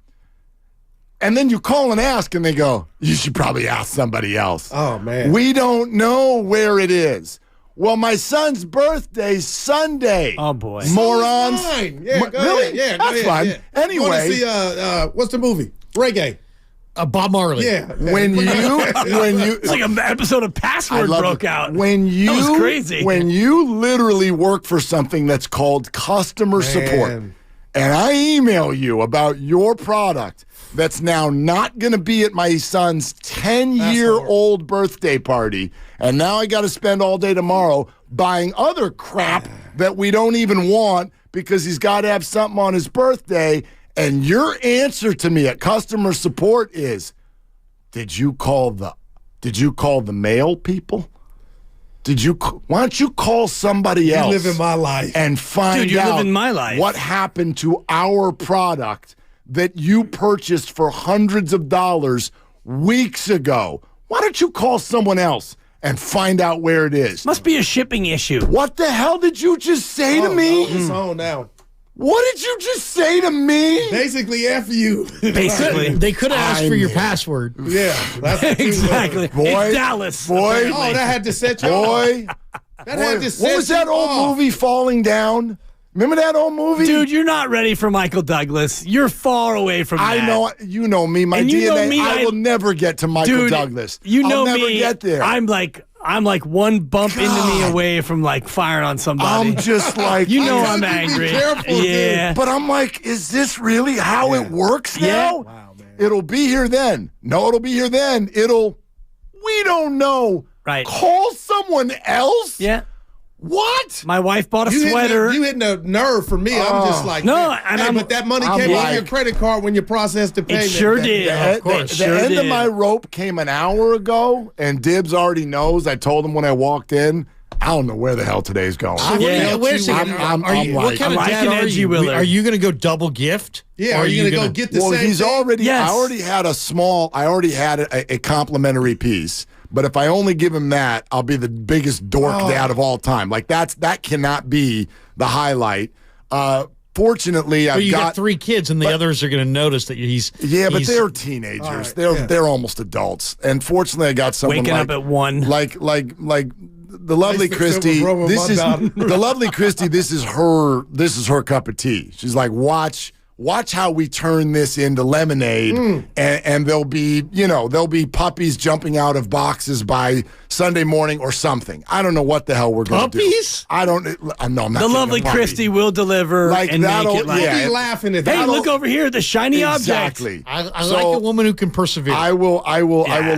And then you call and ask, and they go, you should probably ask somebody else. Oh, man. We don't know where it is. Well, my son's birthday's Sunday. Oh, boy. Morons. Fine. Yeah, go really? ahead. Yeah, that's fine. Yeah. Anyway. Want to see, what's the movie? Reggae. Bob Marley. Yeah. When you it's like an episode of Password broke out. When you that was crazy. When you literally work for something that's called customer support, and I email you about your product that's now not going to be at my son's 10-year-old birthday party, and now I got to spend all day tomorrow buying other crap that we don't even want because he's got to have something on his birthday. And your answer to me at customer support is, did you call the mail people? Why don't you call somebody else? You live in my life. And find Dude, you out live in my life. What happened to our product that you purchased for hundreds of dollars weeks ago. Why don't you call someone else and find out where it is? Must be a shipping issue. What the hell did you just say to me? It's on now. What did you just say to me? Basically, F you. Basically. They could have asked for your password. Yeah. That's exactly. Boy, it's Dallas. Boy. Apparently. Oh, that had to set you Boy. What was that old movie, Falling Down? Remember that old movie? Dude, you're not ready for Michael Douglas. You're far away from that. I know. You know me. My and DNA. You know me, I will never get to Michael Douglas. You know I'll never me. get there. I'm like one bump into me away from like firing on somebody. I'm just like, you know, I'm angry. Be careful, yeah, dude. But I'm like, is this really how it works now? Yeah. Wow, man. It'll be here then. No, it'll be here then. We don't know. Right. Call someone else? Yeah. What? My wife bought a sweater. You hitting a nerve for me. I'm just like, no, man. and but that money came on your credit card when you processed the payment. It sure did. Of course. The end of my rope came an hour ago, and Dibbs already knows. I told him when I walked in. I don't know where the hell today's going. Wait a second. What kind of dad are you? Are you going to go double gift? Yeah, are you going to go get the same he's thing? already. Yes. I already had a complimentary piece. But if I only give him that, I'll be the biggest dork dad of all time. Like that cannot be the highlight. Fortunately, I've got 3 kids, and the others are going to notice that he's. Yeah, but they're teenagers. Right, they're almost adults. And fortunately, I got someone waking up at 1. Like the lovely Christy. This is the lovely Christy. This is her cup of tea. She's like, watch how we turn this into lemonade, and there'll be puppies jumping out of boxes by Sunday morning or something. I don't know what the hell we're going to do. Puppies? I don't. No, I'm not. The lovely Christy will deliver and make it like. I'll be laughing at that. Hey, look over here, the shiny exactly. object. I like a woman who can persevere. I will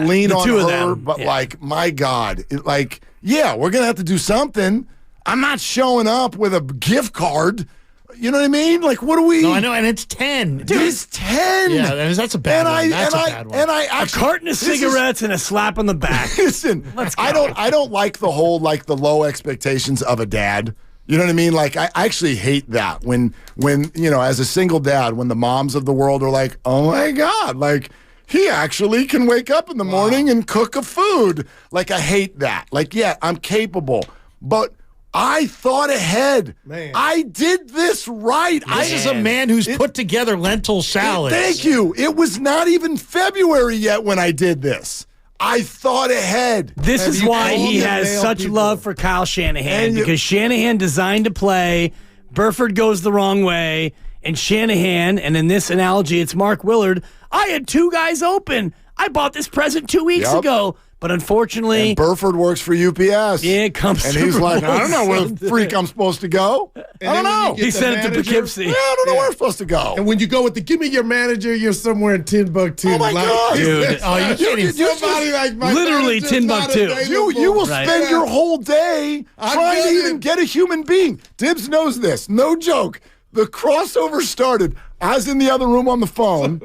lean on her, but yeah. like, my God, we're gonna have to do something. I'm not showing up with a gift card. You know what I mean? Like, what do we? No, I know, and it's 10. Dude, it's 10. Yeah, that's a bad one. That's a bad one. And I actually, a carton of cigarettes and a slap on the back. Listen, I don't like the whole the low expectations of a dad. You know what I mean? Like, I actually hate that when as a single dad, when the moms of the world are like, oh my God, like, he actually can wake up in the morning and cook a food. Like, I hate that. Like, yeah, I'm capable, but I thought ahead. Man. I did this right. This is a man who's put together lentil salads. Thank you. It was not even February yet when I did this. I thought ahead. This is why he has such love for Kyle Shanahan, because Shanahan designed to play, Burford goes the wrong way, and Shanahan, and in this analogy, it's Mark Willard, I had 2 guys open. I bought this present 2 weeks ago. But unfortunately, and Burford works for UPS. Yeah, it comes. And he's like, I don't know where the freak I'm supposed to go. I don't know. He sent it to Poughkeepsie. Yeah, I don't know where I'm supposed to go. And when you go with the give me your manager, you're somewhere in Timbuktu. Oh my God, dude! Oh, you can't even. Somebody like my Literally Timbuktu. You will spend your whole day trying to even get a human being. Dibs knows this. No joke. The crossover started. I was in the other room on the phone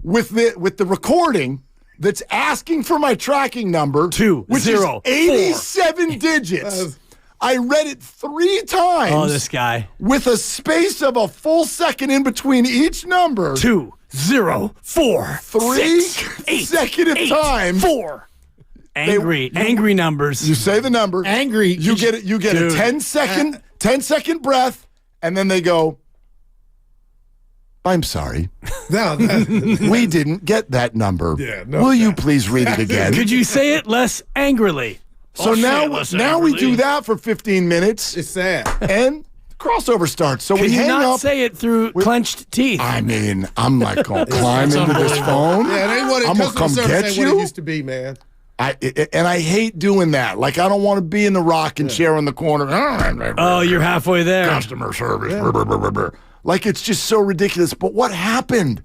with the recording that's asking for my tracking number, which is 87 digits. I read it 3 times. Oh, this guy. With a space of a full second in between each number. 2, 0, 4, 3 6, 8, consecutive 8, times. 4. Angry numbers. You say the number. Angry. You get it. You get a 10 second breath, and then they go, I'm sorry. We didn't get that number. Yeah, no, Will you please read it again? Could you say it less angrily? So now we do that for 15 minutes. It's sad. And crossover starts. So we Can you hang not up. say it through clenched teeth? I mean, I'm like going to climb into this phone. Yeah, it ain't what it, I'm going to customer come service get ain't you. what it used to be, man. And I hate doing that. Like, I don't want to be in the rocking chair in the corner. Oh, you're halfway there. Customer service. Like, it's just so ridiculous. But what happened?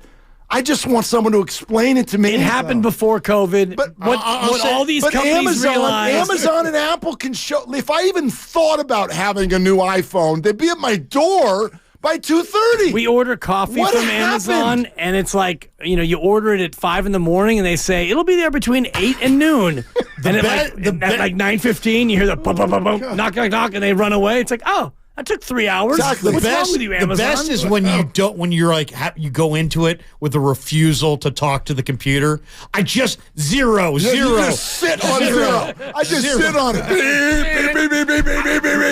I just want someone to explain it to me. It happened before COVID. But what all these companies realize. Amazon and Apple can show. If I even thought about having a new iPhone, they'd be at my door by 2:30. We order coffee What from happened? Amazon, and it's like, you order it at 5 in the morning, and they say it'll be there between 8 and noon. And at 9:15, you hear the bum, bum, bum, bum, knock, knock, knock, and they run away. It's like, oh, that took 3 hours. Exactly. What's wrong with you, Amazon? The best is when you're like, you go into it with a refusal to talk to the computer. I just zero. You just sit on zero. I just sit on it.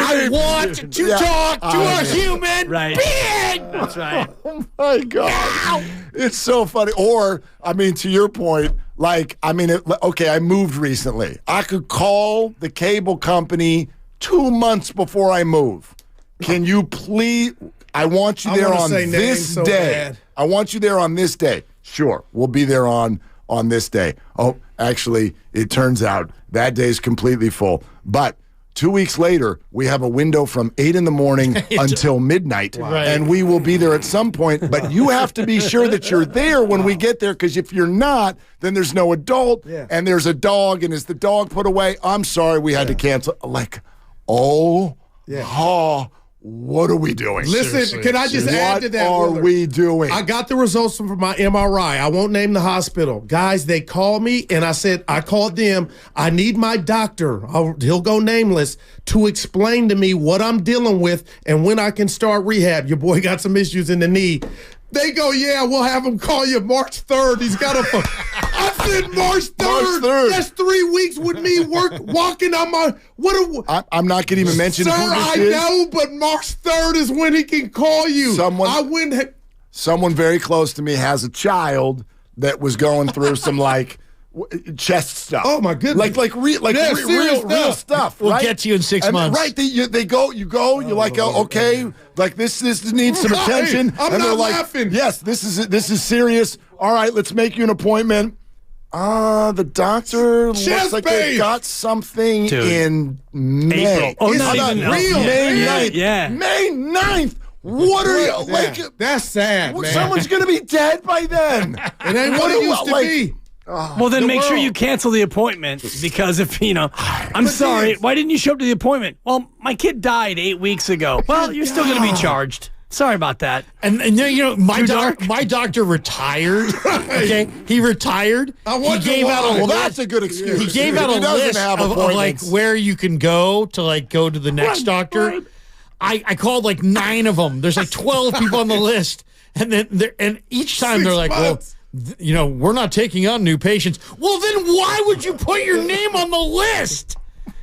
I want to talk to a human being. That's right. Oh my God. It's so funny. Or, I mean, to your point, I moved recently. I could call the cable company 2 months before I move. Can you please? I want you there on this day. I want you there on this day. Sure, we'll be there on this day. Oh, actually, it turns out that day is completely full. But 2 weeks later, we have a window from 8 in the morning until midnight, and we will be there at some point. But you have to be sure that you're there when we get there, because if you're not, then there's no adult, and there's a dog, and is the dog put away? I'm sorry, we had to cancel. Like, what are we doing? Listen, can I just add to that? What are we doing? I got the results from my MRI. I won't name the hospital. Guys, they called me, and I called them. I need my doctor, he'll go nameless, to explain to me what I'm dealing with and when I can start rehab. Your boy got some issues in the knee. They go, yeah, we'll have him call you March 3rd. He's got a... I said March 3rd. That's 3 weeks with me walking on my... I'm not going to even mention who this is. I know, but March 3rd is when he can call you. Someone very close to me has a child that was going through some, chest stuff. Oh my goodness! Real stuff. We'll get to you in 6 months. Right? They go. You're like, okay, like this needs some attention. I'm and not they're like, laughing. yes, this is serious. All right, let's make you an appointment. The doctor looks like they got something in May. April. Oh, not even May 9th. Yeah. May 9th. What are you like? That's sad, man. Someone's gonna be dead by then. It ain't what it used to be. Well, then make sure you cancel the appointment, because if, I'm sorry, why didn't you show up to the appointment? Well, my kid died 8 weeks ago. Well, you're still going to be charged. Sorry about that. And my doctor retired. Okay, he retired. He gave out that's a good excuse. He gave out a list of where you can go to go to the next doctor. Right. I called 9 of them. There's 12 people on the list, and each time they're like, well, we're not taking on new patients. Well, then why would you put your name on the list?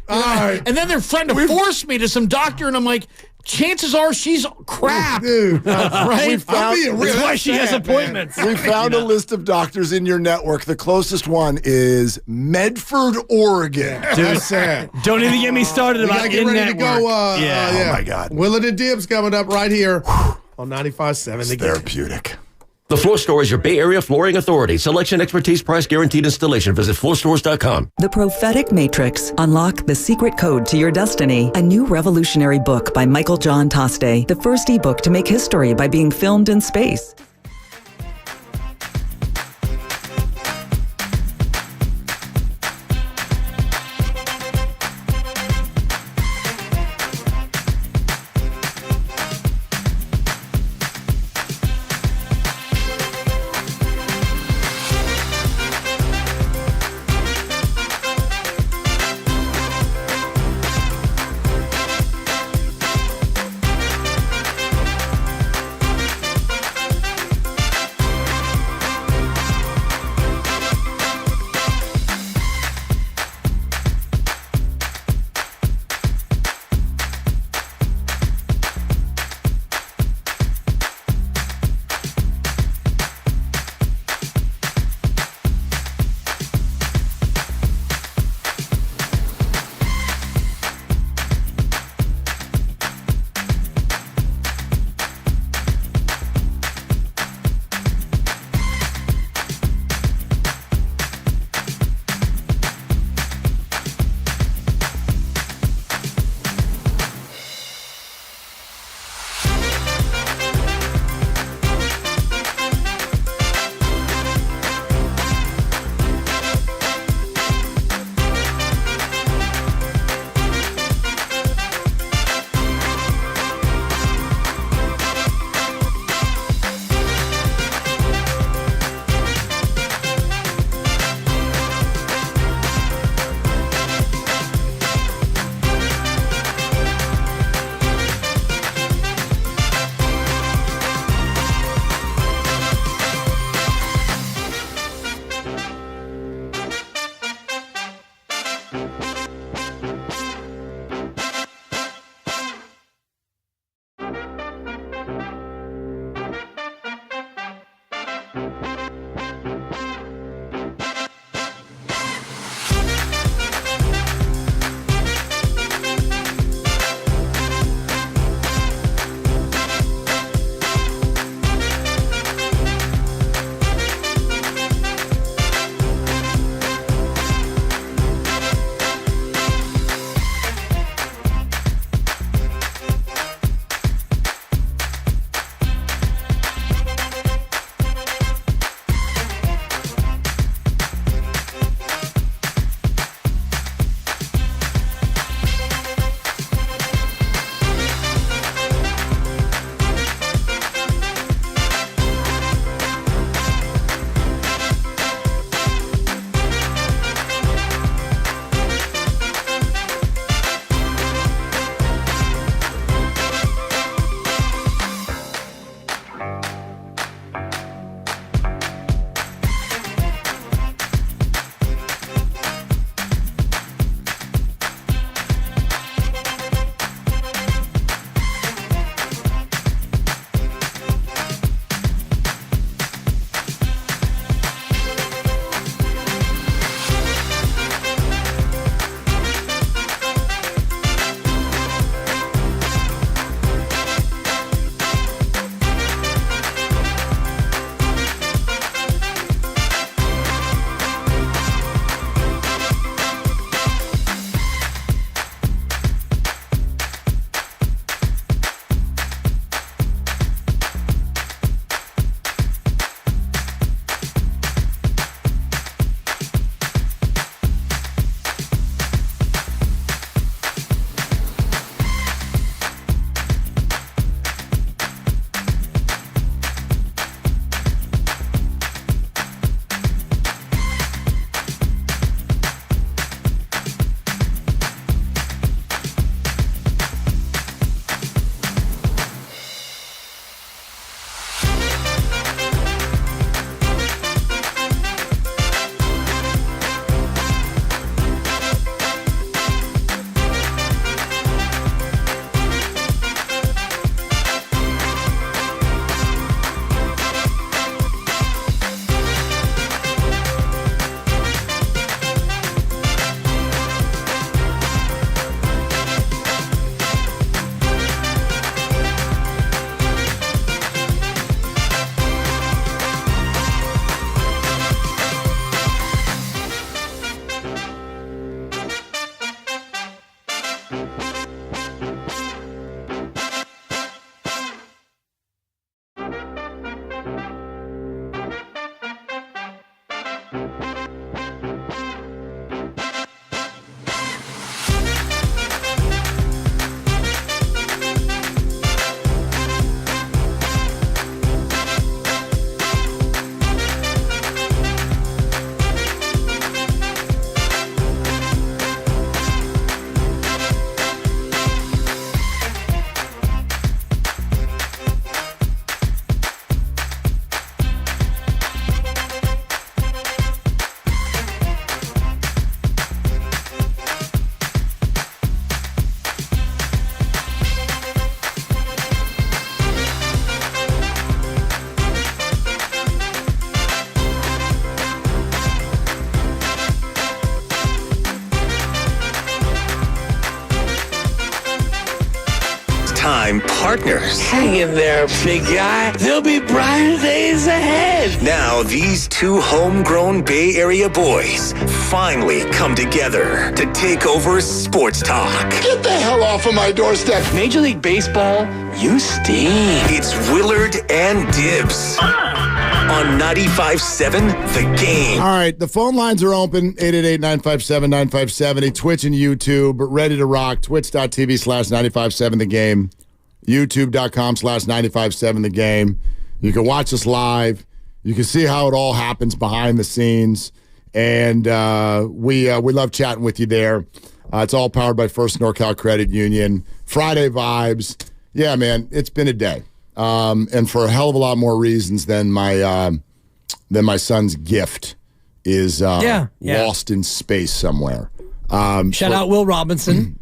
And then they're trying to force me to some doctor, and I'm like, chances are she's crap. Dude, right? That's why she has appointments. We found a list of doctors in your network. The closest one is Medford, Oregon. Dude, that's sad. Don't even get me started about get ready to go. Oh, my God. Willard and Dibs coming up right here on 95.7 The Game. Therapeutic. The Floor Store is your Bay Area flooring authority. Selection, expertise, price, guaranteed installation. Visit floorstores.com. The Prophetic Matrix. Unlock the secret code to your destiny. A new revolutionary book by Michael John Toste. The first ebook to make history by being filmed in space. lifetime partners. Hang in there, big guy. There'll be brighter days ahead. Now, these two homegrown Bay Area boys finally come together to take over sports talk. Get the hell off of my doorstep. Major League Baseball, you stink. It's Willard and Dibs on 95.7 The Game. All right, the phone lines are open, 888-957-9570, Twitch and YouTube, ready to rock, twitch.tv/957 The Game, youtube.com/957 The Game. You can watch us live. You can see how it all happens behind the scenes, and we love chatting with you there. It's all powered by First NorCal Credit Union. Friday vibes. Yeah, man, it's been a day. And for a hell of a lot more reasons than my son's gift is lost in space somewhere. Shout out Will Robinson.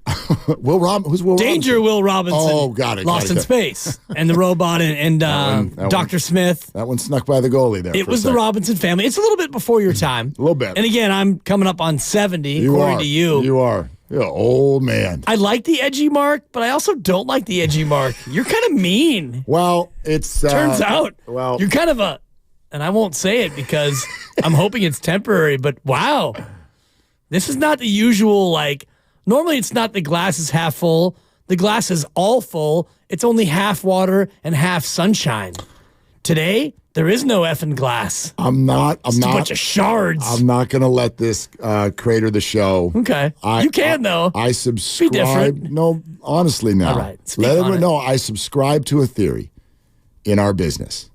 Who's Will Robinson? Danger Will Robinson. Oh, got it. Lost in space. And the robot and Dr. Smith. That one snuck by the goalie there. It was the Robinson family. It's a little bit before your time. A little bit. And again, I'm coming up on 70, according to you. You are. You're an old man. I like the edgy mark, but I also don't like the edgy mark. You're kind of mean. Well, it's... Turns out, you're kind of a... And I won't say it because I'm hoping it's temporary, but wow. This is not the usual, like... Normally, it's not the glass is half full. The glass is all full. It's only half water and half sunshine. Today, there is no effing glass. I'm not. It's a bunch of shards. I'm not going to let this crater the show. Okay. You can, though. I subscribe. Be different. No, honestly now. All right. Speak on it. No, I subscribe to a theory in our business,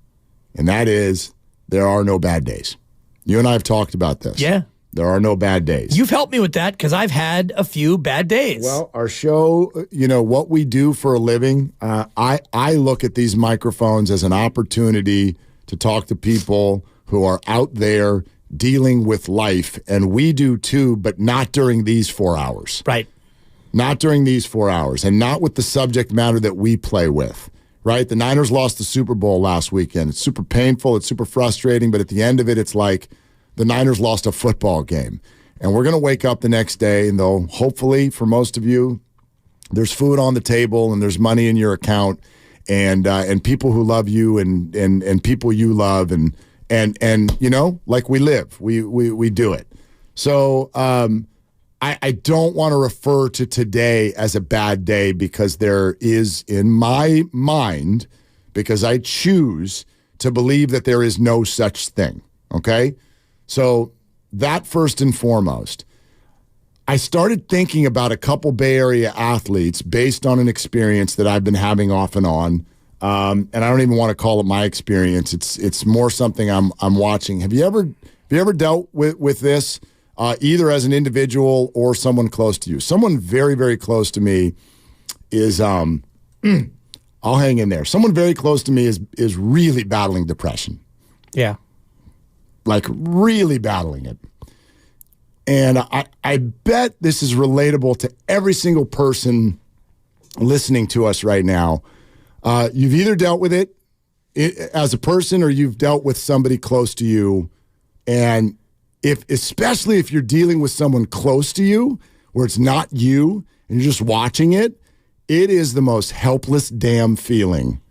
and that is there are no bad days. You and I have talked about this. Yeah. There are no bad days. You've helped me with that because I've had a few bad days. Well, our show, what we do for a living, I look at these microphones as an opportunity to talk to people who are out there dealing with life, and we do too, but not during these 4 hours. Right. Not during these 4 hours, and not with the subject matter that we play with, right? The Niners lost the Super Bowl last weekend. It's super painful. It's super frustrating, but at the end of it, it's like, the Niners lost a football game. And we're going to wake up the next day, and though hopefully for most of you, there's food on the table and there's money in your account and people who love you and people you love and like we live. We do it. So I don't want to refer to today as a bad day because there is in my mind, because I choose to believe that there is no such thing. Okay? So that first and foremost, I started thinking about a couple Bay Area athletes based on an experience that I've been having off and on. And I don't even want to call it my experience. It's more something I'm watching. Have you ever dealt with this either as an individual or someone close to you? Someone very, very close to me is I'll hang in there. Someone very close to me is really battling depression. Yeah. Like really battling it. And I bet this is relatable to every single person listening to us right now. You've either dealt with it as a person or you've dealt with somebody close to you. And especially if you're dealing with someone close to you where it's not you and you're just watching it, it is the most helpless damn feeling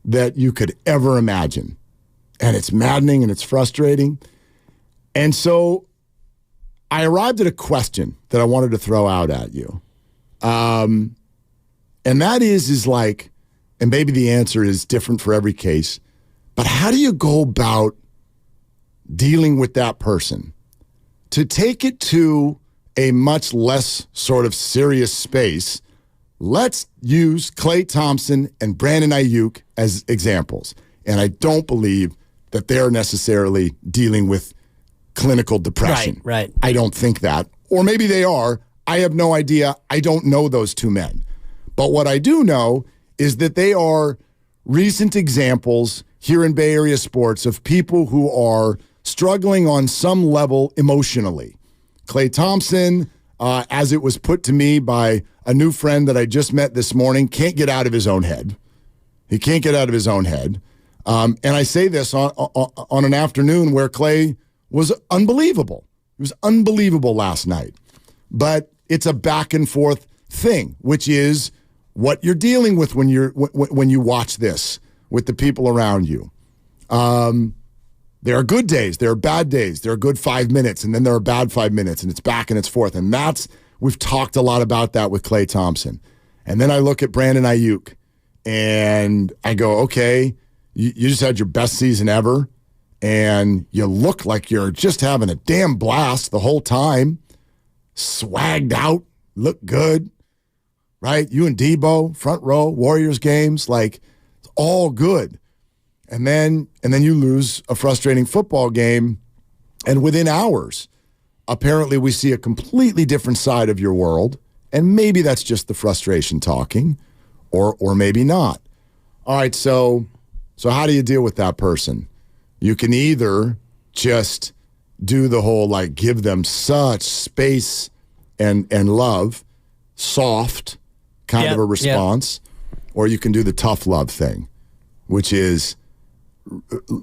that you could ever imagine. And it's maddening and it's frustrating. And so I arrived at a question that I wanted to throw out at you. And that is like, and maybe the answer is different for every case, but how do you go about dealing with that person? To take it to a much less sort of serious space, let's use Klay Thompson and Brandon Ayuk as examples. And I don't believe that they're necessarily dealing with clinical depression. Right. I don't think that. Or maybe they are. I have no idea. I don't know those two men. But what I do know is that they are recent examples here in Bay Area sports of people who are struggling on some level emotionally. Klay Thompson, as it was put to me by a new friend that I just met this morning, can't get out of his own head. He can't get out of his own head. And I say this on an afternoon where Klay was unbelievable. He was unbelievable last night. But it's a back and forth thing, which is what you're dealing with when you watch this with the people around you. There are good days, there are bad days, there are good 5 minutes, and then there are bad 5 minutes, and it's back and it's forth. And we've talked a lot about that with Klay Thompson. And then I look at Brandon Ayuk, and I go, okay, you just had your best season ever, and you look like you're just having a damn blast the whole time, swagged out, look good, right? You and Debo, front row, Warriors games, like it's all good. And then you lose a frustrating football game, and within hours, apparently we see a completely different side of your world, and maybe that's just the frustration talking, or maybe not. All right, so how do you deal with that person? You can either just do the whole, like, give them such space and love, soft kind of a response, or you can do the tough love thing, which is,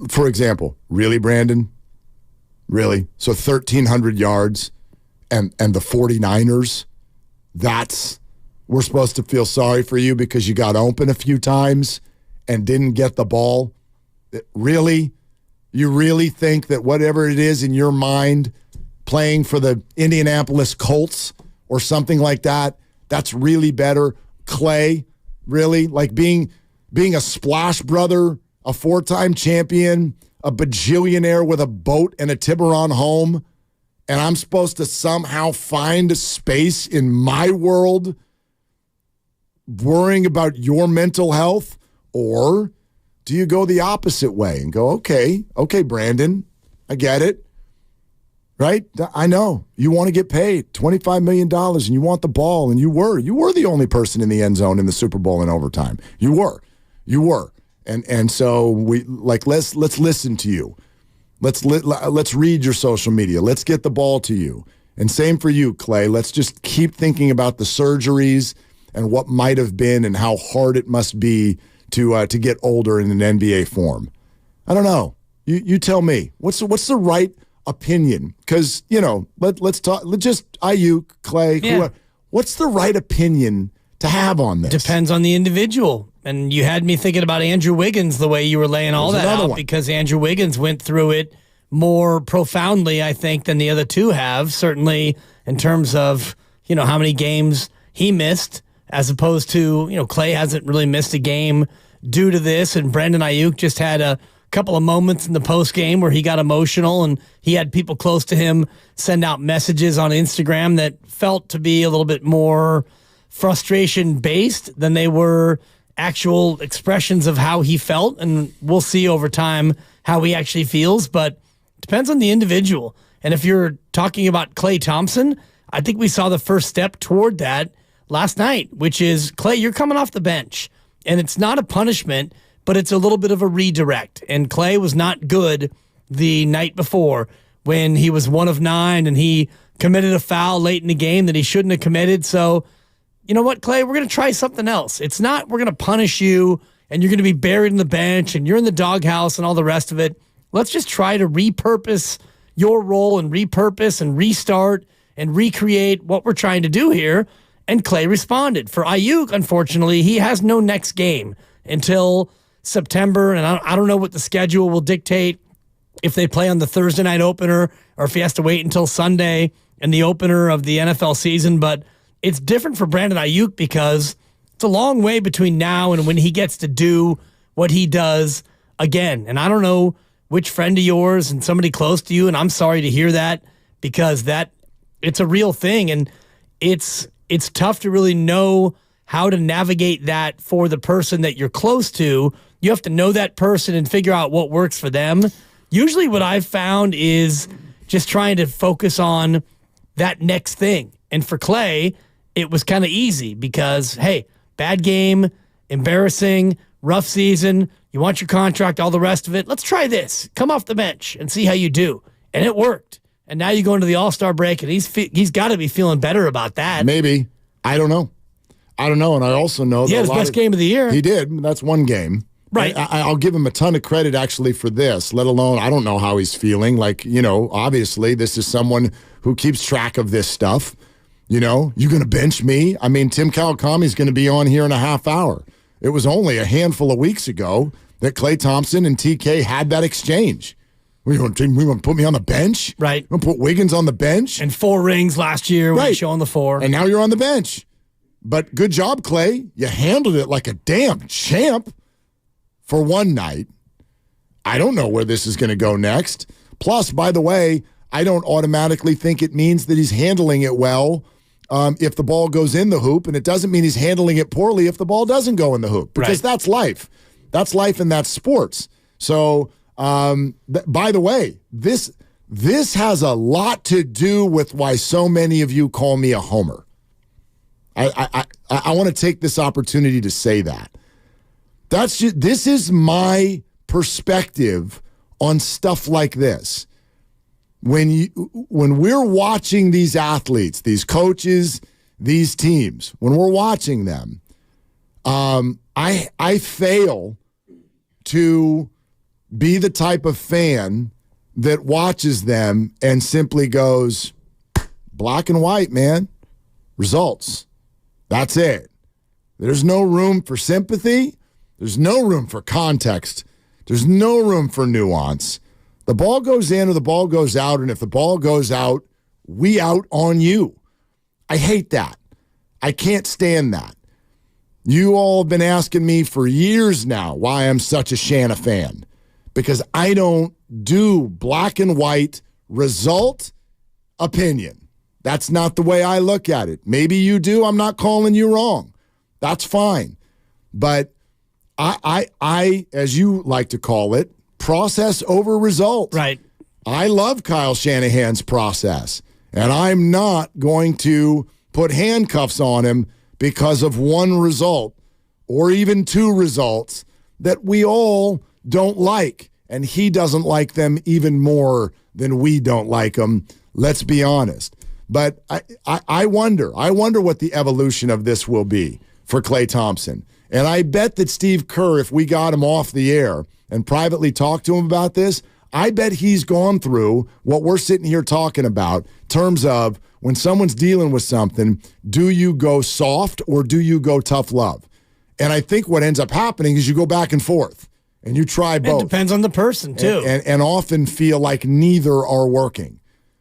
for example, really, Brandon? Really? So 1,300 yards and the 49ers, we're supposed to feel sorry for you because you got open a few times and didn't get the ball? Really? You really think that whatever it is in your mind, playing for the Indianapolis Colts or something like that, that's really better? Klay, really? Like being a splash brother, a 4-time champion, a bajillionaire with a boat and a Tiburon home, and I'm supposed to somehow find a space in my world worrying about your mental health? Or do you go the opposite way and go, okay, Brandon, I get it, right? I know you want to get paid $25 million and you want the ball, and you were the only person in the end zone in the Super Bowl in overtime. You were. And so we let's listen to you. Let's read your social media. Let's get the ball to you. And same for you, Klay. Let's just keep thinking about the surgeries and what might have been and how hard it must be to get older in an NBA form. I don't know. You tell me. What's the right opinion? Because let's talk. Just Ayuk, Klay. Whoever. What's the right opinion to have on this? Depends on the individual. And you had me thinking about Andrew Wiggins the way you were laying all that out, because Andrew Wiggins went through it more profoundly, I think, than the other two have, certainly in terms of, how many games he missed, as opposed to, Klay hasn't really missed a game due to this, and Brandon Ayuk just had a couple of moments in the post game where he got emotional, and he had people close to him send out messages on Instagram that felt to be a little bit more frustration-based than they were actual expressions of how he felt, and we'll see over time how he actually feels, but it depends on the individual. And if you're talking about Klay Thompson, I think we saw the first step toward that last night, which is, Klay, you're coming off the bench, and it's not a punishment, but it's a little bit of a redirect. And Klay was not good the night before when he was 1 of 9 and he committed a foul late in the game that he shouldn't have committed. So, you know what, Klay, we're going to try something else. It's not we're going to punish you and you're going to be buried in the bench and you're in the doghouse and all the rest of it. Let's just try to repurpose your role and repurpose and restart and recreate what we're trying to do here. And Klay responded. For Ayuk, unfortunately, he has no next game until September, and I don't know what the schedule will dictate, if they play on the Thursday night opener or if he has to wait until Sunday and the opener of the NFL season. But it's different for Brandon Ayuk because it's a long way between now and when he gets to do what he does again. And I don't know which friend of yours and somebody close to you, and I'm sorry to hear that, because it's a real thing, and it's tough to really know how to navigate that for the person that you're close to. You have to know that person and figure out what works for them. Usually what I've found is just trying to focus on that next thing. And for Klay, it was kind of easy because, hey, bad game, embarrassing, rough season, you want your contract, all the rest of it. Let's try this. Come off the bench and see how you do. And it worked. And now you go into the All-Star break, and he's got to be feeling better about that. Maybe. I don't know. And I also know he had his best game of the year. He did. That's one game. Right. I'll give him a ton of credit, actually, for this, let alone I don't know how he's feeling. Like, obviously this is someone who keeps track of this stuff. You know, you going to bench me? I mean, Tim Kawakami's going to be on here in a half hour. It was only a handful of weeks ago that Klay Thompson and TK had that exchange. We want to put me on the bench? Right. We want to put Wiggins on the bench? And 4 rings last year when you show on the 4. And now you're on the bench. But good job, Klay. You handled it like a damn champ for one night. I don't know where this is going to go next. Plus, by the way, I don't automatically think it means that he's handling it well if the ball goes in the hoop, and it doesn't mean he's handling it poorly if the ball doesn't go in the hoop, because that's life. That's life and that's sports. So, by the way, this has a lot to do with why so many of you call me a homer. I want to take this opportunity to say that. This is my perspective on stuff like this. When we're watching these athletes, these coaches, these teams, when we're watching them, I fail to be the type of fan that watches them and simply goes, black and white, man, results. That's it. There's no room for sympathy. There's no room for context. There's no room for nuance. The ball goes in or the ball goes out, and if the ball goes out, we out on you. I hate that. I can't stand that. You all have been asking me for years now why I'm such a Shanna fan, because I don't do black and white result opinion. That's not the way I look at it. Maybe you do. I'm not calling you wrong. That's fine. But I, as you like to call it, process over result. Right. I love Kyle Shanahan's process, and I'm not going to put handcuffs on him because of one result or even 2 results that we all don't like, and he doesn't like them even more than we don't like them. Let's be honest. But I wonder what the evolution of this will be for Klay Thompson. And I bet that Steve Kerr, if we got him off the air and privately talked to him about this, I bet he's gone through what we're sitting here talking about in terms of when someone's dealing with something, do you go soft or do you go tough love? And I think what ends up happening is you go back and forth and you try both. It depends on the person, too. And often feel like neither are working,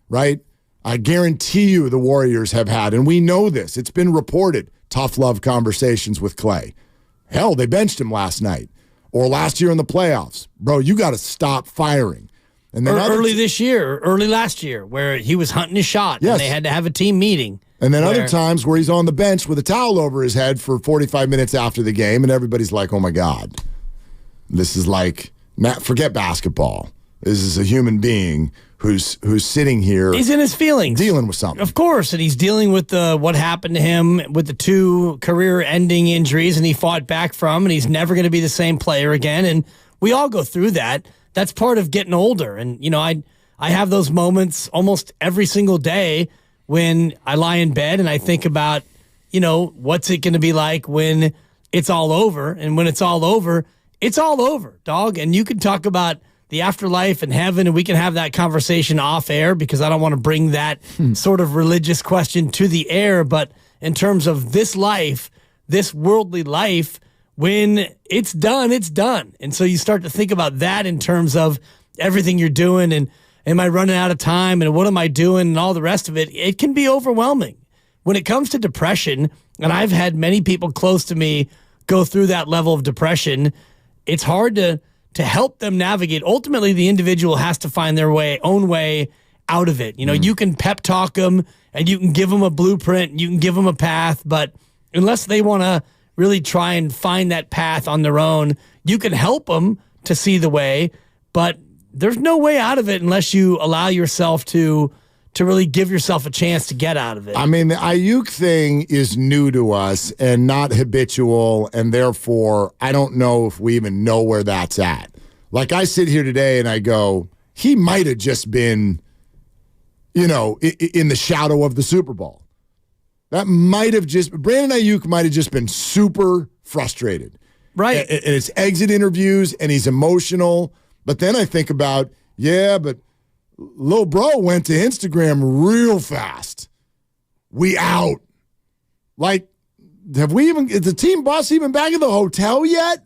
right? I guarantee you the Warriors have had, and we know this, it's been reported, tough love conversations with Klay. Hell, they benched him last night. Or last year in the playoffs. Bro, you got to stop firing. And then early this year, early last year, where he was hunting his shot, yes, and they had to have a team meeting. And then other times where he's on the bench with a towel over his head for 45 minutes after the game, and everybody's like, oh my God. This is like, forget basketball. This is a human being who's sitting here. He's in his feelings. Dealing with something. Of course, and he's dealing with what happened to him with the 2 career-ending injuries, and he fought back from, and he's never going to be the same player again, and we all go through that. That's part of getting older, and, you know, I have those moments almost every single day when I lie in bed and I think about, you know, what's it going to be like when it's all over, and when it's all over, dog, and you can talk about the afterlife and heaven, and we can have that conversation off air because I don't want to bring that sort of religious question to the air. But in terms of this life, this worldly life, when it's done, it's done. And so you start to think about that in terms of everything you're doing and am I running out of time and what am I doing and all the rest of it. It can be overwhelming. When it comes to depression, and I've had many people close to me go through that level of depression, it's hard to help them navigate. Ultimately, the individual has to find their own way out of it. You know, you can pep talk them and you can give them a blueprint, and you can give them a path, but unless they want to really try and find that path on their own, you can help them to see the way, but there's no way out of it unless you allow yourself to really give yourself a chance to get out of it. I mean, the Ayuk thing is new to us and not habitual, and therefore I don't know if we even know where that's at. Like, I sit here today and I go, he might have just been, you know, in the shadow of the Super Bowl. That might have just, Brandon Ayuk might have just been super frustrated. Right. And it's exit interviews and he's emotional. But then I think about, yeah, but Lil Bro went to Instagram real fast. we out. Like, is the team bus even back at the hotel yet?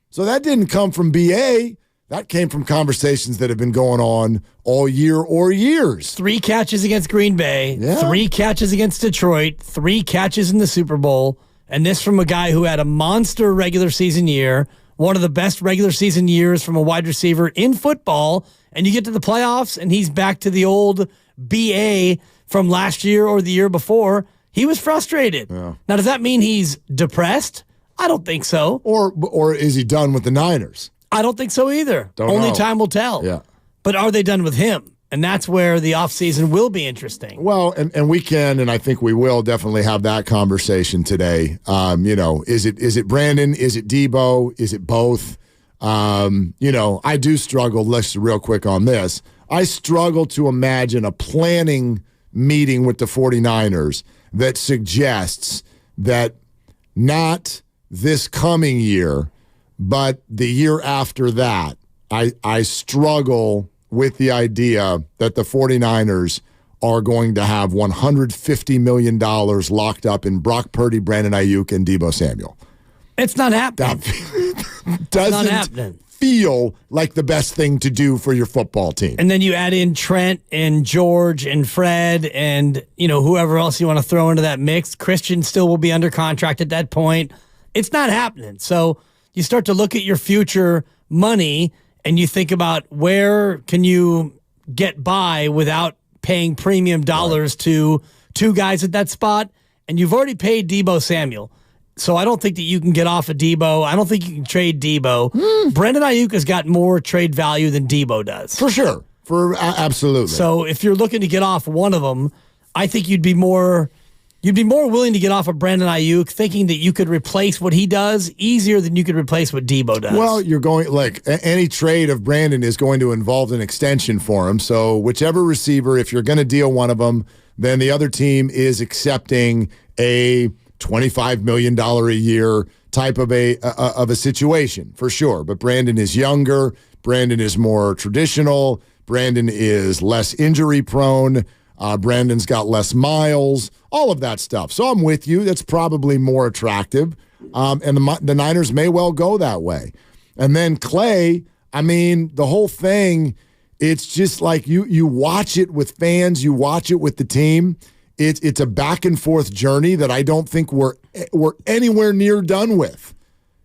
So that didn't come from BA. That came from conversations that have been going on all year or years. 3 catches against Green Bay, 3 catches against Detroit, 3 catches in the Super Bowl, and this from a guy who had a monster regular season year, one of the best regular season years from a wide receiver in football, and you get to the playoffs, and he's back to the old BA from last year or the year before. He was frustrated. Yeah. Now, does that mean he's depressed? I don't think so. Or is he done with the Niners? I don't think so either. Only time will tell. Yeah. But are they done with him? And that's where the offseason will be interesting. Well, and we can, and I think we will definitely have that conversation today. Is it Brandon? Is it Debo? Is it both? I do struggle, let's real quick on this. I struggle to imagine a planning meeting with the 49ers that suggests that not this coming year, but the year after that, I struggle with the idea that the 49ers are going to have $150 million locked up in Brock Purdy, Brandon Ayuk, and Deebo Samuel. It's not happening. That doesn't feel like the best thing to do for your football team. And then you add in Trent and George and Fred and whoever else you want to throw into that mix. Christian still will be under contract at that point. It's not happening. So you start to look at your future money and you think about where can you get by without paying premium dollars to 2 guys at that spot. And you've already paid Deebo Samuel. So I don't think that you can get off of Deebo. I don't think you can trade Deebo. Brandon Ayuk has got more trade value than Deebo does. For sure. Absolutely. So if you're looking to get off one of them, I think you'd be more willing to get off of Brandon Ayuk thinking that you could replace what he does easier than you could replace what Deebo does. Well, you're going, any trade of Brandon is going to involve an extension for him. So whichever receiver, if you're going to deal one of them, then the other team is accepting a $25 million a year type of a situation for sure. But Brandon is younger. Brandon is more traditional. Brandon is less injury prone. Brandon's got less miles, all of that stuff. So I'm with you. That's probably more attractive. And the Niners may well go that way. And then Klay, the whole thing, it's just like you watch it with fans, you watch it with the team. It's a back and forth journey that I don't think we're anywhere near done with.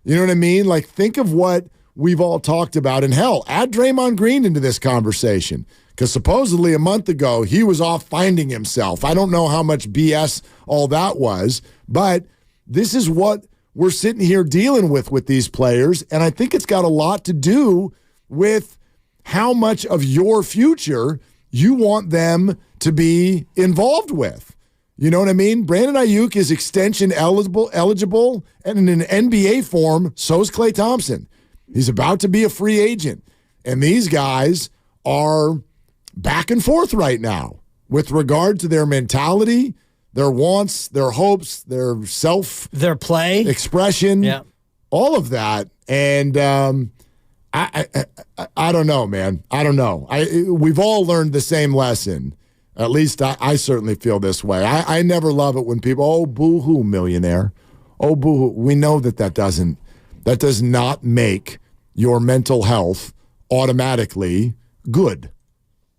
You know what I mean? Like, think of what we've all talked about. And hell, add Draymond Green into this conversation. Because supposedly a month ago, he was off finding himself. I don't know how much BS all that was, but this is what we're sitting here dealing with these players. And I think it's got a lot to do with how much of your future you want them to be involved with. You know what I mean? Brandon Ayuk is extension eligible, and in an NBA form, so is Klay Thompson. He's about to be a free agent. And these guys are back and forth right now with regard to their mentality, their wants, their hopes, their play expression, all of that. And I don't know, man. I don't know. We've all learned the same lesson. At least I certainly feel this way. I never love it when people, oh, boo-hoo, millionaire. Oh, boo-hoo. We know that does not make your mental health automatically good.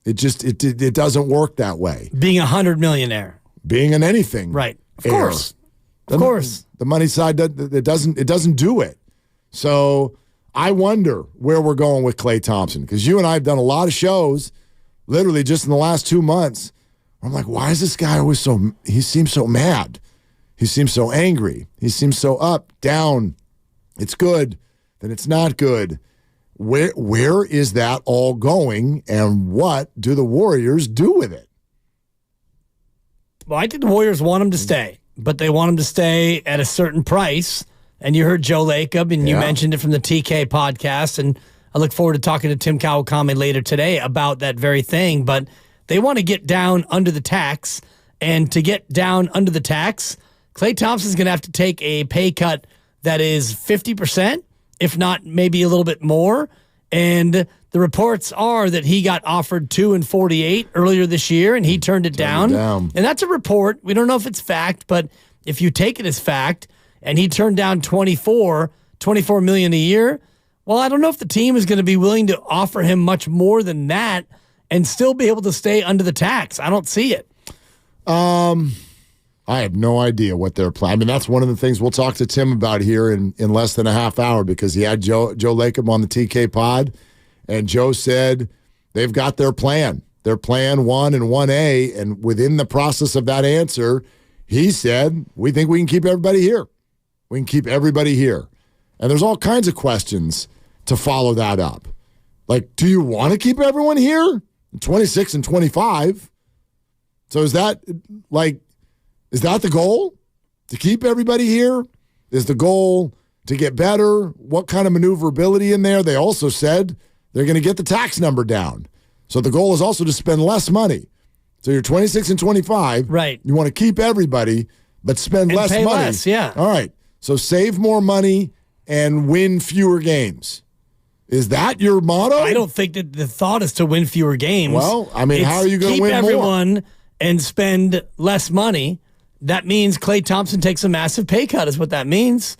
It doesn't work that way. Being $100 millionaire. Being an anything. Right. Of course. Of course. The money side, it doesn't do it. So I wonder where we're going with Klay Thompson, because you and I have done a lot of shows literally just in the last 2 months. I'm like, why is this guy always he seems so mad. He seems so angry. He seems so up, down. It's good, then it's not good. Where is that all going, and what do the Warriors do with it? Well, I think the Warriors want him to stay, but they want him to stay at a certain price. And you heard Joe Lacob, and you mentioned it from the TK podcast, and I look forward to talking to Tim Kawakami later today about that very thing. But they want to get down under the tax, and to get down under the tax, Klay Thompson's going to have to take a pay cut that is 50%, if not maybe a little bit more. And the reports are that he got offered $2 and $48 earlier this year, and he turned it down. And that's a report. We don't know if it's fact, but if you take it as fact, and he turned down $24 million a year, well, I don't know if the team is going to be willing to offer him much more than that and still be able to stay under the tax. I don't see it. I have no idea what they're planning. I mean, that's one of the things we'll talk to Tim about here in less than a half hour, because he had Joe Lacob on the TK pod, and Joe said they've got their plan. Their plan 1 and 1A, and within the process of that answer, he said, we think we can keep everybody here. We can keep everybody here. And there's all kinds of questions to follow that up. Like, do you want to keep everyone here? 26 and 25. So is that the goal? To keep everybody here? Is the goal to get better? What kind of maneuverability in there? They also said they're going to get the tax number down. So the goal is also to spend less money. So you're 26 and 25. Right. You want to keep everybody, but spend less pay money. Less, yeah. All right. So save more money and win fewer games. Is that your motto? I don't think that the thought is to win fewer games. Well, I mean, how are you going to win more? Keep everyone and spend less money. That means Klay Thompson takes a massive pay cut is what that means.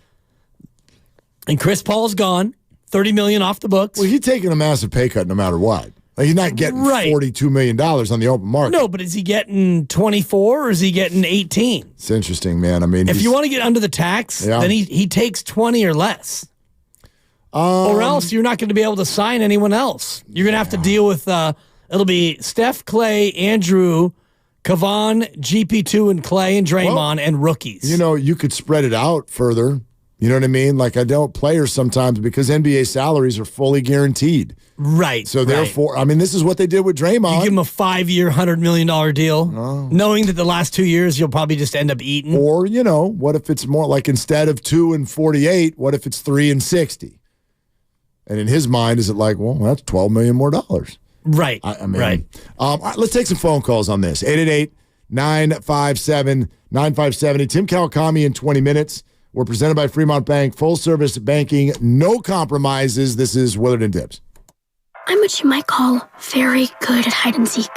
And Chris Paul's gone. $30 million off the books. Well, he's taking a massive pay cut no matter what. Like, he's not getting $42 million on the open market. No, but is he getting 24 or is he getting 18? It's interesting, man. I mean, if you want to get under the tax, then he takes 20 or less. Or else you're not going to be able to sign anyone else. You're going to have to deal with, it'll be Steph, Klay, Andrew, Kevon, GP2, and Klay, and Draymond, and rookies. You know, you could spread it out further. You know what I mean? Like, I don't players sometimes, because NBA salaries are fully guaranteed. Right. So therefore, I mean, this is what they did with Draymond. You give him a 5-year, $100 million deal, knowing that the last 2 years you'll probably just end up eating. Or, you know, what if it's more like, instead of 2 and 48, what if it's 3 and 60? And in his mind, is it like, well, that's $12 million more dollars? Right. I mean, right. Let's take some phone calls on this. 888-957-9570. Tim Kawakami in 20 minutes. We're presented by Fremont Bank. Full service banking, no compromises. This is Willard and Dibbs. I'm what you might call very good at hide and seek.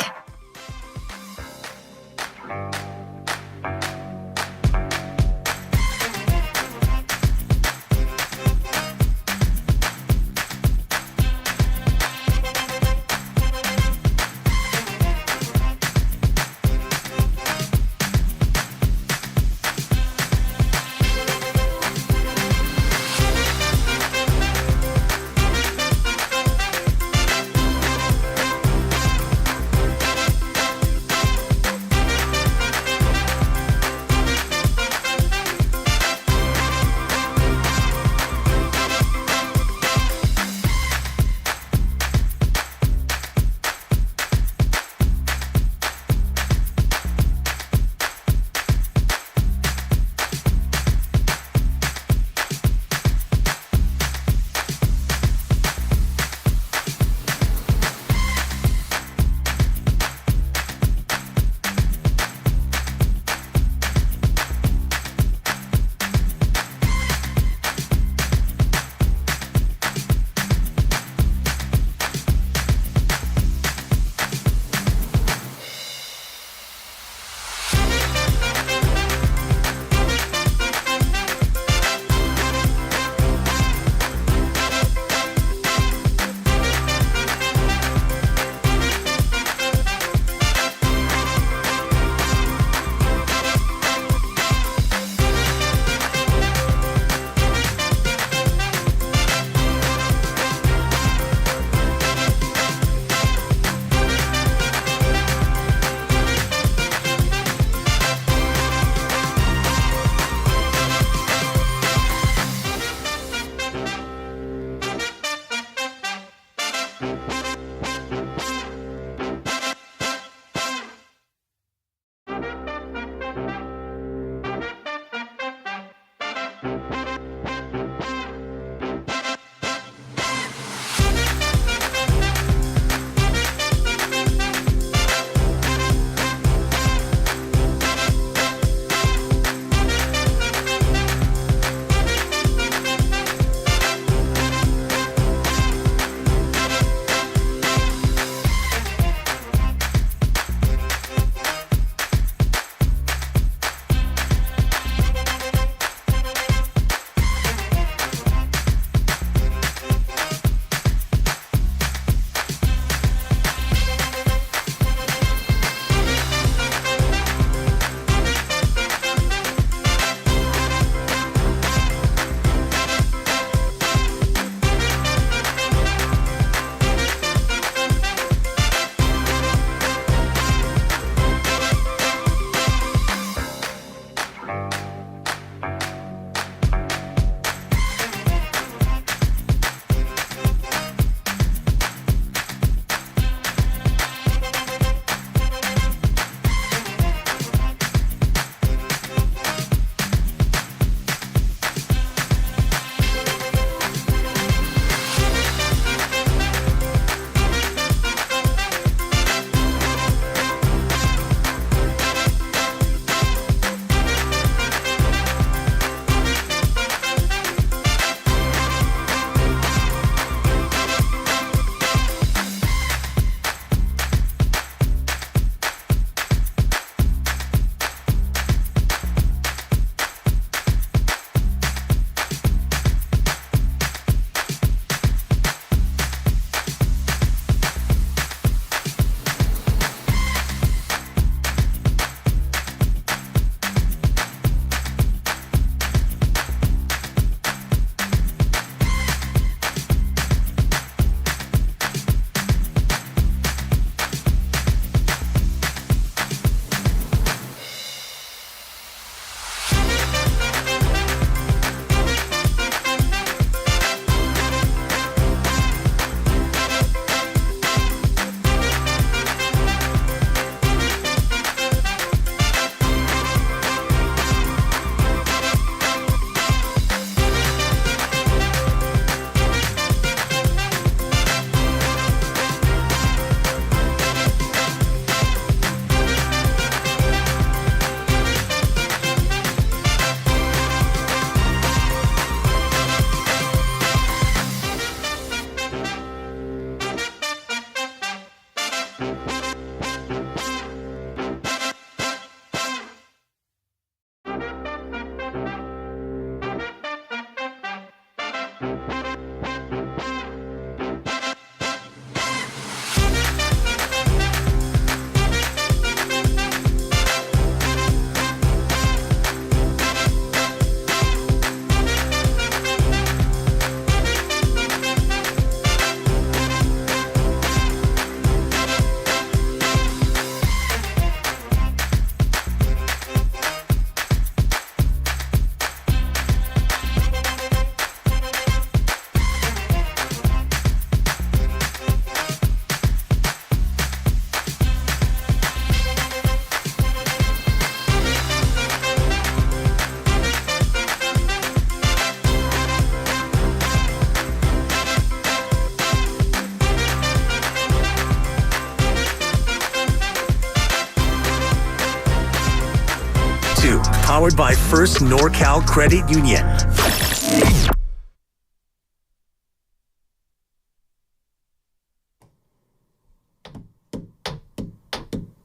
powered by First NorCal Credit Union.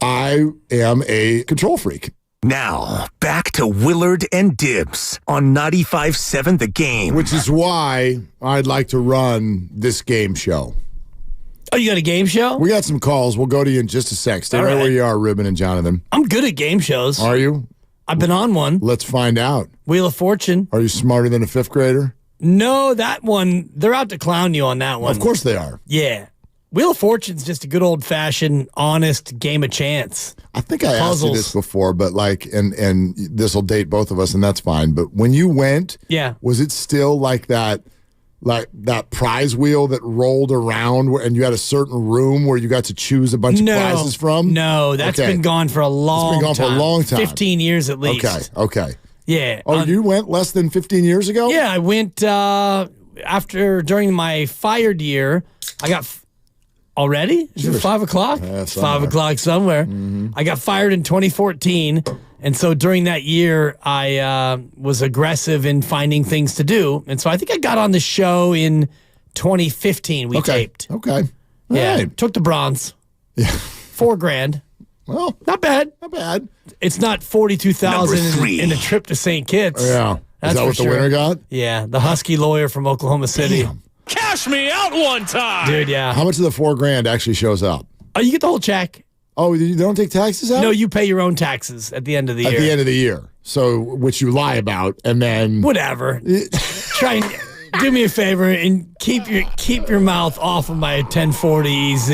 I am a control freak. Now, back to Willard and Dibs on 95.7 The Game. Which is why I'd like to run this game show. Oh, you got a game show? We got some calls. We'll go to you in just a sec. Stay right where you are, Ruben and Jonathan. I'm good at game shows. Are you? I've been on one. Let's find out. Wheel of Fortune. Are you smarter than a fifth grader? No, that one, they're out to clown you on that one. Of course they are. Yeah. Wheel of Fortune's just a good old-fashioned, honest game of chance. I think I asked you this before, but and this will date both of us, and that's fine. But when you went, was it still like that prize wheel that rolled around, and you had a certain room where you got to choose a bunch of prizes from? No, that's been gone for a long time. It's been gone for a long time. 15 years at least. Okay. Yeah. Oh, you went less than 15 years ago? Yeah, I went during my fired year. I got already? Is it 5 o'clock? It's 5 o'clock somewhere. Mm-hmm. I got fired in 2014. And so during that year, I was aggressive in finding things to do. And so I think I got on the show in 2015. We taped. Okay. Took the bronze. Yeah. $4,000. Well, not bad. Not bad. It's not $42,000 in a trip to St. Kitts. Yeah. That's Is that what the winner got? Yeah. The Husky lawyer from Oklahoma City. Damn. Cash me out one time. Dude, yeah. How much of the $4,000 actually shows up? Oh, you get the whole check. Oh, you don't take taxes out? No, you pay your own taxes at the end of the year. At the end of the year. So, which you lie about, and then... Whatever. Try and do me a favor and keep your mouth off of my 1040 EZ.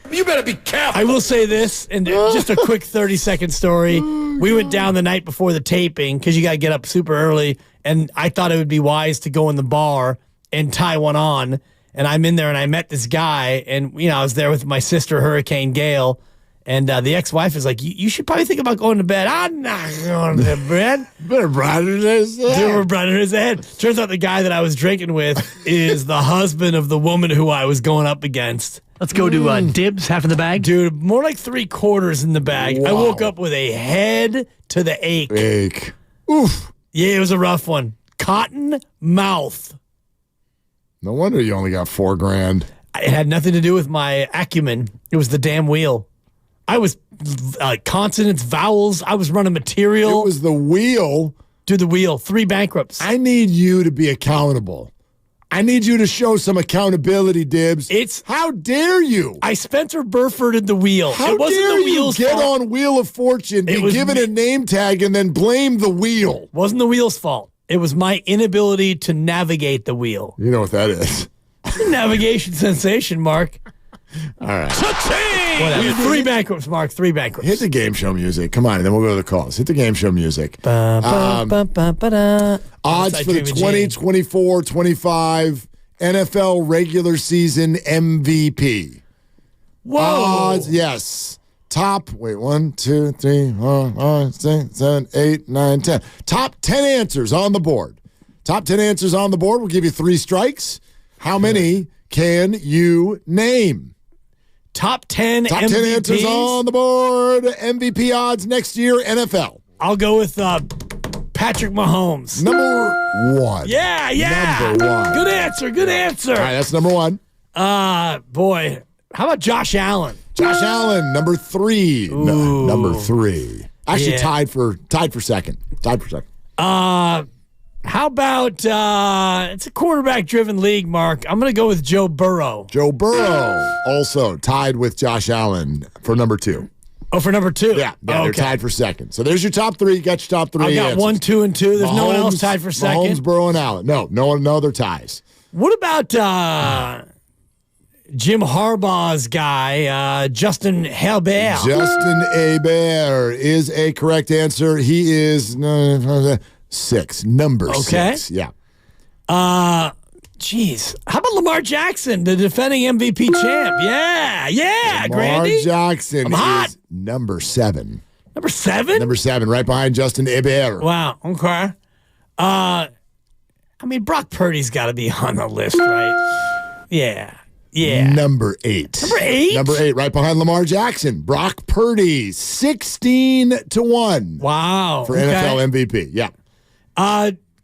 You better be careful. I will say this, and just a quick 30-second story. We went down the night before the taping, because you got to get up super early, and I thought it would be wise to go in the bar and tie one on. And I'm in there, and I met this guy, and I was there with my sister, Hurricane Gale, and the ex-wife is like, you should probably think about going to bed. I'm not going to bed. Better brighten his head. Dude, brighten his head. Turns out the guy that I was drinking with is the husband of the woman who I was going up against. Let's go to Dibs, half in the bag. Dude, more like 3/4 in the bag. Wow. I woke up with a head to the ache. Oof. Yeah, it was a rough one. Cotton mouth. No wonder you only got $4,000. It had nothing to do with my acumen. It was the damn wheel. I was consonants, vowels. I was running material. It was the wheel. Dude, the wheel. 3 bankrupts. I need you to be accountable. I need you to show some accountability, Dibs. How dare you? I Spencer Burforded the wheel. How it wasn't dare the wheel's you get fault. on Wheel of Fortune and give it a name tag and then blame the wheel? Wasn't the wheel's fault. It was my inability to navigate the wheel. You know what that is. Navigation sensation, Mark. All right. Whatever. 3 bankrupts, Mark. 3 bankrupts. Hit the game show music. Come on, and then we'll go to the calls. Hit the game show music. Odds for the 2024-25 NFL regular season MVP. Whoa. Odds, yes. Top, 1, 2, 3, 4, 5, 6, 7, 8, 9, 10. Top 10 answers on the board. Top 10 answers on the board. We'll give you 3 strikes. How many can you name? Top 10 Top MVPs? 10 answers on the board. MVP odds next year, NFL. I'll go with Patrick Mahomes. Number 1. Yeah. Number 1. Good answer. All right, that's number 1. Boy. How about Josh Allen? Josh Allen, number 3. Number 3. Actually, Yeah. tied for second. How about it's a quarterback-driven league, Mark. I'm going to go with Joe Burrow. Joe Burrow, also tied with Josh Allen for number 2. Oh, for number 2? Yeah, they're tied for second. So there's your top 3. You got your top 3 I got answers. 1, 2, and 2. There's no one else tied for second. Mahomes, Burrow, and Allen. No other ties. What about Jim Harbaugh's guy, Justin Herbert? Justin Herbert is a correct answer. He is 6. Number 6. Yeah. Jeez. How about Lamar Jackson, the defending MVP champ? Yeah, Grandy. Lamar Jackson I'm hot. is number 7. Number 7? Number 7, right behind Justin Herbert. Wow, okay. I mean, Brock Purdy's got to be on the list, right? Yeah. Yeah. Number 8. Number 8? Number 8, right behind Lamar Jackson. Brock Purdy, 16-1. Wow. For NFL MVP. Yeah.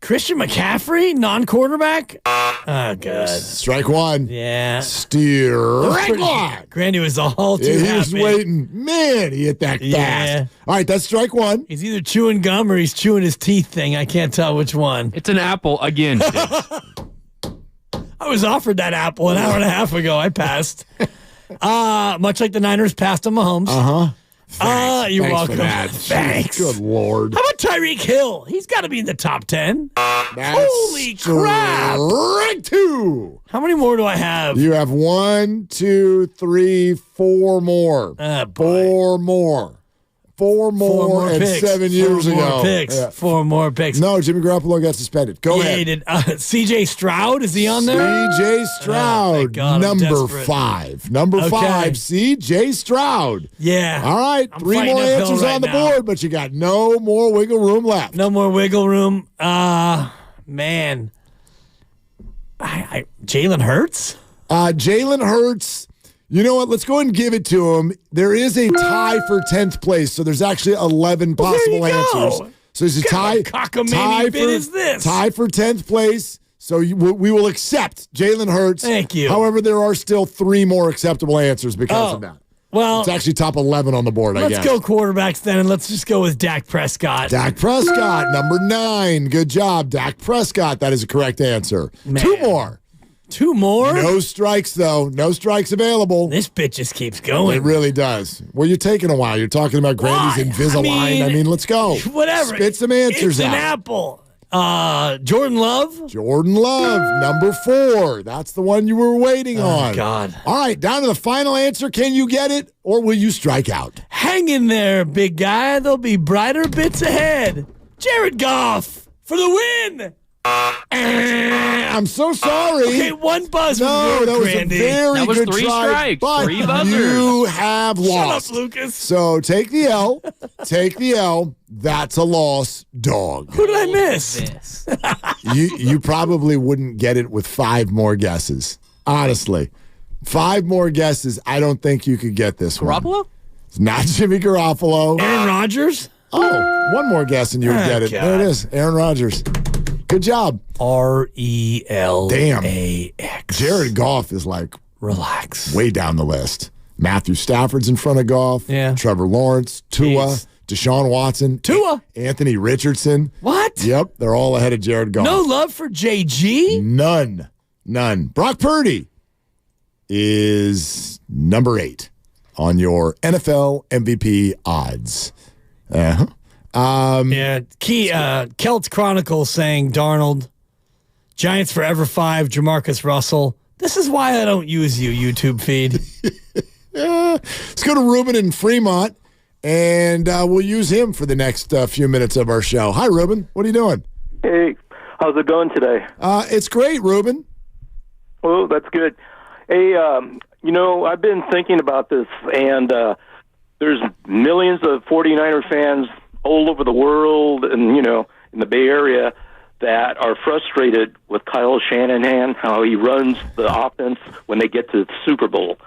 Christian McCaffrey, non-quarterback? Oh, God. Strike 1. Yeah. Strike 1. Grandy was all too He happy. was waiting. Man, he hit that fast. All right, that's strike 1. He's either chewing gum or he's chewing his teeth thing. I can't tell which one. It's an apple again. I was offered that apple an hour and a half ago. I passed. Much like the Niners passed on Mahomes. Uh-huh. You're Thanks welcome. for that. Thanks. Good Lord. How about Tyreek Hill? He's got to be in the top 10. Holy crap. Strike 2. How many more do I have? You have 1, 2, 3, 4 more. 4 more. 4 more and picks. 7 years Four ago. More picks. Yeah. 4 more picks. No, Jimmy Garoppolo got suspended. Go ahead. Did C.J. Stroud, is he on there? C.J. Stroud, God, I'm number desperate. 5. Number 5, C.J. Stroud. Yeah. All right, I'm 3 fighting more uphill answers right on the now. board, but you got no more wiggle room left. No more wiggle room. Man. Jalen Hurts? Jalen Hurts. You know what? Let's go ahead and give it to him. There is a tie for 10th place, so there's actually 11 possible answers. So there's a tie. Cockamamie bit is this? Tie for 10th place. So we will accept Jalen Hurts. Thank you. However, there are still 3 more acceptable answers because of that. Well, it's actually top 11 on the board, I guess. Let's go quarterbacks then, and let's just go with Dak Prescott. Dak Prescott, number 9. Good job, Dak Prescott. That is a correct answer. Man. 2 more. 2 more? No strikes, though. No strikes available. This bitch just keeps going. It really does. Well, you're taking a while. You're talking about Grandy's Invisalign. I mean, let's go. Whatever. Spit some answers it's out. An apple. Jordan Love? Jordan Love, number 4. That's the one you were waiting on. God. All right, down to the final answer. Can you get it, or will you strike out? Hang in there, big guy. There'll be brighter bits ahead. Jared Goff for the win. I'm so sorry. Okay, one buzz. No, that was Grandy. a very That was good 3 try, strikes. but 3 buzzers. you have lost. Shut up, Lucas. So take the L. Take the L. That's a loss, dog. Who did I miss? You probably wouldn't get it with 5 more guesses. Honestly. 5 more guesses. I don't think you could get this one. Garoppolo? It's not Jimmy Garoppolo. Aaron Rodgers? Oh, one more guess and you would get it. God. There it is. Aaron Rodgers. Good job. RELAX. Damn. Jared Goff is like relax. Way down the list. Matthew Stafford's in front of Goff. Yeah. Trevor Lawrence, Tua, Jeez. Deshaun Watson, Tua. Anthony Richardson. What? Yep, they're all ahead of Jared Goff. No love for JG? None. Brock Purdy is number 8 on your NFL MVP odds. Uh-huh. Celts Chronicle saying Darnold, Giants forever 5, Jamarcus Russell. This is why I don't use you, YouTube feed. Let's go to Ruben in Fremont, and we'll use him for the next few minutes of our show. Hi, Ruben. What are you doing? Hey, how's it going today? It's great, Ruben. Well, that's good. Hey, I've been thinking about this, and there's millions of 49er fans all over the world and, in the Bay Area that are frustrated with Kyle Shanahan, how he runs the offense when they get to the Super Bowl.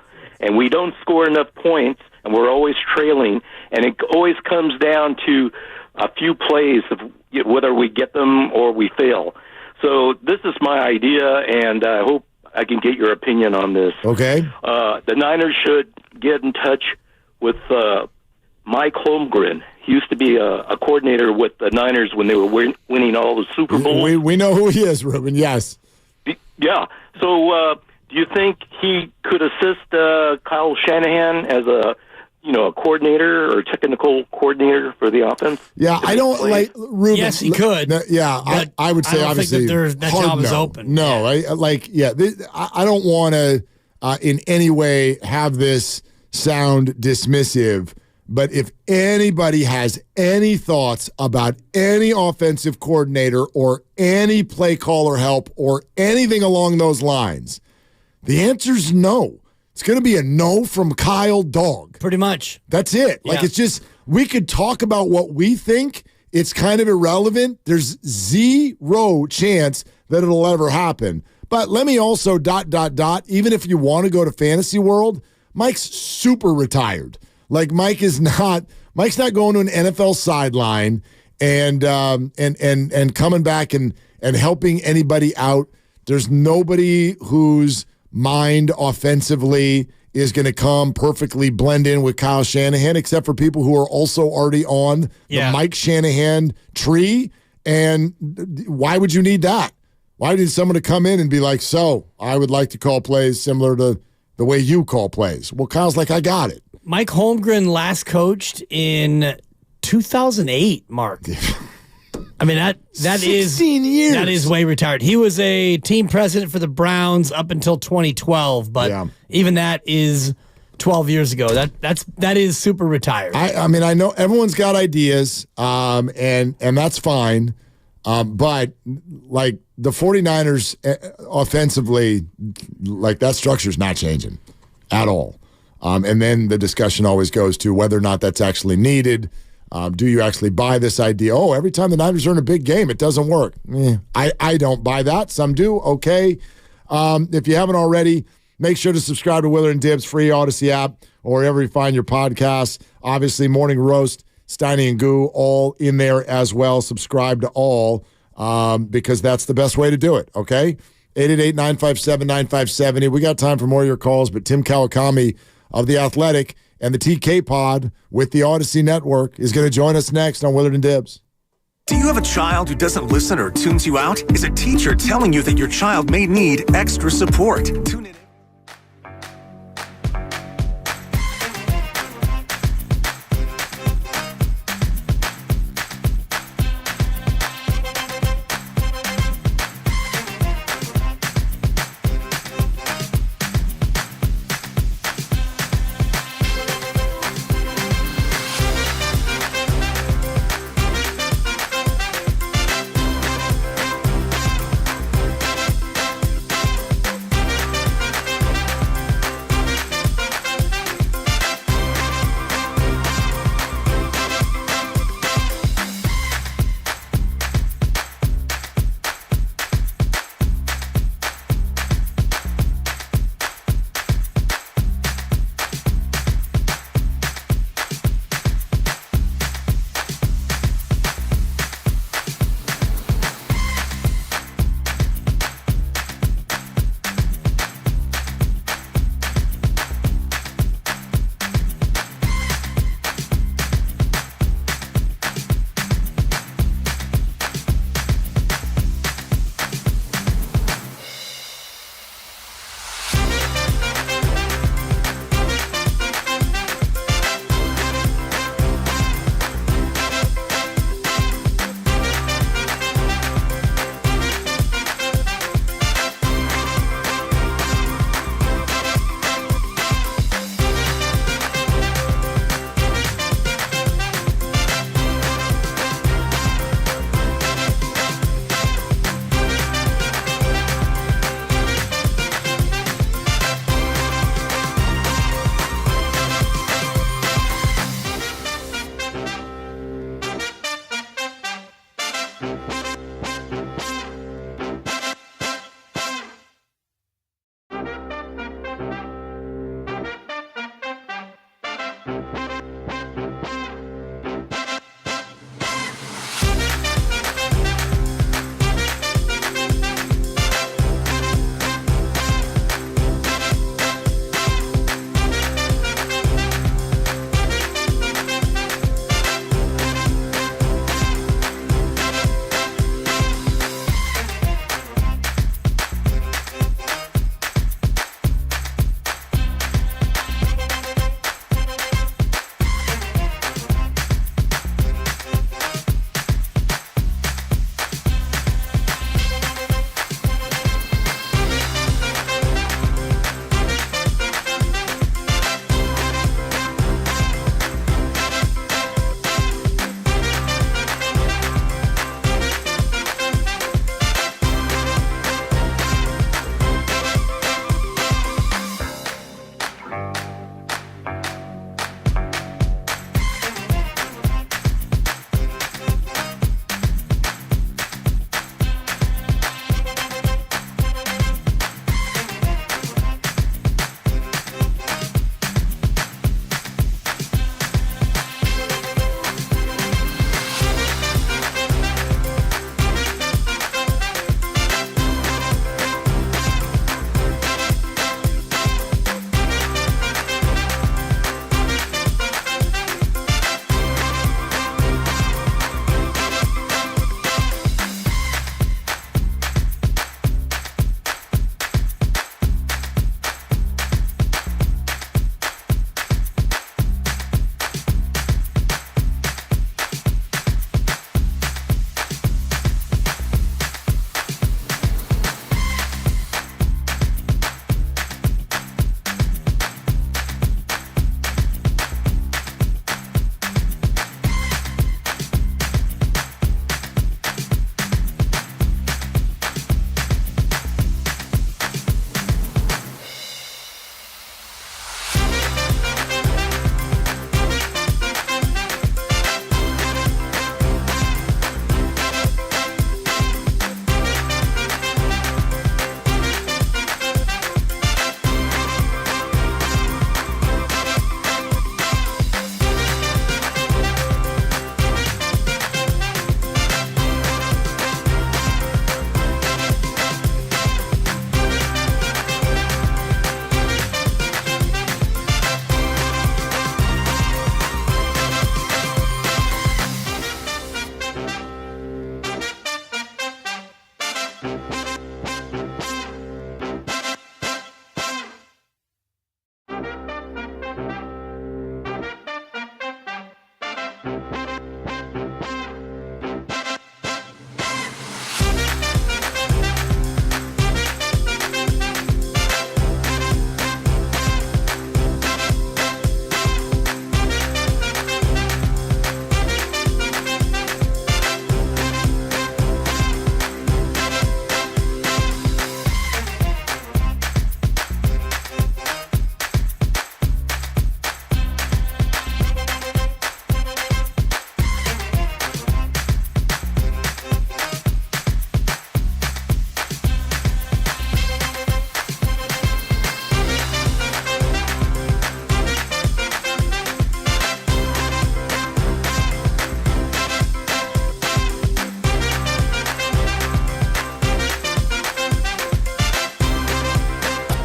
And we don't score enough points, and we're always trailing, and it always comes down to a few plays of whether we get them or we fail. So this is my idea, and I hope I can get your opinion on this. Okay. The Niners should get in touch with Mike Holmgren. He used to be a coordinator with the Niners when they were winning all the Super Bowls. We know who he is, Ruben, yes. Yeah. So do you think he could assist Kyle Shanahan as a coordinator or technical coordinator for the offense? Yeah, I don't like Ruben. Yes, he could. I would say I don't obviously think that hard job is no. open. No, I don't want to in any way have this sound dismissive. But if anybody has any thoughts about any offensive coordinator or any play caller help or anything along those lines, the answer's no. It's going to be a no from Kyle Dog. Pretty much. That's it. Yeah. It's just, we could talk about what we think. It's kind of irrelevant. There's zero chance that it'll ever happen. But let me also ... Even if you want to go to fantasy world, Mike's super retired. Like Mike's not going to an NFL sideline and coming back and helping anybody out. There's nobody whose mind offensively is going to come perfectly blend in with Kyle Shanahan, except for people who are also already on the Mike Shanahan tree. And why would you need that? Why need someone to come in and be like, so I would like to call plays similar to the way you call plays? Well, Kyle's like, I got it. Mike Holmgren last coached in 2008, Mark. I mean, that is 16 years. That is way retired. He was a team president for the Browns up until 2012, but even that is 12 years ago. That is super retired. I mean, I know everyone's got ideas, and that's fine. But like the 49ers offensively, like that structure's not changing at all. And then the discussion always goes to whether or not that's actually needed. Do you actually buy this idea? Oh, every time the Niners are in a big game, it doesn't work. I don't buy that. Some do. Okay. If you haven't already, make sure to subscribe to Willard and Dibs, free Odyssey app, or wherever you find your podcasts. Obviously, Morning Roast, Steiny and Goo, all in there as well. Subscribe to all because that's the best way to do it, okay? 888-957-9570. We got time for more of your calls, but Tim Kawakami of The Athletic and the TK Pod with the Odyssey Network is going to join us next on Willard and Dibs. Do you have a child who doesn't listen or tunes you out? Is a teacher telling you that your child may need extra support? Tune in.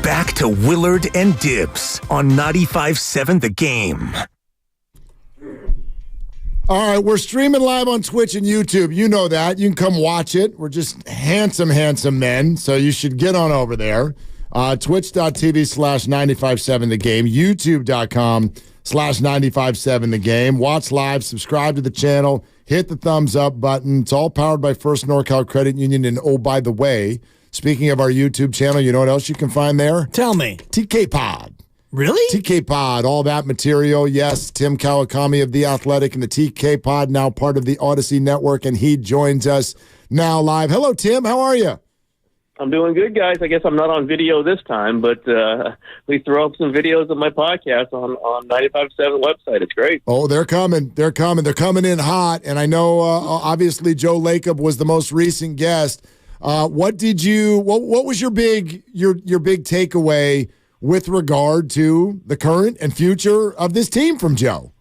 Back to Willard and Dibs on 95.7 The Game. All right, we're streaming live on Twitch and YouTube. You know that. You can come watch it. We're just handsome, handsome men, so you should get on over there. Twitch.tv/957 The Game, YouTube.com/957 The Game. Watch live, subscribe to the channel, hit the thumbs up button. It's all powered by First NorCal Credit Union. And oh, by the way, speaking of our YouTube channel, you know what else you can find there? Tell me. TK Pod. Really? TK Pod, all that material. Yes, Tim Kawakami of The Athletic and the TK Pod, now part of the Odyssey Network, and he joins us now live. Hello, Tim. How are you? I'm doing good, guys. I guess I'm not on video this time, but we throw up some videos of my podcast on 95.7 website. It's great. Oh, they're coming. They're coming. They're coming in hot. And I know, obviously, Joe Lacob was the most recent guest. What was your big takeaway with regard to the current and future of this team from Joe?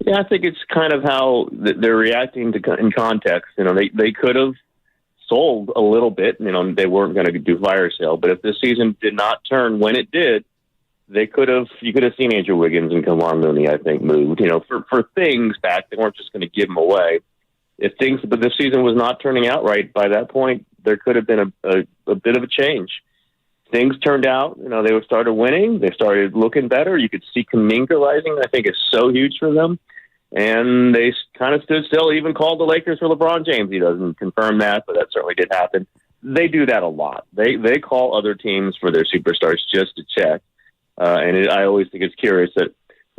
Yeah, I think it's kind of how they're reacting to in context. You know, they could have sold a little bit. You know, they weren't going to do fire sale, but if this season did not turn when it did, you could have seen Andrew Wiggins and Kevon Looney, I think, moved. You know, for things back, they weren't just going to give them away. But this season was not turning out right by that point, there could have been a bit of a change. Things turned out, you know, they started winning. They started looking better. You could see Kuminga rising. I think is so huge for them. And they kind of stood still, even called the Lakers for LeBron James. He doesn't confirm that, but that certainly did happen. They do that a lot. They call other teams for their superstars just to check. I always think it's curious that,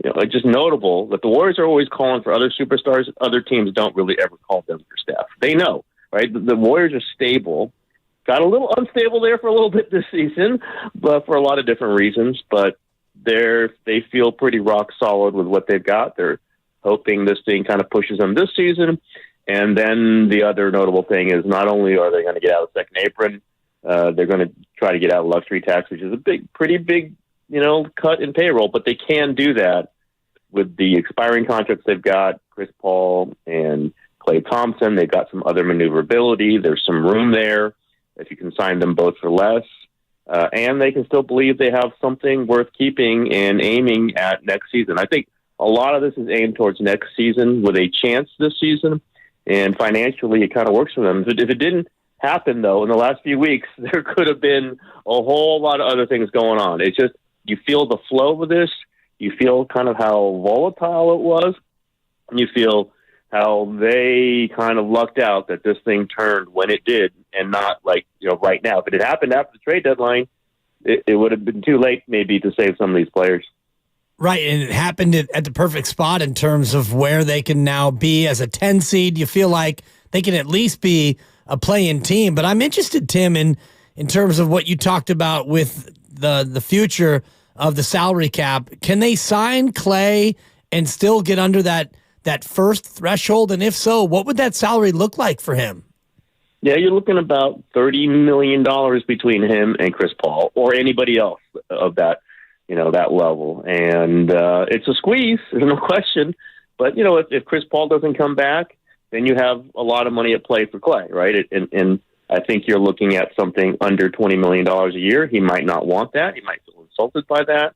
you know, like just notable that the Warriors are always calling for other superstars. Other teams don't really ever call them for staff. They know, right? The Warriors are stable. Got a little unstable there for a little bit this season, but for a lot of different reasons. But they feel pretty rock solid with what they've got. They're hoping this thing kind of pushes them this season. And then the other notable thing is not only are they going to get out of second apron, they're going to try to get out of luxury tax, which is a pretty big, you know, cut in payroll. But they can do that with the expiring contracts they've got, Chris Paul and Klay Thompson. They've got some other maneuverability. There's some room there if you can sign them both for less. And they can still believe they have something worth keeping and aiming at next season. I think a lot of this is aimed towards next season with a chance this season. And financially, it kind of works for them. If it didn't happen, though, in the last few weeks, there could have been a whole lot of other things going on. It's just you feel the flow of this. You feel kind of how volatile it was. And you feel how they kind of lucked out that this thing turned when it did and not like, you know, right now. If it had happened after the trade deadline, it would have been too late maybe to save some of these players. Right, and it happened at the perfect spot in terms of where they can now be as a 10 seed. You feel like they can at least be a play-in team. But I'm interested, Tim, in terms of what you talked about with the future of the salary cap. Can they sign Klay and still get under that first threshold? And if so, what would that salary look like for him? Yeah, you're looking about $30 million between him and Chris Paul or anybody else of that, you know, that level. And it's a squeeze, there's no question. But, you know, if Chris Paul doesn't come back, then you have a lot of money at play for Klay, right? And I think you're looking at something under $20 million a year. He might not want that. He might feel insulted by that.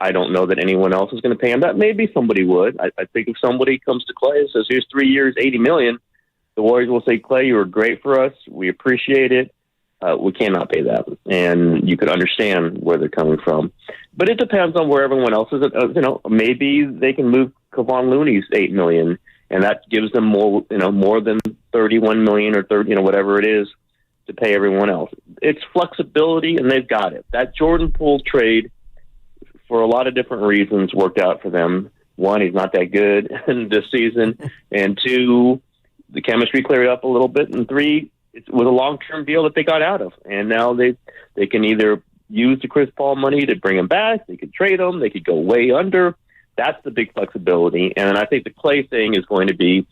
I don't know that anyone else is going to pay him that. Maybe somebody would. I think if somebody comes to Klay and says, here's 3 years, $80 million, the Warriors will say, Klay, you were great for us. We appreciate it. We cannot pay that. And you could understand where they're coming from. But it depends on where everyone else is. You know, maybe they can move Kevon Looney's $8 million and that gives them more than $31 million or 30, whatever it is, to pay everyone else. It's flexibility, and they've got it. That Jordan Poole trade, for a lot of different reasons, worked out for them. One, he's not that good this season, and two, the chemistry cleared up a little bit, and three, it was a long-term deal that they got out of, and now they can either use the Chris Paul money to bring him back, they could trade him, they could go way under. That's the big flexibility, and I think the Klay thing is going to be,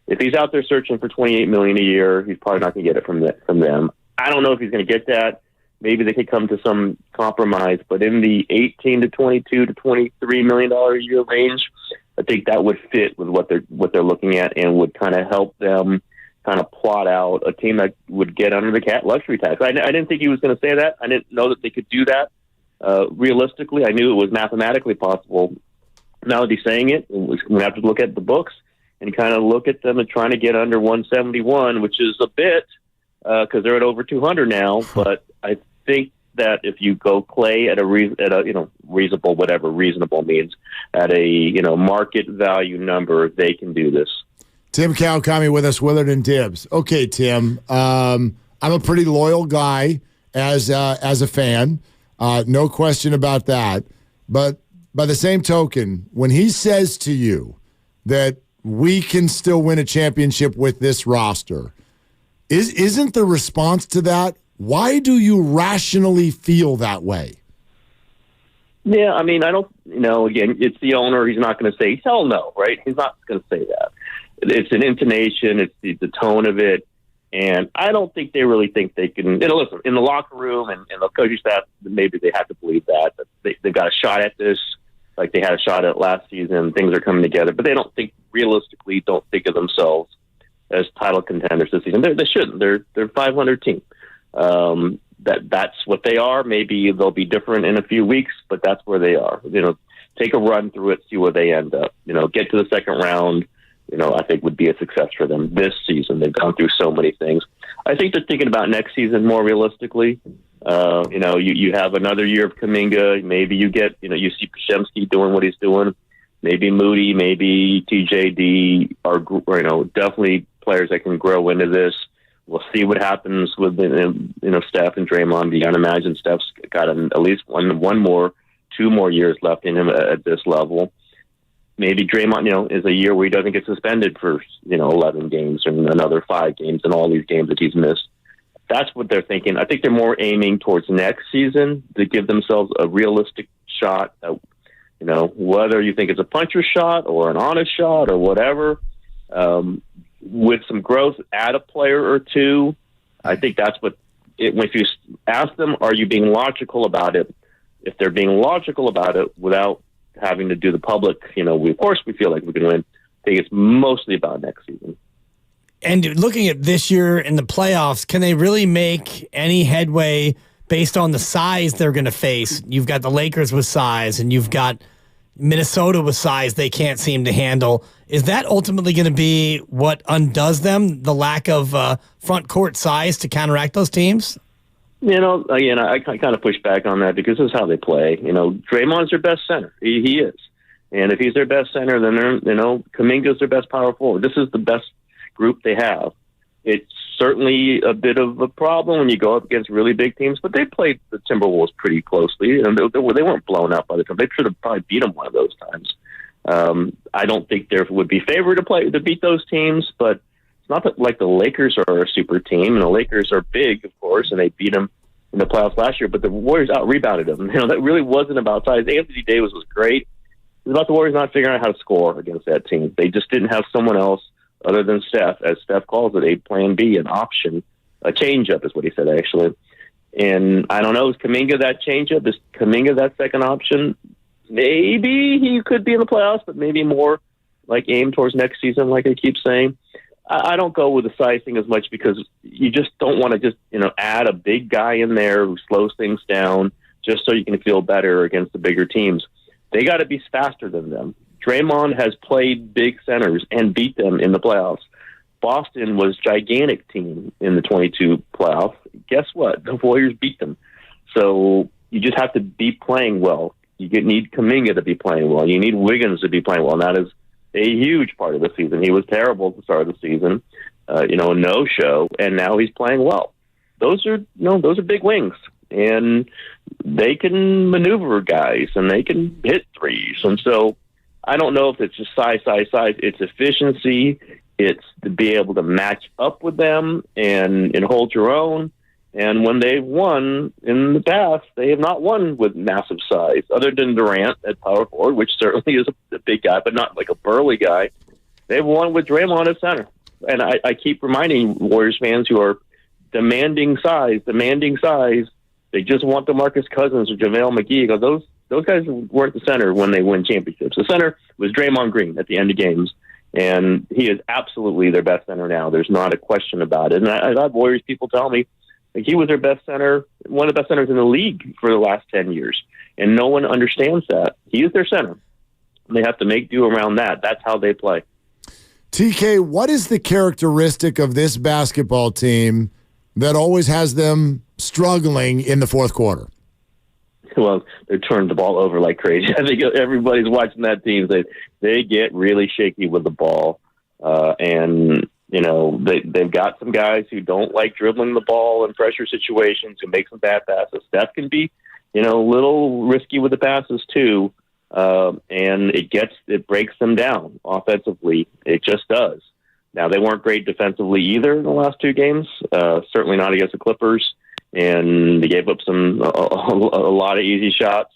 if he's out there searching for $28 million a year, he's probably not going to get it from them. I don't know if he's going to get that. Maybe they could come to some compromise, but in the $18 to $22 to $23 million a year range, I think that would fit with what they're looking at, and would kind of help them kind of plot out a team that would get under the luxury tax. I didn't think he was going to say that. I didn't know that they could do that. Realistically, I knew it was mathematically possible. Now that he's saying it, we're going to have to look at the books and kind of look at them and trying to get under 171, which is a bit because they're at over 200 now. But I think that if you go Klay at a reasonable, whatever reasonable means, at a market value number, they can do this. Tim Kawakami with us, Willard and Dibbs. Okay, Tim, I'm a pretty loyal guy as a fan, no question about that. But by the same token, when he says to you that we can still win a championship with this roster, isn't the response to that, why do you rationally feel that way? Yeah, I mean, I don't, again, it's the owner. He's not going to say, hell no, right? He's not going to say that. It's an intonation. It's the tone of it. And I don't think they really think they can, listen, in the locker room and the coaching staff, maybe they have to believe that they've got a shot at this, like they had a shot at last season. Things are coming together, but they don't think, realistically, don't think of themselves as title contenders this season. They shouldn't. They're a 500 team. That's what they are. Maybe they'll be different in a few weeks, but that's where they are. Take a run through it, see where they end up. Get to the second round. I think would be a success for them this season. They've gone through so many things. I think they're thinking about next season more realistically. You have another year of Kuminga. Maybe you you see Podziemski doing what he's doing. Maybe Moody, maybe TJD are definitely players that can grow into this. We'll see what happens with Steph and Draymond. You got to imagine Steph's got at least two more years left in him at this level. Maybe Draymond, is a year where he doesn't get suspended for 11 games and another 5 games and all these games that he's missed. That's what they're thinking. I think they're more aiming towards next season to give themselves a realistic shot at, whether you think it's a puncher shot or an honest shot or whatever, with some growth, add a player or two. I think that's if you ask them, are you being logical about it? If they're being logical about it without having to do the public, of course we feel like we can win. I think it's mostly about next season. And looking at this year in the playoffs, can they really make any headway based on the size they're going to face? You've got the Lakers with size, and you've got Minnesota with size they can't seem to handle. Is that ultimately going to be what undoes them, the lack of front court size to counteract those teams? Again, I kind of push back on that because this is how they play. Draymond's their best center. He is. And if he's their best center, then Kuminga's their best power forward. This is the best group they have. It's certainly a bit of a problem when you go up against really big teams, but they played the Timberwolves pretty closely, and they weren't blown out by the time. They should have probably beat them one of those times. I don't think there would be favor to beat those teams, but it's not that like the Lakers are a super team, and the Lakers are big, of course, and they beat them in the playoffs last year, but the Warriors out-rebounded them. That really wasn't about size. Anthony Davis was great. It was about the Warriors not figuring out how to score against that team. They just didn't have someone else other than Steph, as Steph calls it, a plan B, an option, a change-up is what he said, actually. And I don't know, is Kuminga that change-up? Is Kuminga that second option? Maybe he could be in the playoffs, but maybe more like aim towards next season, like I keep saying. I don't go with the size thing as much because you just don't want to just, add a big guy in there who slows things down just so you can feel better against the bigger teams. They got to be faster than them. Draymond has played big centers and beat them in the playoffs. Boston was a gigantic team in the 22 playoffs. Guess what? The Warriors beat them. So you just have to be playing well. You need Kuminga to be playing well. You need Wiggins to be playing well. And that is a huge part of the season. He was terrible at the start of the season, a no-show, and now he's playing well. Those are big wings, and they can maneuver guys, and they can hit threes. And so I don't know if it's just size. It's efficiency. It's to be able to match up with them and hold your own. And when they've won in the past, they have not won with massive size, other than Durant at power forward, which certainly is a big guy, but not like a burly guy. They've won with Draymond at center. And I keep reminding Warriors fans who are demanding size. They just want DeMarcus Cousins or JaVale McGee. Those guys weren't the center when they win championships. The center was Draymond Green at the end of games. And he is absolutely their best center now. There's not a question about it. And I've had Warriors people tell me like he was their best center, one of the best centers in the league for the last 10 years. And no one understands that. He is their center. They have to make do around that. That's how they play. TK, what is the characteristic of this basketball team that always has them struggling in the fourth quarter? Well, they're turning the ball over like crazy. I think everybody's watching that team. They get really shaky with the ball. And, they've got some guys who don't like dribbling the ball in pressure situations, who make some bad passes. Steph can be, a little risky with the passes too. And it breaks them down offensively. It just does. Now, they weren't great defensively either in the last two games, certainly not against the Clippers. And they gave up a lot of easy shots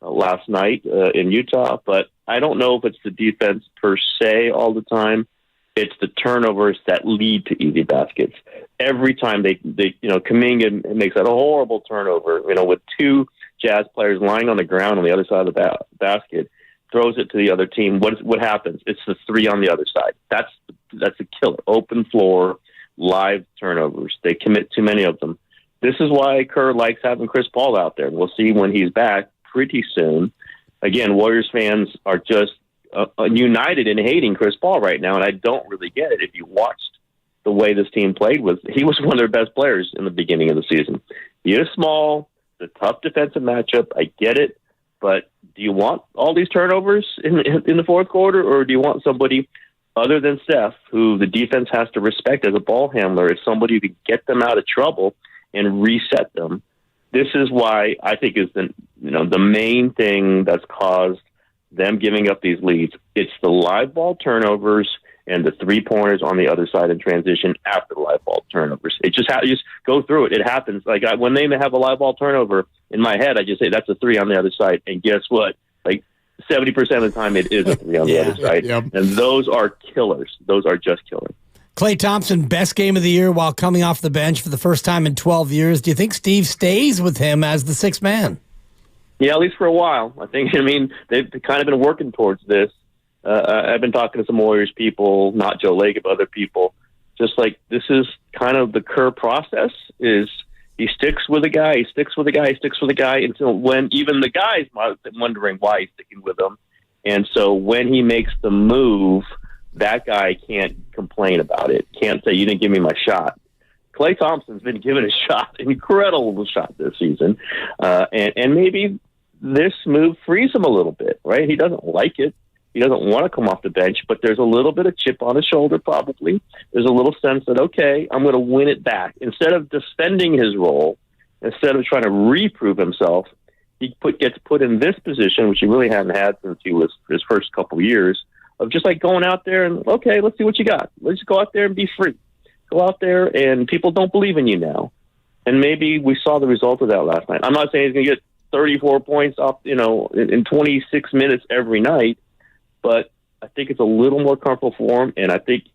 last night in Utah. But I don't know if it's the defense per se all the time. It's the turnovers that lead to easy baskets. Every time they Kuminga makes that horrible turnover, with two Jazz players lying on the ground on the other side of the basket, throws it to the other team. What happens? It's the three on the other side. That's a killer. Open floor, live turnovers. They commit too many of them. This is why Kerr likes having Chris Paul out there. We'll see when he's back pretty soon. Again, Warriors fans are just united in hating Chris Paul right now, and I don't really get it. If you watched the way this team played, he was one of their best players in the beginning of the season. He is small, it's a tough defensive matchup. I get it, but do you want all these turnovers in the fourth quarter, or do you want somebody other than Steph, who the defense has to respect as a ball handler, is somebody who can get them out of trouble and reset them? This is why I think is the main thing that's caused them giving up these leads. It's the live ball turnovers and the 3-pointers on the other side in transition after the live ball turnovers. It just you just go through it. It happens. Like when they have a live ball turnover, in my head, I just say that's a 3 on the other side. And guess what? Like 70% of the time, it is a 3 on the other side. Yep. And those are killers. Those are just killers. Klay Thompson, best game of the year while coming off the bench for the first time in 12 years. Do you think Steve stays with him as the sixth man? Yeah, at least for a while. They've kind of been working towards this. I've been talking to some Warriors people, not Joe Lacob, but other people. Just like this is kind of the Kerr process is he sticks with a guy, until when even the guy's wondering why he's sticking with him. And so when he makes the move, that guy can't complain about it. Can't say, you didn't give me my shot. Klay Thompson's been given a shot, an incredible shot this season. And maybe this move frees him a little bit, right? He doesn't like it. He doesn't want to come off the bench, but there's a little bit of chip on his shoulder probably. There's a little sense that, okay, I'm going to win it back. Instead of defending his role, instead of trying to reprove himself, he gets put in this position, which he really hadn't had since he was his first couple years, of just like going out there and, okay, let's see what you got. Let's go out there and be free. Go out there and people don't believe in you now. And maybe we saw the result of that last night. I'm not saying he's going to get 34 points off, in 26 minutes every night, but I think it's a little more comfortable for him. And I think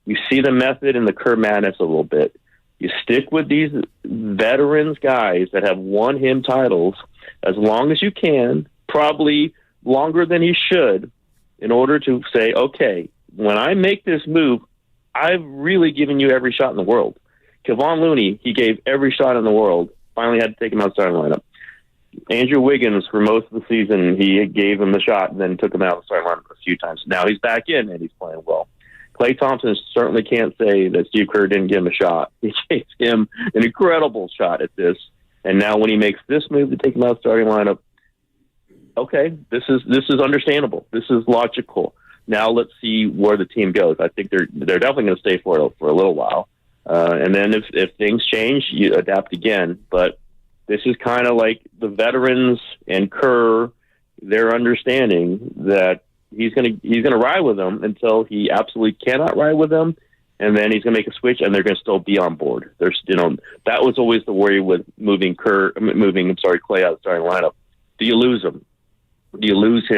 you see the method in the Kerr madness a little bit. You stick with these veterans guys that have won him titles as long as you can, probably longer than he should, in order to say, okay, when I make this move, I've really given you every shot in the world. Kevon Looney, he gave every shot in the world, finally had to take him out of the starting lineup. Andrew Wiggins, for most of the season, he gave him the shot and then took him out of the starting lineup a few times. Now he's back in and he's playing well. Klay Thompson certainly can't say that Steve Kerr didn't give him a shot. He gave him an incredible shot at this. And now when he makes this move to take him out of the starting lineup, okay, this is understandable. This is logical. Now let's see where the team goes. I think they're definitely going to stay for a little while. And then if things change, you adapt again. But this is kind of like the veterans and Kerr, they're understanding that he's gonna ride with them until he absolutely cannot ride with them, and then he's gonna make a switch, and they're gonna still be on board. There's that was always the worry with moving Klay out of the starting lineup. Do you lose him? Do you lose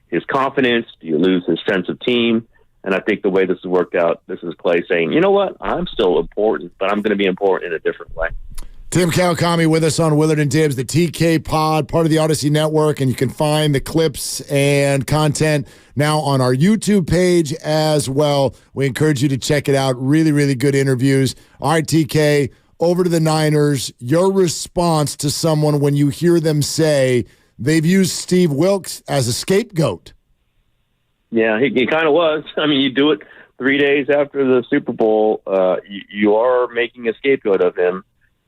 his confidence? Do you lose his sense of team? And I think the way this has worked out, this is Klay saying, you know what, I'm still important, but I'm going to be important in a different way. Tim Kawakami with us on Willard and Dibs, the TK Pod, part of the Odyssey Network, and you can find the clips and content now on our YouTube page as well. We encourage you to check it out. Really, really good interviews. All right, TK, over to the Niners. Your response to someone when you hear them say they've used Steve Wilks as a scapegoat. Yeah, he kind of was. I mean, you do it 3 days after the Super Bowl. You are making a scapegoat of him.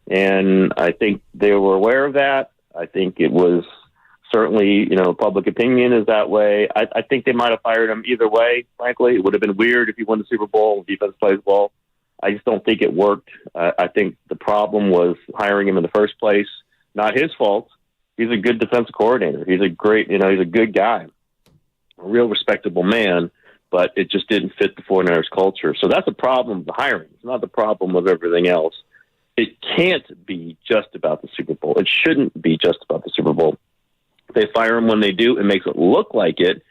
And I think they were aware of that. I think it was certainly, public opinion is that way. I think they might have fired him either way, frankly. It would have been weird if he won the Super Bowl and defense plays well. I just don't think it worked. I think the problem was hiring him in the first place. Not his fault. He's a good defensive coordinator. He's a great, he's a good guy. A real respectable man, but it just didn't fit the 49ers culture. So that's a problem with the hiring. It's not the problem of everything else. It can't be just about the Super Bowl. It shouldn't be just about the Super Bowl. They fire him when they do. It makes it look like it.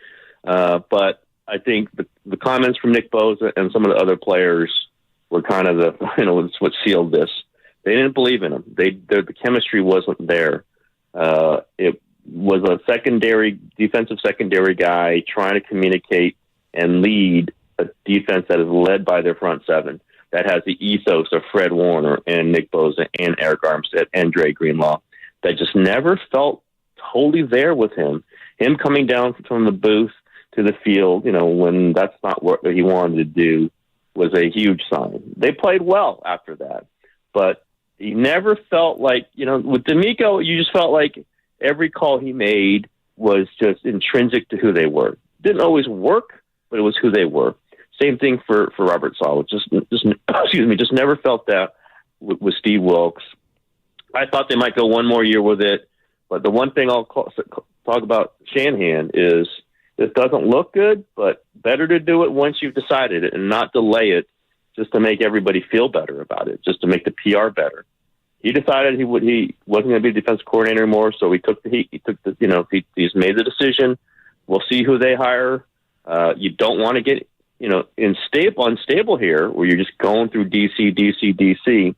But I think the comments from Nick Bosa and some of the other players were kind of it's what sealed this. They didn't believe in him. The chemistry wasn't there. It was a defensive secondary guy trying to communicate and lead a defense that is led by their front seven, that has the ethos of Fred Warner and Nick Bosa and Eric Armstead and Dre Greenlaw, that just never felt totally there with him. Him coming down from the booth to the field, when that's not what he wanted to do, was a huge sign. They played well after that, but he never felt like, with D'Amico, you just felt like every call he made was just intrinsic to who they were. Didn't always work, but it was who they were. Same thing for Robert Saleh. Just never felt that with Steve Wilks. I thought they might go one more year with it, but the one thing I'll talk about Shanahan is this doesn't look good, but better to do it once you've decided it and not delay it just to make everybody feel better about it, just to make the PR better. He decided he wasn't going to be the defensive coordinator anymore, so he took the heat. He's made the decision. We'll see who they hire. You don't want to get unstable here, where you're just going through DC.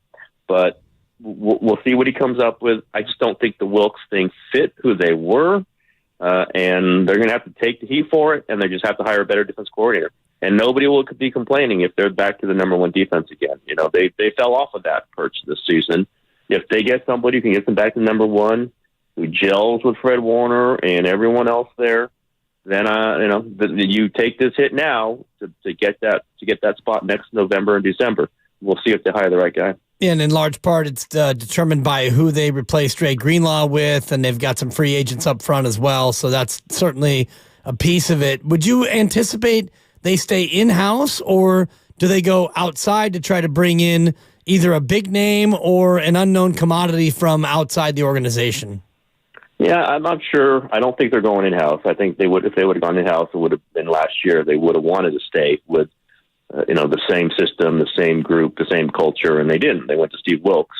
But we'll see what he comes up with. I just don't think the Wilks thing fit who they were, and they're going to have to take the heat for it, and they just have to hire a better defense coordinator. And nobody will be complaining if they're back to the number one defense again. They fell off of that perch this season. If they get somebody who can get them back to number one, who gels with Fred Warner and everyone else there, then you take this hit now to get that spot next November and December. We'll see if they hire the right guy. And in large part, it's determined by who they replace Dre Greenlaw with, and they've got some free agents up front as well. So that's certainly a piece of it. Would you anticipate they stay in-house, or do they go outside to try to bring in either a big name or an unknown commodity from outside the organization? Yeah, I'm not sure. I don't think they're going in-house. I think they would, if they would have gone in-house, it would have been last year. They would have wanted to stay with, the same system, the same group, the same culture, and they didn't. They went to Steve Wilks.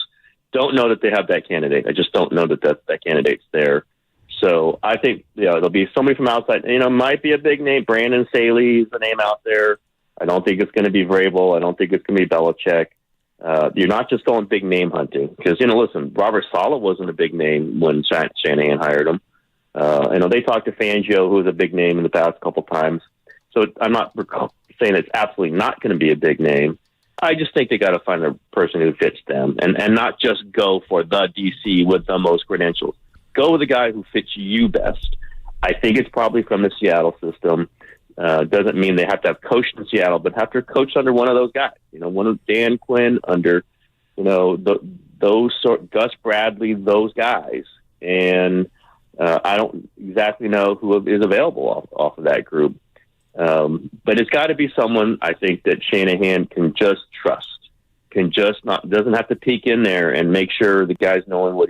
Don't know that they have that candidate. I just don't know that candidate's there. So I think there'll be somebody from outside. Might be a big name. Brandon Staley is the name out there. I don't think it's going to be Vrabel. I don't think it's going to be Belichick. You're not just going big name hunting because, listen, Robert Saleh wasn't a big name when Shanahan hired him. They talked to Fangio, who was a big name in the past couple times. So I'm not saying it's absolutely not going to be a big name. I just think they got to find a person who fits them and not just go for the DC with the most credentials. Go with the guy who fits you best. I think it's probably from the Seattle system. Doesn't mean they have to have coached in Seattle, but have to coach under one of those guys. One of Dan Quinn, under, Gus Bradley, those guys. And I don't exactly know who is available off of that group. But it's got to be someone I think that Shanahan can just trust, doesn't have to peek in there and make sure the guy's knowing what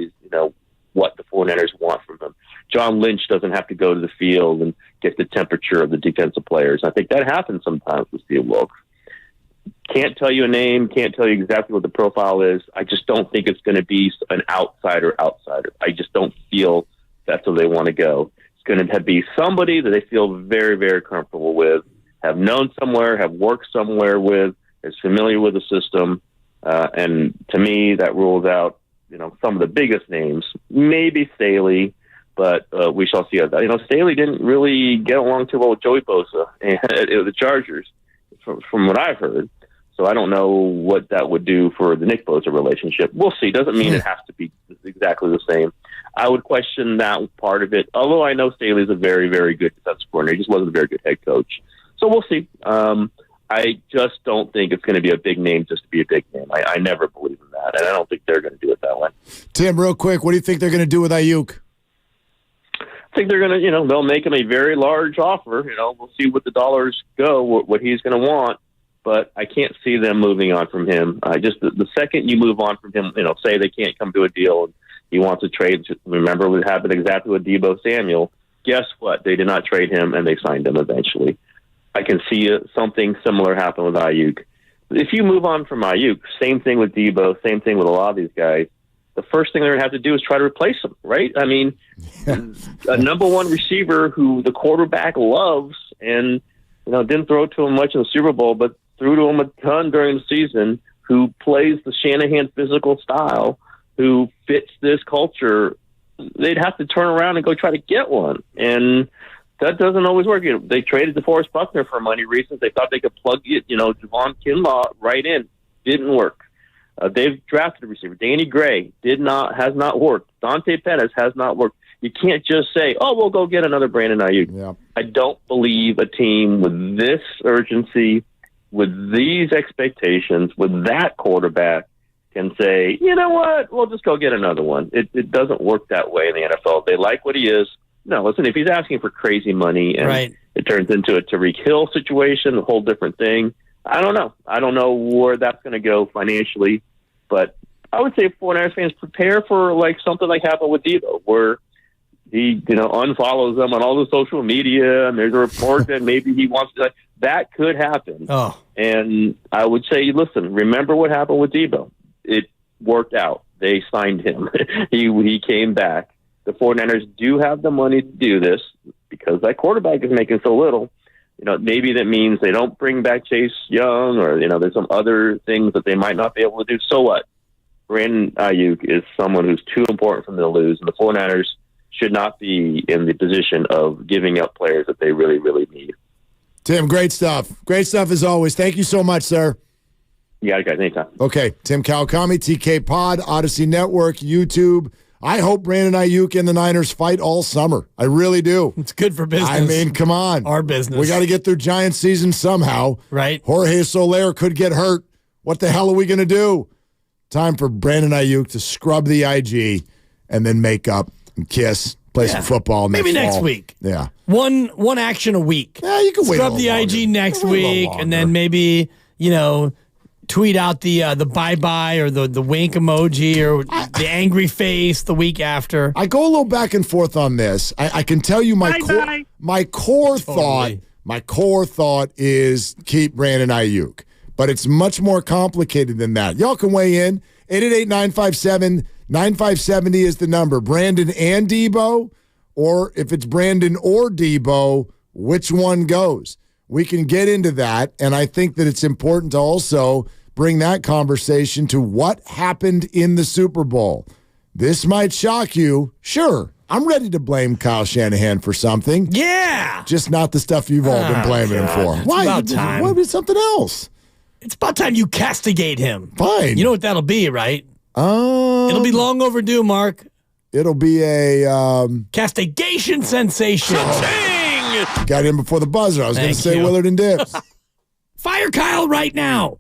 what the 49ers want from him. John Lynch doesn't have to go to the field and get the temperature of the defensive players. I think that happens sometimes with Steve Wilks. Can't tell you a name, can't tell you exactly what the profile is. I just don't think it's going to be an outsider. I just don't feel that's where they want to go. It's going to be somebody that they feel very, very comfortable with, have known somewhere, have worked somewhere with, is familiar with the system. And to me, that rules out, some of the biggest names, maybe Staley, but we shall see. Staley didn't really get along too well with Joey Bosa and the Chargers, from what I've heard. So I don't know what that would do for the Nick Bosa relationship. We'll see. Doesn't mean it has to be exactly the same. I would question that part of it, although I know Staley's a very, very good defensive coordinator. He just wasn't a very good head coach. So we'll see. I just don't think it's going to be a big name just to be a big name. I never believe in that, and I don't think they're going to do it that way. Tim, real quick, what do you think they're going to do with Ayuk? I think they're going to, they'll make him a very large offer. We'll see what the dollars go, what he's going to want. But I can't see them moving on from him. The second you move on from him, say they can't come to a deal and he wants to trade. Remember what happened exactly with Deebo Samuel. Guess what? They did not trade him, and they signed him eventually. I can see something similar happen with Ayuk. If you move on from Ayuk, same thing with Deebo, same thing with a lot of these guys. The first thing they're going to have to do is try to replace him, right? I mean, a number one receiver who the quarterback loves and, didn't throw to him much in the Super Bowl, but threw to him a ton during the season, who plays the Shanahan physical style, who fits this culture, they'd have to turn around and go try to get one. And that doesn't always work. They traded DeForest Buckner for money reasons. They thought they could plug it, Javon Kinlaw right in. Didn't work. They've drafted a receiver. Danny Gray has not worked. Dante Pettis has not worked. You can't just say, we'll go get another Brandon Ayuk. Yeah. I don't believe a team with this urgency, with these expectations, with that quarterback can say, you know what, we'll just go get another one. It doesn't work that way in the NFL. They like what he is. No, listen, if he's asking for crazy money and it turns into a Tyreek Hill situation, a whole different thing, I don't know. I don't know where that's going to go financially, but I would say 49ers fans prepare for something like happened with Deebo, where he, unfollows them on all the social media, and there's a report that maybe he wants to. That could happen. Oh. And I would say, listen, remember what happened with Deebo. It worked out. They signed him. He came back. The 49ers do have the money to do this because that quarterback is making so little. Maybe that means they don't bring back Chase Young, or, there's some other things that they might not be able to do. So what? Brandon Ayuk is someone who's too important for them to lose, and the 49ers should not be in the position of giving up players that they really, really need. Tim, great stuff. Great stuff as always. Thank you so much, sir. Yeah, guys, anytime. Okay, Tim Kawakami, TK Pod, Odyssey Network, YouTube. I hope Brandon Ayuk and the Niners fight all summer. I really do. It's good for business. I mean, come on. Our business. We got to get through Giants season somehow. Right. Jorge Soler could get hurt. What the hell are we going to do? Time for Brandon Ayuk to scrub the IG and then make up and kiss, play some football maybe next fall. Week. Yeah. One action a week. Yeah, you can wait. Scrub the IG next week, and then maybe, tweet out the bye-bye or the wink emoji or the angry face the week after. I go a little back and forth on this. I can tell you my core thought is keep Brandon Ayuk. But it's much more complicated than that. Y'all can weigh in. 888-957-9570 is the number. Brandon and Deebo, or if it's Brandon or Deebo, which one goes? We can get into that, and I think that it's important to also bring that conversation to what happened in the Super Bowl. This might shock you. Sure, I'm ready to blame Kyle Shanahan for something. Yeah! Just not the stuff you've all been blaming him for. Why? About time. Why be something else? It's about time you castigate him. Fine. You know what that'll be, right? It'll be long overdue, Mark. It'll be a... castigation sensation. Got in before the buzzer. I was going to say Willard and Dibbs. Fire Kyle right now.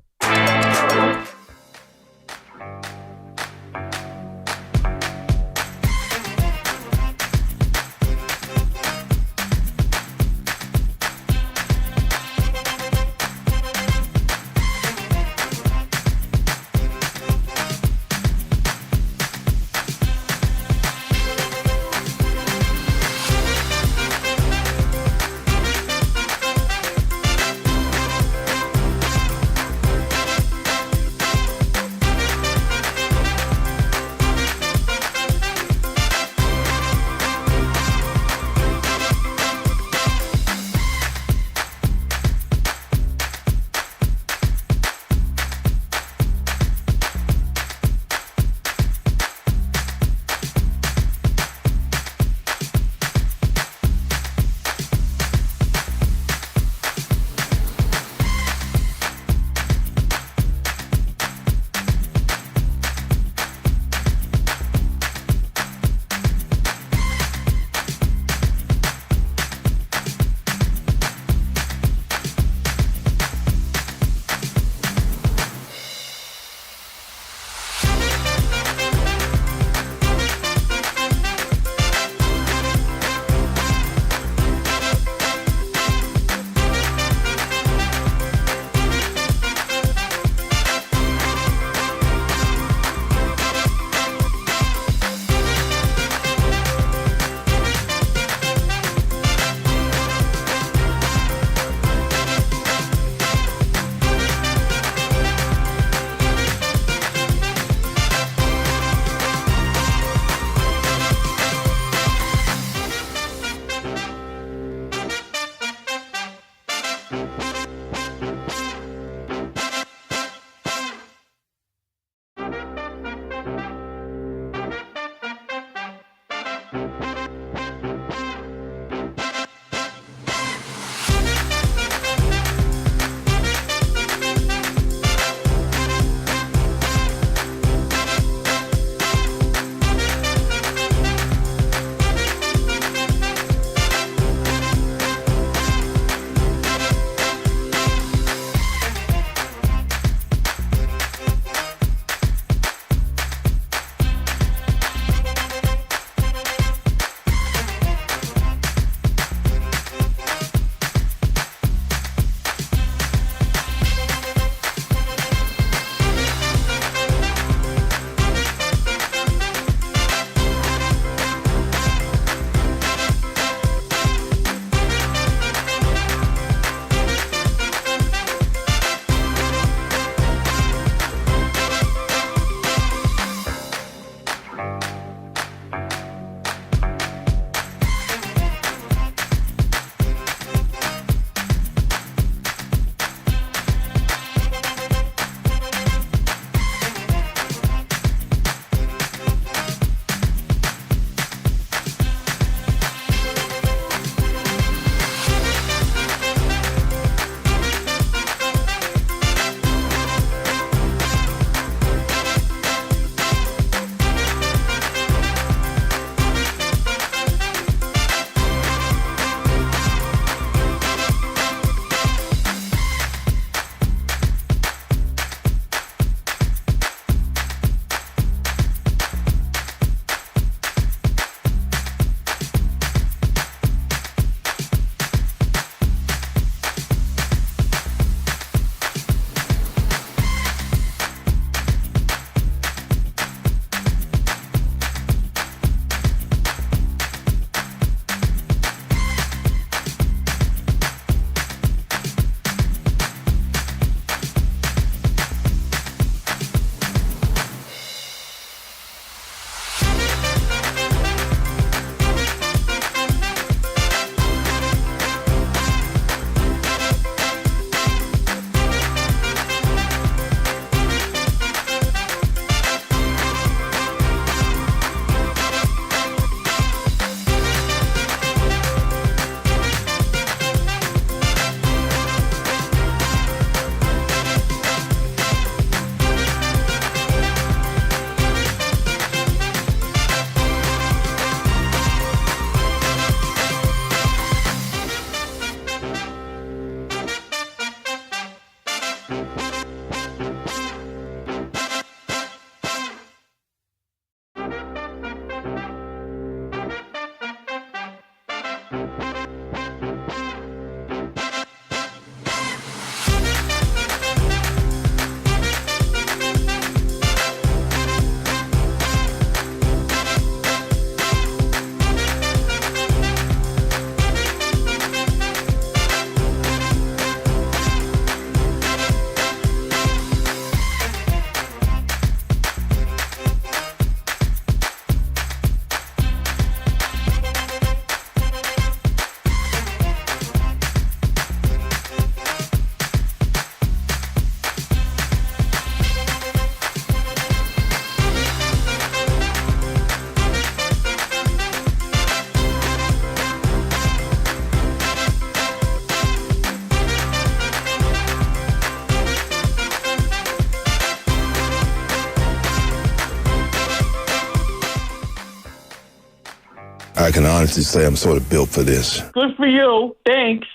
I can honestly say I'm sort of built for this. Good for you. Thanks.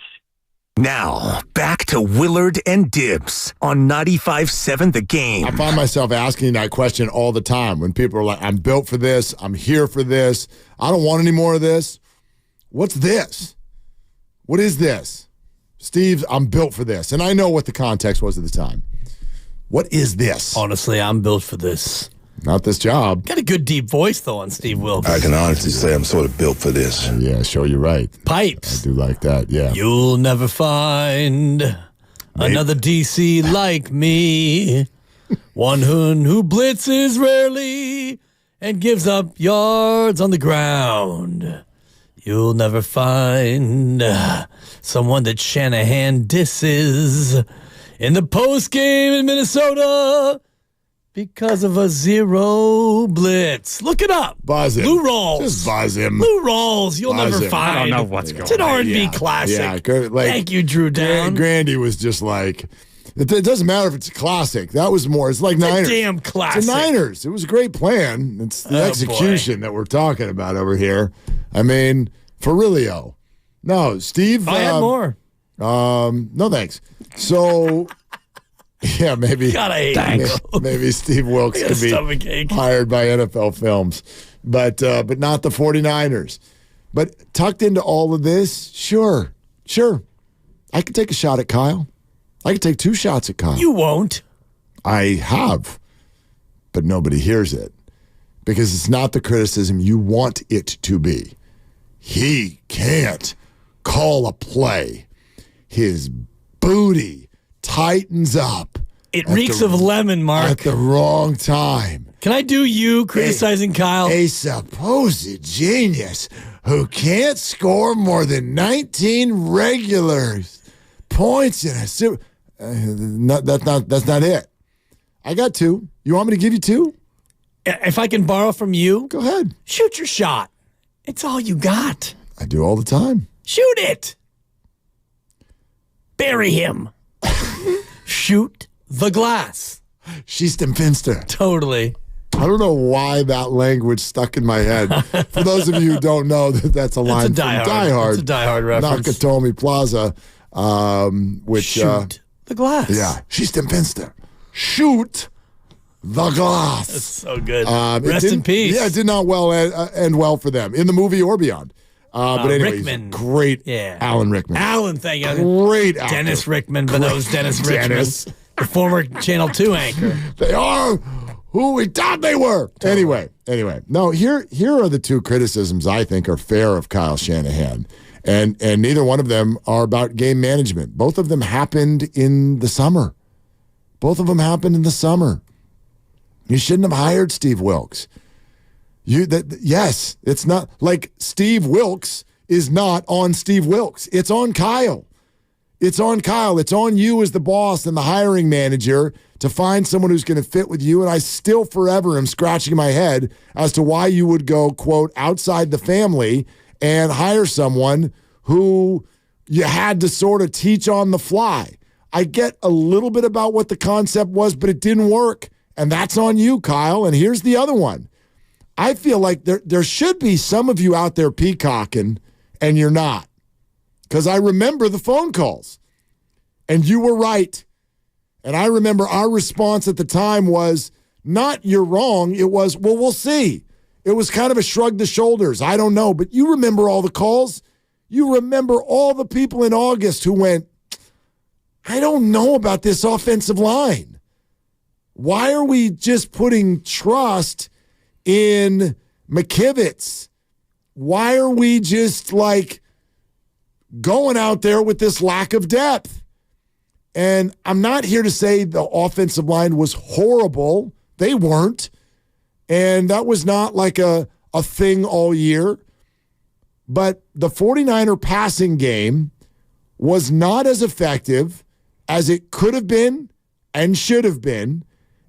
Now, back to Willard and Dibbs on 95.7 The Game. I find myself asking that question all the time when people are like, I'm built for this. I'm here for this. I don't want any more of this. What's this? What is this? Steve, I'm built for this. And I know what the context was at the time. What is this? Honestly, I'm built for this. Not this job. Got a good deep voice, though, on Steve Wilkes. I can honestly say I'm sort of built for this. Yeah, sure, you're right. Pipes. I do like that, yeah. You'll never find another DC like me. One who blitzes rarely and gives up yards on the ground. You'll never find someone that Shanahan disses in the postgame in Minnesota because of a zero blitz. Look it up. Buzz him. Lou Rawls. Just buzz him. Lou Rawls. You'll Buzz never him. find. I don't know what's going on. It's an R&B classic. Yeah, like, thank you, Drew Down. Grandy was just like, it doesn't matter if it's a classic. That was more, it's like It's Niners. a damn classic. It's a Niners. It was a great plan. It's the execution that we're talking about over here. I mean, for realio. No, Steve. I had more. No, thanks. So, yeah, maybe. God, I hate maybe Steve Wilkes could be hired by NFL Films, but not the 49ers. But tucked into all of this, sure. I could take a shot at Kyle. I could take 2 shots at Kyle. You won't. I have, but nobody hears it because it's not the criticism you want it to be. He can't call a play. His booty tightens up. It reeks of lemon, Mark. At the wrong time. Can I do you criticizing Kyle? A supposed genius who can't score more than 19 regular points in a Super. That's not it. I got 2. You want me to give you 2? If I can borrow from you, go ahead. Shoot your shot. It's all you got. I do all the time. Shoot it. Bury him. Shoot the glass. She's dem Finster. Totally. I don't know why that language stuck in my head. For those of you who don't know, that's a line from Die Hard. It's a Die Hard reference. Nakatomi Plaza, which shoot the glass. Yeah, she's dem Finster. Shoot the glass. That's so good. Rest in peace. Yeah, it did not end well for them in the movie or beyond. But anyway, Rickman. Great. Yeah. Alan Rickman. Alan, thank you. Great actor. Dennis Rickman, but that was Dennis Rickman. Dennis. The former Channel 2 anchor. They are who we thought they were. Anyway. No, here are the 2 criticisms I think are fair of Kyle Shanahan. And neither one of them are about game management. Both of them happened in the summer. You shouldn't have hired Steve Wilkes. Yes, it's not like Steve Wilkes is not on Steve Wilkes. It's on Kyle. It's on Kyle. It's on you as the boss and the hiring manager to find someone who's going to fit with you. And I still forever am scratching my head as to why you would go, quote, outside the family and hire someone who you had to sort of teach on the fly. I get a little bit about what the concept was, but it didn't work. And that's on you, Kyle. And here's the other one. I feel like there should be some of you out there peacocking, and you're not. Because I remember the phone calls. And you were right. And I remember our response at the time was not you're wrong. It was, well, we'll see. It was kind of a shrug the shoulders. I don't know. But you remember all the calls. You remember all the people in August who went, I don't know about this offensive line. Why are we just putting trust in McKivitz? Why are we just like going out there with this lack of depth? And I'm not here to say the offensive line was horrible. They weren't. And that was not like a thing all year. But the 49er passing game was not as effective as it could have been and should have been.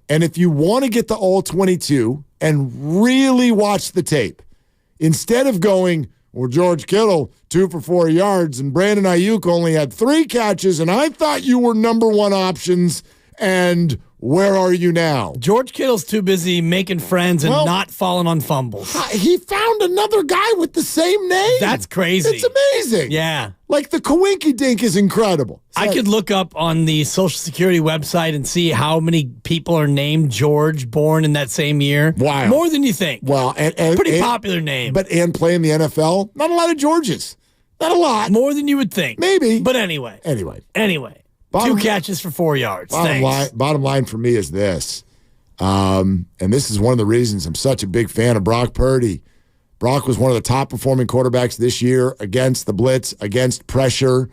And if you want to get the all-22 and really watch the tape, instead of going, well, George Kittle, 2 for 4 yards, and Brandon Ayuk only had 3 catches, and I thought you were number 1 options, and where are you now? George Kittle's too busy making friends and not falling on fumbles. He found another guy with the same name. That's crazy. It's amazing. Yeah. Like the Kawinky Dink is incredible. I could look up on the Social Security website and see how many people are named George born in that same year. Wow. More than you think. Well, and pretty popular name. But and play in the NFL, not a lot of Georges. Not a lot. More than you would think. Maybe. But anyway. Anyway. 2 catches for 4 yards. Bottom line for me is this. And this is one of the reasons I'm such a big fan of Brock Purdy. Brock was one of the top performing quarterbacks this year against the blitz, against pressure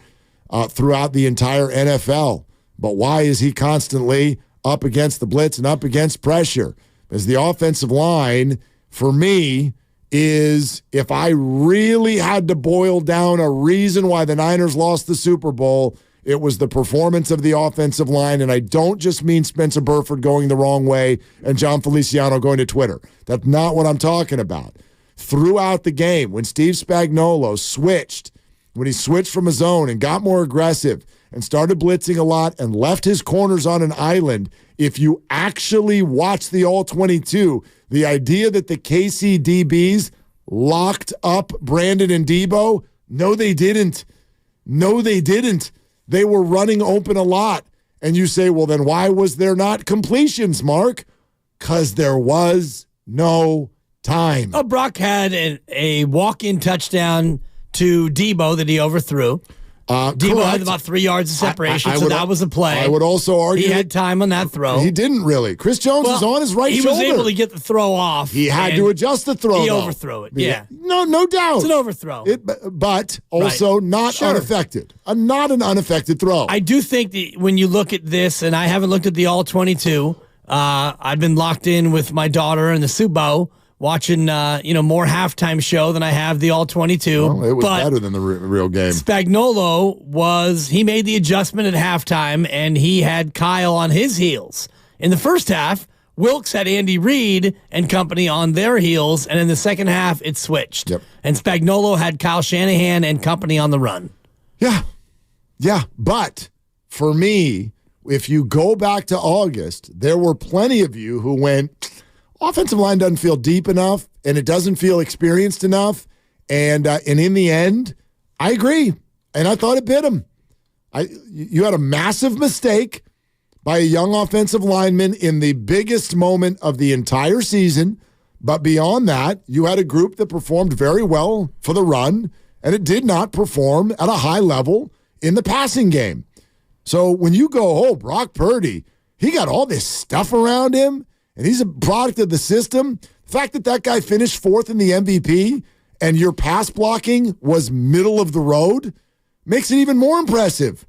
throughout the entire NFL. But why is he constantly up against the blitz and up against pressure? Because the offensive line, for me, is if I really had to boil down a reason why the Niners lost the Super Bowl, it was the performance of the offensive line, and I don't just mean Spencer Burford going the wrong way and John Feliciano going to Twitter. That's not what I'm talking about. Throughout the game, when Steve Spagnuolo switched, when he switched from a zone and got more aggressive and started blitzing a lot and left his corners on an island, if you actually watch the All-22, the idea that the KC DBs locked up Brandon and Debo, no, they didn't. No, they didn't. They were running open a lot. And you say, well, then why was there not completions, Mark? Because there was no time. Brock had a walk-in touchdown to Debo that he overthrew. Debo had about 3 yards of separation, so that was a play. I would also argue he had time on that throw. He didn't really. Chris Jones was on his right shoulder. He was able to get the throw off. He had to adjust the throw. He overthrew it. Yeah. No doubt. It's an overthrow. But also not unaffected. Not an unaffected throw. I do think that when you look at this, and I haven't looked at the All-22, I've been locked in with my daughter and the Subo, watching more halftime show than I have the All-22. Well, it was better than the real game. Spagnuolo he made the adjustment at halftime, and he had Kyle on his heels. In the first half, Wilkes had Andy Reid and company on their heels, and in the second half, it switched. Yep. And Spagnuolo had Kyle Shanahan and company on the run. Yeah, but for me, if you go back to August, there were plenty of you who went, offensive line doesn't feel deep enough, and it doesn't feel experienced enough. And in the end, I agree. And I thought it bit him. You had a massive mistake by a young offensive lineman in the biggest moment of the entire season. But beyond that, you had a group that performed very well for the run, and it did not perform at a high level in the passing game. So when you go, Brock Purdy, he got all this stuff around him, and he's a product of the system. The fact that guy finished 4th in the MVP and your pass blocking was middle of the road makes it even more impressive.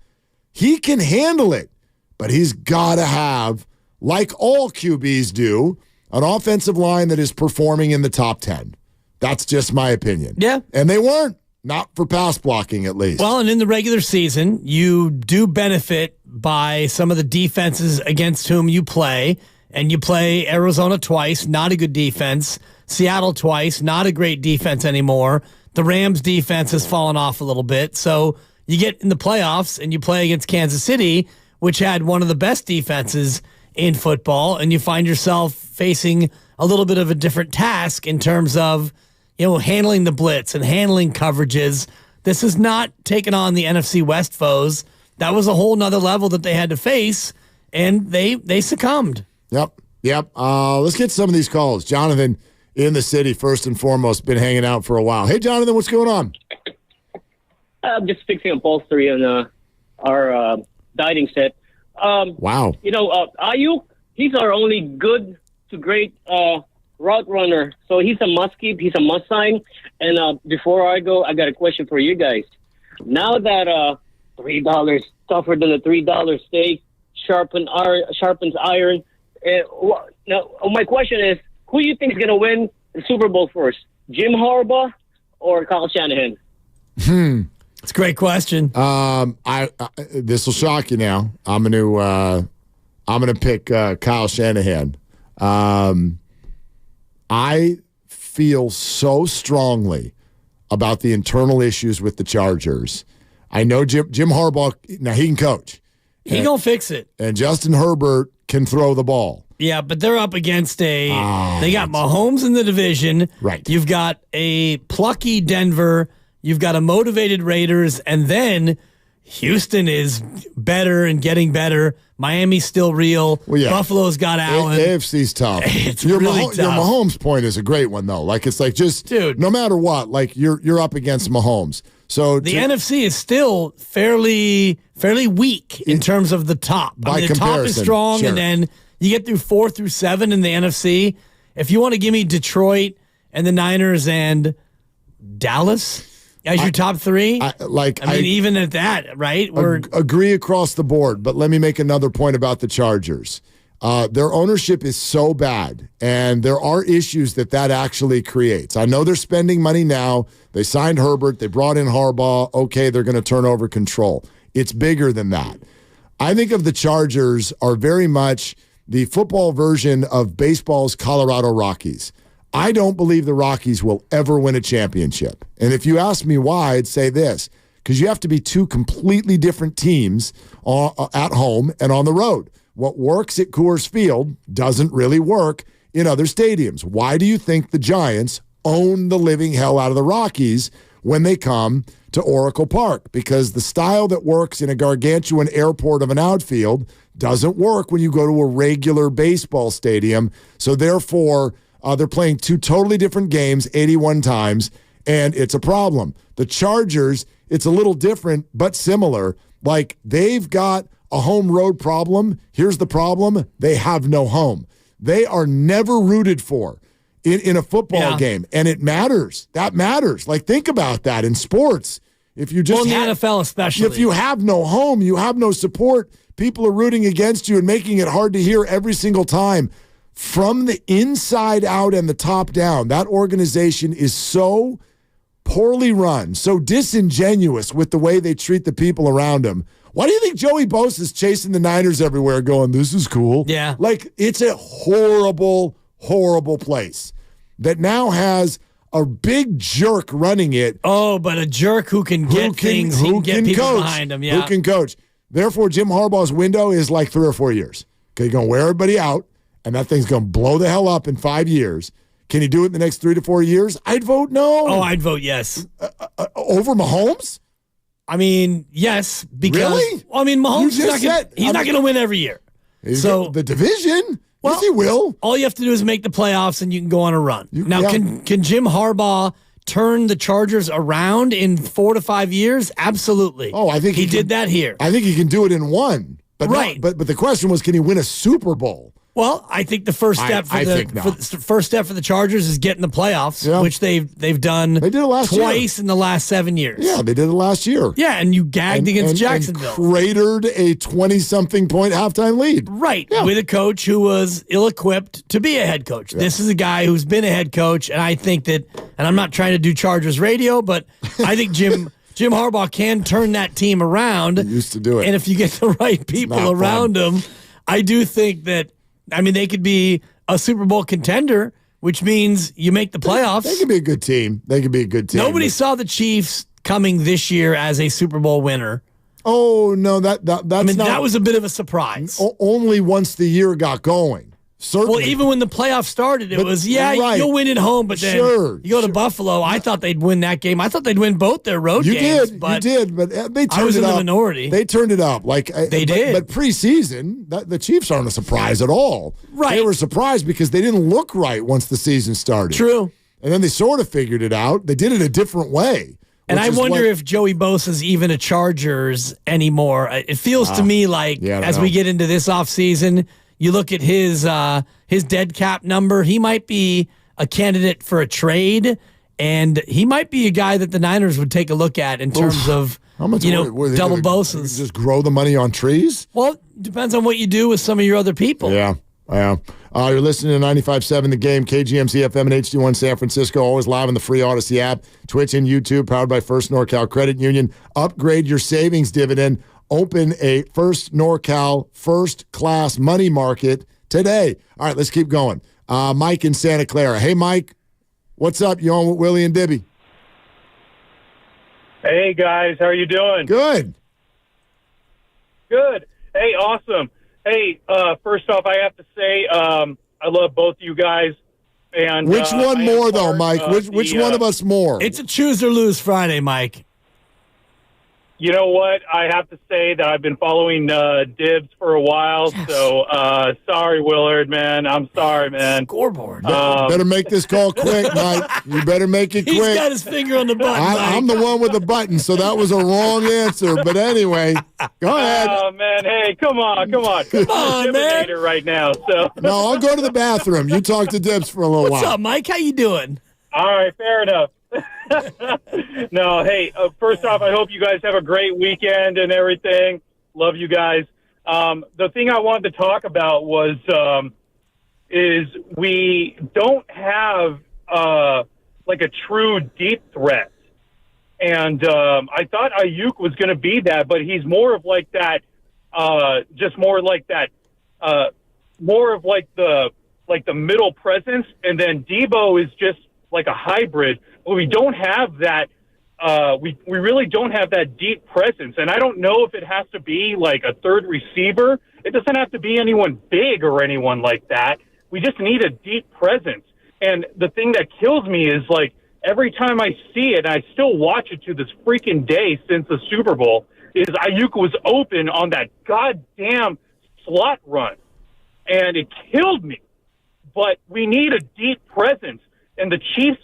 He can handle it, but he's got to have, like all QBs do, an offensive line that is performing in the top 10. That's just my opinion. Yeah. And they weren't. Not for pass blocking, at least. Well, and in the regular season, you do benefit by some of the defenses against whom you play. And you play Arizona twice, not a good defense. Seattle twice, not a great defense anymore. The Rams defense has fallen off a little bit. So you get in the playoffs and you play against Kansas City, which had one of the best defenses in football, and you find yourself facing a little bit of a different task in terms of handling the blitz and handling coverages. This is not taking on the NFC West foes. That was a whole nother level that they had to face. and they succumbed. Yep. Let's get some of these calls. Jonathan in the city, first and foremost, been hanging out for a while. Hey, Jonathan, what's going on? I'm just fixing upholstery on our dining set. Wow. Ayuk, he's our only good to great route runner. So he's a must keep. He's a must sign. And before I go, I got a question for you guys. Now that $3 tougher than a $3 steak sharpens iron. Now, my question is, who do you think is going to win the Super Bowl first? Jim Harbaugh or Kyle Shanahan? It's a great question. This will shock you now. I'm gonna pick Kyle Shanahan. I feel so strongly about the internal issues with the Chargers. I know Jim Harbaugh. Now he can coach. He gonna fix it. And Justin Herbert can throw the ball. Yeah, but they're up against they got Mahomes in the division. Right. You've got a plucky Denver. You've got a motivated Raiders. And then Houston is better and getting better. Miami's still real. Well, yeah. Buffalo's got Allen. AFC's tough. It's your really tough. Your Mahomes point is a great one, though. Like, it's like just, dude, no matter what, like you're up against Mahomes. So the NFC is still fairly weak in terms of the top. By the comparison, top is strong, sure. And then you get through 4 through 7 in the NFC. If you want to give me Detroit and the Niners and Dallas as your top 3, even at that, right? Agree across the board, but let me make another point about the Chargers. Their ownership is so bad, and there are issues that actually creates. I know they're spending money now. They signed Herbert. They brought in Harbaugh. Okay, they're going to turn over control. It's bigger than that. I think of the Chargers are very much the football version of baseball's Colorado Rockies. I don't believe the Rockies will ever win a championship. And if you ask me why, I'd say this, because you have to be two completely different teams at home and on the road. What works at Coors Field doesn't really work in other stadiums. Why do you think the Giants own the living hell out of the Rockies when they come to Oracle Park? Because the style that works in a gargantuan airport of an outfield doesn't work when you go to a regular baseball stadium. So therefore, they're playing two totally different games 81 times, and it's a problem. The Chargers, it's a little different but similar. Like, they've got a home road problem. Here's the problem. They have no home. They are never rooted for in a football game, and it matters. That matters. Like, think about that in sports. If you just in the NFL especially. If you have no home, you have no support, people are rooting against you and making it hard to hear every single time. From the inside out and the top down, that organization is so poorly run, so disingenuous with the way they treat the people around them. Why do you think Joey Bosa is chasing the Niners everywhere going, this is cool? Yeah. Like, it's a horrible, horrible place that now has a big jerk running it. Oh, but a jerk who can get things, who can get people coach, behind him. Yeah. Who can coach. Therefore, Jim Harbaugh's window is like 3 or 4 years. Okay, you're going to wear everybody out, and that thing's going to blow the hell up in 5 years. Can he do it in the next 3 to 4 years? I'd vote no. Oh, I'd vote yes. Over Mahomes? I mean, yes. Because, really? I mean, Mahomes he's not going to win every year. So the division? Well, yes, he will. All you have to do is make the playoffs, and you can go on a run. Can Jim Harbaugh turn the Chargers around in 4 to 5 years? Absolutely. Oh, I think he did that here. I think he can do it in one. But right. But the question was, can he win a Super Bowl? Well, I think the first step for the Chargers is getting the playoffs, which they've done. They did it last twice in the last 7 years. Yeah, they did it last year. Yeah, and you gagged against Jacksonville. And cratered a 20-something point halftime lead. Right, with a coach who was ill-equipped to be a head coach. Yeah. This is a guy who's been a head coach, and I think that, and I'm not trying to do Chargers radio, but I think Jim Harbaugh can turn that team around. He used to do it. And if you get the right people around him, I do think that, I mean, they could be a Super Bowl contender, which means you make the playoffs. They could be a good team. Nobody saw the Chiefs coming this year as a Super Bowl winner. Oh, no, that's not. That was a bit of a surprise. Only once the year got going. Certainly. Well, even when the playoffs started, it was, right. you'll win at home, but then you go to Buffalo. I thought they'd win that game. I thought they'd win both their road games. You but did, but they turned I was it in up. the minority. They turned it up. They did. But preseason, the Chiefs aren't a surprise at all. Right. They were surprised because they didn't look right once the season started. True. And then they sort of figured it out. They did it a different way. And I wonder if Joey Bosa's even a Chargers anymore. It feels to me like as we get into this offseason, you look at his dead cap number, he might be a candidate for a trade, and he might be a guy that the Niners would take a look at in terms of how much double Bosa's. Just grow the money on trees? Well, depends on what you do with some of your other people. Yeah. You're listening to 95.7 The Game, KGMZ FM and HD1 San Francisco, always live on the free Odyssey app, Twitch and YouTube, powered by First NorCal Credit Union. Upgrade your savings dividend. Open a First NorCal first-class money market today. All right, let's keep going. Mike in Santa Clara. Hey, Mike, what's up? You on with Willie and Dibby? Hey, guys. How are you doing? Good. Good. Hey, awesome. Hey, first off, I have to say I love both you guys. And which one more, though, Mike? Which one of us more? It's a choose or lose Friday, Mike. You know what? I have to say that I've been following Dibs for a while. Yes. So sorry, Willard, man. I'm sorry, man. Scoreboard. Better make this call quick, Mike. You better make it quick. He's got his finger on the button. I'm the one with the button, so that was a wrong answer. But anyway, go ahead. Oh, man. Hey, come on, man. Right now. So no, I'll go to the bathroom. You talk to Dibs for a little while. What's up, Mike? How you doing? All right, fair enough. No, hey, first off, I hope you guys have a great weekend and everything. Love you guys. The thing I wanted to talk about was is we don't have like a true deep threat. And I thought Ayuk was going to be that, but he's more of like that, just more like that, more of like the middle presence. And then Debo is just like a hybrid. But we don't have that. We really don't have that deep presence. And I don't know if it has to be like a third receiver. It doesn't have to be anyone big or anyone like that. We just need a deep presence. And the thing that kills me is like every time I see it, I still watch it to this freaking day since the Super Bowl, is Ayuk was open on that goddamn slot run. And it killed me. But we need a deep presence. And the Chiefs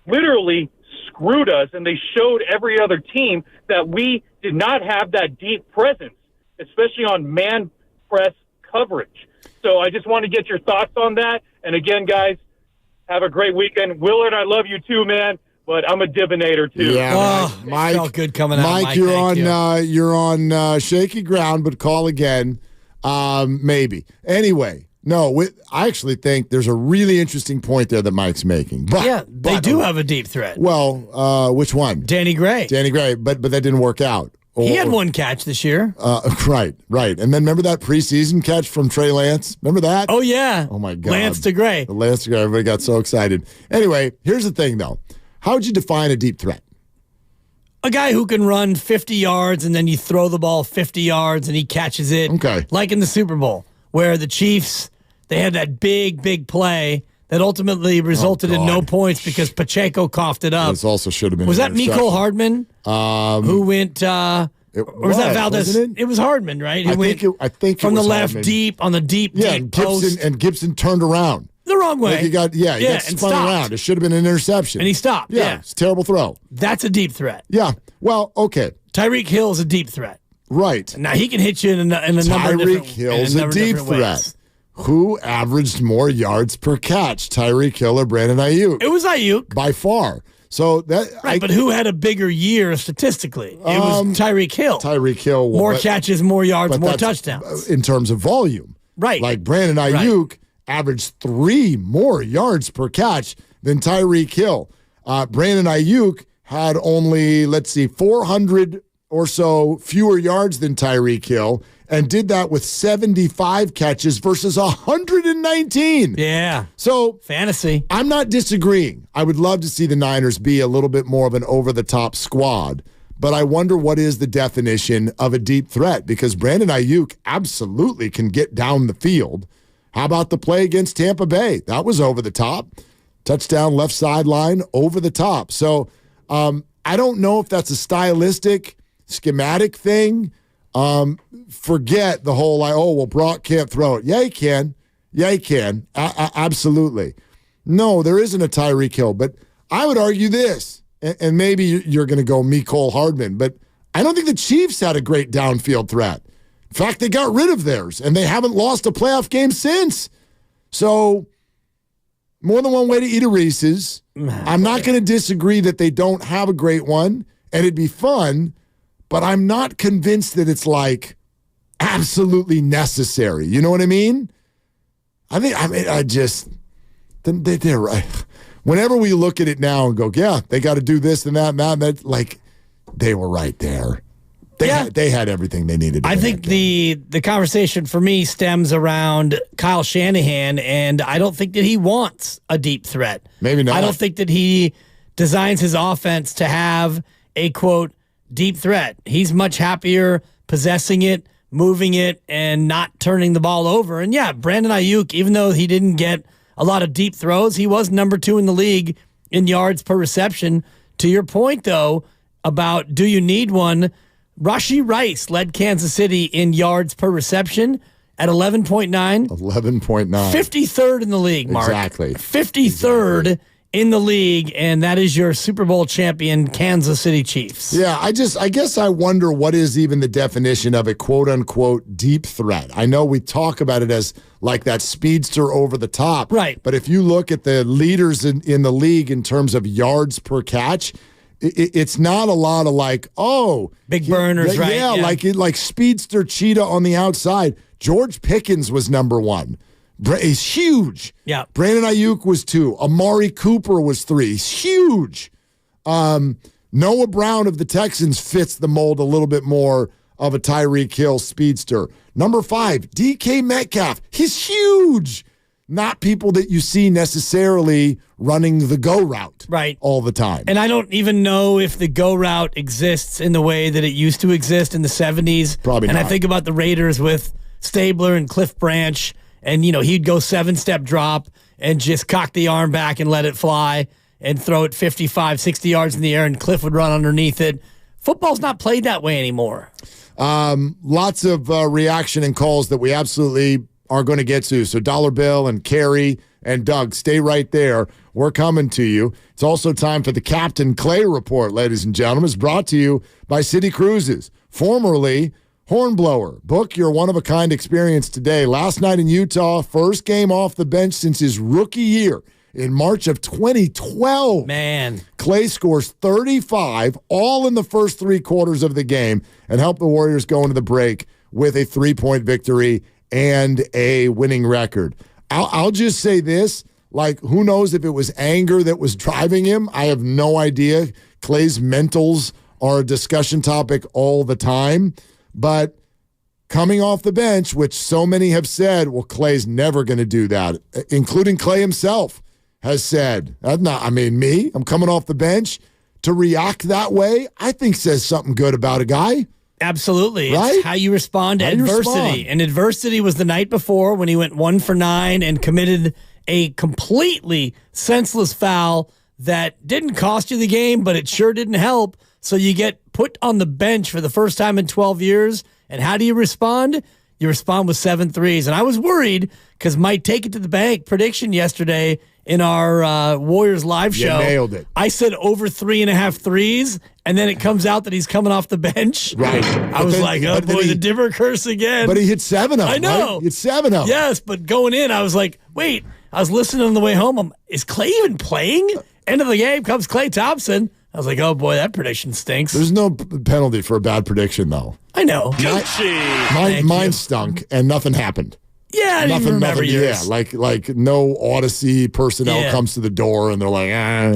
literally screwed us, and they showed every other team that we did not have that deep presence, especially on man press coverage. So I just want to get your thoughts on that. And again, guys, have a great weekend. Willard, I love you too, man, but I'm a divinator too. Yeah, Mike, felt good coming out. Mike, you're on shaky ground, but call again, maybe. Anyway. No, I actually think there's a really interesting point there that Mike's making. But, they do have a deep threat. Well, which one? Danny Gray. But that didn't work out. He had one catch this year. Right. And then remember that preseason catch from Trey Lance? Remember that? Oh, yeah. Oh, my God. Lance to Gray. Lance to Gray. Everybody got so excited. Anyway, here's the thing, though. How would you define a deep threat? A guy who can run 50 yards and then you throw the ball 50 yards and he catches it. Okay. Like in the Super Bowl, where the Chiefs, they had that big play that ultimatly resulted in no points because Pacheco coughed it up. This also should have been. Was that Mecole Hardman who went? Or was that Valdez? It was Hardman, right? I think from it was the left, Hardman. deep on the deep post. And Gibson turned around the wrong way. Like he got spun around. It should have been an interception, and he stopped. Yeah, it's a terrible throw. That's a deep threat. Yeah. Well, okay. Tyreek Hill's a deep threat. Right. Now he can hit you in a number of different ways. Tyreek Hill's a deep threat. Who averaged more yards per catch, Tyreek Hill or Brandon Ayuk? It was Ayuk. By far. So that but who had a bigger year statistically? It was Tyreek Hill. Tyreek Hill. More catches, more yards, more touchdowns. In terms of volume. Right. Like Brandon Ayuk averaged 3 more yards per catch than Tyreek Hill. Brandon Ayuk had only, 400 or so fewer yards than Tyreek Hill, and did that with 75 catches versus 119. Yeah. So fantasy. I'm not disagreeing. I would love to see the Niners be a little bit more of an over-the-top squad, but I wonder what is the definition of a deep threat, because Brandon Ayuk absolutely can get down the field. How about the play against Tampa Bay? That was over the top. Touchdown left sideline, over the top. So I don't know if that's a stylistic, schematic thing. Forget the whole, Brock can't throw it. Yeah, he can. Yeah, he can. Absolutely. No, there isn't a Tyreek Hill. But I would argue this, and maybe you're going to go Mecole Hardman, but I don't think the Chiefs had a great downfield threat. In fact, they got rid of theirs, and they haven't lost a playoff game since. So, more than one way to eat a Reese's. I'm not going to disagree that they don't have a great one, and it'd be fun, but I'm not convinced that it's like absolutely necessary. You know what I mean? They're right. Whenever we look at it now and go, yeah, they got to do this and that and that, and that, like, they were right there. They had everything they needed. I think the conversation for me stems around Kyle Shanahan, and I don't think that he wants a deep threat. Maybe not. I don't think that he designs his offense to have a, quote, deep threat. He's much happier possessing it, moving it, and not turning the ball over. And yeah, Brandon Ayuk, even though he didn't get a lot of deep throws, he was number 2 in the league in yards per reception. To your point, though, about do you need one, Rashee Rice led Kansas City in yards per reception at 11.9. 11.9. 53rd in the league, Mark. Exactly. 53rd in the league, and that is your Super Bowl champion Kansas City Chiefs. Yeah, I guess I wonder what is even the definition of a quote-unquote deep threat. I know we talk about it as like that speedster over the top. Right. But if you look at the leaders in the league in terms of yards per catch, it's not a lot of like, big burners, right? Yeah, like speedster cheetah on the outside. George Pickens was number 1. He's huge. Yeah. Brandon Ayuk was 2. Amari Cooper was 3. He's huge. Noah Brown of the Texans fits the mold a little bit more of a Tyreek Hill speedster. Number 5, DK Metcalf. He's huge. Not people that you see necessarily running the go route all the time. And I don't even know if the go route exists in the way that it used to exist in the 70s. Probably not. not. And I think about the Raiders with Stabler and Cliff Branch, and, he'd go 7-step drop and just cock the arm back and let it fly and throw it 55, 60 yards in the air, and Cliff would run underneath it. Football's not played that way anymore. Lots of reaction and calls that we absolutely are going to get to. So Dollar Bill and Carrie and Doug, stay right there. We're coming to you. It's also time for the Captain Klay Report, ladies and gentlemen. It's brought to you by City Cruises, formerly Hornblower. Book your one-of-a-kind experience today. Last night in Utah, first game off the bench since his rookie year in March of 2012. Man. Klay scores 35, all in the first 3 quarters of the game, and helped the Warriors go into the break with a 3-point victory and a winning record. I'll just say this, like, who knows if it was anger that was driving him? I have no idea. Klay's mentals are a discussion topic all the time, but coming off the bench, which so many have said, well, Klay's never going to do that, including Klay himself has said, I'm coming off the bench. To react that way, I think says something good about a guy. Absolutely. Right? It's how you respond to adversity. And adversity was the night before when he went 1 for 9 and committed a completely senseless foul that didn't cost you the game, but it sure didn't help. So you get put on the bench for the first time in 12 years. And how do you respond? You respond with 7 threes. And I was worried because my take it to the bank prediction yesterday in our Warriors live show. You nailed it. I said over 3.5 threes, and then it comes out that he's coming off the bench. Right. I was like, oh boy, the dimmer curse again. But he hit 7 of them. I know. Right? He hit 7 of them. Yes, but going in, I was like, wait. I was listening on the way home. Is Klay even playing? End of the game comes Klay Thompson. I was like, oh boy, that prediction stinks. There's no penalty for a bad prediction, though. I know. Mine stunk, and nothing happened. Yeah, I didn't remember yours. Yeah, like no Odyssey personnel comes to the door and they're like,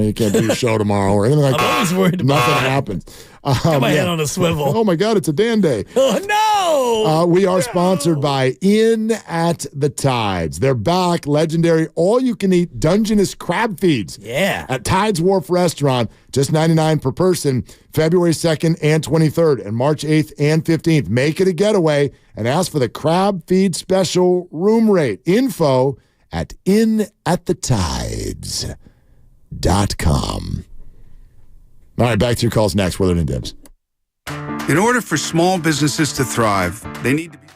you can't do your show tomorrow or anything like that. I'm always worried about Nothing that. happens. Got my head on a swivel. Oh my God, it's a Dan day. Oh no! We are sponsored by In at the Tides. They're back. Legendary all-you-can-eat Dungeness crab feeds. Yeah. At Tides Wharf Restaurant, just $99 per person. February 2nd and 23rd, and March 8th and 15th. Make it a getaway and ask for the crab feed special room rate. Info at inatthetides.com. All right, back to your calls next. Willard and Dibs. In order for small businesses to thrive, they need to be.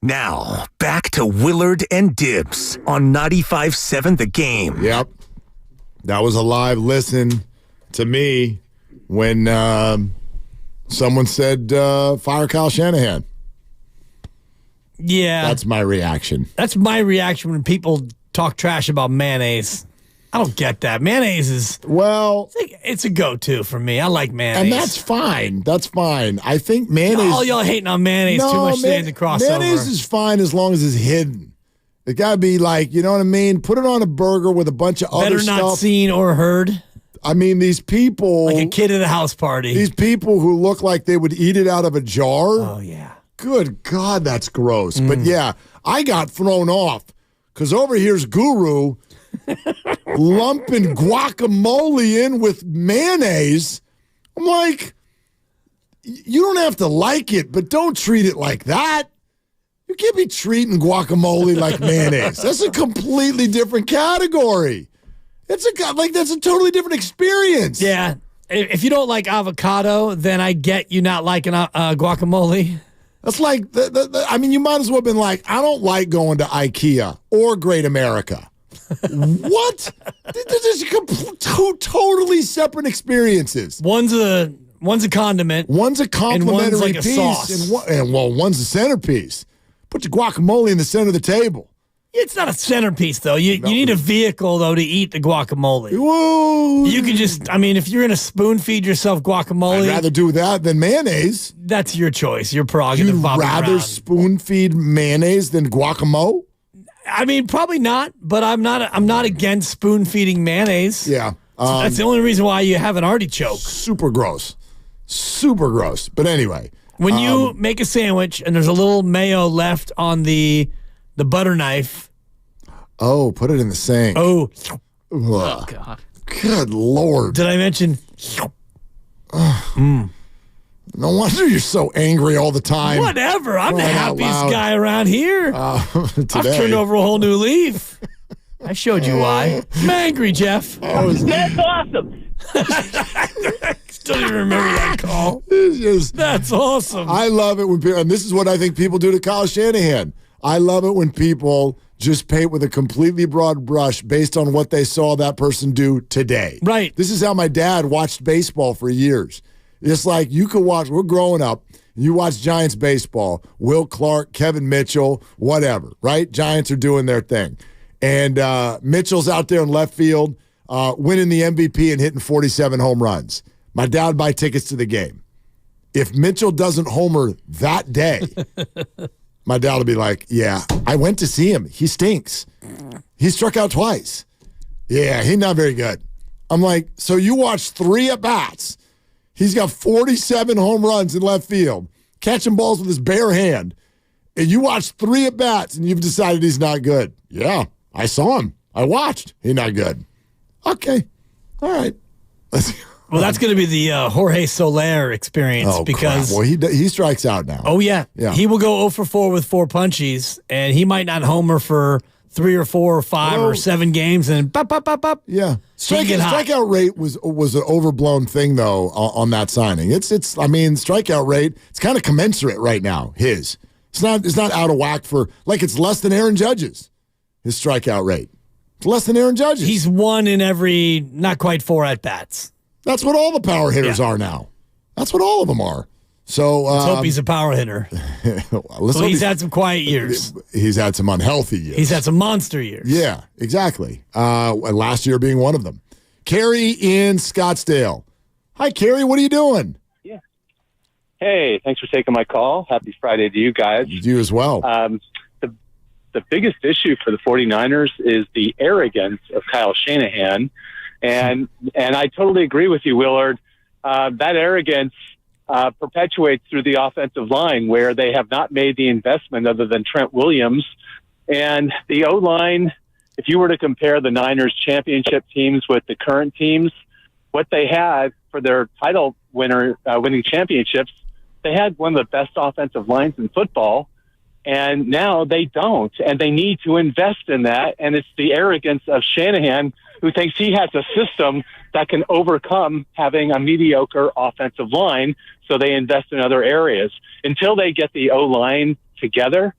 Now, back to Willard and Dibbs on 95.7 The Game. Yep. That was a live listen to me when someone said, fire Kyle Shanahan. Yeah. That's my reaction. That's my reaction when people talk trash about mayonnaise. I don't get that. Mayonnaise is it's a go-to for me. I like mayonnaise. And that's fine. That's fine. I think mayonnaise. All y'all hating on mayonnaise too much today in the crossover. Mayonnaise is fine as long as it's hidden. It gotta be like, you know what I mean? Put it on a burger with a bunch of other stuff. Better not seen or heard. I mean, these people. Like a kid at a house party. These people who look like they would eat it out of a jar. Oh, yeah. Good God, that's gross. But yeah, I got thrown off because over here's Guru lumping guacamole in with mayonnaise. I'm like, you don't have to like it, but don't treat it like that. You can't be treating guacamole like mayonnaise. That's a completely different category. That's a totally different experience. Yeah. If you don't like avocado, then I get you not liking guacamole. That's like, I mean, you might as well have been like, I don't like going to IKEA or Great America. What? These are two totally separate experiences. One's a condiment. One's a complimentary and one's like a piece. sauce. And one's a centerpiece. Put your guacamole in the center of the table. It's not a centerpiece, though. You need a vehicle, though, to eat the guacamole. Whoa. You could just, I mean, if you're going to spoon feed yourself guacamole. I'd rather do that than mayonnaise. That's your choice. Your prerogative. You'd rather spoon feed mayonnaise than guacamole? I mean, probably not, but I'm not against spoon feeding mayonnaise. Yeah. That's the only reason why you have an artichoke. Super gross. Super gross. But anyway. When you make a sandwich and there's a little mayo left on the butter knife. Oh, put it in the sink. Oh. Oh, God. Good Lord. Did I mention? No wonder you're so angry all the time. Whatever. I'm the happiest guy around here. I've turned over a whole new leaf. I showed you why. I'm angry, Jeff. That's awesome. Still even remember that call. That's awesome. I love it when people, and this is what I think people do to Kyle Shanahan. I love it when people just paint with a completely broad brush based on what they saw that person do today. Right. This is how my dad watched baseball for years. It's like you could watch, we're growing up, you watch Giants baseball, Will Clark, Kevin Mitchell, whatever, right? Giants are doing their thing. And Mitchell's out there in left field, winning the MVP and hitting 47 home runs. My dad would buy tickets to the game. If Mitchell doesn't homer that day, my dad will be like, yeah, I went to see him. He stinks. He struck out twice. Yeah, he's not very good. I'm like, so you watched 3 at-bats. He's got 47 home runs in left field, catching balls with his bare hand. And you watched 3 at-bats and you've decided he's not good. Yeah, I saw him. I watched. He's not good. Okay. All right. Well, that's going to be the Jorge Soler experience because well, he strikes out now. Oh yeah, he will go 0 for 4 with 4 punchies, and he might not homer for 3 or 4 or 5 or 7 games, and pop. Yeah, strikeout rate was an overblown thing though on that signing. It's I mean strikeout rate it's kind of commensurate right now. It's not out of whack for like it's less than Aaron Judge's. His strikeout rate it's less than Aaron Judge's. He's 1 in every not quite 4 at bats. That's what all the power hitters are now. That's what all of them are. So let's hope he's a power hitter. He's had some quiet years. He's had some unhealthy years. He's had some monster years. Yeah, exactly. Last year being one of them. Carrie in Scottsdale. Hi, Carrie. What are you doing? Yeah. Hey, thanks for taking my call. Happy Friday to you guys. You as well. The biggest issue for the 49ers is the arrogance of Kyle Shanahan. And I totally agree with you, Willard. That arrogance perpetuates through the offensive line where they have not made the investment other than Trent Williams. And the O-line, if you were to compare the Niners championship teams with the current teams, what they had for their title winning championships, they had one of the best offensive lines in football. And now they don't. And they need to invest in that. And it's the arrogance of Shanahan who thinks he has a system that can overcome having a mediocre offensive line, so they invest in other areas. Until they get the O-line together,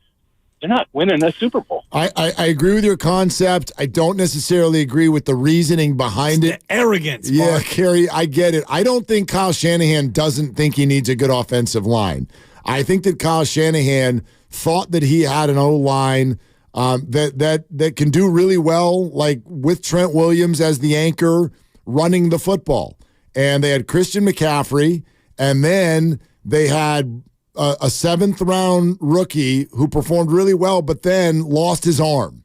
they're not winning a Super Bowl. I agree with your concept. I don't necessarily agree with the reasoning behind it. The arrogance. Yeah, Mark. Kerry, I get it. I don't think Kyle Shanahan doesn't think he needs a good offensive line. I think that Kyle Shanahan thought that he had an O-line that can do really well, like with Trent Williams as the anchor running the football. And they had Christian McCaffrey, and then they had a seventh-round rookie who performed really well, but then lost his arm.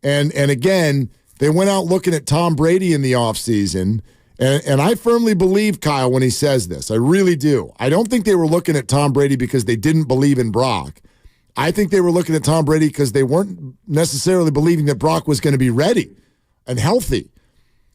And again, they went out looking at Tom Brady in the offseason, and I firmly believe Kyle when he says this. I really do. I don't think they were looking at Tom Brady because they didn't believe in Brock. I think they were looking at Tom Brady because they weren't necessarily believing that Brock was going to be ready and healthy.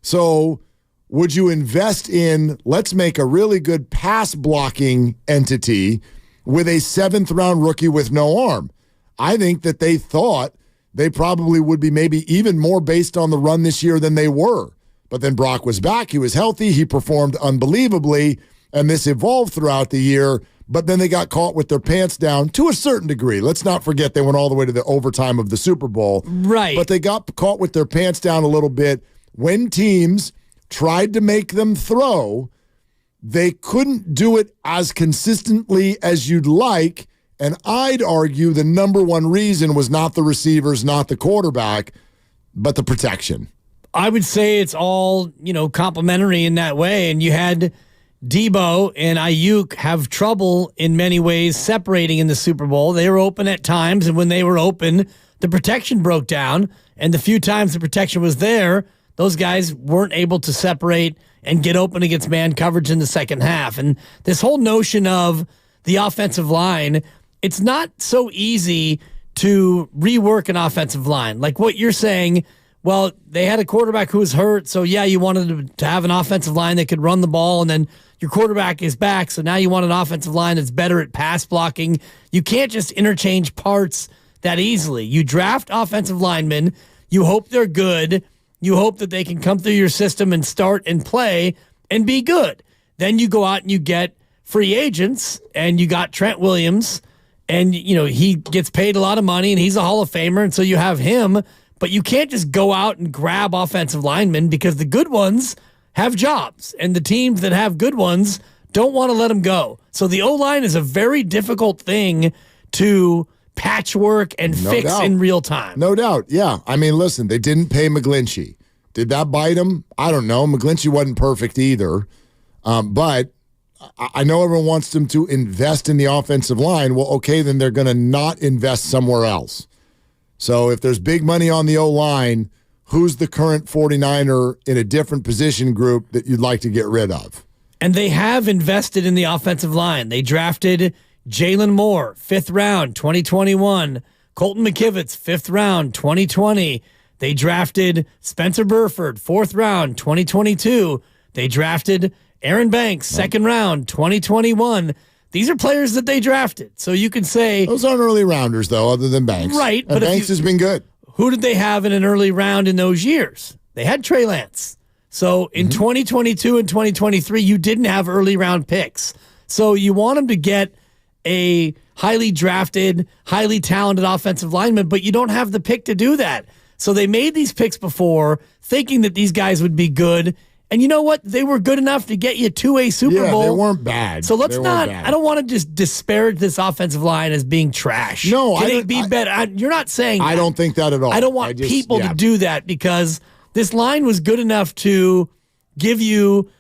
So would you invest in, let's make a really good pass-blocking entity with a seventh-round rookie with no arm? I think that they thought they probably would be maybe even more based on the run this year than they were. But then Brock was back. He was healthy. He performed unbelievably, and this evolved throughout the year. But then they got caught with their pants down to a certain degree. Let's not forget they went all the way to the overtime of the Super Bowl. Right. But they got caught with their pants down a little bit when teams tried to make them throw. They couldn't do it as consistently as you'd like, and I'd argue the number one reason was not the receivers, not the quarterback, but the protection. I would say it's all, complimentary in that way, and you had Debo and Ayuk have trouble in many ways separating in the Super Bowl. They were open at times, and when they were open, the protection broke down, and the few times the protection was there, those guys weren't able to separate and get open against man coverage in the second half. And this whole notion of the offensive line, it's not so easy to rework an offensive line. Like what you're saying, well, they had a quarterback who was hurt, so yeah, you wanted to have an offensive line that could run the ball, and then your quarterback is back, so now you want an offensive line that's better at pass blocking. You can't just interchange parts that easily. You draft offensive linemen, you hope they're good, you hope that they can come through your system and start and play and be good. Then you go out and you get free agents, and you got Trent Williams, and he gets paid a lot of money, and he's a Hall of Famer, and so you have him. But you can't just go out and grab offensive linemen because the good ones have jobs, and the teams that have good ones don't want to let them go. So the O-line is a very difficult thing to patchwork and fix in real time. No doubt, yeah. I mean, listen, they didn't pay McGlinchey. Did that bite him? I don't know. McGlinchey wasn't perfect either. But I know everyone wants them to invest in the offensive line. Well, okay, then they're going to not invest somewhere else. So if there's big money on the O-line, who's the current 49er in a different position group that you'd like to get rid of? And they have invested in the offensive line. They drafted Jalen Moore, 5th round, 2021. Colton McKivitz, 5th round, 2020. They drafted Spencer Burford, 4th round, 2022. They drafted Aaron Banks, 2nd round, 2021. These are players that they drafted. So you can say... Those aren't early rounders, though, other than Banks. Right. And Banks has been good. Who did they have in an early round in those years? They had Trey Lance. So in 2022 and 2023, you didn't have early round picks. So you want them to get a highly drafted, highly talented offensive lineman, but you don't have the pick to do that. So they made these picks before thinking that these guys would be good. And you know what? They were good enough to get you to a Super Bowl. They weren't bad. So let's not, I don't want to just disparage this offensive line as being trash. No, Can it be better? You're not saying that. I don't think that at all. I don't want people to do that because this line was good enough to give you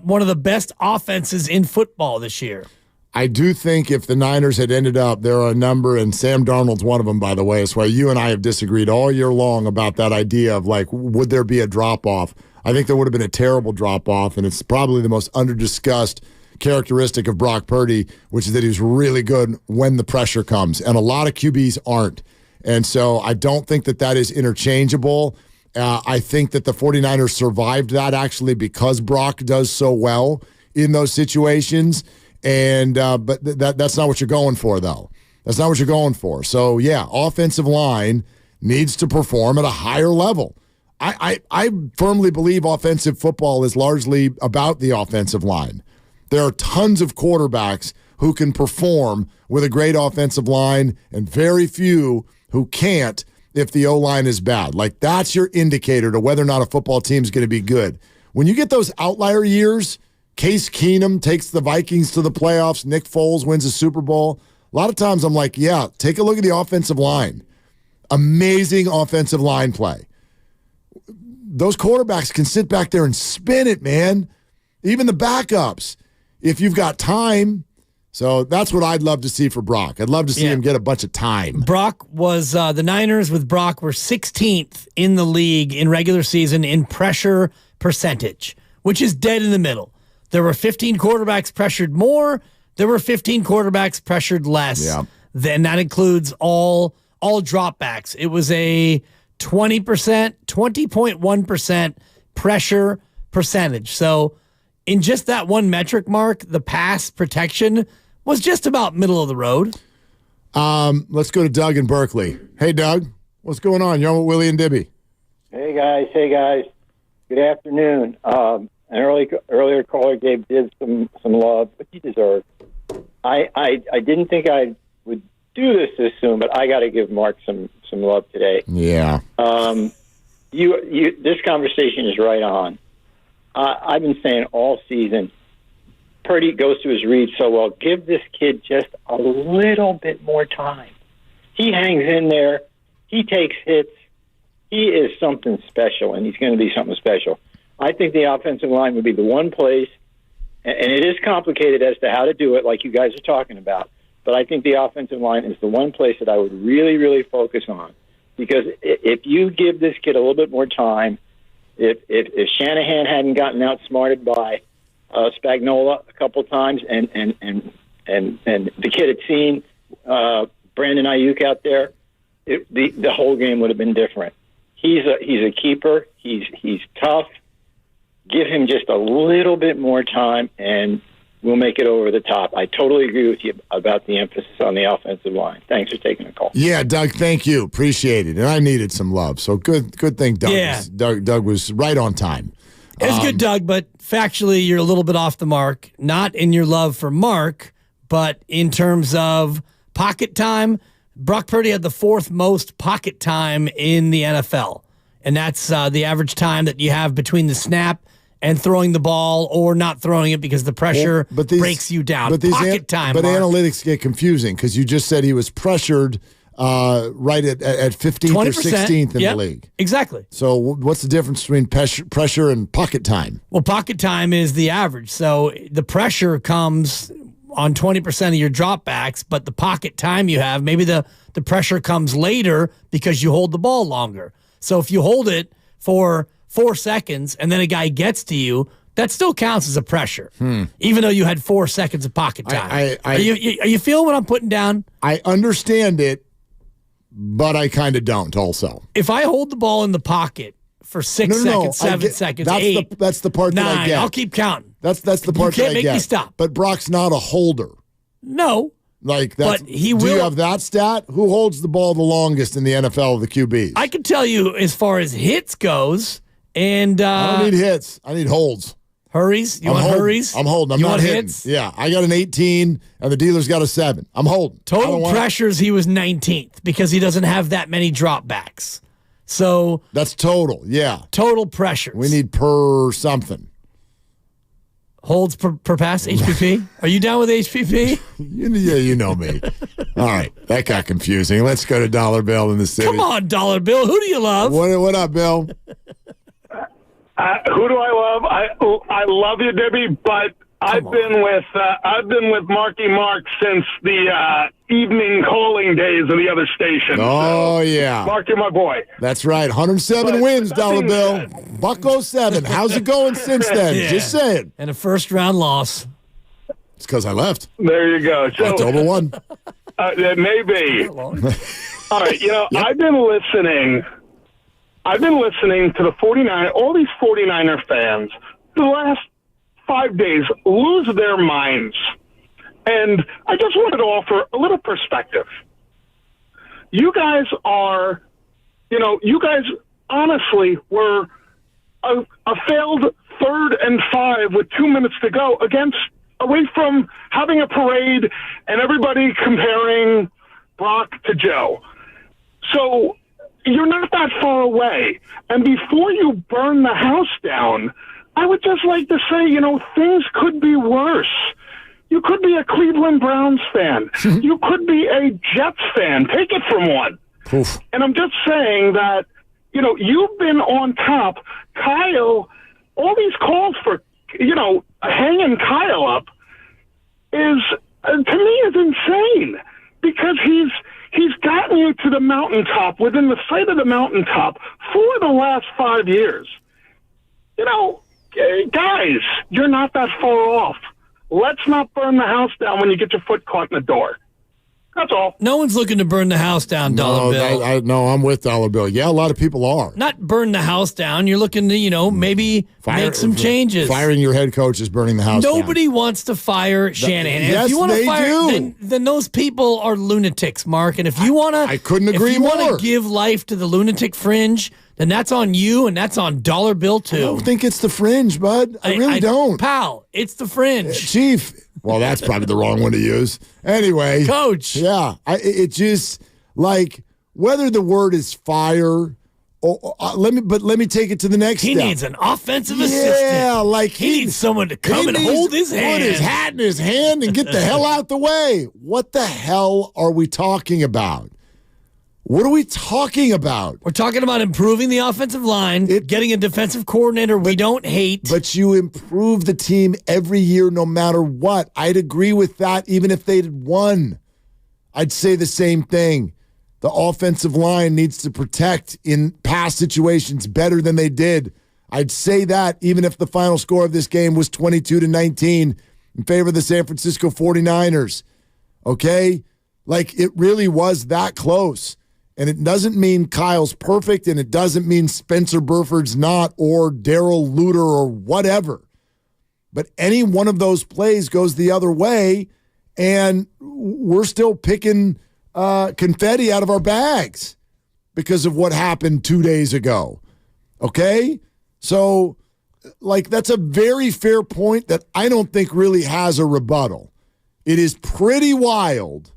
one of the best offenses in football this year. I do think if the Niners had ended up, there are a number, and Sam Darnold's one of them, by the way. That's why you and I have disagreed all year long about that idea of, like, would there be a drop-off? I think there would have been a terrible drop-off, and it's probably the most under-discussed characteristic of Brock Purdy, which is that he's really good when the pressure comes, and a lot of QBs aren't. And so I don't think that that is interchangeable. I think that the 49ers survived that, actually, because Brock does so well in those situations. And but that's not what you're going for, though. That's not what you're going for. So, yeah, offensive line needs to perform at a higher level. I firmly believe offensive football is largely about the offensive line. There are tons of quarterbacks who can perform with a great offensive line and very few who can't if the O-line is bad. Like, that's your indicator to whether or not a football team is going to be good. When you get those outlier years, Case Keenum takes the Vikings to the playoffs, Nick Foles wins a Super Bowl. A lot of times I'm like, yeah, take a look at the offensive line. Amazing offensive line play. Those quarterbacks can sit back there and spin it, man. Even the backups, if you've got time. So that's what I'd love to see for Brock. I'd love to see him get a bunch of time. Brock was, the Niners with Brock were 16th in the league in regular season in pressure percentage, which is dead in the middle. There were 15 quarterbacks pressured more. There were 15 quarterbacks pressured less. Yeah. Then that includes all dropbacks. It was a 20.1% pressure percentage. So in just that one metric, Mark, the pass protection was just about middle of the road. Let's go to Doug in Berkeley. Hey, Doug. What's going on? You're on with Willie and Dibby. Hey, guys. Good afternoon. An earlier caller gave Div some love, but you deserve. I didn't think I would do this soon, but I got to give Mark some love today. Yeah. This conversation is right on. I've been saying all season, Purdy goes to his read so well. Give this kid just a little bit more time. He hangs in there. He takes hits. He is something special, and he's going to be something special. I think the offensive line would be the one place, and it is complicated as to how to do it, like you guys are talking about, but I think the offensive line is the one place that I would really, really focus on. Because if you give this kid a little bit more time, if Shanahan hadn't gotten outsmarted by Spagnuolo a couple times, and the kid had seen Brandon Ayuk out there, the whole game would have been different. He's a keeper. He's tough. Give him just a little bit more time, and we'll make it over the top. I totally agree with you about the emphasis on the offensive line. Thanks for taking the call. Yeah, Doug, thank you. Appreciate it. And I needed some love. So good thing Doug was right on time. It was good, Doug, but factually you're a little bit off the mark. Not in your love for Mark, but in terms of pocket time. Brock Purdy had the fourth most pocket time in the NFL. And that's the average time that you have between the snap and throwing the ball or not throwing it because the pressure breaks you down. But pocket time. But Mark. analytics get confusing because you just said he was pressured right at 15th 20%, or 16th in the league. Exactly. So what's the difference between pressure and pocket time? Well, pocket time is the average. So the pressure comes on 20% of your dropbacks, but the pocket time you have, maybe the pressure comes later because you hold the ball longer. So if you hold it for 4 seconds and then a guy gets to you, that still counts as a pressure, even though you had 4 seconds of pocket time. Are you feeling what I'm putting down? I understand it, but I kind of don't also. If I hold the ball in the pocket for 6 seconds, 7 seconds, 8, that's the part 9, that I get. I'll keep counting. That's the part you that I get. can't make me stop. But Brock's not a holder. No. Like that. But he will. Do you have that stat? Who holds the ball the longest in the NFL of the QBs? I can tell you as far as hits goes, and I don't need hits. I need holds. Hurries? You want hurries? I'm holding. I'm you not want hitting. Hits? Yeah, I got an 18, and the dealer's got a 7. I'm holding. Total pressures, he was 19th because he doesn't have that many dropbacks. So that's total. Yeah, total pressures. We need per something. Holds per pass, HPP? Are you down with HPP? Yeah, you know me. All right, that got confusing. Let's go to Dollar Bill in the city. Come on, Dollar Bill. Who do you love? What up, Bill? Who do I love? I love you, Debbie, but I've been with Marky Mark since the evening calling days of the other station. Oh, yeah. Marky, my boy. That's right. 107 wins, Dollar Bill. Buck 07. How's it going since then? Yeah. Just saying. And a first-round loss. It's because I left. There you go. So, October 1. That may be. All right, I've been listening to the 49, all these 49er fans, the last 5 days lose their minds. And I just wanted to offer a little perspective. You guys honestly were a failed 3rd and 5 with 2 minutes to go against away from having a parade and everybody comparing Brock to Joe. So you're not that far away. And before you burn the house down, I would just like to say, things could be worse. You could be a Cleveland Browns fan. You could be a Jets fan. Take it from one. Oof. And I'm just saying that, you've been on top. Kyle, all these calls for, hanging Kyle up is, to me, is insane. Because he's gotten you to the mountaintop, within the sight of the mountaintop, for the last 5 years. Guys, you're not that far off. Let's not burn the house down when you get your foot caught in the door. That's all. No one's looking to burn the house down, Dollar Bill. No, I'm with Dollar Bill. Yeah, a lot of people are. Not burn the house down. You're looking to, maybe make some changes. Firing your head coach is burning the house down. Nobody wants to fire Shanahan. Yes, if you want to they fire, do. Then those people are lunatics, Mark. And if you want to, I couldn't agree more. If you want to give life to the lunatic fringe, then that's on you, and that's on Dollar Bill too. I don't think it's the fringe, bud. I really don't. Pal, it's the fringe. Chief. Well, that's probably the wrong one to use. Anyway. Coach. Yeah. It just, whether the word is fire, let me take it to the next step. He needs an offensive assistant. Yeah, he needs someone to come and hold his hand. Put his hat in his hand and get the hell out the way. What the hell are we talking about? What are we talking about? We're talking about improving the offensive line, getting a defensive coordinator we don't hate. But you improve the team every year no matter what. I'd agree with that even if they'd won. I'd say the same thing. The offensive line needs to protect in past situations better than they did. I'd say that even if the final score of this game was 22-19 in favor of the San Francisco 49ers. Okay? It really was that close. And it doesn't mean Kyle's perfect, and it doesn't mean Spencer Burford's not, or Darrell Luter, or whatever. But any one of those plays goes the other way, and we're still picking confetti out of our bags because of what happened 2 days ago. Okay? So, that's a very fair point that I don't think really has a rebuttal. It is pretty wild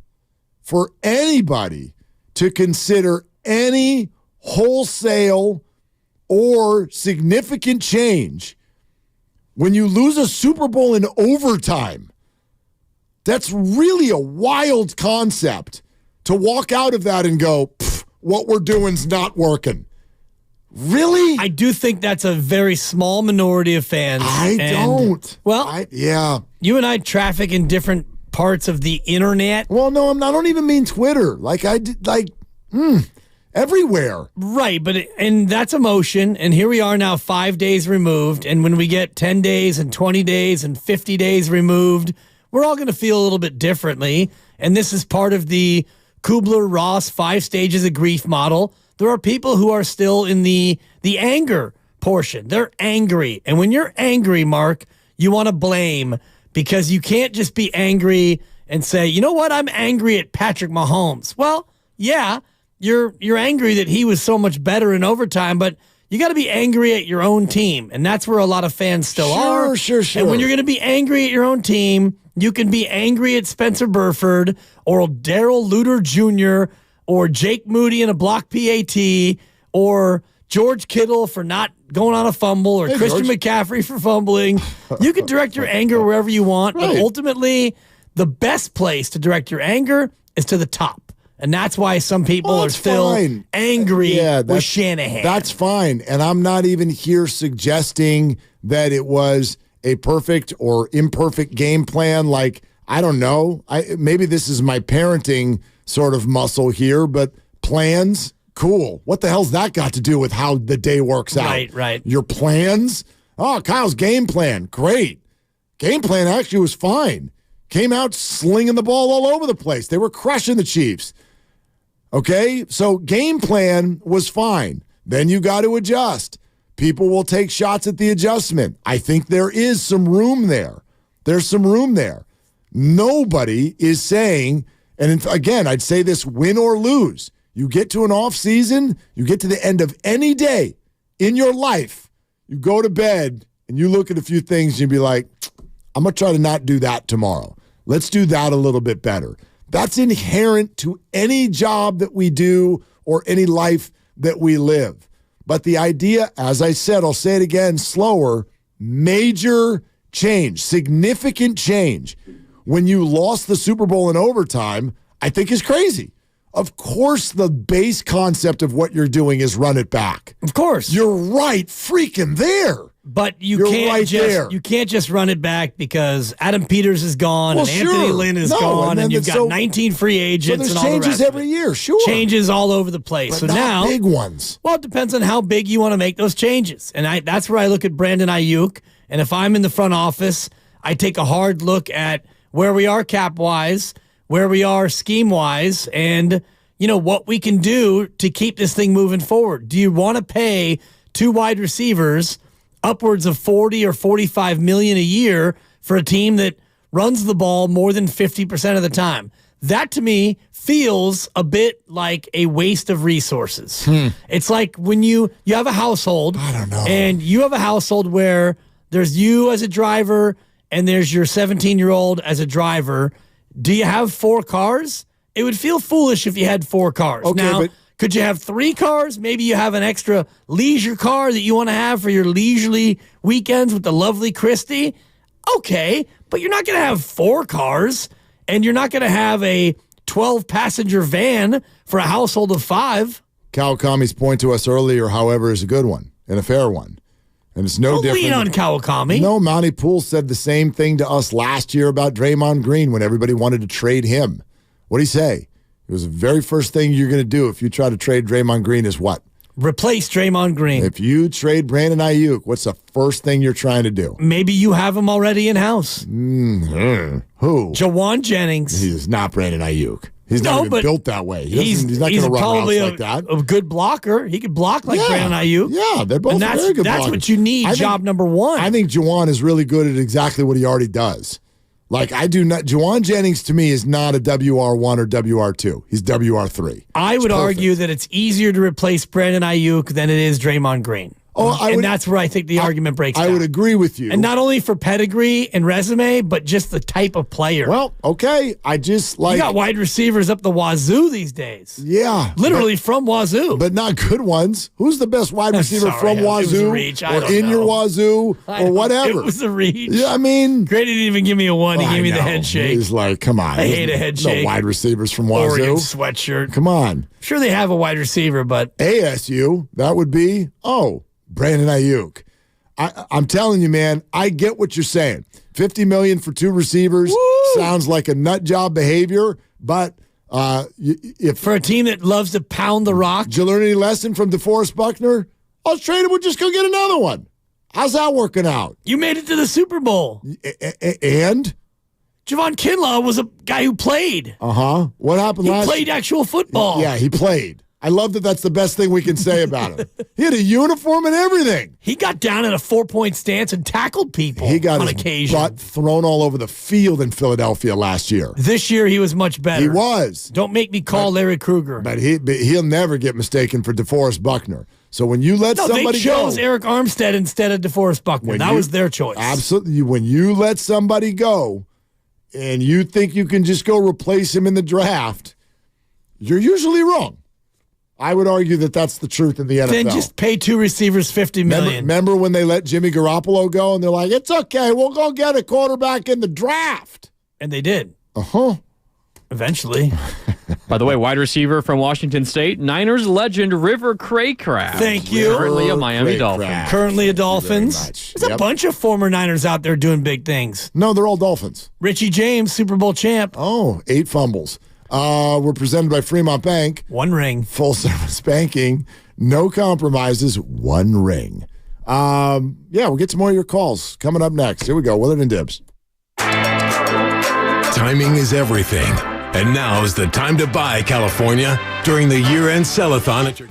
for anybody to consider any wholesale or significant change when you lose a Super Bowl in overtime. That's really a wild concept to walk out of that and go, what we're doing's not working. Really? I do think that's a very small minority of fans. I don't. Well, yeah. You and I traffic in different parts of the internet. Well, no, I don't even mean Twitter. Everywhere. Right, and that's emotion. And here we are now 5 days removed. And when we get 10 days and 20 days and 50 days removed, we're all going to feel a little bit differently. And this is part of the Kubler-Ross 5 stages of grief model. There are people who are still in the anger portion. They're angry. And when you're angry, Mark, you want to blame, because you can't just be angry and say, you know what, I'm angry at Patrick Mahomes. Well, yeah, you're angry that he was so much better in overtime, but you got to be angry at your own team, and that's where a lot of fans still are. Sure. And when you're going to be angry at your own team, you can be angry at Spencer Burford or Darrell Luter Jr. or Jake Moody in a block PAT or George Kittle for not going on a fumble or Christian McCaffrey for fumbling. You can direct your anger wherever you want, but ultimately the best place to direct your anger is to the top. And that's why some people are still angry with Shanahan. That's fine. And I'm not even here suggesting that it was a perfect or imperfect game plan. I don't know. Maybe this is my parenting sort of muscle here, but plans, cool. What the hell's that got to do with how the day works out? Right. Your plans? Oh, Kyle's game plan, great. Game plan actually was fine. Came out slinging the ball all over the place. They were crushing the Chiefs. Okay, so game plan was fine. Then you got to adjust. People will take shots at the adjustment. I think there is some room there. There's some room there. Nobody is saying, and again, I'd say this win or lose. You get to an off season, you get to the end of any day in your life, you go to bed and you look at a few things and you be like, I'm going to try to not do that tomorrow. Let's do that a little bit better. That's inherent to any job that we do or any life that we live. But the idea, as I said, I'll say it again, slower, major change, significant change when you lost the Super Bowl in overtime, I think is crazy. Of course, the base concept of what you're doing is run it back. Of course. You're right freaking there. But you can't just run it back because Adam Peters is gone and Anthony Lynn is gone and you've got 19 free agents and all the rest. Changes every year, sure. Changes all over the place. But so not now big ones. Well, it depends on how big you want to make those changes. And that's where I look at Brandon Ayuk. And if I'm in the front office, I take a hard look at where we are cap-wise, where we are scheme-wise, and what we can do to keep this thing moving forward. Do you want to pay 2 wide receivers upwards of $40 or $45 million a year for a team that runs the ball more than 50% of the time? That to me feels a bit like a waste of resources. It's like when you have a household, I don't know, and you have a household where there's you as a driver and there's your 17-year-old as a driver. Do you have 4 cars? It would feel foolish if you had 4 cars. Okay, now, but could you have 3 cars? Maybe you have an extra leisure car that you want to have for your leisurely weekends with the lovely Christy. Okay, but you're not going to have 4 cars, and you're not going to have a 12-passenger van for a household of 5. Kawakami's point to us earlier, however, is a good one and a fair one. And it's no different. Lean on Kawakami. No, Monty Poole said the same thing to us last year about Draymond Green when everybody wanted to trade him. What did he say? It was the very first thing you're going to do if you try to trade Draymond Green is what? Replace Draymond Green. If you trade Brandon Ayuk, what's the first thing you're trying to do? Maybe you have him already in-house. Who? Jawan Jennings. He is not Brandon Ayuk. He's not even built that way. He's not going to run probably routes like that. A good blocker. He could block like Brandon Ayuk. Yeah, they're both very good That's blockers. what you need, job number 1. I think Jawan is really good at exactly what he already does. Like, I do not. Jawan Jennings, to me, is not a WR1 or WR2. He's WR3. I would argue that it's easier to replace Brandon Ayuk than it is Draymond Green. And that's where I think the argument breaks down. I would agree with you. And not only for pedigree and resume, but just the type of player. Well, okay. I just like... You got wide receivers up the wazoo these days. Yeah. Literally from wazoo. But not good ones. Who's the best wide receiver from wazoo? Or in your wazoo? Or whatever. It was a reach. Yeah, I mean... Grady didn't even give me a 1. He gave me the head shake. He's like, come on. I hate a head shake. No wide receivers from wazoo. Oregon sweatshirt. Come on. Sure they have a wide receiver, but... ASU, that would be... Brandon Ayuk. I'm telling you, man, I get what you're saying. $50 million for 2 receivers sounds like a nut job behavior, but if for a team that loves to pound the rock. Did you learn any lesson from DeForest Buckner? Let's trade him. We'll just go get another one. How's that working out? You made it to the Super Bowl. And? Javon Kinlaw was a guy who played. What happened last year? He played actual football. Yeah, he played. I love that that's the best thing we can say about him. He had a uniform and everything. He got down in a 4-point stance and tackled people he got on his occasion. Butt thrown all over the field in Philadelphia last year. This year he was much better. He was. Don't make me call Larry Krueger. But he'll never get mistaken for DeForest Buckner. So when you let somebody go. They chose Eric Armstead instead of DeForest Buckner. That was their choice. Absolutely. When you let somebody go and you think you can just go replace him in the draft, you're usually wrong. I would argue that that's the truth in the NFL. Then just pay 2 receivers $50 million. Remember when they let Jimmy Garoppolo go and they're like, it's okay, we'll go get a quarterback in the draft. And they did. Eventually. By the way, wide receiver from Washington State, Niners legend River Craycraft. Thank you. Currently a Miami Dolphin. Currently a Dolphins. There's a bunch of former Niners out there doing big things. No, they're all Dolphins. Richie James, Super Bowl champ. 8 fumbles. We're presented by Fremont Bank. 1 ring. Full service banking. No compromises. 1 ring. We'll get some more of your calls coming up next. Here we go. Willard and Dibbs. Timing is everything. And now is the time to buy, California, during the year-end sell-a-thon at your...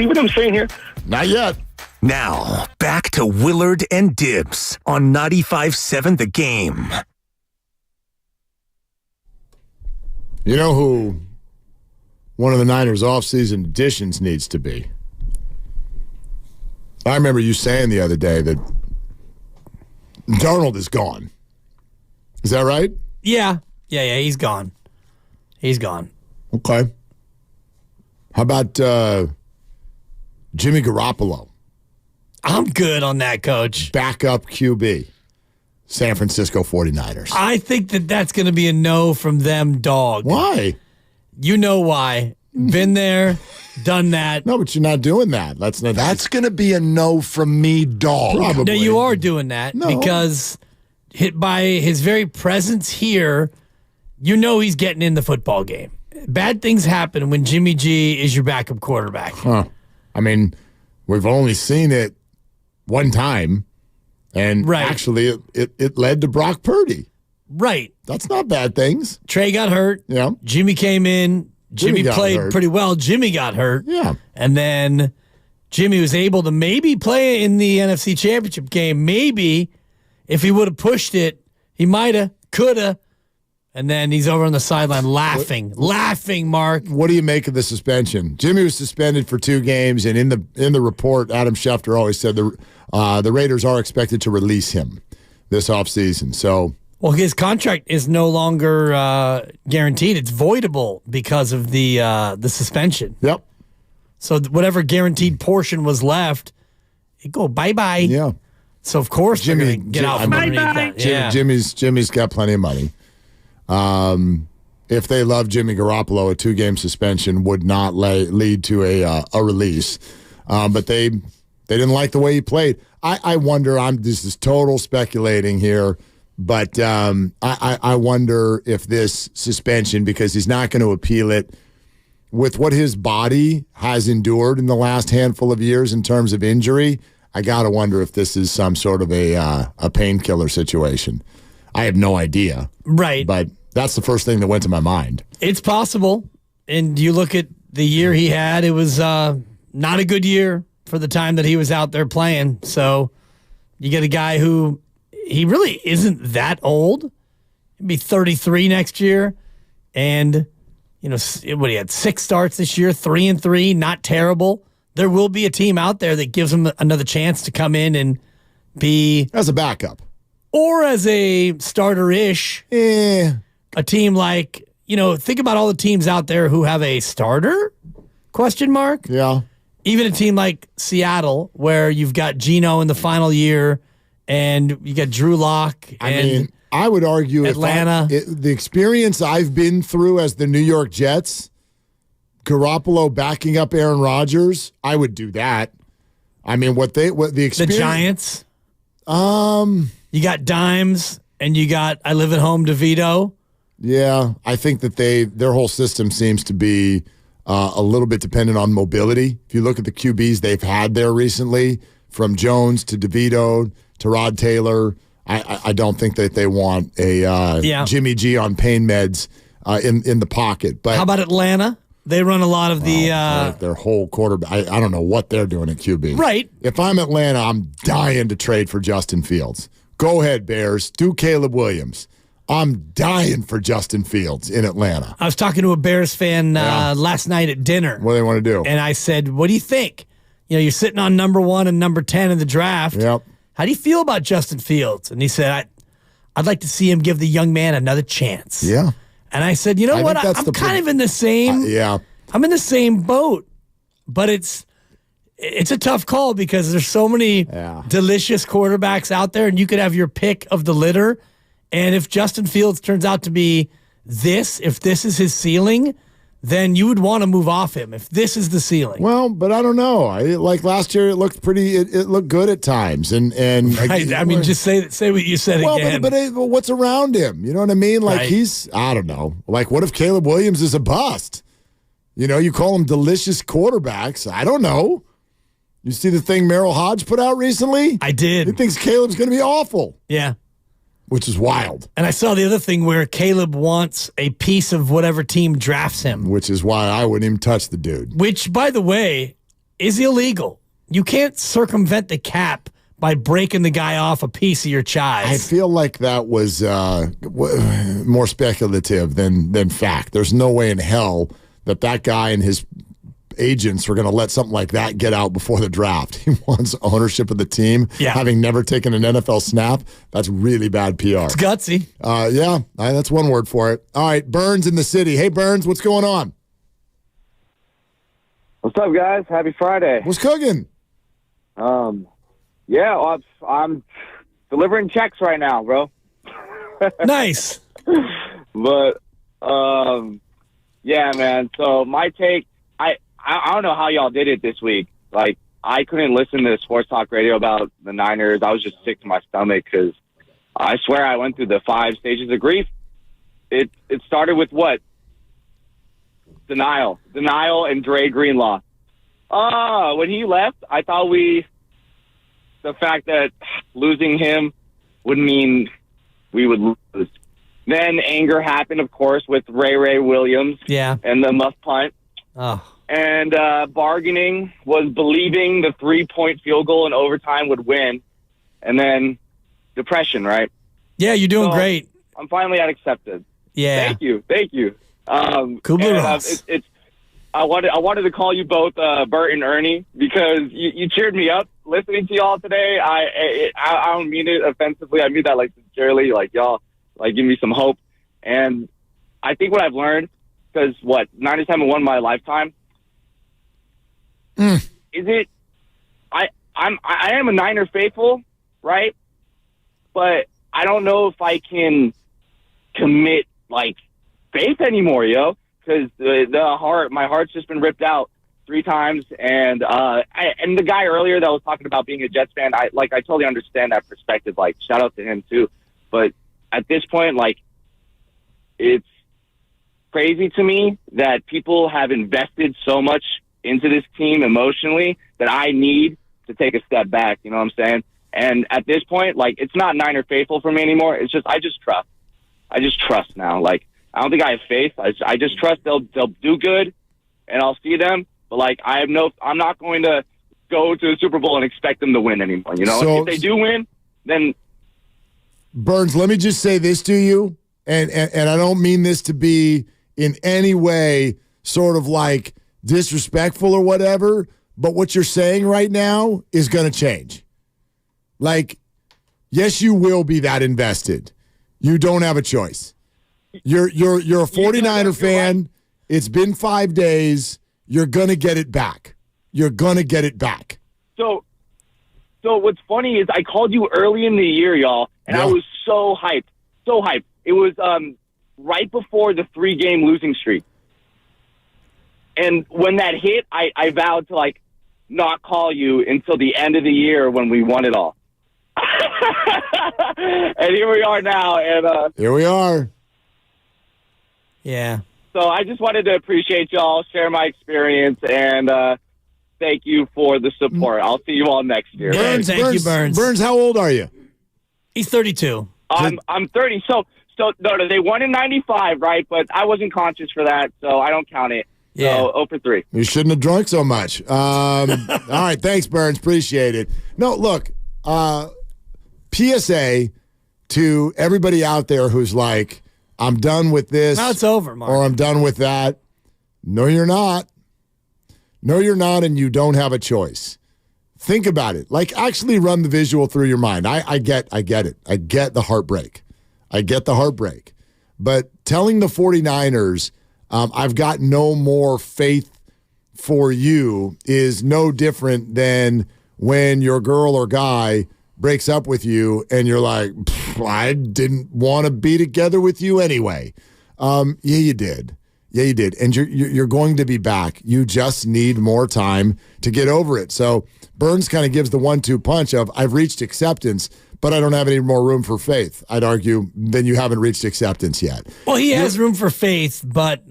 See what I'm saying here? Not yet. Now, back to Willard and Dibs on 95.7 The Game. You know who one of the Niners' offseason additions needs to be? I remember you saying the other day that Darnold is gone. Is that right? Yeah, he's gone. He's gone. Okay. How about Jimmy Garoppolo? I'm good on that, Coach. Backup QB, San Francisco 49ers. I think that's going to be a no from them, dog. Why? You know why. Been there, done that. No, but you're not doing that. That's going to be a no from me, dog. Probably. No, you are doing that because hit by his very presence here, you know he's getting in the football game. Bad things happen when Jimmy G is your backup quarterback. Huh. I mean, we've only seen it one time, and actually it led to Brock Purdy. Right. That's not bad things. Trey got hurt. Yeah. Jimmy came in. Jimmy played pretty well. Jimmy got hurt. Yeah. And then Jimmy was able to maybe play in the NFC Championship game. Maybe if he would have pushed it, he might have, could have. And then he's over on the sideline laughing, Mark. What do you make of the suspension? Jimmy was suspended for 2 games, and in the report, Adam Schefter always said the Raiders are expected to release him this offseason. So, well, his contract is no longer guaranteed; it's voidable because of the suspension. Yep. So whatever guaranteed portion was left, it go bye. Yeah. So of course Jimmy they're gonna get out from underneath that. Yeah. Jimmy's got plenty of money. If they love Jimmy Garoppolo, a 2-game suspension would not lead to a release. But they didn't like the way he played. I wonder. This is total speculating here, but I wonder if this suspension, because he's not going to appeal it, with what his body has endured in the last handful of years in terms of injury, I gotta wonder if this is some sort of a painkiller situation. I have no idea. Right. But that's the first thing that went to my mind. It's possible. And you look at the year he had, it was not a good year for the time that he was out there playing. So you get a guy who, he really isn't that old. He'll be 33 next year. And, he had 6 starts this year, 3-3, not terrible. There will be a team out there that gives him another chance to come in and be... as a backup. Or as a starter-ish. A team like, think about all the teams out there who have a starter? Question mark? Yeah. Even a team like Seattle, where you've got Geno in the final year, and you got Drew Lock. I would argue Atlanta. The experience I've been through as the New York Jets, Garoppolo backing up Aaron Rodgers, I would do that. I mean, what the experience... The Giants? You got Dimes, and you got I Live at Home DeVito. Yeah, I think that their whole system seems to be a little bit dependent on mobility. If you look at the QBs they've had there recently, from Jones to DeVito to Rod Taylor, I don't think that they want a Jimmy G on pain meds in the pocket. But how about Atlanta? They run a lot of their whole quarterback. I don't know what they're doing at QB. Right. If I'm Atlanta, I'm dying to trade for Justin Fields. Go ahead, Bears. Do Caleb Williams. I'm dying for Justin Fields in Atlanta. I was talking to a Bears fan last night at dinner. What do they want to do? And I said, what do you think? You're sitting on number 1 and number 10 in the draft. Yep. How do you feel about Justin Fields? And he said, I'd like to see him give the young man another chance. Yeah. And I said, you know what? I'm kind of in the same. I'm in the same boat, but it's a tough call because there's so many delicious quarterbacks out there, and you could have your pick of the litter. And if Justin Fields turns out to be if this is his ceiling, then you would want to move off him if this is the ceiling. Well, but I don't know. Like last year, it looked pretty. It looked good at times, and right. I mean, just say what you said again. But what's around him? You know what I mean? Like Right. I don't know. Like, what if Caleb Williams is a bust? You know, you call them delicious quarterbacks. I don't know. You see the thing Merrill Hodge put out recently? I did. He thinks Caleb's going to be awful. Yeah. Which is wild. And I saw the other thing where Caleb wants a piece of whatever team drafts him. Which is why I wouldn't even touch the dude. Which, by the way, is illegal. You can't circumvent the cap by breaking the guy off a piece of your chives. I feel like that was more speculative than fact. There's no way in hell that guy and his agents were going to let something like that get out before the draft. He wants ownership of the team, having never taken an NFL snap. That's really bad PR. It's gutsy. Yeah, that's one word for it. All right, Burns in the city. Hey, Burns, what's going on? What's up, guys? Happy Friday. What's cooking? Yeah, well, I'm delivering checks right now, bro. Nice. But, yeah, man. So my take, I don't know how y'all did it this week. Like, I couldn't listen to sports talk radio about the Niners. I was just sick to my stomach because I swear I went through the 5 stages of grief. It started with what? Denial, and Dre Greenlaw. When he left, I thought the fact that losing him would mean we would lose. Then anger happened, of course, with Ray Williams and the muff punt. Oh. And bargaining was believing the 3-point field goal in overtime would win. And then depression, right? Yeah, you're doing great. I'm finally at accepted. Yeah. Thank you. Kubler-Ross. I wanted to call you both Bert and Ernie because you cheered me up listening to y'all today. I don't mean it offensively. I mean that like sincerely. Like y'all like give me some hope. And I think what I've learned, because Niners haven't won my lifetime. Is it? I am a Niner faithful, right? But I don't know if I can commit like faith anymore, yo. Because my heart's just been ripped out 3 times, and and the guy earlier that was talking about being a Jets fan, I totally understand that perspective. Like, shout out to him too. But at this point, like, it's crazy to me that people have invested so much into this team emotionally that I need to take a step back. You know what I'm saying? And at this point, like, it's not Niner faithful for me anymore. It's just I just trust. I just trust now. Like, I don't think I have faith. I just trust they'll do good, and I'll see them. But like, I'm not going to go to the Super Bowl and expect them to win anymore. You know, if they do win, then Burns, let me just say this to you, and I don't mean this to be in any way sort of like disrespectful or whatever, but what you're saying right now is going to change. Like, yes, you will be that invested. You don't have a choice. You're a 49er fan. Right. It's been 5 days. You're going to get it back. You're going to get it back. So what's funny is I called you early in the year, y'all, and I was so hyped. So hyped. It was right before the 3-game losing streak. And when that hit, I vowed to, like, not call you until the end of the year when we won it all. And here we are now. And here we are. Yeah. So I just wanted to appreciate y'all, share my experience, and thank you for the support. I'll see you all next year. Burns, thank you, Burns. Burns, how old are you? He's 32. I'm 30. So no, they won in 95, right? But I wasn't conscious for that, so I don't count it. Yeah. So 0 for 3. You shouldn't have drunk so much. All right, thanks, Burns. Appreciate it. No, look, PSA to everybody out there who's like, I'm done with this. Now it's over, Mark. Or I'm done with that. No, you're not. No, you're not, and you don't have a choice. Think about it. Like, actually run the visual through your mind. I get it. I get the heartbreak. But telling the 49ers, I've got no more faith for you is no different than when your girl or guy breaks up with you and you're like, I didn't want to be together with you anyway. Yeah, you did. Yeah, you did. And you're going to be back. You just need more time to get over it. So Burns kind of gives the 1-2 punch of, I've reached acceptance, but I don't have any more room for faith. I'd argue then you haven't reached acceptance yet. Well, he has room for faith, but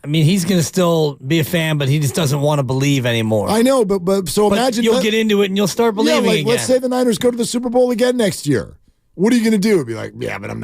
he's going to still be a fan, but he just doesn't want to believe anymore. I know, but imagine you'll get into it and you'll start believing again. Let's say the Niners go to the Super Bowl again next year. What are you going to do? Be like, yeah, but I'm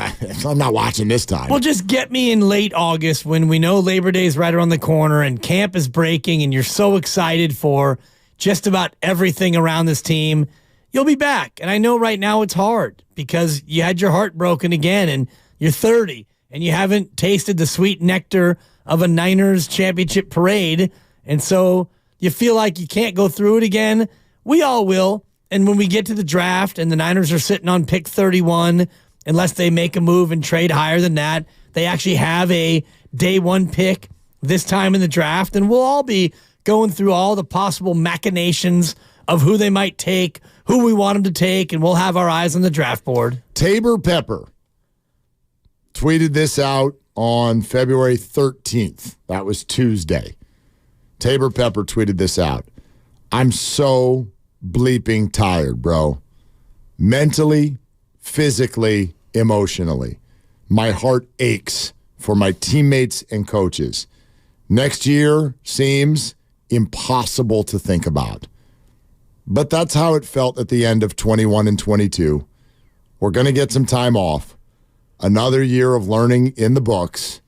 not watching this time. Well, just get me in late August when we know Labor Day is right around the corner and camp is breaking and you're so excited for just about everything around this team. You'll be back. And I know right now it's hard because you had your heart broken again and you're 30 and you haven't tasted the sweet nectar of a Niners championship parade. And so you feel like you can't go through it again. We all will. And when we get to the draft and the Niners are sitting on pick 31, unless they make a move and trade higher than that, they actually have a day one pick this time in the draft. And we'll all be going through all the possible machinations of who they might take, who we want them to take, and we'll have our eyes on the draft board. Tabor Pepper tweeted this out on February 13th. That was Tuesday. Tabor Pepper tweeted this out. I'm so bleeping tired, bro. Mentally, physically, emotionally. My heart aches for my teammates and coaches. Next year seems impossible to think about. But that's how it felt at the end of 21 and 22. We're going to get some time off. Another year of learning in the books.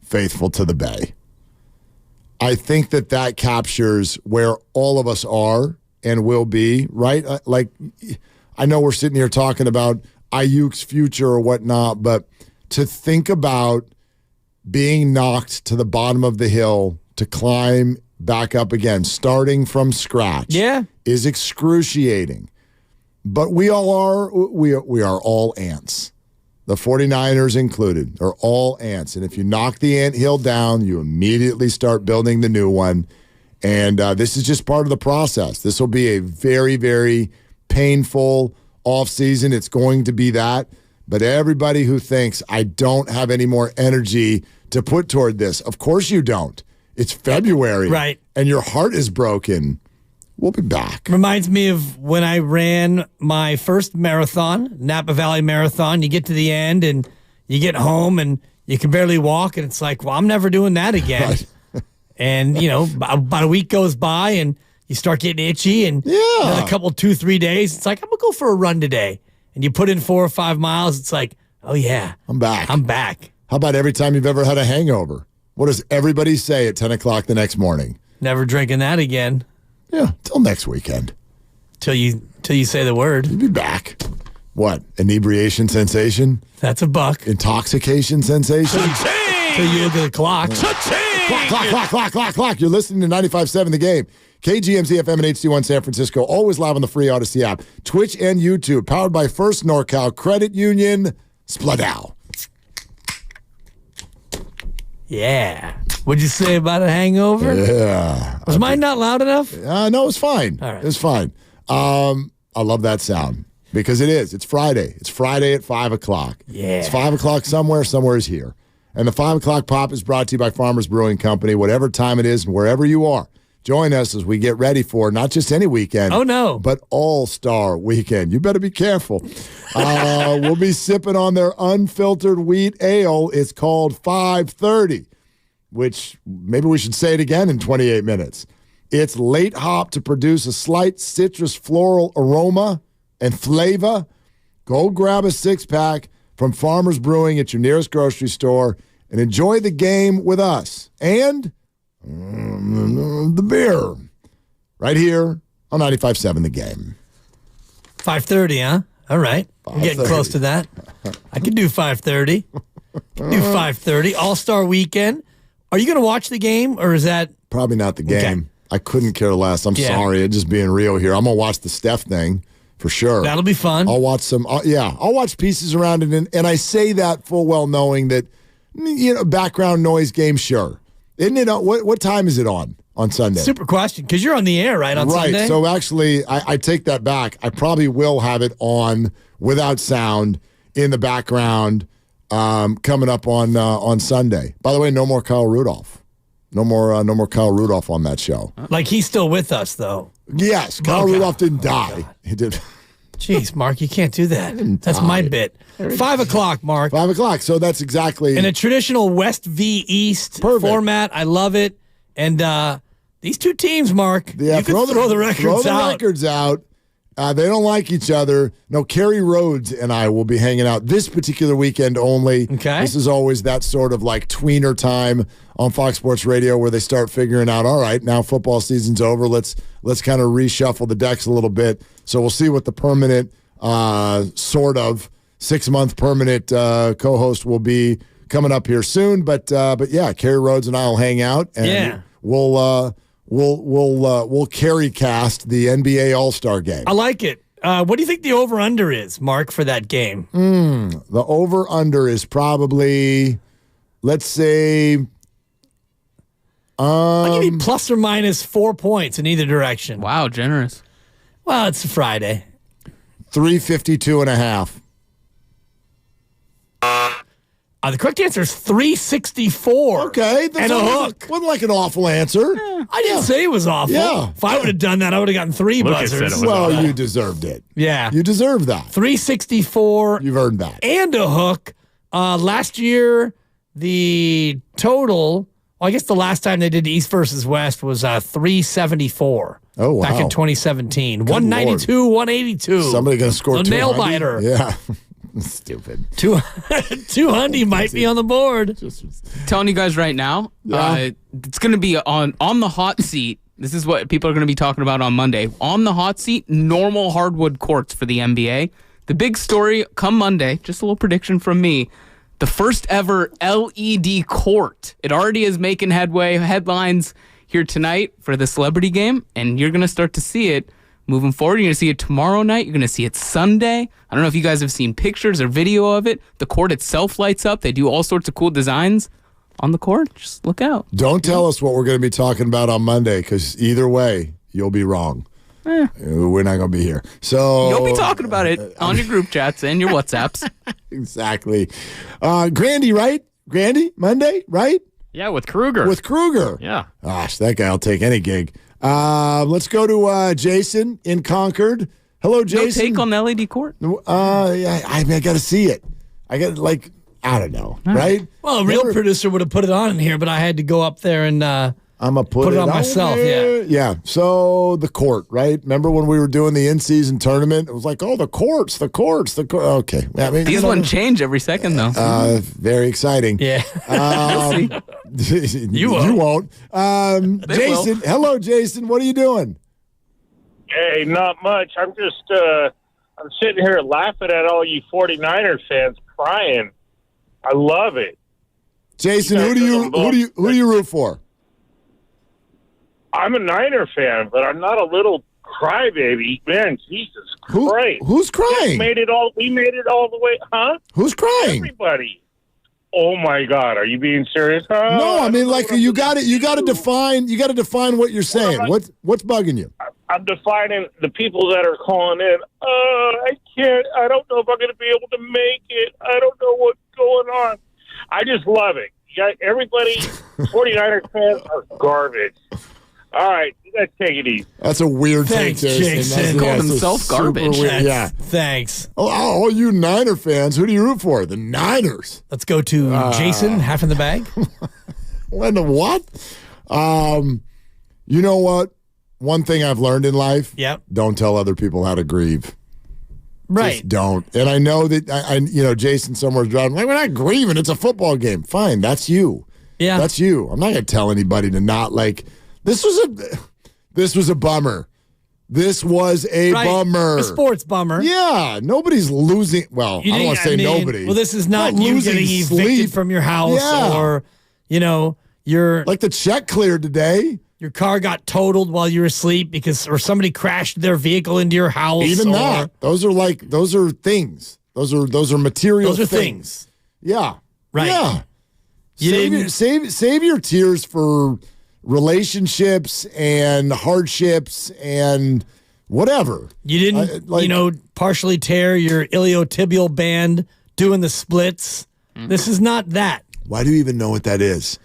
Faithful to the Bay. I think that captures where all of us are and will be, right? Like, I know we're sitting here talking about Ayuk's future or whatnot, but to think about being knocked to the bottom of the hill to climb back up again, starting from scratch, is excruciating. But we are all ants. The 49ers included are all ants. And if you knock the anthill down, you immediately start building the new one. And this is just part of the process. This will be a very, very painful offseason. It's going to be that. But everybody who thinks, I don't have any more energy to put toward this, of course you don't. It's February. Right. And your heart is broken. We'll be back. Reminds me of when I ran my first marathon, Napa Valley Marathon. You get to the end and you get home and you can barely walk. And it's like, well, I'm never doing that again. Right. And, about a week goes by and you start getting itchy. And a couple, 2-3 days, it's like, I'm going to go for a run today. And you put in 4 or 5 miles. It's like, oh, yeah. I'm back. How about every time you've ever had a hangover? What does everybody say at 10 o'clock the next morning? Never drinking that again. Yeah, till next weekend. Till you say the word. You'll be back. What? Inebriation sensation? That's a buck. Intoxication sensation? Till you look at the clock. Clock. You're listening to 95.7 The Game. KGMZ FM and HD1 San Francisco. Always live on the free Odyssey app. Twitch and YouTube. Powered by First NorCal Credit Union. Spladow. Yeah. What'd you say about a hangover? Yeah. Was mine not loud enough? No, it was fine. All right. It was fine. I love that sound because it is. It's Friday. It's Friday at 5 o'clock. Yeah. It's 5 o'clock somewhere. Somewhere is here. And the 5 o'clock pop is brought to you by Farmers Brewing Company, whatever time it is and wherever you are. Join us as we get ready for not just any weekend. Oh, no. But All-Star Weekend. You better be careful. We'll be sipping on their unfiltered wheat ale. It's called 530, which maybe we should say it again in 28 minutes. It's late hop to produce a slight citrus floral aroma and flavor. Go grab a 6-pack from Farmers Brewing at your nearest grocery store and enjoy the game with us. And the beer right here on 95.7 The Game. 5:30, huh? All right. I'm getting close to that. I can do 5:30. Do 5:30. All-Star Weekend. Are you going to watch the game or is that? Probably not the game. Okay. I couldn't care less. I'm sorry. I'm just being real here. I'm going to watch the Steph thing for sure. That'll be fun. I'll watch some. I'll watch pieces around it. And I say that full well knowing that, background noise game, sure. Isn't it? What time is it on Sunday? Super question, because you're on the air, right, on Sunday? Right. So actually, I take that back. I probably will have it on without sound in the background coming up on Sunday. By the way, no more Kyle Rudolph. No more Kyle Rudolph on that show. Like he's still with us though. Yes, Kyle Rudolph didn't die. He did. Jeez, Mark, you can't do that. That's my bit. 5 o'clock, Mark. 5 o'clock. So that's exactly in a traditional West v East format. I love it. And these two teams, Mark, you can throw the records out. They don't like each other. No, Kerry Rhodes and I will be hanging out this particular weekend only. Okay. This is always that sort of like tweener time on Fox Sports Radio where they start figuring out, all right, now football season's over. Let's kind of reshuffle the decks a little bit. So we'll see what the permanent sort of 6-month permanent co-host will be coming up here soon. But yeah, Kerry Rhodes and I will hang out and we'll carry cast the NBA All-Star game. I like it. What do you think the over-under is, Mark, for that game? The over-under is probably, let's say, I'll give you plus or minus 4 points in either direction. Wow, generous. Well, it's a Friday. 352.5. The correct answer is 364. Okay. And a hook. Wasn't like an awful answer. I didn't say it was awful. Yeah. If I would have done that, I would have gotten 3 buzzers. Well, you deserved it. Yeah. You deserve that. 364. You've earned that. And a hook. Last year, the total, well, I guess the last time they did East versus West was 374. Oh, wow. Back in 2017. Good 192, 182. Somebody going to score a 200? nail biter. Yeah. Stupid. 200 might be on the board. Telling you guys right now, it's going to be on the hot seat. This is what people are going to be talking about on Monday. On the hot seat, normal hardwood courts for the NBA. The big story come Monday, just a little prediction from me, the first ever LED court. It already is making headlines here tonight for the celebrity game, and you're going to start to see it moving forward. You're going to see it tomorrow night. You're going to see it Sunday. I don't know if you guys have seen pictures or video of it. The court itself lights up. They do all sorts of cool designs on the court. Just look out. Don't tell us what we're going to be talking about on Monday, because either way, you'll be wrong. We're not going to be here. So you'll be talking about it on your group chats and your WhatsApps. Exactly. Grandy, right? Grandy, Monday, right? Yeah, with Kruger. Yeah. Gosh, that guy will take any gig. Let's go to Jason in Concord. Hello, Jason. No take on the LED court? Yeah, I got to see it. I got I don't know, right? Well, a real producer would have put it on in here, but I had to go up there and I'm going to put it on myself. There. Yeah. So the court, right? Remember when we were doing the in-season tournament? It was like, the courts. Okay. I mean, these wouldn't change every second, though. Very exciting. Yeah. You won't. Jason, hello, Jason. What are you doing? Hey, not much. I'm just I'm sitting here laughing at all you 49er fans crying. I love it. Jason, who do you root for? I'm a Niner fan, but I'm not a little crybaby. Man, Jesus Christ. Who's crying? We made it all the way, huh? Who's crying? Everybody. Oh my God, are you being serious? Huh? No, I mean you got to define what you're saying. What's bugging you? I'm defining the people that are calling in. I can't. I don't know if I'm going to be able to make it. I don't know what's going on. I just love it. You got everybody. 49er fans are garbage. All right, let's take it easy. That's a weird thing, Jason. Called himself garbage. Yeah. Thanks. All you Niner fans, who do you root for? The Niners. Let's go to Jason, half in the bag. What? You know what? One thing I've learned in life, don't tell other people how to grieve. Right. Just don't. And I know that, Jason somewhere's driving, like, we're not grieving. It's a football game. Fine, that's you. Yeah. That's you. I'm not going to tell anybody to not, this was a bummer. This was a bummer. A sports bummer. Yeah. Nobody's losing. Well, I don't want to say nobody. Well, this is not you getting evicted from your house or, you're. Like the check cleared today. Your car got totaled while you were asleep or somebody crashed their vehicle into your house. Even that. Those are things. Those are material things. Yeah. Right. Yeah. Save your tears for relationships and hardships and whatever. You didn't, partially tear your iliotibial band doing the splits This is not that. Why do you even know what that is?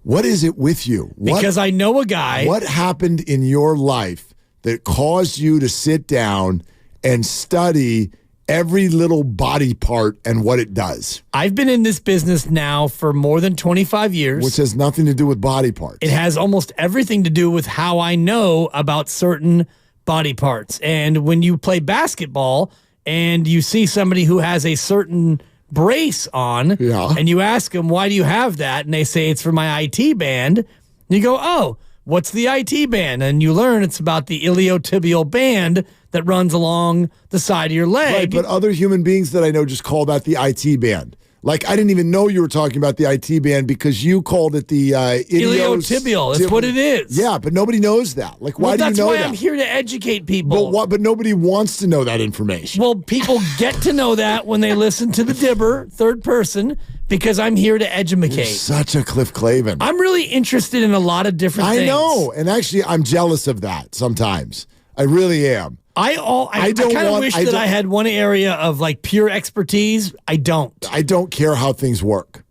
What is it with you? Because I know a guy. What happened in your life that caused you to sit down and study every little body part and what it does? I've been in this business now for more than 25 years. Which has nothing to do with body parts. It has almost everything to do with how I know about certain body parts. And when you play basketball and you see somebody who has a certain brace on, and you ask them, why do you have that? And they say, it's for my IT band. And you go, oh, what's the IT band? And you learn it's about the iliotibial band that runs along the side of your leg. Right, but other human beings that I know just call that the IT band. Like, I didn't even know you were talking about the IT band because you called it the iliotibial. That's what it is. Yeah, but nobody knows that. Like, why do you know that? That's why I'm here to educate people. But nobody wants to know that information. Well, people get to know that when they listen to the Dibber, third person, because I'm here to educate. You're such a Cliff Clavin. I'm really interested in a lot of different things. I know, and actually, I'm jealous of that sometimes. I really am. I kind of wish that I had one area of like pure expertise. I don't. I don't care how things work.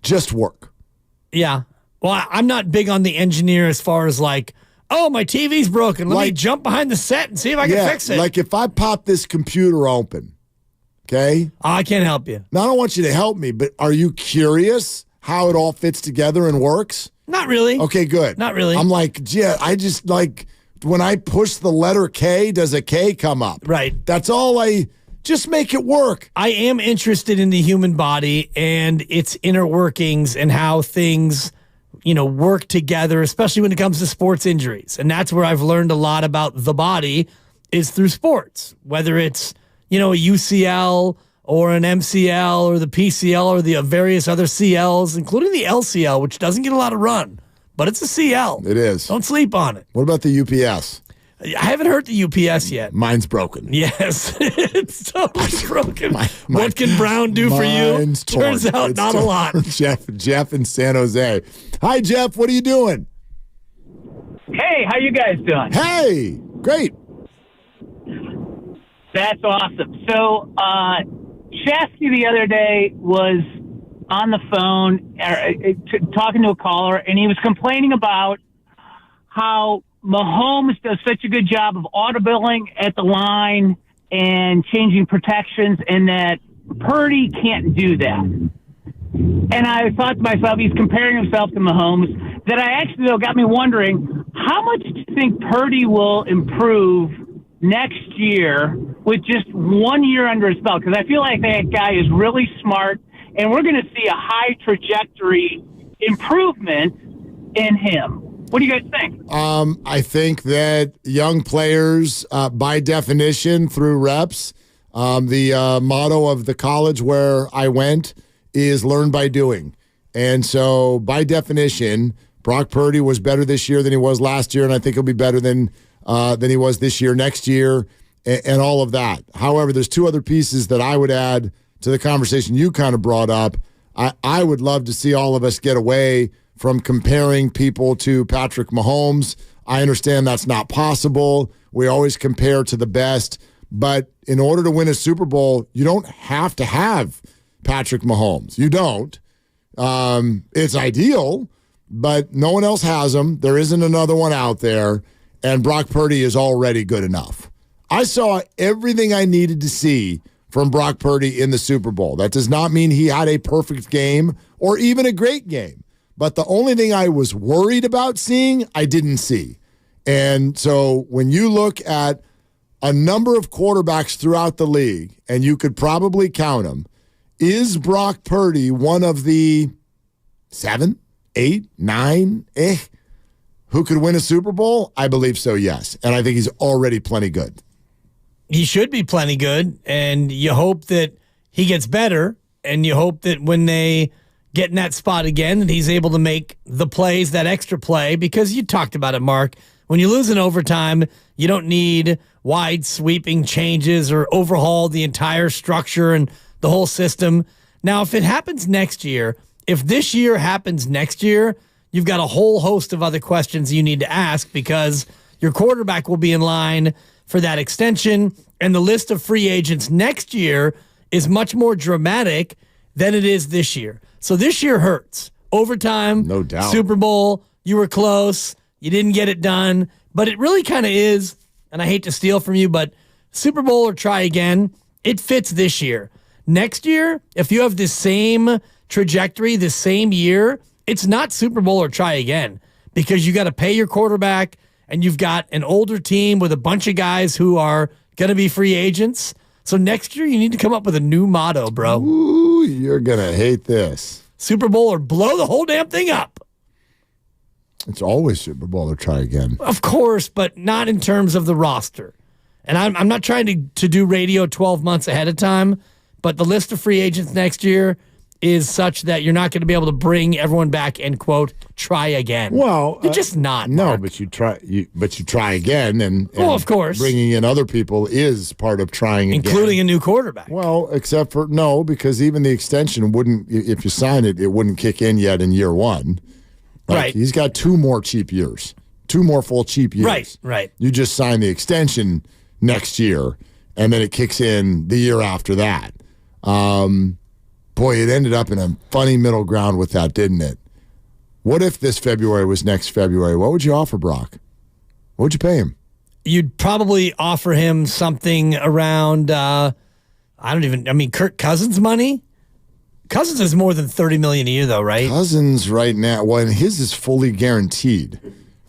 Just work. Yeah. Well, I'm not big on the engineer as far as like, oh, my TV's broken. Let me jump behind the set and see if I can fix it. Like if I pop this computer open, okay? I can't help you. Now, I don't want you to help me, but are you curious how it all fits together and works? Not really. Okay, good. Not really. I'm like, yeah, I just like... When I push the letter K, does a K come up? Right. That's all just make it work. I am interested in the human body and its inner workings and how things, work together, especially when it comes to sports injuries. And that's where I've learned a lot about the body is through sports, whether it's, a UCL or an MCL or the PCL or the various other CLs, including the LCL, which doesn't get a lot of run. But it's a CL. It is. Don't sleep on it. What about the UPS? I haven't heard the UPS yet. Mine's broken. Yes. It's totally broken. What can Brown do for you? Turns out not a lot. Jeff in San Jose. Hi, Jeff. What are you doing? Hey, how you guys doing? Hey, great. That's awesome. So, Shasky the other day was on the phone talking to a caller, and he was complaining about how Mahomes does such a good job of audibling at the line and changing protections, and that Purdy can't do that. And I thought to myself, he's comparing himself to Mahomes. That I actually, though, got me wondering, how much do you think Purdy will improve next year with just 1 year under his belt? Because I feel like that guy is really smart, and we're going to see a high trajectory improvement in him. What do you guys think? I think that young players, by definition, through reps, the motto of the college where I went is learn by doing. And so, by definition, Brock Purdy was better this year than he was last year, and I think he'll be better than he was this year, next year, and all of that. However, there's two other pieces that I would add to the conversation you kind of brought up. I would love to see all of us get away from comparing people to Patrick Mahomes. I understand that's not possible. We always compare to the best. But in order to win a Super Bowl, you don't have to have Patrick Mahomes. You don't. It's ideal, but no one else has him. There isn't another one out there. And Brock Purdy is already good enough. I saw everything I needed to see from Brock Purdy in the Super Bowl. That does not mean he had a perfect game or even a great game. But the only thing I was worried about seeing, I didn't see. And so when you look at a number of quarterbacks throughout the league, and you could probably count them, is Brock Purdy one of the 7, 8, 9, who could win a Super Bowl? I believe so, yes. And I think he's already plenty good. He should be plenty good, and you hope that he gets better, and you hope that when they get in that spot again, that he's able to make the plays, that extra play, because you talked about it, Mark. When you lose in overtime, you don't need wide sweeping changes or overhaul the entire structure and the whole system. Now, if it happens next year, if this year happens next year, you've got a whole host of other questions you need to ask because your quarterback will be in line for that extension, and the list of free agents next year is much more dramatic than it is this year. So this year hurts. Overtime, no doubt. Super Bowl, you were close. You didn't get it done. But it really kind of is, and I hate to steal from you, but Super Bowl or try again, it fits this year. Next year, if you have this same trajectory, this same year, it's not Super Bowl or try again because you got to pay your quarterback and you've got an older team with a bunch of guys who are going to be free agents. So next year, you need to come up with a new motto, bro. Ooh, you're going to hate this. Super Bowl or blow the whole damn thing up. It's always Super Bowl or try again. Of course, but not in terms of the roster. And I'm not trying to do radio 12 months ahead of time, but the list of free agents next year is such that you're not going to be able to bring everyone back and, quote, try again. Well, you're just not. No, Mark. but you try again. And of course. Bringing in other people is part of trying again. Including a new quarterback. Well, except for, no, because even the extension wouldn't, if you sign it, it wouldn't kick in yet in year one. Right. He's got 2 more cheap years. 2 more full cheap years. Right. You just sign the extension next year, and then it kicks in the year after that. Boy, it ended up in a funny middle ground with that, didn't it? What if this February was next February? What would you offer Brock? What would you pay him? You'd probably offer him something around, Kirk Cousins money? Cousins is more than $30 million a year, though, right? Cousins right now, well, and his is fully guaranteed.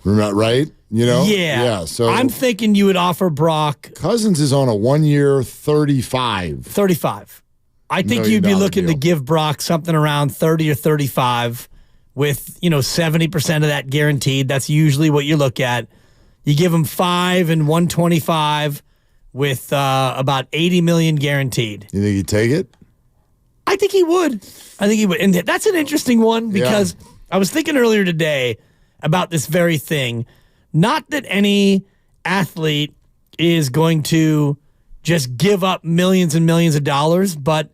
Remember, right? You know? Yeah. So I'm thinking you would offer Brock Cousins is on a 1-year 35. 35. I think you'd be looking to give Brock something around 30 or 35 with, 70% of that guaranteed. That's usually what you look at. You give him 5 and 125 with about 80 million guaranteed. You think he'd take it? I think he would. And that's an interesting one because I was thinking earlier today about this very thing. Not that any athlete is going to just give up millions and millions of dollars, but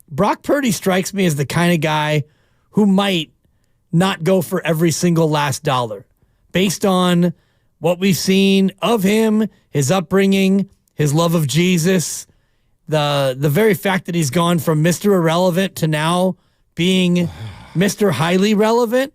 Brock Purdy strikes me as the kind of guy who might not go for every single last dollar based on what we've seen of him, his upbringing, his love of Jesus, the very fact that he's gone from Mr. Irrelevant to now being Mr. Highly Relevant.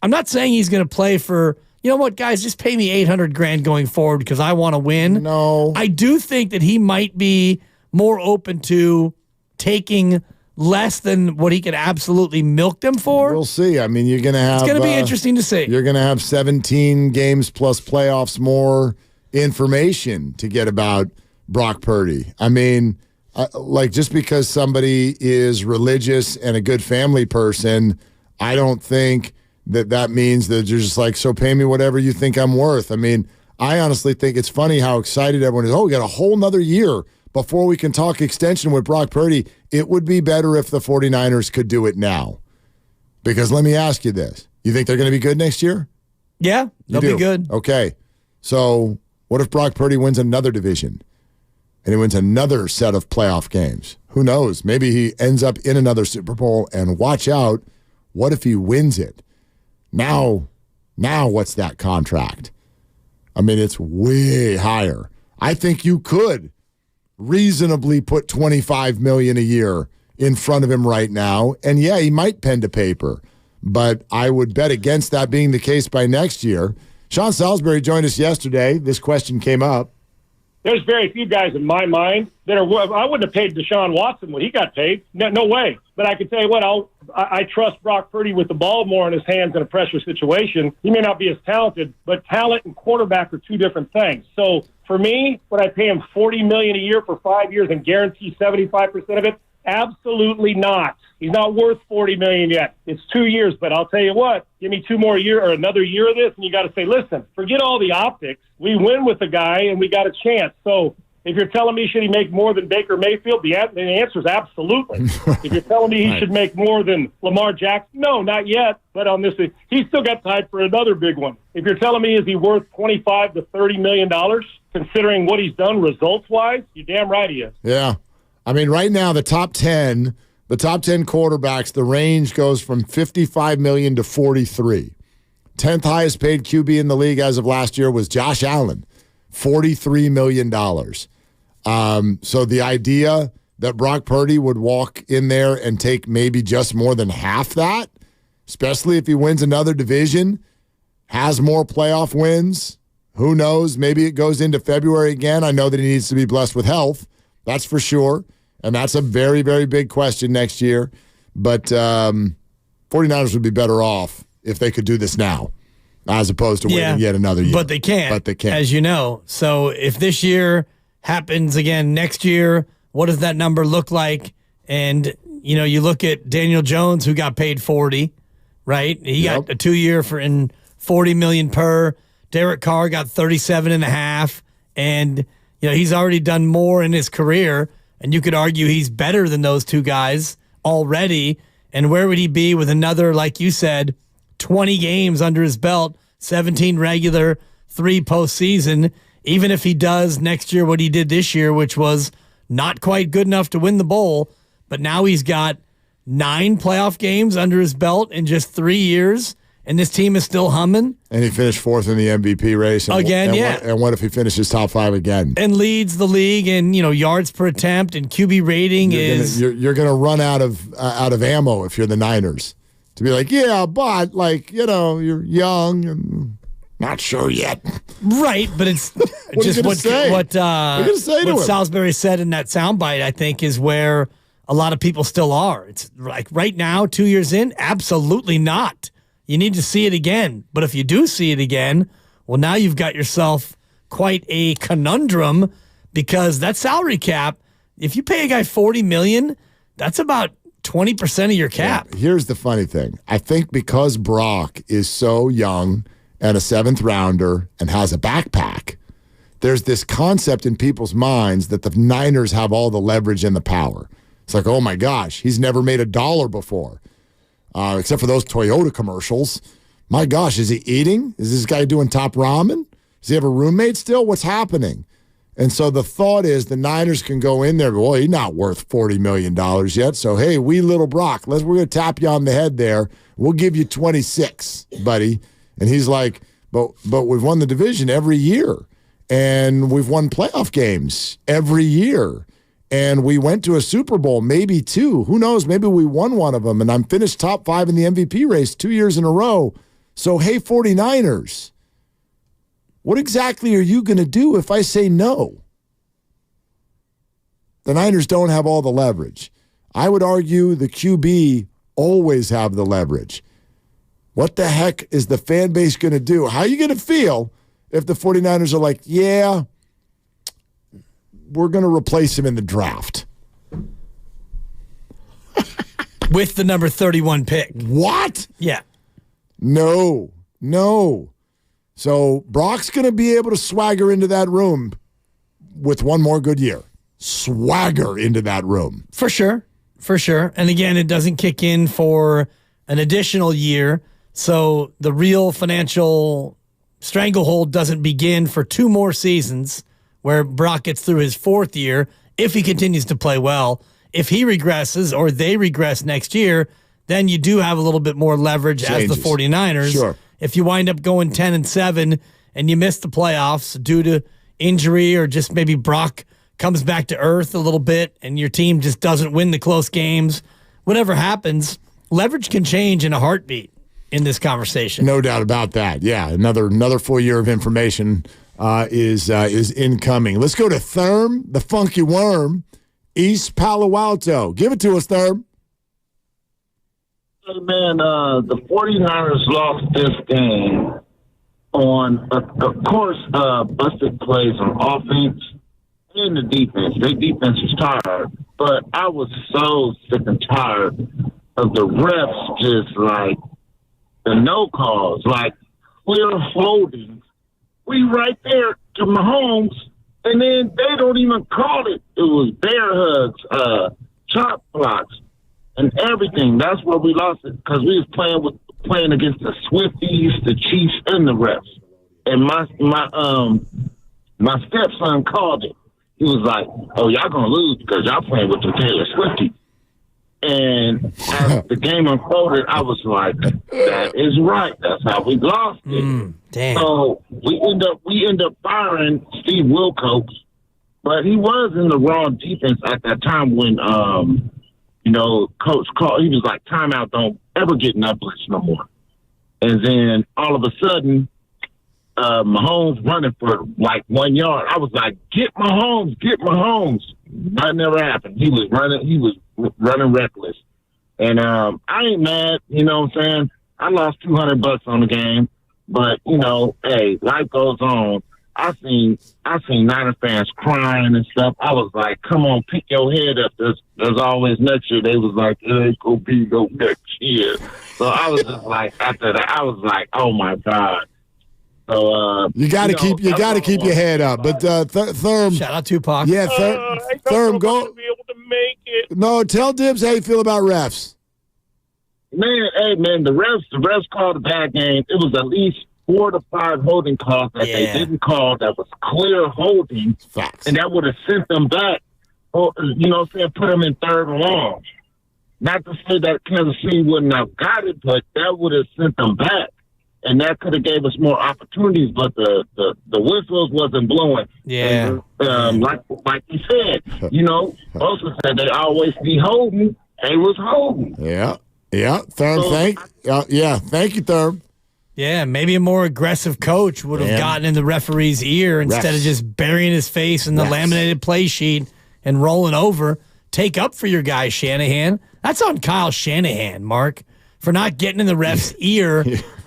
I'm not saying he's going to play for, you know what, guys, just pay me $800,000 going forward because I want to win. No. I do think that he might be more open to taking less than what he could absolutely milk them for. We'll see. I mean, you're going to have... It's going to be interesting to see. You're going to have 17 games plus playoffs more information to get about Brock Purdy. I mean, just because somebody is religious and a good family person, I don't think that means that you're just like, so pay me whatever you think I'm worth. I mean, I honestly think it's funny how excited everyone is. Oh, we got a whole nother year before we can talk extension with Brock Purdy. It would be better if the 49ers could do it now. Because let me ask you this. You think they're going to be good next year? Yeah, they'll be good. Okay. So what if Brock Purdy wins another division and he wins another set of playoff games? Who knows? Maybe he ends up in another Super Bowl, and watch out. What if he wins it? Now what's that contract? I mean, it's way higher. I think you could reasonably put $25 million a year in front of him right now. And yeah, he might pen to paper, but I would bet against that being the case by next year. Sean Salisbury joined us yesterday. This question came up. There's very few guys in my mind that are. I wouldn't have paid Deshaun Watson what he got paid. No way. But I can tell you what, I trust Brock Purdy with the ball more in his hands in a pressure situation. He may not be as talented, but talent and quarterback are 2 different things. So for me, would I pay him $40 million a year for 5 years and guarantee 75% of it? Absolutely not. He's not worth $40 million yet. It's 2 years, but I'll tell you what, give me 2 more years or another year of this, and you got to say, listen, forget all the optics. We win with the guy, and we got a chance. So if you're telling me should he make more than Baker Mayfield, the answer is absolutely. If you're telling me he should make more than Lamar Jackson, no, not yet. But on this, he's still got time for another big one. If you're telling me is he worth $25 to $30 million, considering what he's done results-wise, you're damn right he is. Yeah. I mean, right now, the top 10 quarterbacks, the range goes from $55 million to $43. 10th highest paid QB in the league as of last year was Josh Allen, $43 million. So the idea that Brock Purdy would walk in there and take maybe just more than half that, especially if he wins another division, has more playoff wins. Who knows? Maybe it goes into February again. I know that he needs to be blessed with health. That's for sure. And that's a very, very big question next year. But 49ers would be better off if they could do this now as opposed to waiting yet another year. But they can't. As you know. So if this year happens again next year, what does that number look like? And, you look at Daniel Jones, who got paid $40, right? He got a 2-year for $40 million per. Derek Carr got 37.5, and he's already done more in his career, and you could argue he's better than those two guys already. And where would he be with another, like you said, 20 games under his belt, 17 regular, 3 postseason? Even if he does next year what he did this year, which was not quite good enough to win the bowl, but now he's got 9 playoff games under his belt in just 3 years, and this team is still humming. And he finished 4th in the MVP race. And what if he finishes top 5 again? And leads the league in, yards per attempt and QB rating you're going to run out of ammo if you're the Niners. To be like, yeah, but you're young and not sure yet. Right, but it's just what Salisbury said in that soundbite, I think, is where a lot of people still are. It's like right now, 2 years in, absolutely not. You need to see it again. But if you do see it again, well, now you've got yourself quite a conundrum, because that salary cap, if you pay a guy $40 million, that's about 20% of your cap. Yeah, here's the funny thing. I think because Brock is so young and a 7th rounder and has a backpack, there's this concept in people's minds that the Niners have all the leverage and the power. It's like, oh my gosh, he's never made $1 before, except for those Toyota commercials. My gosh, is he eating? Is this guy doing top ramen? Does he have a roommate still? What's happening? And so the thought is the Niners can go in there, boy, he's not worth $40 million yet. So, hey, wee little Brock, we're going to tap you on the head there. We'll give you 26, buddy. And he's like, but we've won the division every year, and we've won playoff games every year, and we went to a Super Bowl, maybe 2. Who knows? Maybe we won one of them, and I'm finished top 5 in the MVP race 2 years in a row. So, hey, 49ers, what exactly are you going to do if I say no? The Niners don't have all the leverage. I would argue the QB always have the leverage. What the heck is the fan base going to do? How are you going to feel if the 49ers are like, yeah, we're going to replace him in the draft? With the number 31 pick. What? Yeah. No. So Brock's going to be able to swagger into that room with one more good year. Swagger into that room. For sure. And again, it doesn't kick in for an additional year. So the real financial stranglehold doesn't begin for 2 more seasons, where Brock gets through his 4th year if he continues to play well. If he regresses or they regress next year, then you do have a little bit more leverage as the 49ers. Sure. If you wind up going 10-7 and you miss the playoffs due to injury, or just maybe Brock comes back to earth a little bit and your team just doesn't win the close games, whatever happens, leverage can change in a heartbeat in this conversation. No doubt about that. Yeah, another full year of information is incoming. Let's go to Therm, the Funky Worm, East Palo Alto. Give it to us, Therm. Hey, man, the 49ers lost this game on, of course, busted plays on offense and the defense. Their defense was tired, but I was so sick and tired of the refs just like the no calls, like clear holdings. We right there to Mahomes, and then they don't even call it. It was bear hugs, chop blocks, and everything. That's where we lost it, because we was playing against the Swifties, the Chiefs, and the refs. And my stepson called it. He was like, "Oh, y'all gonna lose because y'all playing with the Taylor Swifties." And as the game unfolded, I was like, "That is right. That's how we lost it." Damn. So we end up firing Steve Wilkos, But he was in the wrong defense at that time when, coach called. He was like, timeout, don't ever get in that blitz no more. And then all of a sudden, Mahomes running for like 1 yard. I was like, get Mahomes. That never happened. He was running reckless. And I ain't mad, you know what I'm saying? I lost $200 on the game. But, hey, life goes on. I seen Niner fans crying and stuff. I was like, come on, pick your head up. There's always next year. They was like, it ain't gonna be no next year. So I was just like, after that, I was like, oh my God. So you got to keep your head up. But Therm, shout out Tupac. Yeah, Therm, go. Be able to make it. No, tell Dibs how you feel about refs. Man, the refs called a bad game. It was at least 4 to 5 holding calls that they didn't call that was clear holding. Facts. And that would have sent them back. Or, put them in third and long. Not to say that Kansas City wouldn't have got it, but that would have sent them back. And that could have gave us more opportunities, but the whistles wasn't blowing. Yeah. And, like you said, Bosa said they always be holding. They was holding. Yeah. Therm, thank you, Therm. Yeah, maybe a more aggressive coach would have gotten in the referee's ear instead of just burying his face in the laminated play sheet and rolling over. Take up for your guy, Shanahan. That's on Kyle Shanahan, Mark, for not getting in the ref's ear.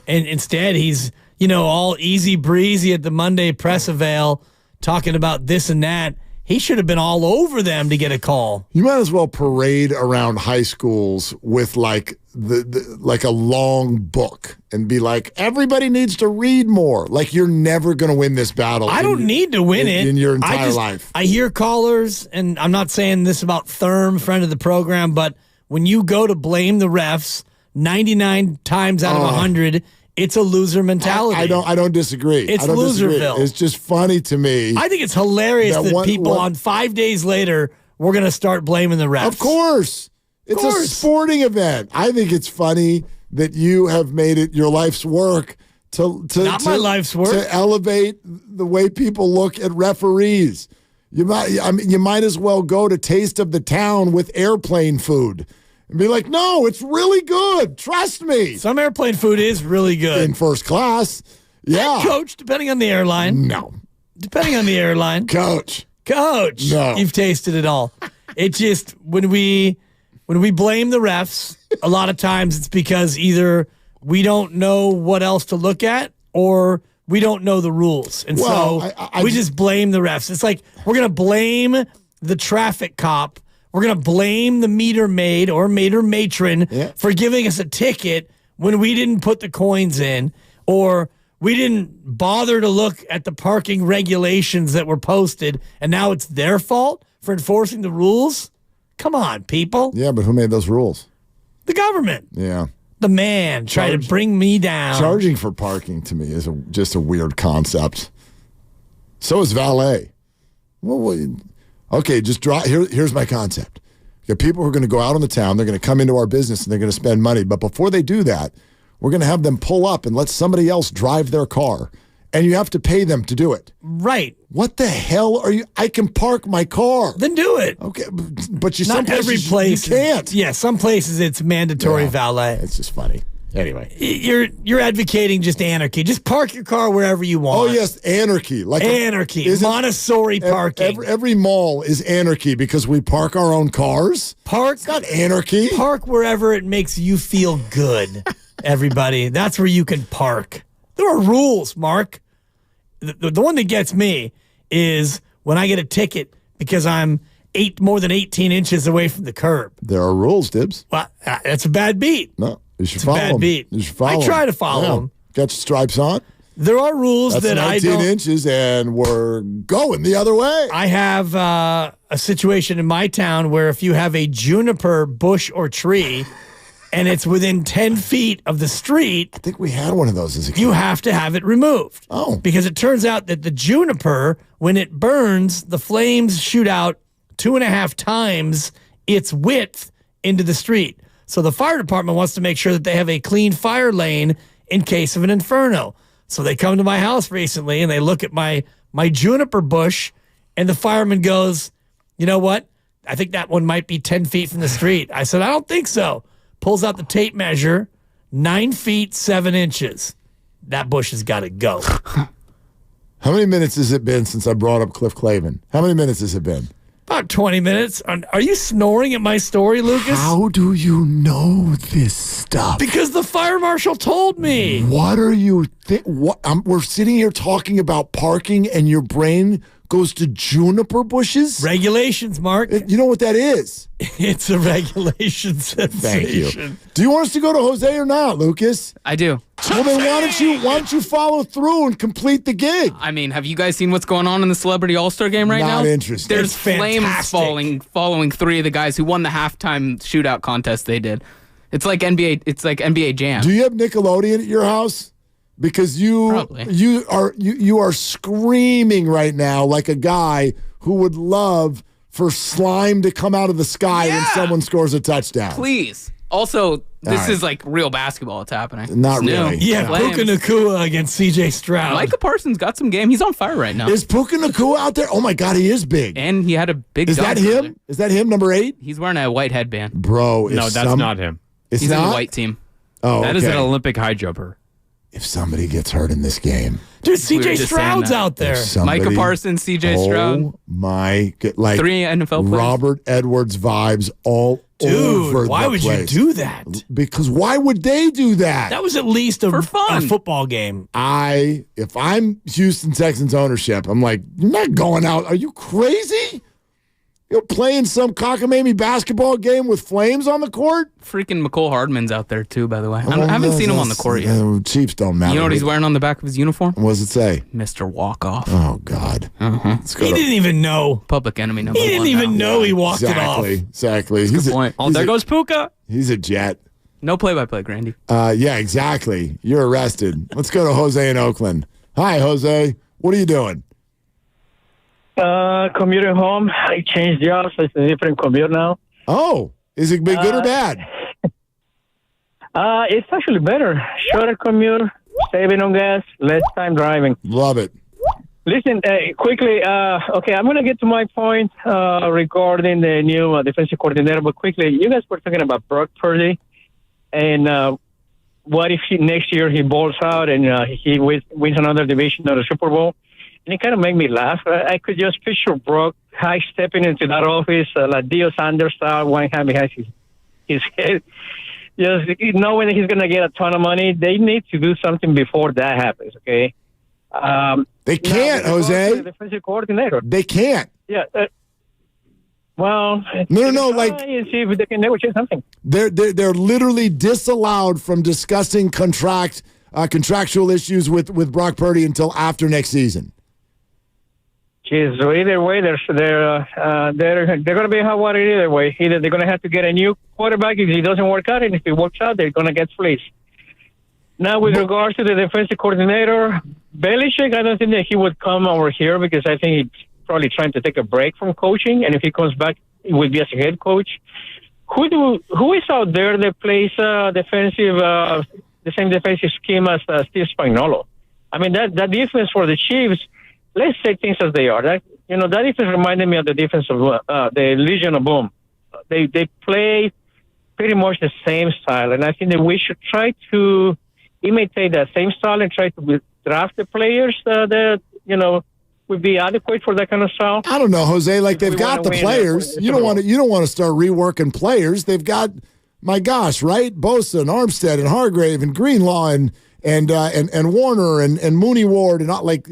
And instead, he's, all easy breezy at the Monday press avail talking about this and that. He should have been all over them to get a call. You might as well parade around high schools with like like a long book and be like, everybody needs to read more. Like, you're never going to win this battle. I don't need to win it in your entire life. I hear callers, and I'm not saying this about Therm, friend of the program, but when you go to blame the refs 99 times out of 100, it's a loser mentality. I don't disagree. It's I don't Loserville. Disagree. It's just funny to me. I think it's hilarious that people on 5 days later, we're going to start blaming the refs. Of course. It's a sporting event. I think it's funny that you have made it your life's work my life's work. To elevate the way people look at referees. You might as well go to Taste of the Town with airplane food. And be like, no, it's really good. Trust me. Some airplane food is really good. In first class. Yeah. And coach, depending on the airline. No. Depending on the airline. Coach. No. You've tasted it all. It just, when we blame the refs, a lot of times it's because either we don't know what else to look at or we don't know the rules. And we just blame the refs. It's like we're going to blame the traffic cop. We're going to blame the meter maid or mater matron for giving us a ticket when we didn't put the coins in, or we didn't bother to look at the parking regulations that were posted, and now it's their fault for enforcing the rules? Come on, people. Yeah, but who made those rules? The government. Yeah. The man tried to bring me down. Charging for parking to me is just a weird concept. So is valet. Well, okay, just draw. Here's my concept. You got people who are going to go out on the town. They're going to come into our business and they're going to spend money. But before they do that, we're going to have them pull up and let somebody else drive their car. And you have to pay them to do it. Right. What the hell are you? I can park my car. Then do it. Okay, but not every place you can't. Yeah, some places it's mandatory valet. It's just funny. Anyway, you're advocating just anarchy. Just park your car wherever you want. Oh yes, anarchy. Like anarchy. Montessori parking. Every mall is anarchy because we park our own cars. It's not anarchy. Park wherever it makes you feel good. Everybody, that's where you can park. There are rules, Mark. The one that gets me is when I get a ticket because I'm more than 18 inches away from the curb. There are rules, Dibs. Well, that's a bad beat. No, you should follow them. Bad beat. You should follow I try to follow them. Got your stripes on? There are rules that I don't. 19 inches, and we're going the other way. I have a situation in my town where if you have a juniper bush or tree and it's within 10 feet of the street, I think we had one of those as a kid. You have to have it removed. Oh. Because it turns out that the juniper, when it burns, the flames shoot out 2.5 times its width into the street. So the fire department wants to make sure that they have a clean fire lane in case of an inferno. So they come to my house recently and they look at my juniper bush And the fireman goes, you know what? I think that one might be 10 feet from the street. I said, I don't think so. Pulls out the tape measure, 9 feet, 7 inches. That bush has got to go. How many minutes has it been since I brought up Cliff Clavin? How many minutes has it been? About 20 minutes. Are you snoring at my story, Lucas? How do you know this stuff? Because the fire marshal told me. What are you we're sitting here talking about parking and your brain goes to juniper bushes? Regulations, Mark. You know what that is? It's a regulation sensation. Thank you. Do you want us to go to Jose or not, Lucas? I do. Well, then why don't you follow through and complete the gig? I mean, have you guys seen what's going on in the Celebrity All-Star game right now? Not interested. There's flames following 3 of the guys who won the halftime shootout contest they did. It's like NBA Jam. Do you have Nickelodeon at your house? Because you are screaming right now like a guy who would love for slime to come out of the sky when someone scores a touchdown. Please. Also, this is like real basketball. It's happening. Not It's really. new. Yeah, Puka Nacua against C.J. Stroud. Micah Parsons got some game. He's on fire right now. Is Puka Nacua out there? Oh my God, he is big. And he had a big. Is that him? Is that him? Number 8? He's wearing a white headband. Bro, no, that's not him. He's in the white team. Oh, that is an Olympic high jumper. If somebody gets hurt in this game, dude, C.J. Stroud's out there. Micah Parsons, C.J. Stroud. Oh my God! Like 3 NFL players. Robert Edwards vibes all over. Dude, why would you do that? Because why would they do that? That was at least a football game. If I'm Houston Texans ownership, I'm like, you're not going out. Are you crazy? You're playing some cockamamie basketball game with flames on the court? Freaking McCole Hardman's out there too, by the way. I haven't seen him on the court yet. Chiefs don't matter. You know what he's wearing on the back of his uniform? What does it say? Mr. Walk-Off. Oh, God. He didn't even know. Public enemy number 1. He didn't even know he walked it off. Exactly. Good point. There goes Puka. He's a jet. No play-by-play, Grandy. Yeah, exactly. You're arrested. Let's go to Jose in Oakland. Hi, Jose. What are you doing? Commuting home. I changed jobs. It's a different commute now. Oh, is it been good or bad? It's actually better. Shorter commute, saving on gas, less time driving. Love it. Listen, quickly, okay, I'm going to get to my point regarding the new defensive coordinator, but quickly, you guys were talking about Brock Purdy, and what if next year he balls out and he wins another division or a Super Bowl? And it kind of made me laugh. I could just picture Brock high-stepping into that office like Dio Sanders style, one hand behind his head. Just knowing that he's going to get a ton of money, they need to do something before that happens, okay? They can't, Jose. The defensive coordinator. They can't. Yeah. Well, no. Like, and see if they can negotiate something. They're literally disallowed from discussing contractual issues with Brock Purdy until after next season. Jeez, so either way, they're going to be hot water either way. Either they're going to have to get a new quarterback if he doesn't work out, and if he works out, they're going to get fleeced. Now, with regards to the defensive coordinator, Belichick, I don't think that he would come over here because I think he's probably trying to take a break from coaching, and if he comes back, it would be as a head coach. Who is out there that plays the same defensive scheme as Steve Spagnuolo? I mean, that defense for the Chiefs, let's say things as they are. That defense reminded me of the defense of the Legion of Boom. They play pretty much the same style, and I think that we should try to imitate that same style and try to draft the players that would be adequate for that kind of style. I don't know, Jose. Like, they've got the players. You don't want to start reworking players. They've got, my gosh, right? Bosa and Armstead and Hargrave and Greenlaw and Warner and Mooney Ward and not like.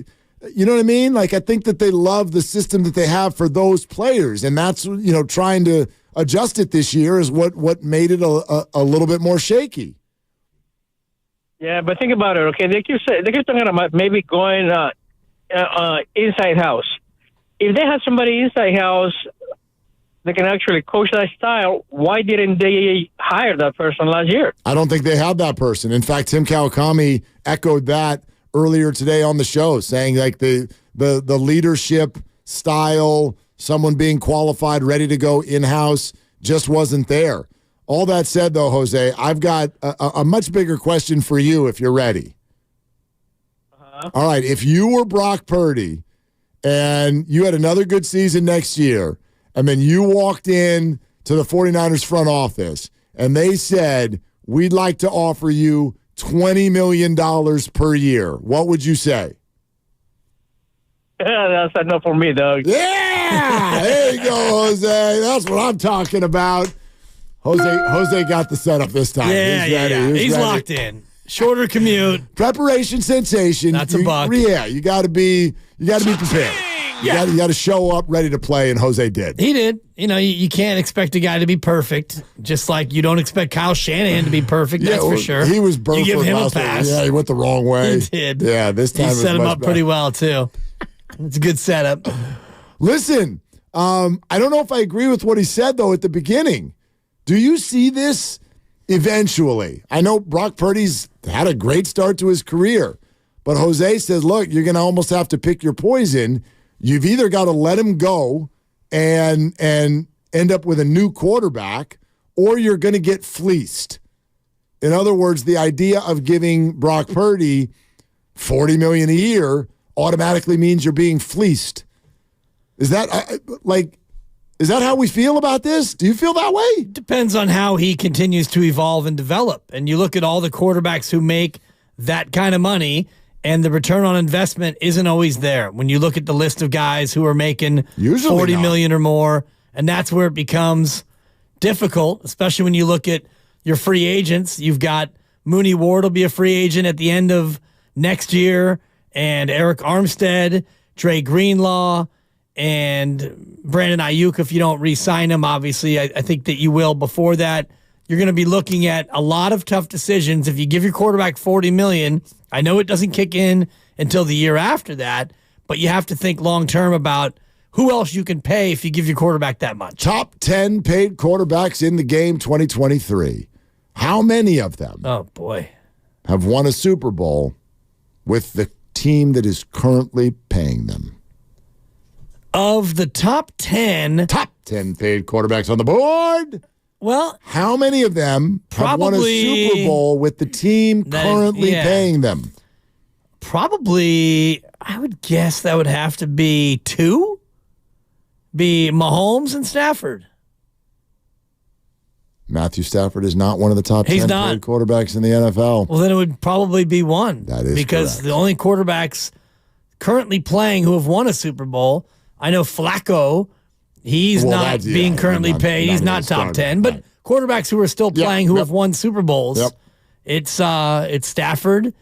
You know what I mean? Like, I think that they love the system that they have for those players, and that's trying to adjust it this year is what made it a little bit more shaky. Yeah, but think about it. Okay, they keep talking about maybe going inside house. If they had somebody inside house that can actually coach that style, why didn't they hire that person last year? I don't think they had that person. In fact, Tim Kawakami echoed that earlier today on the show, saying like the leadership style, someone being qualified, ready to go in-house, just wasn't there. All that said, though, Jose, I've got a much bigger question for you if you're ready. All right, if you were Brock Purdy and you had another good season next year, and then you walked in to the 49ers front office, and they said, we'd like to offer you $20 million per year, what would you say? Yeah, that's enough for me, Doug. Yeah, there you go, Jose. That's what I'm talking about. Jose got the setup this time. Yeah. He's ready. locked in. Shorter commute. Preparation sensation. That's a buck. Yeah, you got to be prepared. You got to show up ready to play, and Jose did. He did. You can't expect a guy to be perfect, just like you don't expect Kyle Shanahan to be perfect. That's for sure. He was perfect. You give him a last pass. week. Yeah, he went the wrong way. He did. Yeah, this time he set him much up better. pretty well too. It's a good setup. Listen, I don't know if I agree with what he said though at the beginning. Do you see this eventually? I know Brock Purdy's had a great start to his career, but Jose says, look, you're going to almost have to pick your poison. You've either got to let him go and end up with a new quarterback, or you're going to get fleeced. In other words, the idea of giving Brock Purdy $40 million a year automatically means you're being fleeced. Is that how we feel about this? Do you feel that way? Depends on how he continues to evolve and develop. And you look at all the quarterbacks who make that kind of money, and the return on investment isn't always there. When you look at the list of guys who are making Usually $40 million or more, and that's where it becomes difficult, especially when you look at your free agents. You've got Mooney Ward will be a free agent at the end of next year, and Eric Armstead, Dre Greenlaw, and Brandon Ayuk, if you don't re-sign him. Obviously, I think that you will before that. You're going to be looking at a lot of tough decisions. If you give your quarterback $40 million, I know it doesn't kick in until the year after that, but you have to think long-term about who else you can pay if you give your quarterback that much. Top 10 paid quarterbacks in the game 2023. How many of them Oh, boy. have won a Super Bowl with the team that is currently paying them? Of the top 10 paid quarterbacks on the board. Well, how many of them have won a probably- Super Bowl with the team currently paying them? Probably, I would guess that would have to be 2. Be Mahomes and Stafford. Matthew Stafford is not one of the top He's 10 not. paid quarterbacks in the NFL. Well, then it would probably be 1. That is because correct. the only quarterbacks currently playing who have won a Super Bowl, I know Flacco, he's Well, not that's- yeah, being currently not- paid. not He's even not top started, 10. But quarterbacks who are still playing who have won Super Bowls, it's Stafford,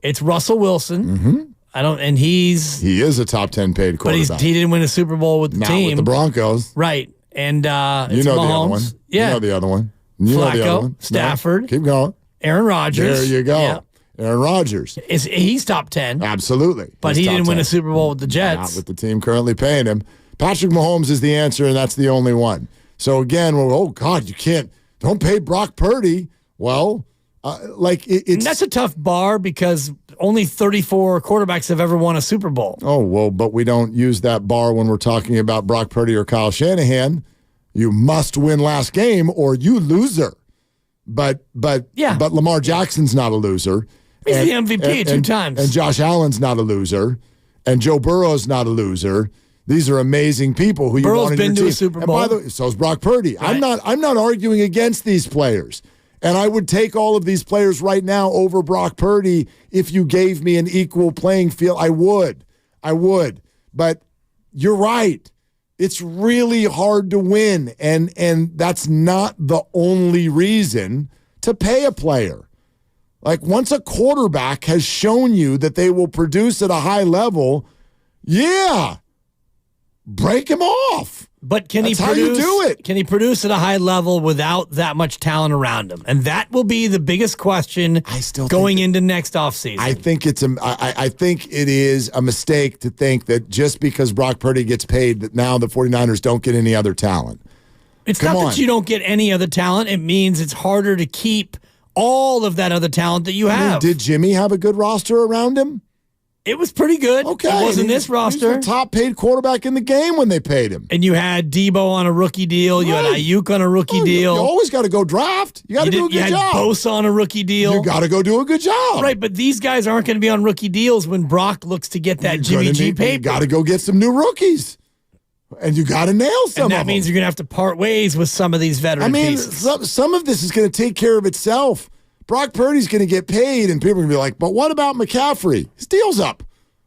it's Russell Wilson. And He is a top 10 paid but he quarterback. didn't win a Super Bowl with the Not team. with the Broncos. Right. And You it's know Mahomes. the other one. Yeah. You know the other one. You know the Flacco, other one. No, Stafford. keep going. Aaron Rodgers. There you go. Yeah. Aaron Rodgers. He's top 10. Absolutely. But He's he top didn't win 10. a Super Bowl with the Jets. Not with the team currently paying him. Patrick Mahomes is the answer, and that's the only one. So again, oh God, don't pay Brock Purdy. Well, And it's that's a tough bar because only 34 quarterbacks have ever won a Super Bowl. Oh, well, but we don't use that bar when we're talking about Brock Purdy or Kyle Shanahan. You must win last game or you loser. But Lamar Jackson's not a loser. He's the MVP 2 times. And Josh Allen's not a loser. And Joe Burrow's not a loser. These are amazing people who you Burrow's want in been your to a team. Super And Bowl. by the way, so's Brock Purdy. Right. I'm not arguing against these players. And I would take all of these players right now over Brock Purdy if you gave me an equal playing field. I would. But you're right. It's really hard to win. And that's not the only reason to pay a player. Like once a quarterback has shown you that they will produce at a high level, break him off. But can That's he how produce? you do it. Can he produce at a high level without that much talent around him? And that will be the biggest question going into next offseason. I think I think it is a mistake to think that just because Brock Purdy gets paid that now the 49ers don't get any other talent. It's Come not on. that you don't get any other talent. It means it's harder to keep all of that other talent that you have. Did Jimmy have a good roster around him? It was pretty good. Okay. It wasn't this He's roster. the top paid quarterback in the game when they paid him. And you had Debo on a rookie deal. You had Ayuk on a rookie deal. You always got to go draft. You got to do a good job. You had Bosa on a rookie deal. You got to go do a good job. Right, but these guys aren't going to be on rookie deals when Brock looks to get that Jimmy G paper. You got to go get some new rookies. And you got to nail some and of that them. means you're going to have to part ways with some of these veteran pieces. Some of this is going to take care of itself. Brock Purdy's going to get paid, and people are going to be like, but what about McCaffrey? His deal's up.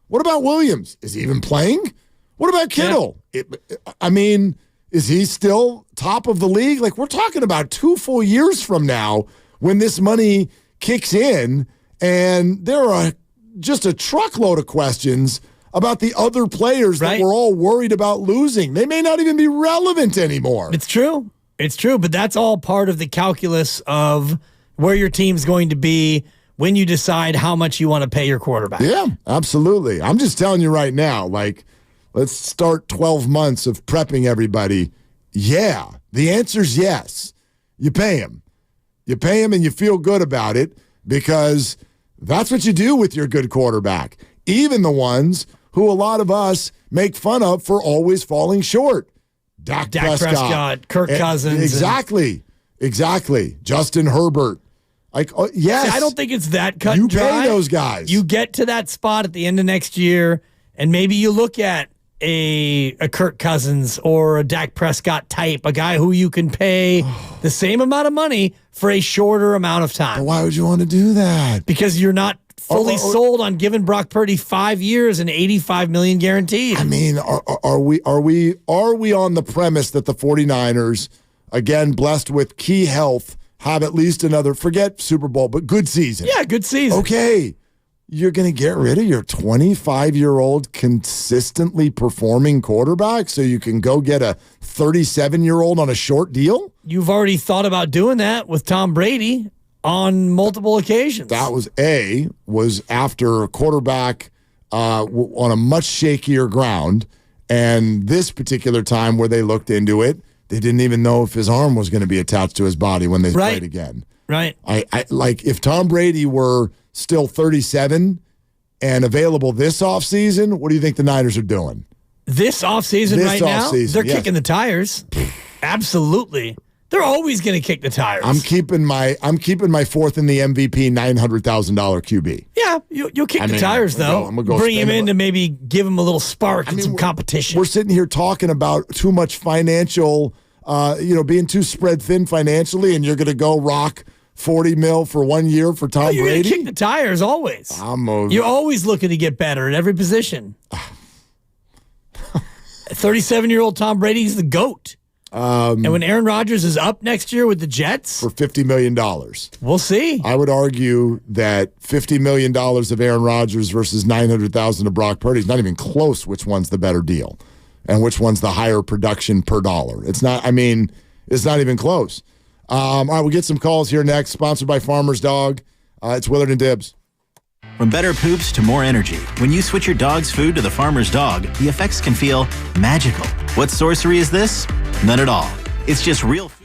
What about Williams? Is he even playing? What about Kittle? Is he still top of the league? Like, we're talking about 2 full years from now when this money kicks in, and there are just a truckload of questions about the other players that we're all worried about losing. They may not even be relevant anymore. It's true. It's true, but that's all part of the calculus of where your team's going to be when you decide how much you want to pay your quarterback. Yeah, absolutely. I'm just telling you right now, like, let's start 12 months of prepping everybody. Yeah, the answer's yes. You pay him. You pay him and you feel good about it because that's what you do with your good quarterback. Even the ones who a lot of us make fun of for always falling short. Dak Prescott, Kirk Cousins. Exactly. Justin Herbert. Like, yes. See, I don't think it's that cut and dry. You pay those guys. You get to that spot at the end of next year, and maybe you look at a Kirk Cousins or a Dak Prescott type, a guy who you can pay the same amount of money for a shorter amount of time. But why would you want to do that? Because you're not fully sold on giving Brock Purdy 5 years and $85 million guaranteed. I mean, are we on the premise that the 49ers, again, blessed with key health, have at least another, forget Super Bowl, but good season? Yeah, good season. Okay. You're going to get rid of your 25-year-old consistently performing quarterback so you can go get a 37-year-old on a short deal? You've already thought about doing that with Tom Brady on multiple occasions. That was after a quarterback on a much shakier ground. And this particular time where they looked into it, they didn't even know if his arm was going to be attached to his body when they played again. Right. I like if Tom Brady were still 37 and available this offseason, what do you think the Niners are doing? This offseason now, they're kicking the tires. Absolutely. They're always going to kick the tires. I'm keeping my fourth in the MVP $900,000 QB. Yeah, you'll kick the tires, though. I'm gonna go bring him in to maybe give him a little spark and some competition. We're sitting here talking about too much financial, being too spread thin financially, and you're going to go rock $40 million for 1 year for Tom Brady? You're going to kick the tires always. You're always looking to get better at every position. 37-year-old Tom Brady's the GOAT. And when Aaron Rodgers is up next year with the Jets? For $50 million. We'll see. I would argue that $50 million of Aaron Rodgers versus $900,000 of Brock Purdy is not even close which one's the better deal and which one's the higher production per dollar. It's not even close. All right, we'll get some calls here next. Sponsored by Farmer's Dog. It's Willard and Dibbs. From better poops to more energy, when you switch your dog's food to the Farmer's Dog, the effects can feel magical. What sorcery is this? None at all. It's just real food.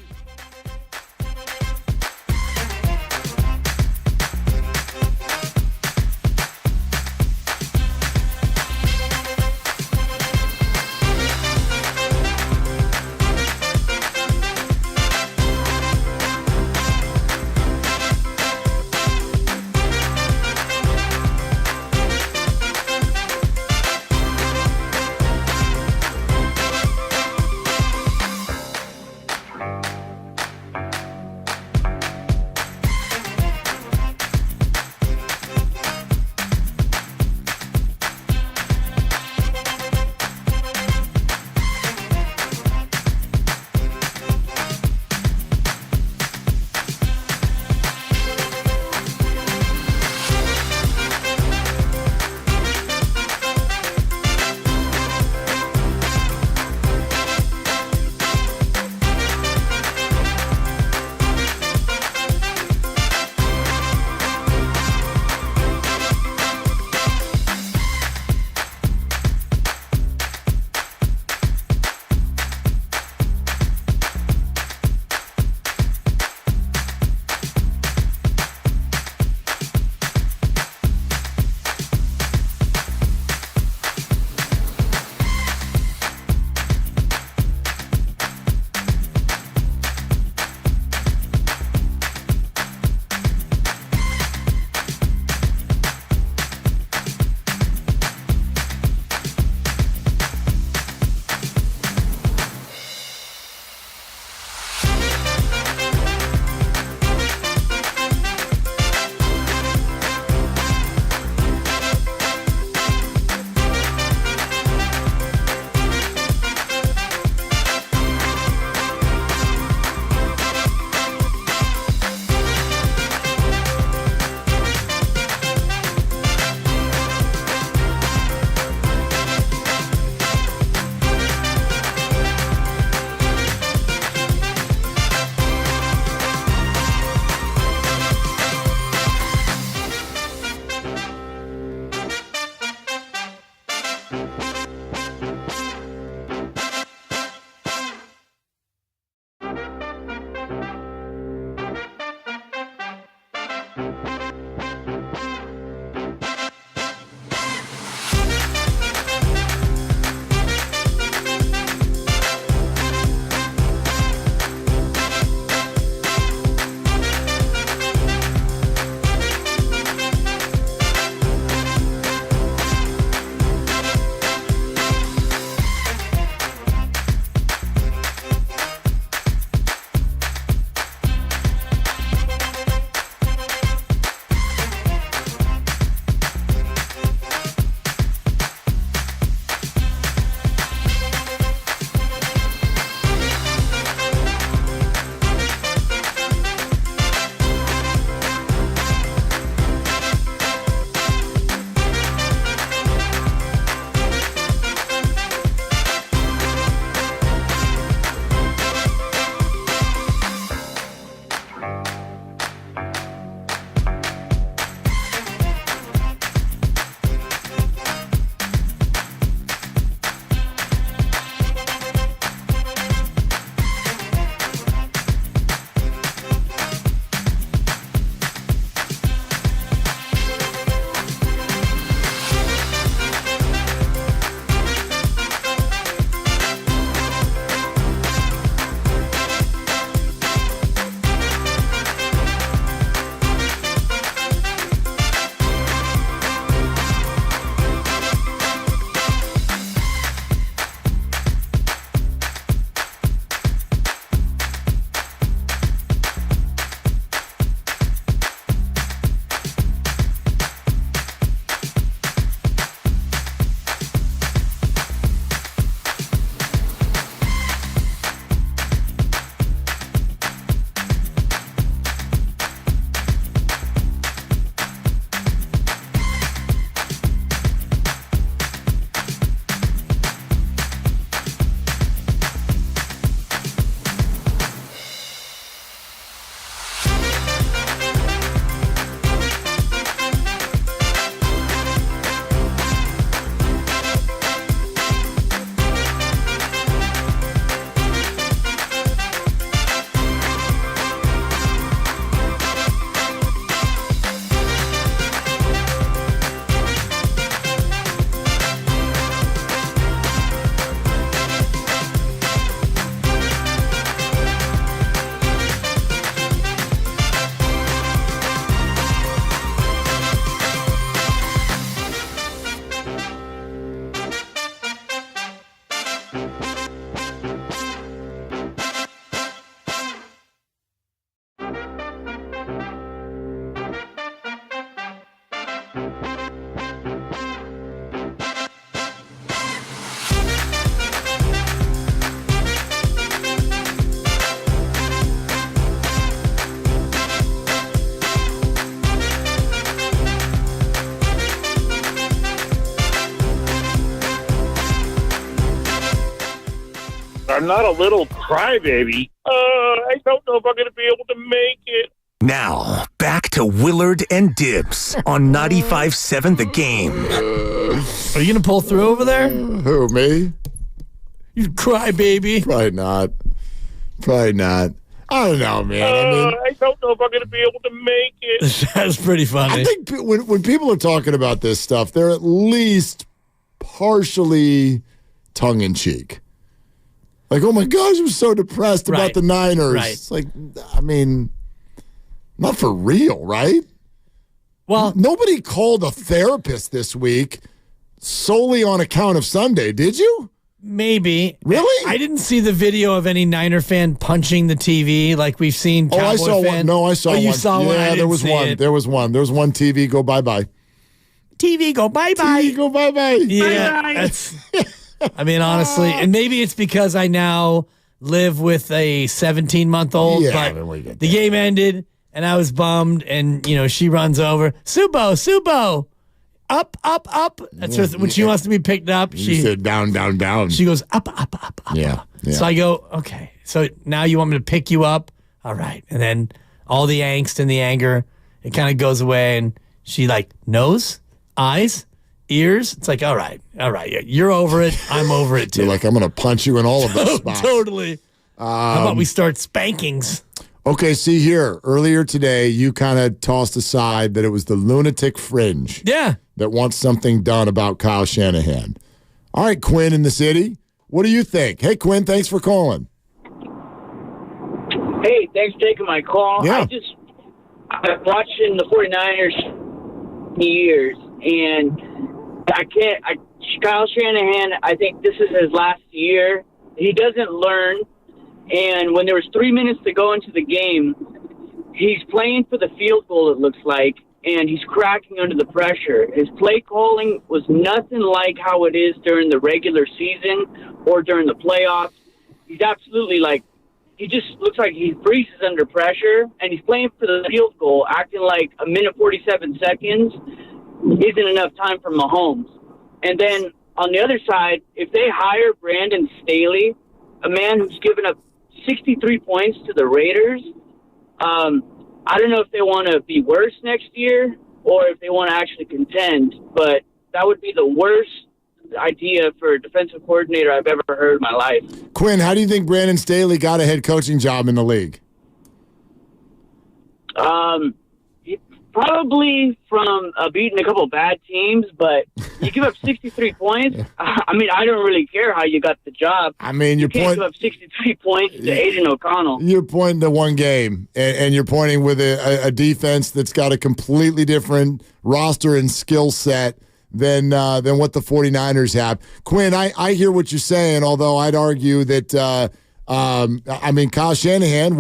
I'm not a little crybaby. I don't know if I'm going to be able to make it. Now, back to Willard and Dibs on 95.7 The Game. Are you going to pull through over there? Who, me? You cry, baby. Probably not. I don't know, man. I don't know if I'm going to be able to make it. That's pretty funny. I think when people are talking about this stuff, they're at least partially tongue-in-cheek. Like, oh my gosh, I'm so depressed about the Niners. Right. It's like, I mean, not for real, right? Well, nobody called a therapist this week solely on account of Sunday, did you? Maybe. Really? I didn't see the video of any Niner fan punching the TV like we've seen. Cowboy I saw fan. one. No, I saw one. You saw one? Yeah, there was one. There was one TV go bye-bye. TV go bye-bye. TV go bye-bye. Yeah, Bye-bye. that's... I mean, honestly, and maybe it's because I now live with a 17-month-old, Yeah, but the game ended, and I was bummed, and, she runs over. Subo, up. That's when she wants to be picked up. She said down. She goes up. Yeah. So I go, okay, so now you want me to pick you up? All right. And then all the angst and the anger, it kind of goes away, and she nose, eyes, ears. It's like, all right, you're over it. I'm over it too. You're like, I'm going to punch you in all of those spots. Totally. How about we start spankings? Okay, see here. Earlier today, you kind of tossed aside that it was the lunatic fringe. Yeah. That wants something done about Kyle Shanahan. All right, Quinn in the city. What do you think? Hey, Quinn, thanks for calling. Hey, thanks for taking my call. Yeah. I've watching the 49ers for years, and Kyle Shanahan, I think this is his last year. He doesn't learn, and when there was 3 minutes to go into the game, he's playing for the field goal, it looks like, and he's cracking under the pressure. His play calling was nothing like how it is during the regular season or during the playoffs. He's absolutely he just looks like he freezes under pressure, and he's playing for the field goal, acting like a minute 47 seconds isn't enough time for Mahomes. And then on the other side, if they hire Brandon Staley, a man who's given up 63 points to the Raiders, I don't know if they want to be worse next year or if they want to actually contend, but that would be the worst idea for a defensive coordinator I've ever heard in my life. Quinn, how do you think Brandon Staley got a head coaching job in the league? Probably from beating a couple of bad teams, but you give up 63 points. I mean, I don't really care how you got the job. I mean, you can't give up 63 points to Aiden O'Connell. You're pointing to one game, and you're pointing with a defense that's got a completely different roster and skill set than what the 49ers have. Quinn, I hear what you're saying, although I'd argue that, Kyle Shanahan,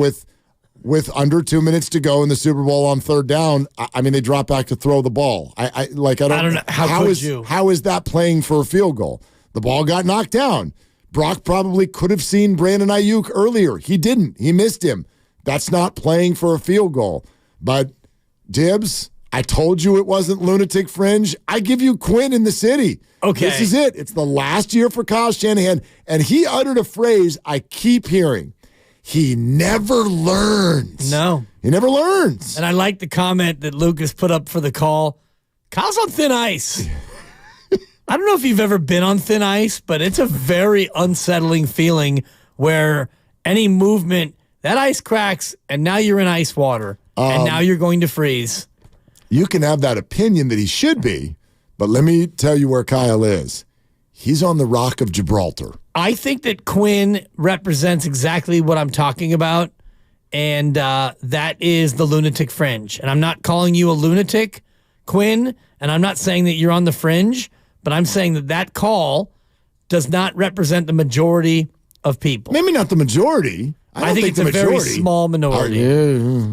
with under 2 minutes to go in the Super Bowl on third down, I mean, they drop back to throw the ball. I don't know. How is that playing for a field goal? The ball got knocked down. Brock probably could have seen Brandon Ayuk earlier. He didn't. He missed him. That's not playing for a field goal. But Dibs, I told you it wasn't lunatic fringe. I give you Quinn in the city. Okay. This is it. It's the last year for Kyle Shanahan, and he uttered a phrase I keep hearing. He never learns. No. He never learns. And I like the comment that Lucas put up for the call. Kyle's on thin ice. I don't know if you've ever been on thin ice, but it's a very unsettling feeling where any movement, that ice cracks, and now you're in ice water, and now you're going to freeze. You can have that opinion that he should be, but let me tell you where Kyle is. He's on the Rock of Gibraltar. I think that Quinn represents exactly what I'm talking about, and that is the lunatic fringe. And I'm not calling you a lunatic, Quinn, and I'm not saying that you're on the fringe, but I'm saying that call does not represent the majority of people. Maybe not the majority. I think it's a very small minority. Yeah.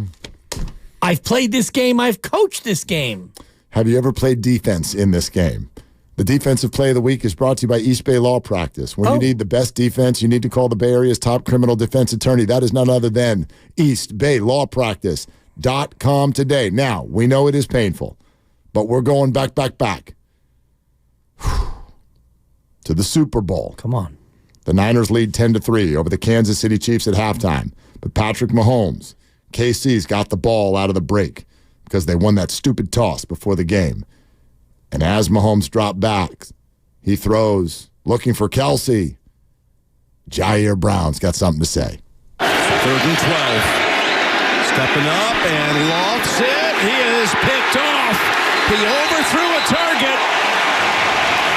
I've played this game. I've coached this game. Have you ever played defense in this game? The Defensive Play of the Week is brought to you by East Bay Law Practice. When you need the best defense, you need to call the Bay Area's top criminal defense attorney. That is none other than eastbaylawpractice.com today. Now, we know it is painful, but we're going back to the Super Bowl. Come on. The Niners lead 10-3 over the Kansas City Chiefs at halftime. But Patrick Mahomes, KC's got the ball out of the break because they won that stupid toss before the game. And as Mahomes dropped back, he throws, looking for Kelsey. Jair Brown's got something to say. 3rd and 12. Stepping up and lofts it. He is picked off. He overthrew a target.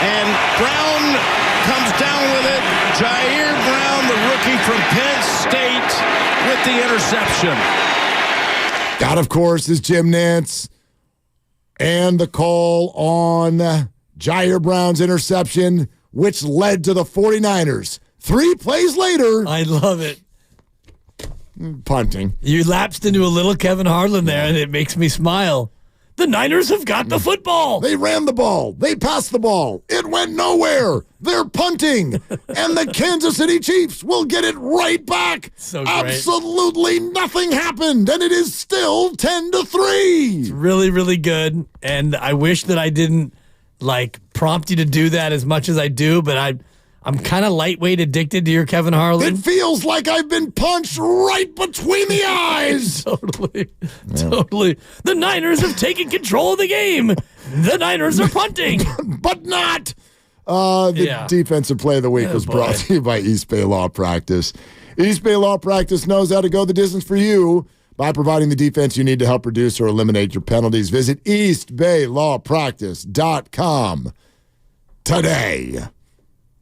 And Brown comes down with it. Jair Brown, the rookie from Penn State, with the interception. That, of course, is Jim Nantz. And the call on Jair Brown's interception, which led to the 49ers. 3 plays later. I love it. Punting. You lapsed into a little Kevin Harlan there, and it makes me smile. The Niners have got the football. They ran the ball. They passed the ball. It went nowhere. They're punting. And the Kansas City Chiefs will get it right back. So great. Absolutely nothing happened, and it is still 10-3. It's really, really good. And I wish that I didn't prompt you to do that as much as I do, but I'm kind of lightweight addicted to your Kevin Harlan. It feels like I've been punched right between the eyes. Totally. The Niners have taken control of the game. The Niners are punting. But not. The Defensive Play of the Week was brought to you by East Bay Law Practice. East Bay Law Practice knows how to go the distance for you by providing the defense you need to help reduce or eliminate your penalties. Visit eastbaylawpractice.com today.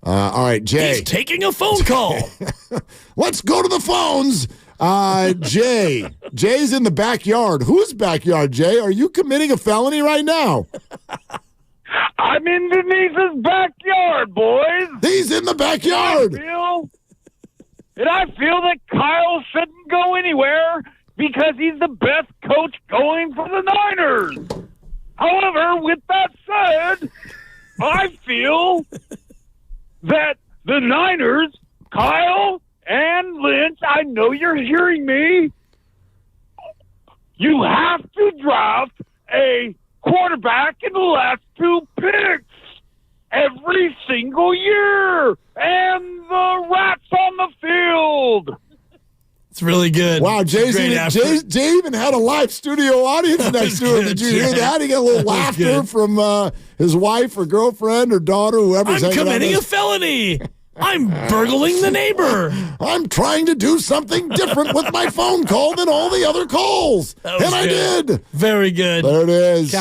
All right, Jay. He's taking a phone call. Let's go to the phones. Jay's in the backyard. Whose backyard, Jay? Are you committing a felony right now? I'm in Denise's backyard, boys. He's in the backyard. And I feel that Kyle shouldn't go anywhere because he's the best coach going for the Niners. However, with that said, I feel that the Niners, Kyle and Lynch, I know you're hearing me, you have to draft a quarterback in the last 2 picks every single year, and the rats on the field. It's really good. Wow, Jay even had a live studio audience next to him. Did you hear that? He got a little laughter from his wife or girlfriend or daughter, whoever's I'm committing a felony. I'm burgling the neighbor. I'm trying to do something different with my phone call than all the other calls. And I did. Very good. There it is.